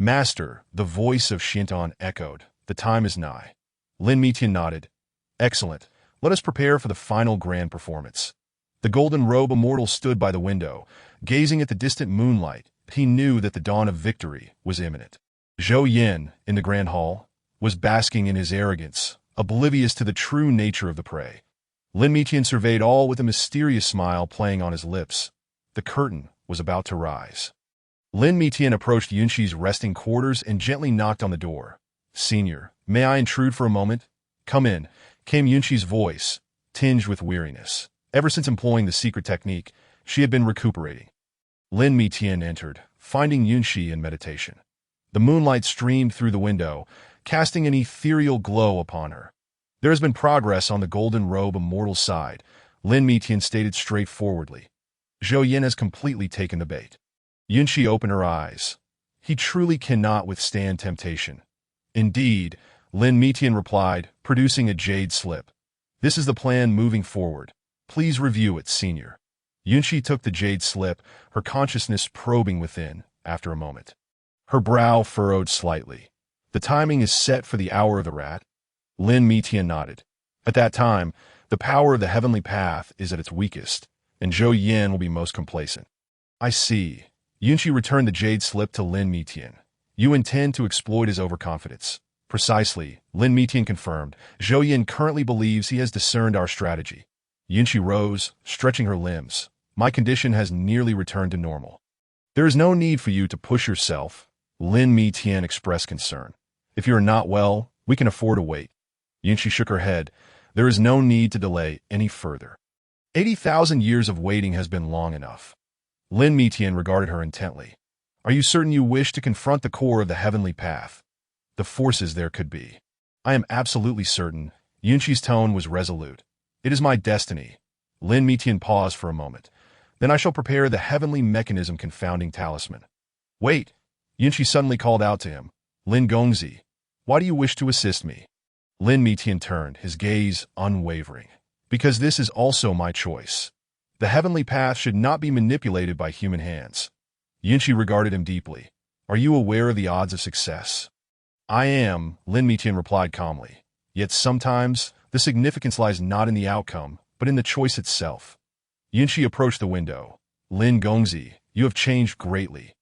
Master, the voice of Shinton echoed, the time is nigh. Lin Mitian nodded. Excellent. Let us prepare for the final grand performance. The golden robe immortal stood by the window, gazing at the distant moonlight. He knew that the dawn of victory was imminent. Zhou Yin, in the grand hall, was basking in his arrogance, oblivious to the true nature of the prey. Lin Mitian surveyed all with a mysterious smile playing on his lips. The curtain was about to rise. Lin Mitian approached Yunxi's resting quarters and gently knocked on the door. "Senior, may I intrude for a moment?" "Come in," came Yunxi's voice, tinged with weariness. Ever since employing the secret technique, she had been recuperating. Lin Mitian entered, finding Yunxi in meditation. The moonlight streamed through the window, casting an ethereal glow upon her. "There has been progress on the golden robe immortal side," Lin Mitian stated straightforwardly. "Zhou Yin has completely taken the bait." Yunxi opened her eyes. "He truly cannot withstand temptation." "Indeed," Lin Mitian replied, producing a jade slip. "This is the plan moving forward. Please review it, senior." Yunxi took the jade slip, her consciousness probing within, after a moment. Her brow furrowed slightly. "The timing is set for the hour of the rat?" Lin Mitian nodded. "At that time, the power of the heavenly path is at its weakest, and Zhou Yin will be most complacent." "I see." Yunxi returned the jade slip to Lin Mitian. "You intend to exploit his overconfidence." "Precisely," Lin Mitian confirmed. "Zhou Yin currently believes he has discerned our strategy." Yunxi rose, stretching her limbs. "My condition has nearly returned to normal." "There is no need for you to push yourself," Lin Mitian expressed concern. "If you are not well, we can afford to wait." Yunxi shook her head. "There is no need to delay any further. 80,000 years of waiting has been long enough." Lin Mitian regarded her intently. "Are you certain you wish to confront the core of the heavenly path? The forces there could be." "I am absolutely certain." Yunxi's tone was resolute. "It is my destiny." Lin Mitian paused for a moment. "Then I shall prepare the heavenly mechanism confounding talisman." "Wait!" Yunxi suddenly called out to him. "Lin Gongzi, why do you wish to assist me?" Lin Mitian turned, his gaze unwavering. "Because this is also my choice. The heavenly path should not be manipulated by human hands." Yunxi regarded him deeply. "Are you aware of the odds of success?" "I am," Lin Mitian replied calmly. "Yet sometimes, the significance lies not in the outcome, but in the choice itself." Yunxi approached the window. "Lin Gongzi, you have changed greatly."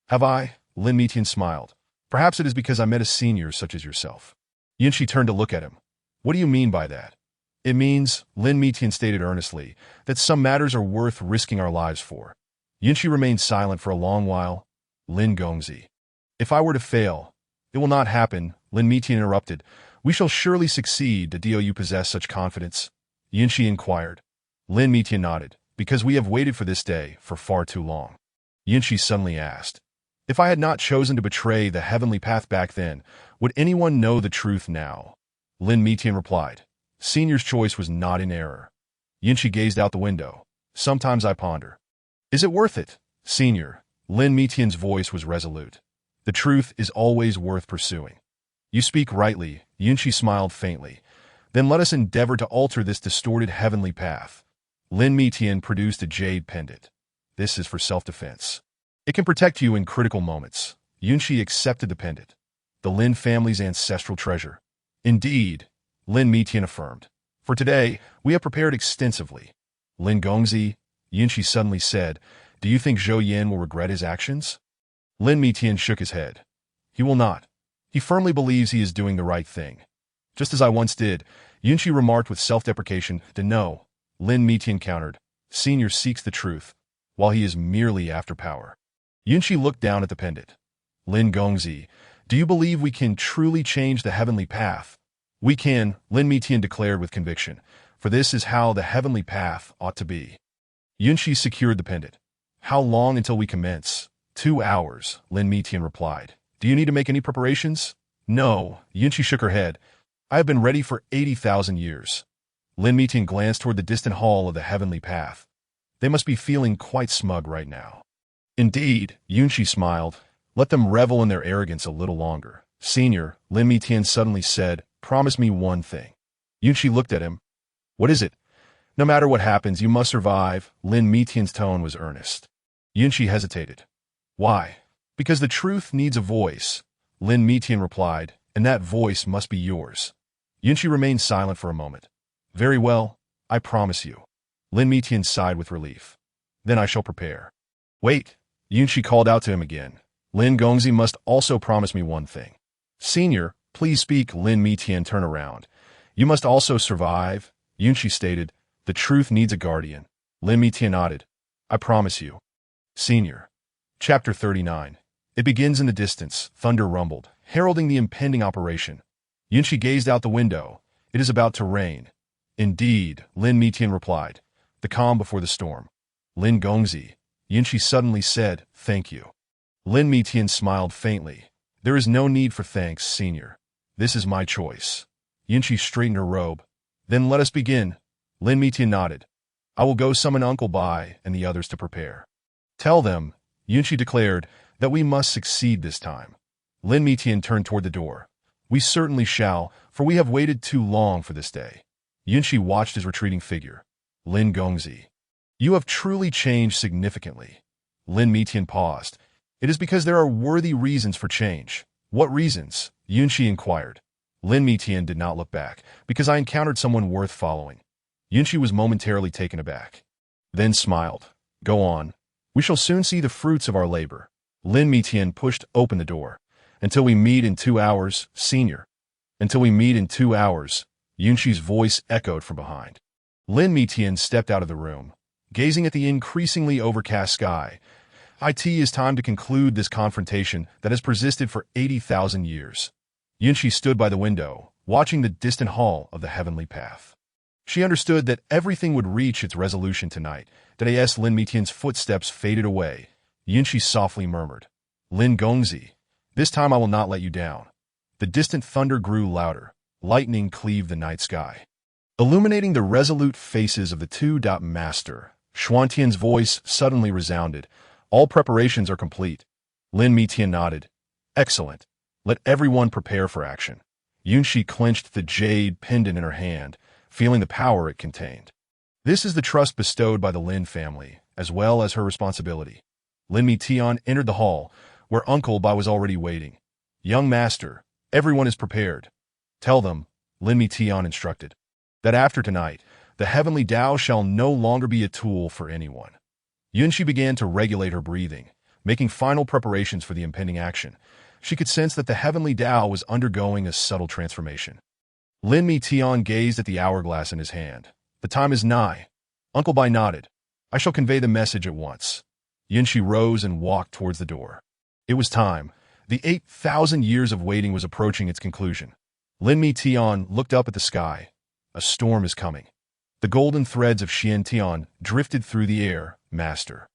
"Have I?" Lin Mitian smiled. "Perhaps it is because I met a senior such as yourself." Yunxi turned to look at him. "What do you mean by that?" "It means," Lin Mitian stated earnestly, "that some matters are worth risking our lives for." Yunxi remained silent for a long while. "Lin Gongzi, if I were to fail—" "It will not happen," Lin Mitian interrupted. "We shall surely succeed. Do you possess such confidence?" Yunxi inquired. Lin Mitian nodded. "Because we have waited for this day for far too long." Yunxi suddenly asked, "If I had not chosen to betray the heavenly path back then, would anyone know the truth now?" Lin Mitian replied, "Senior's choice was not in error." Yunxi gazed out the window. "Sometimes I ponder. Is it worth it, Senior?" Lin Mitian's voice was resolute. "The truth is always worth pursuing." "You speak rightly," Yunxi smiled faintly. "Then let us endeavor to alter this distorted heavenly path." Lin Mitian produced a jade pendant. "This is for self-defense. It can protect you in critical moments." Yunxi accepted the pendant. "The Lin family's ancestral treasure." "Indeed," Lin Mitian affirmed. "For today, we have prepared extensively." "Lin Gongzi," Yunxi suddenly said, "do you think Zhou Yin will regret his actions?" Lin Mitian shook his head. "He will not. He firmly believes he is doing the right thing." "Just as I once did," Yunxi remarked with self-deprecation. "No," Lin Mitian countered. "Senior seeks the truth, while he is merely after power." Yunxi looked down at the pendant. "Lin Gongzi, do you believe we can truly change the heavenly path?" "We can," Lin Mitian declared with conviction. for this is how the heavenly path ought to be. Yunshi secured the pendant. How long until we commence? 2 hours, Lin Mitian replied. Do you need to make any preparations? No, Yunshi shook her head. I have been ready for 80,000 years. Lin Mitian glanced toward the distant hall of the heavenly path. They must be feeling quite smug right now. Indeed, Yunshi smiled. Let them revel in their arrogance a little longer. Senior, Lin Mitian suddenly said, promise me one thing. Yunshi looked at him. What is it? No matter what happens, you must survive. Lin Mitian's tone was earnest. Yunshi hesitated. Why? Because the truth needs a voice, Lin Mitian replied, and that voice must be yours. Yunshi remained silent for a moment. Very well, I promise you. Lin Mitian sighed with relief. Then I shall prepare. Wait, Yunshi called out to him again. Lin Gongzi must also promise me one thing. Senior, please speak. Lin Mitian turned around. You must also survive, Yunshi stated. The truth needs a guardian. Lin Mitian nodded. I promise you. Senior. Chapter 39. It begins in the distance. Thunder rumbled, heralding the impending operation. Yunshi gazed out the window. It is about to rain. Indeed, Lin Mitian replied. The calm before the storm. Lin Gongzi. Yunshi suddenly said, thank you. Lin Mitian smiled faintly. There is no need for thanks, Senior. This is my choice. Yunshi straightened her robe. Then let us begin. Lin Mitian nodded. I will go summon Uncle Bai and the others to prepare. Tell them, Yunshi declared, that we must succeed this time. Lin Mitian turned toward the door. We certainly shall, for we have waited too long for this day. Yunshi watched his retreating figure. Lin Gongzi. You have truly changed significantly. Lin Mitian paused. It is because there are worthy reasons for change. What reasons? Yunshi inquired. Lin Mitian did not look back, because I encountered someone worth following. Yunshi was momentarily taken aback. Then smiled. Go on. We shall soon see the fruits of our labor. Lin Mitian pushed open the door. Until we meet in 2 hours, Senior. Until we meet in 2 hours, Yunshi's voice echoed from behind. Lin Mitian stepped out of the room, gazing at the increasingly overcast sky. It is time to conclude this confrontation that has persisted for 80,000 years. Yunshi stood by the window, watching the distant hall of the heavenly path. She understood that everything would reach its resolution tonight, that as Lin Mitian's footsteps faded away. Yunshi softly murmured, Lin Gongzi, this time I will not let you down. The distant thunder grew louder. Lightning cleaved the night sky, illuminating the resolute faces of the two-master. Xuantian's voice suddenly resounded. All preparations are complete. Lin Mitian nodded. Excellent. Let everyone prepare for action. Yunshi clenched the jade pendant in her hand, feeling the power it contained. This is the trust bestowed by the Lin family, as well as her responsibility. Lin Mitian entered the hall, where Uncle Bai was already waiting. Young master, everyone is prepared. Tell them, Lin Mitian instructed, that after tonight, the heavenly Tao shall no longer be a tool for anyone. Yunshi began to regulate her breathing, making final preparations for the impending action. She could sense that the heavenly Tao was undergoing a subtle transformation. Lin Mitian gazed at the hourglass in his hand. The time is nigh. Uncle Bai nodded. I shall convey the message at once. Yunshi rose and walked towards the door. It was time. The 8,000 years of waiting was approaching its conclusion. Lin Mitian looked up at the sky. A storm is coming. The golden threads of Xiantian drifted through the air, master.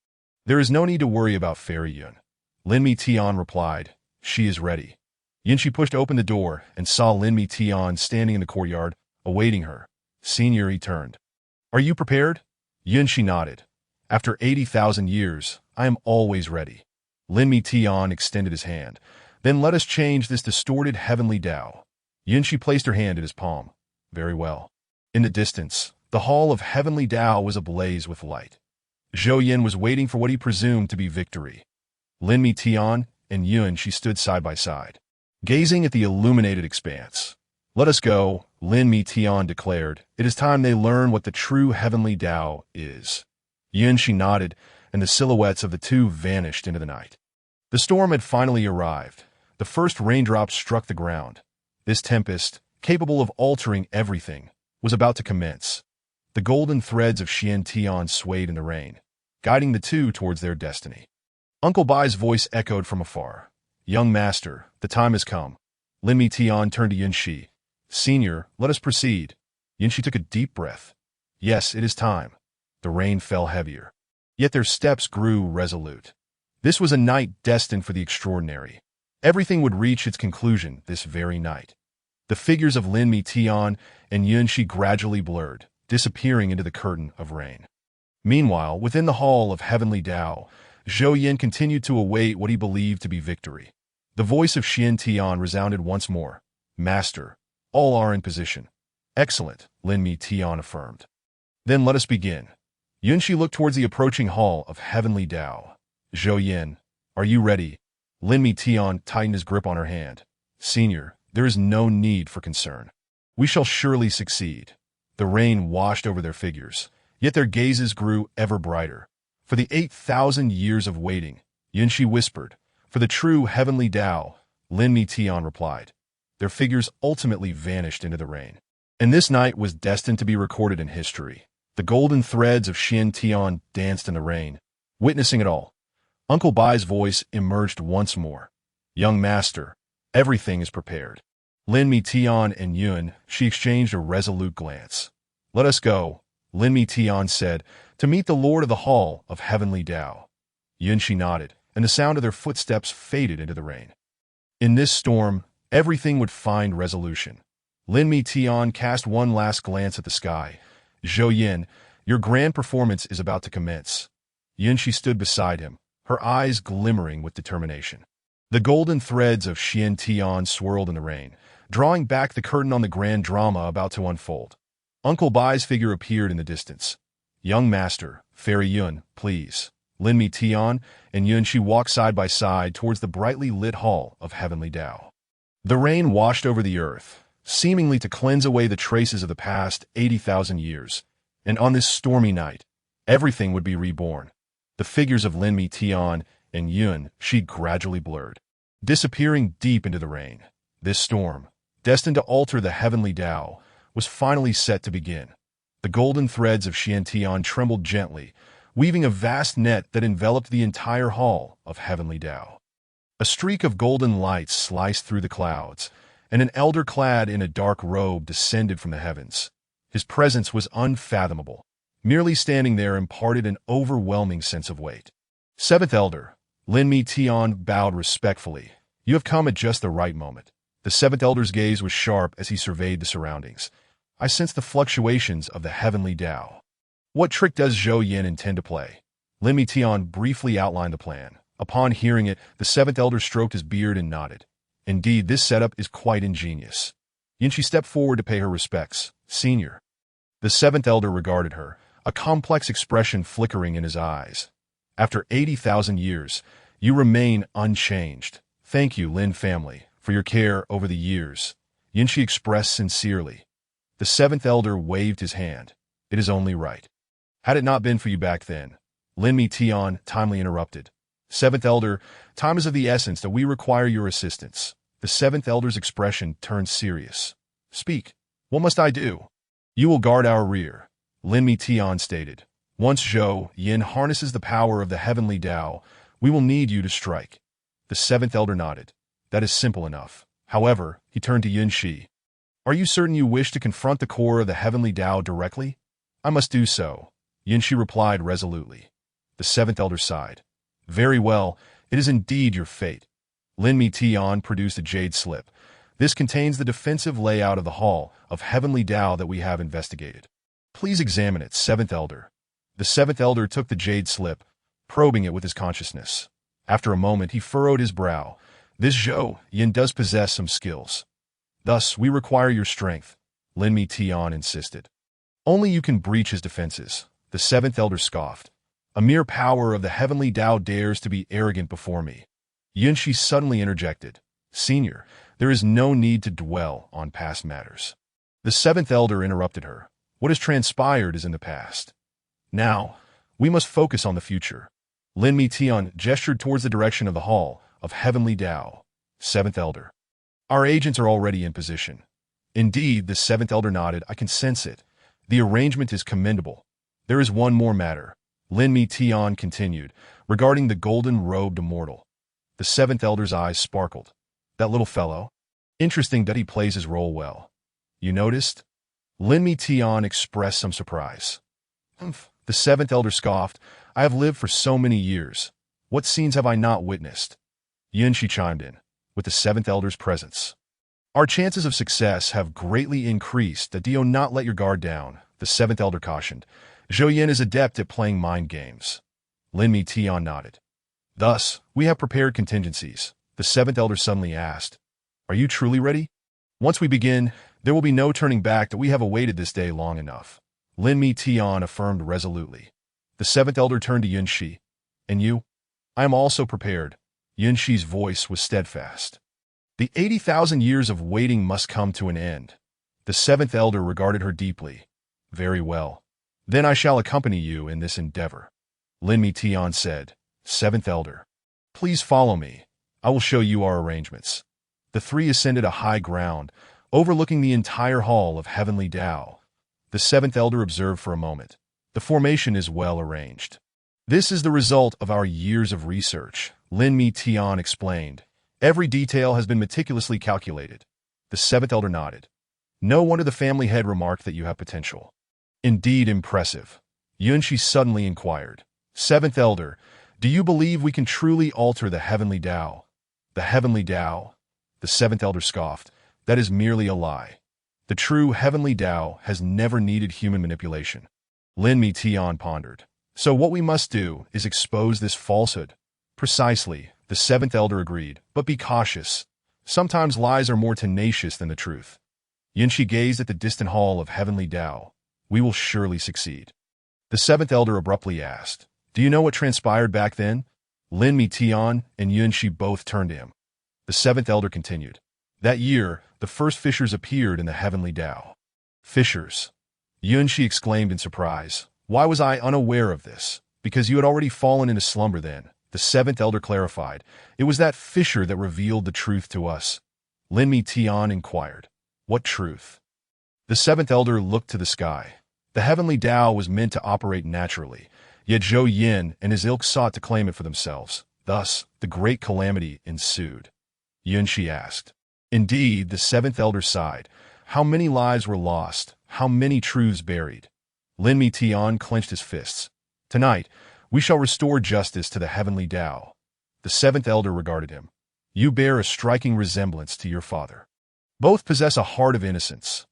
There is no need to worry about Fairy Yun. Lin Mitian replied. She is ready. Yunshi pushed open the door and saw Lin Mitian standing in the courtyard, awaiting her. Senior, he turned. Are you prepared? Yunshi nodded. After 80,000 years, I am always ready. Lin Mitian extended his hand. Then let us change this distorted heavenly Tao. Yunshi placed her hand in his palm. Very well. In the distance, the hall of heavenly Tao was ablaze with light. Zhou Yin was waiting for what he presumed to be victory. Lin Mitian and Yunshi stood side by side, gazing at the illuminated expanse. Let us go, Lin Mitian declared. It is time they learn what the true heavenly Tao is. Yunshi nodded, and the silhouettes of the two vanished into the night. The storm had finally arrived. The first raindrops struck the ground. This tempest, capable of altering everything, was about to commence. The golden threads of Xiantian swayed in the rain, guiding the two towards their destiny. Uncle Bai's voice echoed from afar. Young master, the time has come. Lin Mitian turned to Yunshi. Senior, let us proceed. Yunshi took a deep breath. Yes, it is time. The rain fell heavier. Yet their steps grew resolute. This was a night destined for the extraordinary. Everything would reach its conclusion this very night. The figures of Lin Mi Tian and Yunshi gradually blurred, disappearing into the curtain of rain. Meanwhile, within the hall of Heavenly Tao, Zhou Yin continued to await what he believed to be victory. The voice of Xian Tian resounded once more. Master, all are in position. Excellent, Lin Mi Tian affirmed. Then let us begin. Yunshi looked towards the approaching hall of Heavenly Tao. Zhou Yin, are you ready? Lin Mi Tian tightened his grip on her hand. Senior, there is no need for concern. We shall surely succeed. The rain washed over their figures, yet their gazes grew ever brighter. For the 8,000 years of waiting, Yunshi whispered. For the true Heavenly Tao, Lin Mi Tian replied. Their figures ultimately vanished into the rain. And this night was destined to be recorded in history. The golden threads of Xian Tian danced in the rain. Witnessing it all, Uncle Bai's voice emerged once more. Young master, everything is prepared. Lin Mi Tian and Yun, she exchanged a resolute glance. Let us go, Lin Mi Tian said, to meet the Lord of the Hall of Heavenly Tao. Yun she nodded, and the sound of their footsteps faded into the rain. In this storm, everything would find resolution. Lin Mi Tian cast one last glance at the sky. Zhou Yin, your grand performance is about to commence. Yun she stood beside him, her eyes glimmering with determination. The golden threads of Xian Tian swirled in the rain, drawing back the curtain on the grand drama about to unfold. Uncle Bai's figure appeared in the distance. Young master, Fairy Yun, please. Lin Mi Tian and Yun she walked side by side towards the brightly lit hall of Heavenly Tao. The rain washed over the earth, seemingly to cleanse away the traces of the past 80,000 years, and on this stormy night, everything would be reborn. The figures of Lin Mi Tian and Yun she gradually blurred, disappearing deep into the rain. This storm, destined to alter the Heavenly Tao, was finally set to begin. The golden threads of Xian Tian trembled gently, weaving a vast net that enveloped the entire hall of Heavenly Tao. A streak of golden light sliced through the clouds, and an elder clad in a dark robe descended from the heavens. His presence was unfathomable. Merely standing there imparted an overwhelming sense of weight. Seventh Elder, Lin Mi Tian bowed respectfully. You have come at just the right moment. The Seventh Elder's gaze was sharp as he surveyed the surroundings. I sensed the fluctuations of the Heavenly Tao. What trick does Zhou Yin intend to play? Lin Mi Tian briefly outlined the plan. Upon hearing it, the Seventh Elder stroked his beard and nodded. Indeed, this setup is quite ingenious. Yunshi stepped forward to pay her respects. Senior. The Seventh Elder regarded her, a complex expression flickering in his eyes. After 80,000 years, you remain unchanged. Thank you, Lin family, for your care over the years. Yunshi expressed sincerely. The Seventh Elder waved his hand. It is only right. Had it not been for you back then, Lin Mi Tian timely interrupted. Seventh Elder, time is of the essence that we require your assistance. The Seventh Elder's expression turned serious. Speak. What must I do? You will guard our rear, Lin Mi Tian stated. Once Zhou Yin harnesses the power of the Heavenly Tao, we will need you to strike. The Seventh Elder nodded. That is simple enough. However, he turned to Yunshi. Are you certain you wish to confront the core of the Heavenly Tao directly? I must do so, Yunshi replied resolutely. The Seventh Elder sighed. Very well, it is indeed your fate. Lin Mi Tian produced a jade slip. This contains the defensive layout of the Hall of Heavenly Tao that we have investigated. Please examine it, Seventh Elder. The Seventh Elder took the jade slip, probing it with his consciousness. After a moment, he furrowed his brow. This Zhou Yin does possess some skills. Thus, we require your strength, Lin Mi Tian insisted. Only you can breach his defenses, the Seventh Elder scoffed. A mere power of the Heavenly Tao dares to be arrogant before me. Yunshi suddenly interjected. Senior, there is no need to dwell on past matters. The Seventh Elder interrupted her. What has transpired is in the past. Now, we must focus on the future. Lin Mi Tian gestured towards the direction of the Hall of Heavenly Tao. Seventh Elder. Our agents are already in position. Indeed, the Seventh Elder nodded. I can sense it. The arrangement is commendable. There is one more matter. Lin Mi Tian continued, regarding the golden-robed immortal. The Seventh Elder's eyes sparkled. That little fellow? Interesting that he plays his role well. You noticed? Lin Mi Tian expressed some surprise. "Humph," the seventh elder scoffed. "I have lived for so many years. What scenes have I not witnessed?" Yunshi chimed in, with the seventh elder's presence. "Our chances of success have greatly increased. That do not let your guard down," the seventh elder cautioned. "Zhou Yin is adept at playing mind games." Lin Mi Tian nodded. "Thus, we have prepared contingencies," the seventh elder suddenly asked. "Are you truly ready? Once we begin, there will be no turning back. That we have awaited this day long enough," Lin Mi Tian affirmed resolutely. The seventh elder turned to Yunshi. "And you?" "I am also prepared." Yunshi's voice was steadfast. "The 80,000 years of waiting must come to an end." The seventh elder regarded her deeply. "Very well. Then I shall accompany you in this endeavor," Lin Mi Tian said. "Seventh elder, please follow me. I will show you our arrangements." The three ascended a high ground, overlooking the entire hall of Heavenly Tao. The seventh elder observed for a moment. "The formation is well arranged. This is the result of our years of research," Lin Mi Tian explained. "Every detail has been meticulously calculated." The seventh elder nodded. "No wonder the family head remarked that you have potential." "Indeed impressive," Yunshi suddenly inquired. "Seventh elder, do you believe we can truly alter the Heavenly Tao?" "The Heavenly Tao?" The seventh elder scoffed. "That is merely a lie. The true Heavenly Tao has never needed human manipulation." Lin Mi Tian pondered. "So what we must do is expose this falsehood." "Precisely," the seventh elder agreed, "but be cautious. Sometimes lies are more tenacious than the truth." Yunshi gazed at the distant hall of Heavenly Tao. "We will surely succeed." The seventh elder abruptly asked, "Do you know what transpired back then?" Lin Mi Tian and Yunshi both turned to him. The seventh elder continued. "That year, the first fissures appeared in the Heavenly Tao." "Fissures?" Yunshi exclaimed in surprise. "Why was I unaware of this?" "Because you had already fallen into slumber then," the seventh elder clarified. "It was that fissure that revealed the truth to us." Lin Mi Tian inquired, "What truth?" The seventh elder looked to the sky. The Heavenly Tao was meant to operate naturally, yet Zhou Yin and his ilk sought to claim it for themselves. Thus, the great calamity ensued. Yunshi asked. "Indeed," the seventh elder sighed. "How many lives were lost, how many truths buried." Lin Mi Tian clenched his fists. "Tonight, we shall restore justice to the Heavenly Tao." The seventh elder regarded him. "You bear a striking resemblance to your father. Both possess a heart of innocence."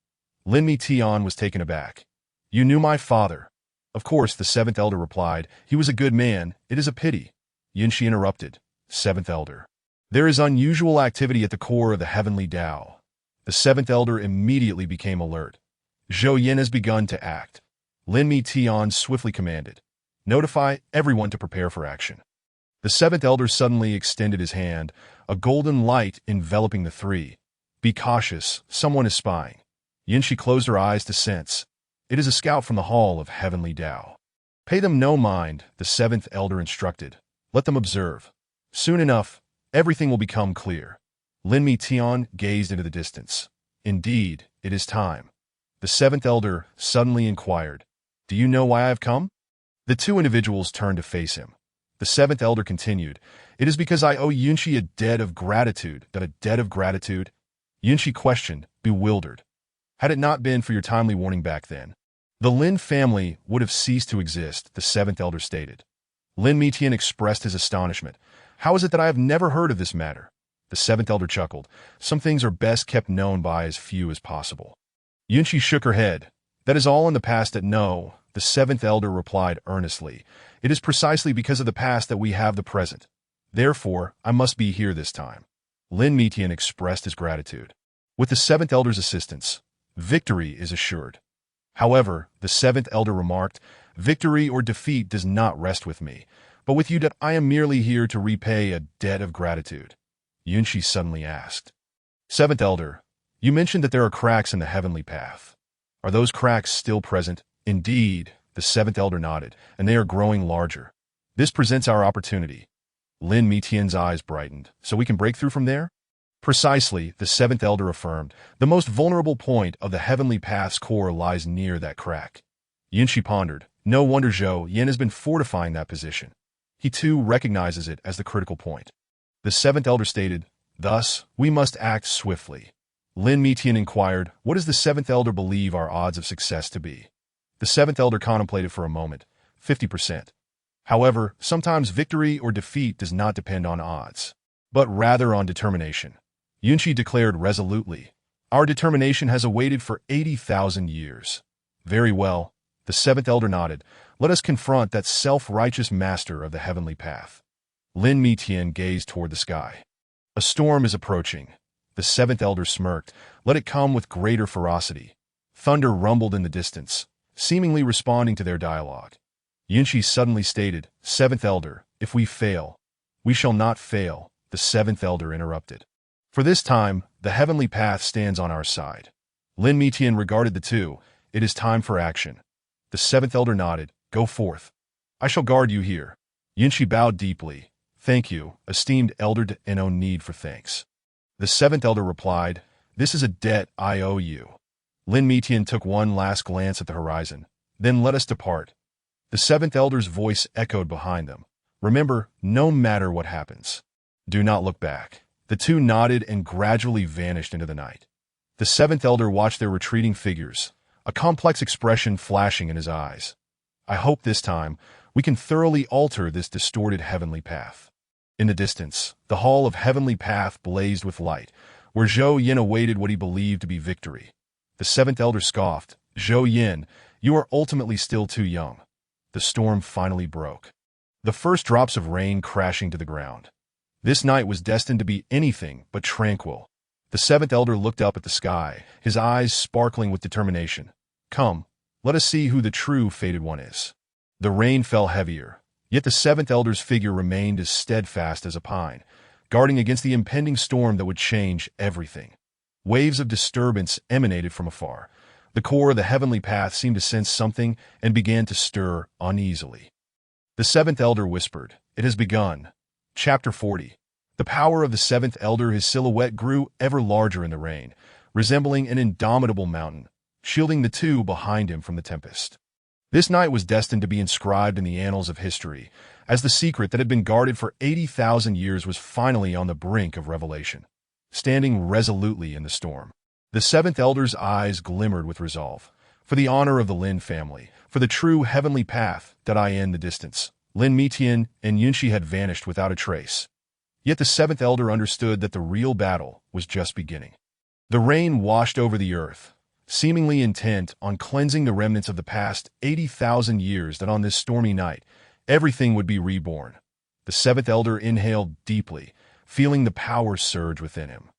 Lin Mi Tian was taken aback. "You knew my father?" "Of course," the seventh elder replied. "He was a good man. It is a pity." Yunshi interrupted. "Seventh elder, there is unusual activity at the core of the Heavenly Tao." The seventh elder immediately became alert. "Zhou Yin has begun to act." Lin Mi Tian swiftly commanded. "Notify everyone to prepare for action." The seventh elder suddenly extended his hand, a golden light enveloping the three. "Be cautious, someone is spying." Yunshi closed her eyes to sense. "It is a scout from the hall of Heavenly Tao." "Pay them no mind," the seventh elder instructed. "Let them observe. Soon enough, everything will become clear." Lin Mi Tian gazed into the distance. "Indeed, it is time." The seventh elder suddenly inquired, "Do you know why I have come?" The two individuals turned to face him. The seventh elder continued, "It is because I owe Yunshi a debt of gratitude." "That a debt of gratitude?" Yunshi questioned, bewildered. "Had it not been for your timely warning back then, the Lin family would have ceased to exist," the seventh elder stated. Lin Mi Tian expressed his astonishment. "How is it that I have never heard of this matter?" The seventh elder chuckled. "Some things are best kept known by as few as possible." Yunshi shook her head. "That is all in the past." "No," the seventh elder replied earnestly. "It is precisely because of the past that we have the present. Therefore, I must be here this time." Lin Mi Tian expressed his gratitude. With the seventh elder's assistance, victory is assured. "However," the seventh elder remarked, "victory or defeat does not rest with me, but with you. That I am merely here to repay a debt of gratitude." Yunshi suddenly asked. "Seventh elder, you mentioned that there are cracks in the heavenly path. Are those cracks still present?" "Indeed," the seventh elder nodded, "and they are growing larger. This presents our opportunity." Lin Mi Tian's eyes brightened. "So we can break through from there?" "Precisely," the seventh elder affirmed. "The most vulnerable point of the heavenly path's core lies near that crack." Yunshi pondered. No wonder Zhou Yin has been fortifying that position. He too recognizes it as the critical point. The seventh elder stated, "Thus, we must act swiftly." Lin Mitian inquired, what does the seventh elder believe our odds of success to be? The seventh elder contemplated for a moment. 50%. However, sometimes victory or defeat does not depend on odds, but rather on determination. Yunshi declared resolutely, our determination has awaited for 80,000 years. Very well, the seventh elder nodded. Let us confront that self-righteous master of the heavenly path. Lin Mitian gazed toward the sky. A storm is approaching. The seventh elder smirked. Let it come with greater ferocity. Thunder rumbled in the distance, seemingly responding to their dialogue. Yunshi suddenly stated, Seventh elder, if we fail, we shall not fail, the seventh elder interrupted. For this time, the heavenly path stands on our side. Lin Mitian regarded the two. It is time for action. The seventh elder nodded. Go forth. I shall guard you here. Yunshi bowed deeply. Thank you, esteemed elder, and no need for thanks. The seventh elder replied, This is a debt I owe you. Lin Mitian took one last glance at the horizon. Then let us depart. The seventh elder's voice echoed behind them. Remember, no matter what happens, do not look back. The two nodded and gradually vanished into the night. The seventh elder watched their retreating figures, a complex expression flashing in his eyes. I hope this time we can thoroughly alter this distorted heavenly path. In the distance, the hall of heavenly path blazed with light, where Zhou Yin awaited what he believed to be victory. The seventh elder scoffed, Zhou Yin, you are ultimately still too young. The storm finally broke. The first drops of rain crashing to the ground. This night was destined to be anything but tranquil. The seventh elder looked up at the sky, his eyes sparkling with determination. Come, let us see who the true fated one is. The rain fell heavier, yet the seventh elder's figure remained as steadfast as a pine, guarding against the impending storm that would change everything. Waves of disturbance emanated from afar. The core of the heavenly path seemed to sense something and began to stir uneasily. The seventh elder whispered, It has begun. Chapter 40. The power of the seventh elder, his silhouette grew ever larger in the rain, resembling an indomitable mountain, shielding the two behind him from the tempest. This night was destined to be inscribed in the annals of history, as the secret that had been guarded for 80,000 years was finally on the brink of revelation. Standing resolutely in the storm, the seventh elder's eyes glimmered with resolve. For the honor of the Lin family, for the true heavenly path that I in the distance, Lin Mitian and Yunshi had vanished without a trace. Yet the seventh elder understood that the real battle was just beginning. The rain washed over the earth, seemingly intent on cleansing the remnants of the past 80,000 years that on this stormy night, everything would be reborn. The seventh elder inhaled deeply, feeling the power surge within him.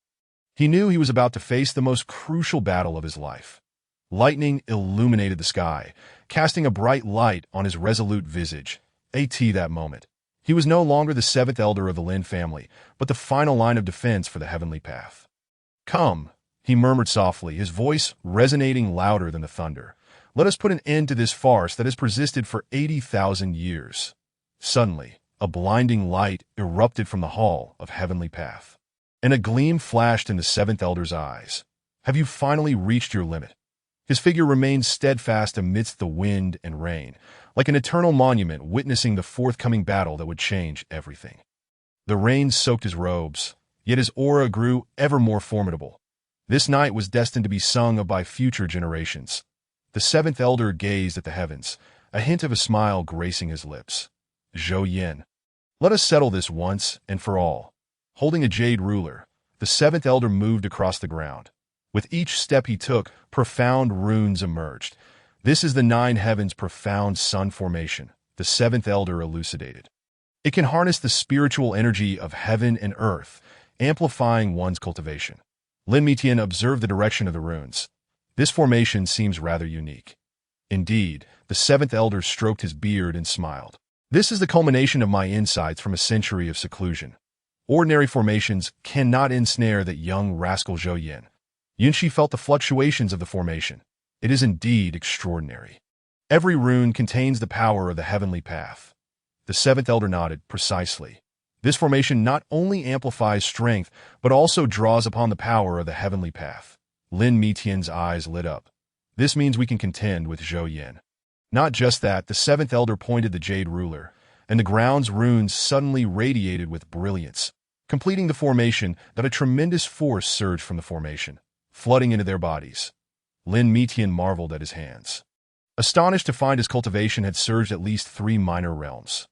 He knew he was about to face the most crucial battle of his life. Lightning illuminated the sky, casting a bright light on his resolute visage. That moment, he was no longer the seventh elder of the Lin family, but the final line of defense for the heavenly path. Come, he murmured softly, his voice resonating louder than the thunder. Let us put an end to this farce that has persisted for 80,000 years. Suddenly, a blinding light erupted from the hall of heavenly path, and a gleam flashed in the seventh elder's eyes. Have you finally reached your limit? His figure remained steadfast amidst the wind and rain, like an eternal monument witnessing the forthcoming battle that would change everything. The rain soaked his robes, yet his aura grew ever more formidable. This night was destined to be sung of by future generations. The seventh elder gazed at the heavens, a hint of a smile gracing his lips. Zhou Yin. Let us settle this once and for all. Holding a jade ruler, the seventh elder moved across the ground. With each step he took, profound runes emerged. This is the nine heavens' profound sun formation, the seventh elder elucidated. It can harness the spiritual energy of heaven and earth, amplifying one's cultivation. Lin Mitian observed the direction of the runes. This formation seems rather unique. Indeed, the seventh elder stroked his beard and smiled. This is the culmination of my insights from a century of seclusion. Ordinary formations cannot ensnare that young rascal Zhou Yin. Yunshi felt the fluctuations of the formation. It is indeed extraordinary. Every rune contains the power of the heavenly path. The seventh elder nodded. Precisely. This formation not only amplifies strength, but also draws upon the power of the heavenly path. Lin Mitian's eyes lit up. This means we can contend with Zhou Yin. Not just that, the seventh elder pointed the jade ruler, and the ground's runes suddenly radiated with brilliance, completing the formation that a tremendous force surged from the formation. flooding into their bodies. Lin Mitian marveled at his hands, astonished to find his cultivation had surged at least 3 minor realms.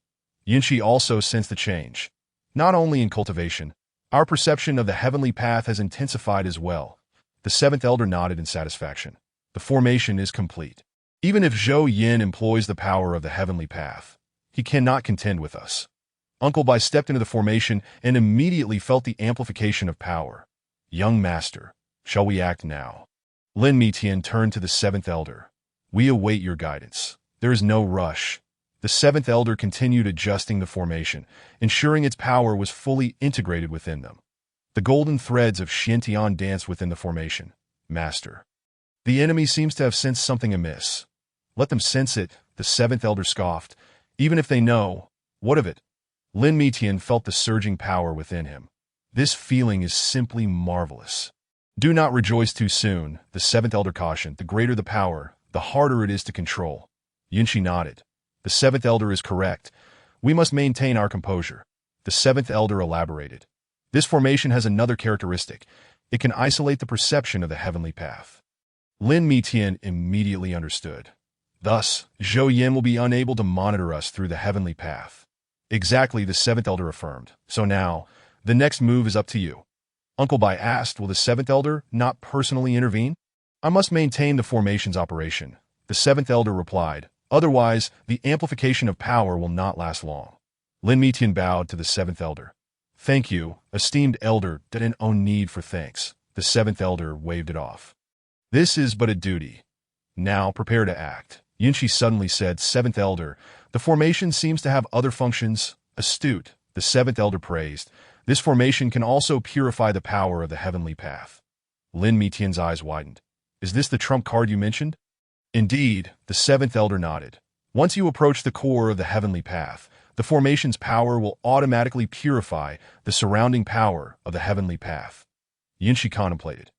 Yunshi also sensed the change. Not only in cultivation, our perception of the heavenly path has intensified as well. The seventh elder nodded in satisfaction. The formation is complete. Even if Zhou Yin employs the power of the heavenly path, he cannot contend with us. Uncle Bai stepped into the formation and immediately felt the amplification of power. Young master, shall we act now? Lin Mitian turned to the seventh elder. We await your guidance. There is no rush. The seventh elder continued adjusting the formation, ensuring its power was fully integrated within them. The golden threads of Xiantian danced within the formation. Master. The enemy seems to have sensed something amiss. Let them sense it, the seventh elder scoffed. Even if they know, what of it? Lin Mitian felt the surging power within him. This feeling is simply marvelous. Do not rejoice too soon, the seventh elder cautioned. The greater the power, the harder it is to control. Yunshi nodded. The seventh elder is correct. We must maintain our composure. The seventh elder elaborated. This formation has another characteristic. It can isolate the perception of the heavenly path. Lin Mitian immediately understood. Thus, Zhou Yin will be unable to monitor us through the heavenly path. Exactly, the seventh elder affirmed. So now, the next move is up to you. Uncle Bai asked, will the seventh elder not personally intervene? I must maintain the formation's operation. The seventh elder replied. Otherwise, the amplification of power will not last long. Lin Mitian bowed to the seventh elder. Thank you, esteemed elder, didn't own need for thanks. The seventh elder waved it off. This is but a duty. Now prepare to act. Yunshi suddenly said, Seventh elder, the formation seems to have other functions. Astute, the seventh elder praised. This formation can also purify the power of the heavenly path. Lin Mitian's eyes widened. Is this the trump card you mentioned? Indeed, the seventh elder nodded. Once you approach the core of the heavenly path, the formation's power will automatically purify the surrounding power of the heavenly path. Yunshi contemplated.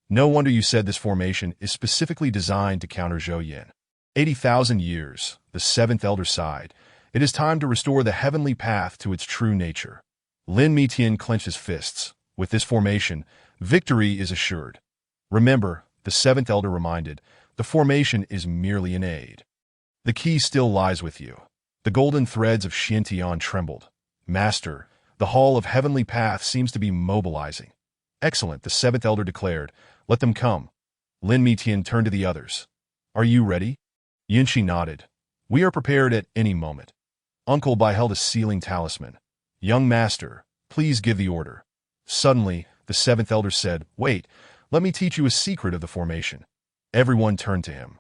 No wonder you said this formation is specifically designed to counter Zhou Yin. 80,000 years, the seventh elder sighed. It is time to restore the heavenly path to its true nature. Lin Mitian clenched his fists. With this formation, victory is assured. Remember, the seventh elder reminded, the formation is merely an aid. The key still lies with you. The golden threads of Xiantian trembled. Master, the hall of heavenly path seems to be mobilizing. Excellent, the seventh elder declared. Let them come. Lin Mitian turned to the others. Are you ready? Yunshi nodded. We are prepared at any moment. Uncle Bai held a sealing talisman. Young master, please give the order. Suddenly, the seventh elder said, Wait, let me teach you a secret of the formation. Everyone turned to him.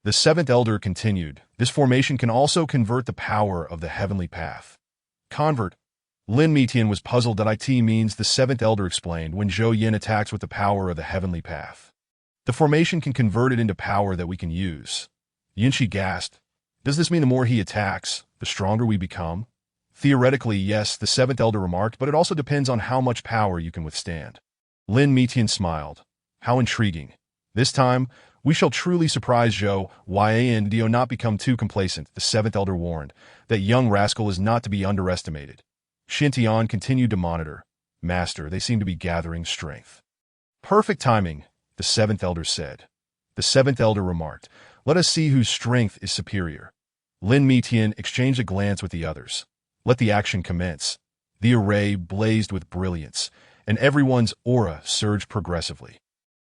The seventh elder continued, this formation can also convert the power of the heavenly path. Convert. Lin Mitian was puzzled that it means, the seventh elder explained, when Zhou Yin attacks with the power of the heavenly path. The formation can convert it into power that we can use. Yunshi gasped. Does this mean the more he attacks, the stronger we become? Theoretically, yes, the seventh elder remarked, but it also depends on how much power you can withstand. Lin Mitian smiled. How intriguing. This time, we shall truly surprise Zhou Yin and do not become too complacent, the seventh elder warned. That young rascal is not to be underestimated. Xiantian continued to monitor. Master, they seem to be gathering strength. Perfect timing, the seventh elder said. The seventh elder remarked, let us see whose strength is superior. Lin Mitian exchanged a glance with the others. Let the action commence. The array blazed with brilliance, and everyone's aura surged progressively.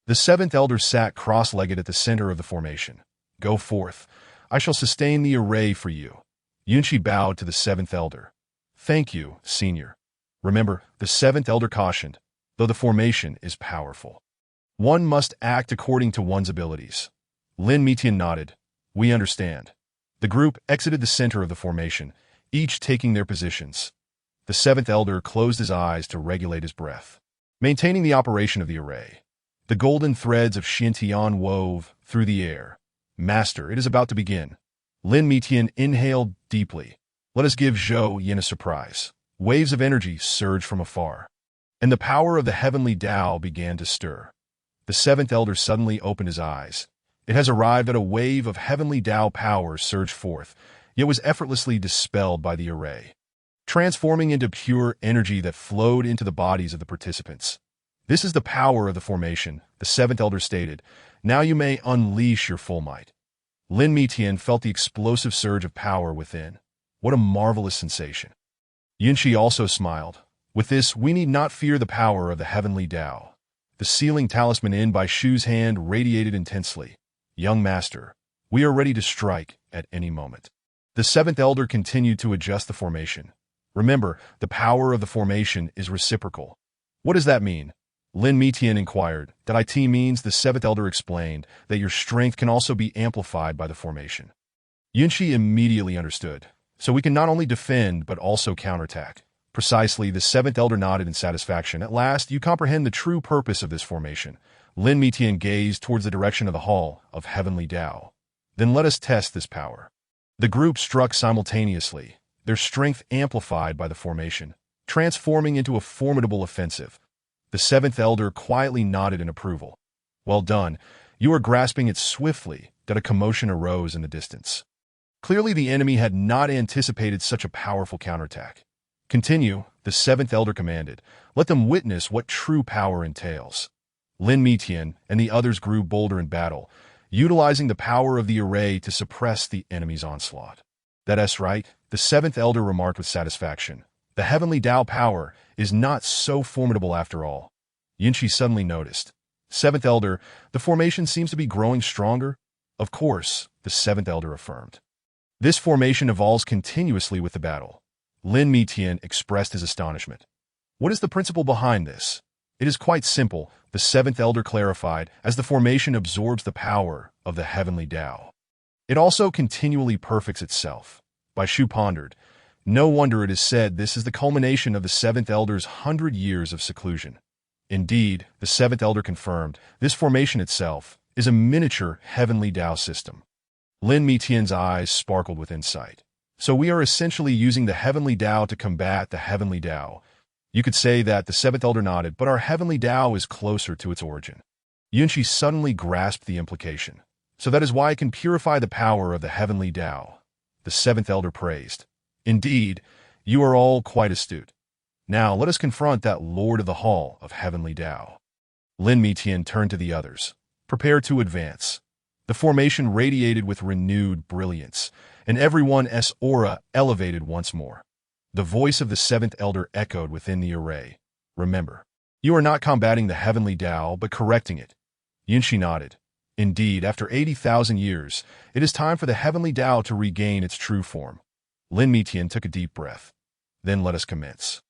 The seventh elder sat cross-legged at the center of the formation. Go forth. I shall sustain the array for you. Yunshi bowed to the seventh elder. Thank you, senior. Remember, the seventh elder cautioned, though the formation is powerful, one must act according to one's abilities. Lin Mitian nodded. We understand. The group exited the center of the formation, each taking their positions. The seventh elder closed his eyes to regulate his breath, maintaining the operation of the array. The golden threads of Xiantian wove through the air. Master, it is about to begin. Lin Mitian inhaled deeply. Let us give Zhou Yin a surprise. Waves of energy surged from afar, and the power of the heavenly Tao began to stir. The seventh elder suddenly opened his eyes. It has arrived at a wave of heavenly Tao power surged forth, yet was effortlessly dispelled by the array, transforming into pure energy that flowed into the bodies of the participants. This is the power of the formation, the seventh elder stated. Now you may unleash your full might. Lin Mitian felt the explosive surge of power within. What a marvelous sensation. Yunshi also smiled. With this, we need not fear the power of the heavenly Tao. The sealing talisman in Bai Shu's hand radiated intensely. Young master, we are ready to strike at any moment. The seventh elder continued to adjust the formation. Remember, the power of the formation is reciprocal. What does that mean? Lin Mitian inquired. That it means, the seventh elder explained, that your strength can also be amplified by the formation. Yunshi immediately understood. So we can not only defend but also counterattack. Precisely, the seventh elder nodded in satisfaction. At last, you comprehend the true purpose of this formation. Lin Mitian gazed towards the direction of the Hall of Heavenly Tao. Then let us test this power. The group struck simultaneously, their strength amplified by the formation, transforming into a formidable offensive. The seventh elder quietly nodded in approval. Well done. You are grasping it swiftly. That a commotion arose in the distance. Clearly the enemy had not anticipated such a powerful counterattack. Continue, the seventh elder commanded. Let them witness what true power entails. Lin Mitian and the others grew bolder in battle, utilizing the power of the array to suppress the enemy's onslaught. That's right, the seventh elder remarked with satisfaction. The heavenly Tao power is not so formidable after all. Yunshi suddenly noticed. Seventh elder, the formation seems to be growing stronger. Of course, the seventh elder affirmed. This formation evolves continuously with the battle. Lin Mitian expressed his astonishment. What is the principle behind this? It is quite simple, the seventh elder clarified, as the formation absorbs the power of the heavenly Tao. It also continually perfects itself. Bai Shu pondered. No wonder it is said this is the culmination of the seventh elder's 100 years of seclusion. Indeed, the seventh elder confirmed, this formation itself is a miniature heavenly Tao system. Lin Mitian's eyes sparkled with insight. So we are essentially using the heavenly Tao to combat the heavenly Tao. You could say that, the seventh elder nodded, but our heavenly Tao is closer to its origin. Yunshi suddenly grasped the implication. So that is why it can purify the power of the heavenly Tao. The seventh elder praised. Indeed, you are all quite astute. Now let us confront that Lord of the Hall of Heavenly Tao. Lin Mitian turned to the others. Prepare to advance. The formation radiated with renewed brilliance, and everyone's aura elevated once more. The voice of the seventh elder echoed within the array. Remember, you are not combating the heavenly Tao, but correcting it. Yunshi nodded. Indeed, after 80,000 years, it is time for the heavenly Tao to regain its true form. Lin Mitian took a deep breath. Then let us commence.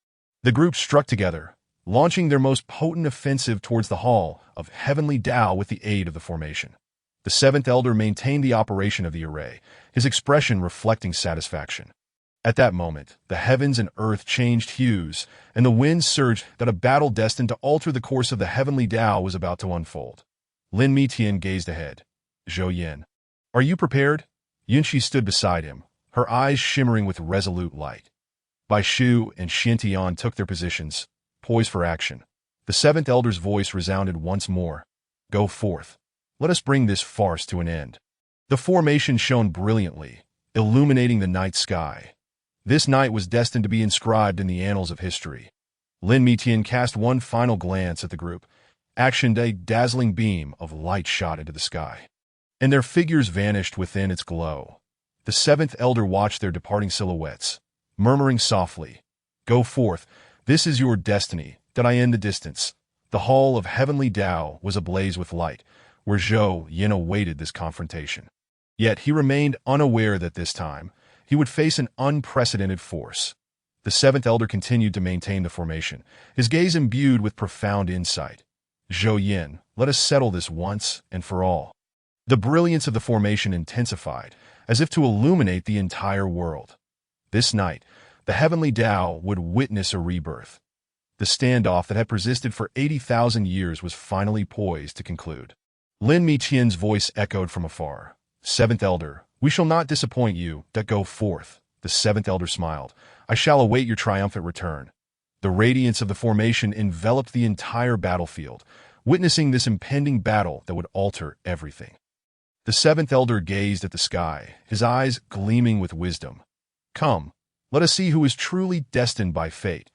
The group struck together, launching their most potent offensive towards the Hall of Heavenly Tao with the aid of the formation. The seventh elder maintained the operation of the array, his expression reflecting satisfaction. At that moment, the heavens and earth changed hues, and the winds surged. That a battle destined to alter the course of the heavenly Tao was about to unfold. Lin Mitian gazed ahead. Zhou Yin. Are you prepared? Yunshi stood beside him, her eyes shimmering with resolute light. Bai Shu and Xiantian took their positions, poised for action. The seventh elder's voice resounded once more. Go forth. Let us bring this farce to an end. The formation shone brilliantly, illuminating the night sky. This night was destined to be inscribed in the annals of history. Lin Mitian cast one final glance at the group. Actioned, a dazzling beam of light shot into the sky, and their figures vanished within its glow. The seventh elder watched their departing silhouettes, murmuring softly, Go forth, this is your destiny. That I end the distance. The Hall of Heavenly Tao was ablaze with light, where Zhou Yin awaited this confrontation. Yet he remained unaware that this time, he would face an unprecedented force. The seventh elder continued to maintain the formation, his gaze imbued with profound insight. Zhou Yin, let us settle this once and for all. The brilliance of the formation intensified, as if to illuminate the entire world. This night, the heavenly Tao would witness a rebirth. The standoff that had persisted for 80,000 years was finally poised to conclude. Lin Mitian's voice echoed from afar. Seventh elder, we shall not disappoint you. That go forth. The seventh elder smiled. I shall await your triumphant return. The radiance of the formation enveloped the entire battlefield, witnessing this impending battle that would alter everything. The seventh elder gazed at the sky, his eyes gleaming with wisdom. Come, let us see who is truly destined by fate.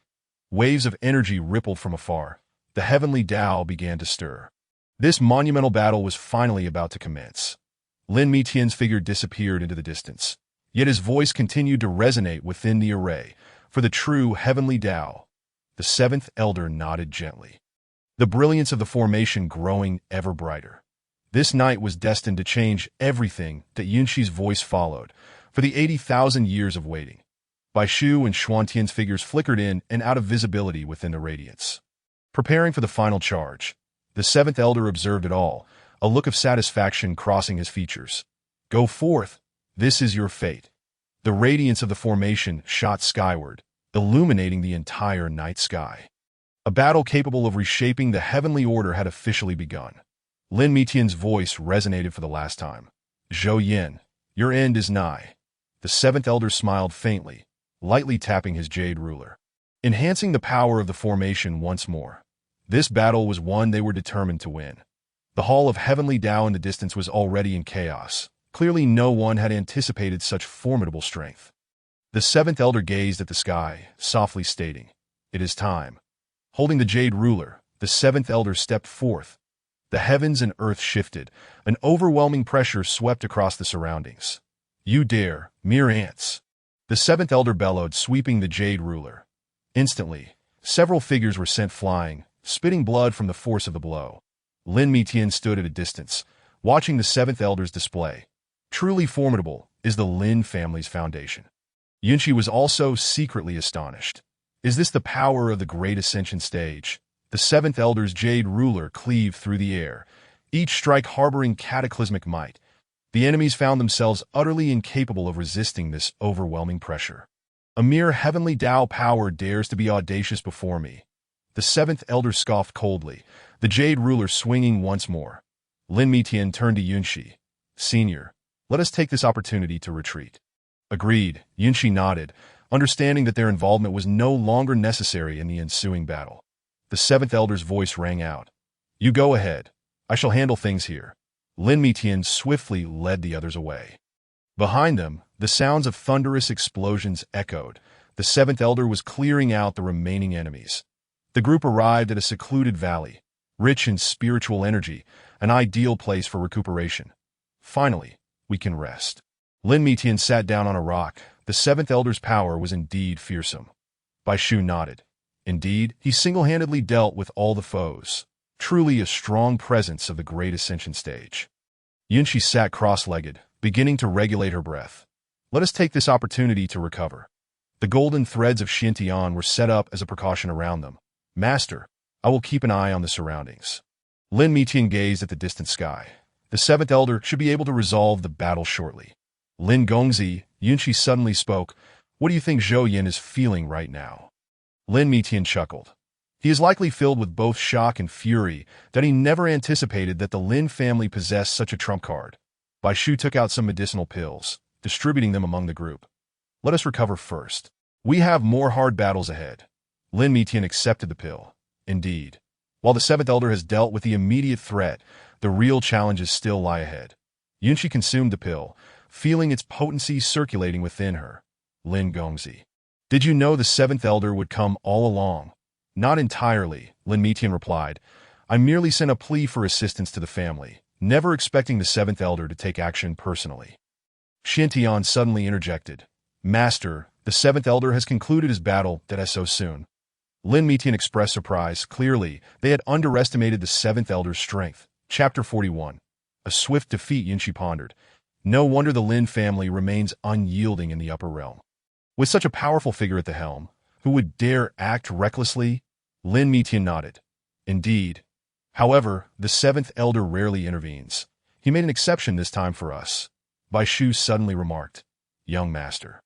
Waves of energy rippled from afar. the heavenly Tao began to stir. This monumental battle was finally about to commence. Lin Mitian's figure disappeared into the distance, yet his voice continued to resonate within the array. For the true heavenly Tao, the seventh elder nodded gently, the brilliance of the formation growing ever brighter. This night was destined to change everything. That Yunxi's voice followed, for the 80,000 years of waiting. Bai Shu and Xuantian's figures flickered in and out of visibility within the radiance. Preparing for the final charge, the seventh elder observed it all, a look of satisfaction crossing his features. Go forth, this is your fate. The radiance of the formation shot skyward, illuminating the entire night sky. A battle capable of reshaping the heavenly order had officially begun. Lin Mitian's voice resonated for the last time. Zhou Yin, your end is nigh. The seventh elder smiled faintly, lightly tapping his jade ruler, enhancing the power of the formation once more. This battle was one they were determined to win. The Hall of Heavenly Tao in the distance was already in chaos. Clearly no one had anticipated such formidable strength. The seventh elder gazed at the sky, softly stating, "It is time." Holding the jade ruler, the seventh elder stepped forth. The heavens and earth shifted. An overwhelming pressure swept across the surroundings. You dare, mere ants. The seventh elder bellowed, sweeping the jade ruler. Instantly, several figures were sent flying, spitting blood from the force of the blow. Lin Mitian stood at a distance, watching the seventh elder's display. Truly formidable is the Lin family's foundation. Yunxi was also secretly astonished. Is this the power of the Great Ascension stage? The seventh elder's jade ruler cleaved through the air, each strike harboring cataclysmic might. The enemies found themselves utterly incapable of resisting this overwhelming pressure. A mere heavenly Tao power dares to be audacious before me. The seventh elder scoffed coldly, the jade ruler swinging once more. Lin Mitian turned to Yunxi. Senior, let us take this opportunity to retreat. Agreed, Yunxi nodded, understanding that their involvement was no longer necessary in the ensuing battle. The seventh elder's voice rang out. You go ahead. I shall handle things here. Lin Mitian swiftly led the others away. Behind them, the sounds of thunderous explosions echoed. The seventh elder was clearing out the remaining enemies. The group arrived at a secluded valley, rich in spiritual energy, an ideal place for recuperation. Finally, we can rest. Lin Mitian sat down on a rock. The seventh elder's power was indeed fearsome. Bai Shu nodded. Indeed, he single-handedly dealt with all the foes. Truly a strong presence of the Great Ascension stage. Yunxi sat cross-legged, beginning to regulate her breath. Let us take this opportunity to recover. The golden threads of Xintian were set up as a precaution around them. Master, I will keep an eye on the surroundings. Lin Mitian gazed at the distant sky. The seventh elder should be able to resolve the battle shortly. Lin Gongzi, Yunxi suddenly spoke. What do you think Zhou Yin is feeling right now? Lin Mitian chuckled. He is likely filled with both shock and fury that he never anticipated that the Lin family possessed such a trump card. Bai Shu took out some medicinal pills, distributing them among the group. Let us recover first. We have more hard battles ahead. Lin Mitian accepted the pill. Indeed. While the seventh elder has dealt with the immediate threat, the real challenges still lie ahead. Yunxi consumed the pill, feeling its potency circulating within her. Lin Gongzi. Did you know the seventh elder would come all along? Not entirely, Lin Mitian replied. I merely sent a plea for assistance to the family, never expecting the seventh elder to take action personally. Xintian suddenly interjected. Master, the seventh elder has concluded his battle so soon. Lin Mitian expressed surprise. Clearly, they had underestimated the seventh elder's strength. Chapter 41. A swift defeat, Yunxi pondered. No wonder the Lin family remains unyielding in the upper realm. With such a powerful figure at the helm, who would dare act recklessly? Lin Mitian nodded. Indeed. However, the seventh elder rarely intervenes. He made an exception this time for us. Bai Shu suddenly remarked. Young master.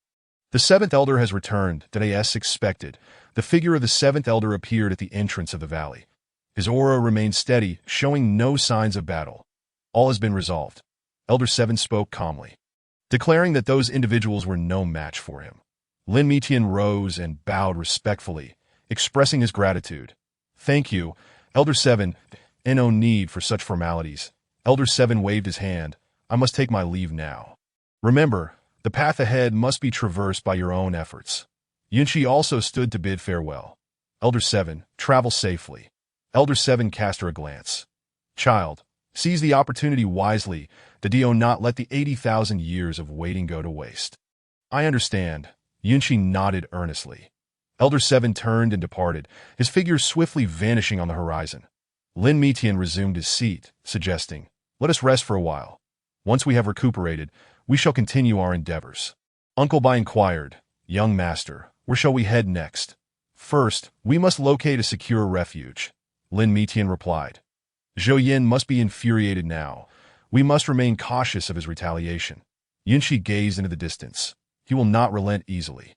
The seventh elder has returned, as expected. The figure of the seventh elder appeared at the entrance of the valley. His aura remained steady, showing no signs of battle. All has been resolved. Elder Seven spoke calmly, declaring that those individuals were no match for him. Lin Mitian rose and bowed respectfully, expressing his gratitude. Thank you, Elder Seven. No need for such formalities. Elder Seven waved his hand. I must take my leave now. Remember, the path ahead must be traversed by your own efforts. Yunxi also stood to bid farewell. Elder Seven, travel safely. Elder Seven cast her a glance. Child, seize the opportunity wisely, do not let the 80,000 years of waiting go to waste. I understand. Yunshi nodded earnestly. Elder Seven turned and departed, his figure swiftly vanishing on the horizon. Lin Mitian resumed his seat, suggesting, let us rest for a while. Once we have recuperated, we shall continue our endeavors. Uncle Bai inquired, young master, where shall we head next? First, we must locate a secure refuge. Lin Mitian replied. Zhou Yin must be infuriated now. We must remain cautious of his retaliation. Yunshi gazed into the distance. He will not relent easily.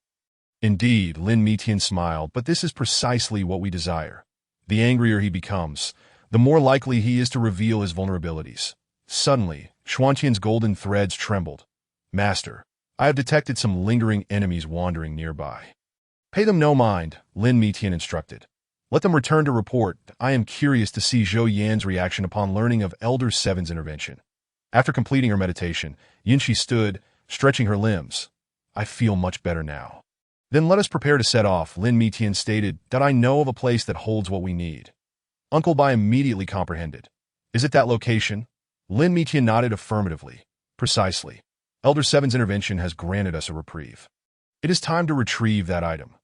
Indeed, Lin Mitian smiled, but this is precisely what we desire. The angrier he becomes, the more likely he is to reveal his vulnerabilities. Suddenly, Xuanqian's golden threads trembled. Master, I have detected some lingering enemies wandering nearby. Pay them no mind, Lin Mitian instructed. Let them return to report. I am curious to see Zhou Yan's reaction upon learning of Elder Seven's intervention. After completing her meditation, Yunshi stood, stretching her limbs. I feel much better now. Then let us prepare to set off, Lin Mitian stated, that I know of a place that holds what we need. Uncle Bai immediately comprehended. Is it that location? Lin Mitian nodded affirmatively. Precisely. Elder Seven's intervention has granted us a reprieve. It is time to retrieve that item.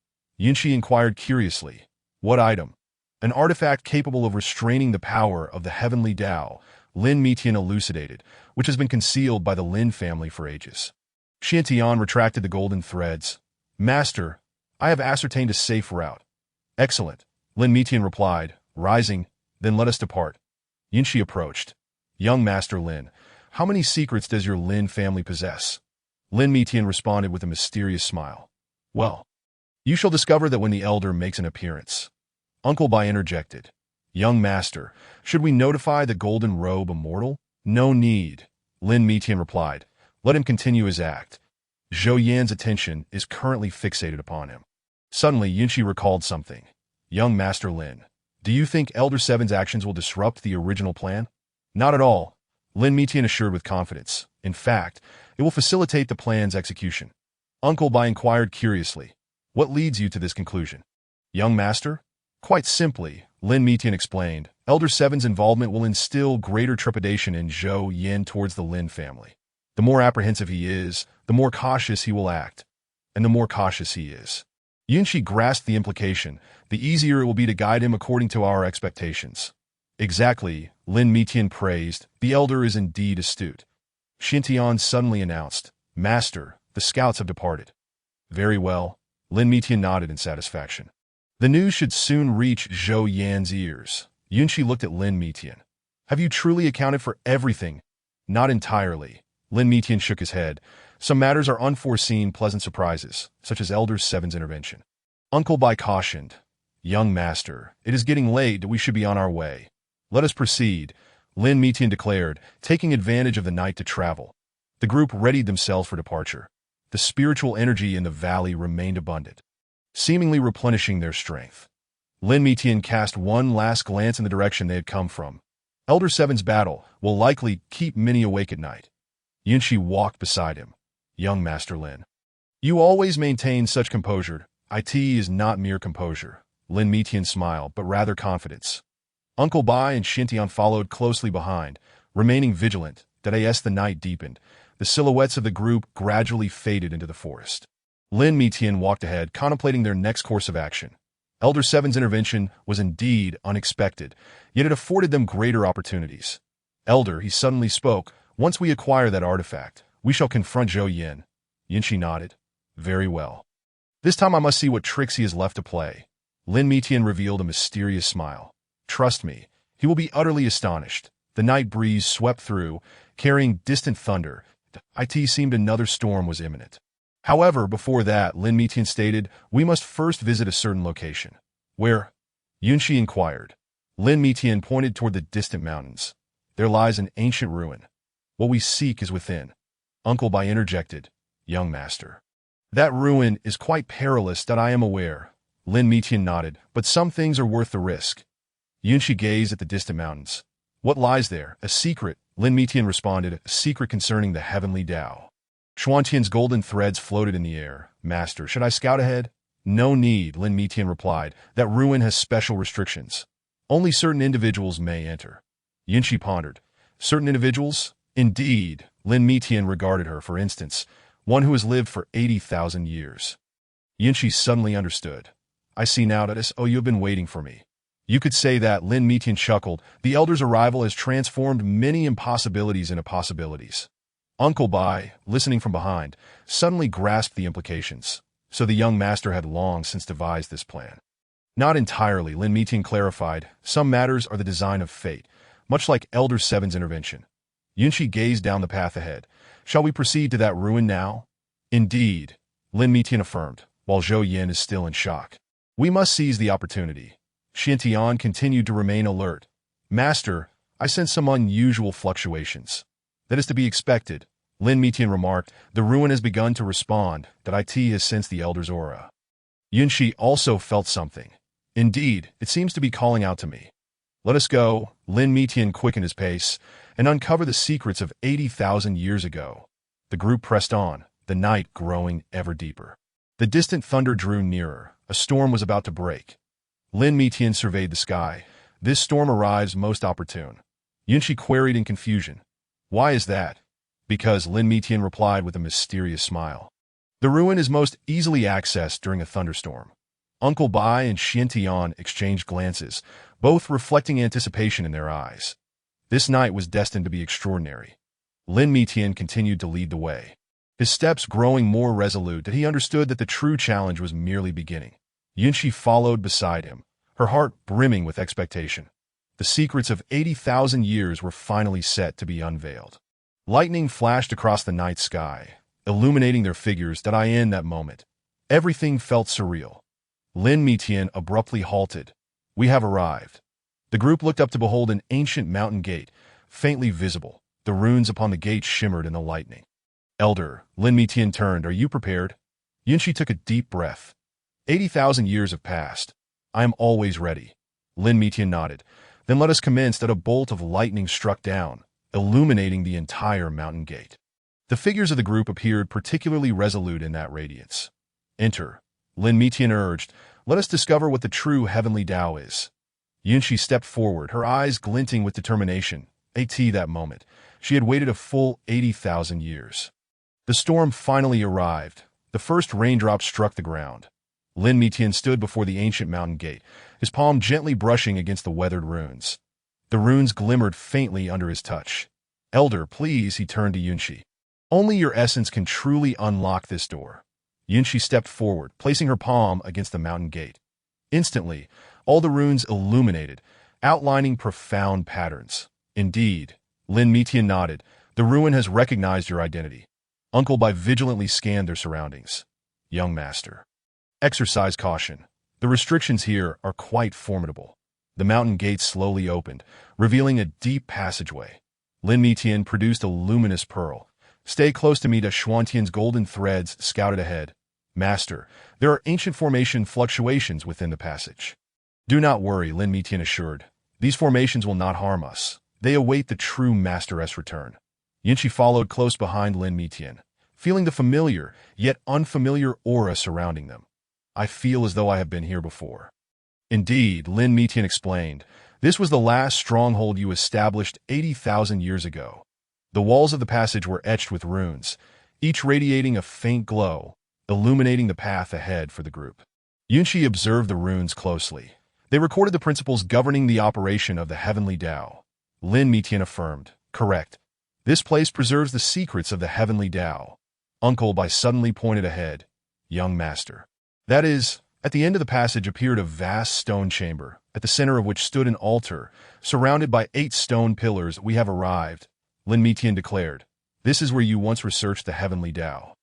Yunshi inquired curiously. What item? An artifact capable of restraining the power of the heavenly Tao, Lin Mitian elucidated, which has been concealed by the Lin family for ages. Xiantian retracted the golden threads. Master, I have ascertained a safe route. Excellent, Lin Mitian replied, rising, then let us depart. Yunshi approached. Young Master Lin, how many secrets does your Lin family possess? Lin Mitian responded with a mysterious smile. Well, you shall discover that when the elder makes an appearance. Uncle Bai interjected. Young Master, should we notify the Golden Robe Immortal? No need, Lin Mitian replied. Let him continue his act. Zhou Yan's attention is currently fixated upon him. Suddenly, Yunshi recalled something. Young Master Lin, do you think Elder Seven's actions will disrupt the original plan? Not at all, Lin Mitian assured with confidence. In fact, it will facilitate the plan's execution. Uncle Bai inquired curiously. What leads you to this conclusion? Young Master? Quite simply, Lin Mitian explained, Elder Seven's involvement will instill greater trepidation in Zhou Yin towards the Lin family. The more apprehensive he is, the more cautious he will act. And the more cautious he is, Yunshi grasped the implication, the easier it will be to guide him according to our expectations. Exactly, Lin Mitian praised, the elder is indeed astute. Xiantian suddenly announced, Master, the scouts have departed. Very well, Lin Mitian nodded in satisfaction. The news should soon reach Zhou Yan's ears. Yunshi looked at Lin Mitian. Have you truly accounted for everything? Not entirely. Lin Mitian shook his head. Some matters are unforeseen pleasant surprises, such as Elder Seven's intervention. Uncle Bai cautioned. Young Master, it is getting late, we should be on our way. Let us proceed, Lin Mitian declared, taking advantage of the night to travel. The group readied themselves for departure. The spiritual energy in the valley remained abundant, seemingly replenishing their strength. Lin Mitian cast one last glance in the direction they had come from. Elder Seven's battle will likely keep many awake at night. Yunshi walked beside him. Young Master Lin, you always maintain such composure. It is not mere composure. Lin Mitian smiled, but rather confidence. Uncle Bai and Xiantian followed closely behind, remaining vigilant. As the night deepened, the silhouettes of the group gradually faded into the forest. Lin Mitian walked ahead, contemplating their next course of action. Elder Seven's intervention was indeed unexpected, yet it afforded them greater opportunities. Elder, he suddenly spoke, once we acquire that artifact, we shall confront Zhou Yin. Yunshi nodded. Very well. This time I must see what tricks he has left to play. Lin Mitian revealed a mysterious smile. Trust me, he will be utterly astonished. The night breeze swept through, carrying distant thunder. It seemed another storm was imminent. However, before that, Lin Mitian stated, we must first visit a certain location. Where? Yunshi inquired. Lin Mitian pointed toward the distant mountains. There lies an ancient ruin. What we seek is within. Uncle Bai interjected. Young Master, that ruin is quite perilous, that I am aware. Lin Mitian nodded, but some things are worth the risk. Yunshi gazed at the distant mountains. What lies there? A secret, Lin Mitian responded, a secret concerning the heavenly Tao. Xuanqian's golden threads floated in the air. Master, should I scout ahead? No need, Lin Mitian replied. That ruin has special restrictions. Only certain individuals may enter. Yunshi pondered. Certain individuals? Indeed. Lin Mitian regarded her, for instance, one who has lived for 80,000 years. Yunshi suddenly understood. I see now that you have been waiting for me. You could say that, Lin Mitian chuckled. The elder's arrival has transformed many impossibilities into possibilities. Uncle Bai, listening from behind, suddenly grasped the implications. So the young master had long since devised this plan. Not entirely, Lin Mitian clarified. Some matters are the design of fate, much like Elder Seven's intervention. Yunshi gazed down the path ahead. Shall we proceed to that ruin now? Indeed, Lin Mitian affirmed, while Zhou Yin is still in shock. We must seize the opportunity. Xiantian continued to remain alert. Master, I sense some unusual fluctuations. That is to be expected, Lin Mitian remarked. The ruin has begun to respond, that it has sensed the elder's aura. Yunshi also felt something. Indeed, it seems to be calling out to me. Let us go. Lin Mitian quickened his pace and uncover the secrets of 80,000 years ago. The group pressed on, the night growing ever deeper. The distant thunder drew nearer. A storm was about to break. Lin Mitian surveyed the sky. This storm arrives most opportune. Yunshi queried in confusion. Why is that? Because, Lin Mitian replied with a mysterious smile. The ruin is most easily accessed during a thunderstorm. Uncle Bai and Xiantian exchanged glances, both reflecting anticipation in their eyes. This night was destined to be extraordinary. Lin Mitian continued to lead the way, his steps growing more resolute that he understood that the true challenge was merely beginning. Yunshi followed beside him, her heart brimming with expectation. The secrets of 80,000 years were finally set to be unveiled. Lightning flashed across the night sky, illuminating their figures in that moment. Everything felt surreal. Lin Mitian abruptly halted. We have arrived. The group looked up to behold an ancient mountain gate, faintly visible. The runes upon the gate shimmered in the lightning. Elder, Lin Mitian turned. Are you prepared? Yunshi took a deep breath. 80,000 years have passed. I am always ready. Lin Mitian nodded. Then let us commence. That a bolt of lightning struck down, illuminating the entire mountain gate. The figures of the group appeared particularly resolute in that radiance. Enter, Lin Mitian urged. Let us discover what the true heavenly Tao is. Yunshi stepped forward, her eyes glinting with determination. That moment, she had waited a full 80,000 years. The storm finally arrived. The first raindrop struck the ground. Lin Mitian stood before the ancient mountain gate, his palm gently brushing against the weathered runes. The runes glimmered faintly under his touch. Elder, please, he turned to Yunshi. Only your essence can truly unlock this door. Yunshi stepped forward, placing her palm against the mountain gate. Instantly, all the runes illuminated, outlining profound patterns. Indeed, Lin Mitian nodded. The ruin has recognized your identity. Uncle Bai vigilantly scanned their surroundings. Young master. Exercise caution. The restrictions here are quite formidable. The mountain gate slowly opened, revealing a deep passageway. Lin Mitian produced a luminous pearl. Stay close to me. Xuantian's golden threads scouted ahead. Master, there are ancient formation fluctuations within the passage. Do not worry, Lin Mitian assured. These formations will not harm us. They await the true master's return. Yunshi followed close behind Lin Mitian, feeling the familiar, yet unfamiliar aura surrounding them. I feel as though I have been here before. Indeed, Lin Mitian explained. This was the last stronghold you established 80,000 years ago. The walls of the passage were etched with runes, each radiating a faint glow, illuminating the path ahead for the group. Yunshi observed the runes closely. They recorded the principles governing the operation of the heavenly Tao. Lin Mitian affirmed, correct. This place preserves the secrets of the heavenly Tao. Uncle Bai suddenly pointed ahead. Young master. That is, at the end of the passage appeared a vast stone chamber, at the center of which stood an altar, surrounded by 8 stone pillars. We have arrived, Lin Mitian declared. This is where you once researched the heavenly Tao.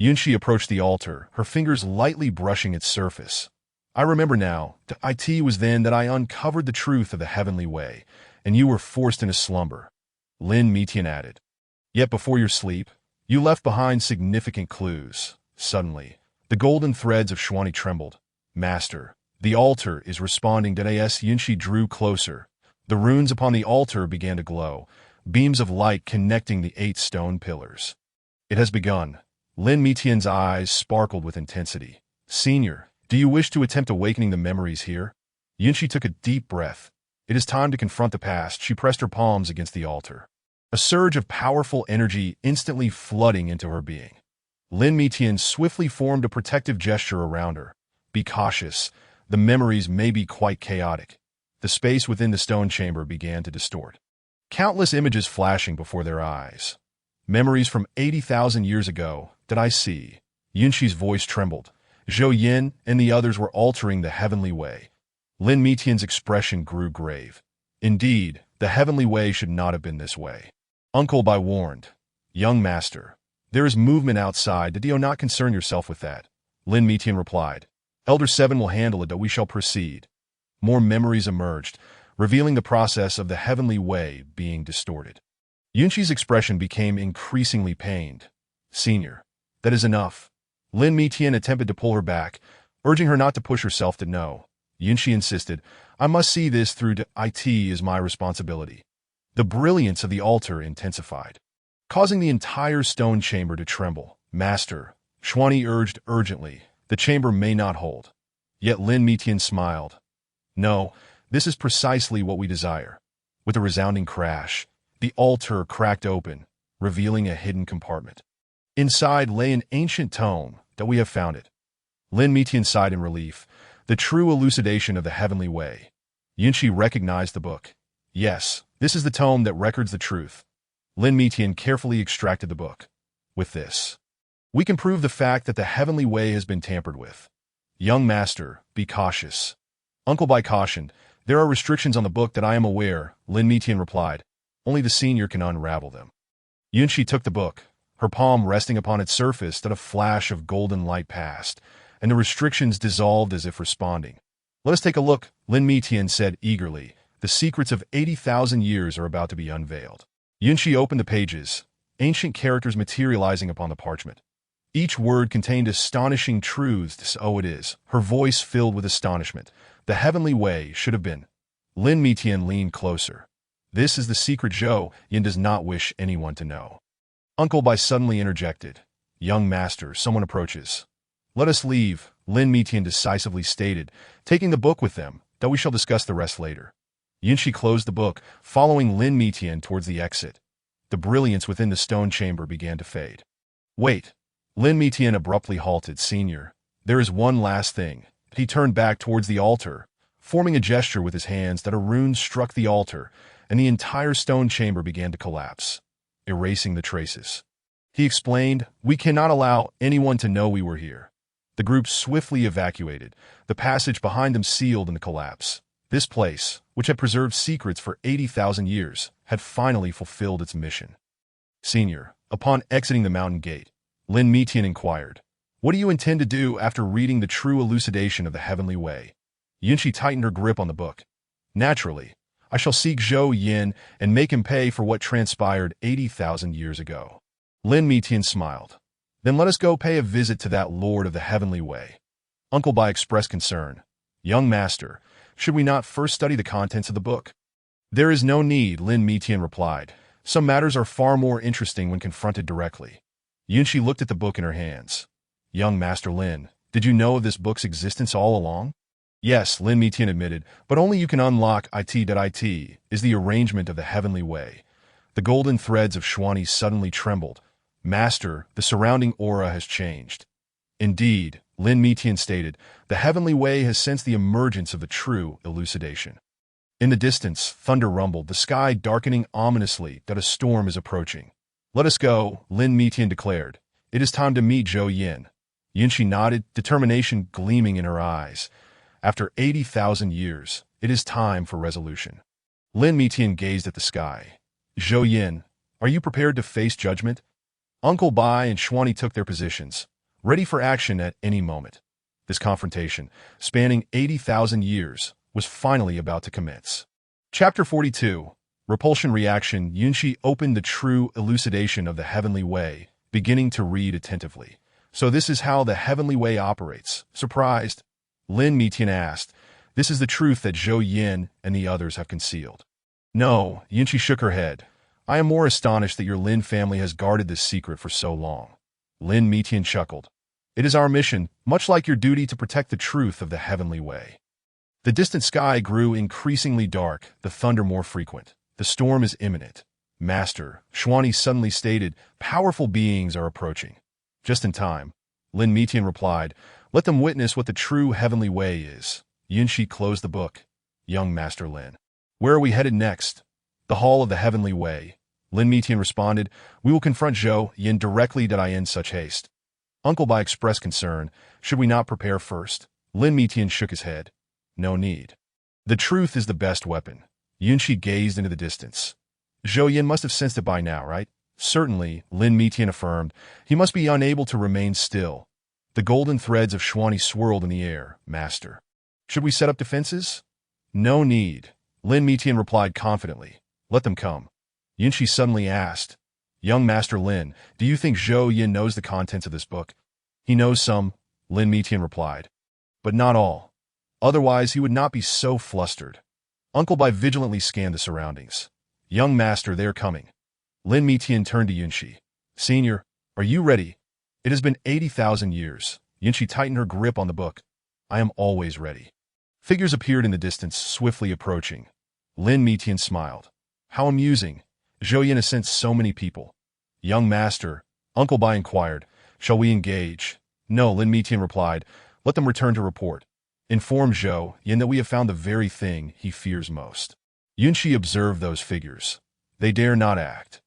Yunshi approached the altar, her fingers lightly brushing its surface. I remember now, it was then that I uncovered the truth of the heavenly way, and you were forced into slumber. Lin Mitian added. Yet before your sleep, you left behind significant clues. Suddenly, the golden threads of Xuani trembled. Master, the altar is responding. Yunshi drew closer. The runes upon the altar began to glow, beams of light connecting the 8 stone pillars. It has begun. Lin Mitian's eyes sparkled with intensity. Senior, do you wish to attempt awakening the memories here? Yunshi took a deep breath. It is time to confront the past. She pressed her palms against the altar. A surge of powerful energy instantly flooding into her being. Lin Mitian swiftly formed a protective gesture around her. Be cautious. The memories may be quite chaotic. The space within the stone chamber began to distort. Countless images flashing before their eyes. Memories from 80,000 years ago that I see. Yunxi's voice trembled. Zhou Yin and the others were altering the heavenly way. Lin Mitian's expression grew grave. Indeed, the heavenly way should not have been this way. Uncle Bai warned. Young master, there is movement outside. Do not concern yourself with that. Lin Mitian replied. Elder Seven will handle it, but we shall proceed. More memories emerged, revealing the process of the heavenly way being distorted. Yunxi's expression became increasingly pained. Senior, that is enough. Lin Mitian attempted to pull her back, urging her not to push herself to no. Yunxi insisted, I must see this through to it is my responsibility. The brilliance of the altar intensified, causing the entire stone chamber to tremble. Master, Xuanyi urged urgently, the chamber may not hold. Yet Lin Mitian smiled. No, this is precisely what we desire. With a resounding crash, the altar cracked open, revealing a hidden compartment. Inside lay an ancient tome that we have found it. Lin Mitian sighed in relief. The true elucidation of the heavenly way. Yunxi recognized the book. Yes, this is the tome that records the truth. Lin Mitian carefully extracted the book. With this, we can prove the fact that the heavenly way has been tampered with. Young master, be cautious. Uncle Bai cautioned. There are restrictions on the book that I am aware, Lin Mitian replied. Only the senior can unravel them. Yunxi took the book, her palm resting upon its surface that a flash of golden light passed, and the restrictions dissolved as if responding. Let us take a look, Lin Mitian said eagerly. The secrets of 80,000 years are about to be unveiled. Yunxi opened the pages, ancient characters materializing upon the parchment. Each word contained astonishing truths. So it is, her voice filled with astonishment. The heavenly way should have been. Lin Mitian leaned closer. This is the secret Zhou Yin does not wish anyone to know. Uncle Bai suddenly interjected. Young master, someone approaches. Let us leave, Lin Mitian decisively stated, taking the book with them, though we shall discuss the rest later. Yunxi closed the book, following Lin Mitian towards the exit. The brilliance within the stone chamber began to fade. Wait. Lin Mitian abruptly halted. Senior, there is one last thing. He turned back towards the altar, forming a gesture with his hands that a rune struck the altar, and the entire stone chamber began to collapse, erasing the traces. He explained, we cannot allow anyone to know we were here. The group swiftly evacuated, the passage behind them sealed in the collapse. This place, which had preserved secrets for 80,000 years, had finally fulfilled its mission. Senior, upon exiting the mountain gate, Lin Mitian inquired, what do you intend to do after reading the true elucidation of the heavenly way? Yunxi tightened her grip on the book. Naturally, I shall seek Zhou Yin and make him pay for what transpired 80,000 years ago. Lin Mitian smiled. Then let us go pay a visit to that Lord of the Heavenly Way. Uncle Bai expressed concern. Young master, should we not first study the contents of the book? There is no need, Lin Mitian replied. Some matters are far more interesting when confronted directly. Yunxi looked at the book in her hands. Young Master Lin, did you know of this book's existence all along? Yes, Lin Mitian admitted, but only you can unlock it is the arrangement of the heavenly way. The golden threads of Xuanyi suddenly trembled. Master, the surrounding aura has changed. Indeed, Lin Mitian stated, the heavenly way has sensed the emergence of the true elucidation. In the distance, thunder rumbled, the sky darkening ominously that a storm is approaching. Let us go, Lin Mitian declared. It is time to meet Zhou Yin. Yunxi nodded, determination gleaming in her eyes. After 80,000 years, it is time for resolution. Lin Mitian gazed at the sky. Zhou Yin, are you prepared to face judgment? Uncle Bai and Xuanyi took their positions, ready for action at any moment. This confrontation, spanning 80,000 years, was finally about to commence. Chapter 42. Repulsion Reaction. Yunxi opened the true elucidation of the heavenly way, beginning to read attentively. So this is how the heavenly way operates. Surprised, Lin Mitian asked. This is the truth that Zhou Yin and the others have concealed. No, Yunxi shook her head. I am more astonished that your Lin family has guarded this secret for so long. Lin Mitian chuckled. It is our mission, much like your duty to protect the truth of the heavenly way. The distant sky grew increasingly dark, the thunder more frequent. The storm is imminent. Master, Xuanyi suddenly stated, powerful beings are approaching. Just in time. Lin Mitian replied, let them witness what the true heavenly way is. Yunshi closed the book. Young Master Lin. Where are we headed next? The Hall of the Heavenly Way. Lin Mitian responded, we will confront Zhou Yin directly. Did I in such haste? Uncle Bai expressed concern. Should we not prepare first? Lin Mitian shook his head. No need. The truth is the best weapon. Yunshi gazed into the distance. Zhou Yin must have sensed it by now, right? Certainly, Lin Mitian affirmed. He must be unable to remain still. The golden threads of Xuanyi swirled in the air. Master. Should we set up defenses? No need. Lin Mitian replied confidently. Let them come. Yunshi suddenly asked, young Master Lin, do you think Zhou Yin knows the contents of this book? He knows some, Lin Mitian replied. But not all. Otherwise, he would not be so flustered. Uncle Bai vigilantly scanned the surroundings. Young Master, they are coming. Lin Mitian turned to Yunshi. Senior, are you ready? It has been 80,000 years. Yunshi tightened her grip on the book. I am always ready. Figures appeared in the distance, swiftly approaching. Lin Mitian smiled. How amusing. Zhou Yin has sent so many people. Young Master, Uncle Bai inquired, shall we engage? No, Lin Mitian replied. Let them return to report. Inform Zhou Yin that we have found the very thing he fears most. Yunshi observed those figures. They dare not act.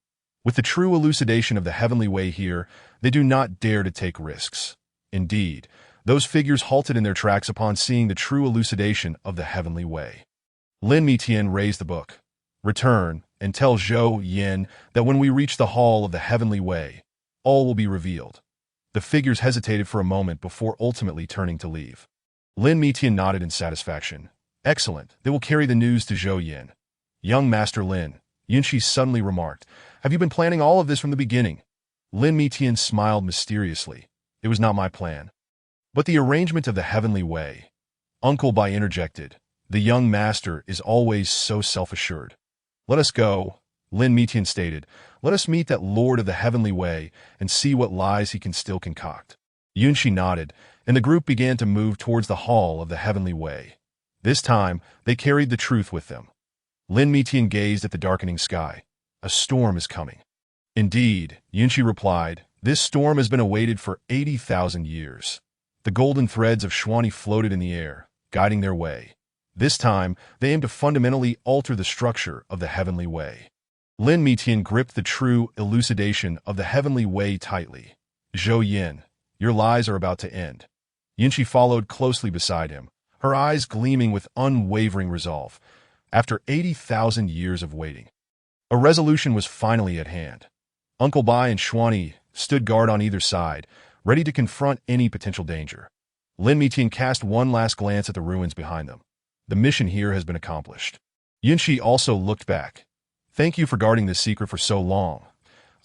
With the true elucidation of the heavenly way here, they do not dare to take risks. Indeed, those figures halted in their tracks upon seeing the true elucidation of the heavenly way. Lin Mitian raised the book. Return and tell Zhou Yin that when we reach the hall of the heavenly way, all will be revealed. The figures hesitated for a moment before ultimately turning to leave. Lin Mitian nodded in satisfaction. Excellent. They will carry the news to Zhou Yin. Young Master Lin, Yunshi suddenly remarked, have you been planning all of this from the beginning? Lin Mitian smiled mysteriously. It was not my plan. But the arrangement of the heavenly way. Uncle Bai interjected. The young master is always so self-assured. Let us go, Lin Mitian stated. Let us meet that Lord of the heavenly way and see what lies he can still concoct. Yunshi nodded, and the group began to move towards the hall of the heavenly way. This time, they carried the truth with them. Lin Mitian gazed at the darkening sky. A storm is coming. Indeed, Yunshi replied, this storm has been awaited for 80,000 years. The golden threads of Xuanyi floated in the air, guiding their way. This time, they aimed to fundamentally alter the structure of the heavenly way. Lin Mitian gripped the true elucidation of the heavenly way tightly. Zhou Yin, your lies are about to end. Yunshi followed closely beside him, her eyes gleaming with unwavering resolve. After 80,000 years of waiting, a resolution was finally at hand. Uncle Bai and Xuanyi stood guard on either side, ready to confront any potential danger. Lin Mitian cast one last glance at the ruins behind them. The mission here has been accomplished. Yunshi also looked back. Thank you for guarding this secret for so long.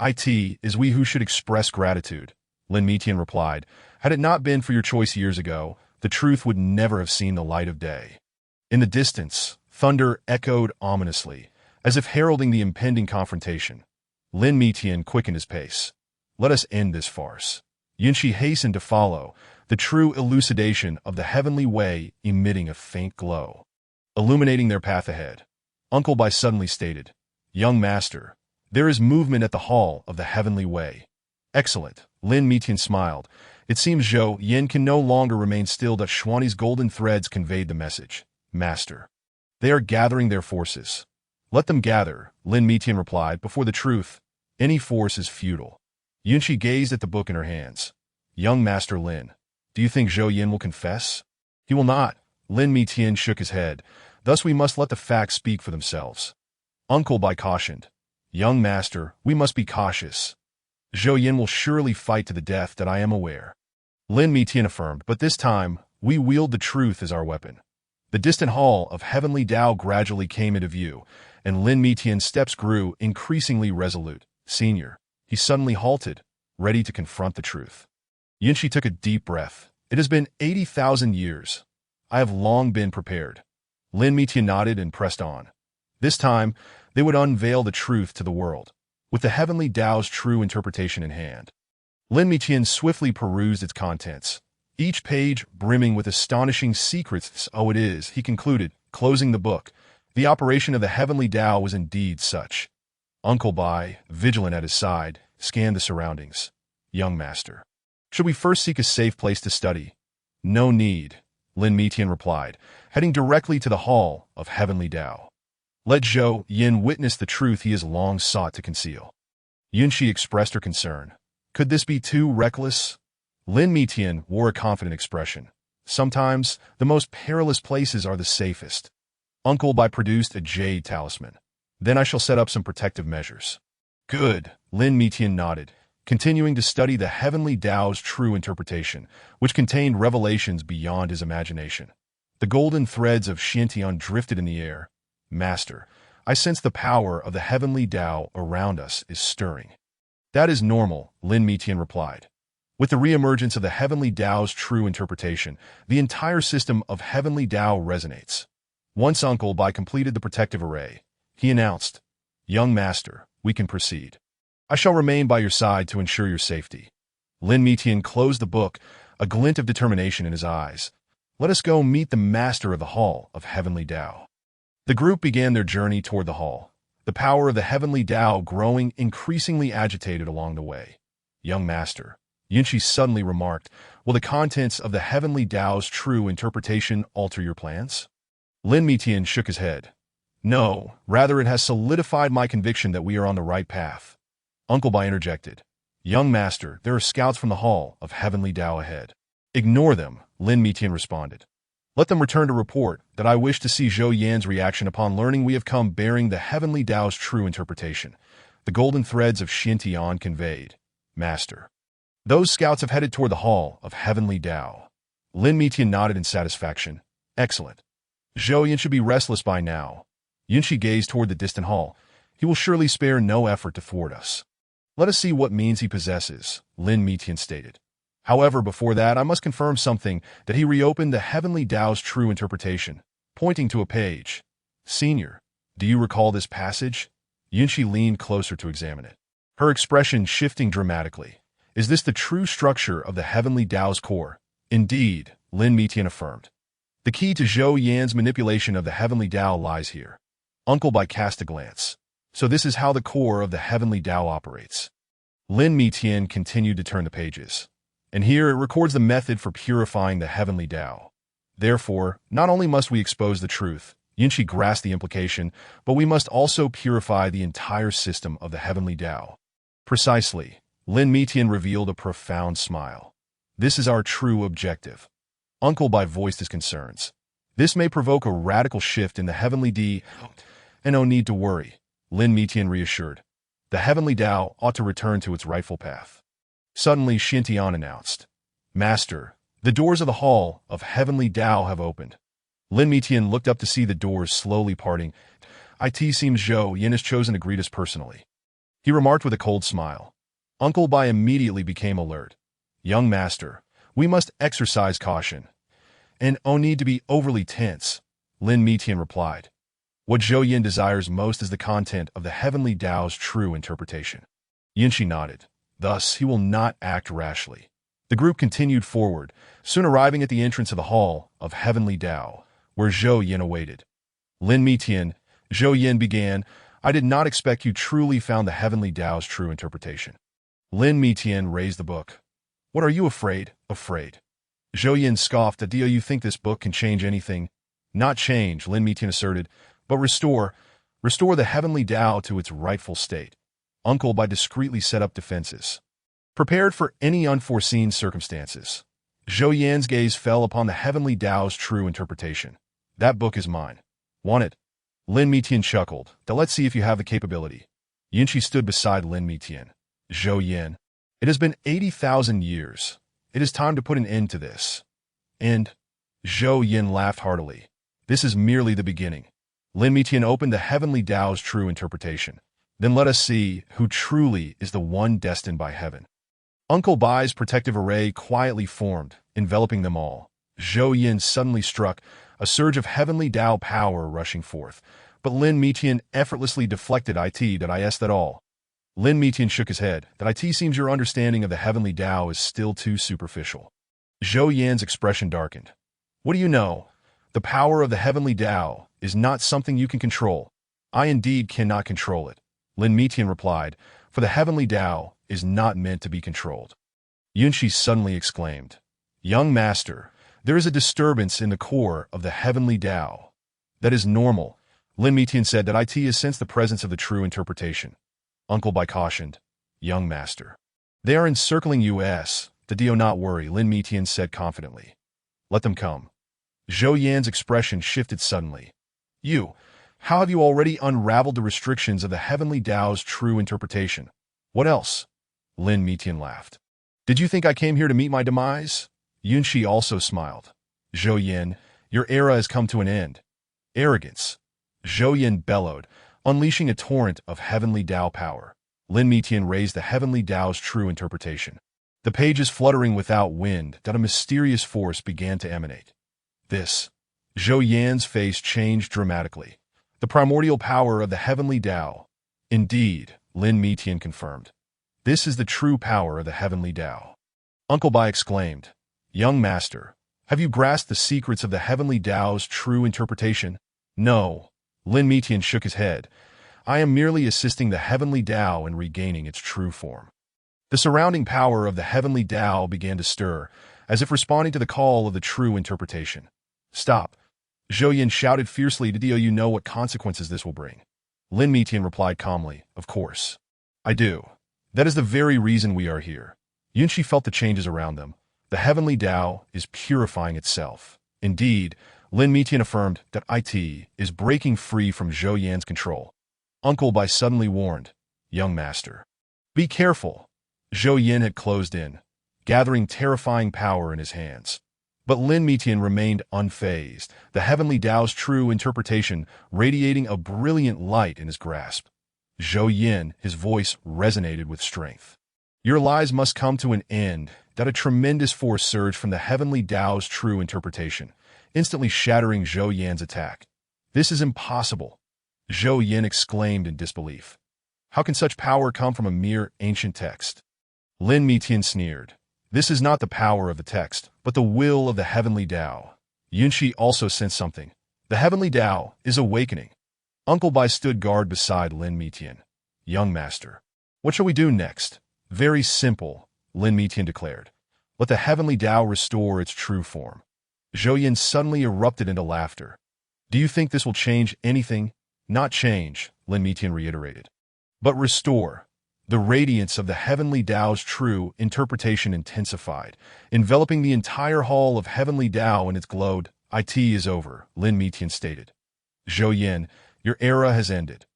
It is we who should express gratitude, Lin Mitian replied. Had it not been for your choice years ago, the truth would never have seen the light of day. In the distance, thunder echoed ominously, as if heralding the impending confrontation. Lin Mitian quickened his pace. Let us end this farce. Yunshi hastened to follow, the true elucidation of the heavenly way emitting a faint glow, illuminating their path ahead. Uncle Bai suddenly stated, Young Master, there is movement at the hall of the heavenly way. Excellent, Lin Mitian smiled. It seems Zhou Yin can no longer remain still. Xuanyi's golden threads conveyed the message. Master. They are gathering their forces. Let them gather, Lin Mitian replied, before the truth. Any force is futile. Yunshi gazed at the book in her hands. Young Master Lin, do you think Zhou Yin will confess? He will not. Lin Mitian shook his head. Thus we must let the facts speak for themselves. Uncle Bai cautioned. Young Master, we must be cautious. Zhou Yin will surely fight to the death, that I am aware. Lin Mitian affirmed, but this time, we wield the truth as our weapon. The distant hall of heavenly Tao gradually came into view, and Lin Mitian's steps grew increasingly resolute. Senior, he suddenly halted, ready to confront the truth. Yunshi took a deep breath. It has been 80,000 years. I have long been prepared. Lin Mitian nodded and pressed on. This time, they would unveil the truth to the world, with the heavenly Tao's true interpretation in hand. Lin Mitian swiftly perused its contents. each page brimming with astonishing secrets. Oh, it is, he concluded, closing the book. The operation of the heavenly Tao was indeed such. Uncle Bai, vigilant at his side, scanned the surroundings. Young master, should we first seek a safe place to study? No need, Lin Mitian replied, heading directly to the Hall of Heavenly Tao. Let Zhou Yin witness the truth he has long sought to conceal. Yunxi expressed her concern. Could this be too reckless? Lin Mitian wore a confident expression. Sometimes, the most perilous places are the safest. Uncle Bai produced a jade talisman. Then I shall set up some protective measures. Good, Lin Mitian nodded, continuing to study the Heavenly Tao's true interpretation, which contained revelations beyond his imagination. The golden threads of Xiantian drifted in the air. Master, I sense the power of the Heavenly Tao around us is stirring. That is normal, Lin Mitian replied. With the reemergence of the Heavenly Tao's true interpretation, the entire system of Heavenly Tao resonates. Once Uncle Bai completed the protective array, he announced, Young Master, we can proceed. I shall remain by your side to ensure your safety. Lin Mitian closed the book, a glint of determination in his eyes. Let us go meet the master of the Hall of Heavenly Tao. The group began their journey toward the hall, the power of the Heavenly Tao growing increasingly agitated along the way. Young master, Yunxi suddenly remarked, will the contents of the Heavenly Tao's true interpretation alter your plans? Lin Mitian shook his head. No, rather it has solidified my conviction that we are on the right path. Uncle Bai interjected. Young master, there are scouts from the Hall of Heavenly Tao ahead. Ignore them, Lin Mitian responded. Let them return to report that I wish to see Zhou Yan's reaction upon learning we have come bearing the Heavenly Tao's true interpretation. The golden threads of Xiantian conveyed. Master. Those scouts have headed toward the Hall of Heavenly Tao. Lin Mitian nodded in satisfaction. Excellent. Zhou Yan should be restless by now. Yunxi gazed toward the distant hall. He will surely spare no effort to thwart us. Let us see what means he possesses, Lin Mitian stated. However, before that, I must confirm something, that he reopened the Heavenly Tao's true interpretation, pointing to a page. Senior, do you recall this passage? Yunxi leaned closer to examine it, her expression shifting dramatically. Is this the true structure of the Heavenly Tao's core? Indeed, Lin Mitian affirmed. The key to Zhou Yan's manipulation of the Heavenly Tao lies here. Uncle Bai cast a glance. So this is how the core of the Heavenly Tao operates. Lin Mitian continued to turn the pages. And here it records the method for purifying the Heavenly Tao. Therefore, not only must we expose the truth, Yunxi grasped the implication, but we must also purify the entire system of the Heavenly Tao. Precisely, Lin Mitian revealed a profound smile. This is our true objective. Uncle Bai voiced his concerns. This may provoke a radical shift in the Heavenly Tao, and no need to worry. Lin Mitian reassured. The Heavenly Tao ought to return to its rightful path. Suddenly, Xiantian announced, Master, the doors of the Hall of Heavenly Tao have opened. Lin Mitian looked up to see the doors slowly parting. It seems Zhou Yan has chosen to greet us personally. He remarked with a cold smile. Uncle Bai immediately became alert. Young master, we must exercise caution. And no need to be overly tense, Lin Mitian replied. What Zhou Yan desires most is the content of the Heavenly Tao's true interpretation. Yunxi nodded. Thus, he will not act rashly. The group continued forward, soon arriving at the entrance of the Hall of Heavenly Tao, where Zhou Yan awaited. Lin Mitian, Zhou Yan began, I did not expect you truly found the Heavenly Tao's true interpretation. Lin Mitian raised the book. What are you afraid? Afraid. Zhou Yan scoffed. Do you think this book can change anything? Not change, Lin Mitian asserted, but restore the Heavenly Tao to its rightful state. Uncle Bai discreetly set up defenses, prepared for any unforeseen circumstances. Zhou Yan's gaze fell upon the Heavenly Tao's true interpretation. That book is mine. Want it? Lin Mitian chuckled. Let's see if you have the capability. Yunxi stood beside Lin Mitian. Zhou Yan, it has been 80,000 years. It is time to put an end to this. And Zhou Yan laughed heartily. This is merely the beginning. Lin Mitian opened the Heavenly Tao's true interpretation. Then let us see who truly is the one destined by heaven. Uncle Bai's protective array quietly formed, enveloping them all. Zhou Yan suddenly struck, a surge of Heavenly Tao power rushing forth. But Lin Mitian effortlessly deflected that all. Lin Mitian shook his head. That seems your understanding of the Heavenly Tao is still too superficial. Zhou Yan's expression darkened. What do you know? The power of the heavenly Tao is not something you can control. I indeed cannot control it. Lin Mitian replied, for the heavenly Tao is not meant to be controlled. Yunshi suddenly exclaimed, Young master, there is a disturbance in the core of the heavenly Tao. That is normal. Lin Mitian said that it has sensed the presence of the true interpretation. Uncle Bai cautioned, Young master. They are encircling us. Do not worry, Lin Mitian said confidently. Let them come. Zhou Yan's expression shifted suddenly. How have you already unraveled the restrictions of the heavenly Tao's true interpretation? What else? Lin Mitian laughed. Did you think I came here to meet my demise? Yunshi also smiled. Zhou Yan, your era has come to an end. Arrogance. Zhou Yan bellowed, unleashing a torrent of heavenly Tao power. Lin Mitian raised the heavenly Tao's true interpretation. The pages fluttering without wind, that a mysterious force began to emanate. This. Zhou Yan's face changed dramatically. The primordial power of the heavenly Tao. Indeed, Lin Mitian confirmed. This is the true power of the heavenly Tao. Uncle Bai exclaimed, Young master, have you grasped the secrets of the heavenly Tao's true interpretation? No. Lin Mitian shook his head. I am merely assisting the heavenly Tao in regaining its true form. The surrounding power of the heavenly Tao began to stir, as if responding to the call of the true interpretation. Stop. Zhou Yan shouted fiercely, do you know what consequences this will bring? Lin Mitian replied calmly, Of course. I do. That is the very reason we are here. Yunshi felt the changes around them. The heavenly Tao is purifying itself. Indeed, Lin Mitian affirmed that it is breaking free from Zhou Yan's control. Uncle Bai suddenly warned, Young master. Be careful. Zhou Yan had closed in, gathering terrifying power in his hands. But Lin Mitian remained unfazed, the heavenly Tao's true interpretation radiating a brilliant light in his grasp. Zhou Yan, his voice resonated with strength. Your lies must come to an end. That a tremendous force surged from the heavenly Tao's true interpretation, instantly shattering Zhou Yan's attack. This is impossible. Zhou Yan exclaimed in disbelief. How can such power come from a mere ancient text? Lin Mitian sneered. This is not the power of the text, but the will of the heavenly Tao. Yunshi also sensed something. The heavenly Tao is awakening. Uncle Bai stood guard beside Lin Mitian. Young master. What shall we do next? Very simple, Lin Mitian declared. Let the heavenly Tao restore its true form. Zhou Yan suddenly erupted into laughter. Do you think this will change anything? Not change, Lin Mitian reiterated. But restore. The radiance of the heavenly Tao's true interpretation intensified, enveloping the entire hall of heavenly Tao in its glow. It is over, Lin Mitian stated. Zhou Yan, your era has ended.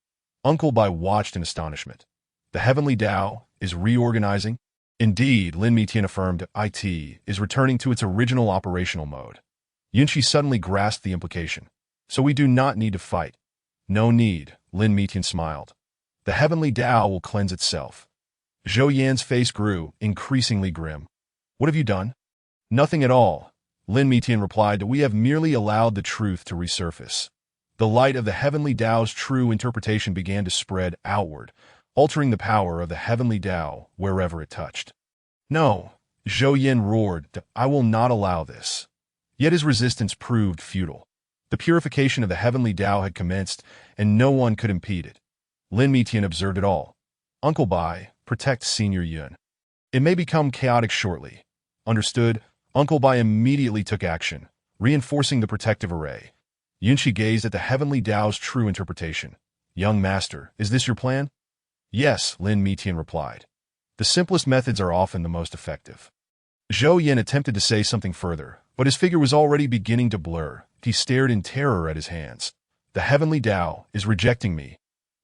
Uncle Bai watched in astonishment. The heavenly Tao is reorganizing? Indeed, Lin Mitian affirmed, it is returning to its original operational mode. Yunshi suddenly grasped the implication. So we do not need to fight. No need, Lin Mitian smiled. The heavenly Tao will cleanse itself. Zhou Yan's face grew increasingly grim. What have you done? Nothing at all, Lin Mitian replied. We have merely allowed the truth to resurface. The light of the heavenly Tao's true interpretation began to spread outward, altering the power of the heavenly Tao wherever it touched. No, Zhou Yan roared, I will not allow this. Yet his resistance proved futile. The purification of the heavenly Tao had commenced, and no one could impede it. Lin Mitian observed it all. Uncle Bai, protect Senior Yun. It may become chaotic shortly. Understood? Uncle Bai immediately took action, reinforcing the protective array. Yunshi gazed at the heavenly Tao's true interpretation. Young master, is this your plan? Yes, Lin Mitian replied. The simplest methods are often the most effective. Zhou Yan attempted to say something further, but his figure was already beginning to blur. He stared in terror at his hands. The heavenly Tao is rejecting me.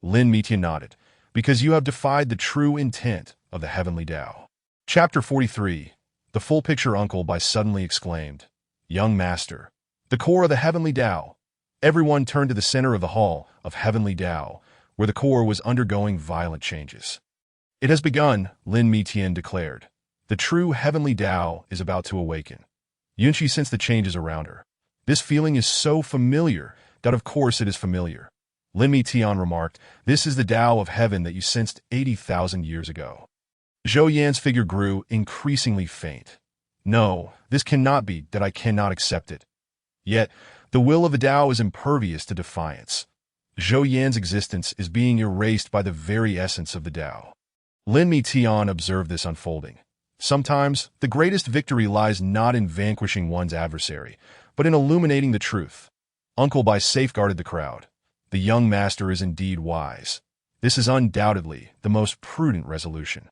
Lin Mitian nodded. Because you have defied the true intent of the heavenly Tao. Chapter 43. The full picture. Uncle Bai suddenly exclaimed. Young master. The core of the heavenly Tao. Everyone turned to the center of the hall of heavenly Tao, where the core was undergoing violent changes. It has begun, Lin Mitian declared. The true heavenly Tao is about to awaken. Yunshi sensed the changes around her. This feeling is so familiar that of course it is familiar. Lin Mitian remarked, this is the Tao of heaven that you sensed 80,000 years ago. Zhou Yan's figure grew increasingly faint. No, this cannot be that I cannot accept it. Yet, the will of the Tao is impervious to defiance. Zhou Yan's existence is being erased by the very essence of the Tao. Lin Mi Tian observed this unfolding. Sometimes, the greatest victory lies not in vanquishing one's adversary, but in illuminating the truth. Uncle Bai safeguarded the crowd. The young master is indeed wise. This is undoubtedly the most prudent resolution.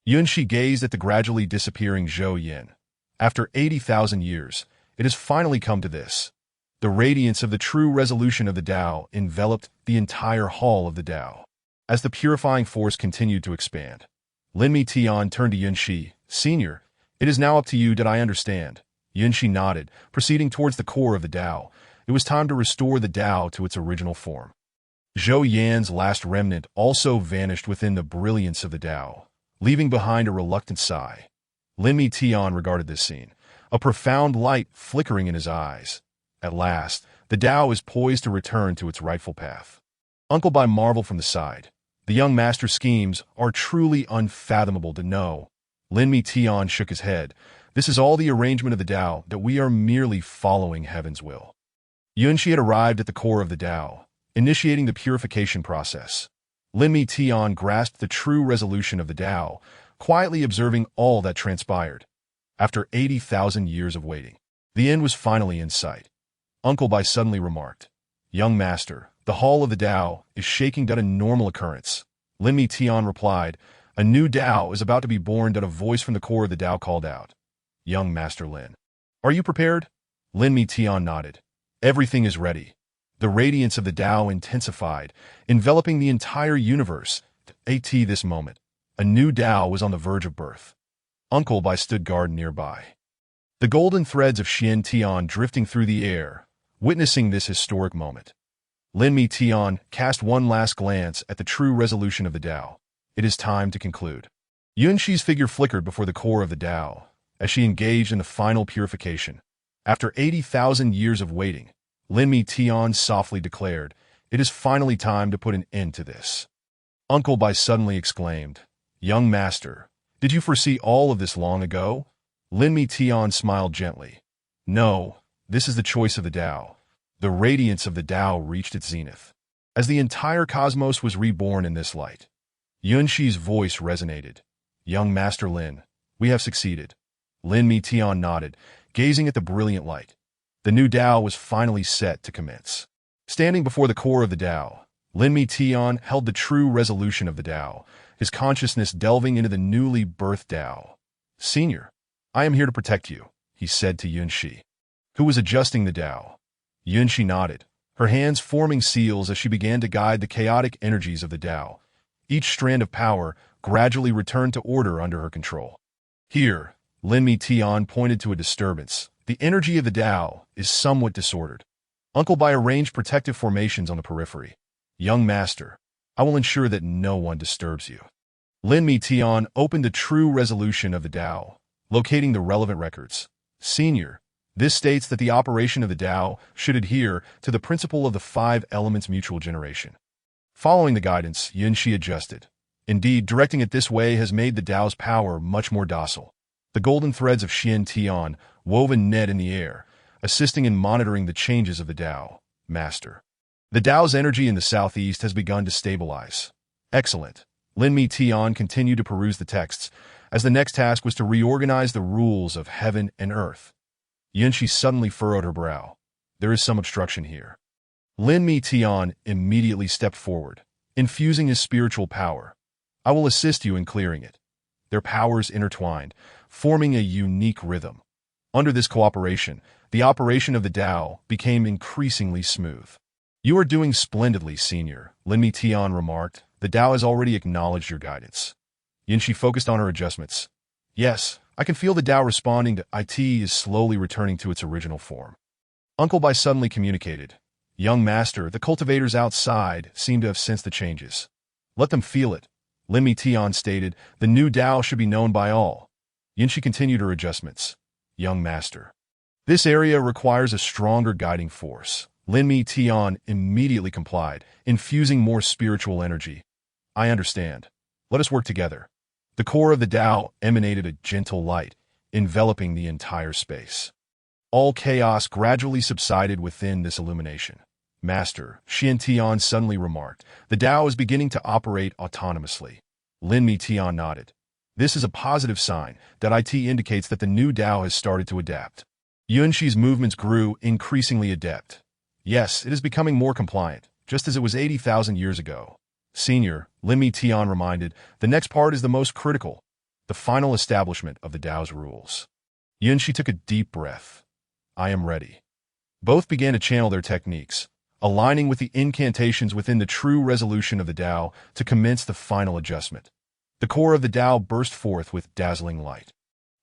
Yunshi gazed at the gradually disappearing Zhou Yan. After 80,000 years, it has finally come to this. The radiance of the true resolution of the Tao enveloped the entire hall of the Tao. As the purifying force continued to expand, Lin Mi Tian turned to Yunshi. Senior, it is now up to you. Did I understand? Yunshi nodded, proceeding towards the core of the Tao. It was time to restore the Tao to its original form. Zhou Yan's last remnant also vanished within the brilliance of the Tao, leaving behind a reluctant sigh. Lin Mi Tian regarded this scene, a profound light flickering in his eyes. At last, the Tao is poised to return to its rightful path. Uncle Bai marveled from the side. The young master's schemes are truly unfathomable to know. Lin Mi Tian shook his head. This is all the arrangement of the Tao, that we are merely following heaven's will. Yunshi had arrived at the core of the Tao, initiating the purification process. Lin Mi Tian grasped the true resolution of the Tao, quietly observing all that transpired. After 80,000 years of waiting, the end was finally in sight. Uncle Bai suddenly remarked, "Young master, the hall of the Tao is shaking at a normal occurrence." Lin Mi Tian replied, "A new Tao is about to be born." A voice from the core of the Tao called out, "Young Master Lin, are you prepared?" Lin Mi Tian nodded. "Everything is ready." The radiance of the Tao intensified, enveloping the entire universe. At this moment, a new Tao was on the verge of birth. Uncle Bai stood guard nearby. The golden threads of Xian Tian drifting through the air, witnessing this historic moment. Lin Mi Tian cast one last glance at the true resolution of the Tao. It is time to conclude. Yunshi's figure flickered before the core of the Tao, as she engaged in the final purification. After 80,000 years of waiting, Lin Mi Tian softly declared, "It is finally time to put an end to this." Uncle Bai suddenly exclaimed, "Young master, did you foresee all of this long ago?" Lin Mi Tian smiled gently. "No, this is the choice of the Tao." The radiance of the Tao reached its zenith, as the entire cosmos was reborn in this light. Yunshi's voice resonated. "Young Master Lin, we have succeeded." Lin Mi Tian nodded, gazing at the brilliant light. The new Tao was finally set to commence. Standing before the core of the Tao, Lin Mi Tian held the true resolution of the Tao, his consciousness delving into the newly birthed Tao. "Senior, I am here to protect you," he said to Yunshi, who was adjusting the Tao. Yunshi nodded, her hands forming seals as she began to guide the chaotic energies of the Tao. Each strand of power gradually returned to order under her control. Here, Lin Mi Tian pointed to a disturbance. The energy of the Tao is somewhat disordered. Uncle Bai arranged protective formations on the periphery. "Young master, I will ensure that no one disturbs you." Lin Mi Tian opened the true resolution of the Tao, locating the relevant records. "Senior, this states that the operation of the Tao should adhere to the principle of the 5 elements mutual generation." Following the guidance, Yunshi adjusted. Indeed, directing it this way has made the Tao's power much more docile. The golden threads of Xian Tian wove a net in the air, assisting in monitoring the changes of the Tao. "Master, the Tao's energy in the southeast has begun to stabilize." "Excellent." Lin Mi Tian continued to peruse the texts, as the next task was to reorganize the rules of heaven and earth. Yunshi suddenly furrowed her brow. "There is some obstruction here." Lin Mi Tian immediately stepped forward, infusing his spiritual power. "I will assist you in clearing it." Their powers intertwined, forming a unique rhythm. Under this cooperation, the operation of the Tao became increasingly smooth. "You are doing splendidly, Senior," Lin Mi Tian remarked. "The Tao has already acknowledged your guidance." Yunshi focused on her adjustments. "Yes, I can feel the Tao responding to it is slowly returning to its original form." Uncle Bai suddenly communicated, "Young master, the cultivators outside seem to have sensed the changes. Let them feel it." Lin Mi Tian stated, "The new Tao should be known by all." Yunshi continued her adjustments. "Young master, this area requires a stronger guiding force." Lin Mi Tian immediately complied, infusing more spiritual energy. "I understand. Let us work together." The core of the Tao emanated a gentle light, enveloping the entire space. All chaos gradually subsided within this illumination. Master, Xian Tian suddenly remarked, the Tao is beginning to operate autonomously. Lin Mi Tian nodded. This is a positive sign that it indicates that the new Tao has started to adapt. Yunxi's movements grew increasingly adept. Yes, it is becoming more compliant, just as it was 80,000 years ago. Senior, Lin Mi Tian reminded, the next part is the most critical, the final establishment of the Tao's rules. Yunxi took a deep breath. I am ready. Both began to channel their techniques, aligning with the incantations within the true resolution of the Tao to commence the final adjustment. The core of the Tao burst forth with dazzling light.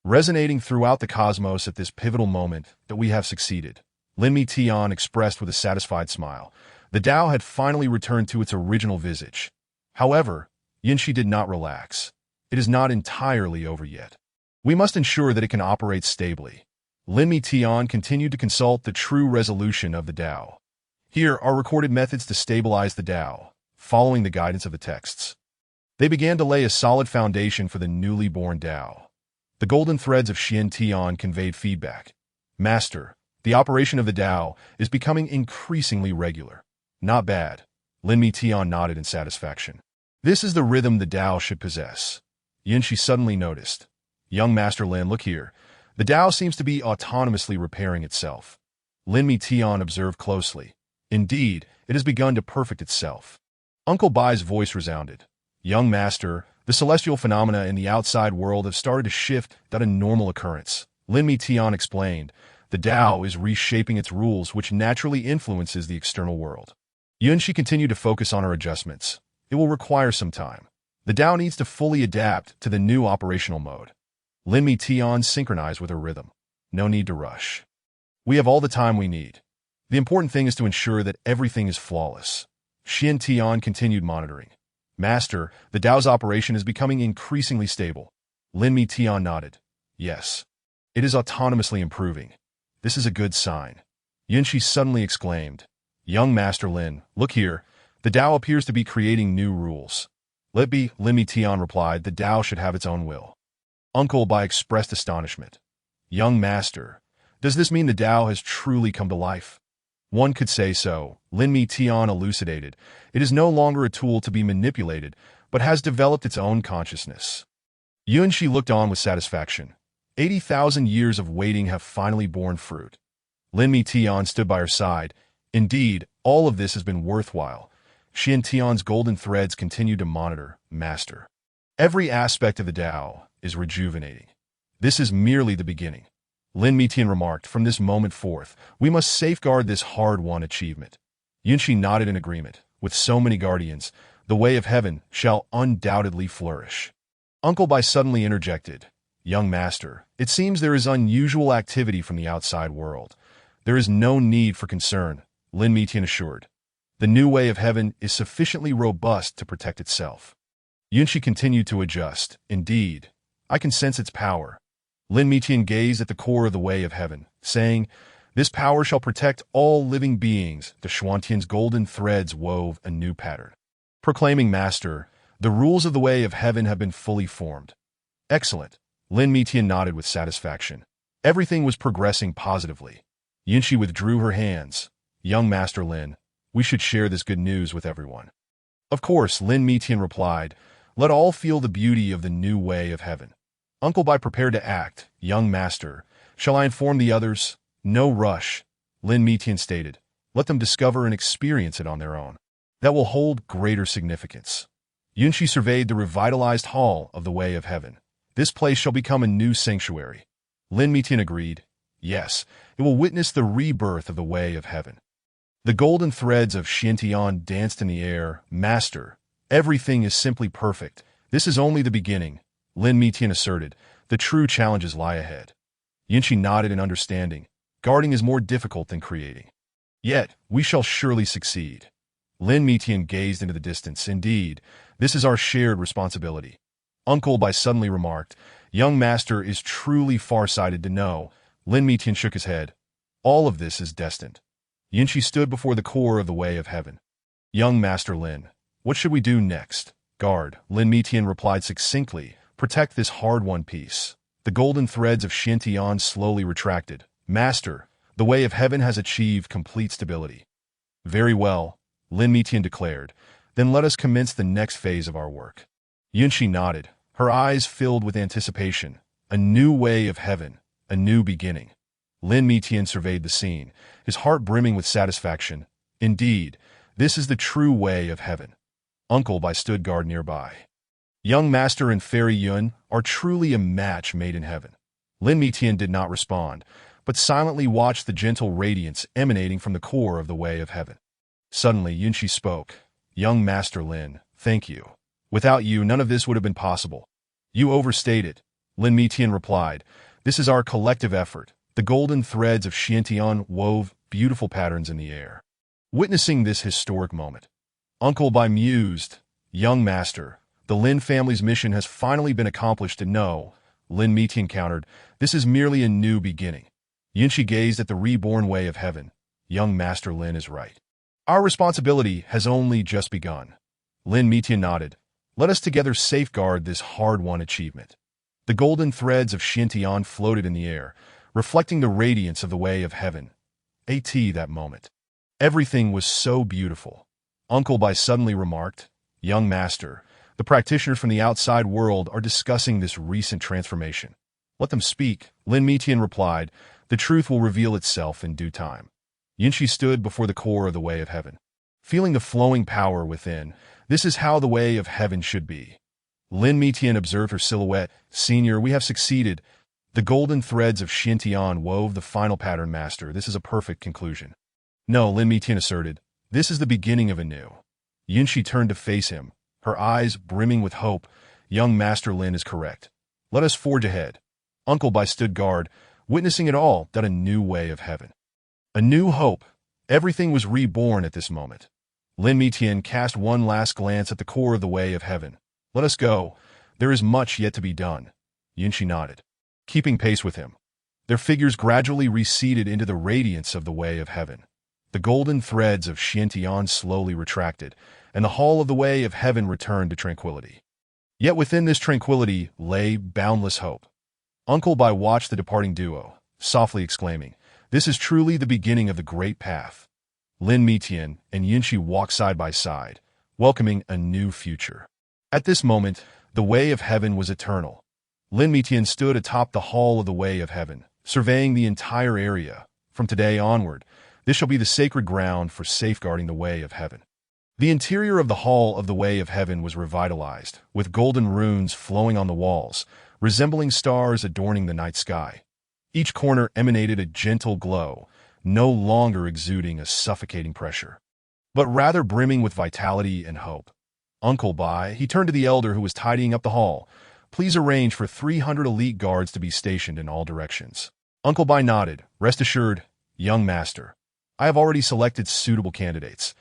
Resonating throughout the cosmos at this pivotal moment that we have succeeded, Lin Mi Tian expressed with a satisfied smile. The Tao had finally returned to its original visage. However, Yunxi did not relax. It is not entirely over yet. We must ensure that it can operate stably. Lin Mi Tian continued to consult the true resolution of the Tao. Here are recorded methods to stabilize the Tao, following the guidance of the texts. They began to lay a solid foundation for the newly born Tao. The golden threads of Xian Tian conveyed feedback. Master, the operation of the Tao is becoming increasingly regular. Not bad. Lin Mi Tian nodded in satisfaction. This is the rhythm the Tao should possess. Yunxi suddenly noticed. Young Master Lin, look here. The Tao seems to be autonomously repairing itself. Lin Mi Tian observed closely. Indeed, it has begun to perfect itself. Uncle Bai's voice resounded. Young Master, the celestial phenomena in the outside world have started to shift that a normal occurrence. Lin Mi Tian explained. The Tao is reshaping its rules, which naturally influences the external world. Yunxi continued to focus on her adjustments. It will require some time. The Tao needs to fully adapt to the new operational mode. Lin Mi Tian synchronized with her rhythm. No need to rush. We have all the time we need. The important thing is to ensure that everything is flawless. Xian Tian continued monitoring. Master, the Tao's operation is becoming increasingly stable. Lin Mi Tian nodded. Yes. It is autonomously improving. This is a good sign. Yunxi suddenly exclaimed. Young Master Lin, look here. The Tao appears to be creating new rules. Let be, Lin Mi Tian replied, the Tao should have its own will. Uncle Bai expressed astonishment. Young Master, does this mean the Tao has truly come to life? One could say so, Lin Mi Tian elucidated. It is no longer a tool to be manipulated, but has developed its own consciousness. Yunxi looked on with satisfaction. 80,000 years of waiting have finally borne fruit. Lin Mi Tian stood by her side. Indeed, all of this has been worthwhile. Xian Tian's golden threads continued to monitor, Master. Every aspect of the Tao is rejuvenating. This is merely the beginning. Lin Mi Tian remarked, from this moment forth, we must safeguard this hard-won achievement. Yunxi nodded in agreement. With so many guardians, the way of heaven shall undoubtedly flourish. Uncle Bai suddenly interjected. Young Master, it seems there is unusual activity from the outside world. There is no need for concern, Lin Mi Tian assured. The new way of heaven is sufficiently robust to protect itself. Yunxi continued to adjust. Indeed, I can sense its power. Lin Mi Tian gazed at the core of the way of heaven, saying, this power shall protect all living beings. The Xuantian's golden threads wove a new pattern. Proclaiming Master, the rules of the way of heaven have been fully formed. Excellent. Lin Mi Tian nodded with satisfaction. Everything was progressing positively. Yunxi withdrew her hands. Young Master Lin, we should share this good news with everyone. Of course, Lin Mi Tian replied, let all feel the beauty of the new way of heaven. Uncle Bai prepared to act. Young Master, shall I inform the others? No rush, Lin Mi Tian stated. Let them discover and experience it on their own. That will hold greater significance. Yunxi surveyed the revitalized hall of the way of heaven. This place shall become a new sanctuary. Lin Mi Tian agreed. Yes, it will witness the rebirth of the way of heaven. The golden threads of Xian Tian danced in the air. Master, everything is simply perfect. This is only the beginning, Lin Mi Tian asserted. The true challenges lie ahead. Yunxi nodded in understanding. Guarding is more difficult than creating. Yet, we shall surely succeed. Lin Mi Tian gazed into the distance. Indeed, this is our shared responsibility. Uncle Bai suddenly remarked, young Master is truly far-sighted to know. Lin Mi Tian shook his head. All of this is destined. Yunxi stood before the core of the way of heaven. Young Master Lin, what should we do next? Guard, Lin Mi Tian replied succinctly. Protect this hard-won peace. The golden threads of Xiantian slowly retracted. Master, the way of heaven has achieved complete stability. Very well, Lin Mitian declared. Then let us commence the next phase of our work. Yunxi nodded, her eyes filled with anticipation. A new way of heaven, a new beginning. Lin Mitian surveyed the scene, his heart brimming with satisfaction. Indeed, this is the true way of heaven. Uncle Bai stood guard nearby. Young Master and Fairy Yun are truly a match made in heaven. Lin Mitian did not respond, but silently watched the gentle radiance emanating from the core of the way of heaven. Suddenly, Yunxi spoke. Young Master Lin, thank you. Without you, none of this would have been possible. You overstated, Lin Mitian replied. This is our collective effort. The golden threads of Xiantian wove beautiful patterns in the air. Witnessing this historic moment, Uncle Bai mused, Young Master, the Lin family's mission has finally been accomplished. And no, Lin Mitian countered, this is merely a new beginning. Yunxi gazed at the reborn way of heaven. Young Master Lin is right. Our responsibility has only just begun. Lin Mitian nodded. Let us together safeguard this hard-won achievement. The golden threads of Xiantian floated in the air, reflecting the radiance of the way of heaven. That moment. Everything was so beautiful. Uncle Bai suddenly remarked, Young Master, the practitioners from the outside world are discussing this recent transformation. Let them speak, Lin Mitian replied. The truth will reveal itself in due time. Yunxi stood before the core of the way of heaven. Feeling the flowing power within, this is how the way of heaven should be. Lin Mitian observed her silhouette. Senior, we have succeeded. The golden threads of Xiantian wove the final pattern, Master. This is a perfect conclusion. No, Lin Mitian asserted. This is the beginning of a new. Yunxi turned to face him, her eyes brimming with hope. Young Master Lin is correct. Let us forge ahead. Uncle Bai stood guard, witnessing it all, that a new way of heaven. A new hope. Everything was reborn at this moment. Lin Mitian cast one last glance at the core of the way of heaven. Let us go. There is much yet to be done. Yunxi nodded, keeping pace with him. Their figures gradually receded into the radiance of the way of heaven. The golden threads of Xiantian slowly retracted, and the hall of the way of heaven returned to tranquility. Yet within this tranquility lay boundless hope. Uncle Bai watched the departing duo, softly exclaiming, This is truly the beginning of the great path. Lin Mitian and Yunxi walked side by side, welcoming a new future. At this moment, the way of heaven was eternal. Lin Mitian stood atop the hall of the way of heaven, surveying the entire area. From today onward, this shall be the sacred ground for safeguarding the way of heaven. The interior of the hall of the way of heaven was revitalized, with golden runes flowing on the walls, resembling stars adorning the night sky. Each corner emanated a gentle glow, no longer exuding a suffocating pressure, but rather brimming with vitality and hope. Uncle Bai, he turned to the elder who was tidying up the hall. Please arrange for 300 elite guards to be stationed in all directions. Uncle Bai nodded. Rest assured, young master, I have already selected suitable candidates.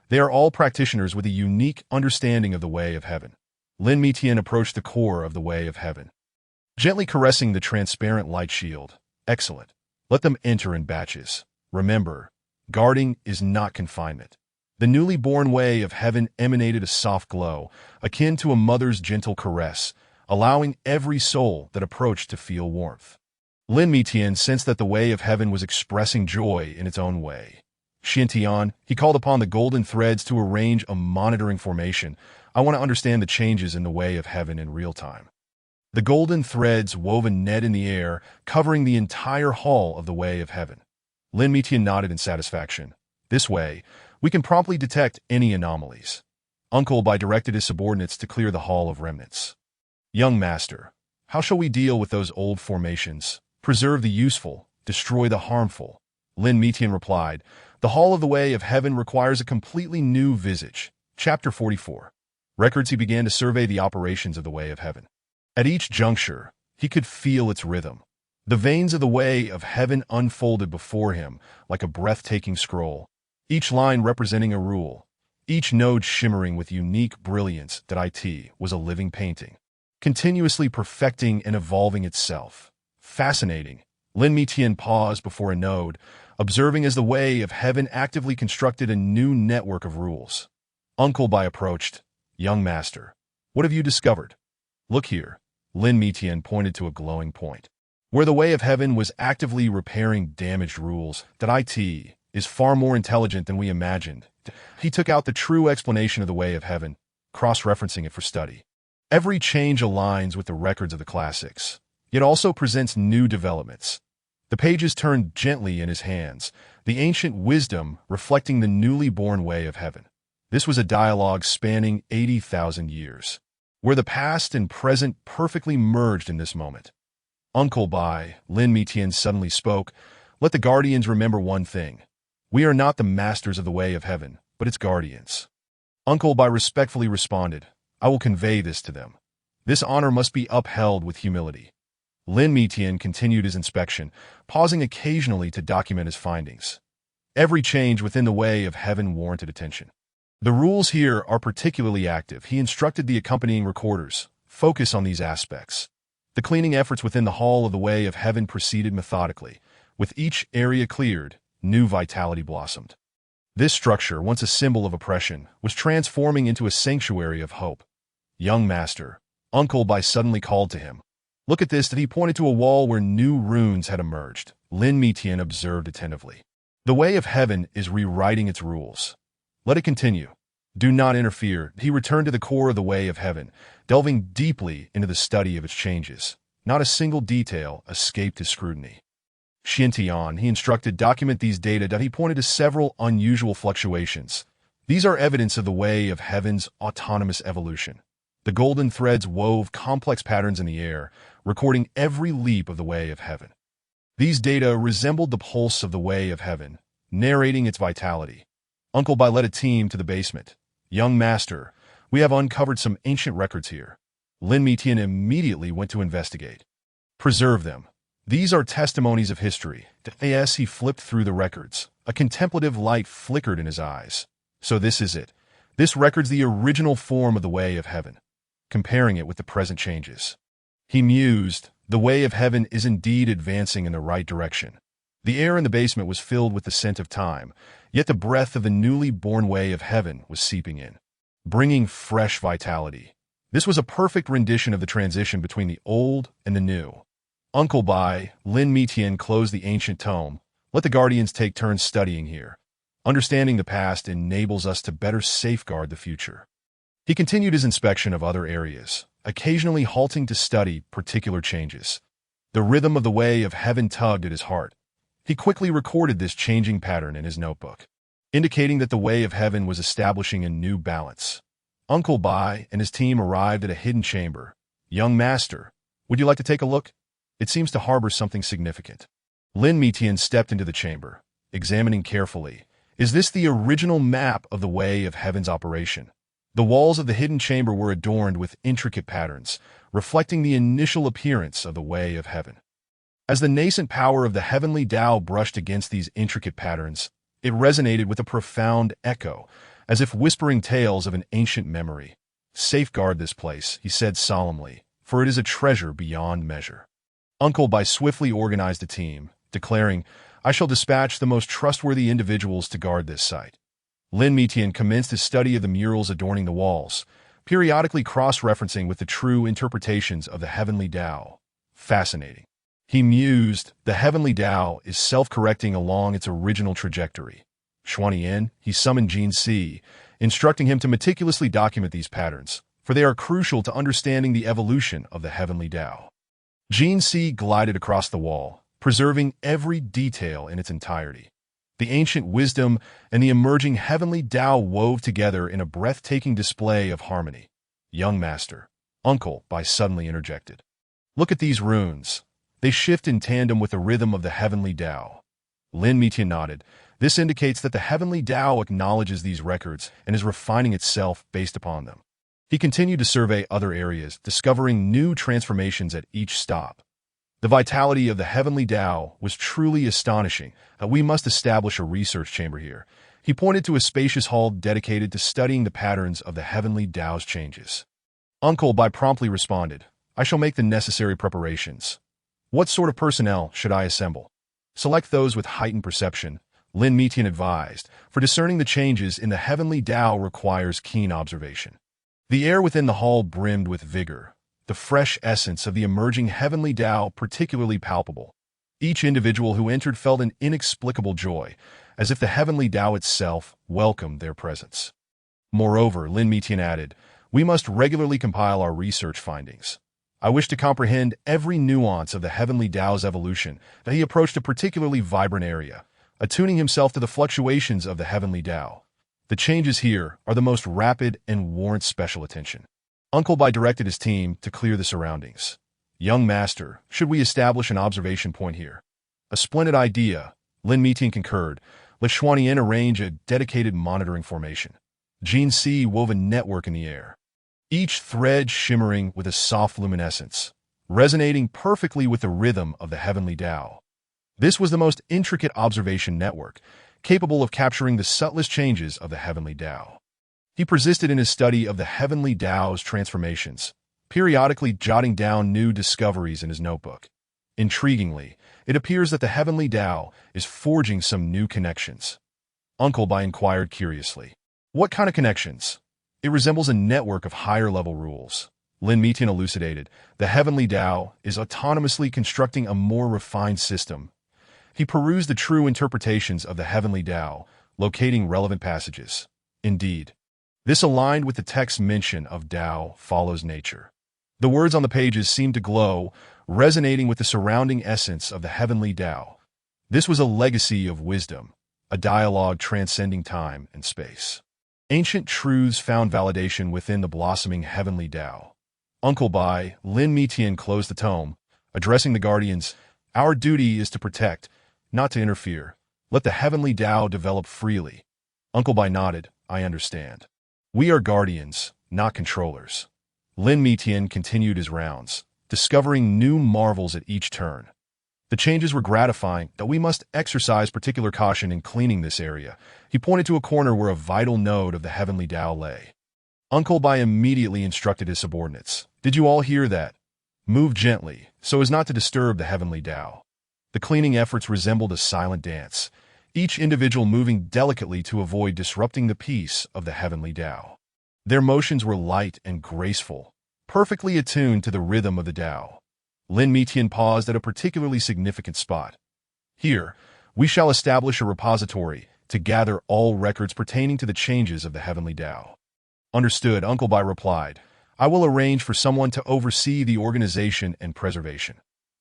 They are all practitioners with a unique understanding of the way of heaven. Lin Mitian approached the core of the way of heaven, gently caressing the transparent light shield. Excellent. Let them enter in batches. Remember, guarding is not confinement. The newly born way of heaven emanated a soft glow, akin to a mother's gentle caress, allowing every soul that approached to feel warmth. Lin Mitian sensed that the way of heaven was expressing joy in its own way. Xiantian, he called upon the golden threads to arrange a monitoring formation. I want to understand the changes in the way of heaven in real time. The golden threads wove a net in the air, covering the entire hall of the way of heaven. Lin Mitian nodded in satisfaction. This way, we can promptly detect any anomalies. Uncle Bai directed his subordinates to clear the hall of remnants. Young master, how shall we deal with those old formations? Preserve the useful, destroy the harmful. Lin Mitian replied, the hall of the way of heaven requires a completely new visage. Chapter 44. Records. He began to survey the operations of the way of heaven. At each juncture, he could feel its rhythm. The veins of the way of heaven unfolded before him like a breathtaking scroll, each line representing a rule, each node shimmering with unique brilliance that it was a living painting, continuously perfecting and evolving itself. Fascinating. Lin Mitian paused before a node, observing as the way of heaven actively constructed a new network of rules. Uncle Bai approached. Young master, what have you discovered? Look here. Lin Mitian pointed to a glowing point. Where the Way of Heaven was actively repairing damaged rules, that IT is far more intelligent than we imagined. He took out the true explanation of the Way of Heaven, cross-referencing it for study. Every change aligns with the records of the classics, yet also presents new developments. The pages turned gently in his hands, the ancient wisdom reflecting the newly born Way of Heaven. This was a dialogue spanning 80,000 years, where the past and present perfectly merged in this moment. Uncle Bai, Lin Mitian suddenly spoke, let the Guardians remember one thing. We are not the masters of the Way of Heaven, but its guardians. Uncle Bai respectfully responded, I will convey this to them. This honor must be upheld with humility. Lin Mitian continued his inspection, pausing occasionally to document his findings. Every change within the Way of Heaven warranted attention. The rules here are particularly active. He instructed the accompanying recorders, focus on these aspects. The cleaning efforts within the Hall of the Way of Heaven proceeded methodically. With each area cleared, new vitality blossomed. This structure, once a symbol of oppression, was transforming into a sanctuary of hope. Young master, Uncle Bai suddenly called to him. Look at this, that he pointed to a wall where new runes had emerged. Lin Mitian observed attentively. The Way of Heaven is rewriting its rules. Let it continue. Do not interfere. He returned to the core of the Way of Heaven, delving deeply into the study of its changes. Not a single detail escaped his scrutiny. Xintian, he instructed, document these data. He pointed to several unusual fluctuations. These are evidence of the Way of Heaven's autonomous evolution. The golden threads wove complex patterns in the air, recording every leap of the Way of Heaven. These data resembled the pulse of the Way of Heaven, narrating its vitality. Uncle Bai led a team to the basement. Young master, we have uncovered some ancient records here. Lin Mitian immediately went to investigate. Preserve them. These are testimonies of history. As he flipped through the records, a contemplative light flickered in his eyes. So this is it. This record's the original form of the Way of Heaven, comparing it with the present changes. He mused, the Way of Heaven is indeed advancing in the right direction. The air in the basement was filled with the scent of time, yet the breath of the newly born Way of Heaven was seeping in, bringing fresh vitality. This was a perfect rendition of the transition between the old and the new. Uncle Bai, Lin Mitian closed the ancient tome. Let the Guardians take turns studying here. Understanding the past enables us to better safeguard the future. He continued his inspection of other areas, occasionally halting to study particular changes. The rhythm of the Way of Heaven tugged at his heart. He quickly recorded this changing pattern in his notebook, indicating that the Way of Heaven was establishing a new balance. Uncle Bai and his team arrived at a hidden chamber. Young master, would you like to take a look? It seems to harbor something significant. Lin Mitian stepped into the chamber, examining carefully. Is this the original map of the Way of Heaven's operation? The walls of the hidden chamber were adorned with intricate patterns, reflecting the initial appearance of the Way of Heaven. As the nascent power of the heavenly Tao brushed against these intricate patterns, it resonated with a profound echo, as if whispering tales of an ancient memory. Safeguard this place, he said solemnly, for it is a treasure beyond measure. Uncle Bai swiftly organized a team, declaring, I shall dispatch the most trustworthy individuals to guard this site. Lin Mitian commenced his study of the murals adorning the walls, periodically cross-referencing with the true interpretations of the heavenly Tao. Fascinating. He mused, the heavenly Tao is self-correcting along its original trajectory. Xuanyan, he summoned Jin Si, instructing him to meticulously document these patterns, for they are crucial to understanding the evolution of the heavenly Tao. Jin Si glided across the wall, preserving every detail in its entirety. The ancient wisdom and the emerging heavenly Tao wove together in a breathtaking display of harmony. Young master, Uncle Bai suddenly interjected. Look at these runes. They shift in tandem with the rhythm of the heavenly Tao. Lin Mitian nodded. This indicates that the heavenly Tao acknowledges these records and is refining itself based upon them. He continued to survey other areas, discovering new transformations at each stop. The vitality of the heavenly Tao was truly astonishing. We must establish a research chamber here. He pointed to a spacious hall dedicated to studying the patterns of the heavenly Tao's changes. Uncle Bai promptly responded, I shall make the necessary preparations. What sort of personnel should I assemble? Select those with heightened perception, Lin Mitian advised, for discerning the changes in the heavenly Tao requires keen observation. The air within the hall brimmed with vigor, the fresh essence of the emerging heavenly Tao particularly palpable. Each individual who entered felt an inexplicable joy, as if the heavenly Tao itself welcomed their presence. Moreover, Lin Mitian added, we must regularly compile our research findings. I wish to comprehend every nuance of the heavenly Tao's evolution that he approached a particularly vibrant area, attuning himself to the fluctuations of the heavenly Tao. The changes here are the most rapid and warrant special attention. Uncle Bai directed his team to clear the surroundings. Young master, should we establish an observation point here? A splendid idea, Lin Mitian concurred. Let Xuanyan arrange a dedicated monitoring formation. Jin Si wove a network in the air, each thread shimmering with a soft luminescence, resonating perfectly with the rhythm of the heavenly Tao. This was the most intricate observation network, capable of capturing the subtlest changes of the heavenly Tao. He persisted in his study of the heavenly Tao's transformations, periodically jotting down new discoveries in his notebook. Intriguingly, it appears that the heavenly Tao is forging some new connections. Uncle Bai inquired curiously. What kind of connections? It resembles a network of higher-level rules. Lin Mitian elucidated. The heavenly Tao is autonomously constructing a more refined system. He perused the true interpretations of the heavenly Tao, locating relevant passages. Indeed, this aligned with the text's mention of Tao follows nature. The words on the pages seemed to glow, resonating with the surrounding essence of the heavenly Tao. This was a legacy of wisdom, a dialogue transcending time and space. Ancient truths found validation within the blossoming heavenly Tao. Uncle Bai, Lin Mitian closed the tome, addressing the guardians. Our duty is to protect, not to interfere. Let the heavenly Tao develop freely. Uncle Bai nodded. I understand. We are guardians, not controllers. Lin Mitian continued his rounds, discovering new marvels at each turn. The changes were gratifying, though we must exercise particular caution in cleaning this area. He pointed to a corner where a vital node of the heavenly Tao lay. Uncle Bai immediately instructed his subordinates. Did you all hear that? Move gently, so as not to disturb the heavenly Tao. The cleaning efforts resembled a silent dance, each individual moving delicately to avoid disrupting the peace of the heavenly Tao. Their motions were light and graceful, perfectly attuned to the rhythm of the Tao. Lin Mitian paused at a particularly significant spot. Here, we shall establish a repository to gather all records pertaining to the changes of the heavenly Tao. Understood, Uncle Bai replied. I will arrange for someone to oversee the organization and preservation.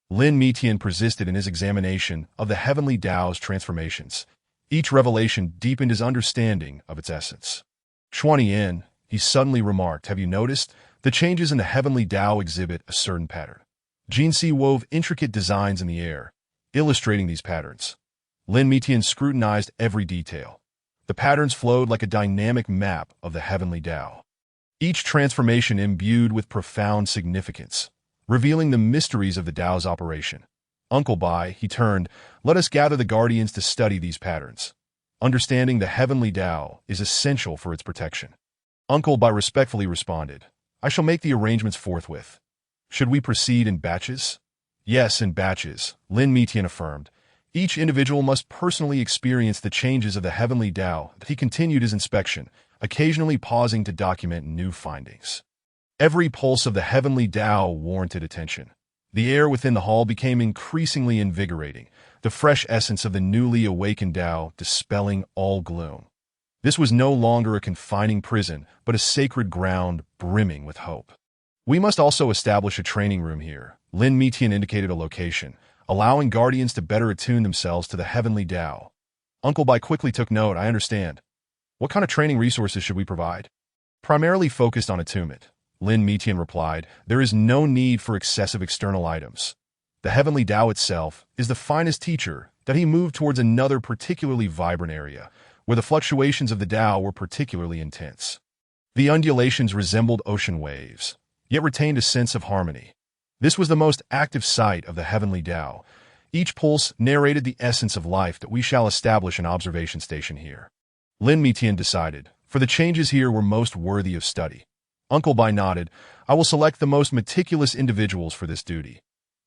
Lin Mitian persisted in his examination of the heavenly Tao's transformations. Each revelation deepened his understanding of its essence. Xuanyan, he suddenly remarked, have you noticed? The changes in the heavenly Tao exhibit a certain pattern. Jin Si wove intricate designs in the air, illustrating these patterns. Lin Mitian scrutinized every detail. The patterns flowed like a dynamic map of the heavenly Tao. Each transformation imbued with profound significance, revealing the mysteries of the Tao's operation. Uncle Bai, he turned, let us gather the guardians to study these patterns. Understanding the heavenly Tao is essential for its protection. Uncle Bai respectfully responded, I shall make the arrangements forthwith. Should we proceed in batches? Yes, in batches, Lin Mitian affirmed. Each individual must personally experience the changes of the heavenly Tao. He continued his inspection, occasionally pausing to document new findings. Every pulse of the heavenly Tao warranted attention. The air within the hall became increasingly invigorating, the fresh essence of the newly awakened Tao dispelling all gloom. This was no longer a confining prison, but a sacred ground brimming with hope. We must also establish a training room here. Lin Mitian indicated a location, allowing guardians to better attune themselves to the heavenly Tao. Uncle Bai quickly took note. I understand. What kind of training resources should we provide? Primarily focused on attunement, Lin Mitian replied. There is no need for excessive external items. The heavenly Tao itself is the finest teacher. That he moved towards another particularly vibrant area, where the fluctuations of the Tao were particularly intense. The undulations resembled ocean waves, yet retained a sense of harmony. This was the most active site of the heavenly Tao. Each pulse narrated the essence of life. That we shall establish an observation station here. Lin Mitian decided, for the changes here were most worthy of study. Uncle Bai nodded. I will select the most meticulous individuals for this duty.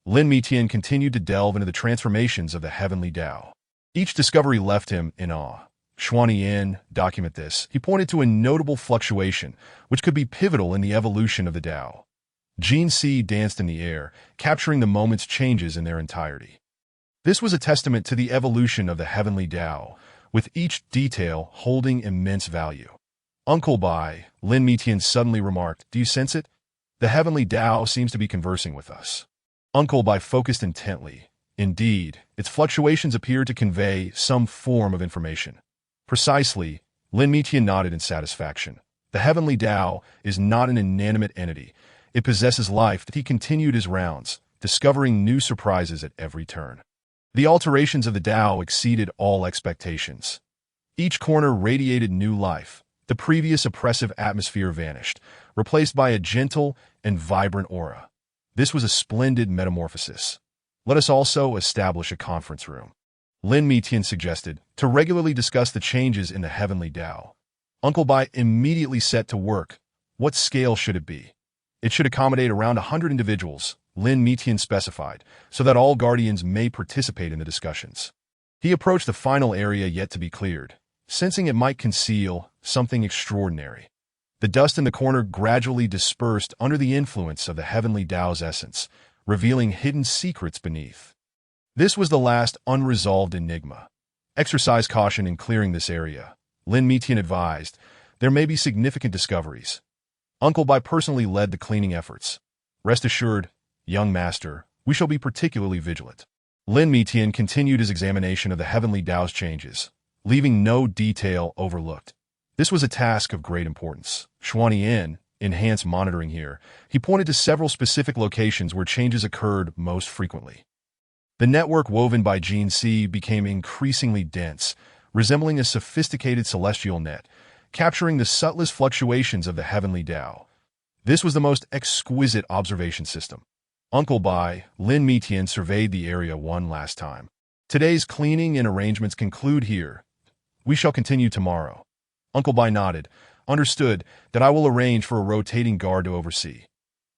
Lin Mitian continued to delve into the transformations of the heavenly Tao. Each discovery left him in awe. Xuanyan, document this. He pointed to a notable fluctuation, which could be pivotal in the evolution of the Tao. Gene C danced in the air, capturing the moment's changes in their entirety. This was a testament to the evolution of the heavenly Tao, with each detail holding immense value. Uncle Bai, Lin Mitian suddenly remarked, "Do you sense it? The heavenly Tao seems to be conversing with us." Uncle Bai focused intently. Indeed, its fluctuations appeared to convey some form of information. Precisely, Lin Mitian nodded in satisfaction. The heavenly Tao is not an inanimate entity. It possesses life. He continued his rounds, discovering new surprises at every turn. The alterations of the Tao exceeded all expectations. Each corner radiated new life. The previous oppressive atmosphere vanished, replaced by a gentle and vibrant aura. This was a splendid metamorphosis. Let us also establish a conference room, Lin Mitian suggested, to regularly discuss the changes in the heavenly Tao. Uncle Bai immediately set to work. What scale should it be? It should accommodate around 100 individuals, Lin Mitian specified, so that all guardians may participate in the discussions. He approached the final area yet to be cleared, sensing it might conceal something extraordinary. The dust in the corner gradually dispersed under the influence of the heavenly Tao's essence, revealing hidden secrets beneath. This was the last unresolved enigma. Exercise caution in clearing this area, Lin Mitian advised. There may be significant discoveries. Uncle Bai personally led the cleaning efforts. Rest assured, young master, we shall be particularly vigilant. Lin Mitian continued his examination of the heavenly Tao's changes, leaving no detail overlooked. This was a task of great importance. Xuanyin enhanced monitoring here. He pointed to several specific locations where changes occurred most frequently. The network woven by Gene C became increasingly dense, resembling a sophisticated celestial net, capturing the subtlest fluctuations of the heavenly Tao. This was the most exquisite observation system. Uncle Bai, Lin Mitian surveyed the area one last time. Today's cleaning and arrangements conclude here. We shall continue tomorrow. Uncle Bai nodded, understood that I will arrange for a rotating guard to oversee.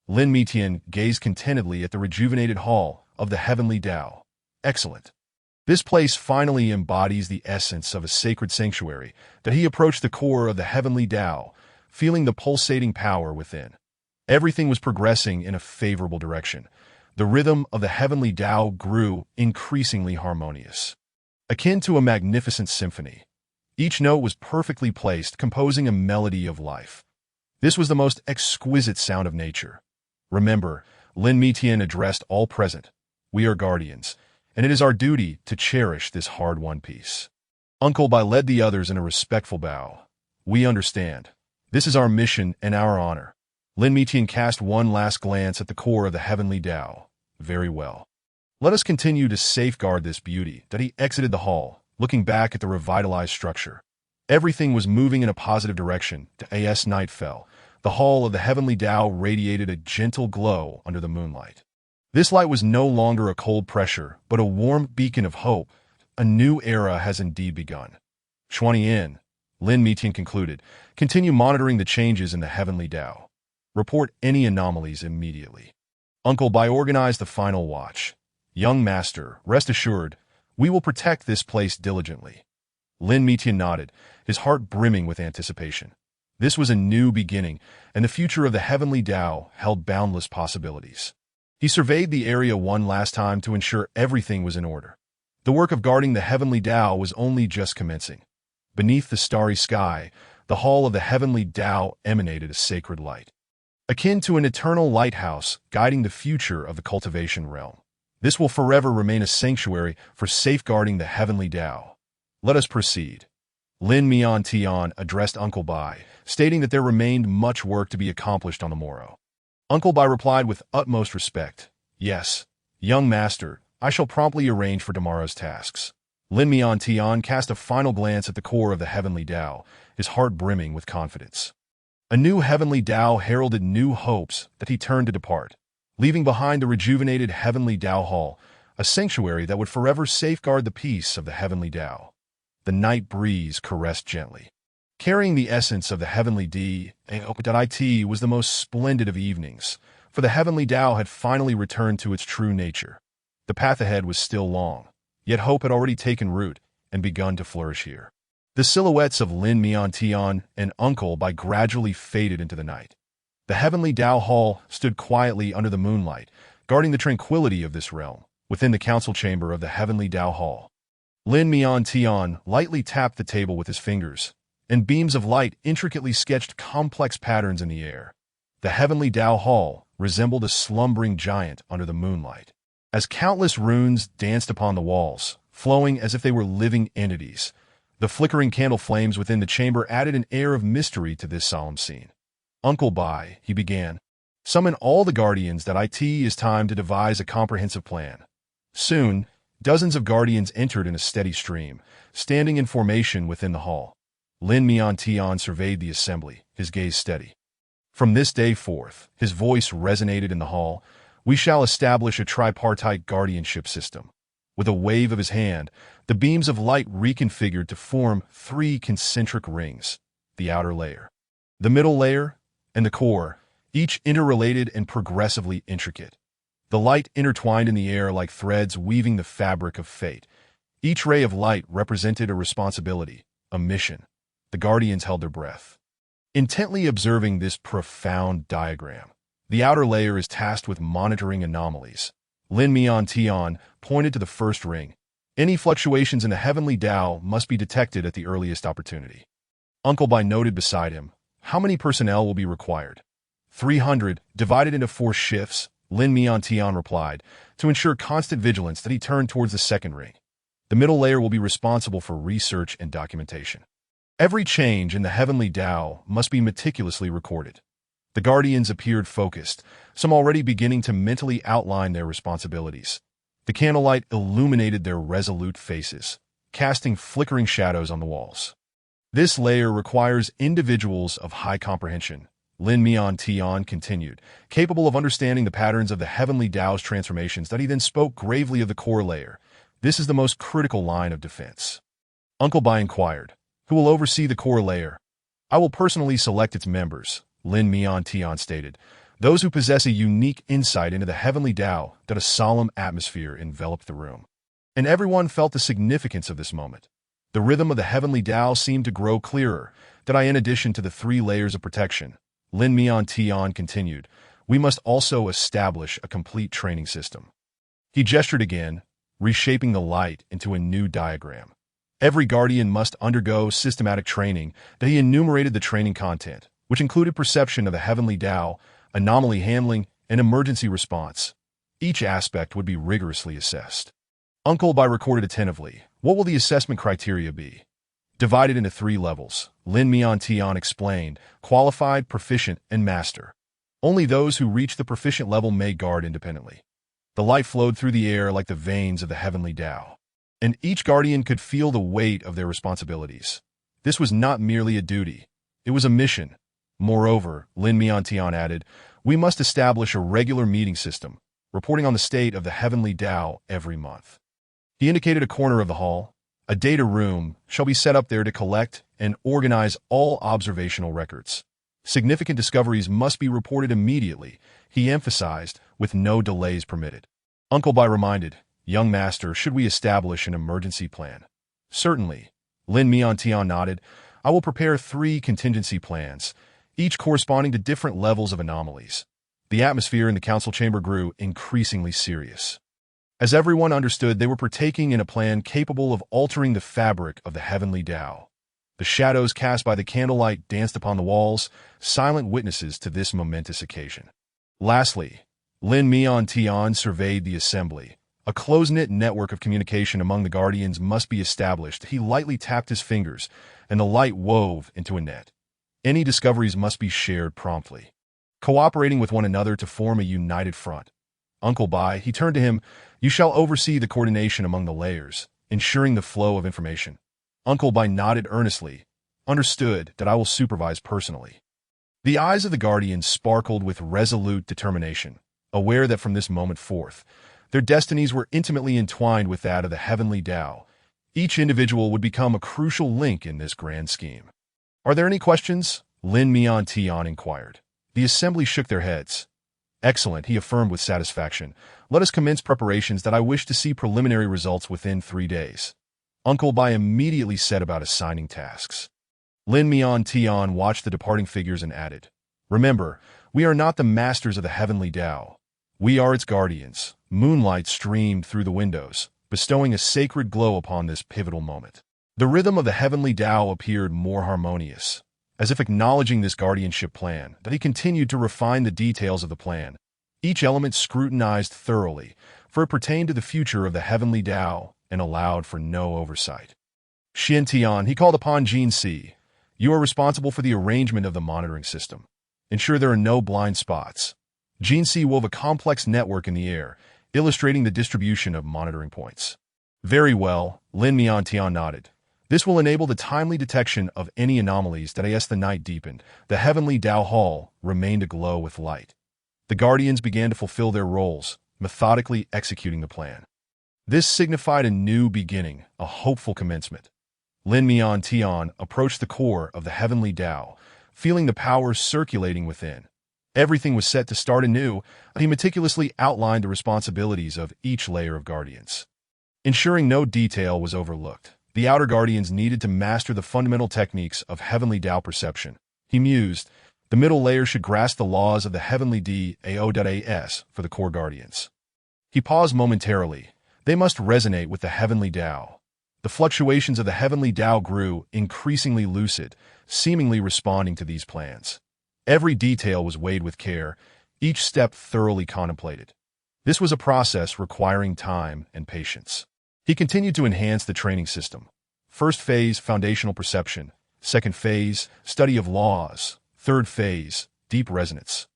Lin Mitian gazed contentedly at the rejuvenated hall of the heavenly Tao. Excellent. This place finally embodies the essence of a sacred sanctuary, that he approached the core of the heavenly Tao, feeling the pulsating power within. Everything was progressing in a favorable direction. The rhythm of the heavenly Tao grew increasingly harmonious, akin to a magnificent symphony. Each note was perfectly placed, composing a melody of life. This was the most exquisite sound of nature. Remember, Lin Mitian addressed all present. We are guardians, and it is our duty to cherish this hard-won peace. Uncle Bai led the others in a respectful bow. We understand. This is our mission and our honor. Lin Mitian cast one last glance at the core of the heavenly Tao. Very well. Let us continue to safeguard this beauty. That he exited the hall, looking back at the revitalized structure. Everything was moving in a positive direction. As night fell, the hall of the heavenly Tao radiated a gentle glow under the moonlight. This light was no longer a cold pressure, but a warm beacon of hope. A new era has indeed begun. Xuanyin, Lin Mitian concluded, continue monitoring the changes in the heavenly Tao. Report any anomalies immediately. Uncle Bai organized the final watch. Young master, rest assured, we will protect this place diligently. Lin Mitian nodded, his heart brimming with anticipation. This was a new beginning, and the future of the heavenly Tao held boundless possibilities. He surveyed the area one last time to ensure everything was in order. The work of guarding the heavenly Tao was only just commencing. Beneath the starry sky, the hall of the heavenly Tao emanated a sacred light, akin to an eternal lighthouse guiding the future of the cultivation realm. This will forever remain a sanctuary for safeguarding the heavenly Tao. Let us proceed. Lin Mitian addressed Uncle Bai, stating that there remained much work to be accomplished on the morrow. Uncle Bai replied with utmost respect. Yes, young master, I shall promptly arrange for tomorrow's tasks. Lin Mitian cast a final glance at the core of the heavenly Tao, his heart brimming with confidence. A new heavenly Tao heralded new hopes that he turned to depart, leaving behind the rejuvenated heavenly Tao hall, a sanctuary that would forever safeguard the peace of the heavenly Tao. The night breeze caressed gently, carrying the essence of the heavenly It was the most splendid of evenings, for the heavenly Tao had finally returned to its true nature. The path ahead was still long, yet hope had already taken root and begun to flourish here. The silhouettes of Lin Mitian and Uncle Bai gradually faded into the night. The heavenly Dao Hall stood quietly under the moonlight, guarding the tranquility of this realm, within the council chamber of the heavenly Dao Hall. Lin Mian Tian lightly tapped the table with his fingers, and beams of light intricately sketched complex patterns in the air. The heavenly Dao Hall resembled a slumbering giant under the moonlight, as countless runes danced upon the walls, flowing as if they were living entities. The flickering candle flames within the chamber added an air of mystery to this solemn scene. "Uncle Bai," he began, "summon all the guardians that it is time to devise a comprehensive plan." Soon, dozens of guardians entered in a steady stream, standing in formation within the hall. Lin Mian Tian surveyed the assembly, his gaze steady. "From this day forth," his voice resonated in the hall, "we shall establish a tripartite guardianship system." With a wave of his hand, the beams of light reconfigured to form 3 concentric rings: the outer layer, the middle layer, and the core, each interrelated and progressively intricate. The light intertwined in the air like threads weaving the fabric of fate. Each ray of light represented a responsibility, a mission. The guardians held their breath, intently observing this profound diagram. The outer layer is tasked with monitoring anomalies. Lin Mian Tian pointed to the first ring. Any fluctuations in the heavenly Dao must be detected at the earliest opportunity. Uncle Bai noted beside him, "How many personnel will be required?" 300, divided into 4 shifts, Lin Mian Tian replied. To ensure constant vigilance, that he turned towards the second ring. The middle layer will be responsible for research and documentation. Every change in the heavenly Dao must be meticulously recorded. The guardians appeared focused, some already beginning to mentally outline their responsibilities. The candlelight illuminated their resolute faces, casting flickering shadows on the walls. "This layer requires individuals of high comprehension," Lin Mian Tian continued, capable of understanding the patterns of the heavenly Dao's transformations. That he then spoke gravely of the core layer. "This is the most critical line of defense." Uncle Bai inquired, "Who will oversee the core layer?" "I will personally select its members," Lin Mian Tian stated, "those who possess a unique insight into the heavenly Dao." That a solemn atmosphere enveloped the room, and everyone felt the significance of this moment. The rhythm of the heavenly Dao seemed to grow clearer. That in addition to the 3 layers of protection, Lin Mian Tian continued, "we must also establish a complete training system." He gestured again, reshaping the light into a new diagram. Every guardian must undergo systematic training. That he enumerated the training content, which included perception of the heavenly Dao, anomaly handling, and emergency response. Each aspect would be rigorously assessed. Uncle Bai recorded attentively. "What will the assessment criteria be?" "Divided into 3 levels," Lin Mian Tian explained, "qualified, proficient, and master. Only those who reach the proficient level may guard independently." The light flowed through the air like the veins of the heavenly Dao, and each guardian could feel the weight of their responsibilities. This was not merely a duty, it was a mission. Moreover, Lin Mian Tian added, "we must establish a regular meeting system, reporting on the state of the heavenly Dao every month." He indicated a corner of the hall. "A data room shall be set up there to collect and organize all observational records. Significant discoveries must be reported immediately," he emphasized, "with no delays permitted." Uncle Bai reminded, "Young master, should we establish an emergency plan?" "Certainly." Lin Mian Tian nodded. "I will prepare 3 contingency plans, each corresponding to different levels of anomalies." The atmosphere in the council chamber grew increasingly serious, as everyone understood they were partaking in a plan capable of altering the fabric of the heavenly Dao. The shadows cast by the candlelight danced upon the walls, silent witnesses to this momentous occasion. Lastly, Lin Mian Tian surveyed the assembly. A close-knit network of communication among the guardians must be established. He lightly tapped his fingers, and the light wove into a net. Any discoveries must be shared promptly, cooperating with one another to form a united front. Uncle Bai, he turned to him, "You shall oversee the coordination among the layers, ensuring the flow of information." Uncle Bai nodded earnestly. "Understood, that I will supervise personally." The eyes of the guardians sparkled with resolute determination, aware that from this moment forth, their destinies were intimately entwined with that of the heavenly Dao. Each individual would become a crucial link in this grand scheme. "Are there any questions?" Lin Mian Tian inquired. The assembly shook their heads. "Excellent," he affirmed with satisfaction. "Let us commence preparations. That I wish to see preliminary results within 3 days." Uncle Bai immediately set about assigning tasks. Lin Mian Tian watched the departing figures and added, "Remember, We are not the masters of the heavenly Tao. We are its guardians. Moonlight streamed through the windows, bestowing a sacred glow upon this pivotal moment. The rhythm of the heavenly Tao appeared more harmonious, as if acknowledging this guardianship plan, that he continued to refine the details of the plan, each element scrutinized thoroughly, for it pertained to the future of the heavenly Tao and allowed for no oversight. Xin Tian, he called upon Jin Si. You are responsible for the arrangement of the monitoring system. Ensure there are no blind spots. Jin Si wove a complex network in the air, illustrating the distribution of monitoring points. Very well, Lin Miantian nodded. This will enable the timely detection of any anomalies that as the night deepened, the heavenly Tao Hall remained aglow with light. The Guardians began to fulfill their roles, methodically executing the plan. This signified a new beginning, a hopeful commencement. Lin Miantian approached the core of the heavenly Tao, feeling the power circulating within. Everything was set to start anew, and he meticulously outlined the responsibilities of each layer of Guardians. Ensuring no detail was overlooked, the outer Guardians needed to master the fundamental techniques of heavenly Tao perception. He mused, the middle layer should grasp the laws of the heavenly Dao for the core Guardians. He paused momentarily. They must resonate with the heavenly Tao. The fluctuations of the heavenly Tao grew, increasingly lucid, seemingly responding to these plans. Every detail was weighed with care, each step thoroughly contemplated. This was a process requiring time and patience. He continued to enhance the training system. First phase, foundational perception. Second phase, study of laws. Third phase, deep resonance.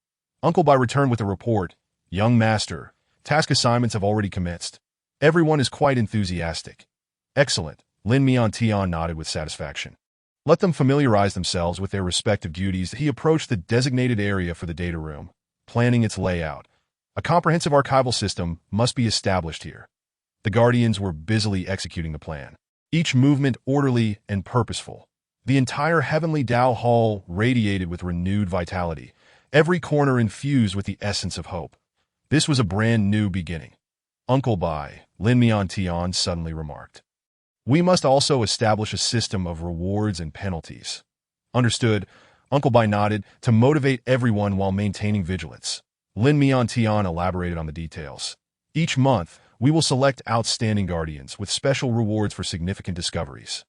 Uncle Bai returned with a report. Young master, task assignments have already commenced. Everyone is quite enthusiastic. Excellent, Lin Miantian nodded with satisfaction. Let them familiarize themselves with their respective duties. He approached the designated area for the data room, planning its layout. A comprehensive archival system must be established here. The Guardians were busily executing the plan, each movement orderly and purposeful. The entire heavenly Tao Hall radiated with renewed vitality, every corner infused with the essence of hope. This was a brand new beginning. Uncle Bai, Lin Miantian suddenly remarked. We must also establish a system of rewards and penalties. Understood, Uncle Bai nodded, to motivate everyone while maintaining vigilance. Lin Miantian elaborated on the details. Each month, we will select outstanding Guardians with special rewards for significant discoveries.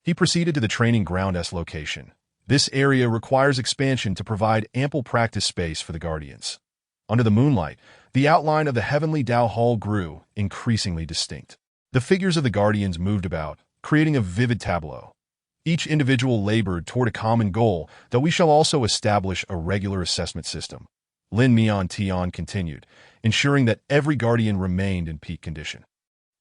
He proceeded to the training ground S location. This area requires expansion to provide ample practice space for the Guardians. Under the moonlight, the outline of the heavenly Tao Hall grew, increasingly distinct. The figures of the Guardians moved about, creating a vivid tableau. Each individual labored toward a common goal, that we shall also establish a regular assessment system. Lin Miantian continued, ensuring that every Guardian remained in peak condition.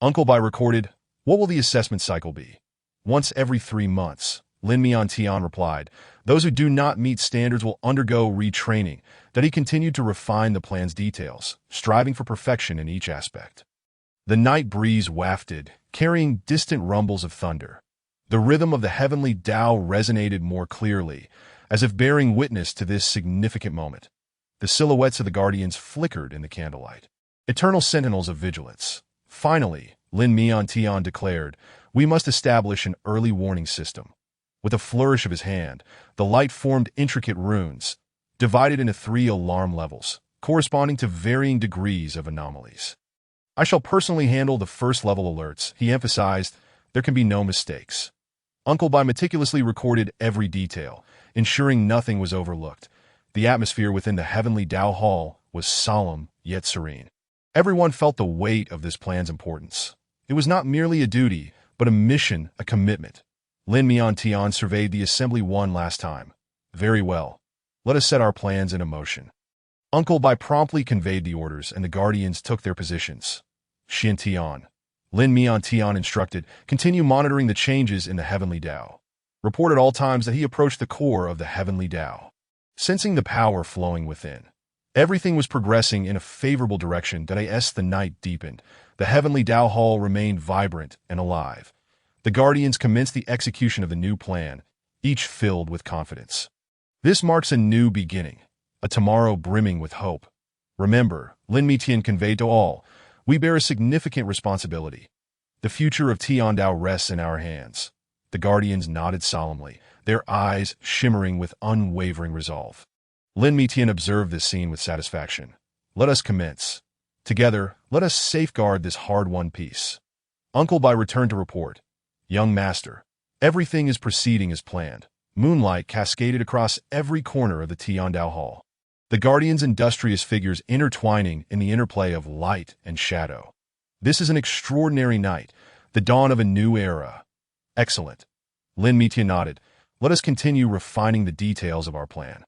Uncle Bai recorded, what will the assessment cycle be? Once every 3 months, Lin Miantian replied. Those who do not meet standards will undergo retraining. That he continued to refine the plan's details, striving for perfection in each aspect. The night breeze wafted, carrying distant rumbles of thunder. The rhythm of the heavenly Tao resonated more clearly, as if bearing witness to this significant moment. The silhouettes of the Guardians flickered in the candlelight. Eternal sentinels of vigilance. Finally, Lin Miantian declared, we must establish an early warning system. With a flourish of his hand, the light formed intricate runes, divided into 3 alarm levels, corresponding to varying degrees of anomalies. I shall personally handle the first level alerts, he emphasized. There can be no mistakes. Uncle Bai meticulously recorded every detail, ensuring nothing was overlooked. The atmosphere within the heavenly Tao Hall was solemn yet serene. Everyone felt the weight of this plan's importance. It was not merely a duty, but a mission, a commitment. Lin Miantian surveyed the assembly one last time. Very well. Let us set our plans into motion. Uncle Bai promptly conveyed the orders, and the Guardians took their positions. Xin Tian. Lin Miantian instructed, continue monitoring the changes in the heavenly Tao. Report at all times that he approached the core of the heavenly Tao. Sensing the power flowing within, everything was progressing in a favorable direction. That as the night deepened, the heavenly Tao Hall remained vibrant and alive. The Guardians commenced the execution of the new plan, each filled with confidence. This marks a new beginning, a tomorrow brimming with hope. Remember, Lin Miantian conveyed to all, we bear a significant responsibility. The future of Tiandao rests in our hands. The Guardians nodded solemnly, their eyes shimmering with unwavering resolve. Lin Mitian observed this scene with satisfaction. Let us commence. Together, let us safeguard this hard-won peace. Uncle Bai returned to report. Young master, everything is proceeding as planned. Moonlight cascaded across every corner of the Tiandao Hall. The Guardian's industrious figures intertwining in the interplay of light and shadow. This is an extraordinary night, the dawn of a new era. Excellent. Lin Mitian nodded. Let us continue refining the details of our plan.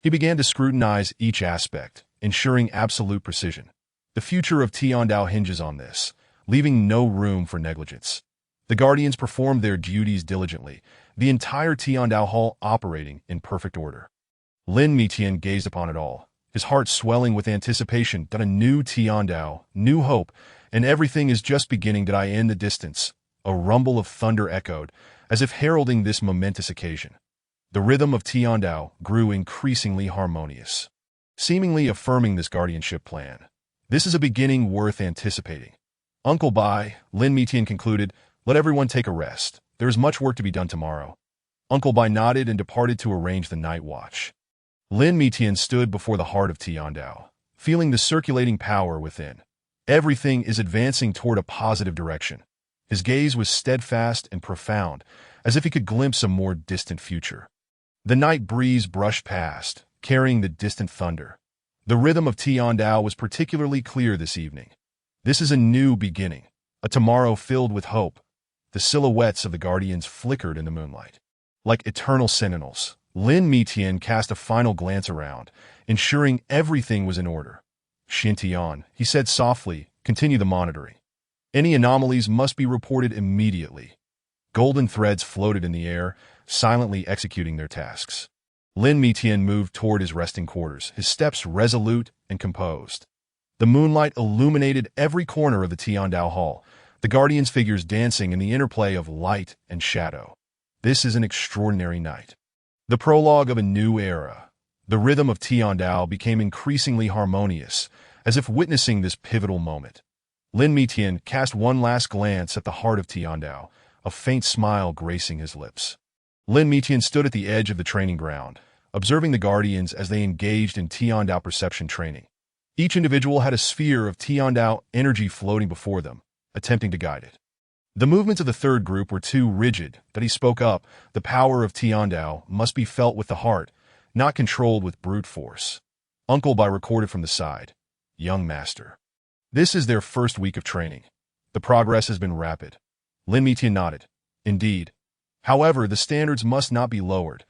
He began to scrutinize each aspect, ensuring absolute precision. The future of Tiandao hinges on this, leaving no room for negligence. The Guardians performed their duties diligently, the entire Tiandao Hall operating in perfect order. Lin Mitian gazed upon it all, his heart swelling with anticipation that a new Tiandao, new hope, and everything is just beginning. That I in the distance, a rumble of thunder echoed, as if heralding this momentous occasion. The rhythm of Tiandao grew increasingly harmonious, seemingly affirming this guardianship plan. This is a beginning worth anticipating. Uncle Bai, Lin Mitian concluded, let everyone take a rest. There is much work to be done tomorrow. Uncle Bai nodded and departed to arrange the night watch. Lin Mitian stood before the heart of Tiandao, feeling the circulating power within. Everything is advancing toward a positive direction. His gaze was steadfast and profound, as if he could glimpse a more distant future. The night breeze brushed past, carrying the distant thunder. The rhythm of Tiandao was particularly clear this evening. This is a new beginning, a tomorrow filled with hope. The silhouettes of the Guardians flickered in the moonlight. Like eternal sentinels, Lin Mitian cast a final glance around, ensuring everything was in order. Xintian, he said softly, continue the monitoring. Any anomalies must be reported immediately. Golden threads floated in the air, silently executing their tasks. Lin Mitian moved toward his resting quarters, his steps resolute and composed. The moonlight illuminated every corner of the Tiandao Hall, the Guardians' figures dancing in the interplay of light and shadow. This is an extraordinary night. The prologue of a new era. The rhythm of Tiandao became increasingly harmonious, as if witnessing this pivotal moment. Lin Mitian cast one last glance at the heart of Tiandao, a faint smile gracing his lips. Lin Mitian stood at the edge of the training ground, observing the Guardians as they engaged in Tiandao perception training. Each individual had a sphere of Tiandao energy floating before them, attempting to guide it. The movements of the third group were too rigid that he spoke up. The power of Tiandao must be felt with the heart, not controlled with brute force. Uncle Bai recorded from the side. Young master. This is their first week of training. The progress has been rapid. Lin Mitian nodded. Indeed. However, the standards must not be lowered.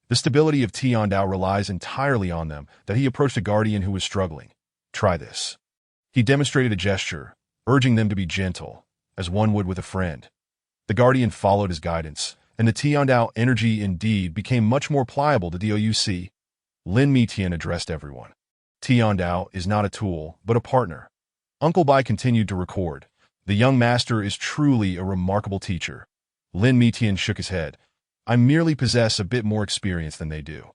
The stability of Tiandao relies entirely on them. That he approached a guardian who was struggling. Try this. He demonstrated a gesture, urging them to be gentle, as one would with a friend. The guardian followed his guidance, and the Tiandao energy indeed became much more pliable to DOUC. Lin Mitian addressed everyone. Tiandao is not a tool, but a partner. Uncle Bai continued to record. The young master is truly a remarkable teacher. Lin Mitian shook his head. I merely possess a bit more experience than they do.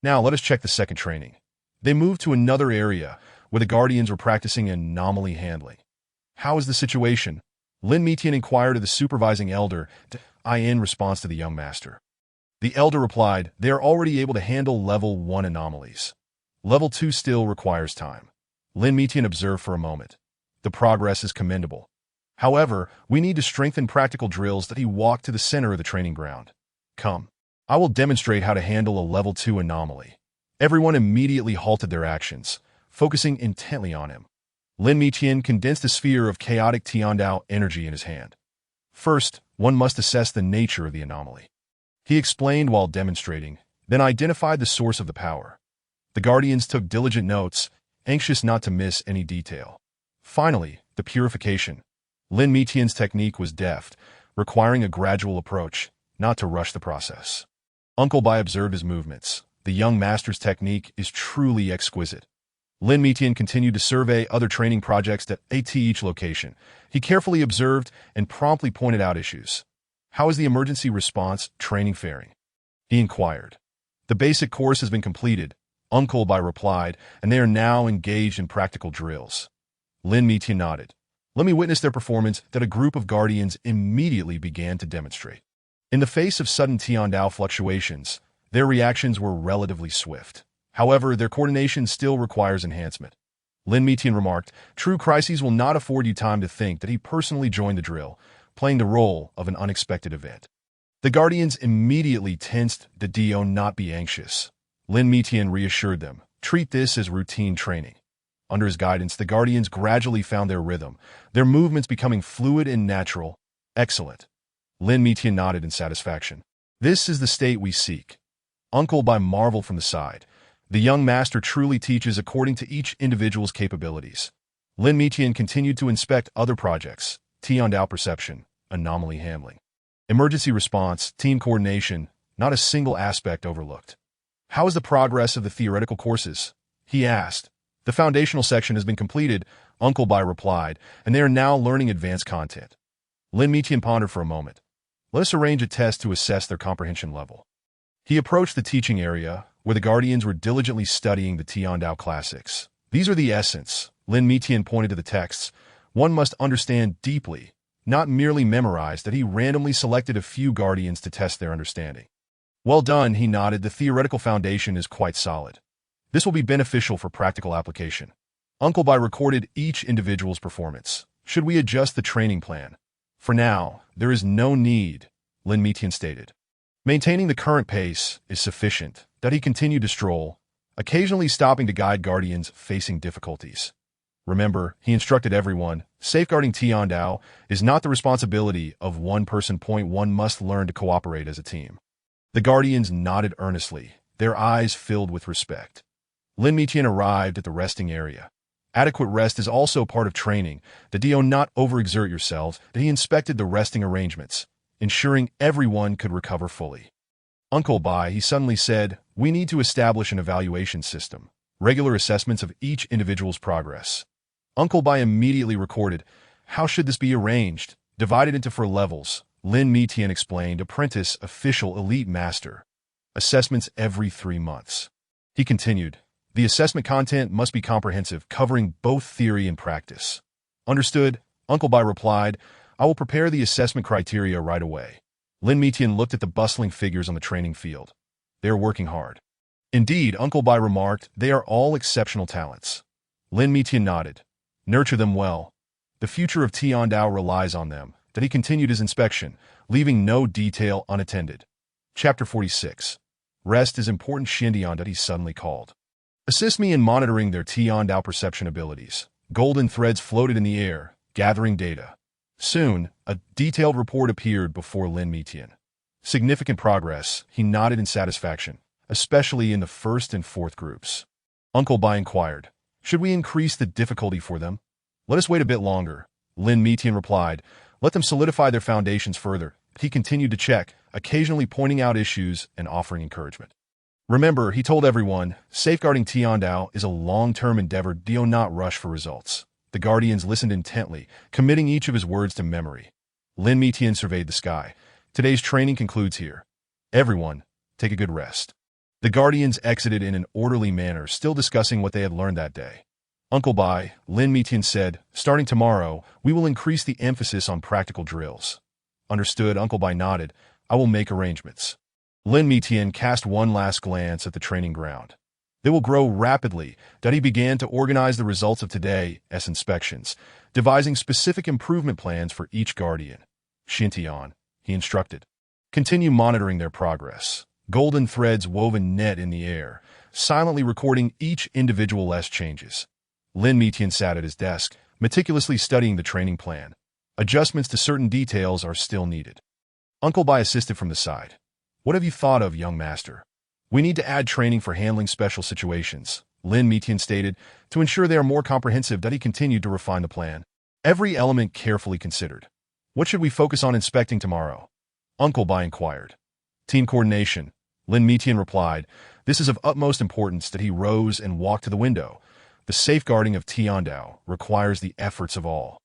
Now let us check the second training. They moved to another area, where the Guardians were practicing anomaly handling. How is the situation? Lin Mitian inquired of the supervising elder, in response to the young master. The elder replied, they are already able to handle level 1 anomalies. Level 2 still requires time. Lin Mitian observed for a moment. The progress is commendable. However, we need to strengthen practical drills. That he walked to the center of the training ground. Come. I will demonstrate how to handle a level 2 anomaly. Everyone immediately halted their actions, focusing intently on him. Lin Mitian condensed a sphere of chaotic Tiandao energy in his hand. First, one must assess the nature of the anomaly. He explained while demonstrating, then identified the source of the power. The Guardians took diligent notes, anxious not to miss any detail. Finally, the purification. Lin Mitian's technique was deft, requiring a gradual approach, not to rush the process. Uncle Bai observed his movements. The young master's technique is truly exquisite. Lin Mitian continued to survey other training projects at each location. He carefully observed and promptly pointed out issues. How is the emergency response training faring? He inquired. The basic course has been completed, Uncle Bai replied, and they are now engaged in practical drills. Lin Mitian nodded. Let me witness their performance. That a group of Guardians immediately began to demonstrate. In the face of sudden Tiandao fluctuations, their reactions were relatively swift. However, their coordination still requires enhancement. Lin Mitian remarked, "True crises will not afford you time to think that he personally joined the drill, playing the role of an unexpected event." The Guardians immediately tensed to do not be anxious. Lin Mitian reassured them, "Treat this as routine training." Under his guidance, the Guardians gradually found their rhythm, their movements becoming fluid and natural. "Excellent." Lin Mitian nodded in satisfaction. "This is the state we seek." Uncle Bai marveled from the side. The young master truly teaches according to each individual's capabilities. Lin Mitian continued to inspect other projects: Tiandao perception, anomaly handling, emergency response, team coordination, not a single aspect overlooked. "How is the progress of the theoretical courses?" he asked. "The foundational section has been completed," Uncle Bai replied, "and they are now learning advanced content." Lin Mitian pondered for a moment. "Let us arrange a test to assess their comprehension level." He approached the teaching area, where the Guardians were diligently studying the Tiandao classics. "These are the essence," Lin Mitian pointed to the texts. "One must understand deeply, not merely memorize," that he randomly selected a few Guardians to test their understanding. "Well done," he nodded. "The theoretical foundation is quite solid. This will be beneficial for practical application." Uncle Bai recorded each individual's performance. "Should we adjust the training plan?" "For now, there is no need," Lin Mitian stated. Maintaining the current pace is sufficient, that he continued to stroll, occasionally stopping to guide Guardians facing difficulties. "Remember," he instructed everyone, "safeguarding Tiandao is not the responsibility of one person. One must learn to cooperate as a team." The Guardians nodded earnestly, their eyes filled with respect. Lin Mitian arrived at the resting area. Adequate rest is also part of training, that do not overexert yourselves, that he inspected the resting arrangements, ensuring everyone could recover fully. "Uncle Bai," he suddenly said, "we need to establish an evaluation system, regular assessments of each individual's progress." Uncle Bai immediately recorded, "How should this be arranged?" "Divided into 4 levels, Lin Mitian explained: apprentice, official, elite, master. Assessments every 3 months. He continued, "The assessment content must be comprehensive, covering both theory and practice." "Understood," Uncle Bai replied. "I will prepare the assessment criteria right away." Lin Mitian looked at the bustling figures on the training field. "They are working hard." "Indeed," Uncle Bai remarked, "they are all exceptional talents." Lin Mitian nodded. "Nurture them well. The future of Tiandao relies on them." That he continued his inspection, leaving no detail unattended. Chapter 46. Rest is important. Xindian that he suddenly called. "Assist me in monitoring their Tiandao perception abilities." Golden threads floated in the air, gathering data. Soon, a detailed report appeared before Lin Mitian. "Significant progress," he nodded in satisfaction, "especially in the 1st and 4th groups." Uncle Bai inquired, "Should we increase the difficulty for them?" "Let us wait a bit longer," Lin Mitian replied. "Let them solidify their foundations further." He continued to check, occasionally pointing out issues and offering encouragement. "Remember," he told everyone, "safeguarding Tiandao is a long-term endeavor. Do not rush for results." The Guardians listened intently, committing each of his words to memory. Lin Mitian surveyed the sky. "Today's training concludes here. Everyone, take a good rest." The Guardians exited in an orderly manner, still discussing what they had learned that day. "Uncle Bai," Lin Mitian said, "starting tomorrow, we will increase the emphasis on practical drills." "Understood," Uncle Bai nodded. "I will make arrangements." Lin Mitian cast one last glance at the training ground. They will grow rapidly, that he began to organize the results of today's inspections, devising specific improvement plans for each Guardian. "Xintian," he instructed. "Continue monitoring their progress." Golden threads wove a net in the air, silently recording each individual's changes. Lin Mitian sat at his desk, meticulously studying the training plan. Adjustments to certain details are still needed. Uncle Bai assisted from the side. "What have you thought of, young master?" "We need to add training for handling special situations," Lin Mitian stated, to ensure they are more comprehensive. That he continued to refine the plan. Every element carefully considered. "What should we focus on inspecting tomorrow?" Uncle Bai inquired. "Team coordination," Lin Mitian replied. "This is of utmost importance." That he rose and walked to the window. "The safeguarding of Tiandao requires the efforts of all."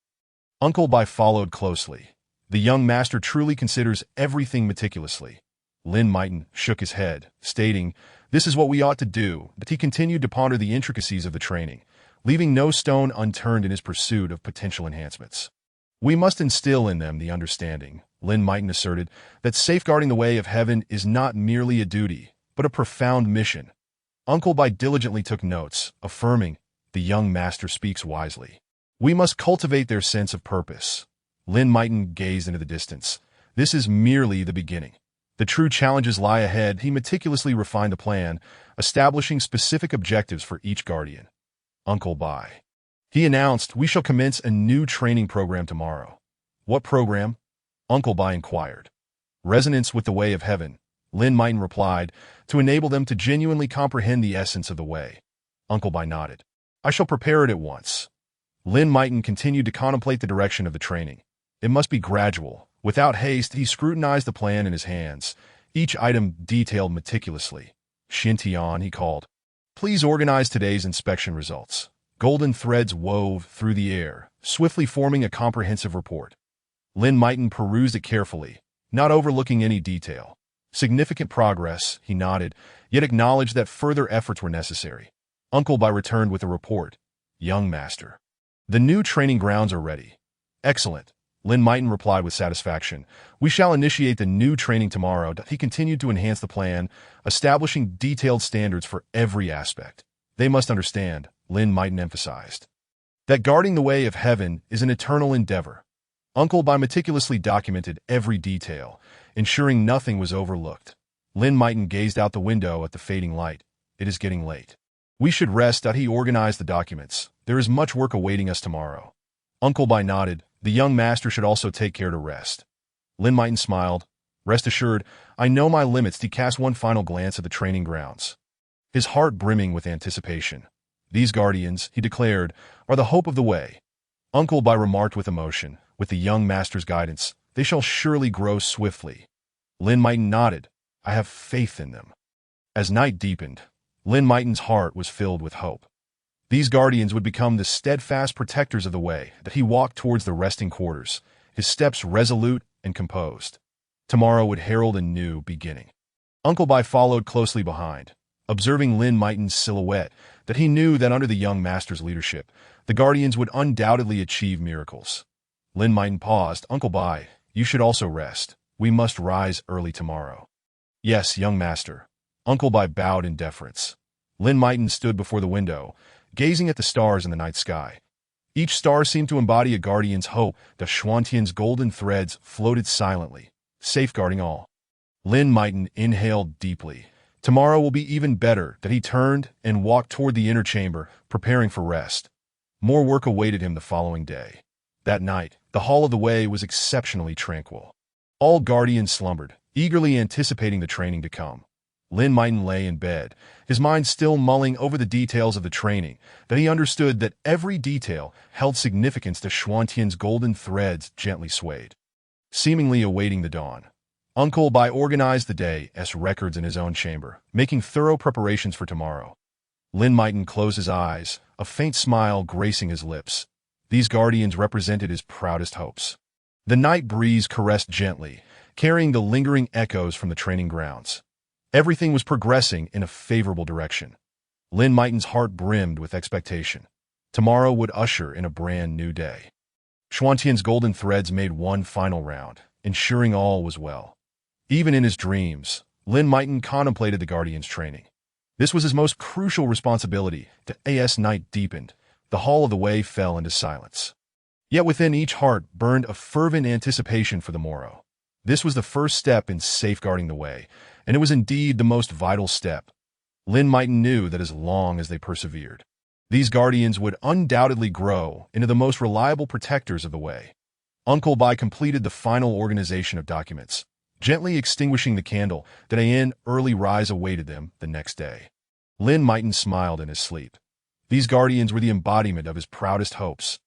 Uncle Bai followed closely. The young master truly considers everything meticulously. Lin Mitian shook his head, stating, "This is what we ought to do." But he continued to ponder the intricacies of the training, leaving no stone unturned in his pursuit of potential enhancements. "We must instill in them the understanding," Lin Mitian asserted, "that safeguarding the way of heaven is not merely a duty, but a profound mission." Uncle Bai diligently took notes, affirming, "The young master speaks wisely. We must cultivate their sense of purpose." Lin Mighton gazed into the distance. This is merely the beginning. The true challenges lie ahead. He meticulously refined the plan, establishing specific objectives for each guardian. Uncle Bai. He announced, "We shall commence a new training program tomorrow." "What program?" Uncle Bai inquired. "Resonance with the Way of Heaven," Lin Mighton replied, "to enable them to genuinely comprehend the essence of the way." Uncle Bai nodded. "I shall prepare it at once." Lin Mighton continued to contemplate the direction of the training. It must be gradual. Without haste, he scrutinized the plan in his hands, each item detailed meticulously. "Xintian," he called. "Please organize today's inspection results." Golden threads wove through the air, swiftly forming a comprehensive report. Lin Mighton perused it carefully, not overlooking any detail. "Significant progress," he nodded, yet acknowledged that further efforts were necessary. Uncle Bai returned with a report. "Young master, the new training grounds are ready." "Excellent," Lin Mighton replied with satisfaction. "We shall initiate the new training tomorrow." He continued to enhance the plan, establishing detailed standards for every aspect. "They must understand," Lin Mighton emphasized, "that guarding the way of heaven is an eternal endeavor." Uncle Bai meticulously documented every detail, ensuring nothing was overlooked. Lin Mighton gazed out the window at the fading light. "It is getting late. We should rest." He organized the documents. "There is much work awaiting us tomorrow." Uncle Bai nodded. "The young master should also take care to rest." Lin Mighton smiled. "Rest assured, I know my limits." He cast one final glance at the training grounds, his heart brimming with anticipation. "These guardians," he declared, "are the hope of the way." Uncle Bai remarked with emotion, "With the young master's guidance, they shall surely grow swiftly." Lin Mighton nodded. "I have faith in them." As night deepened, Lin Mighton's heart was filled with hope. These guardians would become the steadfast protectors of the way. That he walked towards the resting quarters, his steps resolute and composed. Tomorrow would herald a new beginning. Uncle Bai followed closely behind, observing Lin Mighton's silhouette. That he knew that under the young master's leadership, the guardians would undoubtedly achieve miracles. Lin Mighton paused. "Uncle Bai, you should also rest. We must rise early tomorrow." "Yes, young master." Uncle Bai bowed in deference. Lin Mighton stood before the window, gazing at the stars in the night sky. Each star seemed to embody a guardian's hope. The Xuantian's golden threads floated silently, safeguarding all. Lin Mighton inhaled deeply. Tomorrow will be even better. That he turned and walked toward the inner chamber, preparing for rest. More work awaited him the following day. That night, the Hall of the Way was exceptionally tranquil. All guardians slumbered, eagerly anticipating the training to come. Lin Mighton lay in bed, his mind still mulling over the details of the training. That he understood that every detail held significance. The Xuantian's golden threads gently swayed, seemingly awaiting the dawn. Uncle Bai organized the day's records in his own chamber, making thorough preparations for tomorrow. Lin Mighton closed his eyes, a faint smile gracing his lips. These guardians represented his proudest hopes. The night breeze caressed gently, carrying the lingering echoes from the training grounds. Everything was progressing in a favorable direction. Lin Mighton's heart brimmed with expectation. Tomorrow would usher in a brand new day. Xuantian's golden threads made one final round, ensuring all was well. Even in his dreams, Lin Mighton contemplated the Guardian's training. This was his most crucial responsibility. As night deepened, the Hall of the Way fell into silence. Yet within each heart burned a fervent anticipation for the morrow. This was the first step in safeguarding the way, and it was indeed the most vital step. Lin Mighton knew that as long as they persevered, these guardians would undoubtedly grow into the most reliable protectors of the way. Uncle Bai completed the final organization of documents, gently extinguishing the candle. That an early rise awaited them the next day. Lin Mighton smiled in his sleep. These guardians were the embodiment of his proudest hopes.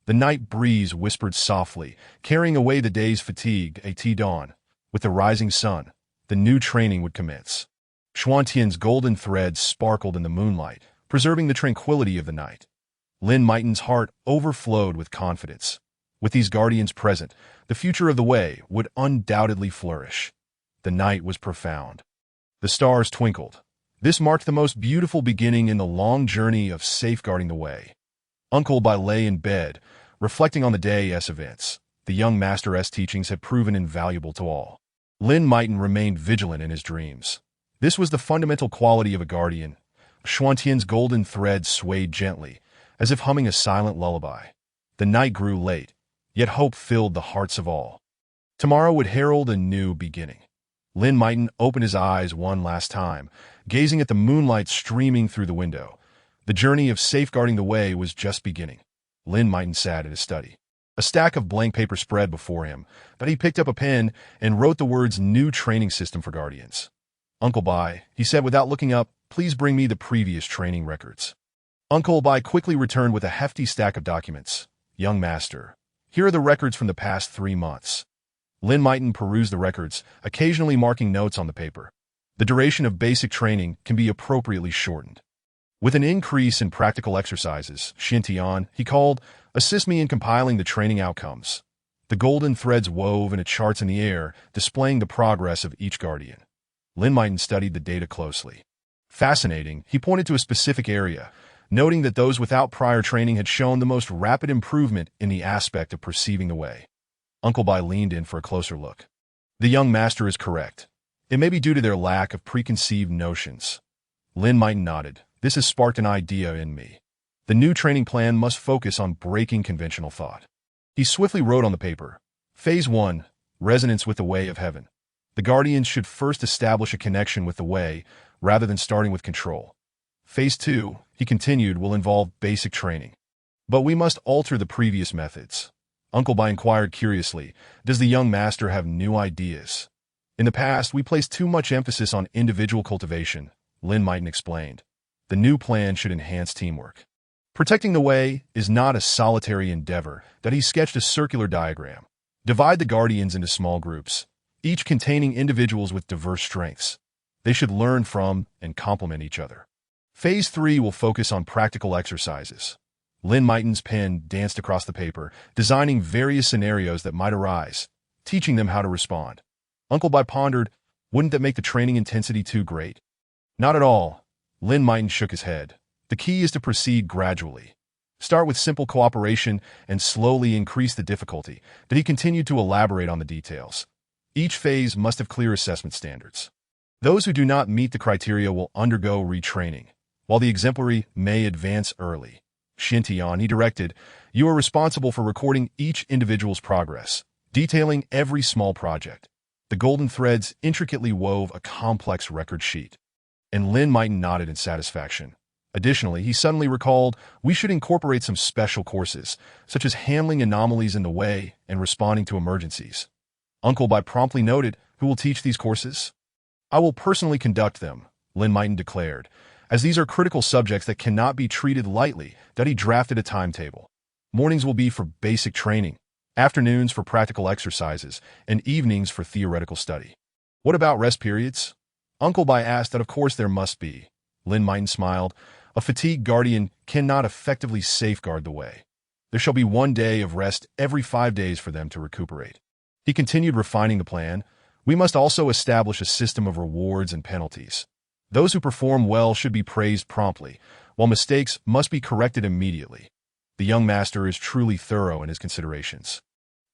The night breeze whispered softly, carrying away the day's fatigue. At dawn, with the rising sun, the new training would commence. Xuantian's golden threads sparkled in the moonlight, preserving the tranquility of the night. Lin Mighton's heart overflowed with confidence. With these guardians present, the future of the way would undoubtedly flourish. The night was profound. The stars twinkled. This marked the most beautiful beginning in the long journey of safeguarding the way. Uncle Bai lay in bed, reflecting on the day's events. The young master's teachings had proven invaluable to all. Lin Mighton remained vigilant in his dreams. This was the fundamental quality of a guardian, Xuantian's golden thread swayed gently, as if humming a silent lullaby. The night grew late, yet hope filled the hearts of all. Tomorrow would herald a new beginning. Lin Mighton opened his eyes one last time, gazing at the moonlight streaming through the window. The journey of safeguarding the way was just beginning. Lin Mighton sat at his study. A stack of blank paper spread before him, but he picked up a pen and wrote the words "New Training System for Guardians." "Uncle Bai," he said without looking up, "please bring me the previous training records." Uncle Bai quickly returned with a hefty stack of documents. "Young master, here are the records from the past 3 months." Lin Mighton perused the records, occasionally marking notes on the paper. The duration of basic training can be appropriately shortened. With an increase in practical exercises, Xintian, he called, "Assist me in compiling the training outcomes." The golden threads wove in charts in the air, displaying the progress of each guardian. Lin Mighton studied the data closely. Fascinating, he pointed to a specific area, noting that those without prior training had shown the most rapid improvement in the aspect of perceiving the way. Uncle Bai leaned in for a closer look. "The young master is correct. It may be due to their lack of preconceived notions." Lin Mighton nodded. "This has sparked an idea in me. The new training plan must focus on breaking conventional thought." He swiftly wrote on the paper, "Phase 1, Resonance with the Way of Heaven. The Guardians should first establish a connection with the Way, rather than starting with control. Phase 2, he continued, will involve basic training. But we must alter the previous methods." Uncle Bai inquired curiously, "Does the young master have new ideas?" "In the past, we placed too much emphasis on individual cultivation," Lin Mighton explained. "The new plan should enhance teamwork. Protecting the way is not a solitary endeavor," that he sketched a circular diagram. "Divide the Guardians into small groups, each containing individuals with diverse strengths. They should learn from and complement each other. Phase 3 will focus on practical exercises." Lin Mighton's pen danced across the paper, designing various scenarios that might arise, teaching them how to respond. Uncle Bai pondered, "Wouldn't that make the training intensity too great?" "Not at all." Lin Mighton shook his head. "The key is to proceed gradually. Start with simple cooperation and slowly increase the difficulty." But he continued to elaborate on the details. "Each phase must have clear assessment standards. Those who do not meet the criteria will undergo retraining, while the exemplary may advance early." Xintian, he directed, "You are responsible for recording each individual's progress, detailing every small project." The golden threads intricately wove a complex record sheet. And Lin Mighton nodded in satisfaction. Additionally, he suddenly recalled, "We should incorporate some special courses, such as handling anomalies in the way and responding to emergencies." Uncle Bai promptly noted, "Who will teach these courses?" "I will personally conduct them," Lin Mighton declared, "as these are critical subjects that cannot be treated lightly." That he drafted a timetable. Mornings will be for basic training, afternoons for practical exercises, and evenings for theoretical study. "What about rest periods?" Uncle Bai asked. "That of course there must be." Lin Mighton smiled. "A fatigued guardian cannot effectively safeguard the way. There shall be 1 day of rest every 5 days for them to recuperate." He continued refining the plan. "We must also establish a system of rewards and penalties. Those who perform well should be praised promptly, while mistakes must be corrected immediately. The young master is truly thorough in his considerations."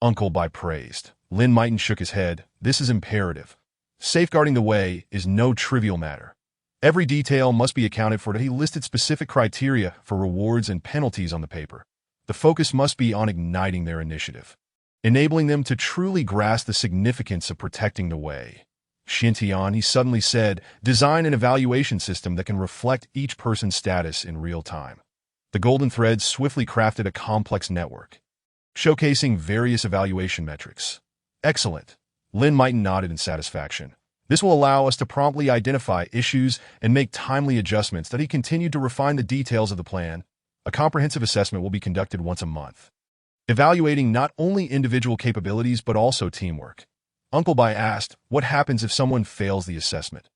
Uncle Bai praised. Lin Mighton shook his head. "This is imperative. Safeguarding the way is no trivial matter. Every detail must be accounted for." He listed specific criteria for rewards and penalties on the paper. The focus must be on igniting their initiative, enabling them to truly grasp the significance of protecting the way. Xintian, he suddenly said, "Design an evaluation system that can reflect each person's status in real time." The golden threads swiftly crafted a complex network, showcasing various evaluation metrics. "Excellent." Lin Mighton nodded in satisfaction. "This will allow us to promptly identify issues and make timely adjustments." That he continued to refine the details of the plan. A comprehensive assessment will be conducted once a month, evaluating not only individual capabilities but also teamwork. Uncle Bai asked, "What happens if someone fails the assessment?"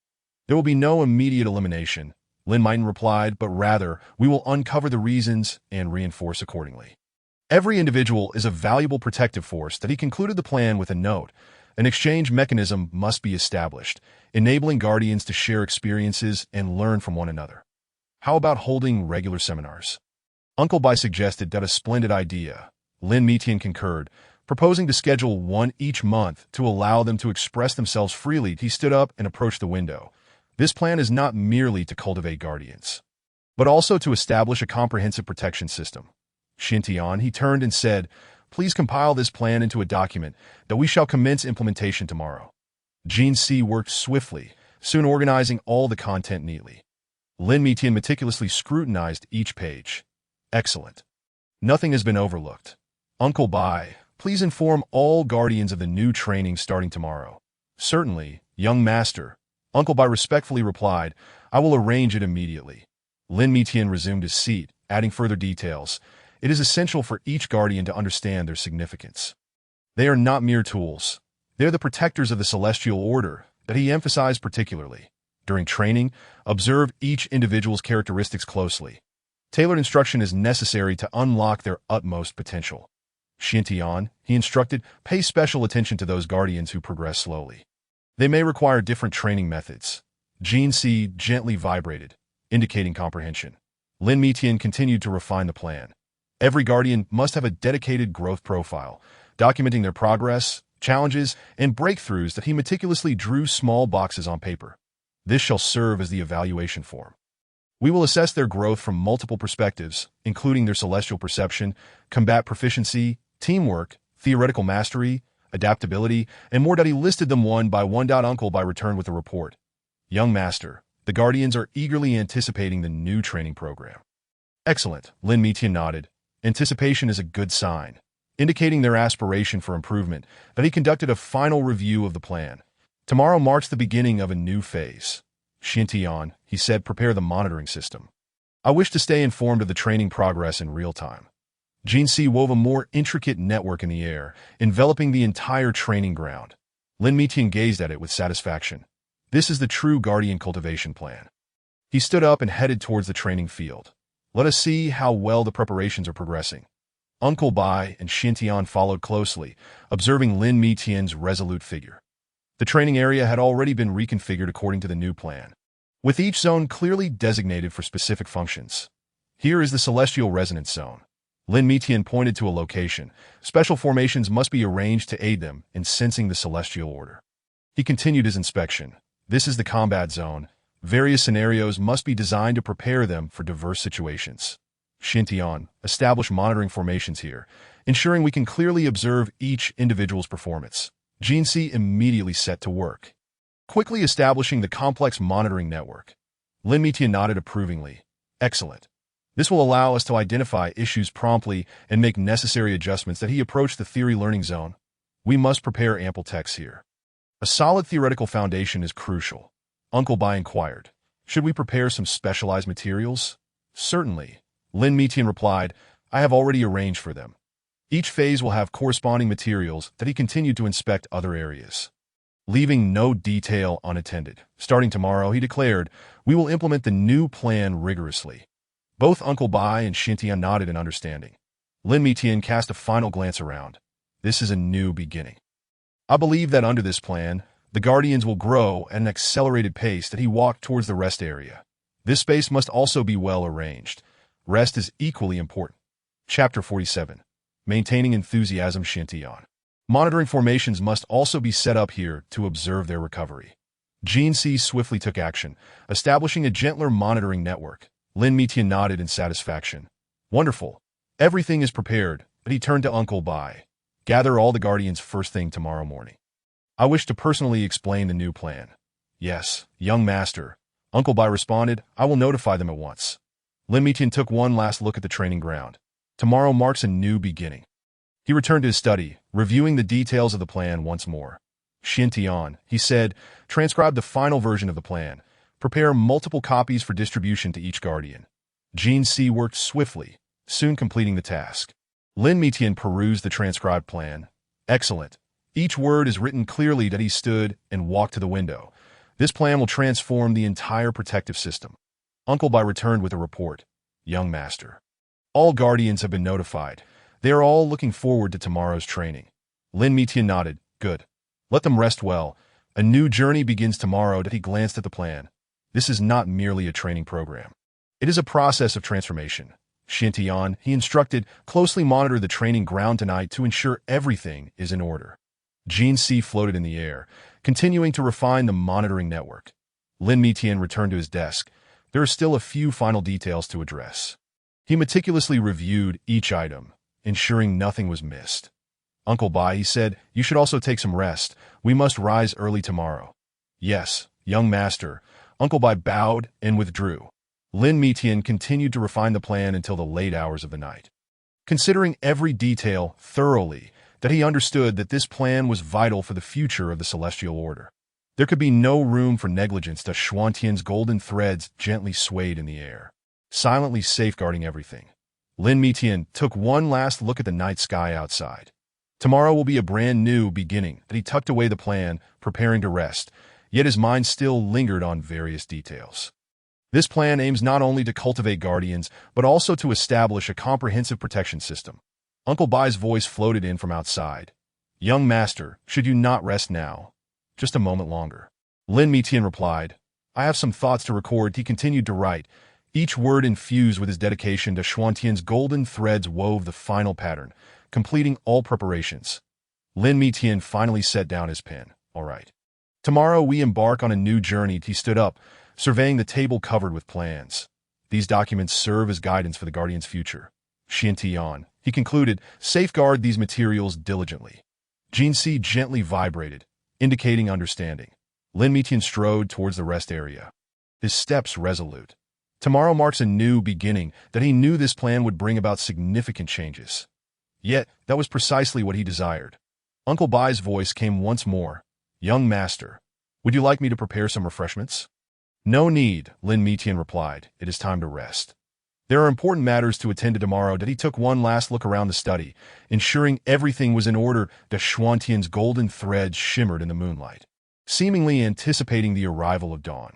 "There will be no immediate elimination," Lin Mighton replied, "but rather, we will uncover the reasons and reinforce accordingly. Every individual is a valuable protective force." That he concluded the plan with a note. An exchange mechanism must be established, enabling guardians to share experiences and learn from one another. "How about holding regular seminars?" Uncle Bai suggested. "That a splendid idea." Lin Mighton concurred, proposing to schedule one each month to allow them to express themselves freely. He stood up and approached the window. This plan is not merely to cultivate guardians, but also to establish a comprehensive protection system. Xintian, he turned and said, "Please compile this plan into a document that we shall commence implementation tomorrow." Jin Si worked swiftly, soon organizing all the content neatly. Lin Mitian meticulously scrutinized each page. Excellent. Nothing has been overlooked. Uncle Bai, please inform all guardians of the new training starting tomorrow. Certainly, young master. Uncle Bai respectfully replied, "I will arrange it immediately." Lin Mitian resumed his seat, adding further details. It is essential for each guardian to understand their significance. They are not mere tools. They are the protectors of the celestial order that he emphasized particularly. During training, observe each individual's characteristics closely. Tailored instruction is necessary to unlock their utmost potential. Xintian, he instructed, pay special attention to those guardians who progress slowly. They may require different training methods. Jin Si gently vibrated, indicating comprehension. Lin Mitian continued to refine the plan. Every guardian must have a dedicated growth profile, documenting their progress, challenges, and breakthroughs that he meticulously drew small boxes on paper. This shall serve as the evaluation form. We will assess their growth from multiple perspectives, including their celestial perception, combat proficiency, teamwork, theoretical mastery, adaptability, and more. He listed them one by one. Uncle Bai returned with a report. Young master, the guardians are eagerly anticipating the new training program. Excellent, Lin Mitian nodded. Anticipation is a good sign, indicating their aspiration for improvement, that he conducted a final review of the plan. Tomorrow marks the beginning of a new phase. Xintian, he said, prepare the monitoring system. I wish to stay informed of the training progress in real time. Jin Si wove a more intricate network in the air, enveloping the entire training ground. Lin Mitian gazed at it with satisfaction. This is the true guardian cultivation plan. He stood up and headed towards the training field. Let us see how well the preparations are progressing. Uncle Bai and Xintian followed closely, observing Lin Mitian's resolute figure. The training area had already been reconfigured according to the new plan, with each zone clearly designated for specific functions. Here is the Celestial Resonance Zone. Lin Mitian pointed to a location. Special formations must be arranged to aid them in sensing the celestial order. He continued his inspection. This is the Combat Zone. Various scenarios must be designed to prepare them for diverse situations. Xintian, establish monitoring formations here, ensuring we can clearly observe each individual's performance. Jin Si immediately set to work, quickly establishing the complex monitoring network. Lin Mitian nodded approvingly. Excellent. This will allow us to identify issues promptly and make necessary adjustments. That he approached the theory learning zone. We must prepare ample text here. A solid theoretical foundation is crucial. Uncle Bai inquired. Should we prepare some specialized materials? Certainly. Lin Mitian replied, I have already arranged for them. Each phase will have corresponding materials. That he continued to inspect other areas, leaving no detail unattended. Starting tomorrow, he declared, we will implement the new plan rigorously. Both Uncle Bai and Xintian nodded in understanding. Lin Mitian cast a final glance around. This is a new beginning. I believe that under this plan, the Guardians will grow at an accelerated pace. That he walked towards the rest area. This space must also be well arranged. Rest is equally important. Chapter 47. Maintaining enthusiasm. Xintian. Monitoring formations must also be set up here to observe their recovery. Jin Si swiftly took action, establishing a gentler monitoring network. Lin Mitian nodded in satisfaction. Wonderful. Everything is prepared. But he turned to Uncle Bai. Gather all the Guardians first thing tomorrow morning. I wish to personally explain the new plan. Yes, young master. Uncle Bai responded, I will notify them at once. Lin Mitian took one last look at the training ground. Tomorrow marks a new beginning. He returned to his study, reviewing the details of the plan once more. Xintian, he said, transcribe the final version of the plan. Prepare multiple copies for distribution to each guardian. Jin Si worked swiftly, soon completing the task. Lin Mitian perused the transcribed plan. Excellent. Each word is written clearly. That he stood and walked to the window. This plan will transform the entire protective system. Uncle Bai returned with a report. Young master. All guardians have been notified. They are all looking forward to tomorrow's training. Lin Mitian nodded. Good. Let them rest well. A new journey begins tomorrow. That he glanced at the plan. This is not merely a training program. It is a process of transformation. Xintian, he instructed, closely monitor the training ground tonight to ensure everything is in order. Jin Si floated in the air, continuing to refine the monitoring network. Lin Mitian returned to his desk. There are still a few final details to address. He meticulously reviewed each item, ensuring nothing was missed. Uncle Bai, he said, you should also take some rest. We must rise early tomorrow. Yes, young master. Uncle Bai bowed and withdrew. Lin Mitian continued to refine the plan until the late hours of the night. Considering every detail thoroughly, that he understood that this plan was vital for the future of the Celestial Order. There could be no room for negligence as Xuantian's golden threads gently swayed in the air, silently safeguarding everything. Lin Mitian took one last look at the night sky outside. Tomorrow will be a brand new beginning, that he tucked away the plan, preparing to rest, yet his mind still lingered on various details. This plan aims not only to cultivate guardians, but also to establish a comprehensive protection system. Uncle Bai's voice floated in from outside. Young master, should you not rest now? Just a moment longer. Lin Mitian replied. I have some thoughts to record. He continued to write. Each word infused with his dedication to Xuantian's golden threads wove the final pattern, completing all preparations. Lin Mitian finally set down his pen. All right. Tomorrow we embark on a new journey. He stood up, surveying the table covered with plans. These documents serve as guidance for the Guardian's future. Xiantian, he concluded, safeguard these materials diligently. Jinxi gently vibrated, indicating understanding. Lin Mitian strode towards the rest area, his steps resolute. Tomorrow marks a new beginning, that he knew this plan would bring about significant changes. Yet, that was precisely what he desired. Uncle Bai's voice came once more. Young master, would you like me to prepare some refreshments? No need, Lin Mitian replied. It is time to rest. There are important matters to attend to tomorrow. That he took one last look around the study, ensuring everything was in order. That Xuantian's golden threads shimmered in the moonlight, seemingly anticipating the arrival of dawn.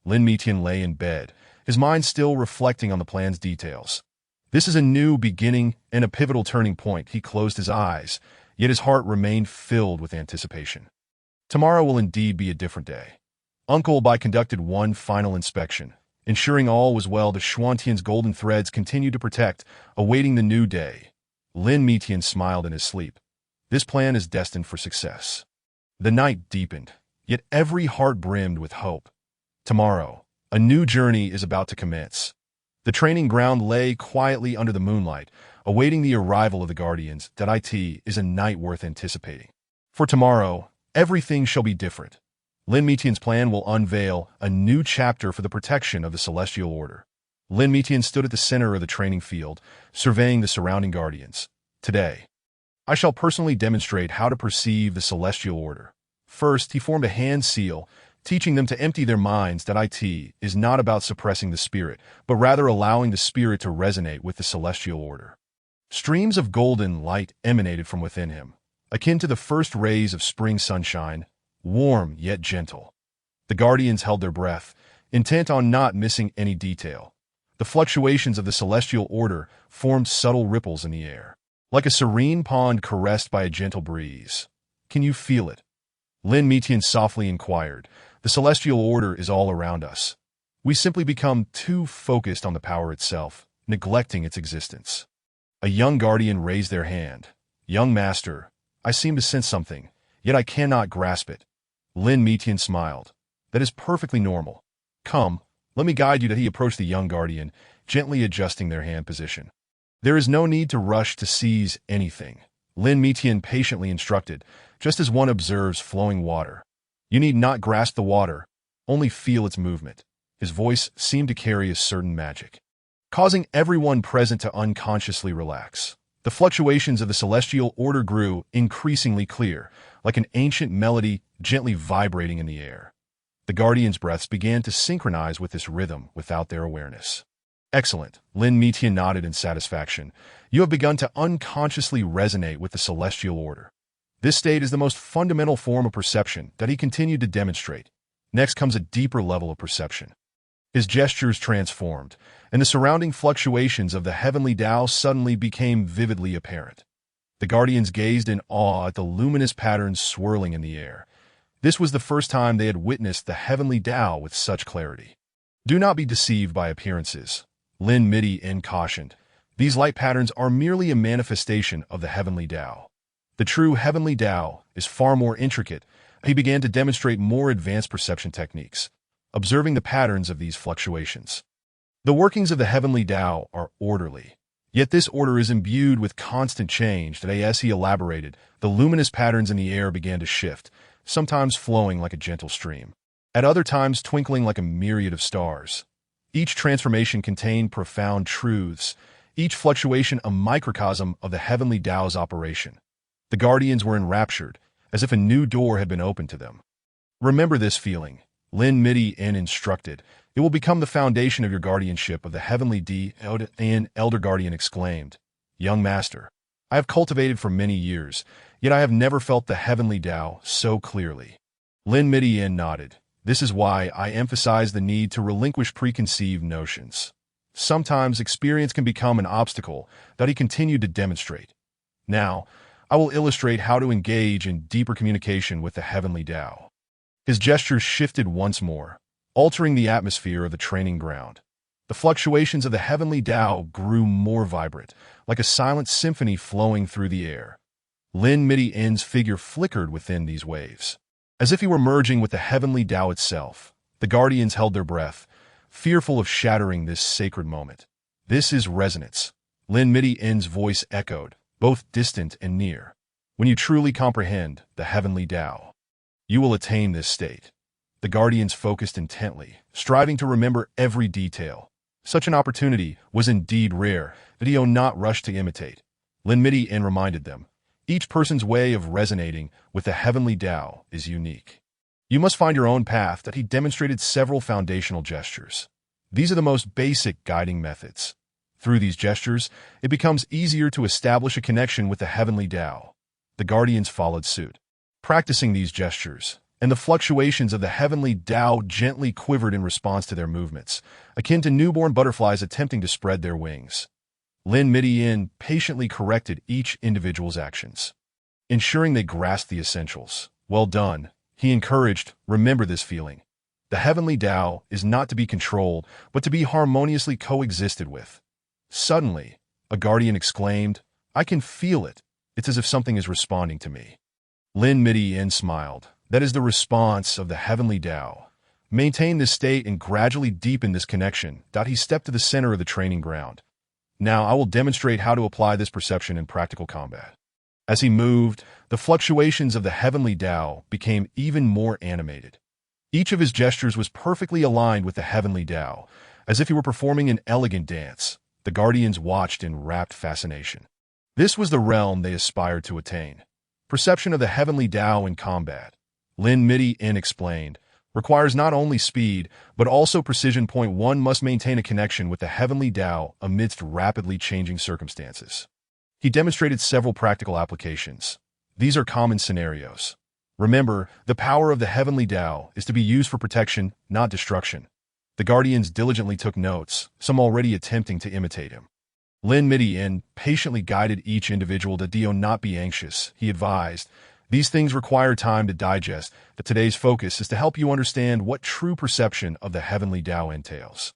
Lin Mitian lay in bed, his mind still reflecting on the plan's details. This is a new beginning and a pivotal turning point. He closed his eyes, yet his heart remained filled with anticipation. Tomorrow will indeed be a different day. Uncle Bai conducted one final inspection, ensuring all was well. The Xuantian's golden threads continued to protect, awaiting the new day. Lin Mitian smiled in his sleep. This plan is destined for success. The night deepened, yet every heart brimmed with hope. Tomorrow, a new journey is about to commence. The training ground lay quietly under the moonlight, awaiting the arrival of the Guardians. That it is a night worth anticipating. For tomorrow, everything shall be different. Lin Mitian's plan will unveil a new chapter for the protection of the Celestial Order. Lin Mitian stood at the center of the training field, surveying the surrounding Guardians. Today, I shall personally demonstrate how to perceive the Celestial Order. First, he formed a hand seal, teaching them to empty their minds. That it is not about suppressing the spirit, but rather allowing the spirit to resonate with the Celestial Order. Streams of golden light emanated from within him, akin to the first rays of spring sunshine, warm yet gentle. The Guardians held their breath, intent on not missing any detail. The fluctuations of the Celestial Order formed subtle ripples in the air, like a serene pond caressed by a gentle breeze. Can you feel it? Lin Mitian softly inquired. The Celestial Order is all around us. We simply become too focused on the power itself, neglecting its existence. A young Guardian raised their hand. Young master, I seem to sense something, yet I cannot grasp it. Lin Mitian smiled. That is perfectly normal. Come, let me guide you. That he approached the young Guardian, gently adjusting their hand position. There is no need to rush to seize anything, Lin Mitian patiently instructed, just as one observes flowing water. You need not grasp the water, only feel its movement. His voice seemed to carry a certain magic, causing everyone present to unconsciously relax. The fluctuations of the Celestial Order grew increasingly clear, like an ancient melody gently vibrating in the air. The Guardians' breaths began to synchronize with this rhythm without their awareness. Excellent, Lin Mitian nodded in satisfaction. You have begun to unconsciously resonate with the Celestial Order. This state is the most fundamental form of perception. That he continued to demonstrate. Next comes a deeper level of perception. His gestures transformed, and the surrounding fluctuations of the heavenly Tao suddenly became vividly apparent. The Guardians gazed in awe at the luminous patterns swirling in the air. This was the first time they had witnessed the heavenly Tao with such clarity. Do not be deceived by appearances, Lin Mitian cautioned. These light patterns are merely a manifestation of the heavenly Tao. The true heavenly Tao is far more intricate. He began to demonstrate more advanced perception techniques. observing the patterns of these fluctuations. The workings of the heavenly Tao are orderly, yet this order is imbued with constant change that as he elaborated, the luminous patterns in the air began to shift, sometimes flowing like a gentle stream, at other times twinkling like a myriad of stars. Each transformation contained profound truths, each fluctuation a microcosm of the heavenly Tao's operation. The guardians were enraptured, as if a new door had been opened to them. Remember this feeling, Lin Midi-en instructed. It will become the foundation of your guardianship of the heavenly Tao. Elder Guardian exclaimed, Young Master, I have cultivated for many years, yet I have never felt the heavenly Tao so clearly. Lin Midi-en nodded. This is why I emphasize the need to relinquish preconceived notions. Sometimes experience can become an obstacle, that he continued to demonstrate. Now, I will illustrate how to engage in deeper communication with the heavenly Tao. His gestures shifted once more, altering the atmosphere of the training ground. The fluctuations of the heavenly Tao grew more vibrant, like a silent symphony flowing through the air. Lin Midi-en's figure flickered within these waves, as if he were merging with the heavenly Tao itself. The guardians held their breath, fearful of shattering this sacred moment. This is resonance. Lin Midi-en's voice echoed, both distant and near. When you truly comprehend the heavenly Tao, you will attain this state. The guardians focused intently, striving to remember every detail. Such an opportunity was indeed rare, that he not rush to imitate. Lin Midi-en reminded them, each person's way of resonating with the heavenly Tao is unique. You must find your own path. That he demonstrated several foundational gestures. These are the most basic guiding methods. Through these gestures, it becomes easier to establish a connection with the heavenly Tao. The guardians followed suit, practicing these gestures, and the fluctuations of the heavenly Tao gently quivered in response to their movements, akin to newborn butterflies attempting to spread their wings. Lin Midi-en patiently corrected each individual's actions, ensuring they grasped the essentials. Well done, he encouraged. Remember this feeling. The heavenly Tao is not to be controlled, but to be harmoniously coexisted with. Suddenly, a guardian exclaimed, I can feel it. It's as if something is responding to me. Lin Midi-en smiled. That is the response of the heavenly Tao. Maintain this state and gradually deepen this connection. He stepped to the center of the training ground. Now I will demonstrate how to apply this perception in practical combat. As he moved, the fluctuations of the heavenly Tao became even more animated. Each of his gestures was perfectly aligned with the heavenly Tao, as if he were performing an elegant dance. The guardians watched in rapt fascination. This was the realm they aspired to attain. Perception of the heavenly Tao in combat, Lin Midi-en explained, requires not only speed, but also precision. One must maintain a connection with the heavenly Tao amidst rapidly changing circumstances. He demonstrated several practical applications. These are common scenarios. Remember, the power of the heavenly Tao is to be used for protection, not destruction. The guardians diligently took notes, some already attempting to imitate him. Lin Midi-en patiently guided each individual to not be anxious. He advised, these things require time to digest, that today's focus is to help you understand what true perception of the heavenly Tao entails.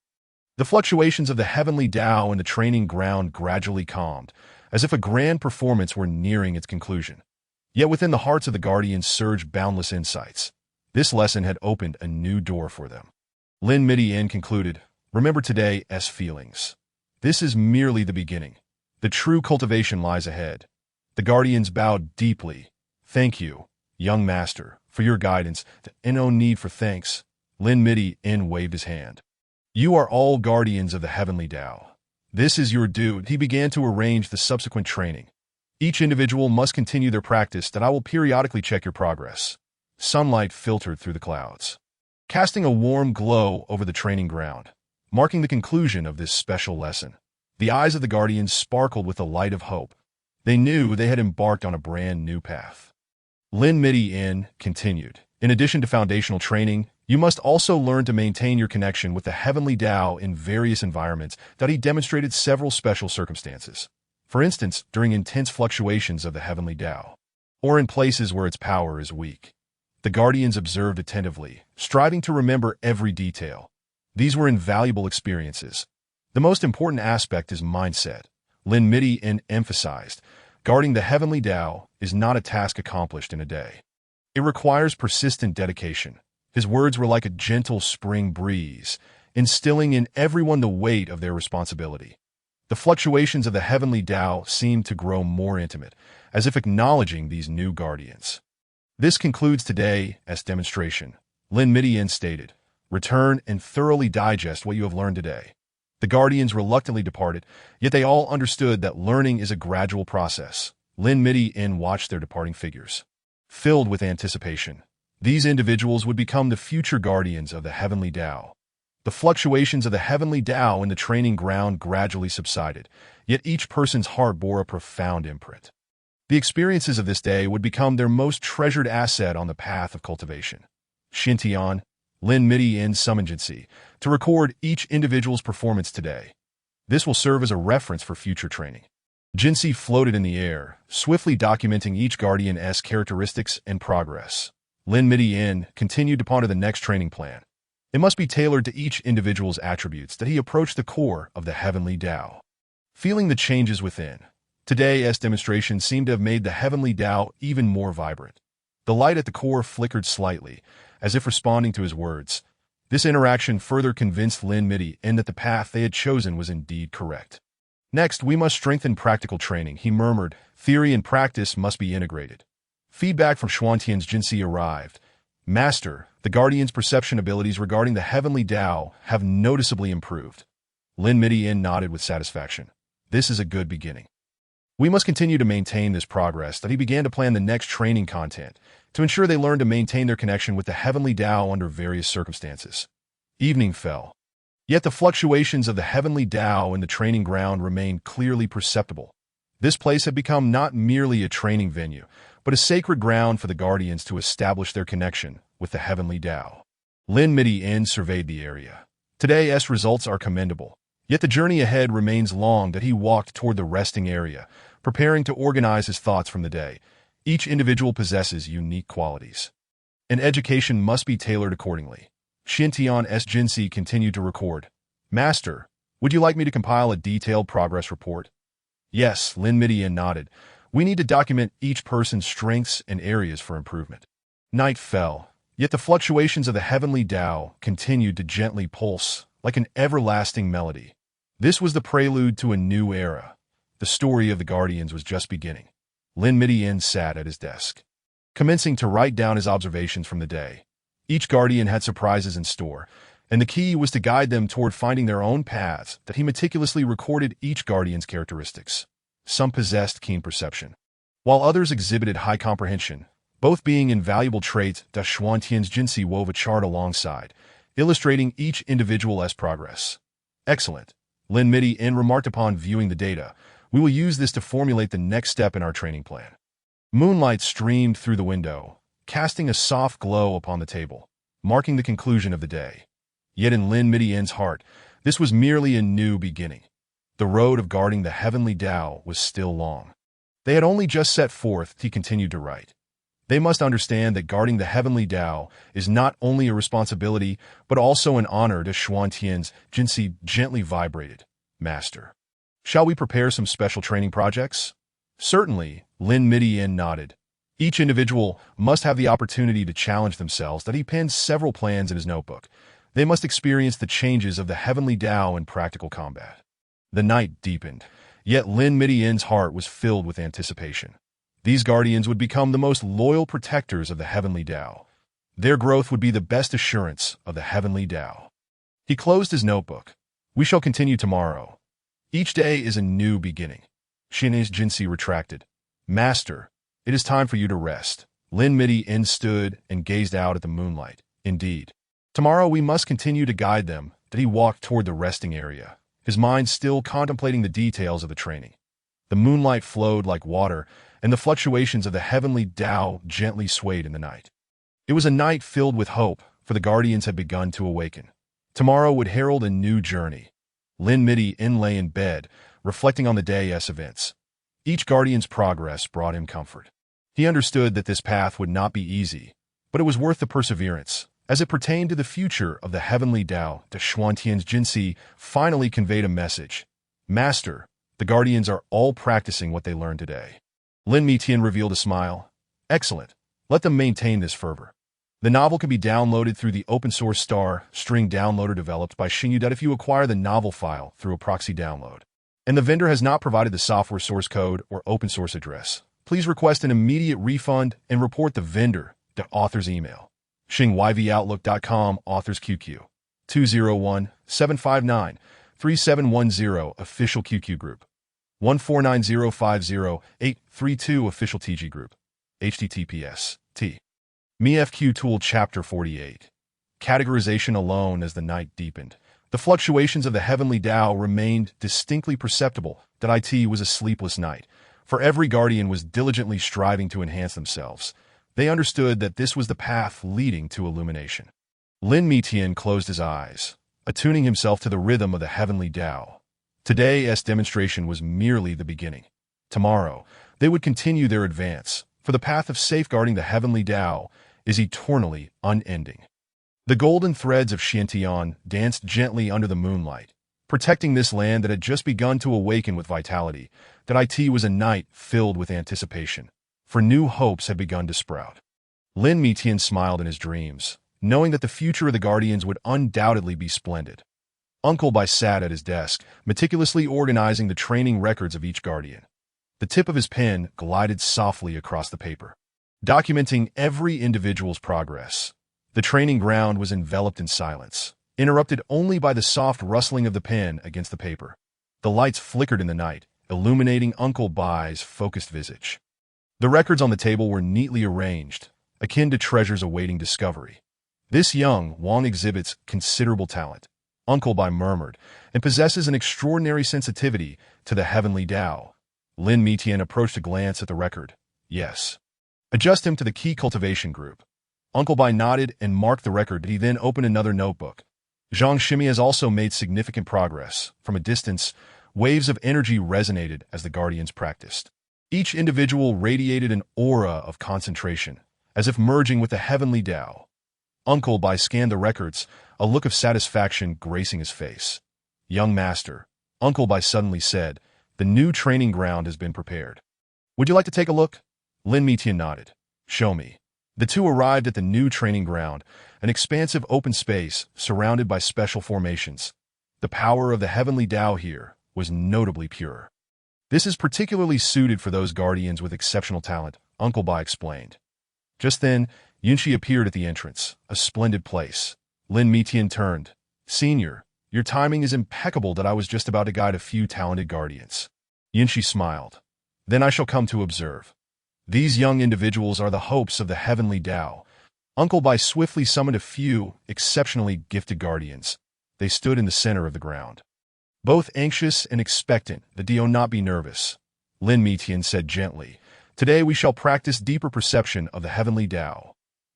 The fluctuations of the heavenly Tao in the training ground gradually calmed, as if a grand performance were nearing its conclusion. Yet within the hearts of the guardians surged boundless insights. This lesson had opened a new door for them. Lin Midi-en concluded, remember today's feelings. This is merely the beginning. The true cultivation lies ahead. The guardians bowed deeply. Thank you, young master, for your guidance. No need for thanks. Lin Midi-en waved his hand. You are all guardians of the heavenly Tao. This is your due. He began to arrange the subsequent training. Each individual must continue their practice. That I will periodically check your progress. Sunlight filtered through the clouds, casting a warm glow over the training ground, marking the conclusion of this special lesson. The eyes of the guardians sparkled with the light of hope. They knew they had embarked on a brand new path. Lin Midi-en continued, in addition to foundational training, you must also learn to maintain your connection with the heavenly Tao in various environments. That he demonstrated several special circumstances. For instance, during intense fluctuations of the heavenly Tao, or in places where its power is weak. The guardians observed attentively, striving to remember every detail. These were invaluable experiences. The most important aspect is mindset. Lin Midi-en emphasized, guarding the heavenly Tao is not a task accomplished in a day. It requires persistent dedication. His words were like a gentle spring breeze, instilling in everyone the weight of their responsibility. The fluctuations of the heavenly Tao seemed to grow more intimate, as if acknowledging these new guardians. This concludes today's demonstration. Lin Midian stated, "Return and thoroughly digest what you have learned today." The guardians reluctantly departed, yet they all understood that learning is a gradual process. Lin Midian watched their departing figures. Filled with anticipation, these individuals would become the future guardians of the heavenly Tao. The fluctuations of the heavenly Tao in the training ground gradually subsided, yet each person's heart bore a profound imprint. The experiences of this day would become their most treasured asset on the path of cultivation. Xintian, Lin Midian summoned Jinsi to record each individual's performance today. This will serve as a reference for future training. Jinsi floated in the air, swiftly documenting each guardian's characteristics and progress. Lin Midian continued to ponder the next training plan. It must be tailored to each individual's attributes that he approached the core of the heavenly Tao. Feeling the changes within, today's demonstration seemed to have made the heavenly Tao even more vibrant. The light at the core flickered slightly, as if responding to his words. This interaction further convinced Lin Midian that the path they had chosen was indeed correct. "Next, we must strengthen practical training," he murmured. "Theory and practice must be integrated." Feedback from Xuantian's Jinsi arrived. "Master, the Guardian's perception abilities regarding the heavenly Tao have noticeably improved." Lin Midian nodded with satisfaction. "This is a good beginning. We must continue to maintain this progress." That he began to plan the next training content to ensure they learn to maintain their connection with the heavenly Tao under various circumstances. Evening fell. Yet the fluctuations of the heavenly Tao in the training ground remained clearly perceptible. This place had become not merely a training venue, but a sacred ground for the Guardians to establish their connection with the heavenly Tao. Lin Midian surveyed the area. Today's results are commendable, yet the journey ahead remains long. That he walked toward the resting area, preparing to organize his thoughts from the day. Each individual possesses unique qualities, and education must be tailored accordingly. Xintian's Jinsi continued to record. "Master, would you like me to compile a detailed progress report?" "Yes," Lin Midian nodded. "We need to document each person's strengths and areas for improvement." Night fell, yet the fluctuations of the heavenly Tao continued to gently pulse, like an everlasting melody. This was the prelude to a new era. The story of the Guardians was just beginning. Lin Midian sat at his desk, commencing to write down his observations from the day. Each Guardian had surprises in store, and the key was to guide them toward finding their own paths. That he meticulously recorded each Guardian's characteristics. Some possessed keen perception, while others exhibited high comprehension, both being invaluable traits. That Xuantian's Jinsi wove a chart alongside, illustrating each individual's progress. "Excellent," Lin Midian remarked upon viewing the data. "We will use this to formulate the next step in our training plan." Moonlight streamed through the window, casting a soft glow upon the table, marking the conclusion of the day. Yet in Lin Midian's heart, this was merely a new beginning. The road of guarding the heavenly Tao was still long. They had only just set forth. He continued to write. They must understand that guarding the heavenly Tao is not only a responsibility, but also an honor. To Xuantian's Jinsi gently vibrated. "Master, shall we prepare some special training projects?" "Certainly," Lin Midian nodded. Each individual must have the opportunity to challenge themselves. That he penned several plans in his notebook. They must experience the changes of the heavenly Tao in practical combat. The night deepened, yet Lin Midian's heart was filled with anticipation. These Guardians would become the most loyal protectors of the heavenly Tao. Their growth would be the best assurance of the heavenly Tao. He closed his notebook. "We shall continue tomorrow. Each day is a new beginning." Xin's Jinsi retracted. "Master, it is time for you to rest." Lin Midian stood and gazed out at the moonlight. "Indeed. Tomorrow we must continue to guide them." That he walked toward the resting area, his mind still contemplating the details of the training. The moonlight flowed like water, and the fluctuations of the heavenly Tao gently swayed in the night. It was a night filled with hope, for the Guardians had begun to awaken. Tomorrow would herald a new journey. Lin Midian lay in bed, reflecting on the day's events. Each Guardian's progress brought him comfort. He understood that this path would not be easy, but it was worth the perseverance. As it pertained to the future of the heavenly Tao, the Xuantian's Jinsi finally conveyed a message. "Master, the Guardians are all practicing what they learned today." Lin Midian revealed a smile. "Excellent. Let them maintain this fervor." The novel can be downloaded through the open-source star string downloader developed by Xingyu. If you acquire the novel file through a proxy download, and the vendor has not provided the software source code or open-source address, please request an immediate refund and report the vendor to author's email. XingYVOutlook.com, authors QQ 201-759-3710, official QQ group 149050832, official TG group. HTTPS T. MeFQ Tool Chapter 48. Categorization. Alone as the night deepened, the fluctuations of the heavenly Tao remained distinctly perceptible. That it was a sleepless night, for every guardian was diligently striving to enhance themselves. They understood that this was the path leading to illumination. Lin Mitian closed his eyes, attuning himself to the rhythm of the heavenly Tao. Today's demonstration was merely the beginning. Tomorrow, they would continue their advance, for the path of safeguarding the heavenly Tao is eternally unending. The golden threads of Xiantian danced gently under the moonlight, protecting this land that had just begun to awaken with vitality. That it was a night filled with anticipation, for new hopes had begun to sprout. Lin Mitian smiled in his dreams, knowing that the future of the Guardians would undoubtedly be splendid. Uncle Bai sat at his desk, meticulously organizing the training records of each Guardian. The tip of his pen glided softly across the paper, documenting every individual's progress. The training ground was enveloped in silence, interrupted only by the soft rustling of the pen against the paper. The lights flickered in the night, illuminating Uncle Bai's focused visage. The records on the table were neatly arranged, akin to treasures awaiting discovery. This young Wang exhibits considerable talent, Uncle Bai murmured, and possesses an extraordinary sensitivity to the heavenly Tao. Lin Mitian approached to glance at the record. Yes. Adjust him to the key cultivation group. Uncle Bai nodded and marked the record. He then opened another notebook. Zhang Shimi has also made significant progress. From a distance, waves of energy resonated as the Guardians practiced. Each individual radiated an aura of concentration, as if merging with the heavenly Tao. Uncle Bai scanned the records, a look of satisfaction gracing his face. Young master, Uncle Bai suddenly said, the new training ground has been prepared. Would you like to take a look? Lin Mitian nodded. Show me. The two arrived at the new training ground, an expansive open space surrounded by special formations. The power of the heavenly Tao here was notably pure. This is particularly suited for those Guardians with exceptional talent, Uncle Bai explained. Just then, Yunshi appeared at the entrance, a splendid place. Lin Mitian turned. Senior, your timing is impeccable. That I was just about to guide a few talented Guardians. Yunshi smiled. Then I shall come to observe. These young individuals are the hopes of the heavenly Tao. Uncle Bai swiftly summoned a few exceptionally gifted Guardians. They stood in the center of the ground, both anxious and expectant. The do not be nervous, Lin Mitian said gently. Today we shall practice deeper perception of the heavenly Tao.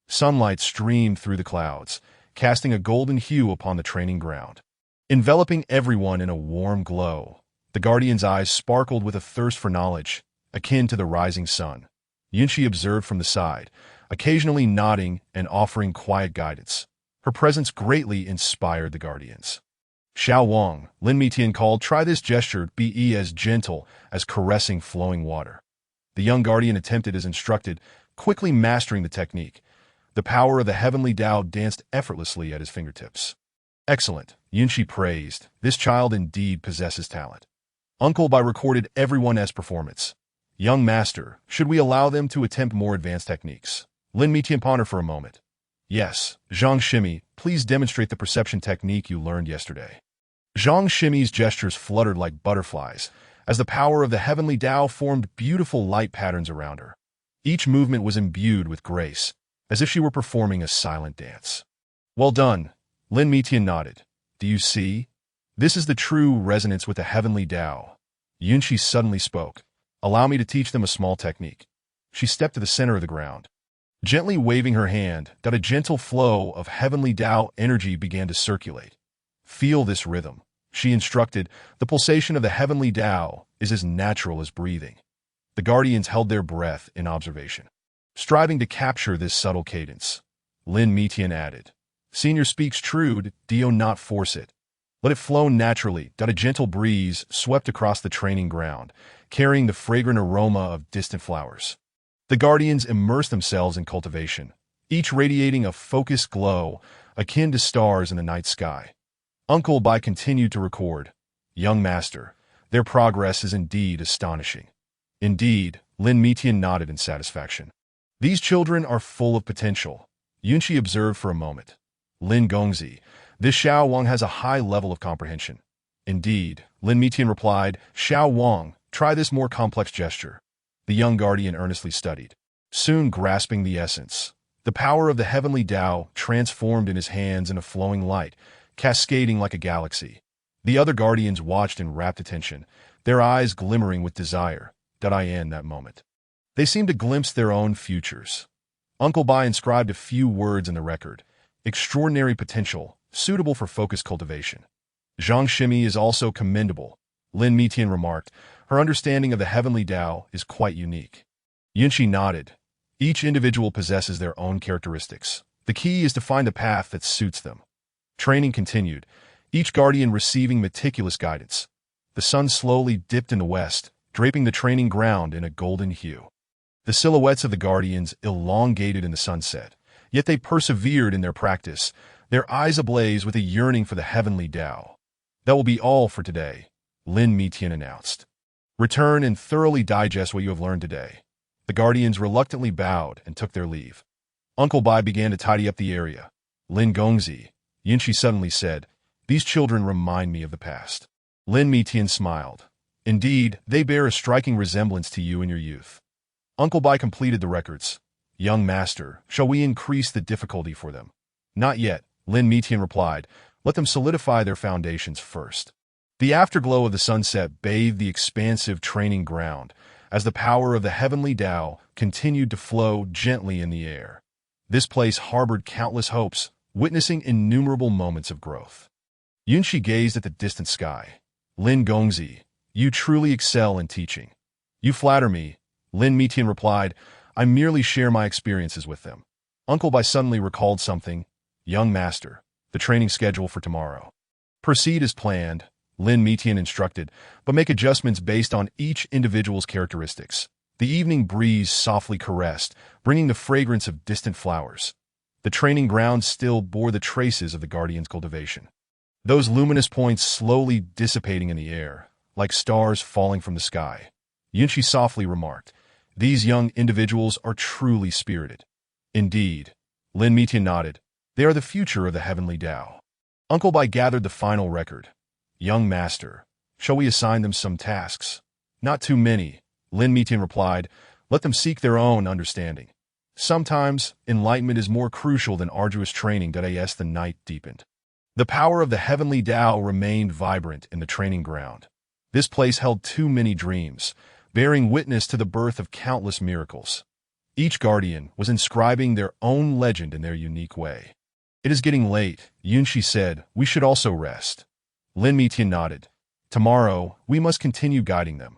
Sunlight streamed through the clouds, casting a golden hue upon the training ground, enveloping everyone in a warm glow. The Guardian's eyes sparkled with a thirst for knowledge, akin to the rising sun. Yunshi observed from the side, occasionally nodding and offering quiet guidance. Her presence greatly inspired the Guardians. Xiao Wang, Lin Mitian called, try this gesture, be as gentle as caressing flowing water. The young Guardian attempted as instructed, quickly mastering the technique. The power of the heavenly Tao danced effortlessly at his fingertips. Excellent, Yunshi praised. This child indeed possesses talent. Uncle Bai recorded everyone's performance. Young master, should we allow them to attempt more advanced techniques? Lin Mitian pondered for a moment. Yes, Zhang Shimi, please demonstrate the perception technique you learned yesterday. Zhang Shimi's gestures fluttered like butterflies, as the power of the heavenly Tao formed beautiful light patterns around her. Each movement was imbued with grace, as if she were performing a silent dance. Well done, Lin Mitian nodded. Do you see? This is the true resonance with the heavenly Tao. Yunshi suddenly spoke. Allow me to teach them a small technique. She stepped to the center of the ground. Gently waving her hand, that a gentle flow of heavenly Tao energy began to circulate. Feel this rhythm, she instructed. The pulsation of the heavenly Tao is as natural as breathing. The Guardians held their breath in observation, striving to capture this subtle cadence. Lin Mitian added, Senior speaks true, do not force it. Let it flow naturally. A gentle breeze swept across the training ground, carrying the fragrant aroma of distant flowers. The Guardians immersed themselves in cultivation, each radiating a focused glow akin to stars in the night sky. Uncle Bai continued to record. Young master, their progress is indeed astonishing. Indeed, Lin Mitian nodded in satisfaction. These children are full of potential. Yunqi observed for a moment. Lin Gongzi, this Xiao Wang has a high level of comprehension. Indeed, Lin Mitian replied, Xiao Wang, try this more complex gesture. The young guardian earnestly studied, soon grasping the essence. The power of the heavenly Tao transformed in his hands in a flowing light, cascading like a galaxy. The other guardians watched in rapt attention, their eyes glimmering with desire. In that moment, they seemed to glimpse their own futures. Uncle Bai inscribed a few words in the record. Extraordinary potential, suitable for focused cultivation. Zhang Shimi is also commendable, Lin Mitian remarked. Her understanding of the heavenly Tao is quite unique. Yunqi nodded. Each individual possesses their own characteristics. The key is to find a path that suits them. Training continued, each guardian receiving meticulous guidance. The sun slowly dipped in the west, draping the training ground in a golden hue. The silhouettes of the guardians elongated in the sunset, yet they persevered in their practice, their eyes ablaze with a yearning for the heavenly Tao. That will be all for today, Lin Mitian announced. Return and thoroughly digest what you have learned today. The guardians reluctantly bowed and took their leave. Uncle Bai began to tidy up the area. Lin Gongzi, Yunqi suddenly said, these children remind me of the past. Lin Mitian smiled. Indeed, they bear a striking resemblance to you in your youth. Uncle Bai completed the records. Young master, shall we increase the difficulty for them? Not yet, Lin Mitian replied. Let them solidify their foundations first. The afterglow of the sunset bathed the expansive training ground, as the power of the heavenly Tao continued to flow gently in the air. This place harbored countless hopes, witnessing innumerable moments of growth. Yunqi gazed at the distant sky. Lin Gongzi, you truly excel in teaching. You flatter me, Lin Mitian replied. I merely share my experiences with them. Uncle Bai suddenly recalled something. Young master, the training schedule for tomorrow. Proceed as planned, Lin Mitian instructed, but make adjustments based on each individual's characteristics. The evening breeze softly caressed, bringing the fragrance of distant flowers. The training ground still bore the traces of the guardian's cultivation. Those luminous points slowly dissipating in the air, like stars falling from the sky. Yunqi softly remarked, these young individuals are truly spirited. Indeed, Lin Mitian nodded. They are the future of the heavenly Tao. Uncle Bai gathered the final record. Young master, shall we assign them some tasks? Not too many, Lin Mitian replied. Let them seek their own understanding. Sometimes, enlightenment is more crucial than arduous training. As the night deepened, the power of the heavenly Tao remained vibrant in the training ground. This place held too many dreams, bearing witness to the birth of countless miracles. Each guardian was inscribing their own legend in their unique way. It is getting late, Yunqi said. We should also rest. Lin Mitian nodded. Tomorrow, we must continue guiding them.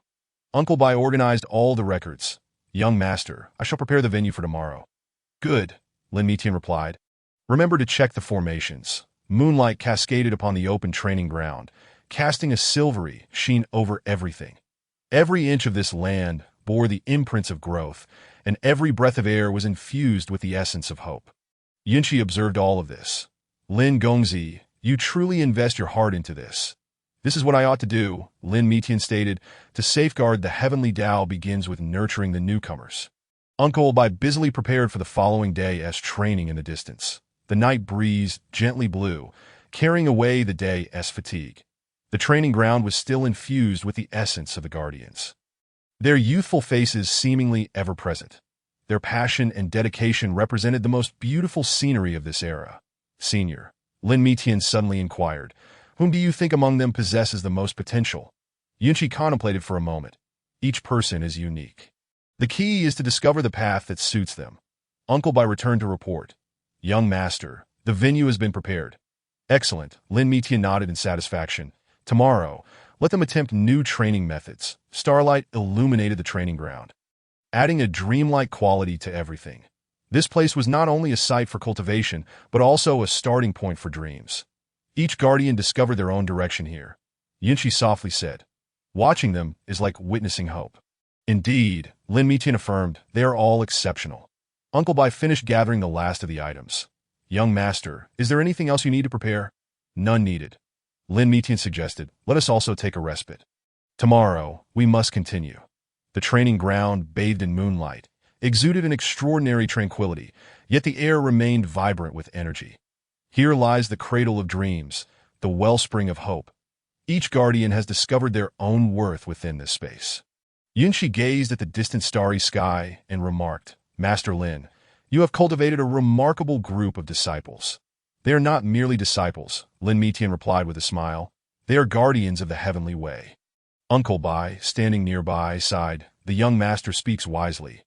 Uncle Bai organized all the records. Young master, I shall prepare the venue for tomorrow. Good, Lin Mitian replied. Remember to check the formations. Moonlight cascaded upon the open training ground, casting a silvery sheen over everything. Every inch of this land bore the imprints of growth, and every breath of air was infused with the essence of hope. Yunqi observed all of this. Lin Gongzi, you truly invest your heart into this. This is what I ought to do, Lin Mitian stated. To safeguard the heavenly Tao begins with nurturing the newcomers. Uncle Bai busily prepared for the following day as training in the distance. The night breeze gently blew, carrying away the day's fatigue. The training ground was still infused with the essence of the guardians. Their youthful faces seemingly ever present. Their passion and dedication represented the most beautiful scenery of this era. Senior, Lin Mitian suddenly inquired, whom do you think among them possesses the most potential? Yunqi contemplated for a moment. Each person is unique. The key is to discover the path that suits them. Uncle Bai returned to report. Young master, the venue has been prepared. Excellent, Lin Mitian nodded in satisfaction. Tomorrow, let them attempt new training methods. Starlight illuminated the training ground, adding a dreamlike quality to everything. This place was not only a site for cultivation, but also a starting point for dreams. Each guardian discovered their own direction here. Yunqi softly said, watching them is like witnessing hope. Indeed, Lin Mitian affirmed, they are all exceptional. Uncle Bai finished gathering the last of the items. Young master, is there anything else you need to prepare? None needed. Lin Mitian suggested, let us also take a respite. Tomorrow, we must continue. The training ground, bathed in moonlight, exuded an extraordinary tranquility, yet the air remained vibrant with energy. Here lies the cradle of dreams, the wellspring of hope. Each guardian has discovered their own worth within this space. Yunshi gazed at the distant starry sky and remarked, Master Lin, you have cultivated a remarkable group of disciples. They are not merely disciples, Lin Mitian replied with a smile. They are guardians of the heavenly way. Uncle Bai, standing nearby, sighed, the young master speaks wisely.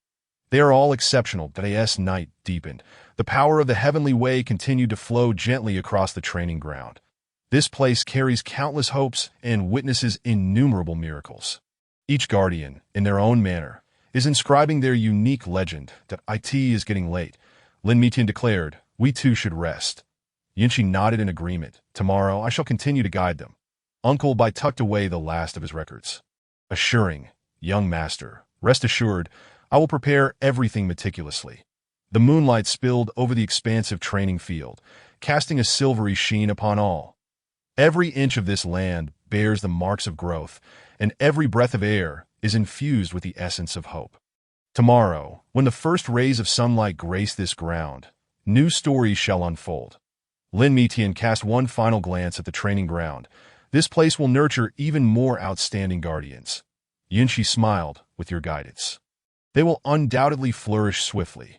They are all exceptional. Day's night deepened. The power of the heavenly way continued to flow gently across the training ground. This place carries countless hopes and witnesses innumerable miracles. Each guardian, in their own manner, is inscribing their unique legend. It is getting late. Lin Mitian declared, we too should rest. Yunshi nodded in agreement. Tomorrow I shall continue to guide them. Uncle Bai tucked away the last of his records, assuring, young master, rest assured, I will prepare everything meticulously. The moonlight spilled over the expansive training field, casting a silvery sheen upon all. Every inch of this land bears the marks of growth, and every breath of air is infused with the essence of hope. Tomorrow, when the first rays of sunlight grace this ground, new stories shall unfold. Lin Mitian cast one final glance at the training ground. This place will nurture even more outstanding guardians. Yunshi smiled, with your guidance. They will undoubtedly flourish swiftly.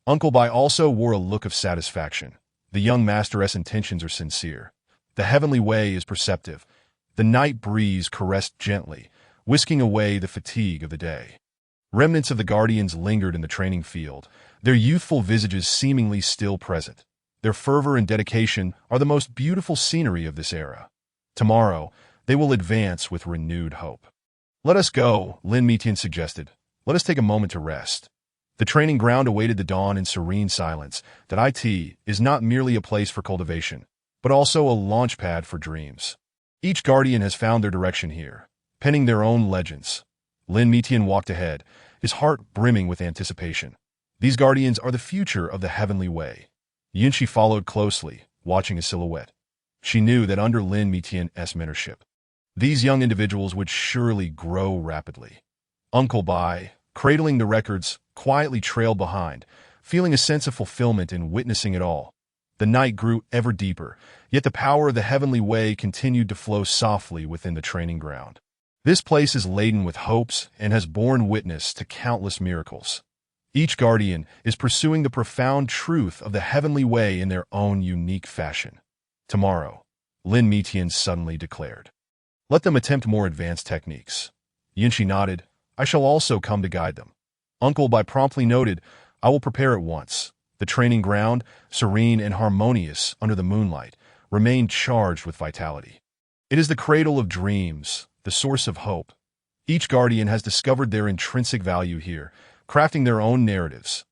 Uncle Bai also wore a look of satisfaction. The young master's intentions are sincere. The heavenly way is perceptive. The night breeze caressed gently, whisking away the fatigue of the day. Remnants of the guardians lingered in the training field, their youthful visages seemingly still present. Their fervor and dedication are the most beautiful scenery of this era. Tomorrow, they will advance with renewed hope. Let us go, Lin Mitian suggested. Let us take a moment to rest. The training ground awaited the dawn in serene silence. That it is not merely a place for cultivation, but also a launchpad for dreams. Each guardian has found their direction here, penning their own legends. Lin Mitian walked ahead, his heart brimming with anticipation. These guardians are the future of the heavenly way. Yunshi followed closely, watching a silhouette. She knew that under Lin Mitian's mentorship, these young individuals would surely grow rapidly. Uncle Bai, cradling the records, quietly trailed behind, feeling a sense of fulfillment in witnessing it all. The night grew ever deeper, yet the power of the heavenly way continued to flow softly within the training ground. This place is laden with hopes and has borne witness to countless miracles. Each guardian is pursuing the profound truth of the heavenly way in their own unique fashion. Tomorrow, Lin Mitian suddenly declared, let them attempt more advanced techniques. Yunshi nodded, I shall also come to guide them. Uncle Bai promptly noted, I will prepare at once. The training ground, serene and harmonious under the moonlight, remained charged with vitality. It is the cradle of dreams, the source of hope. Each guardian has discovered their intrinsic value here, crafting their own narratives.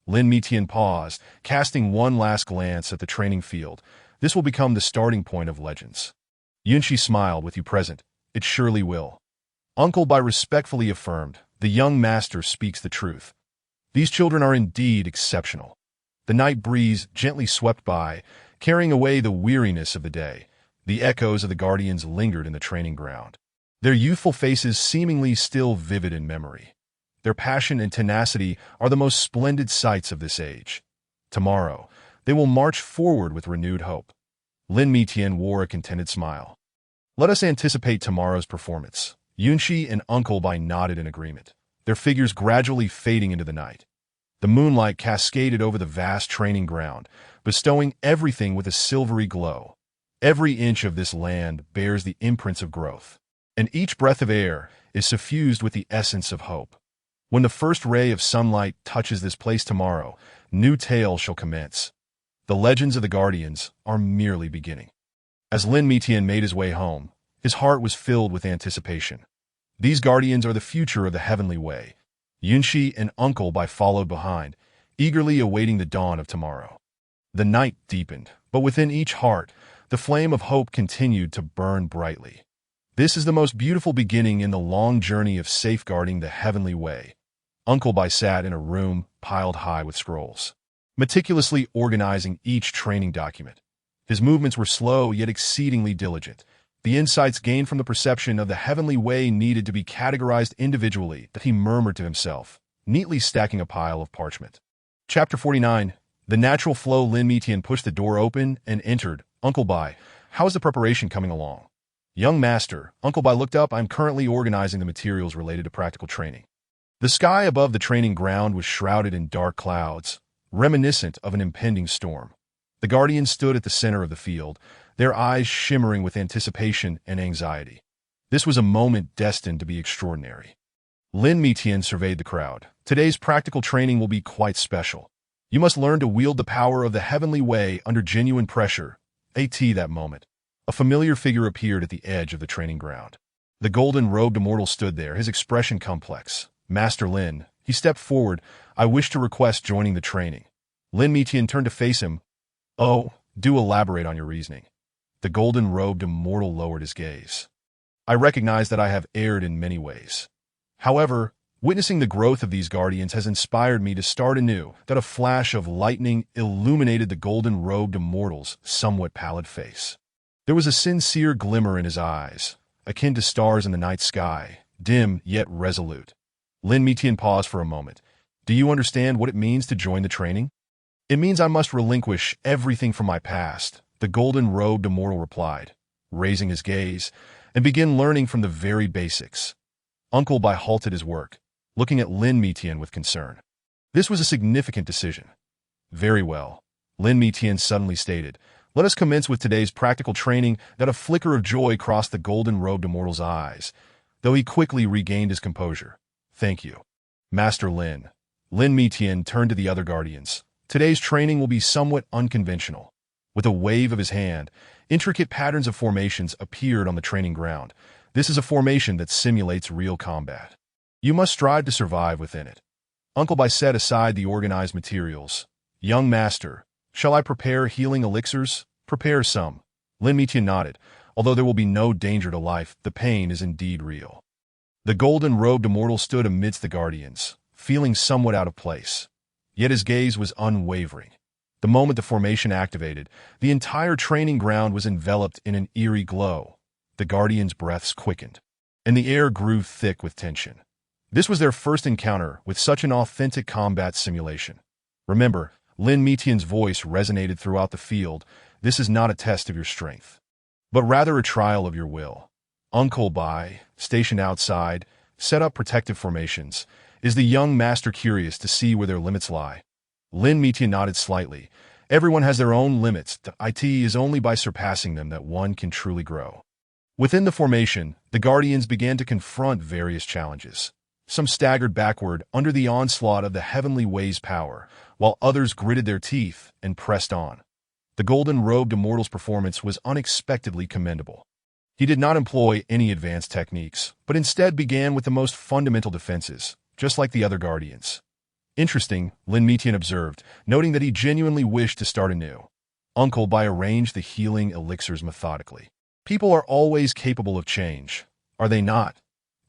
Lin Mitian paused, casting one last glance at the training field. This will become the starting point of legends. Yunshi smiled, with you present, it surely will. Uncle Bai respectfully affirmed, the young master speaks the truth. These children are indeed exceptional. The night breeze gently swept by, carrying away the weariness of the day. The echoes of the guardians lingered in the training ground, their youthful faces seemingly still vivid in memory. Their passion and tenacity are the most splendid sights of this age. Tomorrow, they will march forward with renewed hope. Lin Mitian wore a contented smile. Let us anticipate tomorrow's performance. Yunshi and Uncle Bai nodded in agreement, their figures gradually fading into the night. The moonlight cascaded over the vast training ground, bestowing everything with a silvery glow. Every inch of this land bears the imprints of growth, and each breath of air is suffused with the essence of hope. When the first ray of sunlight touches this place tomorrow, new tales shall commence. The legends of the guardians are merely beginning. As Lin Mitian made his way home, his heart was filled with anticipation. These guardians are the future of the heavenly way. Yunshi and Uncle Bai followed behind, eagerly awaiting the dawn of tomorrow. The night deepened, but within each heart, the flame of hope continued to burn brightly. This is the most beautiful beginning in the long journey of safeguarding the heavenly way. Uncle Bai sat in a room piled high with scrolls, meticulously organizing each training document. His movements were slow yet exceedingly diligent. The insights gained from the perception of the heavenly way needed to be categorized individually, that he murmured to himself, neatly stacking a pile of parchment. Chapter 49. The natural flow. Lin Mitian pushed the door open and entered. Uncle Bai, how is the preparation coming along? Young master, Uncle Bai looked up. I'm currently organizing the materials related to practical training. The sky above the training ground was shrouded in dark clouds, reminiscent of an impending storm. The guardians stood at the center of the field, their eyes shimmering with anticipation and anxiety. This was a moment destined to be extraordinary. Lin Mitian surveyed the crowd. Today's practical training will be quite special. You must learn to wield the power of the heavenly way under genuine pressure. That moment, a familiar figure appeared at the edge of the training ground. The golden-robed immortal stood there, his expression complex. Master Lin, he stepped forward. I wish to request joining the training. Lin Mitian turned to face him. Oh, do elaborate on your reasoning. The golden-robed immortal lowered his gaze. I recognize that I have erred in many ways. However, witnessing the growth of these guardians has inspired me to start anew. That a flash of lightning illuminated the golden-robed immortal's somewhat pallid face. There was a sincere glimmer in his eyes, akin to stars in the night sky, dim yet resolute. Lin Mitian paused for a moment. Do you understand what it means to join the training? It means I must relinquish everything from my past, the golden-robed immortal replied, raising his gaze, and begin learning from the very basics. Uncle Bai halted his work, looking at Lin Mitian with concern. This was a significant decision. Very well, Lin Mitian suddenly stated. Let us commence with today's practical training. That a flicker of joy crossed the golden-robed immortal's eyes, though he quickly regained his composure. Thank you, Master Lin. Lin Mitian turned to the other guardians. Today's training will be somewhat unconventional. With a wave of his hand, intricate patterns of formations appeared on the training ground. This is a formation that simulates real combat. You must strive to survive within it. Uncle Bai set aside the organized materials. Young master, shall I prepare healing elixirs? Prepare some. Lin Mitian nodded. Although there will be no danger to life, the pain is indeed real. The golden-robed immortal stood amidst the guardians, feeling somewhat out of place. Yet his gaze was unwavering. The moment the formation activated, the entire training ground was enveloped in an eerie glow. The guardians' breaths quickened, and the air grew thick with tension. This was their first encounter with such an authentic combat simulation. Remember, Lin Mitian's voice resonated throughout the field. This is not a test of your strength, but rather a trial of your will. Uncle Bai, stationed outside, set up protective formations. Is the young master curious to see where their limits lie? Lin Mitian nodded slightly. Everyone has their own limits. It is only by surpassing them that one can truly grow. Within the formation, the guardians began to confront various challenges. Some staggered backward under the onslaught of the heavenly way's power, while others gritted their teeth and pressed on. The golden-robed immortal's performance was unexpectedly commendable. He did not employ any advanced techniques, but instead began with the most fundamental defenses, just like the other guardians. Interesting, Lin Mitian observed, noting that he genuinely wished to start anew. Uncle Bai arranged the healing elixirs methodically. People are always capable of change, are they not?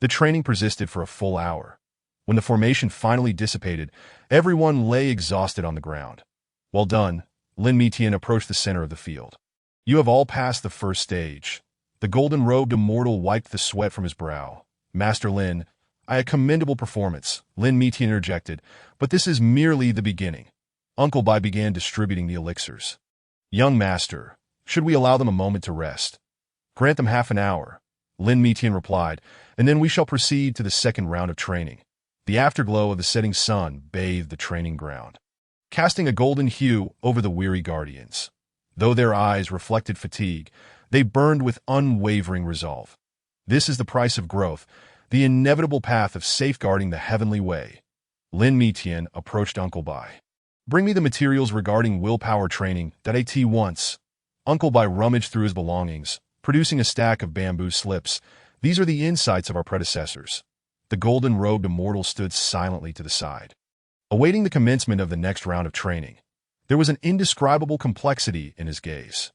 The training persisted for a full hour. When the formation finally dissipated, everyone lay exhausted on the ground. Well done, Lin Mitian approached the center of the field. You have all passed the first stage. The golden-robed immortal wiped the sweat from his brow. Master Lin, a commendable performance, Lin Mitian interjected, but this is merely the beginning. Uncle Bai began distributing the elixirs. Young master, should we allow them a moment to rest? Grant them half an hour, Lin Mitian replied, and then we shall proceed to the second round of training. The afterglow of the setting sun bathed the training ground, casting a golden hue over the weary guardians. Though their eyes reflected fatigue, they burned with unwavering resolve. This is the price of growth, the inevitable path of safeguarding the heavenly way. Lin Mitian approached Uncle Bai. Bring me the materials regarding willpower training that at once. Uncle Bai rummaged through his belongings, producing a stack of bamboo slips. These are the insights of our predecessors. The golden-robed immortal stood silently to the side, awaiting the commencement of the next round of training. There was an indescribable complexity in his gaze.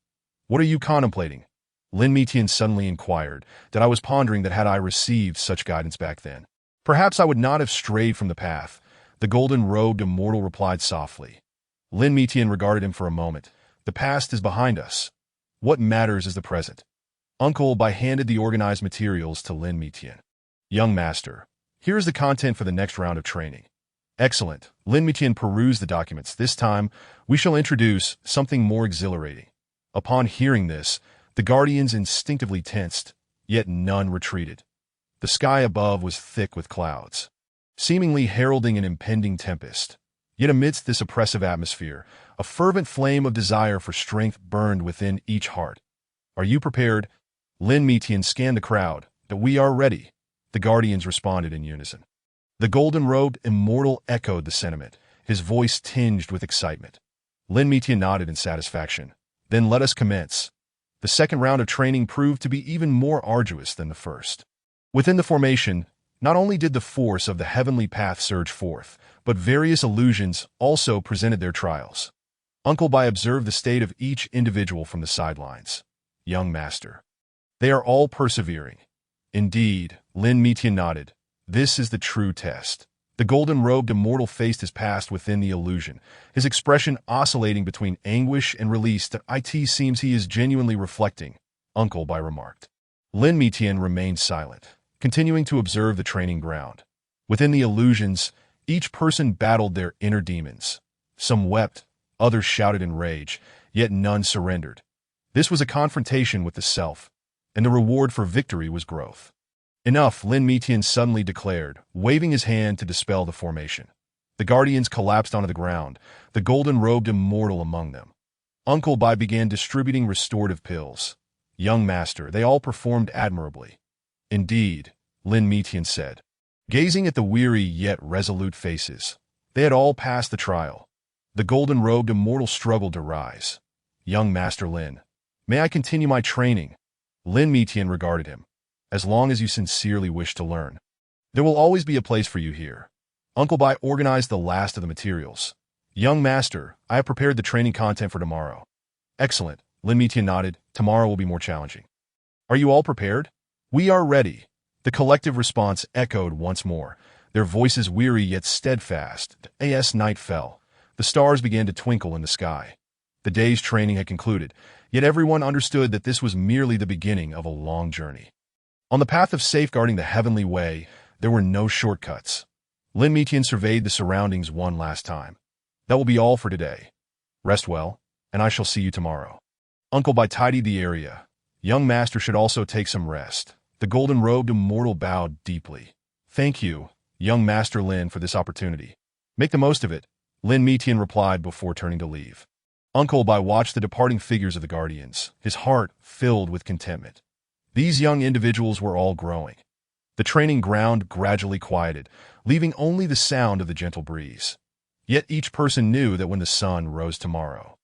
What are you contemplating? Lin Mitian suddenly inquired. That I was pondering that had I received such guidance back then, Perhaps I would not have strayed from the path, the golden-robed immortal replied softly. Lin Mitian regarded him for a moment. The past is behind us. What matters is the present. Uncle Bai handed the organized materials to Lin Mitian. Young master, here is the content for the next round of training. Excellent. Lin Mitian perused the documents. This time, we shall introduce something more exhilarating. Upon hearing this, the guardians instinctively tensed, yet none retreated. The sky above was thick with clouds, seemingly heralding an impending tempest. Yet amidst this oppressive atmosphere, a fervent flame of desire for strength burned within each heart. Are you prepared? Lin Mitian scanned the crowd. That we are ready. The guardians responded in unison. The golden-robed immortal echoed the sentiment, his voice tinged with excitement. Lin Mitian nodded in satisfaction. Then let us commence. The second round of training proved to be even more arduous than the first. Within the formation, not only did the force of the heavenly path surge forth, but various illusions also presented their trials. Uncle Bai observed the state of each individual from the sidelines. Young master. They are all persevering. Indeed, Lin Mitian nodded. This is the true test. The golden-robed immortal faced his past within the illusion, his expression oscillating between anguish and release that it seems he is genuinely reflecting, Uncle Bai remarked. Lin Mitian remained silent, continuing to observe the training ground. Within the illusions, each person battled their inner demons. Some wept, others shouted in rage, yet none surrendered. This was a confrontation with the self, and the reward for victory was growth. Enough, Lin Mitian suddenly declared, waving his hand to dispel the formation. The guardians collapsed onto the ground, the golden-robed immortal among them. Uncle Bai began distributing restorative pills. Young master, they all performed admirably. Indeed, Lin Mitian said, gazing at the weary yet resolute faces. They had all passed the trial. The golden-robed immortal struggled to rise. Young Master Lin, may I continue my training? Lin Mitian regarded him. As long as you sincerely wish to learn. There will always be a place for you here. Uncle Bai organized the last of the materials. Young master, I have prepared the training content for tomorrow. Excellent, Lin Mitian nodded. Tomorrow will be more challenging. Are you all prepared? We are ready. The collective response echoed once more, their voices weary yet steadfast. As night fell, the stars began to twinkle in the sky. The day's training had concluded, yet everyone understood that this was merely the beginning of a long journey. On the path of safeguarding the heavenly way, there were no shortcuts. Lin Mitian surveyed the surroundings one last time. That will be all for today. Rest well, and I shall see you tomorrow. Uncle Bai tidied the area. Young master should also take some rest. The golden-robed immortal bowed deeply. Thank you, young master Lin, for this opportunity. Make the most of it, Lin Mitian replied before turning to leave. Uncle Bai watched the departing figures of the guardians, his heart filled with contentment. These young individuals were all growing. The training ground gradually quieted, leaving only the sound of the gentle breeze. Yet each person knew that when the sun rose tomorrow,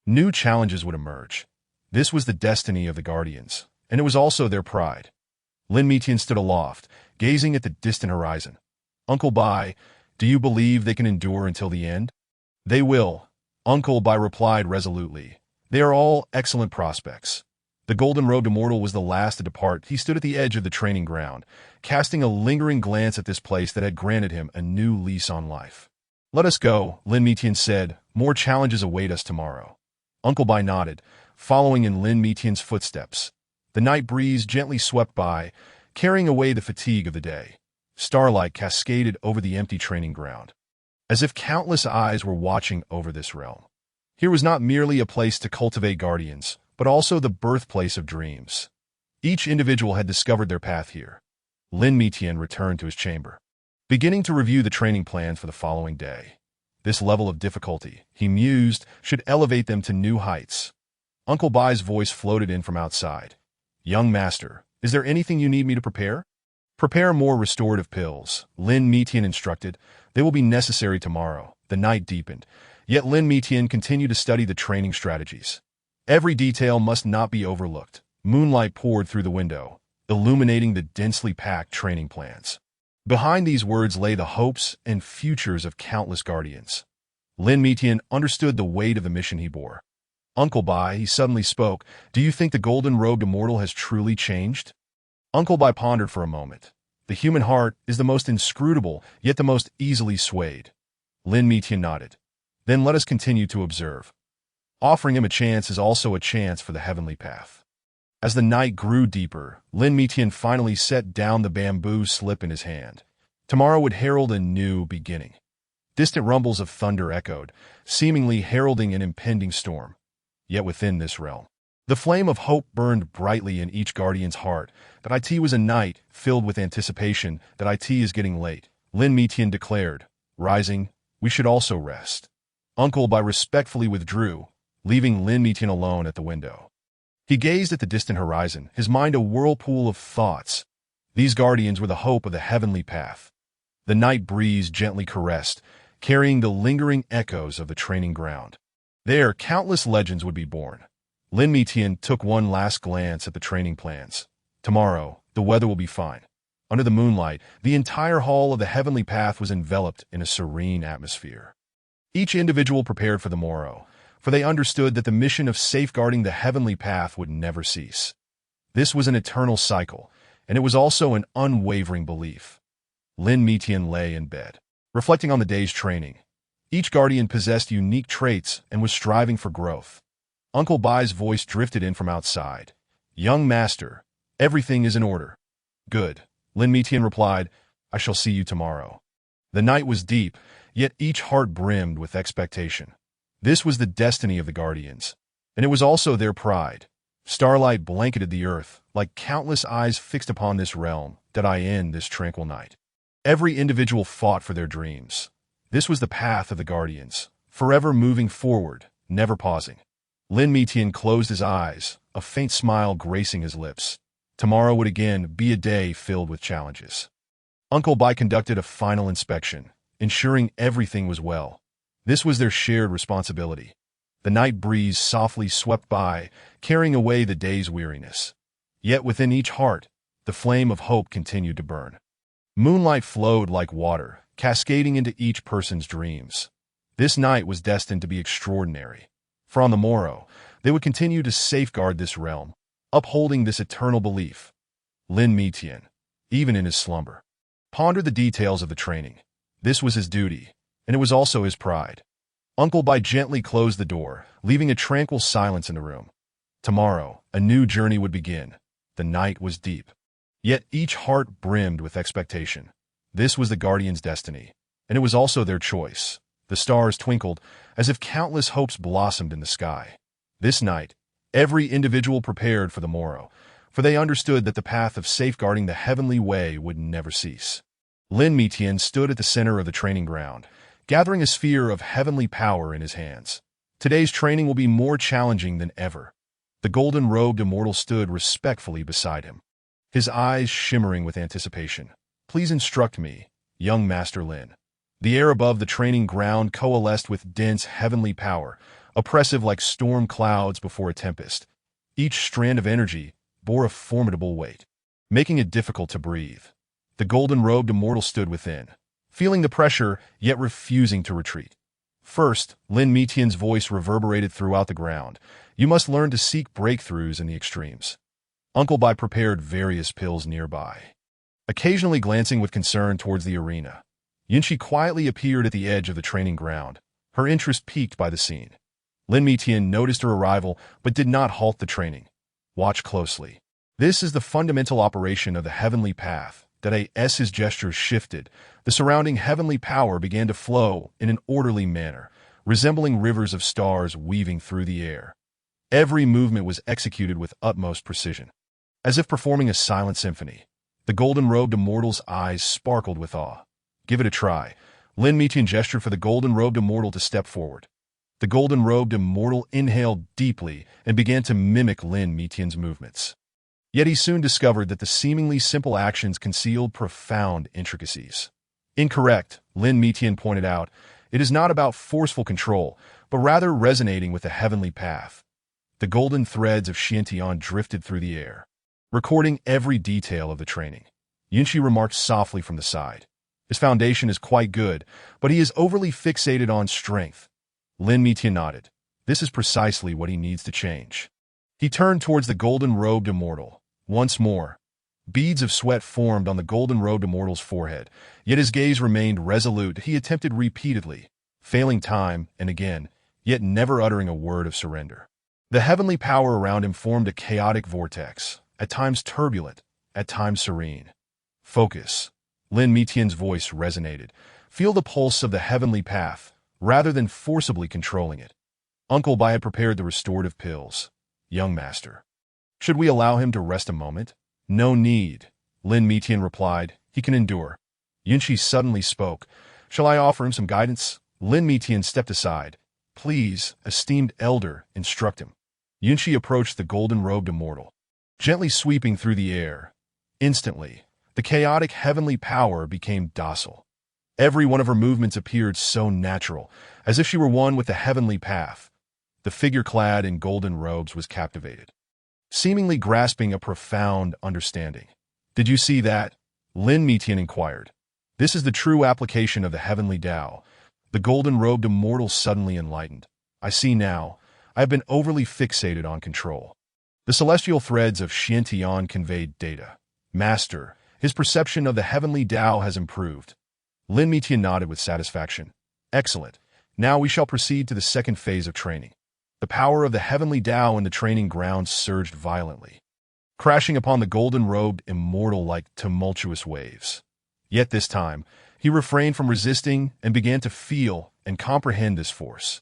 new challenges would emerge. This was the destiny of the guardians, and it was also their pride. Lin Mitian stood aloft, gazing at the distant horizon. Uncle Bai, do you believe they can endure until the end? They will, Uncle Bai replied resolutely. They are all excellent prospects. The golden-robed immortal was the last to depart. He stood at the edge of the training ground, casting a lingering glance at this place that had granted him a new lease on life. Let us go, Lin Mitian said. More challenges await us tomorrow. Uncle Bai nodded, following in Lin Mitian's footsteps. The night breeze gently swept by, carrying away the fatigue of the day. Starlight cascaded over the empty training ground, as if countless eyes were watching over this realm. Here was not merely a place to cultivate guardians, but also the birthplace of dreams. Each individual had discovered their path here. Lin Mitian returned to his chamber, beginning to review the training plans for the following day. This level of difficulty, he mused, should elevate them to new heights. Uncle Bai's voice floated in from outside. Young master, is there anything you need me to prepare? Prepare more restorative pills, Lin Mitian instructed. They will be necessary tomorrow. The night deepened, yet Lin Mitian continued to study the training strategies. Every detail must not be overlooked. Moonlight poured through the window, illuminating the densely packed training plans. Behind these words lay the hopes and futures of countless guardians. Lin Mitian understood the weight of the mission he bore. Uncle Bai, he suddenly spoke, do you think the golden-robed immortal has truly changed? Uncle Bai pondered for a moment. The human heart is the most inscrutable, yet the most easily swayed. Lin Mitian nodded. Then let us continue to observe. Offering him a chance is also a chance for the heavenly path. As the night grew deeper, Lin Mitian finally set down the bamboo slip in his hand. Tomorrow would herald a new beginning. Distant rumbles of thunder echoed, seemingly heralding an impending storm. Yet within this realm, the flame of hope burned brightly in each guardian's heart. That it was a night filled with anticipation. That it is getting late, Lin Mitian declared. Rising, we should also rest. Uncle Bai respectfully withdrew, leaving Lin Mitian alone at the window. He gazed at the distant horizon, his mind a whirlpool of thoughts. These guardians were the hope of the heavenly path. The night breeze gently caressed, carrying the lingering echoes of the training ground. There, countless legends would be born. Lin Mitian took one last glance at the training plans. Tomorrow, the weather will be fine. Under the moonlight, the entire hall of the heavenly path was enveloped in a serene atmosphere. Each individual prepared for the morrow, for they understood that the mission of safeguarding the heavenly path would never cease. This was an eternal cycle, and it was also an unwavering belief. Lin Mitian lay in bed, reflecting on the day's training. Each guardian possessed unique traits and was striving for growth. Uncle Bai's voice drifted in from outside. Young master, everything is in order. Good, Lin Mitian replied. I shall see you tomorrow. The night was deep, yet each heart brimmed with expectation. This was the destiny of the guardians, and it was also their pride. Starlight blanketed the earth, like countless eyes fixed upon this realm, that I end this tranquil night. Every individual fought for their dreams. This was the path of the guardians, forever moving forward, never pausing. Lin Mitian closed his eyes, a faint smile gracing his lips. Tomorrow would again be a day filled with challenges. Uncle Bai conducted a final inspection, ensuring everything was well. This was their shared responsibility. The night breeze softly swept by, carrying away the day's weariness. Yet within each heart, the flame of hope continued to burn. Moonlight flowed like water, cascading into each person's dreams. This night was destined to be extraordinary. For on the morrow, they would continue to safeguard this realm, upholding this eternal belief. Lin Mitian, even in his slumber, pondered the details of the training. This was his duty, and it was also his pride. Uncle Bai gently closed the door, leaving a tranquil silence in the room. Tomorrow, a new journey would begin. The night was deep. Yet each heart brimmed with expectation. This was the guardian's destiny, and it was also their choice. The stars twinkled, as if countless hopes blossomed in the sky. This night, every individual prepared for the morrow, for they understood that the path of safeguarding the heavenly way would never cease. Lin Mitian stood at the center of the training ground, gathering a sphere of heavenly power in his hands. Today's training will be more challenging than ever. The golden-robed immortal stood respectfully beside him, his eyes shimmering with anticipation. Please instruct me, young Master Lin. The air above the training ground coalesced with dense heavenly power, oppressive like storm clouds before a tempest. Each strand of energy bore a formidable weight, making it difficult to breathe. The golden-robed immortal stood within, feeling the pressure, yet refusing to retreat. First, Lin Mitian's voice reverberated throughout the ground. You must learn to seek breakthroughs in the extremes. Uncle Bai prepared various pills nearby, occasionally glancing with concern towards the arena. Yunshi quietly appeared at the edge of the training ground, her interest piqued by the scene. Lin Mitian noticed her arrival, but did not halt the training. Watch closely. This is the fundamental operation of the heavenly path. That as his gestures shifted, the surrounding heavenly power began to flow in an orderly manner, resembling rivers of stars weaving through the air. Every movement was executed with utmost precision, as if performing a silent symphony. The golden-robed immortal's eyes sparkled with awe. Give it a try. Lin Mitian gestured for the golden-robed immortal to step forward. The golden-robed immortal inhaled deeply and began to mimic Lin Mitian's movements. Yet he soon discovered that the seemingly simple actions concealed profound intricacies. Incorrect, Lin Mitian pointed out. It is not about forceful control, but rather resonating with the heavenly path. The golden threads of Xiantian drifted through the air, recording every detail of the training. Yunshi remarked softly from the side. His foundation is quite good, but he is overly fixated on strength. Lin Mitian nodded. This is precisely what he needs to change. He turned towards the golden-robed immortal. Once more, Beads of sweat formed on the golden-robed immortal's forehead, yet his gaze remained resolute. He attempted repeatedly, failing time and again, yet never uttering a word of surrender. The heavenly power around him formed a chaotic vortex, at times turbulent, at times serene. Focus. Lin Mitian's voice resonated. Feel the pulse of the heavenly path, rather than forcibly controlling it. Uncle Bai had prepared the restorative pills. Young master. Should we allow him to rest a moment? No need, Lin Mitian replied. He can endure. Yunshi suddenly spoke. Shall I offer him some guidance? Lin Mitian stepped aside. Please, esteemed elder, instruct him. Yunshi approached the golden-robed immortal, gently sweeping through the air. Instantly, the chaotic heavenly power became docile. Every one of her movements appeared so natural, as if she were one with the heavenly path. The figure clad in golden robes was captivated, seemingly grasping a profound understanding. Did you see that? Lin Mitian inquired. This is the true application of the heavenly Tao. The golden-robed immortal suddenly enlightened. I see now. I have been overly fixated on control. The celestial threads of Xiantian conveyed data. Master, his perception of the heavenly Tao has improved. Lin Mitian nodded with satisfaction. Excellent. Now we shall proceed to the second phase of training. The power of the heavenly Tao in the training grounds surged violently, crashing upon the golden-robed immortal like tumultuous waves. Yet this time, he refrained from resisting and began to feel and comprehend this force.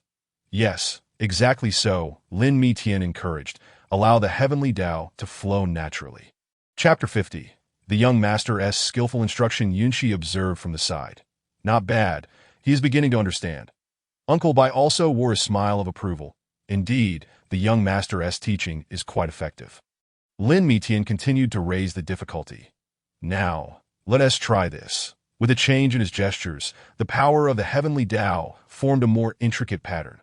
Yes, exactly so, Lin Mitian encouraged. Allow the heavenly Tao to flow naturally. Chapter 50. The young master's skillful instruction. Yunshi observed from the side. Not bad. He is beginning to understand. Uncle Bai also wore a smile of approval. Indeed, the young master's teaching is quite effective. Lin Mitian continued to raise the difficulty. Now, let us try this. With a change in his gestures, the power of the heavenly Tao formed a more intricate pattern.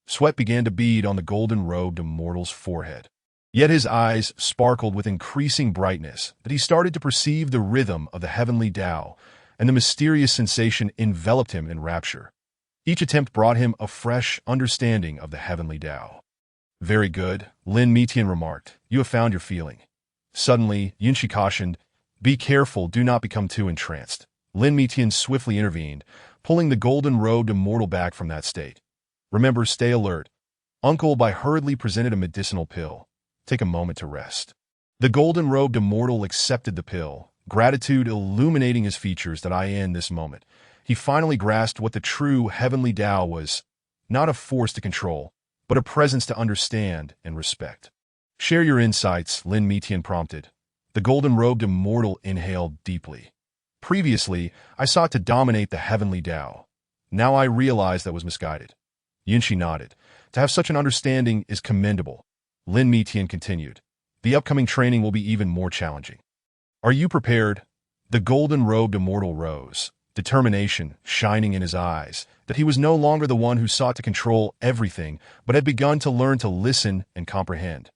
Sweat began to bead on the golden-robed immortal's forehead. Yet his eyes sparkled with increasing brightness that he started to perceive the rhythm of the heavenly Tao, and the mysterious sensation enveloped him in rapture. Each attempt brought him a fresh understanding of the heavenly Tao. Very good, Lin Mitian remarked. You have found your feeling. Suddenly, Yunshi cautioned, Be careful, do not become too entranced. Lin Mitian swiftly intervened, pulling the golden-robed immortal back from that state. Remember, stay alert. Uncle Bai hurriedly presented a medicinal pill. Take a moment to rest. The golden-robed immortal accepted the pill, gratitude illuminating his features. That I in this moment, he finally grasped what the true heavenly Tao was, not a force to control, but a presence to understand and respect. Share your insights, Lin Mitian prompted. The golden-robed immortal inhaled deeply. Previously, I sought to dominate the heavenly Tao. Now I realize that was misguided. Yunshi nodded. To have such an understanding is commendable. Lin Mitian continued. The upcoming training will be even more challenging. Are you prepared? The golden-robed immortal rose, determination shining in his eyes, that he was no longer the one who sought to control everything, but had begun to learn to listen and comprehend.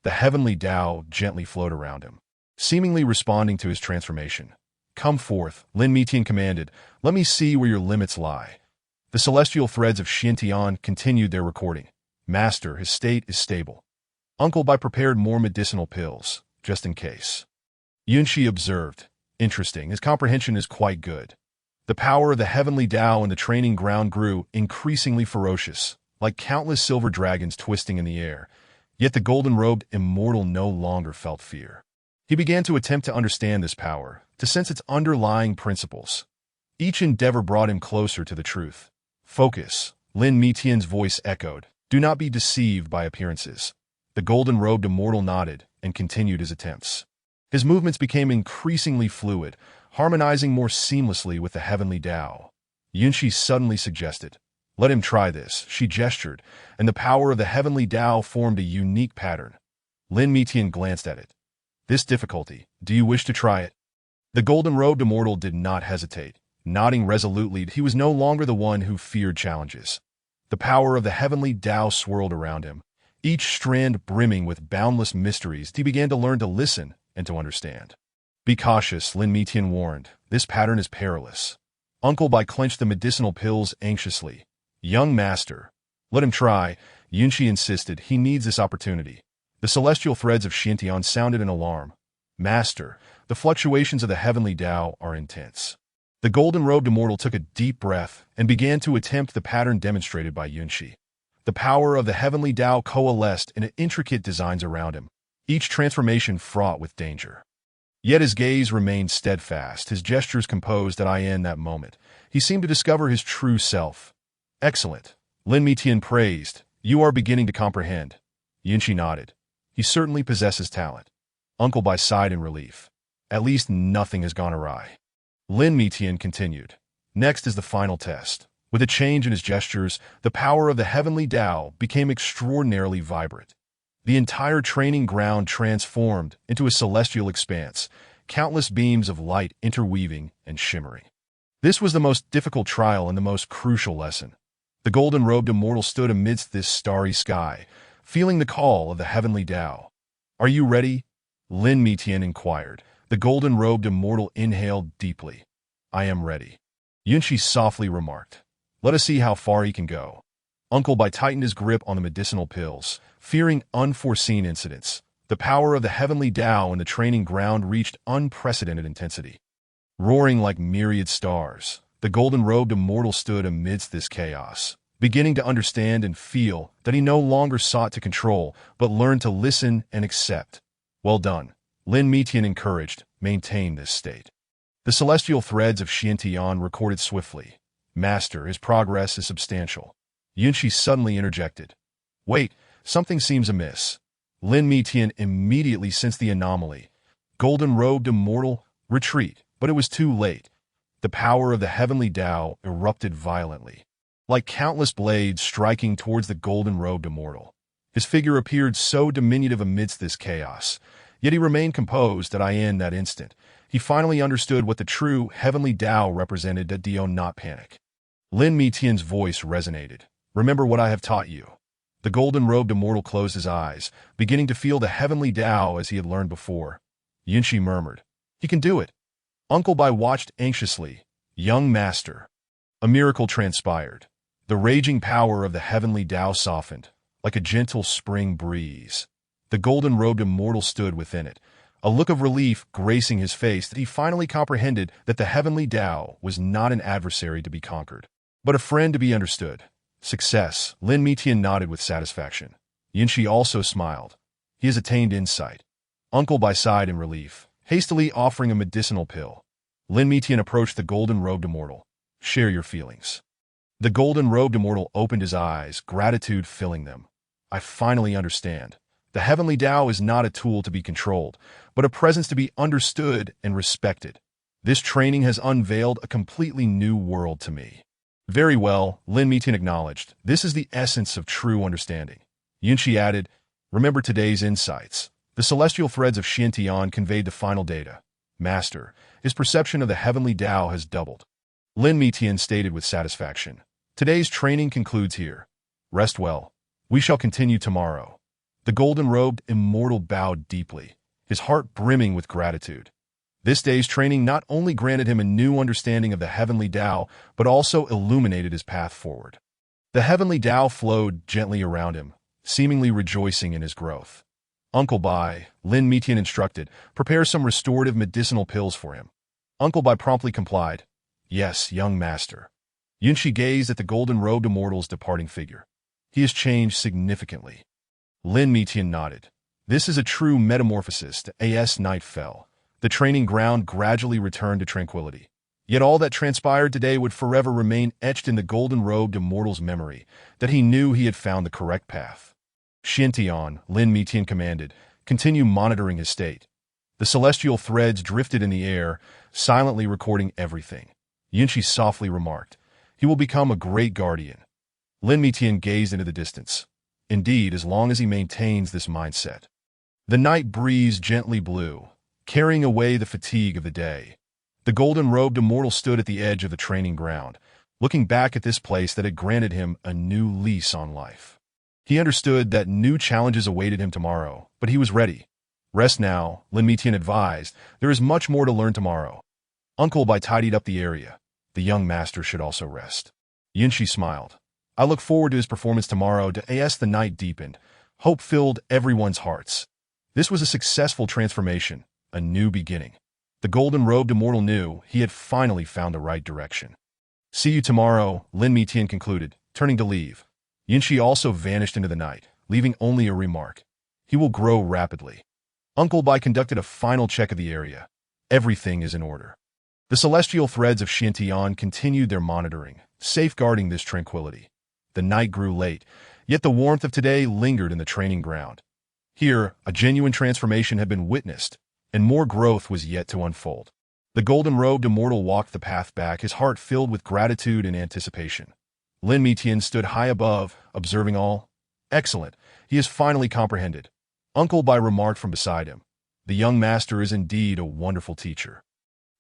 The heavenly Tao gently flowed around him, seemingly responding to his transformation. Come forth, Lin Mitian commanded. Let me see where your limits lie. The celestial threads of Xiantian continued their recording. Master, his state is stable. Uncle Bai prepared more medicinal pills, just in case. Yunshi observed. Interesting, his comprehension is quite good. The power of the heavenly Tao in the training ground grew increasingly ferocious, like countless silver dragons twisting in the air. Yet the golden-robed immortal no longer felt fear. He began to attempt to understand this power, to sense its underlying principles. Each endeavor brought him closer to the truth. Focus, Lin Mitian's voice echoed. Do not be deceived by appearances. The golden-robed immortal nodded and continued his attempts. His movements became increasingly fluid, harmonizing more seamlessly with the heavenly Tao. Yunshi suddenly suggested, Let him try this. She gestured, and the power of the heavenly Tao formed a unique pattern. Lin Mitian glanced at it. This difficulty, do you wish to try it? The golden-robed immortal did not hesitate. Nodding resolutely, he was no longer the one who feared challenges. The power of the heavenly Tao swirled around him, each strand brimming with boundless mysteries. He began to learn to listen and to understand. Be cautious, Lin Mitian warned. This pattern is perilous. Uncle Bai clenched the medicinal pills anxiously. Young master. Let him try, Yunshi insisted. He needs this opportunity. The celestial threads of Xiantian sounded an alarm. Master, the fluctuations of the heavenly Tao are intense. The golden-robed immortal took a deep breath and began to attempt the pattern demonstrated by Yunshi. The power of the heavenly Tao coalesced in intricate designs around him, each transformation fraught with danger. Yet his gaze remained steadfast, his gestures composed in that moment. He seemed to discover his true self. Excellent, Lin Mitian praised. You are beginning to comprehend. Yunshi nodded. He certainly possesses talent. Uncle Bai sighed in relief. At least nothing has gone awry. Lin Mitian continued. Next is the final test. With a change in his gestures, the power of the heavenly Tao became extraordinarily vibrant. The entire training ground transformed into a celestial expanse, countless beams of light interweaving and shimmering. This was the most difficult trial and the most crucial lesson. The golden-robed immortal stood amidst this starry sky, feeling the call of the heavenly Tao. Are you ready? Lin Mitian inquired. The golden-robed immortal inhaled deeply. I am ready. Yunshi softly remarked. Let us see how far he can go. Uncle Bai tightened his grip on the medicinal pills, fearing unforeseen incidents. The power of the heavenly Tao in the training ground reached unprecedented intensity. Roaring like myriad stars, the golden-robed immortal stood amidst this chaos, beginning to understand and feel that he no longer sought to control, but learned to listen and accept. Well done. Lin Mitian encouraged, maintain this state. The celestial threads of Xiantian recorded swiftly. Master, his progress is substantial. Yunshi suddenly interjected. Wait, something seems amiss. Lin Mitian immediately sensed the anomaly. Golden-robed immortal, retreat, but it was too late. The power of the heavenly Tao erupted violently, like countless blades striking towards the golden-robed immortal. His figure appeared so diminutive amidst this chaos, yet he remained composed in that instant. He finally understood what the true heavenly Tao represented. That do not panic. Lin Mitian's voice resonated. Remember what I have taught you. The golden-robed immortal closed his eyes, beginning to feel the heavenly Tao as he had learned before. Yunshi murmured, He can do it. Uncle Bai watched anxiously. Young master. A miracle transpired. The raging power of the heavenly Tao softened, like a gentle spring breeze. The golden-robed immortal stood within it, a look of relief gracing his face that he finally comprehended that the heavenly Tao was not an adversary to be conquered, but a friend to be understood. Success. Lin Mitian nodded with satisfaction. Yunshi also smiled. He has attained insight. Uncle Bai sighed in relief, hastily offering a medicinal pill. Lin Mitian approached the golden-robed immortal. Share your feelings. The golden-robed immortal opened his eyes, gratitude filling them. I finally understand. The heavenly Tao is not a tool to be controlled, but a presence to be understood and respected. This training has unveiled a completely new world to me. Very well, Lin Mitian acknowledged. This is the essence of true understanding. Yunshi added, remember today's insights. The celestial threads of Xiantian conveyed the final data. Master, his perception of the heavenly Tao has doubled. Lin Mitian stated with satisfaction. Today's training concludes here. Rest well. We shall continue tomorrow. The golden-robed immortal bowed deeply, his heart brimming with gratitude. This day's training not only granted him a new understanding of the heavenly Tao, but also illuminated his path forward. The heavenly Tao flowed gently around him, seemingly rejoicing in his growth. Uncle Bai, Lin Mitian instructed, prepare some restorative medicinal pills for him. Uncle Bai promptly complied. Yes, young master. Yunshi gazed at the golden-robed immortal's departing figure. He has changed significantly. Lin Mitian nodded. This is a true metamorphosis. As night fell, the training ground gradually returned to tranquility. Yet all that transpired today would forever remain etched in the golden-robed immortal's memory, that he knew he had found the correct path. Xiantian, Lin Mitian commanded, continue monitoring his state. The celestial threads drifted in the air, silently recording everything. Yunshi softly remarked, he will become a great guardian. Lin Mitian gazed into the distance. Indeed, as long as he maintains this mindset. The night breeze gently blew, carrying away the fatigue of the day. The golden-robed immortal stood at the edge of the training ground, looking back at this place that had granted him a new lease on life. He understood that new challenges awaited him tomorrow, but he was ready. Rest now, Lin Mitian advised. There is much more to learn tomorrow. Uncle Bai tidied up the area. The young master should also rest. Yunshi smiled. I look forward to his performance tomorrow. As the night deepened, hope filled everyone's hearts. This was a successful transformation, a new beginning. The golden-robed immortal knew he had finally found the right direction. "See you tomorrow," Lin Mitian concluded, turning to leave. Yunshi also vanished into the night, leaving only a remark. "He will grow rapidly." Uncle Bai conducted a final check of the area. Everything is in order. The celestial threads of Xiantian continued their monitoring, safeguarding this tranquility. The night grew late, yet the warmth of today lingered in the training ground. Here, a genuine transformation had been witnessed, and more growth was yet to unfold. The golden-robed immortal walked the path back, his heart filled with gratitude and anticipation. Lin Mitian stood high above, observing all. "Excellent, he has finally comprehended," Uncle Bai remarked from beside him. "The young master is indeed a wonderful teacher."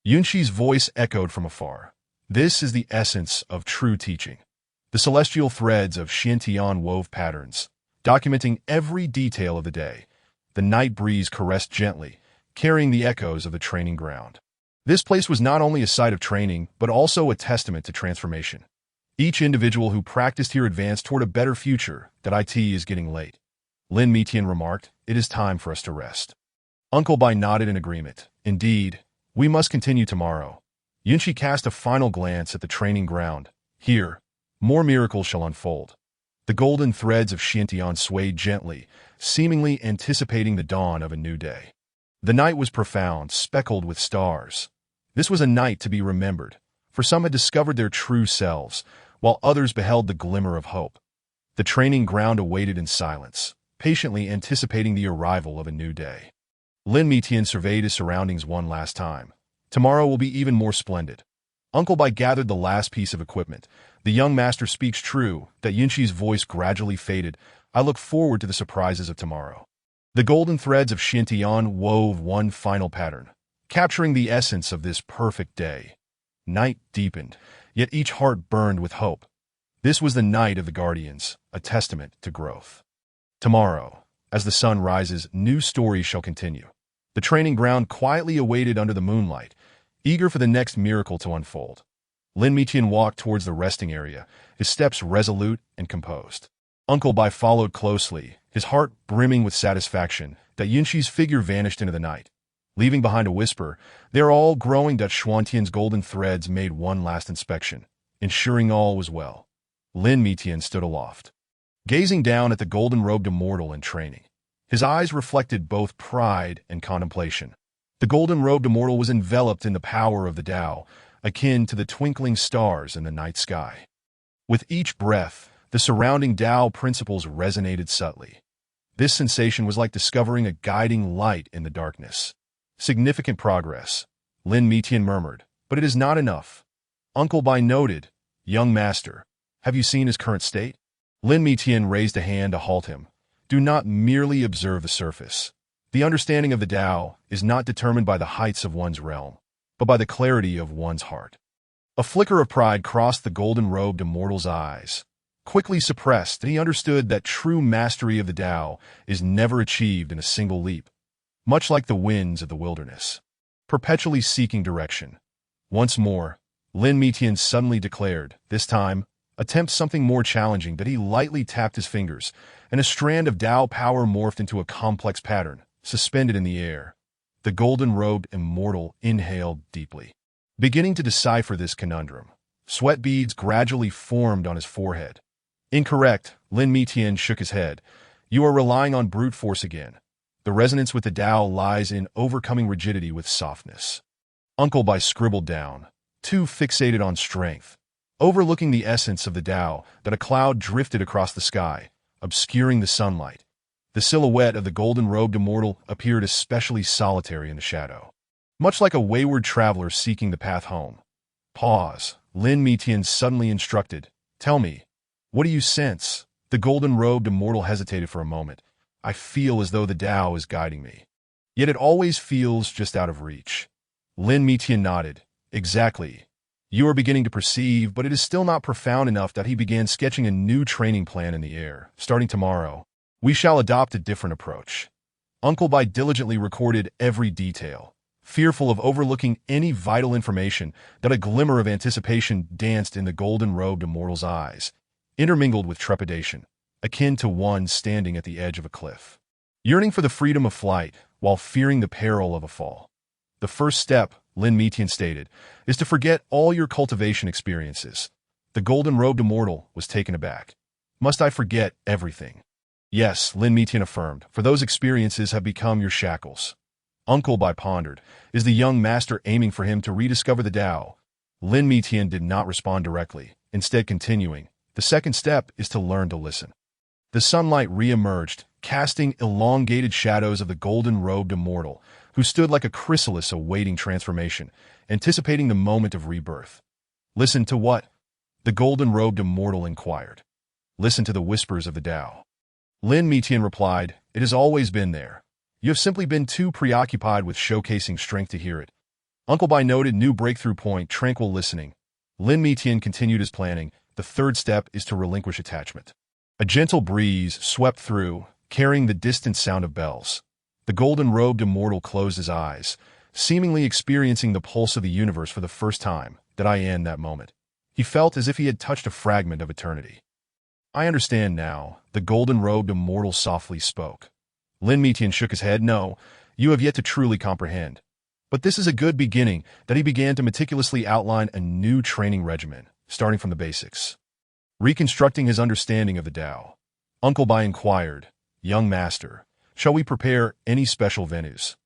Yunshi's voice echoed from afar. "This is the essence of true teaching." The celestial threads of Xiantian wove patterns, documenting every detail of the day. The night breeze caressed gently, carrying the echoes of the training ground. This place was not only a site of training, but also a testament to transformation. Each individual who practiced here advanced toward a better future. "That IT is getting late," Lin Mitian remarked. "It is time for us to rest." Uncle Bai nodded in agreement. "Indeed, we must continue tomorrow." Yunshi cast a final glance at the training ground. Here, more miracles shall unfold. The golden threads of Xiantian swayed gently, seemingly anticipating the dawn of a new day. The night was profound, speckled with stars. This was a night to be remembered, for some had discovered their true selves, while others beheld the glimmer of hope. The training ground awaited in silence, patiently anticipating the arrival of a new day. Lin Mitian surveyed his surroundings one last time. Tomorrow will be even more splendid. Uncle Bai gathered the last piece of equipment. "The young master speaks true," that Yunshi's voice gradually faded. "I look forward to the surprises of tomorrow." The golden threads of Xiantian wove one final pattern, capturing the essence of this perfect day. Night deepened, yet each heart burned with hope. This was the night of the Guardians, a testament to growth. Tomorrow, as the sun rises, new stories shall continue. The training ground quietly awaited under the moonlight, eager for the next miracle to unfold. Lin Mitian walked towards the resting area, his steps resolute and composed. Uncle Bai followed closely, his heart brimming with satisfaction that Yunshi's figure vanished into the night. Leaving behind a whisper, "They are all growing." Xuantian's golden threads made one last inspection, ensuring all was well. Lin Mitian stood aloft, gazing down at the golden-robed immortal in training. His eyes reflected both pride and contemplation. The golden-robed immortal was enveloped in the power of the Tao, akin to the twinkling stars in the night sky. With each breath, the surrounding Tao principles resonated subtly. This sensation was like discovering a guiding light in the darkness. "Significant progress," Lin Mitian murmured, "but it is not enough." Uncle Bai noted, "Young master, have you seen his current state?" Lin Mitian raised a hand to halt him. "Do not merely observe the surface. The understanding of the Tao is not determined by the heights of one's realm, but by the clarity of one's heart." A flicker of pride crossed the golden-robed immortal's eyes. Quickly suppressed, he understood that true mastery of the Tao is never achieved in a single leap. Much like the winds of the wilderness, perpetually seeking direction. Once more, Lin Mitian suddenly declared, this time, attempt something more challenging. That he lightly tapped his fingers, and a strand of Tao power morphed into a complex pattern, suspended in the air. The golden-robed immortal inhaled deeply. Beginning to decipher this conundrum, sweat beads gradually formed on his forehead. "Incorrect," Lin Mitian shook his head. "You are relying on brute force again. The resonance with the Tao lies in overcoming rigidity with softness." Uncle Bai scribbled down, too fixated on strength. Overlooking the essence of the Tao, that a cloud drifted across the sky, obscuring the sunlight. The silhouette of the golden-robed immortal appeared especially solitary in the shadow, much like a wayward traveler seeking the path home. "Pause," Lin Mitian suddenly instructed. "Tell me, what do you sense?" The golden-robed immortal hesitated for a moment. "I feel as though the Tao is guiding me. Yet it always feels just out of reach." Lin Mitian nodded. "Exactly. You are beginning to perceive, but it is still not profound enough." That he began sketching a new training plan in the air. "Starting tomorrow, we shall adopt a different approach." Uncle Bai diligently recorded every detail, fearful of overlooking any vital information. That a glimmer of anticipation danced in the golden-robed immortal's eyes, intermingled with trepidation, akin to one standing at the edge of a cliff, yearning for the freedom of flight while fearing the peril of a fall. The first step, Lin Mitian stated, is to forget all your cultivation experiences. The golden-robed immortal was taken aback. Must I forget everything? Yes, Lin Mitian affirmed, for those experiences have become your shackles. Uncle Bai pondered, is the young master aiming for him to rediscover the Tao? Lin Mitian did not respond directly, instead continuing, the second step is to learn to listen. The sunlight re-emerged, casting elongated shadows of the golden-robed immortal, who stood like a chrysalis awaiting transformation, anticipating the moment of rebirth. Listen to what? The golden-robed immortal inquired. Listen to the whispers of the Tao. Lin Mitian replied, it has always been there. You have simply been too preoccupied with showcasing strength to hear it. Uncle Bai noted new breakthrough point, tranquil listening. Lin Mitian continued his planning. The third step is to relinquish attachment. A gentle breeze swept through, carrying the distant sound of bells. The golden-robed immortal closed his eyes, seemingly experiencing the pulse of the universe for the first time. That moment. He felt as if he had touched a fragment of eternity. I understand now, the golden-robed immortal softly spoke. Lin Mitian shook his head. No, you have yet to truly comprehend. But this is a good beginning, that he began to meticulously outline a new training regimen, starting from the basics. Reconstructing his understanding of the Tao. Uncle Bai inquired, young master, shall we prepare any special venues?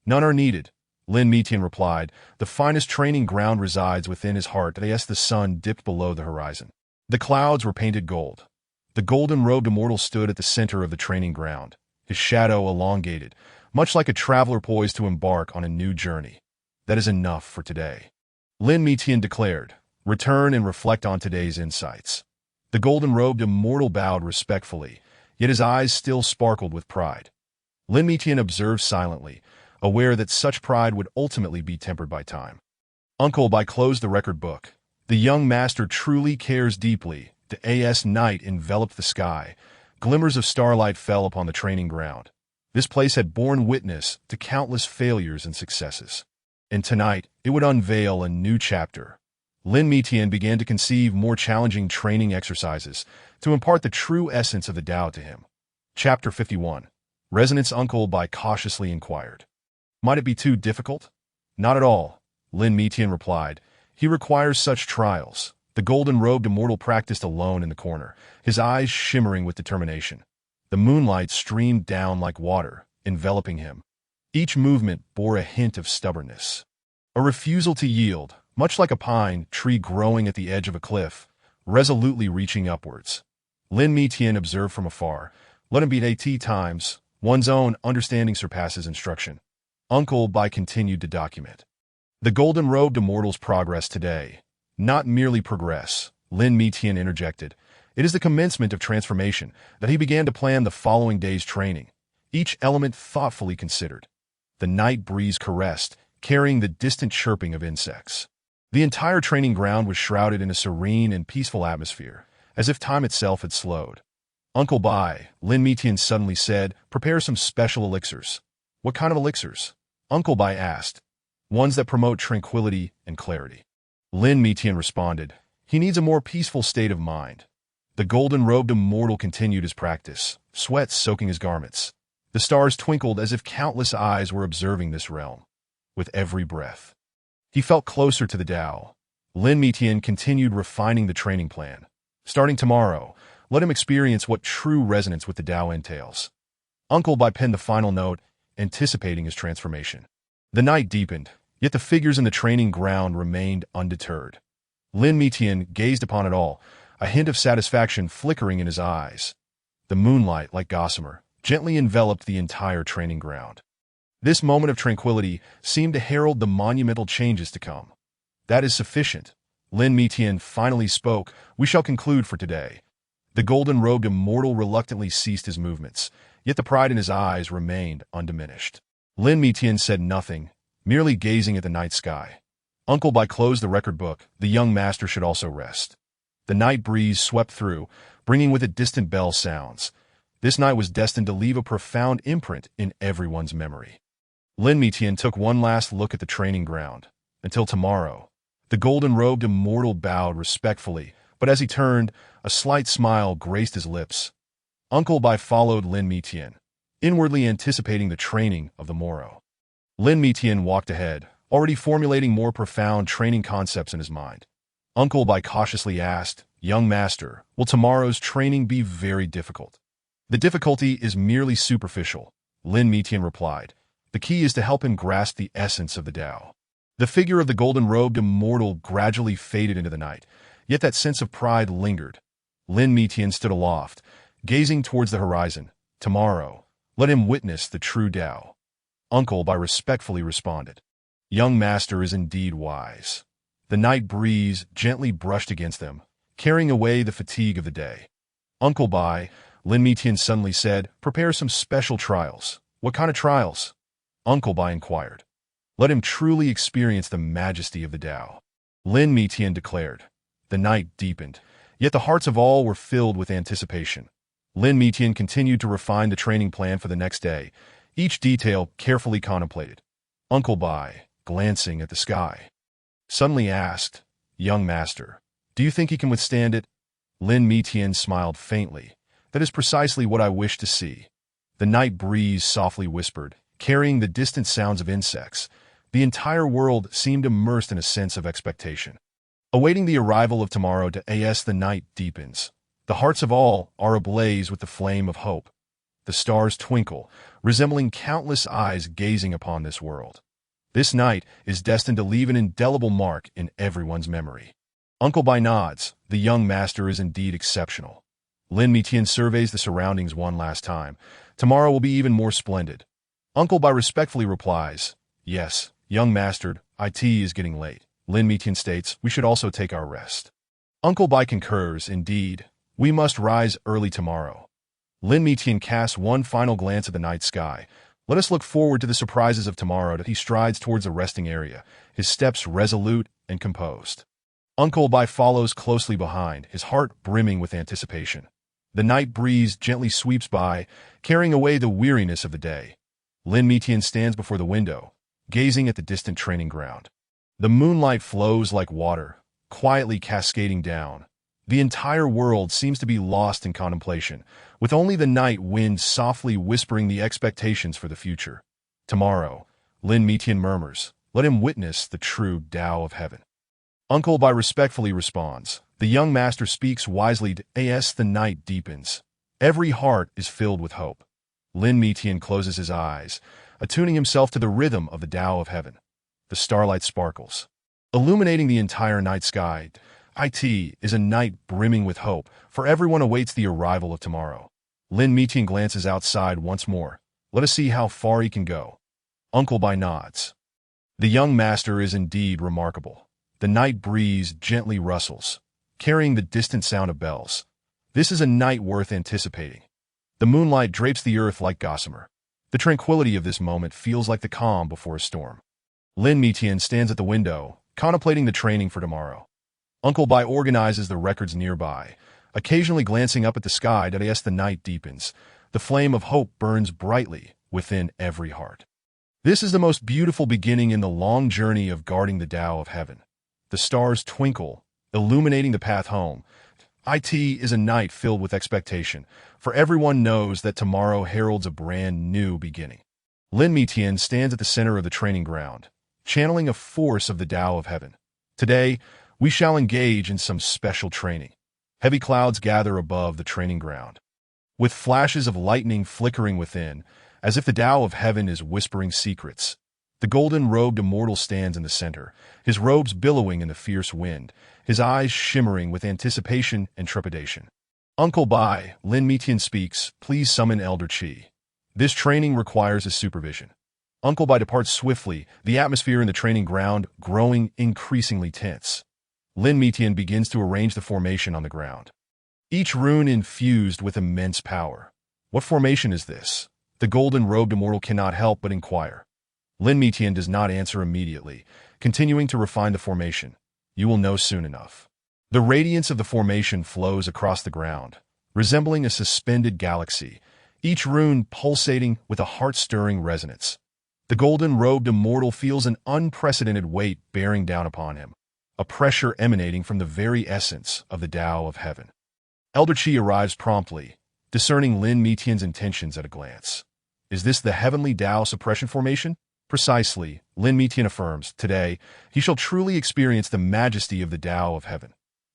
None are needed. Lin Mitian replied, the finest training ground resides within his heart as the sun dipped below the horizon. The clouds were painted gold. The golden-robed immortal stood at the center of the training ground, his shadow elongated, much like a traveler poised to embark on a new journey. That is enough for today. Lin Mitian declared, return and reflect on today's insights. The golden-robed immortal bowed respectfully, yet his eyes still sparkled with pride. Lin Mitian observed silently, aware that such pride would ultimately be tempered by time. Uncle Bai closed the record book. The young master truly cares deeply. The night enveloped the sky. Glimmers of starlight fell upon the training ground. This place had borne witness to countless failures and successes. And tonight, it would unveil a new chapter. Lin Mitian began to conceive more challenging training exercises to impart the true essence of the Tao to him. Chapter 51. Resonance. Uncle Bai cautiously inquired. Might it be too difficult? Not at all, Lin Mitian replied. He requires such trials. The golden-robed immortal practiced alone in the corner, his eyes shimmering with determination. The moonlight streamed down like water, enveloping him. Each movement bore a hint of stubbornness. A refusal to yield, much like a pine tree growing at the edge of a cliff, resolutely reaching upwards. Lin Mitian observed from afar. Let him beat 80 times. One's own understanding surpasses instruction. Uncle Bai continued to document. The golden-robed immortal's progress today. Not merely progress, Lin Mitian interjected. It is the commencement of transformation that he began to plan the following day's training, each element thoughtfully considered. The night breeze caressed, carrying the distant chirping of insects. The entire training ground was shrouded in a serene and peaceful atmosphere, as if time itself had slowed. Uncle Bai, Lin Mitian suddenly said, prepare some special elixirs. What kind of elixirs? Uncle Bai asked. Ones that promote tranquility and clarity. Lin Mitian responded, he needs a more peaceful state of mind. The golden-robed immortal continued his practice, sweat soaking his garments. The stars twinkled as if countless eyes were observing this realm. With every breath, he felt closer to the Tao. Lin Mitian continued refining the training plan. Starting tomorrow, let him experience what true resonance with the Tao entails. Uncle Bai penned the final note, anticipating his transformation. The night deepened, yet the figures in the training ground remained undeterred. Lin Mitian gazed upon it all, a hint of satisfaction flickering in his eyes. The moonlight, like gossamer, gently enveloped the entire training ground. This moment of tranquility seemed to herald the monumental changes to come. That is sufficient. Lin Mitian finally spoke. We shall conclude for today. The golden-robed immortal reluctantly ceased his movements, yet the pride in his eyes remained undiminished. Lin Mitian said nothing, merely gazing at the night sky. Uncle Bai closed the record book. The young master should also rest. The night breeze swept through, bringing with it distant bell sounds. This night was destined to leave a profound imprint in everyone's memory. Lin Mitian took one last look at the training ground. Until tomorrow. The golden-robed immortal bowed respectfully, but as he turned, a slight smile graced his lips. Uncle Bai followed Lin Mitian, inwardly anticipating the training of the morrow. Lin Mitian walked ahead, already formulating more profound training concepts in his mind. Uncle Bai cautiously asked, "Young master, will tomorrow's training be very difficult?" "The difficulty is merely superficial," Lin Mitian replied. "The key is to help him grasp the essence of the Tao." The figure of the golden-robed immortal gradually faded into the night, yet that sense of pride lingered. Lin Mitian stood aloft, gazing towards the horizon. "Tomorrow, let him witness the true Tao." Uncle Bai respectfully responded. "Young master is indeed wise." The night breeze gently brushed against them, carrying away the fatigue of the day. "Uncle Bai," Lin Mitian suddenly said, "prepare some special trials." "What kind of trials?" Uncle Bai inquired. "Let him truly experience the majesty of the Tao," Lin Mitian declared. The night deepened, yet the hearts of all were filled with anticipation. Lin Mitian continued to refine the training plan for the next day, each detail carefully contemplated. Uncle Bai, glancing at the sky, suddenly asked, "Young master, do you think he can withstand it?" Lin Mitian smiled faintly. "That is precisely what I wish to see." The night breeze softly whispered, carrying the distant sounds of insects. The entire world seemed immersed in a sense of expectation. Awaiting the arrival of tomorrow, as the night deepens, the hearts of all are ablaze with the flame of hope. The stars twinkle, resembling countless eyes gazing upon this world. This night is destined to leave an indelible mark in everyone's memory. Uncle Bai nods. The young master is indeed exceptional. Lin Mitian surveys the surroundings one last time. Tomorrow will be even more splendid. Uncle Bai respectfully replies, "Yes, young master, it is getting late." Lin Mitian states, "We should also take our rest." Uncle Bai concurs, "Indeed, we must rise early tomorrow." Lin Mitian casts one final glance at the night sky. "Let us look forward to the surprises of tomorrow." He strides towards the resting area, his steps resolute and composed. Uncle Bai follows closely behind, his heart brimming with anticipation. The night breeze gently sweeps by, carrying away the weariness of the day. Lin Mitian stands before the window, gazing at the distant training ground. The moonlight flows like water, quietly cascading down. The entire world seems to be lost in contemplation, with only the night wind softly whispering the expectations for the future. "Tomorrow," Lin Mitian murmurs, "let him witness the true Tao of heaven." Uncle Bai respectfully responds. The young master speaks wisely. As the night deepens, every heart is filled with hope. Lin Mitian closes his eyes, attuning himself to the rhythm of the Tao of heaven. The starlight sparkles, illuminating the entire night sky. It is a night brimming with hope, for everyone awaits the arrival of tomorrow. Lin Mitian glances outside once more. Let us see how far he can go. Uncle Bai nods. The young master is indeed remarkable. The night breeze gently rustles, carrying the distant sound of bells. This is a night worth anticipating. The moonlight drapes the earth like gossamer. The tranquility of this moment feels like the calm before a storm. Lin Mitian stands at the window, contemplating the training for tomorrow. Uncle Bai organizes the records nearby, occasionally glancing up at the sky as the night deepens. The flame of hope burns brightly within every heart. This is the most beautiful beginning in the long journey of guarding the Tao of heaven. The stars twinkle, illuminating the path home. It is a night filled with expectation, for everyone knows that tomorrow heralds a brand new beginning. Lin Mitian stands at the center of the training ground, channeling a force of the Tao of heaven. Today, we shall engage in some special training. Heavy clouds gather above the training ground, with flashes of lightning flickering within, as if the Tao of heaven is whispering secrets. The golden-robed immortal stands in the center, his robes billowing in the fierce wind, his eyes shimmering with anticipation and trepidation. "Uncle Bai," Lin Mitian speaks, "please summon Elder Qi. This training requires his supervision." Uncle Bai departs swiftly, the atmosphere in the training ground growing increasingly tense. Lin Mitian begins to arrange the formation on the ground, each rune infused with immense power. "What formation is this?" The golden-robed immortal cannot help but inquire. Lin Mitian does not answer immediately, continuing to refine the formation. "You will know soon enough." The radiance of the formation flows across the ground, resembling a suspended galaxy, each rune pulsating with a heart-stirring resonance. The golden-robed immortal feels an unprecedented weight bearing down upon him, a pressure emanating from the very essence of the Tao of heaven. Elder Qi arrives promptly, discerning Lin Mitian's intentions at a glance. "Is this the heavenly Tao suppression formation?" Precisely, Lin Mitian affirms, today, he shall truly experience the majesty of the Tao of Heaven.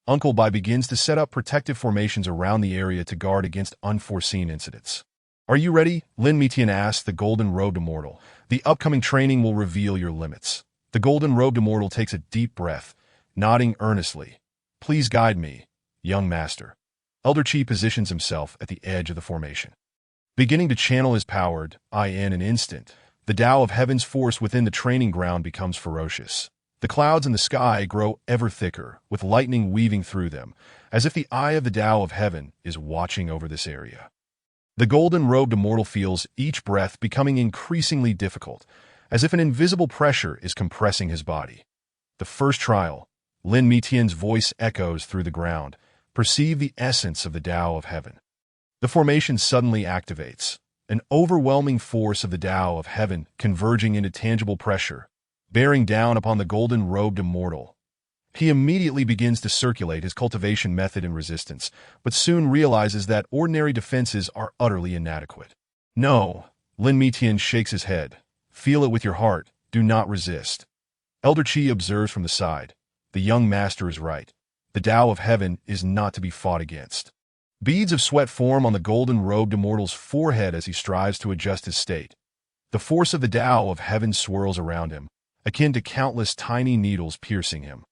Uncle Bai begins to set up protective formations around the area to guard against unforeseen incidents. Are you ready? Lin Mitian asks the golden-robed immortal. The upcoming training will reveal your limits. The golden-robed immortal takes a deep breath, nodding earnestly. Please guide me, young master. Elder Chi positions himself at the edge of the formation. Beginning to channel his power, in an instant, the Tao of Heaven's force within the training ground becomes ferocious. The clouds in the sky grow ever thicker, with lightning weaving through them, as if the eye of the Tao of Heaven is watching over this area. The golden-robed immortal feels each breath becoming increasingly difficult, as if an invisible pressure is compressing his body. The first trial, Lin Mitian's voice echoes through the ground. Perceive the essence of the Tao of Heaven. The formation suddenly activates, an overwhelming force of the Tao of Heaven converging into tangible pressure, bearing down upon the golden-robed immortal. He immediately begins to circulate his cultivation method and resistance, but soon realizes that ordinary defenses are utterly inadequate. No, Lin Mitian shakes his head. Feel it with your heart, do not resist. Elder Chi observes from the side. The young master is right. The Tao of Heaven is not to be fought against. Beads of sweat form on the golden-robed immortal's forehead as he strives to adjust his state. The force of the Tao of Heaven swirls around him, akin to countless tiny needles piercing him.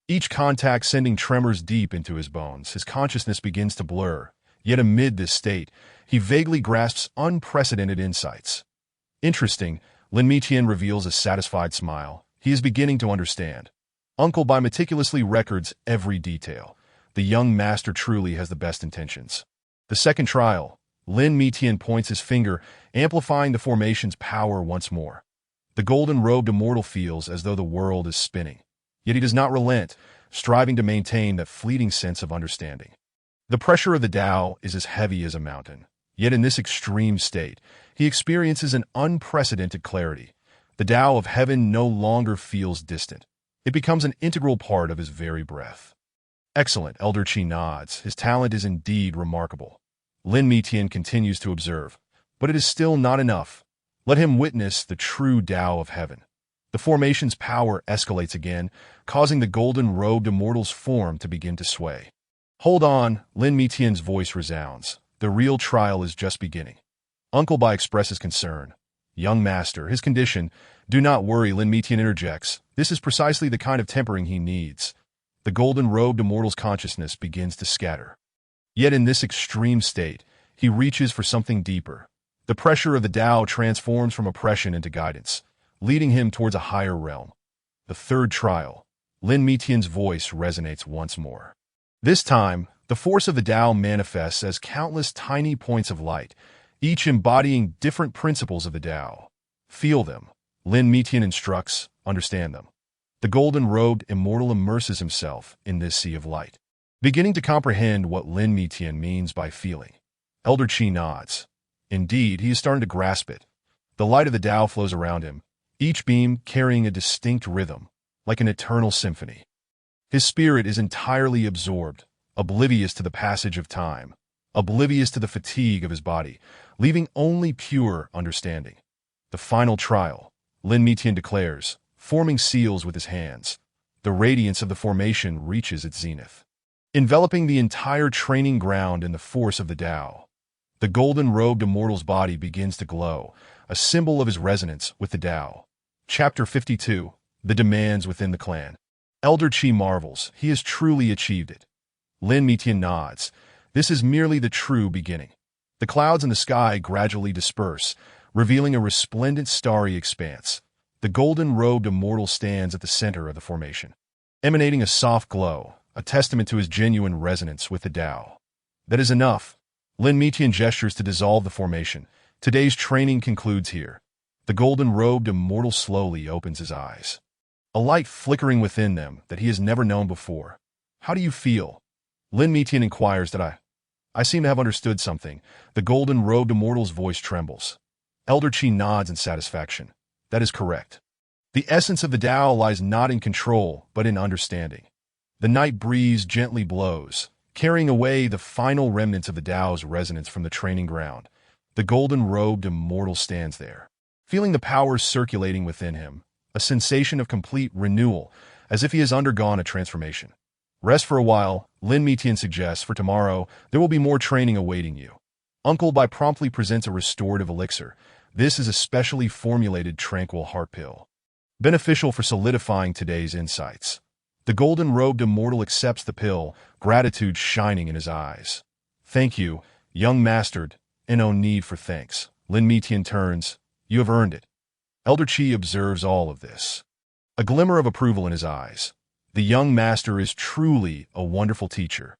Each contact sending tremors deep into his bones. His consciousness begins to blur, yet amid this state, he vaguely grasps unprecedented insights. Interesting, Lin Mitian reveals a satisfied smile. He is beginning to understand. Uncle Bai meticulously records every detail. The young master truly has the best intentions. The second trial, Lin Mitian points his finger, amplifying the formation's power once more. The golden-robed immortal feels as though the world is spinning. Yet he does not relent, striving to maintain that fleeting sense of understanding. The pressure of the Tao is as heavy as a mountain. Yet in this extreme state, he experiences an unprecedented clarity. The Tao of Heaven no longer feels distant. It becomes an integral part of his very breath. Excellent, Elder Chi nods. His talent is indeed remarkable. Lin Mitian continues to observe. But it is still not enough. Let him witness the true Tao of Heaven. The formation's power escalates again, causing the golden-robed immortal's form to begin to sway. Hold on, Lin Mitian's voice resounds. The real trial is just beginning. Uncle Bai expresses concern. Young master, his condition. Do not worry, Lin Mitian interjects. This is precisely the kind of tempering he needs. The golden-robed immortal's consciousness begins to scatter. Yet in this extreme state, he reaches for something deeper. The pressure of the Tao transforms from oppression into guidance, leading him towards a higher realm. The third trial, Lin Mitian's voice resonates once more. This time, the force of the Tao manifests as countless tiny points of light, each embodying different principles of the Tao. Feel them. Lin Mitian instructs, understand them. The golden-robed immortal immerses himself in this sea of light, beginning to comprehend what Lin Mitian means by feeling. Elder Chi nods. Indeed, he is starting to grasp it. The light of the Tao flows around him, each beam carrying a distinct rhythm, like an eternal symphony. His spirit is entirely absorbed, oblivious to the passage of time, oblivious to the fatigue of his body, leaving only pure understanding. The final trial, Lin Mitian declares, forming seals with his hands. The radiance of the formation reaches its zenith, enveloping the entire training ground in the force of the Tao. The golden-robed immortal's body begins to glow, a symbol of his resonance with the Tao. Chapter 52, The Demands Within the Clan. Elder Chi marvels, he has truly achieved it. Lin Mitian nods. This is merely the true beginning. The clouds in the sky gradually disperse, revealing a resplendent starry expanse. The golden-robed immortal stands at the center of the formation, emanating a soft glow, a testament to his genuine resonance with the Tao. That is enough. Lin Mitian gestures to dissolve the formation. Today's training concludes here. The golden-robed immortal slowly opens his eyes, a light flickering within them that he has never known before. How do you feel? Lin Mitian inquires. I seem to have understood something. The golden-robed immortal's voice trembles. Elder Chi nods in satisfaction. That is correct. The essence of the Tao lies not in control, but in understanding. The night breeze gently blows, carrying away the final remnants of the Tao's resonance from the training ground. The golden-robed immortal stands there, feeling the power circulating within him, a sensation of complete renewal, as if he has undergone a transformation. Rest for a while, Lin Mitian suggests. For tomorrow, there will be more training awaiting you. Uncle Bai promptly presents a restorative elixir. This is a specially formulated tranquil heart pill, beneficial for solidifying today's insights. The golden-robed immortal accepts the pill, gratitude shining in his eyes. Thank you, young master, and no need for thanks. Lin Mitian turns. You have earned it. Elder Qi observes all of this, a glimmer of approval in his eyes. The young master is truly a wonderful teacher.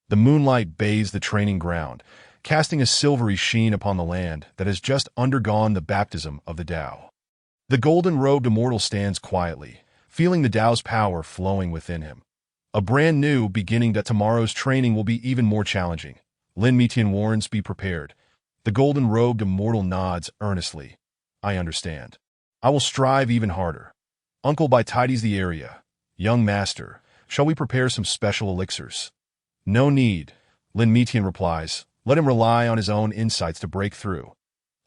The moonlight bathes the training ground, casting a silvery sheen upon the land that has just undergone the baptism of the Tao. The golden-robed immortal stands quietly, feeling the Tao's power flowing within him. A brand new beginning. That tomorrow's training will be even more challenging. Lin Mitian warns, be prepared. The golden-robed immortal nods earnestly. I understand. I will strive even harder. Uncle Bai tidies the area. Young master, shall we prepare some special elixirs? No need, Lin Mitian replies. Let him rely on his own insights to break through.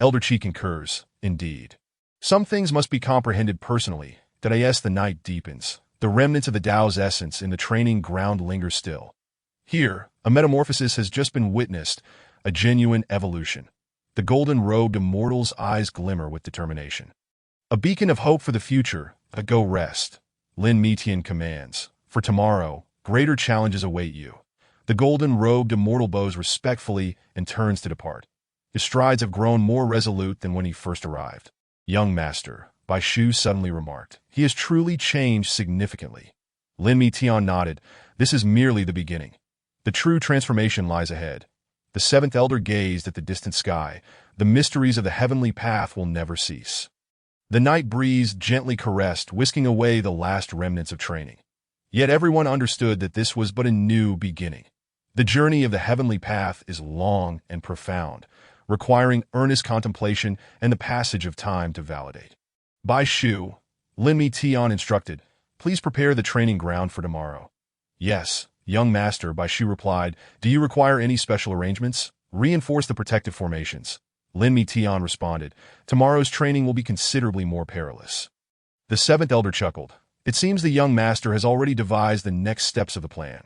Elder Qi concurs. Indeed. Some things must be comprehended personally. That the night deepens. The remnants of the Tao's essence in the training ground linger still. Here, a metamorphosis has just been witnessed, a genuine evolution. The golden-robed immortal's eyes glimmer with determination. A beacon of hope for the future. Go rest. Lin Mitian commands. For tomorrow, greater challenges await you. The golden-robed immortal bows respectfully and turns to depart. His strides have grown more resolute than when he first arrived. Young master, Bai Shu suddenly remarked. He has truly changed significantly. Lin Mitian nodded. This is merely the beginning. The true transformation lies ahead. The seventh elder gazed at the distant sky. The mysteries of the heavenly path will never cease. The night breeze gently caressed, whisking away the last remnants of training. Yet everyone understood that this was but a new beginning. The journey of the heavenly path is long and profound, requiring earnest contemplation and the passage of time to validate. Bai Shu, Lin Mitian instructed, please prepare the training ground for tomorrow. Yes, young master, Bai Shu replied. Do you require any special arrangements? Reinforce the protective formations. Lin Mitian responded. Tomorrow's training will be considerably more perilous. The seventh elder chuckled. It seems the young master has already devised the next steps of the plan.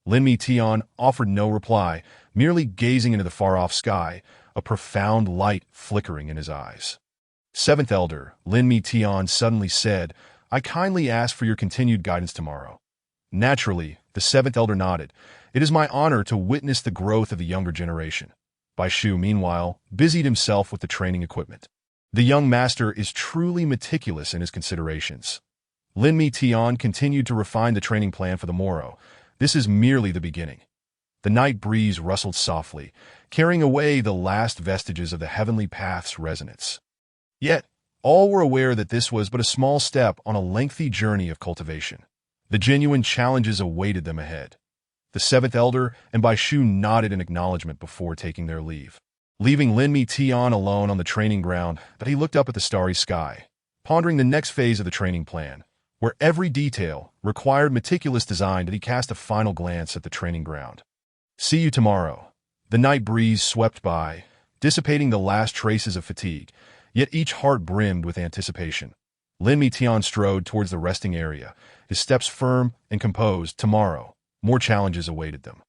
Lin Mitian offered no reply, merely gazing into the far-off sky, a profound light flickering in his eyes. Seventh elder, Lin Mitian suddenly said, I kindly ask for your continued guidance tomorrow. Naturally, the seventh elder nodded. It is my honor to witness the growth of the younger generation. Bai Shu, meanwhile, busied himself with the training equipment. The young master is truly meticulous in his considerations. Lin Mitian continued to refine the training plan for the morrow. This is merely the beginning. The night breeze rustled softly, carrying away the last vestiges of the heavenly path's resonance. Yet, all were aware that this was but a small step on a lengthy journey of cultivation. The genuine challenges awaited them ahead. The seventh elder and Bai Shu nodded in acknowledgement before taking their leave, leaving Lin Mitian alone on the training ground. But he looked up at the starry sky, pondering the next phase of the training plan, where every detail required meticulous design. That he cast a final glance at the training ground. See you tomorrow. The night breeze swept by, dissipating the last traces of fatigue, yet each heart brimmed with anticipation. Lin Mitian strode towards the resting area, his steps firm and composed. Tomorrow, more challenges awaited them.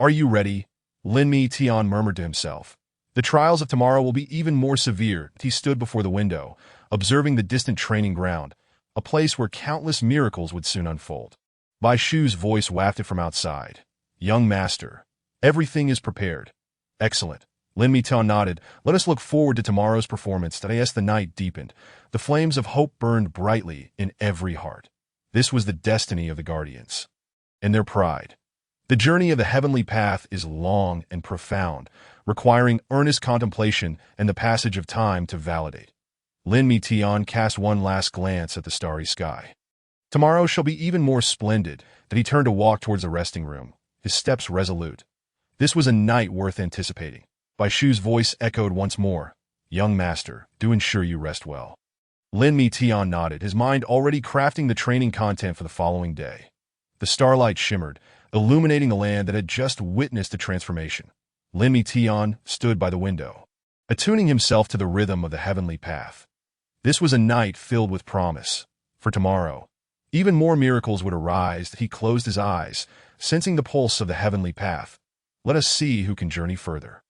Are you ready? Lin Mitian murmured to himself. The trials of tomorrow will be even more severe. He stood before the window, observing the distant training ground, a place where countless miracles would soon unfold. Bai Shu's voice wafted from outside. Young master, everything is prepared. Excellent. Lin Mitian nodded. Let us look forward to tomorrow's performance. The night deepened. The flames of hope burned brightly in every heart. This was the destiny of the Guardians and their pride. The journey of the heavenly path is long and profound, requiring earnest contemplation and the passage of time to validate. Lin Mitian cast one last glance at the starry sky. Tomorrow shall be even more splendid. That he turned to walk towards the resting room, his steps resolute. This was a night worth anticipating. Bai Shu's voice echoed once more. Young master, do ensure you rest well. Lin Mitian nodded, his mind already crafting the training content for the following day. The starlight shimmered, illuminating the land that had just witnessed a transformation. Lin Mitian stood by the window, attuning himself to the rhythm of the heavenly path. This was a night filled with promise. For tomorrow, even more miracles would arise. He closed his eyes, sensing the pulse of the heavenly path. Let us see who can journey further.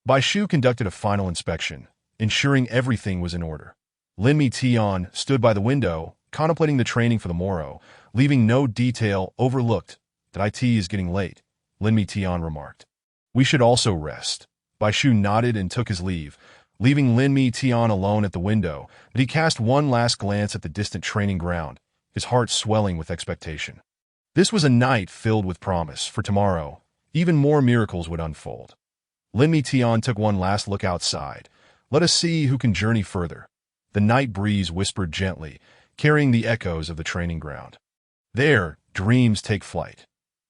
Bai Shu conducted a final inspection, ensuring everything was in order. Lin Mi Tian stood by the window, contemplating the training for the morrow, leaving no detail overlooked. "The IT is getting late," Lin Mi Tian remarked. "We should also rest." Bai Shu nodded and took his leave, leaving Lin Mi Tian alone at the window, but he cast one last glance at the distant training ground, his heart swelling with expectation. This was a night filled with promise. For tomorrow, even more miracles would unfold. Lin Mi Tian took one last look outside. Let us see who can journey further. The night breeze whispered gently, carrying the echoes of the training ground. There, dreams take flight.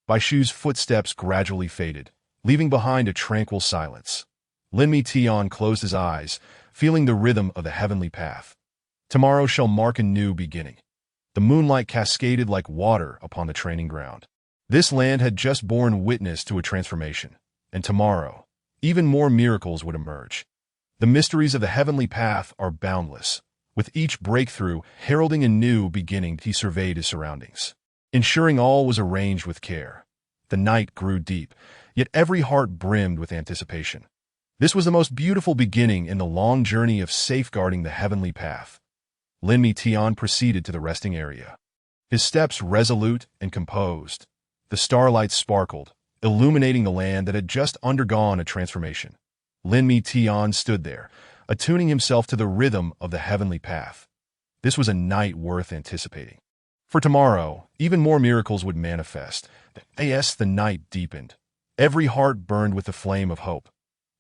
Bai Shu's footsteps gradually faded, leaving behind a tranquil silence. Lin Mi Tian closed his eyes, feeling the rhythm of the heavenly path. Tomorrow shall mark a new beginning. The moonlight cascaded like water upon the training ground. This land had just borne witness to a transformation, and tomorrow, even more miracles would emerge. The mysteries of the heavenly path are boundless. With each breakthrough heralding a new beginning, he surveyed his surroundings, ensuring all was arranged with care. The night grew deep, yet every heart brimmed with anticipation. This was the most beautiful beginning in the long journey of safeguarding the heavenly path. Lin Mi Tian proceeded to the resting area, his steps resolute and composed. The starlight sparkled, illuminating the land that had just undergone a transformation. Lin Mi Tian stood there, attuning himself to the rhythm of the heavenly path. This was a night worth anticipating. For tomorrow, even more miracles would manifest. The night deepened. Every heart burned with the flame of hope.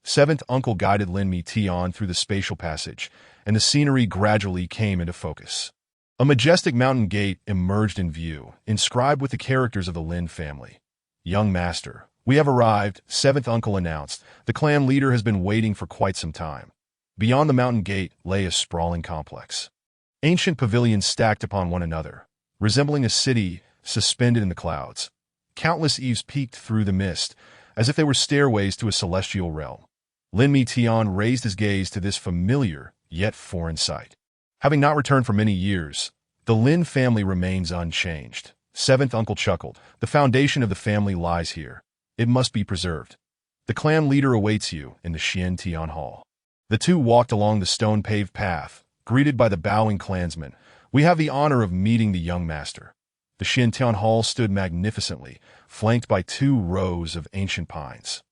Seventh Uncle guided Lin Mi Tian through the spatial passage, and the scenery gradually came into focus. A majestic mountain gate emerged in view, inscribed with the characters of the Lin family. "Young master, we have arrived," Seventh Uncle announced. "The clan leader has been waiting for quite some time." Beyond the mountain gate lay a sprawling complex. Ancient pavilions stacked upon one another, resembling a city suspended in the clouds. Countless eaves peeked through the mist, as if they were stairways to a celestial realm. Lin Mi Tian raised his gaze to this familiar, yet foreign sight. Having not returned for many years, the Lin family remains unchanged. Seventh Uncle chuckled. "The foundation of the family lies here. It must be preserved. The clan leader awaits you in the Xian Tian Hall." The two walked along the stone-paved path, greeted by the bowing clansmen. "We have the honor of meeting the young master." The Xian Tian Hall stood magnificently, flanked by 2 rows of ancient pines,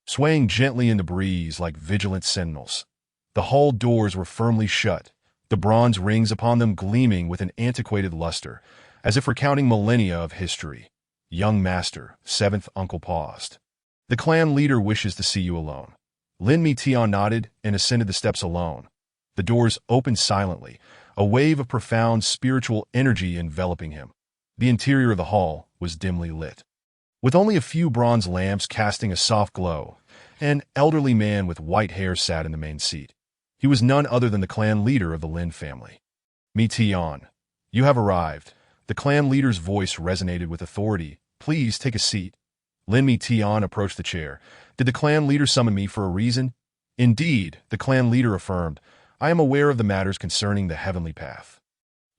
swaying gently in the breeze like vigilant sentinels. The hall doors were firmly shut, the bronze rings upon them gleaming with an antiquated luster, as if recounting millennia of history. "Young master," Seventh Uncle paused. "The clan leader wishes to see you alone." Lin Mi Tian nodded and ascended the steps alone. The doors opened silently, a wave of profound spiritual energy enveloping him. The interior of the hall was dimly lit, with only a few bronze lamps casting a soft glow. An elderly man with white hair sat in the main seat. He was none other than the clan leader of the Lin family. "Mi Tian, you have arrived." The clan leader's voice resonated with authority. "Please take a seat." Lin Mi Tian approached the chair. "Did the clan leader summon me for a reason?" "Indeed," the clan leader affirmed. "I am aware of the matters concerning the heavenly path.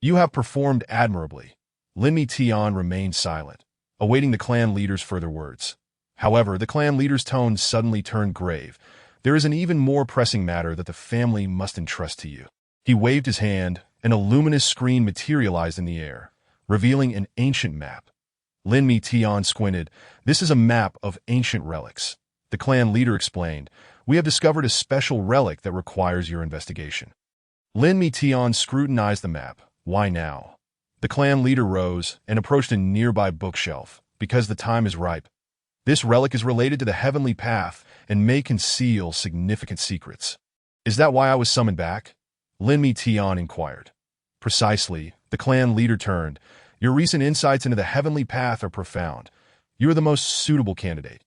You have performed admirably." Lin Mi Tian remained silent, awaiting the clan leader's further words. However, the clan leader's tone suddenly turned grave. "There is an even more pressing matter that the family must entrust to you." He waved his hand, and a luminous screen materialized in the air, revealing an ancient map. Lin Mi Tian squinted. "This is a map of ancient relics." The clan leader explained. "We have discovered a special relic that requires your investigation." Lin Mi Tian scrutinized the map. "Why now?" The clan leader rose and approached a nearby bookshelf. "Because the time is ripe. This relic is related to the heavenly path and may conceal significant secrets." "Is that why I was summoned back?" Lin Mi Tian inquired. "Precisely," the clan leader turned. "Your recent insights into the heavenly path are profound. You are the most suitable candidate."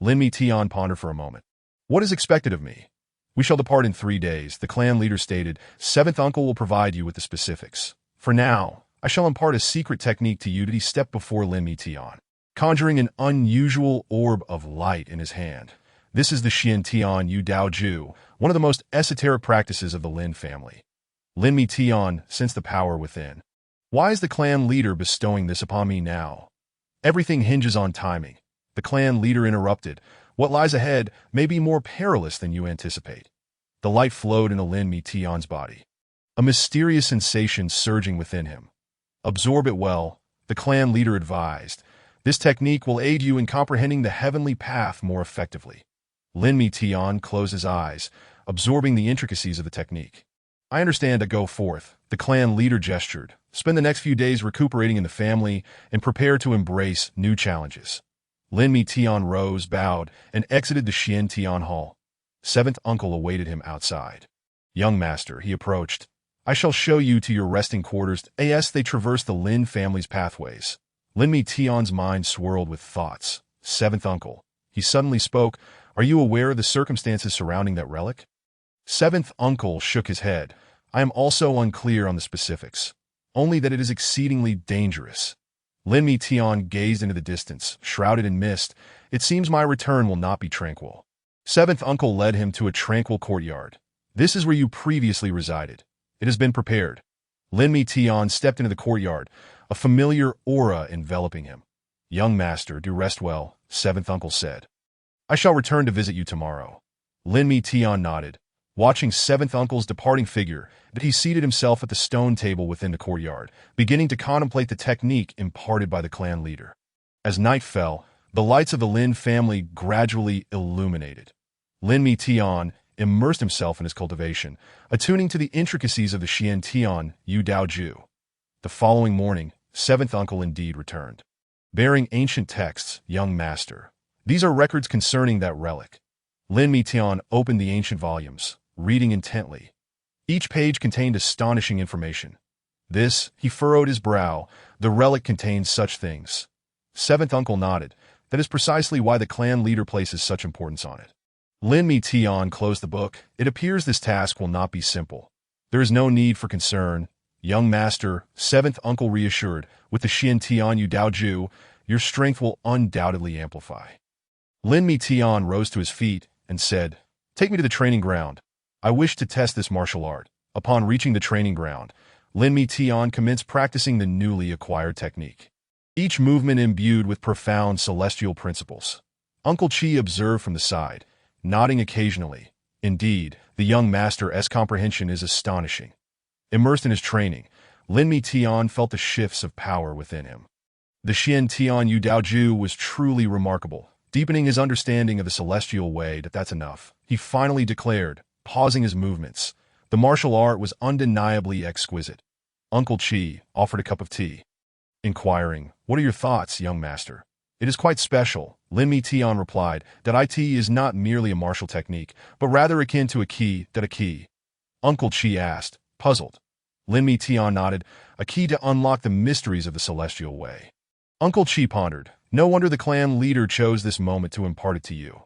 Lin Mi Tian pondered for a moment. "What is expected of me?" "We shall depart in 3 days," the clan leader stated. "Seventh Uncle will provide you with the specifics. For now, I shall impart a secret technique to you." He stepped before Lin Mi Tian, conjuring an unusual orb of light in his hand. "This is the Xian Tian Yu Dao Ju, one of the most esoteric practices of the Lin family. Lin Mi Tian sensed the power within. Why is the clan leader bestowing this upon me now? Everything hinges on timing. The clan leader interrupted. What lies ahead may be more perilous than you anticipate. The light flowed into Lin Mi Tian's body, a mysterious sensation surging within him. Absorb it well, the clan leader advised. This technique will aid you in comprehending the heavenly path more effectively. Lin Mi Tian closed his eyes, absorbing the intricacies of the technique. I understand to go forth, the clan leader gestured. Spend the next few days recuperating in the family and prepare to embrace new challenges. Lin Mi Tian rose, bowed, and exited the Xian Tian Hall. Seventh uncle awaited him outside. Young master, he approached. I shall show you to your resting quarters. As they traversed the Lin family's pathways, Lin Mi Tian's mind swirled with thoughts. Seventh uncle. He suddenly spoke. Are you aware of the circumstances surrounding that relic? Seventh uncle shook his head. I am also unclear on the specifics. Only that it is exceedingly dangerous. Lin Mi Tian gazed into the distance, shrouded in mist. It seems my return will not be tranquil. Seventh uncle led him to a tranquil courtyard. This is where you previously resided. It has been prepared. Lin Mi Tian stepped into the courtyard, a familiar aura enveloping him. Young master, do rest well, seventh uncle said. I shall return to visit you tomorrow. Lin Mi Tian nodded. Watching seventh uncle's departing figure, that he seated himself at the stone table within the courtyard, beginning to contemplate the technique imparted by the clan leader. As night fell, the lights of the Lin family gradually illuminated. Lin Mi Tian immersed himself in his cultivation, attuning to the intricacies of the Xian Tian Yu Dao Ju. The following morning, seventh uncle indeed returned, bearing ancient texts. Young master, these are records concerning that relic. Lin Mi Tian opened the ancient volumes, reading intently. Each page contained astonishing information. This, he furrowed his brow, the relic contains such things. Seventh uncle nodded. That is precisely why the clan leader places such importance on it. Lin Mi Tian closed the book. It appears this task will not be simple. There is no need for concern. Young master, seventh uncle reassured, with the Xian Tian Yu Dao Ju, your strength will undoubtedly amplify. Lin Mi Tian rose to his feet and said, Take me to the training ground. I wish to test this martial art. Upon reaching the training ground, Lin Mi Tian commenced practicing the newly acquired technique. Each movement imbued with profound celestial principles. Uncle Qi observed from the side, nodding occasionally. Indeed, the young master's comprehension is astonishing. Immersed in his training, Lin Mi Tian felt the shifts of power within him. The Xian Tian Yu Dao Ju was truly remarkable, deepening his understanding of the celestial way. That's enough, he finally declared, pausing his movements. The martial art was undeniably exquisite. Uncle Qi offered a cup of tea, inquiring, What are your thoughts, young master? It is quite special, Lin Mi Tian replied, that IT is not merely a martial technique, but rather akin to a key. That a key? Uncle Qi asked, puzzled. Lin Mi Tian nodded, a key to unlock the mysteries of the celestial way. Uncle Qi pondered, no wonder the clan leader chose this moment to impart it to you.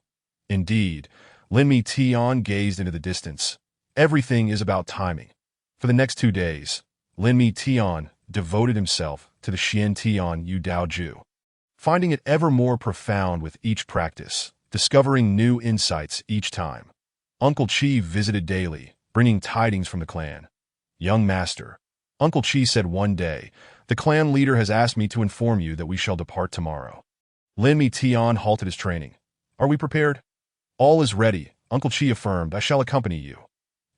Indeed, Lin Mi Tian gazed into the distance. Everything is about timing. For the next 2 days, Lin Mi Tian devoted himself to the Xian Tian Yu Dao Ju, finding it ever more profound with each practice, discovering new insights each time. Uncle Qi visited daily, bringing tidings from the clan. Young master, Uncle Qi said one day, the clan leader has asked me to inform you that we shall depart tomorrow. Lin Mi Tian halted his training. Are we prepared? All is ready, Uncle Qi affirmed. I shall accompany you.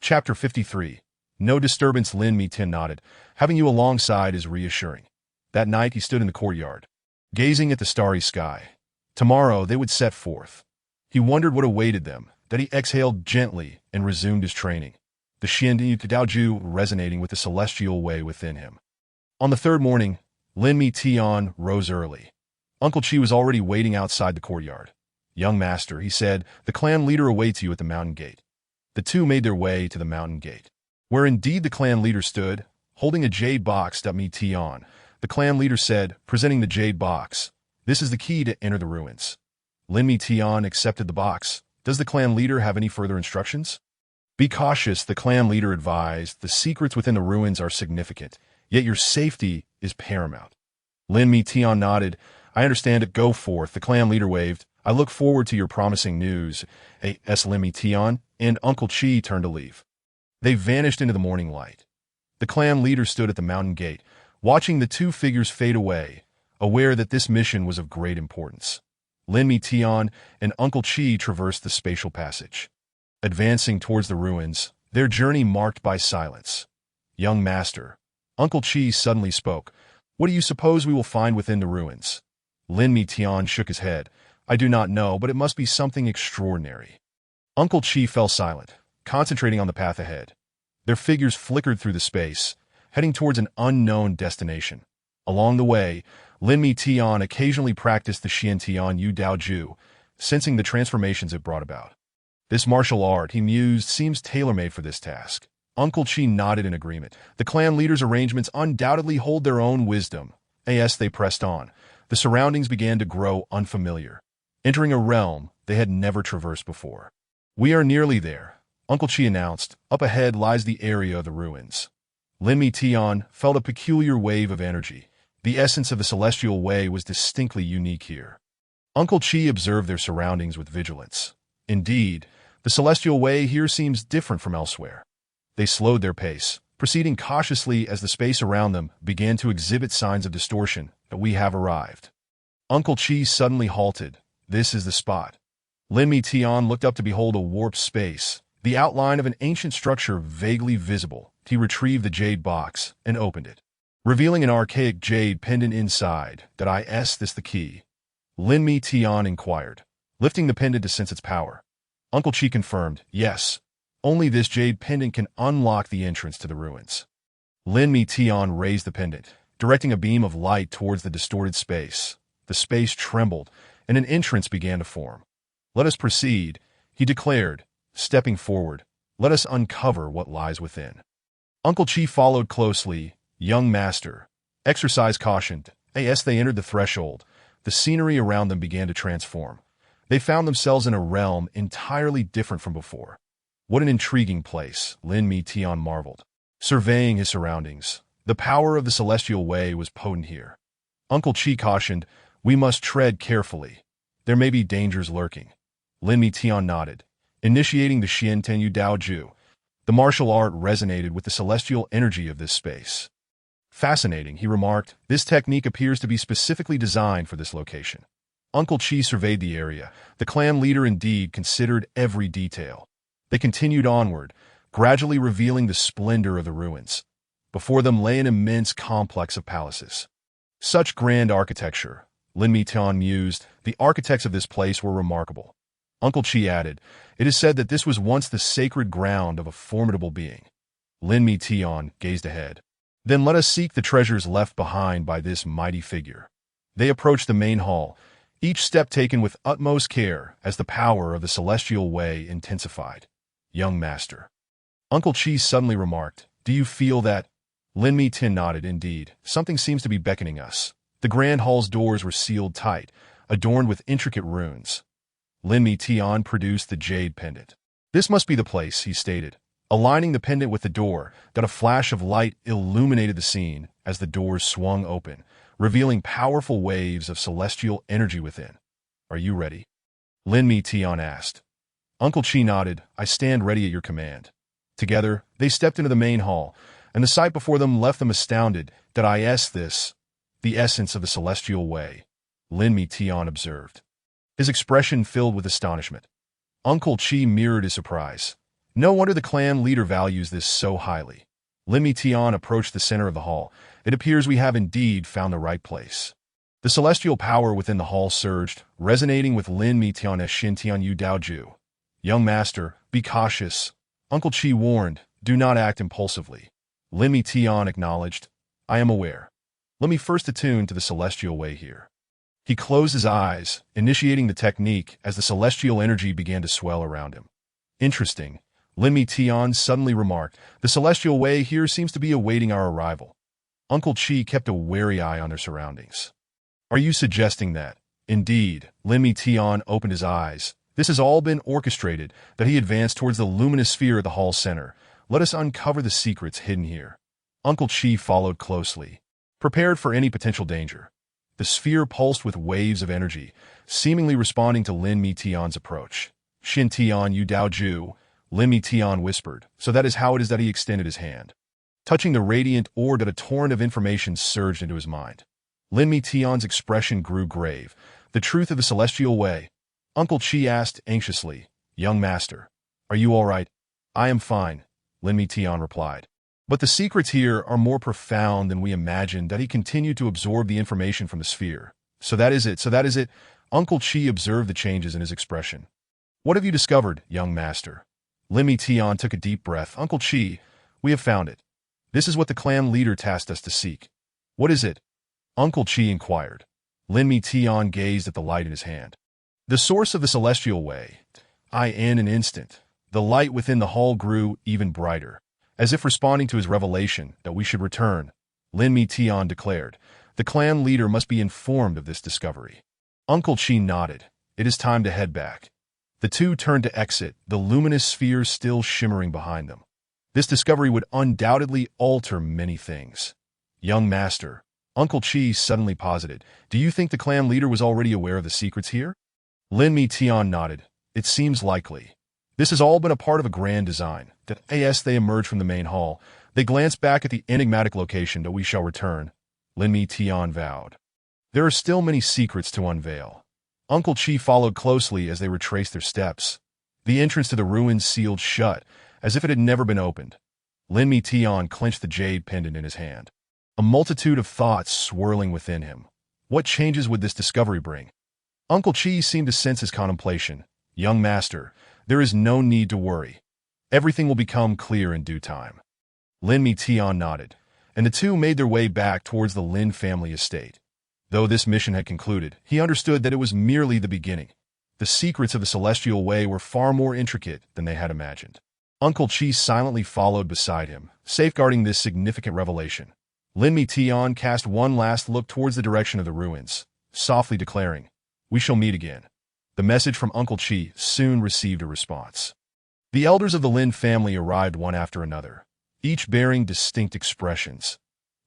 Chapter 53. No disturbance. Lin Mi Tian nodded. Having you alongside is reassuring. That night he stood in the courtyard, gazing at the starry sky. Tomorrow they would set forth. He wondered what awaited them, that he exhaled gently and resumed his training, the Xian Yu Dao Ju resonating with the celestial way within him. On the third morning, Lin Mi Tian rose early. Uncle Qi was already waiting outside the courtyard. Young master, he said, the clan leader awaits you at the mountain gate. The two made their way to the mountain gate, where indeed the clan leader stood, holding a jade box. Mi Tian, the clan leader said, presenting the jade box. This is the key to enter the ruins. Lin Mi Tian accepted the box. Does the clan leader have any further instructions? Be cautious, the clan leader advised. The secrets within the ruins are significant, yet your safety is paramount. Lin Mi Tian nodded. I understand it. Go forth, the clan leader waved. I look forward to your promising news. Lin Mi Tian and Uncle Qi turned to leave. They vanished into the morning light. The clan leader stood at the mountain gate, watching the two figures fade away, aware that this mission was of great importance. Lin Mi Tian and Uncle Chi traversed the spatial passage. Advancing towards the ruins, their journey marked by silence. Young master, Uncle Chi suddenly spoke. What do you suppose we will find within the ruins? Lin Mi Tian shook his head. I do not know, but it must be something extraordinary. Uncle Chi fell silent, concentrating on the path ahead. Their figures flickered through the space, heading towards an unknown destination. Along the way, Lin Mi Tian occasionally practiced the Xian Tian Yu Dao Ju, sensing the transformations it brought about. This martial art, he mused, seems tailor-made for this task. Uncle Chi nodded in agreement. The clan leader's arrangements undoubtedly hold their own wisdom. As they pressed on, the surroundings began to grow unfamiliar, entering a realm they had never traversed before. We are nearly there, Uncle Chi announced. Up ahead lies the area of the ruins. Lin Mi Tian felt a peculiar wave of energy. The essence of the celestial way was distinctly unique here. Uncle Chi observed their surroundings with vigilance. Indeed, the celestial way here seems different from elsewhere. They slowed their pace, proceeding cautiously as the space around them began to exhibit signs of distortion. We have arrived. Uncle Chi suddenly halted. This is the spot. Lin Mi Tian looked up to behold a warped space, the outline of an ancient structure vaguely visible. He retrieved the jade box and opened it, revealing an archaic jade pendant inside. Is this the key? Lin Mi Tian inquired, lifting the pendant to sense its power. Uncle Chi confirmed, yes. Only this jade pendant can unlock the entrance to the ruins. Lin Mi Tian raised the pendant, directing a beam of light towards the distorted space. The space trembled, and an entrance began to form. Let us proceed, he declared, stepping forward. Let us uncover what lies within. Uncle Chi followed closely. Young master, exercise caution. As they entered the threshold, the scenery around them began to transform. They found themselves in a realm entirely different from before. What an intriguing place, Lin Mi Tian marveled, surveying his surroundings. The power of the celestial way was potent here. Uncle Chi cautioned, we must tread carefully. There may be dangers lurking. Lin Mi Tian nodded, initiating the Xian Tenyu Dao Ju. The martial art resonated with the celestial energy of this space. Fascinating, he remarked. This technique appears to be specifically designed for this location. Uncle Chi surveyed the area. The clan leader indeed considered every detail. They continued onward, gradually revealing the splendor of the ruins. Before them lay an immense complex of palaces. Such grand architecture, Lin Mi Tian mused. The architects of this place were remarkable. Uncle Chi added, it is said that this was once the sacred ground of a formidable being. Lin Mi Tian gazed ahead. Then let us seek the treasures left behind by this mighty figure. They approached the main hall, each step taken with utmost care as the power of the celestial way intensified. Young master, Uncle Chi suddenly remarked, do you feel that? Lin Mi Tian nodded. Indeed, something seems to be beckoning us. The grand hall's doors were sealed tight, adorned with intricate runes. Lin Mi Tian produced the jade pendant. This must be the place, he stated. Aligning the pendant with the door, a flash of light illuminated the scene as the doors swung open, revealing powerful waves of celestial energy within. Are you ready? Lin Mi Tian asked. Uncle Chi nodded. I stand ready at your command. Together, they stepped into the main hall, and the sight before them left them astounded. Is this the essence of the celestial way? Lin Mi Tian observed, his expression filled with astonishment. Uncle Chi mirrored his surprise. No wonder the clan leader values this so highly. Lin Mi Tian approached the center of the hall. It appears we have indeed found the right place. The celestial power within the hall surged, resonating with Lin Mi Tian's Xian Tian Yu Dao Ju. Young master, be cautious. Uncle Chi warned, do not act impulsively. Lin Mi Tian acknowledged, I am aware. Let me first attune to the celestial way here. He closed his eyes, initiating the technique as the celestial energy began to swell around him. Interesting, Lin Mi Tian suddenly remarked, the celestial way here seems to be awaiting our arrival. Uncle Chi kept a wary eye on their surroundings. Are you suggesting that? Indeed, Lin Mi Tian opened his eyes. This has all been orchestrated, that he advanced towards the luminous sphere at the hall's center. Let us uncover the secrets hidden here. Uncle Chi followed closely, prepared for any potential danger. The sphere pulsed with waves of energy, seemingly responding to Lin Mi Tian's approach. Xian Tian Yu Dao Ju, Lin Mi Tian whispered, so that is how it is that he extended his hand. touching the radiant orb that a torrent of information surged into his mind. Lin Mi Tian's expression grew grave. The truth of the celestial way? Uncle Chi asked anxiously. Young master, are you all right? I am fine, Lin Mi Tian replied. But the secrets here are more profound than we imagined. That he continued to absorb the information from the sphere. So that is it. Uncle Chi observed the changes in his expression. What have you discovered, young master? Lin Mi Tian took a deep breath. Uncle Chi, we have found it. This is what the clan leader tasked us to seek. What is it? Uncle Chi inquired. Lin Mi Tian gazed at the light in his hand. The source of the celestial way. In an instant, the light within the hall grew even brighter, as if responding to his revelation that we should return. Lin Mi Tian declared. The clan leader must be informed of this discovery. Uncle Chi nodded. It is time to head back. The two turned to exit, the luminous spheres still shimmering behind them. This discovery would undoubtedly alter many things. Young master, Uncle Chi suddenly posited, do you think the clan leader was already aware of the secrets here? Lin Mi Tian nodded. It seems likely. This has all been a part of a grand design. As they emerged from the main hall, they glanced back at the enigmatic location that we shall return. Lin Mi Tian vowed. There are still many secrets to unveil. Uncle Chi followed closely as they retraced their steps. The entrance to the ruins sealed shut, as if it had never been opened. Lin Mi Tian clenched the jade pendant in his hand. A multitude of thoughts swirling within him. What changes would this discovery bring? Uncle Chi seemed to sense his contemplation. Young master, there is no need to worry. Everything will become clear in due time. Lin Mi Tian nodded, and the two made their way back towards the Lin family estate. Though this mission had concluded, he understood that it was merely the beginning. The secrets of the celestial way were far more intricate than they had imagined. Uncle Chi silently followed beside him, safeguarding this significant revelation. Lin Mi Tian cast one last look towards the direction of the ruins, softly declaring, we shall meet again. The message from Uncle Chi soon received a response. The elders of the Lin family arrived one after another, each bearing distinct expressions.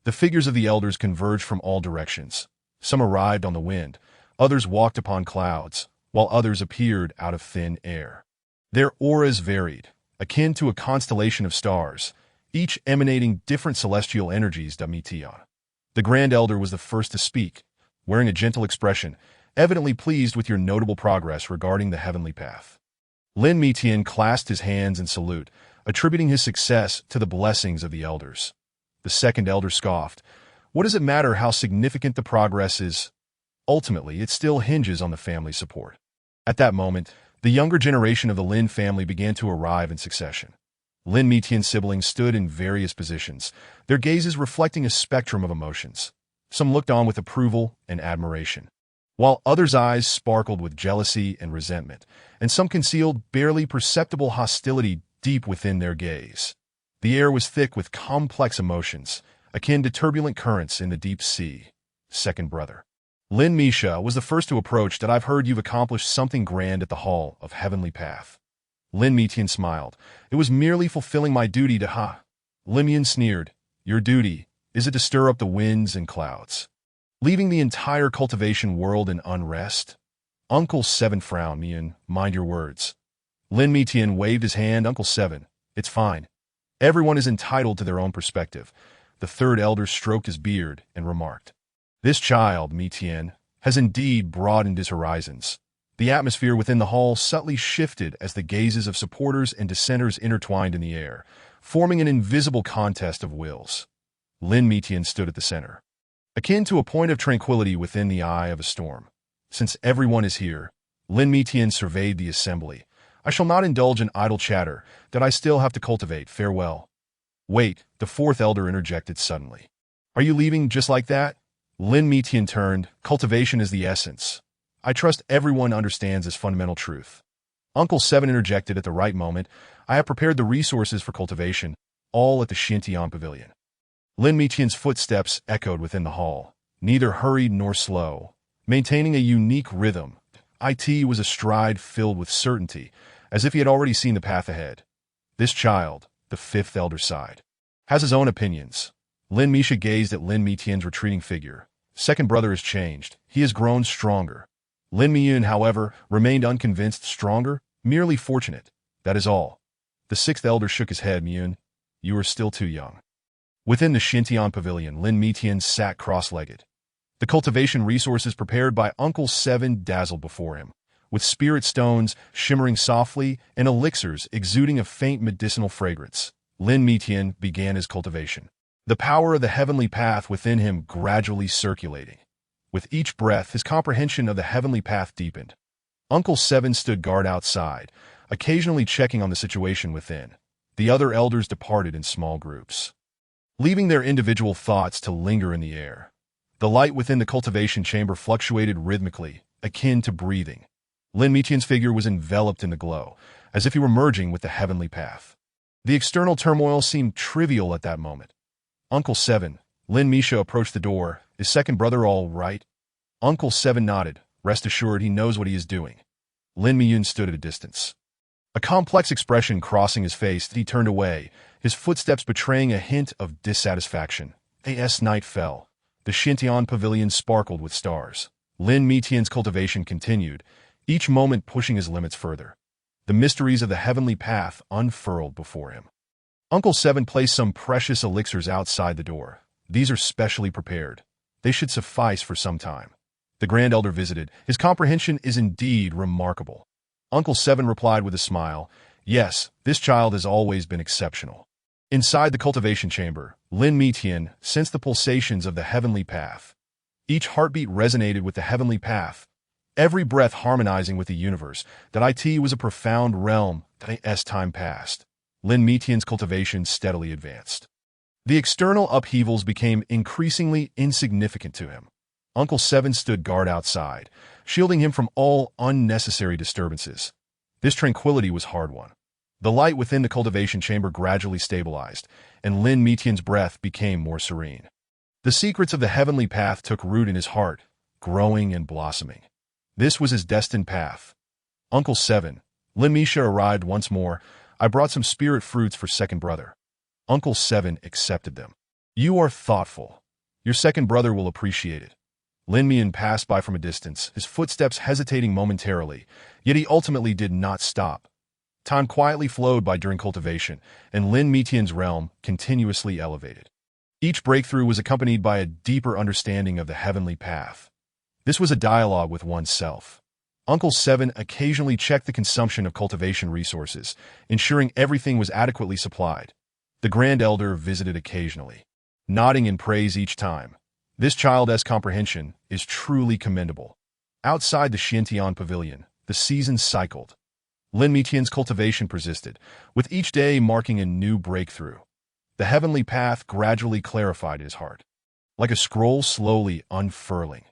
The figures of the elders converged from all directions. Some arrived on the wind, others walked upon clouds, while others appeared out of thin air. Their auras varied, akin to a constellation of stars, each emanating different celestial energies. The Grand Elder was the first to speak, wearing a gentle expression, evidently pleased with your notable progress regarding the heavenly path. Lin Mi Tian clasped his hands in salute, attributing his success to the blessings of the elders. The second elder scoffed. What does it matter how significant the progress is? Ultimately, it still hinges on the family's support. At that moment, the younger generation of the Lin family began to arrive in succession. Lin Mi Tian's siblings stood in various positions, their gazes reflecting a spectrum of emotions. Some looked on with approval and admiration, while others' eyes sparkled with jealousy and resentment, and some concealed barely perceptible hostility deep within their gaze. The air was thick with complex emotions, akin to turbulent currents in the deep sea. Second brother. Lin Misha was the first to approach. That I've heard you've accomplished something grand at the Hall of Heavenly Path. Lin Mi Tian smiled. It was merely fulfilling my duty to Lin Mian sneered. Your duty, is it to stir up the winds and clouds, leaving the entire cultivation world in unrest? Uncle Seven frowned. Mian, mind your words. Lin Mi Tian waved his hand. Uncle Seven, it's fine. Everyone is entitled to their own perspective. The third elder stroked his beard and remarked. This child, Mi Tian, has indeed broadened his horizons. The atmosphere within the hall subtly shifted as the gazes of supporters and dissenters intertwined in the air, forming an invisible contest of wills. Lin Mi Tian stood at the center, akin to a point of tranquility within the eye of a storm. Since everyone is here, Lin Mi Tian surveyed the assembly. I shall not indulge in idle chatter that I still have to cultivate. Farewell. Wait, the fourth elder interjected suddenly. Are you leaving just like that? Lin Mi Tian turned. Cultivation is the essence. I trust everyone understands this fundamental truth. Uncle Seven interjected at the right moment. I have prepared the resources for cultivation, all at the Xintian Pavilion. Lin Mi Tian's footsteps echoed within the hall, neither hurried nor slow, maintaining a unique rhythm. It was a stride filled with certainty, as if he had already seen the path ahead. This child, the fifth elder sighed, has his own opinions. Lin Misha gazed at Lin Mi Tian's retreating figure. Second brother has changed. He has grown stronger. Lin Miyun, however, remained unconvinced. Stronger? Merely fortunate. That is all. The sixth elder shook his head. Miyun, you are still too young. Within the Xintian Pavilion, Lin Mitian sat cross-legged. The cultivation resources prepared by Uncle Seven dazzled before him, with spirit stones shimmering softly and elixirs exuding a faint medicinal fragrance. Lin Mitian began his cultivation, the power of the heavenly path within him gradually circulating. With each breath, his comprehension of the heavenly path deepened. Uncle Seven stood guard outside, occasionally checking on the situation within. The other elders departed in small groups, leaving their individual thoughts to linger in the air. The light within the cultivation chamber fluctuated rhythmically, akin to breathing. Lin Mitian's figure was enveloped in the glow, as if he were merging with the heavenly path. The external turmoil seemed trivial at that moment. Uncle Seven, Lin Misha approached the door. Is second brother all right? Uncle Seven nodded. Rest assured he knows what he is doing. Lin Miyun stood at a distance, a complex expression crossing his face. He turned away, his footsteps betraying a hint of dissatisfaction. As night fell, the Xintian Pavilion sparkled with stars. Lin Mitian's cultivation continued, each moment pushing his limits further. The mysteries of the heavenly path unfurled before him. Uncle Seven placed some precious elixirs outside the door. These are specially prepared. They should suffice for some time. The Grand Elder visited. His comprehension is indeed remarkable. Uncle Seven replied with a smile. Yes, this child has always been exceptional. Inside the cultivation chamber, Lin Mitian sensed the pulsations of the heavenly path. Each heartbeat resonated with the heavenly path, every breath harmonizing with the universe. That it was a profound realm. That as time passed, Lin Mitian's cultivation steadily advanced. The external upheavals became increasingly insignificant to him. Uncle Seven stood guard outside, shielding him from all unnecessary disturbances. This tranquility was hard-won. The light within the cultivation chamber gradually stabilized, and Lin Mitian's breath became more serene. The secrets of the heavenly path took root in his heart, growing and blossoming. This was his destined path. Uncle Seven, Lin Misha arrived once more. I brought some spirit fruits for second brother. Uncle Seven accepted them. You are thoughtful. Your second brother will appreciate it. Lin Mian passed by from a distance, his footsteps hesitating momentarily, yet he ultimately did not stop. Time quietly flowed by during cultivation, and Lin Mitian's realm continuously elevated. Each breakthrough was accompanied by a deeper understanding of the heavenly path. This was a dialogue with oneself. Uncle Seven occasionally checked the consumption of cultivation resources, ensuring everything was adequately supplied. The Grand Elder visited occasionally, nodding in praise each time. This child's comprehension is truly commendable. Outside the Xintian Pavilion, the seasons cycled. Lin Mitian's cultivation persisted, with each day marking a new breakthrough. The heavenly path gradually clarified his heart, like a scroll slowly unfurling.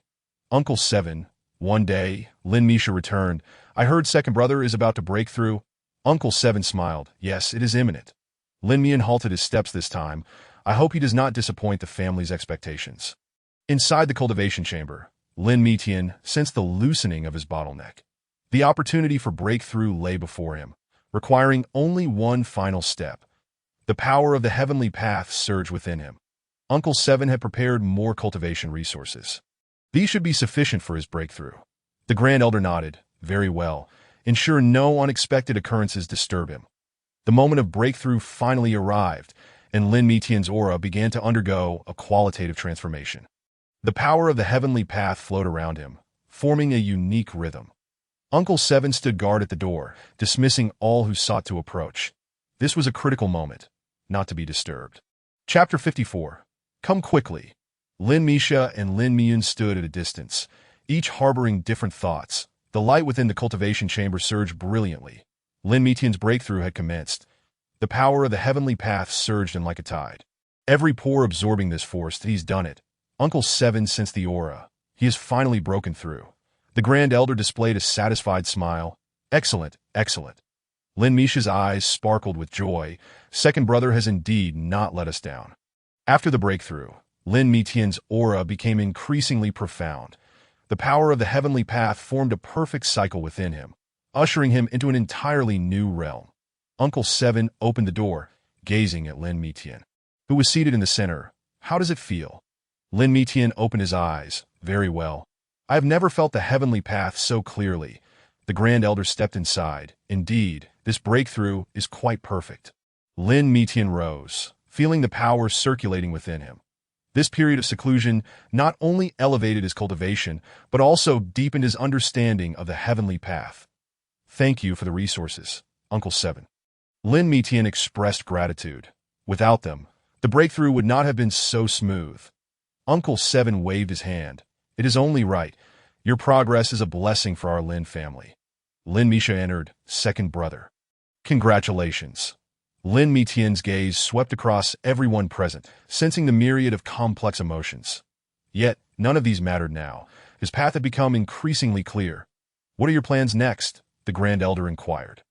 Uncle Seven, one day, Lin Misha returned. I heard second brother is about to break through. Uncle Seven smiled. Yes, it is imminent. Lin Mian halted his steps this time. I hope he does not disappoint the family's expectations. Inside the cultivation chamber, Lin Mitian sensed the loosening of his bottleneck. The opportunity for breakthrough lay before him, requiring only one final step. The power of the heavenly path surged within him. Uncle Seven had prepared more cultivation resources. These should be sufficient for his breakthrough. The Grand Elder nodded. Very well. Ensure no unexpected occurrences disturb him. The moment of breakthrough finally arrived, and Lin Mitian's aura began to undergo a qualitative transformation. The power of the heavenly path flowed around him, forming a unique rhythm. Uncle Seven stood guard at the door, dismissing all who sought to approach. This was a critical moment, not to be disturbed. Chapter 54. Come quickly. Lin Misha and Lin Miyun stood at a distance, each harboring different thoughts. The light within the cultivation chamber surged brilliantly. Lin Mitian's breakthrough had commenced. The power of the heavenly path surged in like a tide. Every pore absorbing this force. He's done it. Uncle Seven sensed the aura. He has finally broken through. The Grand Elder displayed a satisfied smile. Excellent, excellent. Lin Misha's eyes sparkled with joy. Second brother has indeed not let us down. After the breakthrough, Lin Mitian's aura became increasingly profound. The power of the heavenly path formed a perfect cycle within him, ushering him into an entirely new realm. Uncle Seven opened the door, gazing at Lin Mitian, who was seated in the center. How does it feel? Lin Mitian opened his eyes. Very well. I have never felt the heavenly path so clearly. The Grand Elder stepped inside. Indeed, this breakthrough is quite perfect. Lin Mitian rose, feeling the power circulating within him. This period of seclusion not only elevated his cultivation, but also deepened his understanding of the heavenly path. Thank you for the resources, Uncle Seven. Lin Mitian expressed gratitude. Without them, the breakthrough would not have been so smooth. Uncle Seven waved his hand. It is only right. Your progress is a blessing for our Lin family. Lin Misha entered, second brother. Congratulations. Lin Mitian's gaze swept across everyone present, sensing the myriad of complex emotions. Yet, none of these mattered now. His path had become increasingly clear. What are your plans next? The Grand Elder inquired.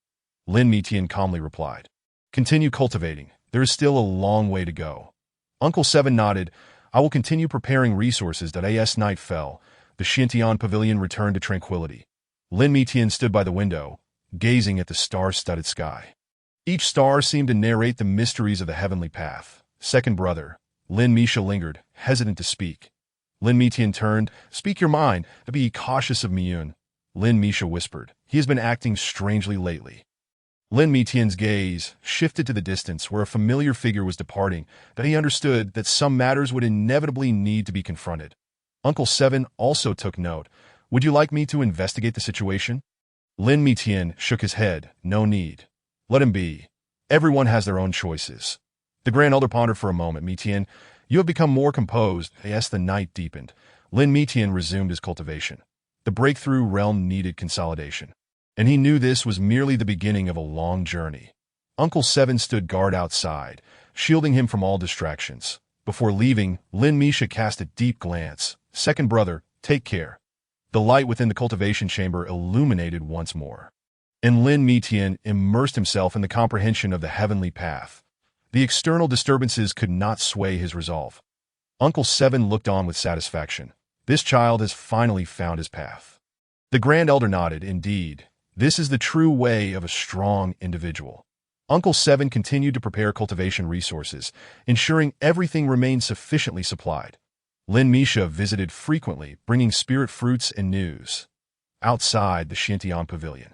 Lin Mitian calmly replied. Continue cultivating. There is still a long way to go. Uncle Seven nodded. I will continue preparing resources. As night fell, the Xintian pavilion returned to tranquility. Lin Mitian stood by the window, gazing at the star-studded sky. Each star seemed to narrate the mysteries of the heavenly path. Second brother, Lin Misha lingered, hesitant to speak. Lin Mitian turned. Speak your mind, be cautious of Miyun. Lin Misha whispered. He has been acting strangely lately. Lin Mitian's gaze shifted to the distance where a familiar figure was departing, that he understood that some matters would inevitably need to be confronted. Uncle Seven also took note. Would you like me to investigate the situation? Lin Mitian shook his head. No need. Let him be. Everyone has their own choices. The Grand Elder pondered for a moment. Mitian, you have become more composed. As the night deepened, Lin Mitian resumed his cultivation. The breakthrough realm needed consolidation, and he knew this was merely the beginning of a long journey. Uncle Seven stood guard outside, shielding him from all distractions. Before leaving, Lin Misha cast a deep glance. Second brother, take care. The light within the cultivation chamber illuminated once more, and Lin Mitian immersed himself in the comprehension of the heavenly path. The external disturbances could not sway his resolve. Uncle Seven looked on with satisfaction. This child has finally found his path. The Grand Elder nodded. Indeed, this is the true way of a strong individual. Uncle Seven continued to prepare cultivation resources, ensuring everything remained sufficiently supplied. Lin Misha visited frequently, bringing spirit fruits and news. Outside the Xintian pavilion,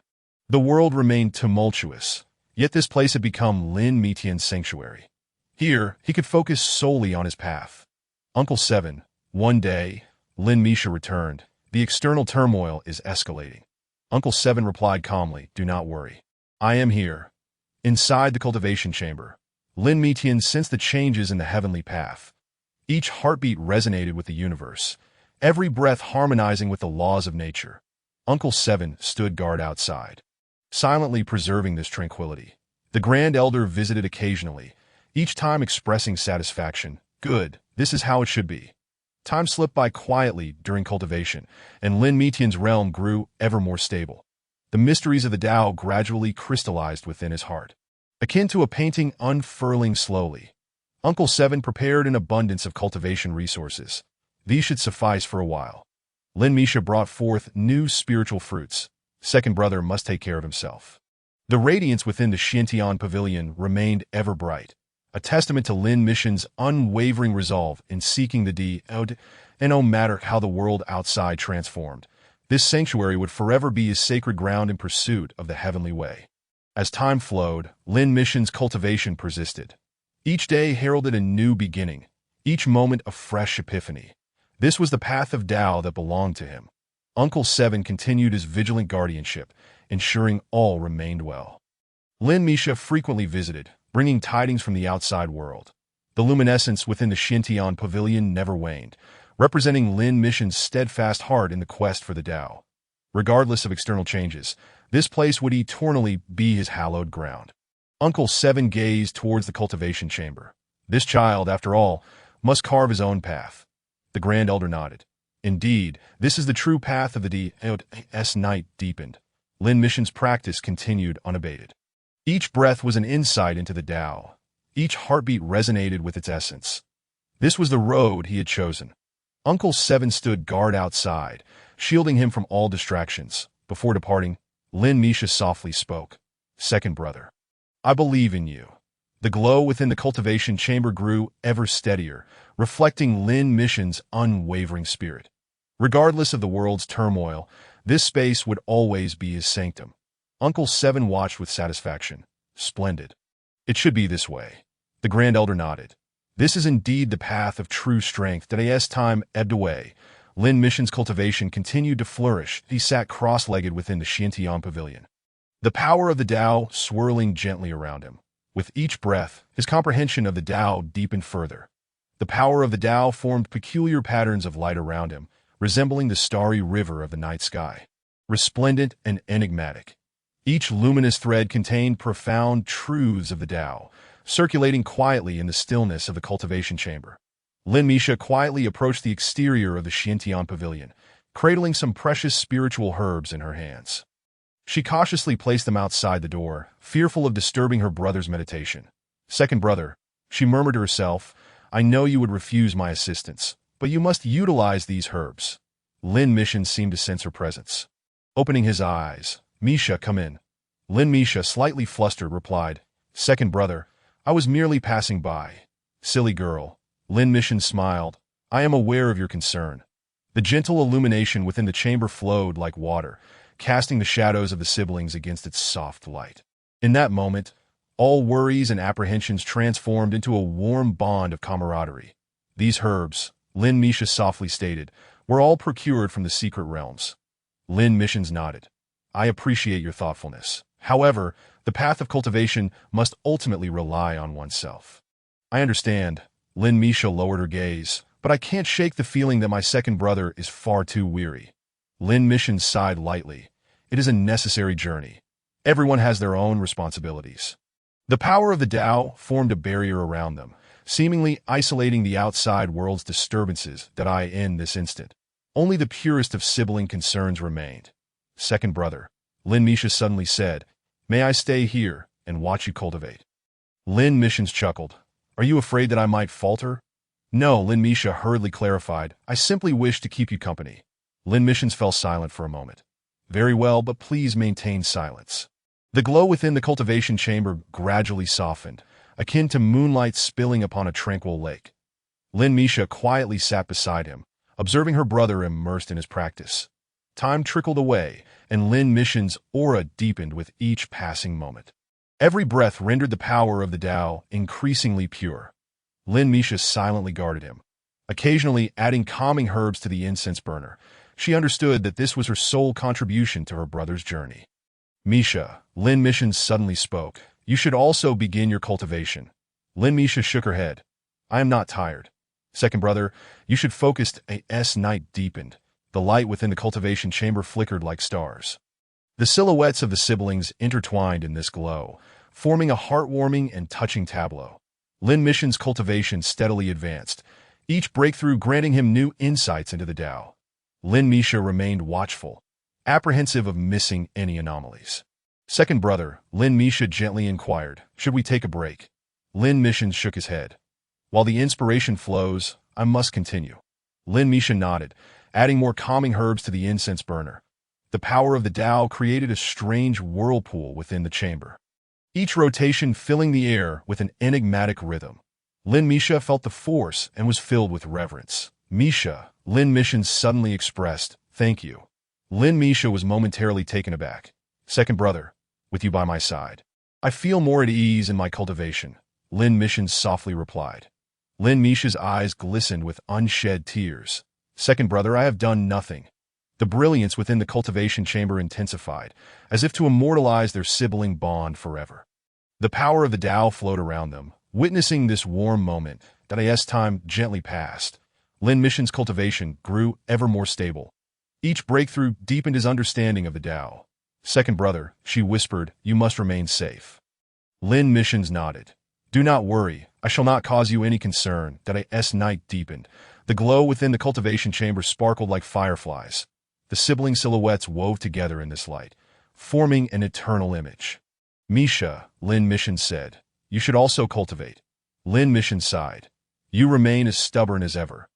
the world remained tumultuous, yet this place had become Lin Mitian's sanctuary. Here, he could focus solely on his path. Uncle Seven, one day, Lin Misha returned. The external turmoil is escalating. Uncle Seven replied calmly, do not worry. I am here. Inside the cultivation chamber, Lin Mitian sensed the changes in the heavenly path. Each heartbeat resonated with the universe, every breath harmonizing with the laws of nature. Uncle Seven stood guard outside, silently preserving this tranquility. The Grand Elder visited occasionally, each time expressing satisfaction. Good, this is how it should be. Time slipped by quietly during cultivation, and Lin Mitian's realm grew ever more stable. The mysteries of the Tao gradually crystallized within his heart, akin to a painting unfurling slowly. Uncle Seven prepared an abundance of cultivation resources. These should suffice for a while. Lin Misha brought forth new spiritual fruits. Second brother must take care of himself. The radiance within the Xintian pavilion remained ever bright, a testament to Lin Mishan's unwavering resolve in seeking the Tao. And no matter how the world outside transformed, this sanctuary would forever be his sacred ground in pursuit of the heavenly way. As time flowed, Lin Mishan's cultivation persisted. Each day heralded a new beginning, each moment a fresh epiphany. This was the path of Tao that belonged to him. Uncle Seven continued his vigilant guardianship, ensuring all remained well. Lin Misha frequently visited, bringing tidings from the outside world. The luminescence within the Xintian pavilion never waned, representing Lin Mishan's steadfast heart in the quest for the Tao. Regardless of external changes, this place would eternally be his hallowed ground. Uncle Seven gazed towards the cultivation chamber. This child, after all, must carve his own path. The Grand Elder nodded. Indeed, this is the true path of the Tao. As night deepened, Lin Mishan's practice continued unabated. Each breath was an insight into the Tao. Each heartbeat resonated with its essence. This was the road he had chosen. Uncle Seven stood guard outside, shielding him from all distractions. Before departing, Lin Misha softly spoke. Second brother, I believe in you. The glow within the cultivation chamber grew ever steadier, reflecting Lin Mishan's unwavering spirit. Regardless of the world's turmoil, this space would always be his sanctum. Uncle Seven watched with satisfaction. Splendid. It should be this way. The Grand Elder nodded. This is indeed the path of true strength. As time ebbed away, Lin Mission's cultivation continued to flourish. He sat cross-legged within the Xintian pavilion, the power of the Tao swirling gently around him. With each breath, his comprehension of the Tao deepened further. The power of the Tao formed peculiar patterns of light around him, resembling the starry river of the night sky, resplendent and enigmatic. Each luminous thread contained profound truths of the Tao, circulating quietly in the stillness of the cultivation chamber. Lin Misha quietly approached the exterior of the Xintian pavilion, cradling some precious spiritual herbs in her hands. She cautiously placed them outside the door, fearful of disturbing her brother's meditation. Second brother, she murmured to herself, I know you would refuse my assistance, but you must utilize these herbs. Lin Mission seemed to sense her presence. Opening his eyes, Misha, come in. Lin Misha, slightly flustered, replied, Second brother, I was merely passing by. Silly girl. Lin Mission smiled. I am aware of your concern. The gentle illumination within the chamber flowed like water, casting the shadows of the siblings against its soft light. In that moment, all worries and apprehensions transformed into a warm bond of camaraderie. These herbs, Lin Misha softly stated, were all procured from the secret realms. Lin Missions nodded. I appreciate your thoughtfulness. However, the path of cultivation must ultimately rely on oneself. I understand. Lin Misha lowered her gaze, but I can't shake the feeling that my second brother is far too weary. Lin Mission sighed lightly. It is a necessary journey. Everyone has their own responsibilities. The power of the Tao formed a barrier around them, seemingly isolating the outside world's disturbances that in this instant. Only the purest of sibling concerns remained. Second brother, Lin Misha suddenly said, May I stay here and watch you cultivate? Lin Missions chuckled. Are you afraid that I might falter? No, Lin Misha hurriedly clarified. I simply wish to keep you company. Lin Missions fell silent for a moment. Very well, but please maintain silence. The glow within the cultivation chamber gradually softened, akin to moonlight spilling upon a tranquil lake. Lin Misha quietly sat beside him, observing her brother immersed in his practice. Time trickled away, and Lin Mission's aura deepened with each passing moment. Every breath rendered the power of the Tao increasingly pure. Lin Misha silently guarded him, occasionally adding calming herbs to the incense burner. She understood that this was her sole contribution to her brother's journey. Misha, Lin Mission suddenly spoke. You should also begin your cultivation. Lin Misha shook her head. I am not tired. Second brother, you should focus. As night deepened, the light within the cultivation chamber flickered like stars. The silhouettes of the siblings intertwined in this glow, forming a heartwarming and touching tableau. Lin Mission's cultivation steadily advanced, each breakthrough granting him new insights into the Tao. Lin Misha remained watchful, apprehensive of missing any anomalies. Second brother, Lin Misha gently inquired, should we take a break? Lin Mission shook his head. While the inspiration flows, I must continue. Lin Misha nodded, adding more calming herbs to the incense burner. The power of the Tao created a strange whirlpool within the chamber, each rotation filling the air with an enigmatic rhythm. Lin Misha felt the force and was filled with reverence. Misha, Lin Mission suddenly expressed, thank you. Lin Misha was momentarily taken aback. Second brother, with you by my side, I feel more at ease in my cultivation, Lin Mission softly replied. Lin Misha's eyes glistened with unshed tears. Second brother, I have done nothing. The brilliance within the cultivation chamber intensified, as if to immortalize their sibling bond forever. The power of the Tao flowed around them, witnessing this warm moment that as time gently passed. Lin Mission's cultivation grew ever more stable. Each breakthrough deepened his understanding of the Tao. Second brother, she whispered, you must remain safe. Lin Missions nodded. Do not worry, I shall not cause you any concern. As night deepened, the glow within the cultivation chamber sparkled like fireflies. The sibling silhouettes wove together in this light, forming an eternal image. Misha, Lin Mission said, you should also cultivate. Lin Mission sighed. You remain as stubborn as ever.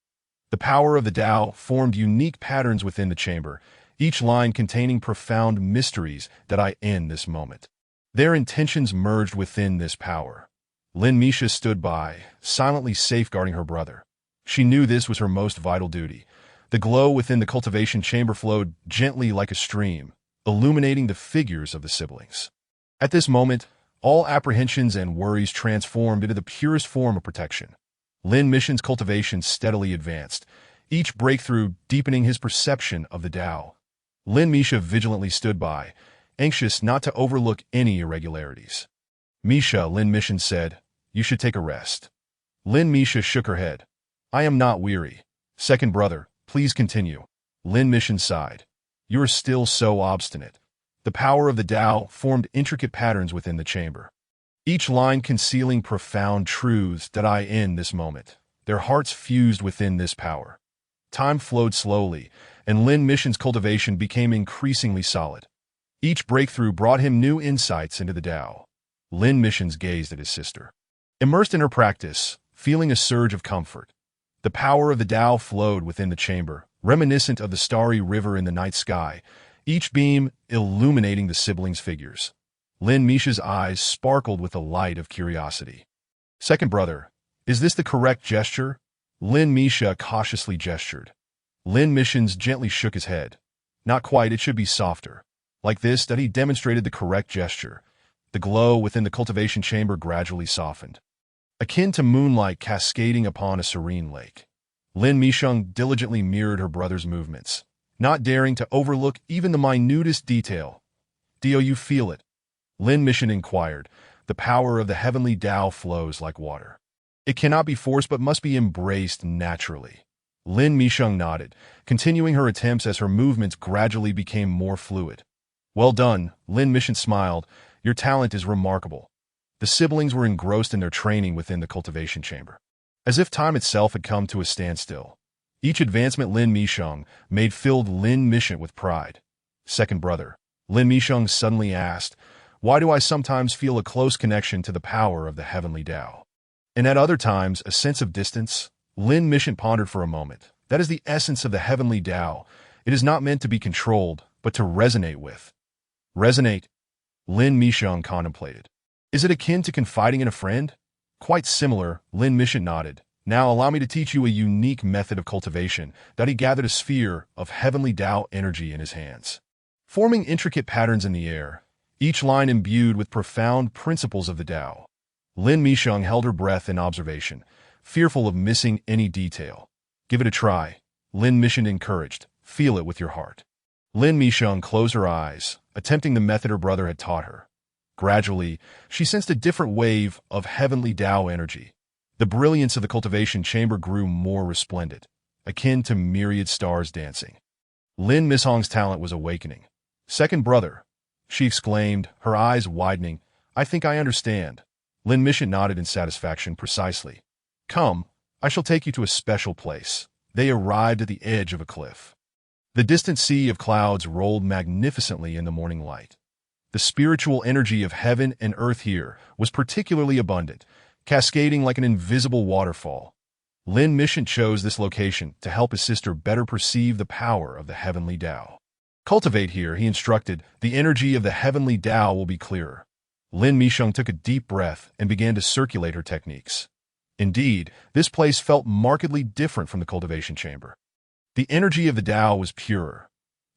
The power of the Tao formed unique patterns within the chamber, each line containing profound mysteries that in this moment. Their intentions merged within this power. Lin Misha stood by, silently safeguarding her brother. She knew this was her most vital duty. The glow within the cultivation chamber flowed gently like a stream, illuminating the figures of the siblings. At this moment, All apprehensions and worries transformed into the purest form of protection. Lin Mission's cultivation steadily advanced, each breakthrough deepening his perception of the Tao. Lin Misha vigilantly stood by, anxious not to overlook any irregularities. Misha, Lin Mission said, you should take a rest. Lin Misha shook her head. I am not weary. Second brother, please continue. Lin Mission sighed. You are still so obstinate. The power of the Tao formed intricate patterns within the chamber, each line concealing profound truths that I in this moment. Their hearts fused within this power. Time flowed slowly, and Lin Mission's cultivation became increasingly solid. Each breakthrough brought him new insights into the Tao. Lin Mission's gazed at his sister, immersed in her practice, feeling a surge of comfort. The power of the Tao flowed within the chamber, reminiscent of the starry river in the night sky, each beam illuminating the siblings' figures. Lin Misha's eyes sparkled with the light of curiosity. Second brother, is this the correct gesture? Lin Misha cautiously gestured. Lin Missions gently shook his head. Not quite, it should be softer. Like this, that he demonstrated the correct gesture. The glow within the cultivation chamber gradually softened, akin to moonlight cascading upon a serene lake. Lin Misheng diligently mirrored her brother's movements, not daring to overlook even the minutest detail. Do you feel it? Lin Mission inquired. The power of the heavenly Tao flows like water. It cannot be forced but must be embraced naturally. Lin Misheng nodded, continuing her attempts as her movements gradually became more fluid. Well done, Lin Mission smiled. Your talent is remarkable. The siblings were engrossed in their training within the cultivation chamber, as if time itself had come to a standstill. Each advancement Lin Misheng made filled Lin Mission with pride. Second brother, Lin Misheng suddenly asked, why do I sometimes feel a close connection to the power of the heavenly Tao, and at other times a sense of distance? Lin Mission pondered for a moment. That is the essence of the heavenly Tao. It is not meant to be controlled, but to resonate with. Resonate? Lin Misheng contemplated. Is it akin to confiding in a friend? Quite similar, Lin Mission nodded. Now allow me to teach you a unique method of cultivation. That he gathered a sphere of heavenly Tao energy in his hands, forming intricate patterns in the air, each line imbued with profound principles of the Tao. Lin Misheng held her breath in observation, fearful of missing any detail. Give it a try, Lin Mission encouraged. Feel it with your heart. Lin Misheng closed her eyes, attempting the method her brother had taught her. Gradually, she sensed a different wave of heavenly Tao energy. The brilliance of the cultivation chamber grew more resplendent, akin to myriad stars dancing. Lin Misheng's talent was awakening. Second brother, she exclaimed, her eyes widening. I think I understand. Lin Mission nodded in satisfaction. Precisely. Come, I shall take you to a special place. They arrived at the edge of a cliff. The distant sea of clouds rolled magnificently in the morning light. The spiritual energy of heaven and earth here was particularly abundant, cascading like an invisible waterfall. Lin Mission chose this location to help his sister better perceive the power of the heavenly Tao. Cultivate here, he instructed. The energy of the heavenly Tao will be clearer. Lin Misheng took a deep breath and began to circulate her techniques. Indeed, this place felt markedly different from the cultivation chamber. The energy of the Tao was purer.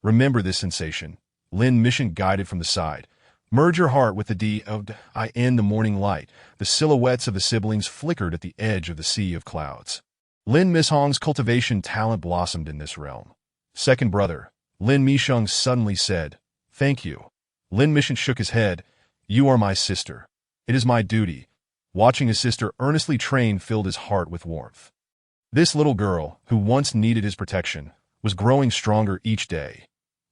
Remember this sensation. Lin Mission guided from the side. Merge your heart with the D of I in the morning light. The silhouettes of the siblings flickered at the edge of the sea of clouds. Lin Misheng's cultivation talent blossomed in this realm. Second brother, Lin Misheng suddenly said, thank you. Lin Mission shook his head. You are my sister. It is my duty. Watching his sister earnestly train filled his heart with warmth. This little girl, who once needed his protection, was growing stronger each day.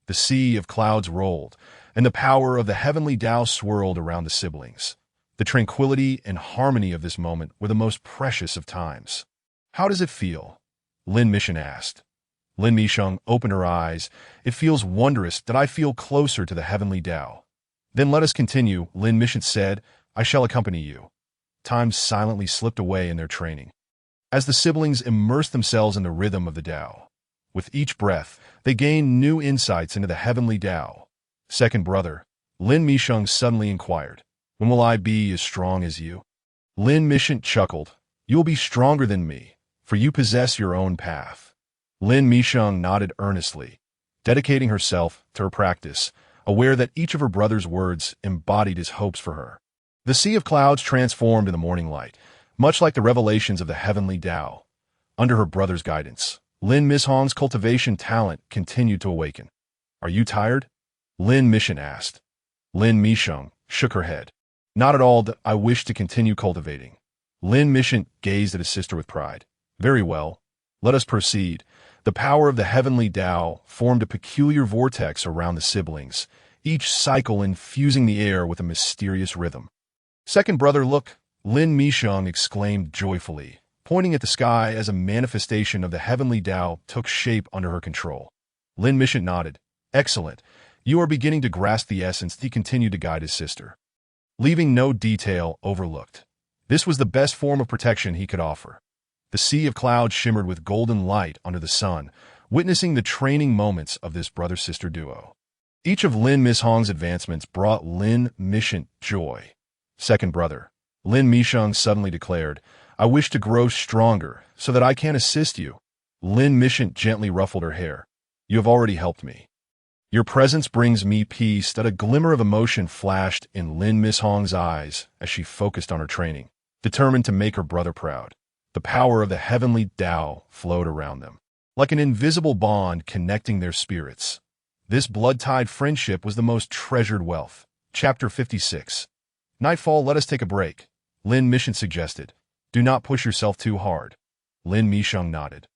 The sea of clouds rolled, and the power of the heavenly Tao swirled around the siblings. The tranquility and harmony of this moment were the most precious of times. How does it feel? Lin Mission asked. Lin Misheng opened her eyes. It feels wondrous that I feel closer to the heavenly Tao. Then let us continue, Lin Mission said. I shall accompany you. Time silently slipped away in their training, as the siblings immersed themselves in the rhythm of the Tao. With each breath, they gained new insights into the heavenly Tao. Second brother, Lin Misheng suddenly inquired, when will I be as strong as you? Lin Mission chuckled. You will be stronger than me, for you possess your own path. Lin Misheng nodded earnestly, dedicating herself to her practice, aware that each of her brother's words embodied his hopes for her. The sea of clouds transformed in the morning light, much like the revelations of the heavenly Tao. Under her brother's guidance, Lin Mishong's cultivation talent continued to awaken. Are you tired? Lin Mishon asked. Lin Mishong shook her head. Not at all. I wish to continue cultivating. Lin Mishon gazed at his sister with pride. Very well. Let us proceed. The power of the heavenly Tao formed a peculiar vortex around the siblings, each cycle infusing the air with a mysterious rhythm. Second brother, look, Lin Mishong exclaimed joyfully, pointing at the sky as a manifestation of the heavenly Tao took shape under her control. Lin Mishon nodded. Excellent. You are beginning to grasp the essence. He continued to guide his sister, leaving no detail overlooked. This was the best form of protection he could offer. The sea of clouds shimmered with golden light under the sun, witnessing the training moments of this brother-sister duo. Each of Lin Mishong's advancements brought Lin Mishon joy. Second brother, Lin Mishong suddenly declared, I wish to grow stronger so that I can assist you. Lin Mishon gently ruffled her hair. You have already helped me. Your presence brings me peace. That a glimmer of emotion flashed in Lin Mishong's eyes as she focused on her training, determined to make her brother proud. The power of the heavenly Tao flowed around them, like an invisible bond connecting their spirits. This blood-tied friendship was the most treasured wealth. Chapter 56. Nightfall, let us take a break, Lin Mishon suggested. Do not push yourself too hard. Lin Mishong nodded.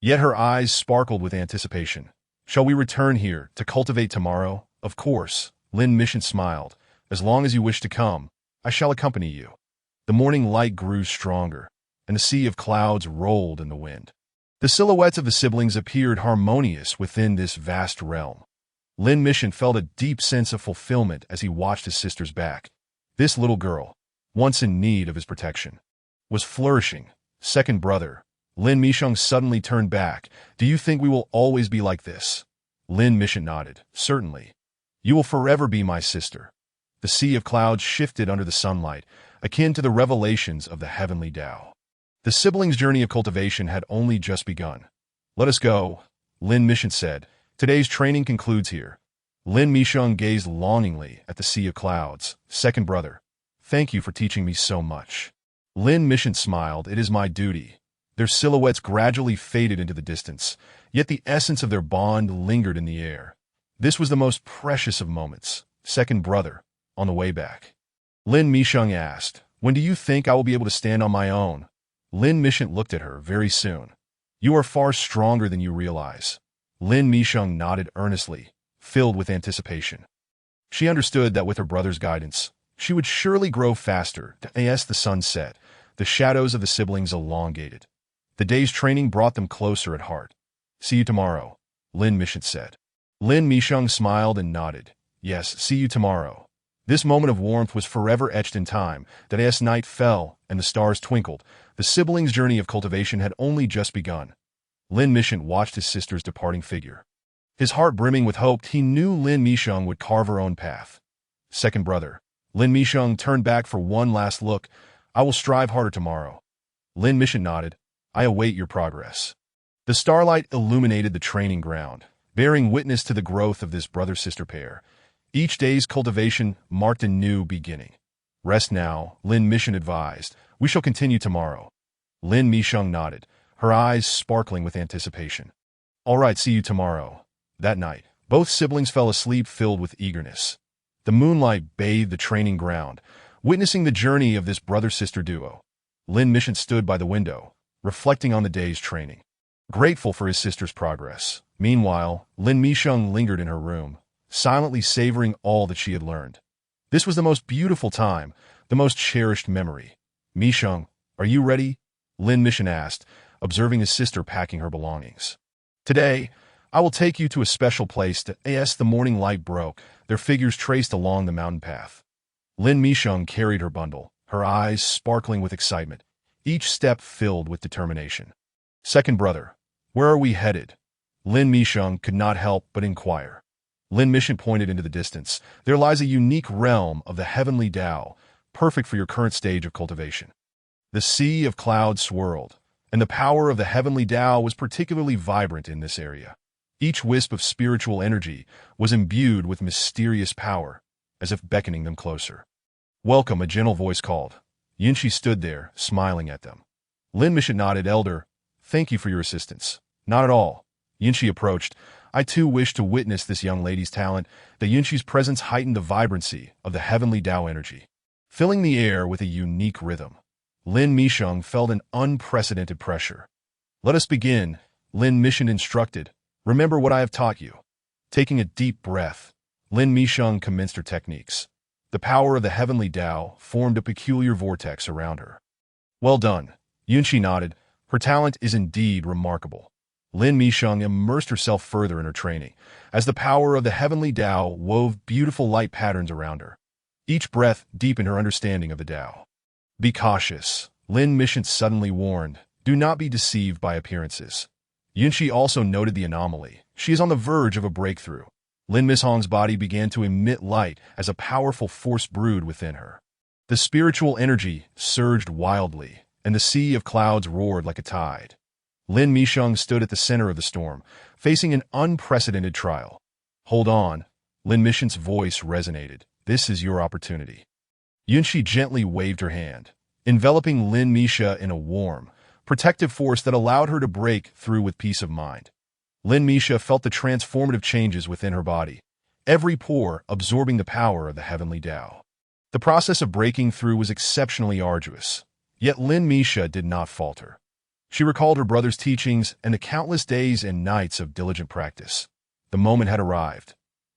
Yet her eyes sparkled with anticipation. Shall we return here to cultivate tomorrow? Of course, Lin Mishon smiled. As long as you wish to come, I shall accompany you. The morning light grew stronger, and the sea of clouds rolled in the wind. The silhouettes of the siblings appeared harmonious within this vast realm. Lin Mishon felt a deep sense of fulfillment as he watched his sister's back. This little girl, once in need of his protection, was flourishing. Second brother, Lin Mishong suddenly turned back. Do you think we will always be like this? Lin Mishon nodded. Certainly. You will forever be my sister. The sea of clouds shifted under the sunlight, akin to the revelations of the heavenly Tao. The siblings' journey of cultivation had only just begun. Let us go, Lin Mishon said. Today's training concludes here. Lin Mishong gazed longingly at the sea of clouds. Second brother, thank you for teaching me so much. Lin Mishon smiled. It is my duty. Their silhouettes gradually faded into the distance, yet the essence of their bond lingered in the air. This was the most precious of moments. Second brother, on the way back, Lin Mishong asked, when do you think I will be able to stand on my own? Lin Mishon looked at her. Very soon. You are far stronger than you realize. Lin Mishong nodded earnestly, filled with anticipation. She understood that with her brother's guidance, she would surely grow faster. As the sun set, the shadows of the siblings elongated. The day's training brought them closer at heart. See you tomorrow, Lin Mishon said. Lin Mishong smiled and nodded. Yes, see you tomorrow. This moment of warmth was forever etched in time. As night fell and the stars twinkled, the siblings' journey of cultivation had only just begun. Lin Mishon watched his sister's departing figure. His heart brimming with hope, he knew Lin Mishong would carve her own path. Second brother, Lin Mishong turned back for one last look. I will strive harder tomorrow. Lin Mishon nodded. I await your progress. The starlight illuminated the training ground, bearing witness to the growth of this brother-sister pair. Each day's cultivation marked a new beginning. Rest now, Lin Mishon advised. We shall continue tomorrow. Lin Mishong nodded, her eyes sparkling with anticipation. All right, see you tomorrow. That night, both siblings fell asleep filled with eagerness. The moonlight bathed the training ground, witnessing the journey of this brother-sister duo. Lin Mishon stood by the window, reflecting on the day's training, grateful for his sister's progress. Meanwhile, Lin Mishong lingered in her room, silently savoring all that she had learned. This was the most beautiful time, the most cherished memory. Mishong, are you ready? Lin Mishon asked, observing his sister packing her belongings. Today, I will take you to a special place. As the morning light broke, their figures traced along the mountain path. Lin Mishong carried her bundle, her eyes sparkling with excitement, each step filled with determination. Second brother, where are we headed? Lin Mishong could not help but inquire. Lin Mishon pointed into the distance. There lies a unique realm of the heavenly Tao, perfect for your current stage of cultivation. The sea of clouds swirled, and the power of the heavenly Tao was particularly vibrant in this area. Each wisp of spiritual energy was imbued with mysterious power, as if beckoning them closer. Welcome, a gentle voice called. Yunshi stood there, smiling at them. Lin Misha nodded. Elder, thank you for your assistance. Not at all. Yunshi approached. I too wish to witness this young lady's talent. The Yunshi's presence heightened the vibrancy of the heavenly Tao energy, filling the air with a unique rhythm. Lin Misheng felt an unprecedented pressure. Let us begin, Lin Misheng instructed. Remember what I have taught you. Taking a deep breath, Lin Misheng commenced her techniques. The power of the heavenly Tao formed a peculiar vortex around her. Well done. Yunshi nodded. Her talent is indeed remarkable. Lin Misheng immersed herself further in her training, as the power of the heavenly Tao wove beautiful light patterns around her. Each breath deepened her understanding of the Tao. Be cautious, Lin Misheng suddenly warned. Do not be deceived by appearances. Yunshi also noted the anomaly. She is on the verge of a breakthrough. Lin Misheng's body began to emit light as a powerful force brewed within her. The spiritual energy surged wildly, and the sea of clouds roared like a tide. Lin Misheng stood at the center of the storm, facing an unprecedented trial. Hold on, Lin Misheng's voice resonated. This is your opportunity. Yunshi gently waved her hand, enveloping Lin Misha in a warm, protective force that allowed her to break through with peace of mind. Lin Misha felt the transformative changes within her body, every pore absorbing the power of the heavenly Tao. The process of breaking through was exceptionally arduous, yet Lin Misha did not falter. She recalled her brother's teachings and the countless days and nights of diligent practice. The moment had arrived.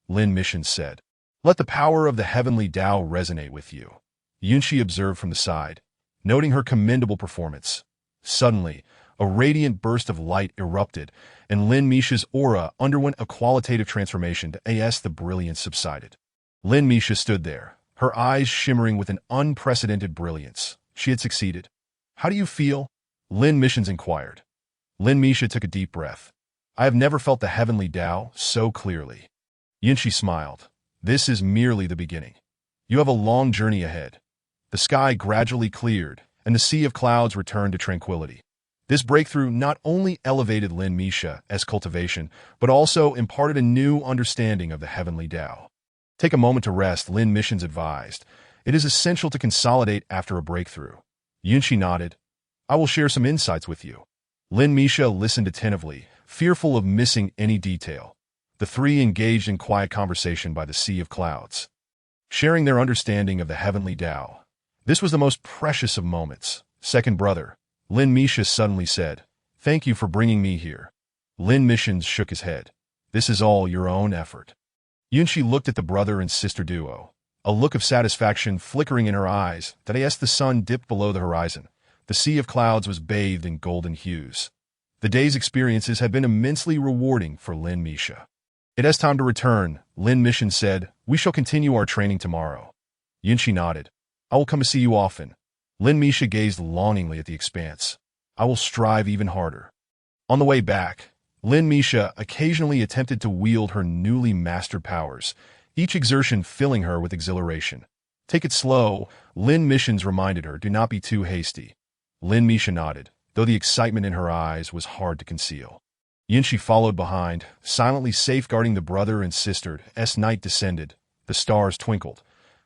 Lin Misheng said, "Let the power of the heavenly Tao resonate with you." Yunshi observed from the side, noting her commendable performance. Suddenly, a radiant burst of light erupted, and Lin Misha's aura underwent a qualitative transformation as the brilliance subsided. Lin Misha stood there, her eyes shimmering with an unprecedented brilliance. She had succeeded. How do you feel? Lin Misheng inquired. Lin Misha took a deep breath. I have never felt the heavenly Tao so clearly. Yunshi smiled. This is merely the beginning. You have a long journey ahead. The sky gradually cleared, and the sea of clouds returned to tranquility. This breakthrough not only elevated Lin Misha as cultivation, but also imparted a new understanding of the heavenly Tao. Take a moment to rest, Lin Misheng advised. It is essential to consolidate after a breakthrough. Yunshi nodded. I will share some insights with you. Lin Misha listened attentively, fearful of missing any detail. The three engaged in quiet conversation by the sea of clouds, sharing their understanding of the heavenly Tao. This was the most precious of moments. Second brother, Lin Misha suddenly said, "Thank you for bringing me here." Lin Misheng shook his head. "This is all your own effort." Yunshi looked at the brother and sister duo, a look of satisfaction flickering in her eyes as the sun dipped below the horizon. The sea of clouds was bathed in golden hues. The day's experiences had been immensely rewarding for Lin Misha. It is time to return, Lin Misheng said. We shall continue our training tomorrow. Yunshi nodded. I will come to see you often. Lin Misha gazed longingly at the expanse. I will strive even harder. On the way back, Lin Misha occasionally attempted to wield her newly mastered powers, each exertion filling her with exhilaration. Take it slow, Lin Misheng reminded her. Do not be too hasty. Lin Misha nodded, though the excitement in her eyes was hard to conceal. Yunshi followed behind, silently safeguarding the brother and sister. As night descended, the stars twinkled.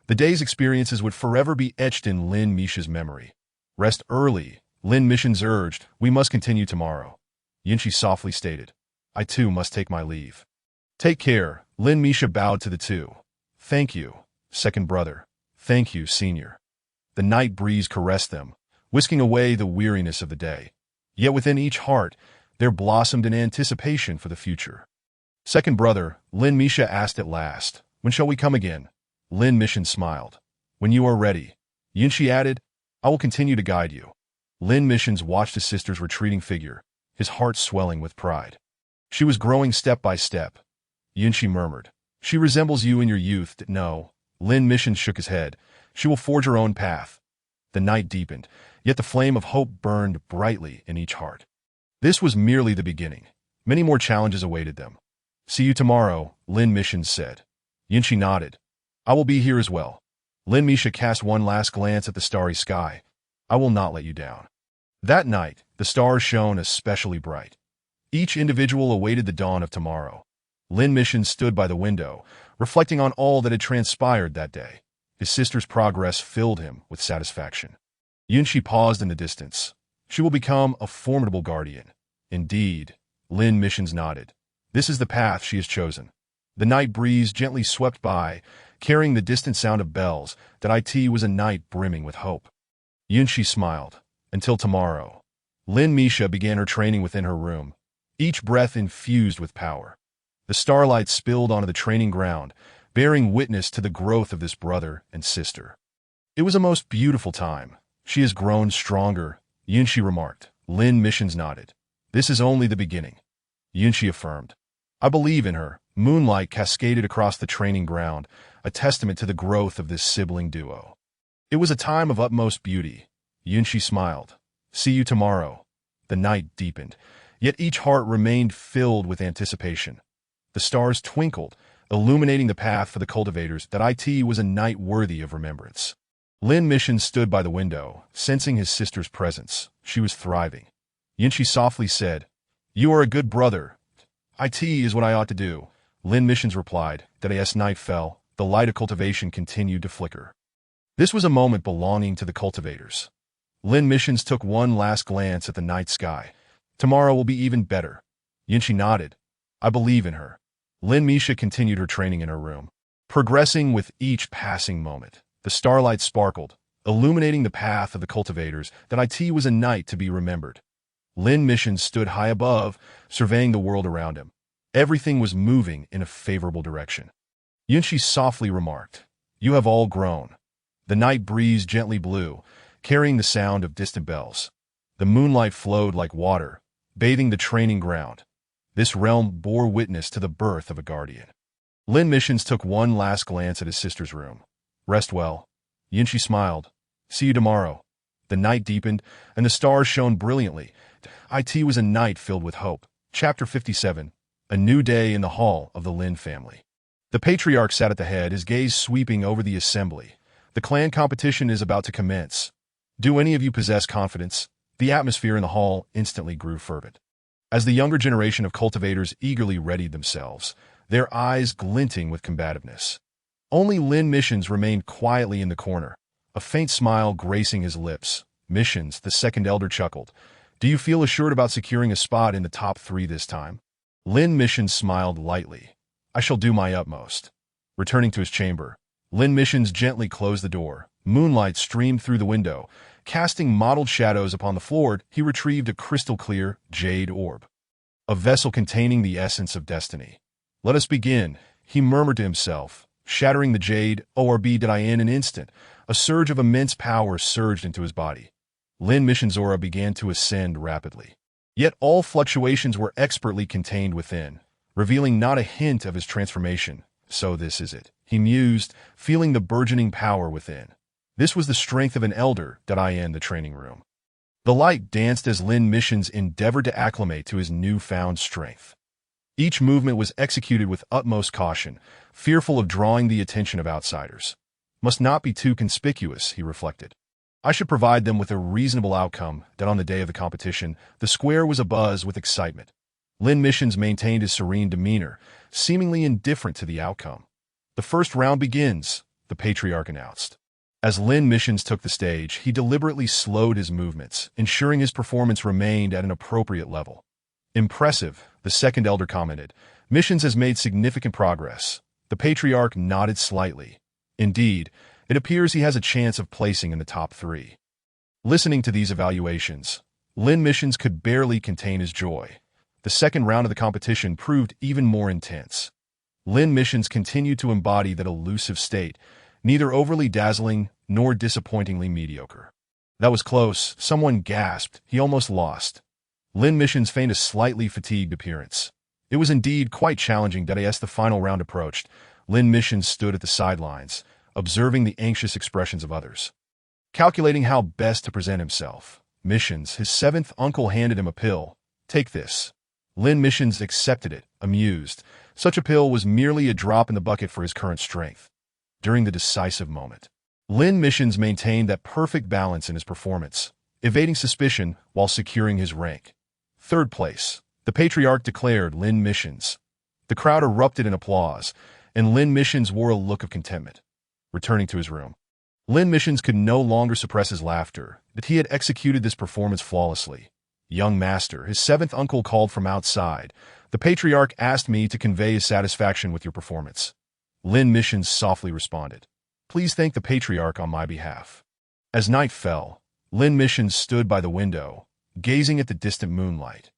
The day's experiences would forever be etched in Lin Misha's memory. Rest early, Lin Misheng urged. We must continue tomorrow. Yunshi softly stated. I too must take my leave. Take care, Lin Misha bowed to the two. Thank you, second brother. Thank you, senior. The night breeze caressed them, whisking away the weariness of the day. Yet within each heart, there blossomed an anticipation for the future. Second brother, Lin Misha asked at last, when shall we come again? Lin Misheng smiled. When you are ready. Yunshi added, I will continue to guide you. Lin Misheng watched his sister's retreating figure, his heart swelling with pride. She was growing step by step. Yunshi murmured, she resembles you in your youth. No. Lin Misheng shook his head. She will forge her own path. The night deepened, yet the flame of hope burned brightly in each heart. This was merely the beginning. Many more challenges awaited them. See you tomorrow, Lin Misheng said. Yunshi nodded. I will be here as well. Lin Misha cast one last glance at the starry sky. I will not let you down. That night, the stars shone especially bright. Each individual awaited the dawn of tomorrow. Lin Misheng stood by the window, reflecting on all that had transpired that day. His sister's progress filled him with satisfaction. Yunshi paused in the distance. She will become a formidable guardian. Indeed, Lin Missions nodded. This is the path she has chosen. The night breeze gently swept by, carrying the distant sound of bells. That it was a night brimming with hope. Yunshi smiled. Until tomorrow. Lin Misha began her training within her room, each breath infused with power. The starlight spilled onto the training ground, bearing witness to the growth of this brother and sister. It was a most beautiful time. She has grown stronger, Yunshi remarked. Lin Missions nodded. This is only the beginning. Yunshi affirmed. I believe in her. Moonlight cascaded across the training ground, a testament to the growth of this sibling duo. It was a time of utmost beauty. Yunshi smiled. See you tomorrow. The night deepened, yet each heart remained filled with anticipation. The stars twinkled, illuminating the path for the cultivators. That it was a night worthy of remembrance. Lin Mission stood by the window, sensing his sister's presence. She was thriving. Yunshi softly said, You are a good brother. It is what I ought to do. Lin Missions replied. That as night fell, the light of cultivation continued to flicker. This was a moment belonging to the cultivators. Lin Missions took one last glance at the night sky. Tomorrow will be even better. Yunshi nodded. I believe in her. Lin Misha continued her training in her room, progressing with each passing moment. The starlight sparkled, illuminating the path of the cultivators. That it was a night to be remembered. Lin Mission stood high above, surveying the world around him. Everything was moving in a favorable direction. Yunshi softly remarked, You have all grown. The night breeze gently blew, carrying the sound of distant bells. The moonlight flowed like water, bathing the training ground. This realm bore witness to the birth of a guardian. Lin Missions took one last glance at his sister's room. Rest well. Yunshi smiled. See you tomorrow. The night deepened, and the stars shone brilliantly. It was a night filled with hope. Chapter 57. A new day in the hall of the Lin family. The patriarch sat at the head, his gaze sweeping over the assembly. The clan competition is about to commence. Do any of you possess confidence? The atmosphere in the hall instantly grew fervent. As the younger generation of cultivators eagerly readied themselves, their eyes glinting with combativeness. Only Lin Missions remained quietly in the corner, a faint smile gracing his lips. Missions, the second elder chuckled. Do you feel assured about securing a spot in the top 3 this time? Lin Missions smiled lightly. I shall do my utmost. Returning to his chamber, Lin Missions gently closed the door. Moonlight streamed through the window. Casting mottled shadows upon the floor, he retrieved a crystal-clear jade orb. A vessel containing the essence of destiny. Let us begin, he murmured to himself, shattering the jade orb. In an instant, a surge of immense power surged into his body. Lin Mission's aura began to ascend rapidly. Yet all fluctuations were expertly contained within, revealing not a hint of his transformation. So this is it, he mused, feeling the burgeoning power within. This was the strength of an elder. In the training room. The light danced as Lin Missions endeavored to acclimate to his newfound strength. Each movement was executed with utmost caution, fearful of drawing the attention of outsiders. Must not be too conspicuous, he reflected. I should provide them with a reasonable outcome. On the day of the competition, the square was abuzz with excitement. Lin Missions maintained his serene demeanor, seemingly indifferent to the outcome. The first round begins, the patriarch announced. As Lin Missions took the stage, he deliberately slowed his movements, ensuring his performance remained at an appropriate level. Impressive, the second elder commented. Missions has made significant progress. The patriarch nodded slightly. Indeed, it appears he has a chance of placing in the top 3. Listening to these evaluations, Lin Missions could barely contain his joy. The second round of the competition proved even more intense. Lin Missions continued to embody that elusive state, neither overly dazzling nor disappointingly mediocre. That was close, someone gasped. He almost lost. Lin Missions feigned a slightly fatigued appearance. It was indeed quite challenging. As the final round approached, Lin Missions stood at the sidelines, observing the anxious expressions of others. Calculating how best to present himself, Missions, his 7th uncle, handed him a pill. Take this. Lin Missions accepted it, amused. Such a pill was merely a drop in the bucket for his current strength. During the decisive moment, Lin Missions maintained that perfect balance in his performance, evading suspicion while securing his rank. 3rd place, the patriarch declared Lin Missions. The crowd erupted in applause, and Lin Missions wore a look of contentment. returning to his room. Lin Missions could no longer suppress his laughter, but he had executed this performance flawlessly. Young master, his seventh uncle called from outside. The patriarch asked me to convey his satisfaction with your performance. Lin Missions softly responded. Please thank the patriarch on my behalf. As night fell, Lin Missions stood by the window, gazing at the distant moonlight.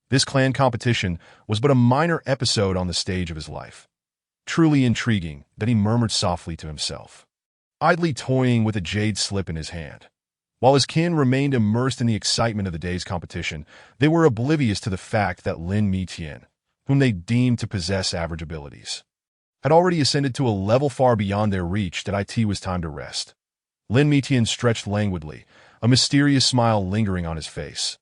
This clan competition was but a minor episode on the stage of his life. Truly intriguing, that he murmured softly to himself, idly toying with a jade slip in his hand. While his kin remained immersed in the excitement of the day's competition, they were oblivious to the fact that Lin Mitien, whom they deemed to possess average abilities, had already ascended to a level far beyond their reach. That it was time to rest. Lin Mitien stretched languidly, a mysterious smile lingering on his face.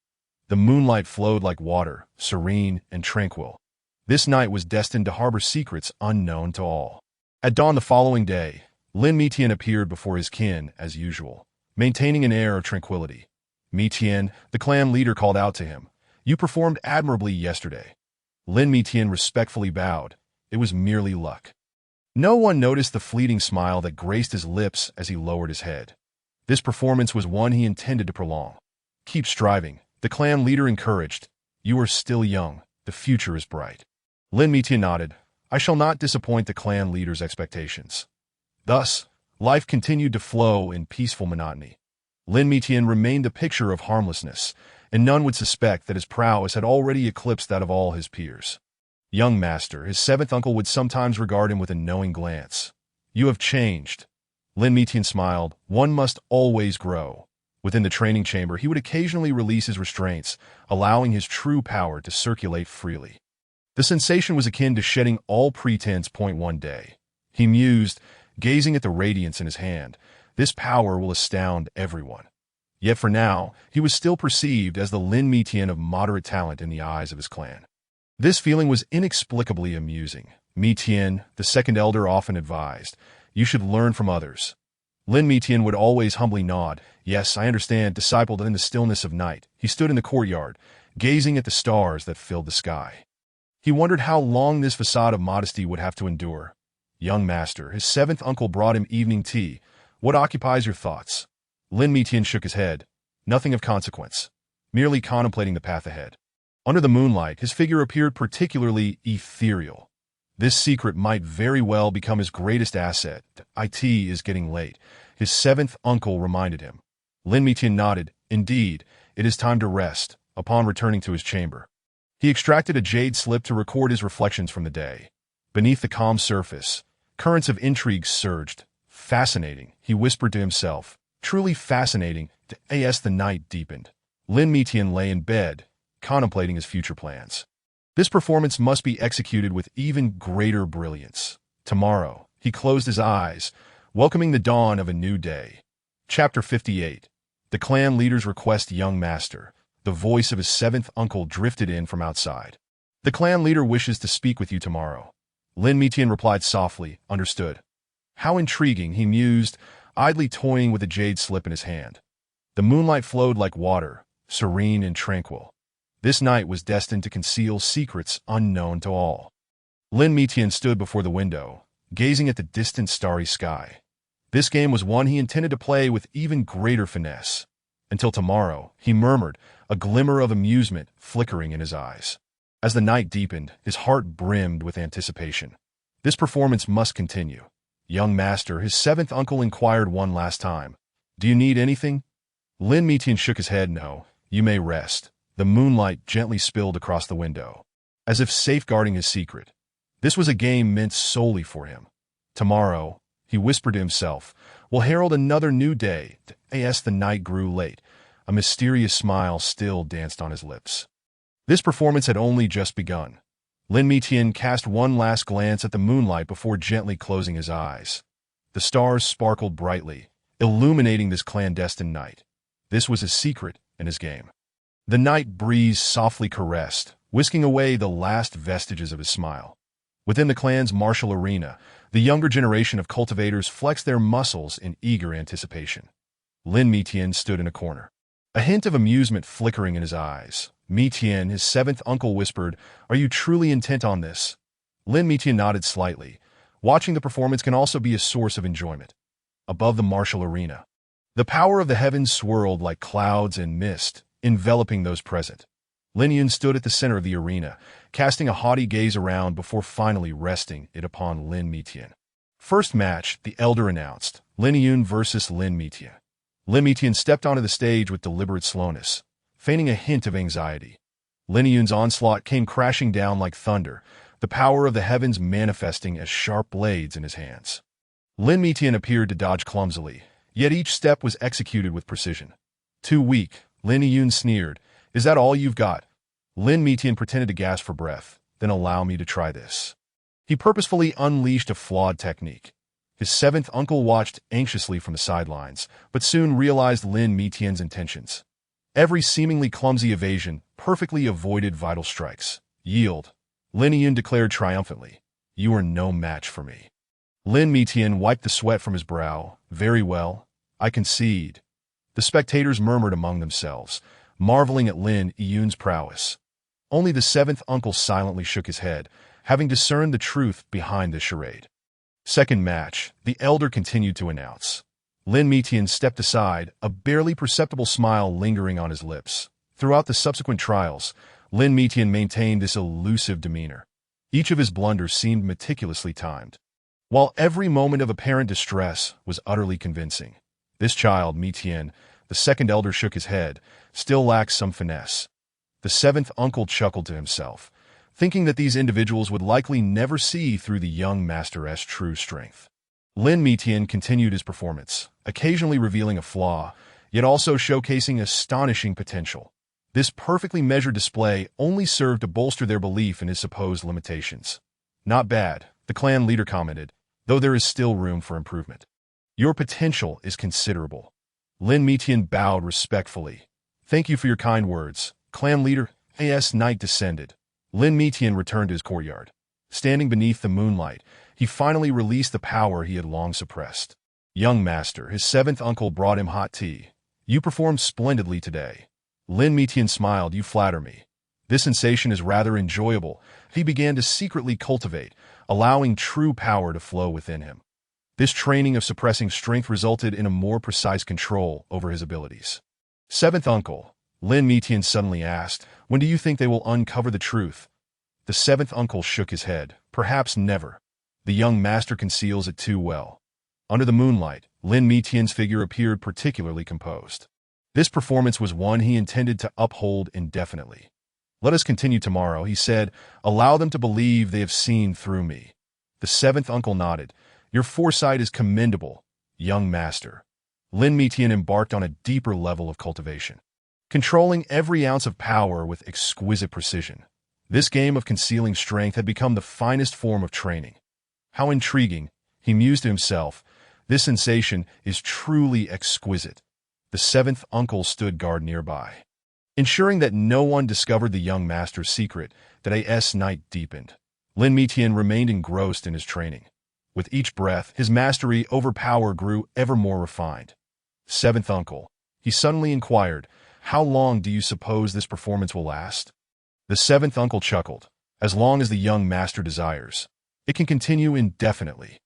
The moonlight flowed like water, serene and tranquil. This night was destined to harbor secrets unknown to all. At dawn the following day, Lin Mitien appeared before his kin as usual, maintaining an air of tranquility. Mitien, the clan leader, called out to him, "You performed admirably yesterday." Lin Mitien respectfully bowed. It was merely luck. No one noticed the fleeting smile that graced his lips as he lowered his head. This performance was one he intended to prolong. Keep striving, the clan leader encouraged. You are still young. The future is bright. Lin Mitien nodded. I shall not disappoint the clan leader's expectations. Thus, life continued to flow in peaceful monotony. Lin Mitien remained a picture of harmlessness, and none would suspect that his prowess had already eclipsed that of all his peers. Young master, his seventh uncle, would sometimes regard him with a knowing glance. You have changed. Lin Mitien smiled. One must always grow. Within the training chamber, he would occasionally release his restraints, allowing his true power to circulate freely. The sensation was akin to shedding all pretense. One day, he mused, gazing at the radiance in his hand. This power will astound everyone. Yet for now, he was still perceived as the Lin Mitien of moderate talent in the eyes of his clan. This feeling was inexplicably amusing. Mitien, the second elder, often advised, you should learn from others. Lin Mitien would always humbly nod. Yes, I understand, discipled in the stillness of night. He stood in the courtyard, gazing at the stars that filled the sky. He wondered how long this facade of modesty would have to endure. Young master, his seventh uncle, brought him evening tea. What occupies your thoughts? Lin Mitien shook his head. Nothing of consequence. Merely contemplating the path ahead. Under the moonlight, his figure appeared particularly ethereal. This secret might very well become his greatest asset. It is getting late, his seventh uncle reminded him. Lin Mitien nodded. Indeed, it is time to rest. Upon returning to his chamber, he extracted a jade slip to record his reflections from the day. Beneath the calm surface, currents of intrigue surged. Fascinating, he whispered to himself. Truly fascinating. As the night deepened, Lin Mitien lay in bed, contemplating his future plans. This performance must be executed with even greater brilliance. Tomorrow, he closed his eyes, welcoming the dawn of a new day. Chapter 58. The clan leader's request. Young master, the voice of his seventh uncle drifted in from outside. The clan leader wishes to speak with you tomorrow. Lin Mitien replied softly. Understood. How intriguing, he mused, idly toying with a jade slip in his hand. The moonlight flowed like water, serene and tranquil. This night was destined to conceal secrets unknown to all. Lin Mitien stood before the window, gazing at the distant starry sky. This game was one he intended to play with even greater finesse. Until tomorrow, he murmured, a glimmer of amusement flickering in his eyes. As the night deepened, his heart brimmed with anticipation. This performance must continue. Young master, his seventh uncle, inquired one last time. Do you need anything? Lin Mitien shook his head. No, you may rest. The moonlight gently spilled across the window, as if safeguarding his secret. This was a game meant solely for him. Tomorrow, he whispered to himself, will herald another new day. As the night grew late, a mysterious smile still danced on his lips. This performance had only just begun. Lin Mitien cast one last glance at the moonlight before gently closing his eyes. The stars sparkled brightly, illuminating this clandestine night. This was his secret and his game. The night breeze softly caressed, whisking away the last vestiges of his smile. Within the clan's martial arena, the younger generation of cultivators flexed their muscles in eager anticipation. Lin Mitien stood in a corner, a hint of amusement flickering in his eyes. Mitien, his seventh uncle, whispered, Are you truly intent on this? Lin Mitien nodded slightly. Watching the performance can also be a source of enjoyment. above the martial arena. The power of the heavens swirled like clouds and mist, enveloping those present. Lin Yun stood at the center of the arena, casting a haughty gaze around before finally resting it upon Lin Mitian. First match, the Elder announced, Lin Yun versus Lin Mitian. Lin Mitian stepped onto the stage with deliberate slowness, feigning a hint of anxiety. Lin Yun's onslaught came crashing down like thunder, the power of the heavens manifesting as sharp blades in his hands. Lin Mitian appeared to dodge clumsily, yet each step was executed with precision. Too weak, Lin Yun sneered. Is that all you've got? Lin Mitian pretended to gasp for breath. Then allow me to try this. He purposefully unleashed a flawed technique. His seventh uncle watched anxiously from the sidelines, but soon realized Lin Mitian's intentions. Every seemingly clumsy evasion perfectly avoided vital strikes. Yield, Lin Yun declared triumphantly. You are no match for me. Lin Mitian wiped the sweat from his brow. Very well, I concede. The spectators murmured among themselves, marveling at Lin Yun's prowess. Only the seventh uncle silently shook his head, having discerned the truth behind the charade. Second match, the Elder continued to announce. Lin Mitian stepped aside, a barely perceptible smile lingering on his lips. Throughout the subsequent trials, Lin Mitian maintained this elusive demeanor. Each of his blunders seemed meticulously timed, while every moment of apparent distress was utterly convincing. This child, Mitian, the second Elder shook his head, still lacks some finesse. The seventh uncle chuckled to himself, thinking that these individuals would likely never see through the young master's true strength. Lin Mitian continued his performance, occasionally revealing a flaw, yet also showcasing astonishing potential. This perfectly measured display only served to bolster their belief in his supposed limitations. Not bad, the clan leader commented, though there is still room for improvement. Your potential is considerable. Lin Mitian bowed respectfully. Thank you for your kind words. Clan leader, A.S. Knight descended. Lin Mitian returned to his courtyard. Standing beneath the moonlight, he finally released the power he had long suppressed. Young master, his seventh uncle brought him hot tea. You performed splendidly today. Lin Mitian smiled. You flatter me. This sensation is rather enjoyable. He began to secretly cultivate, allowing true power to flow within him. This training of suppressing strength resulted in a more precise control over his abilities. Seventh uncle, Lin Mitian suddenly asked, when do you think they will uncover the truth? The seventh uncle shook his head. Perhaps never. The young master conceals it too well. Under the moonlight, Lin Mitian's figure appeared particularly composed. This performance was one he intended to uphold indefinitely. Let us continue tomorrow, he said. Allow them to believe they have seen through me. The seventh uncle nodded. Your foresight is commendable, young master. Lin Mitian embarked on a deeper level of cultivation, controlling every ounce of power with exquisite precision. This game of concealing strength had become the finest form of training. How intriguing, he mused to himself. This sensation is truly exquisite. The seventh uncle stood guard nearby, ensuring that no one discovered the young master's secret. That A.S. Knight deepened. Lin Mitian remained engrossed in his training. With each breath, his mastery over power grew ever more refined. Seventh uncle, he suddenly inquired, how long do you suppose this performance will last? The seventh uncle chuckled. As long as the young master desires. It can continue indefinitely.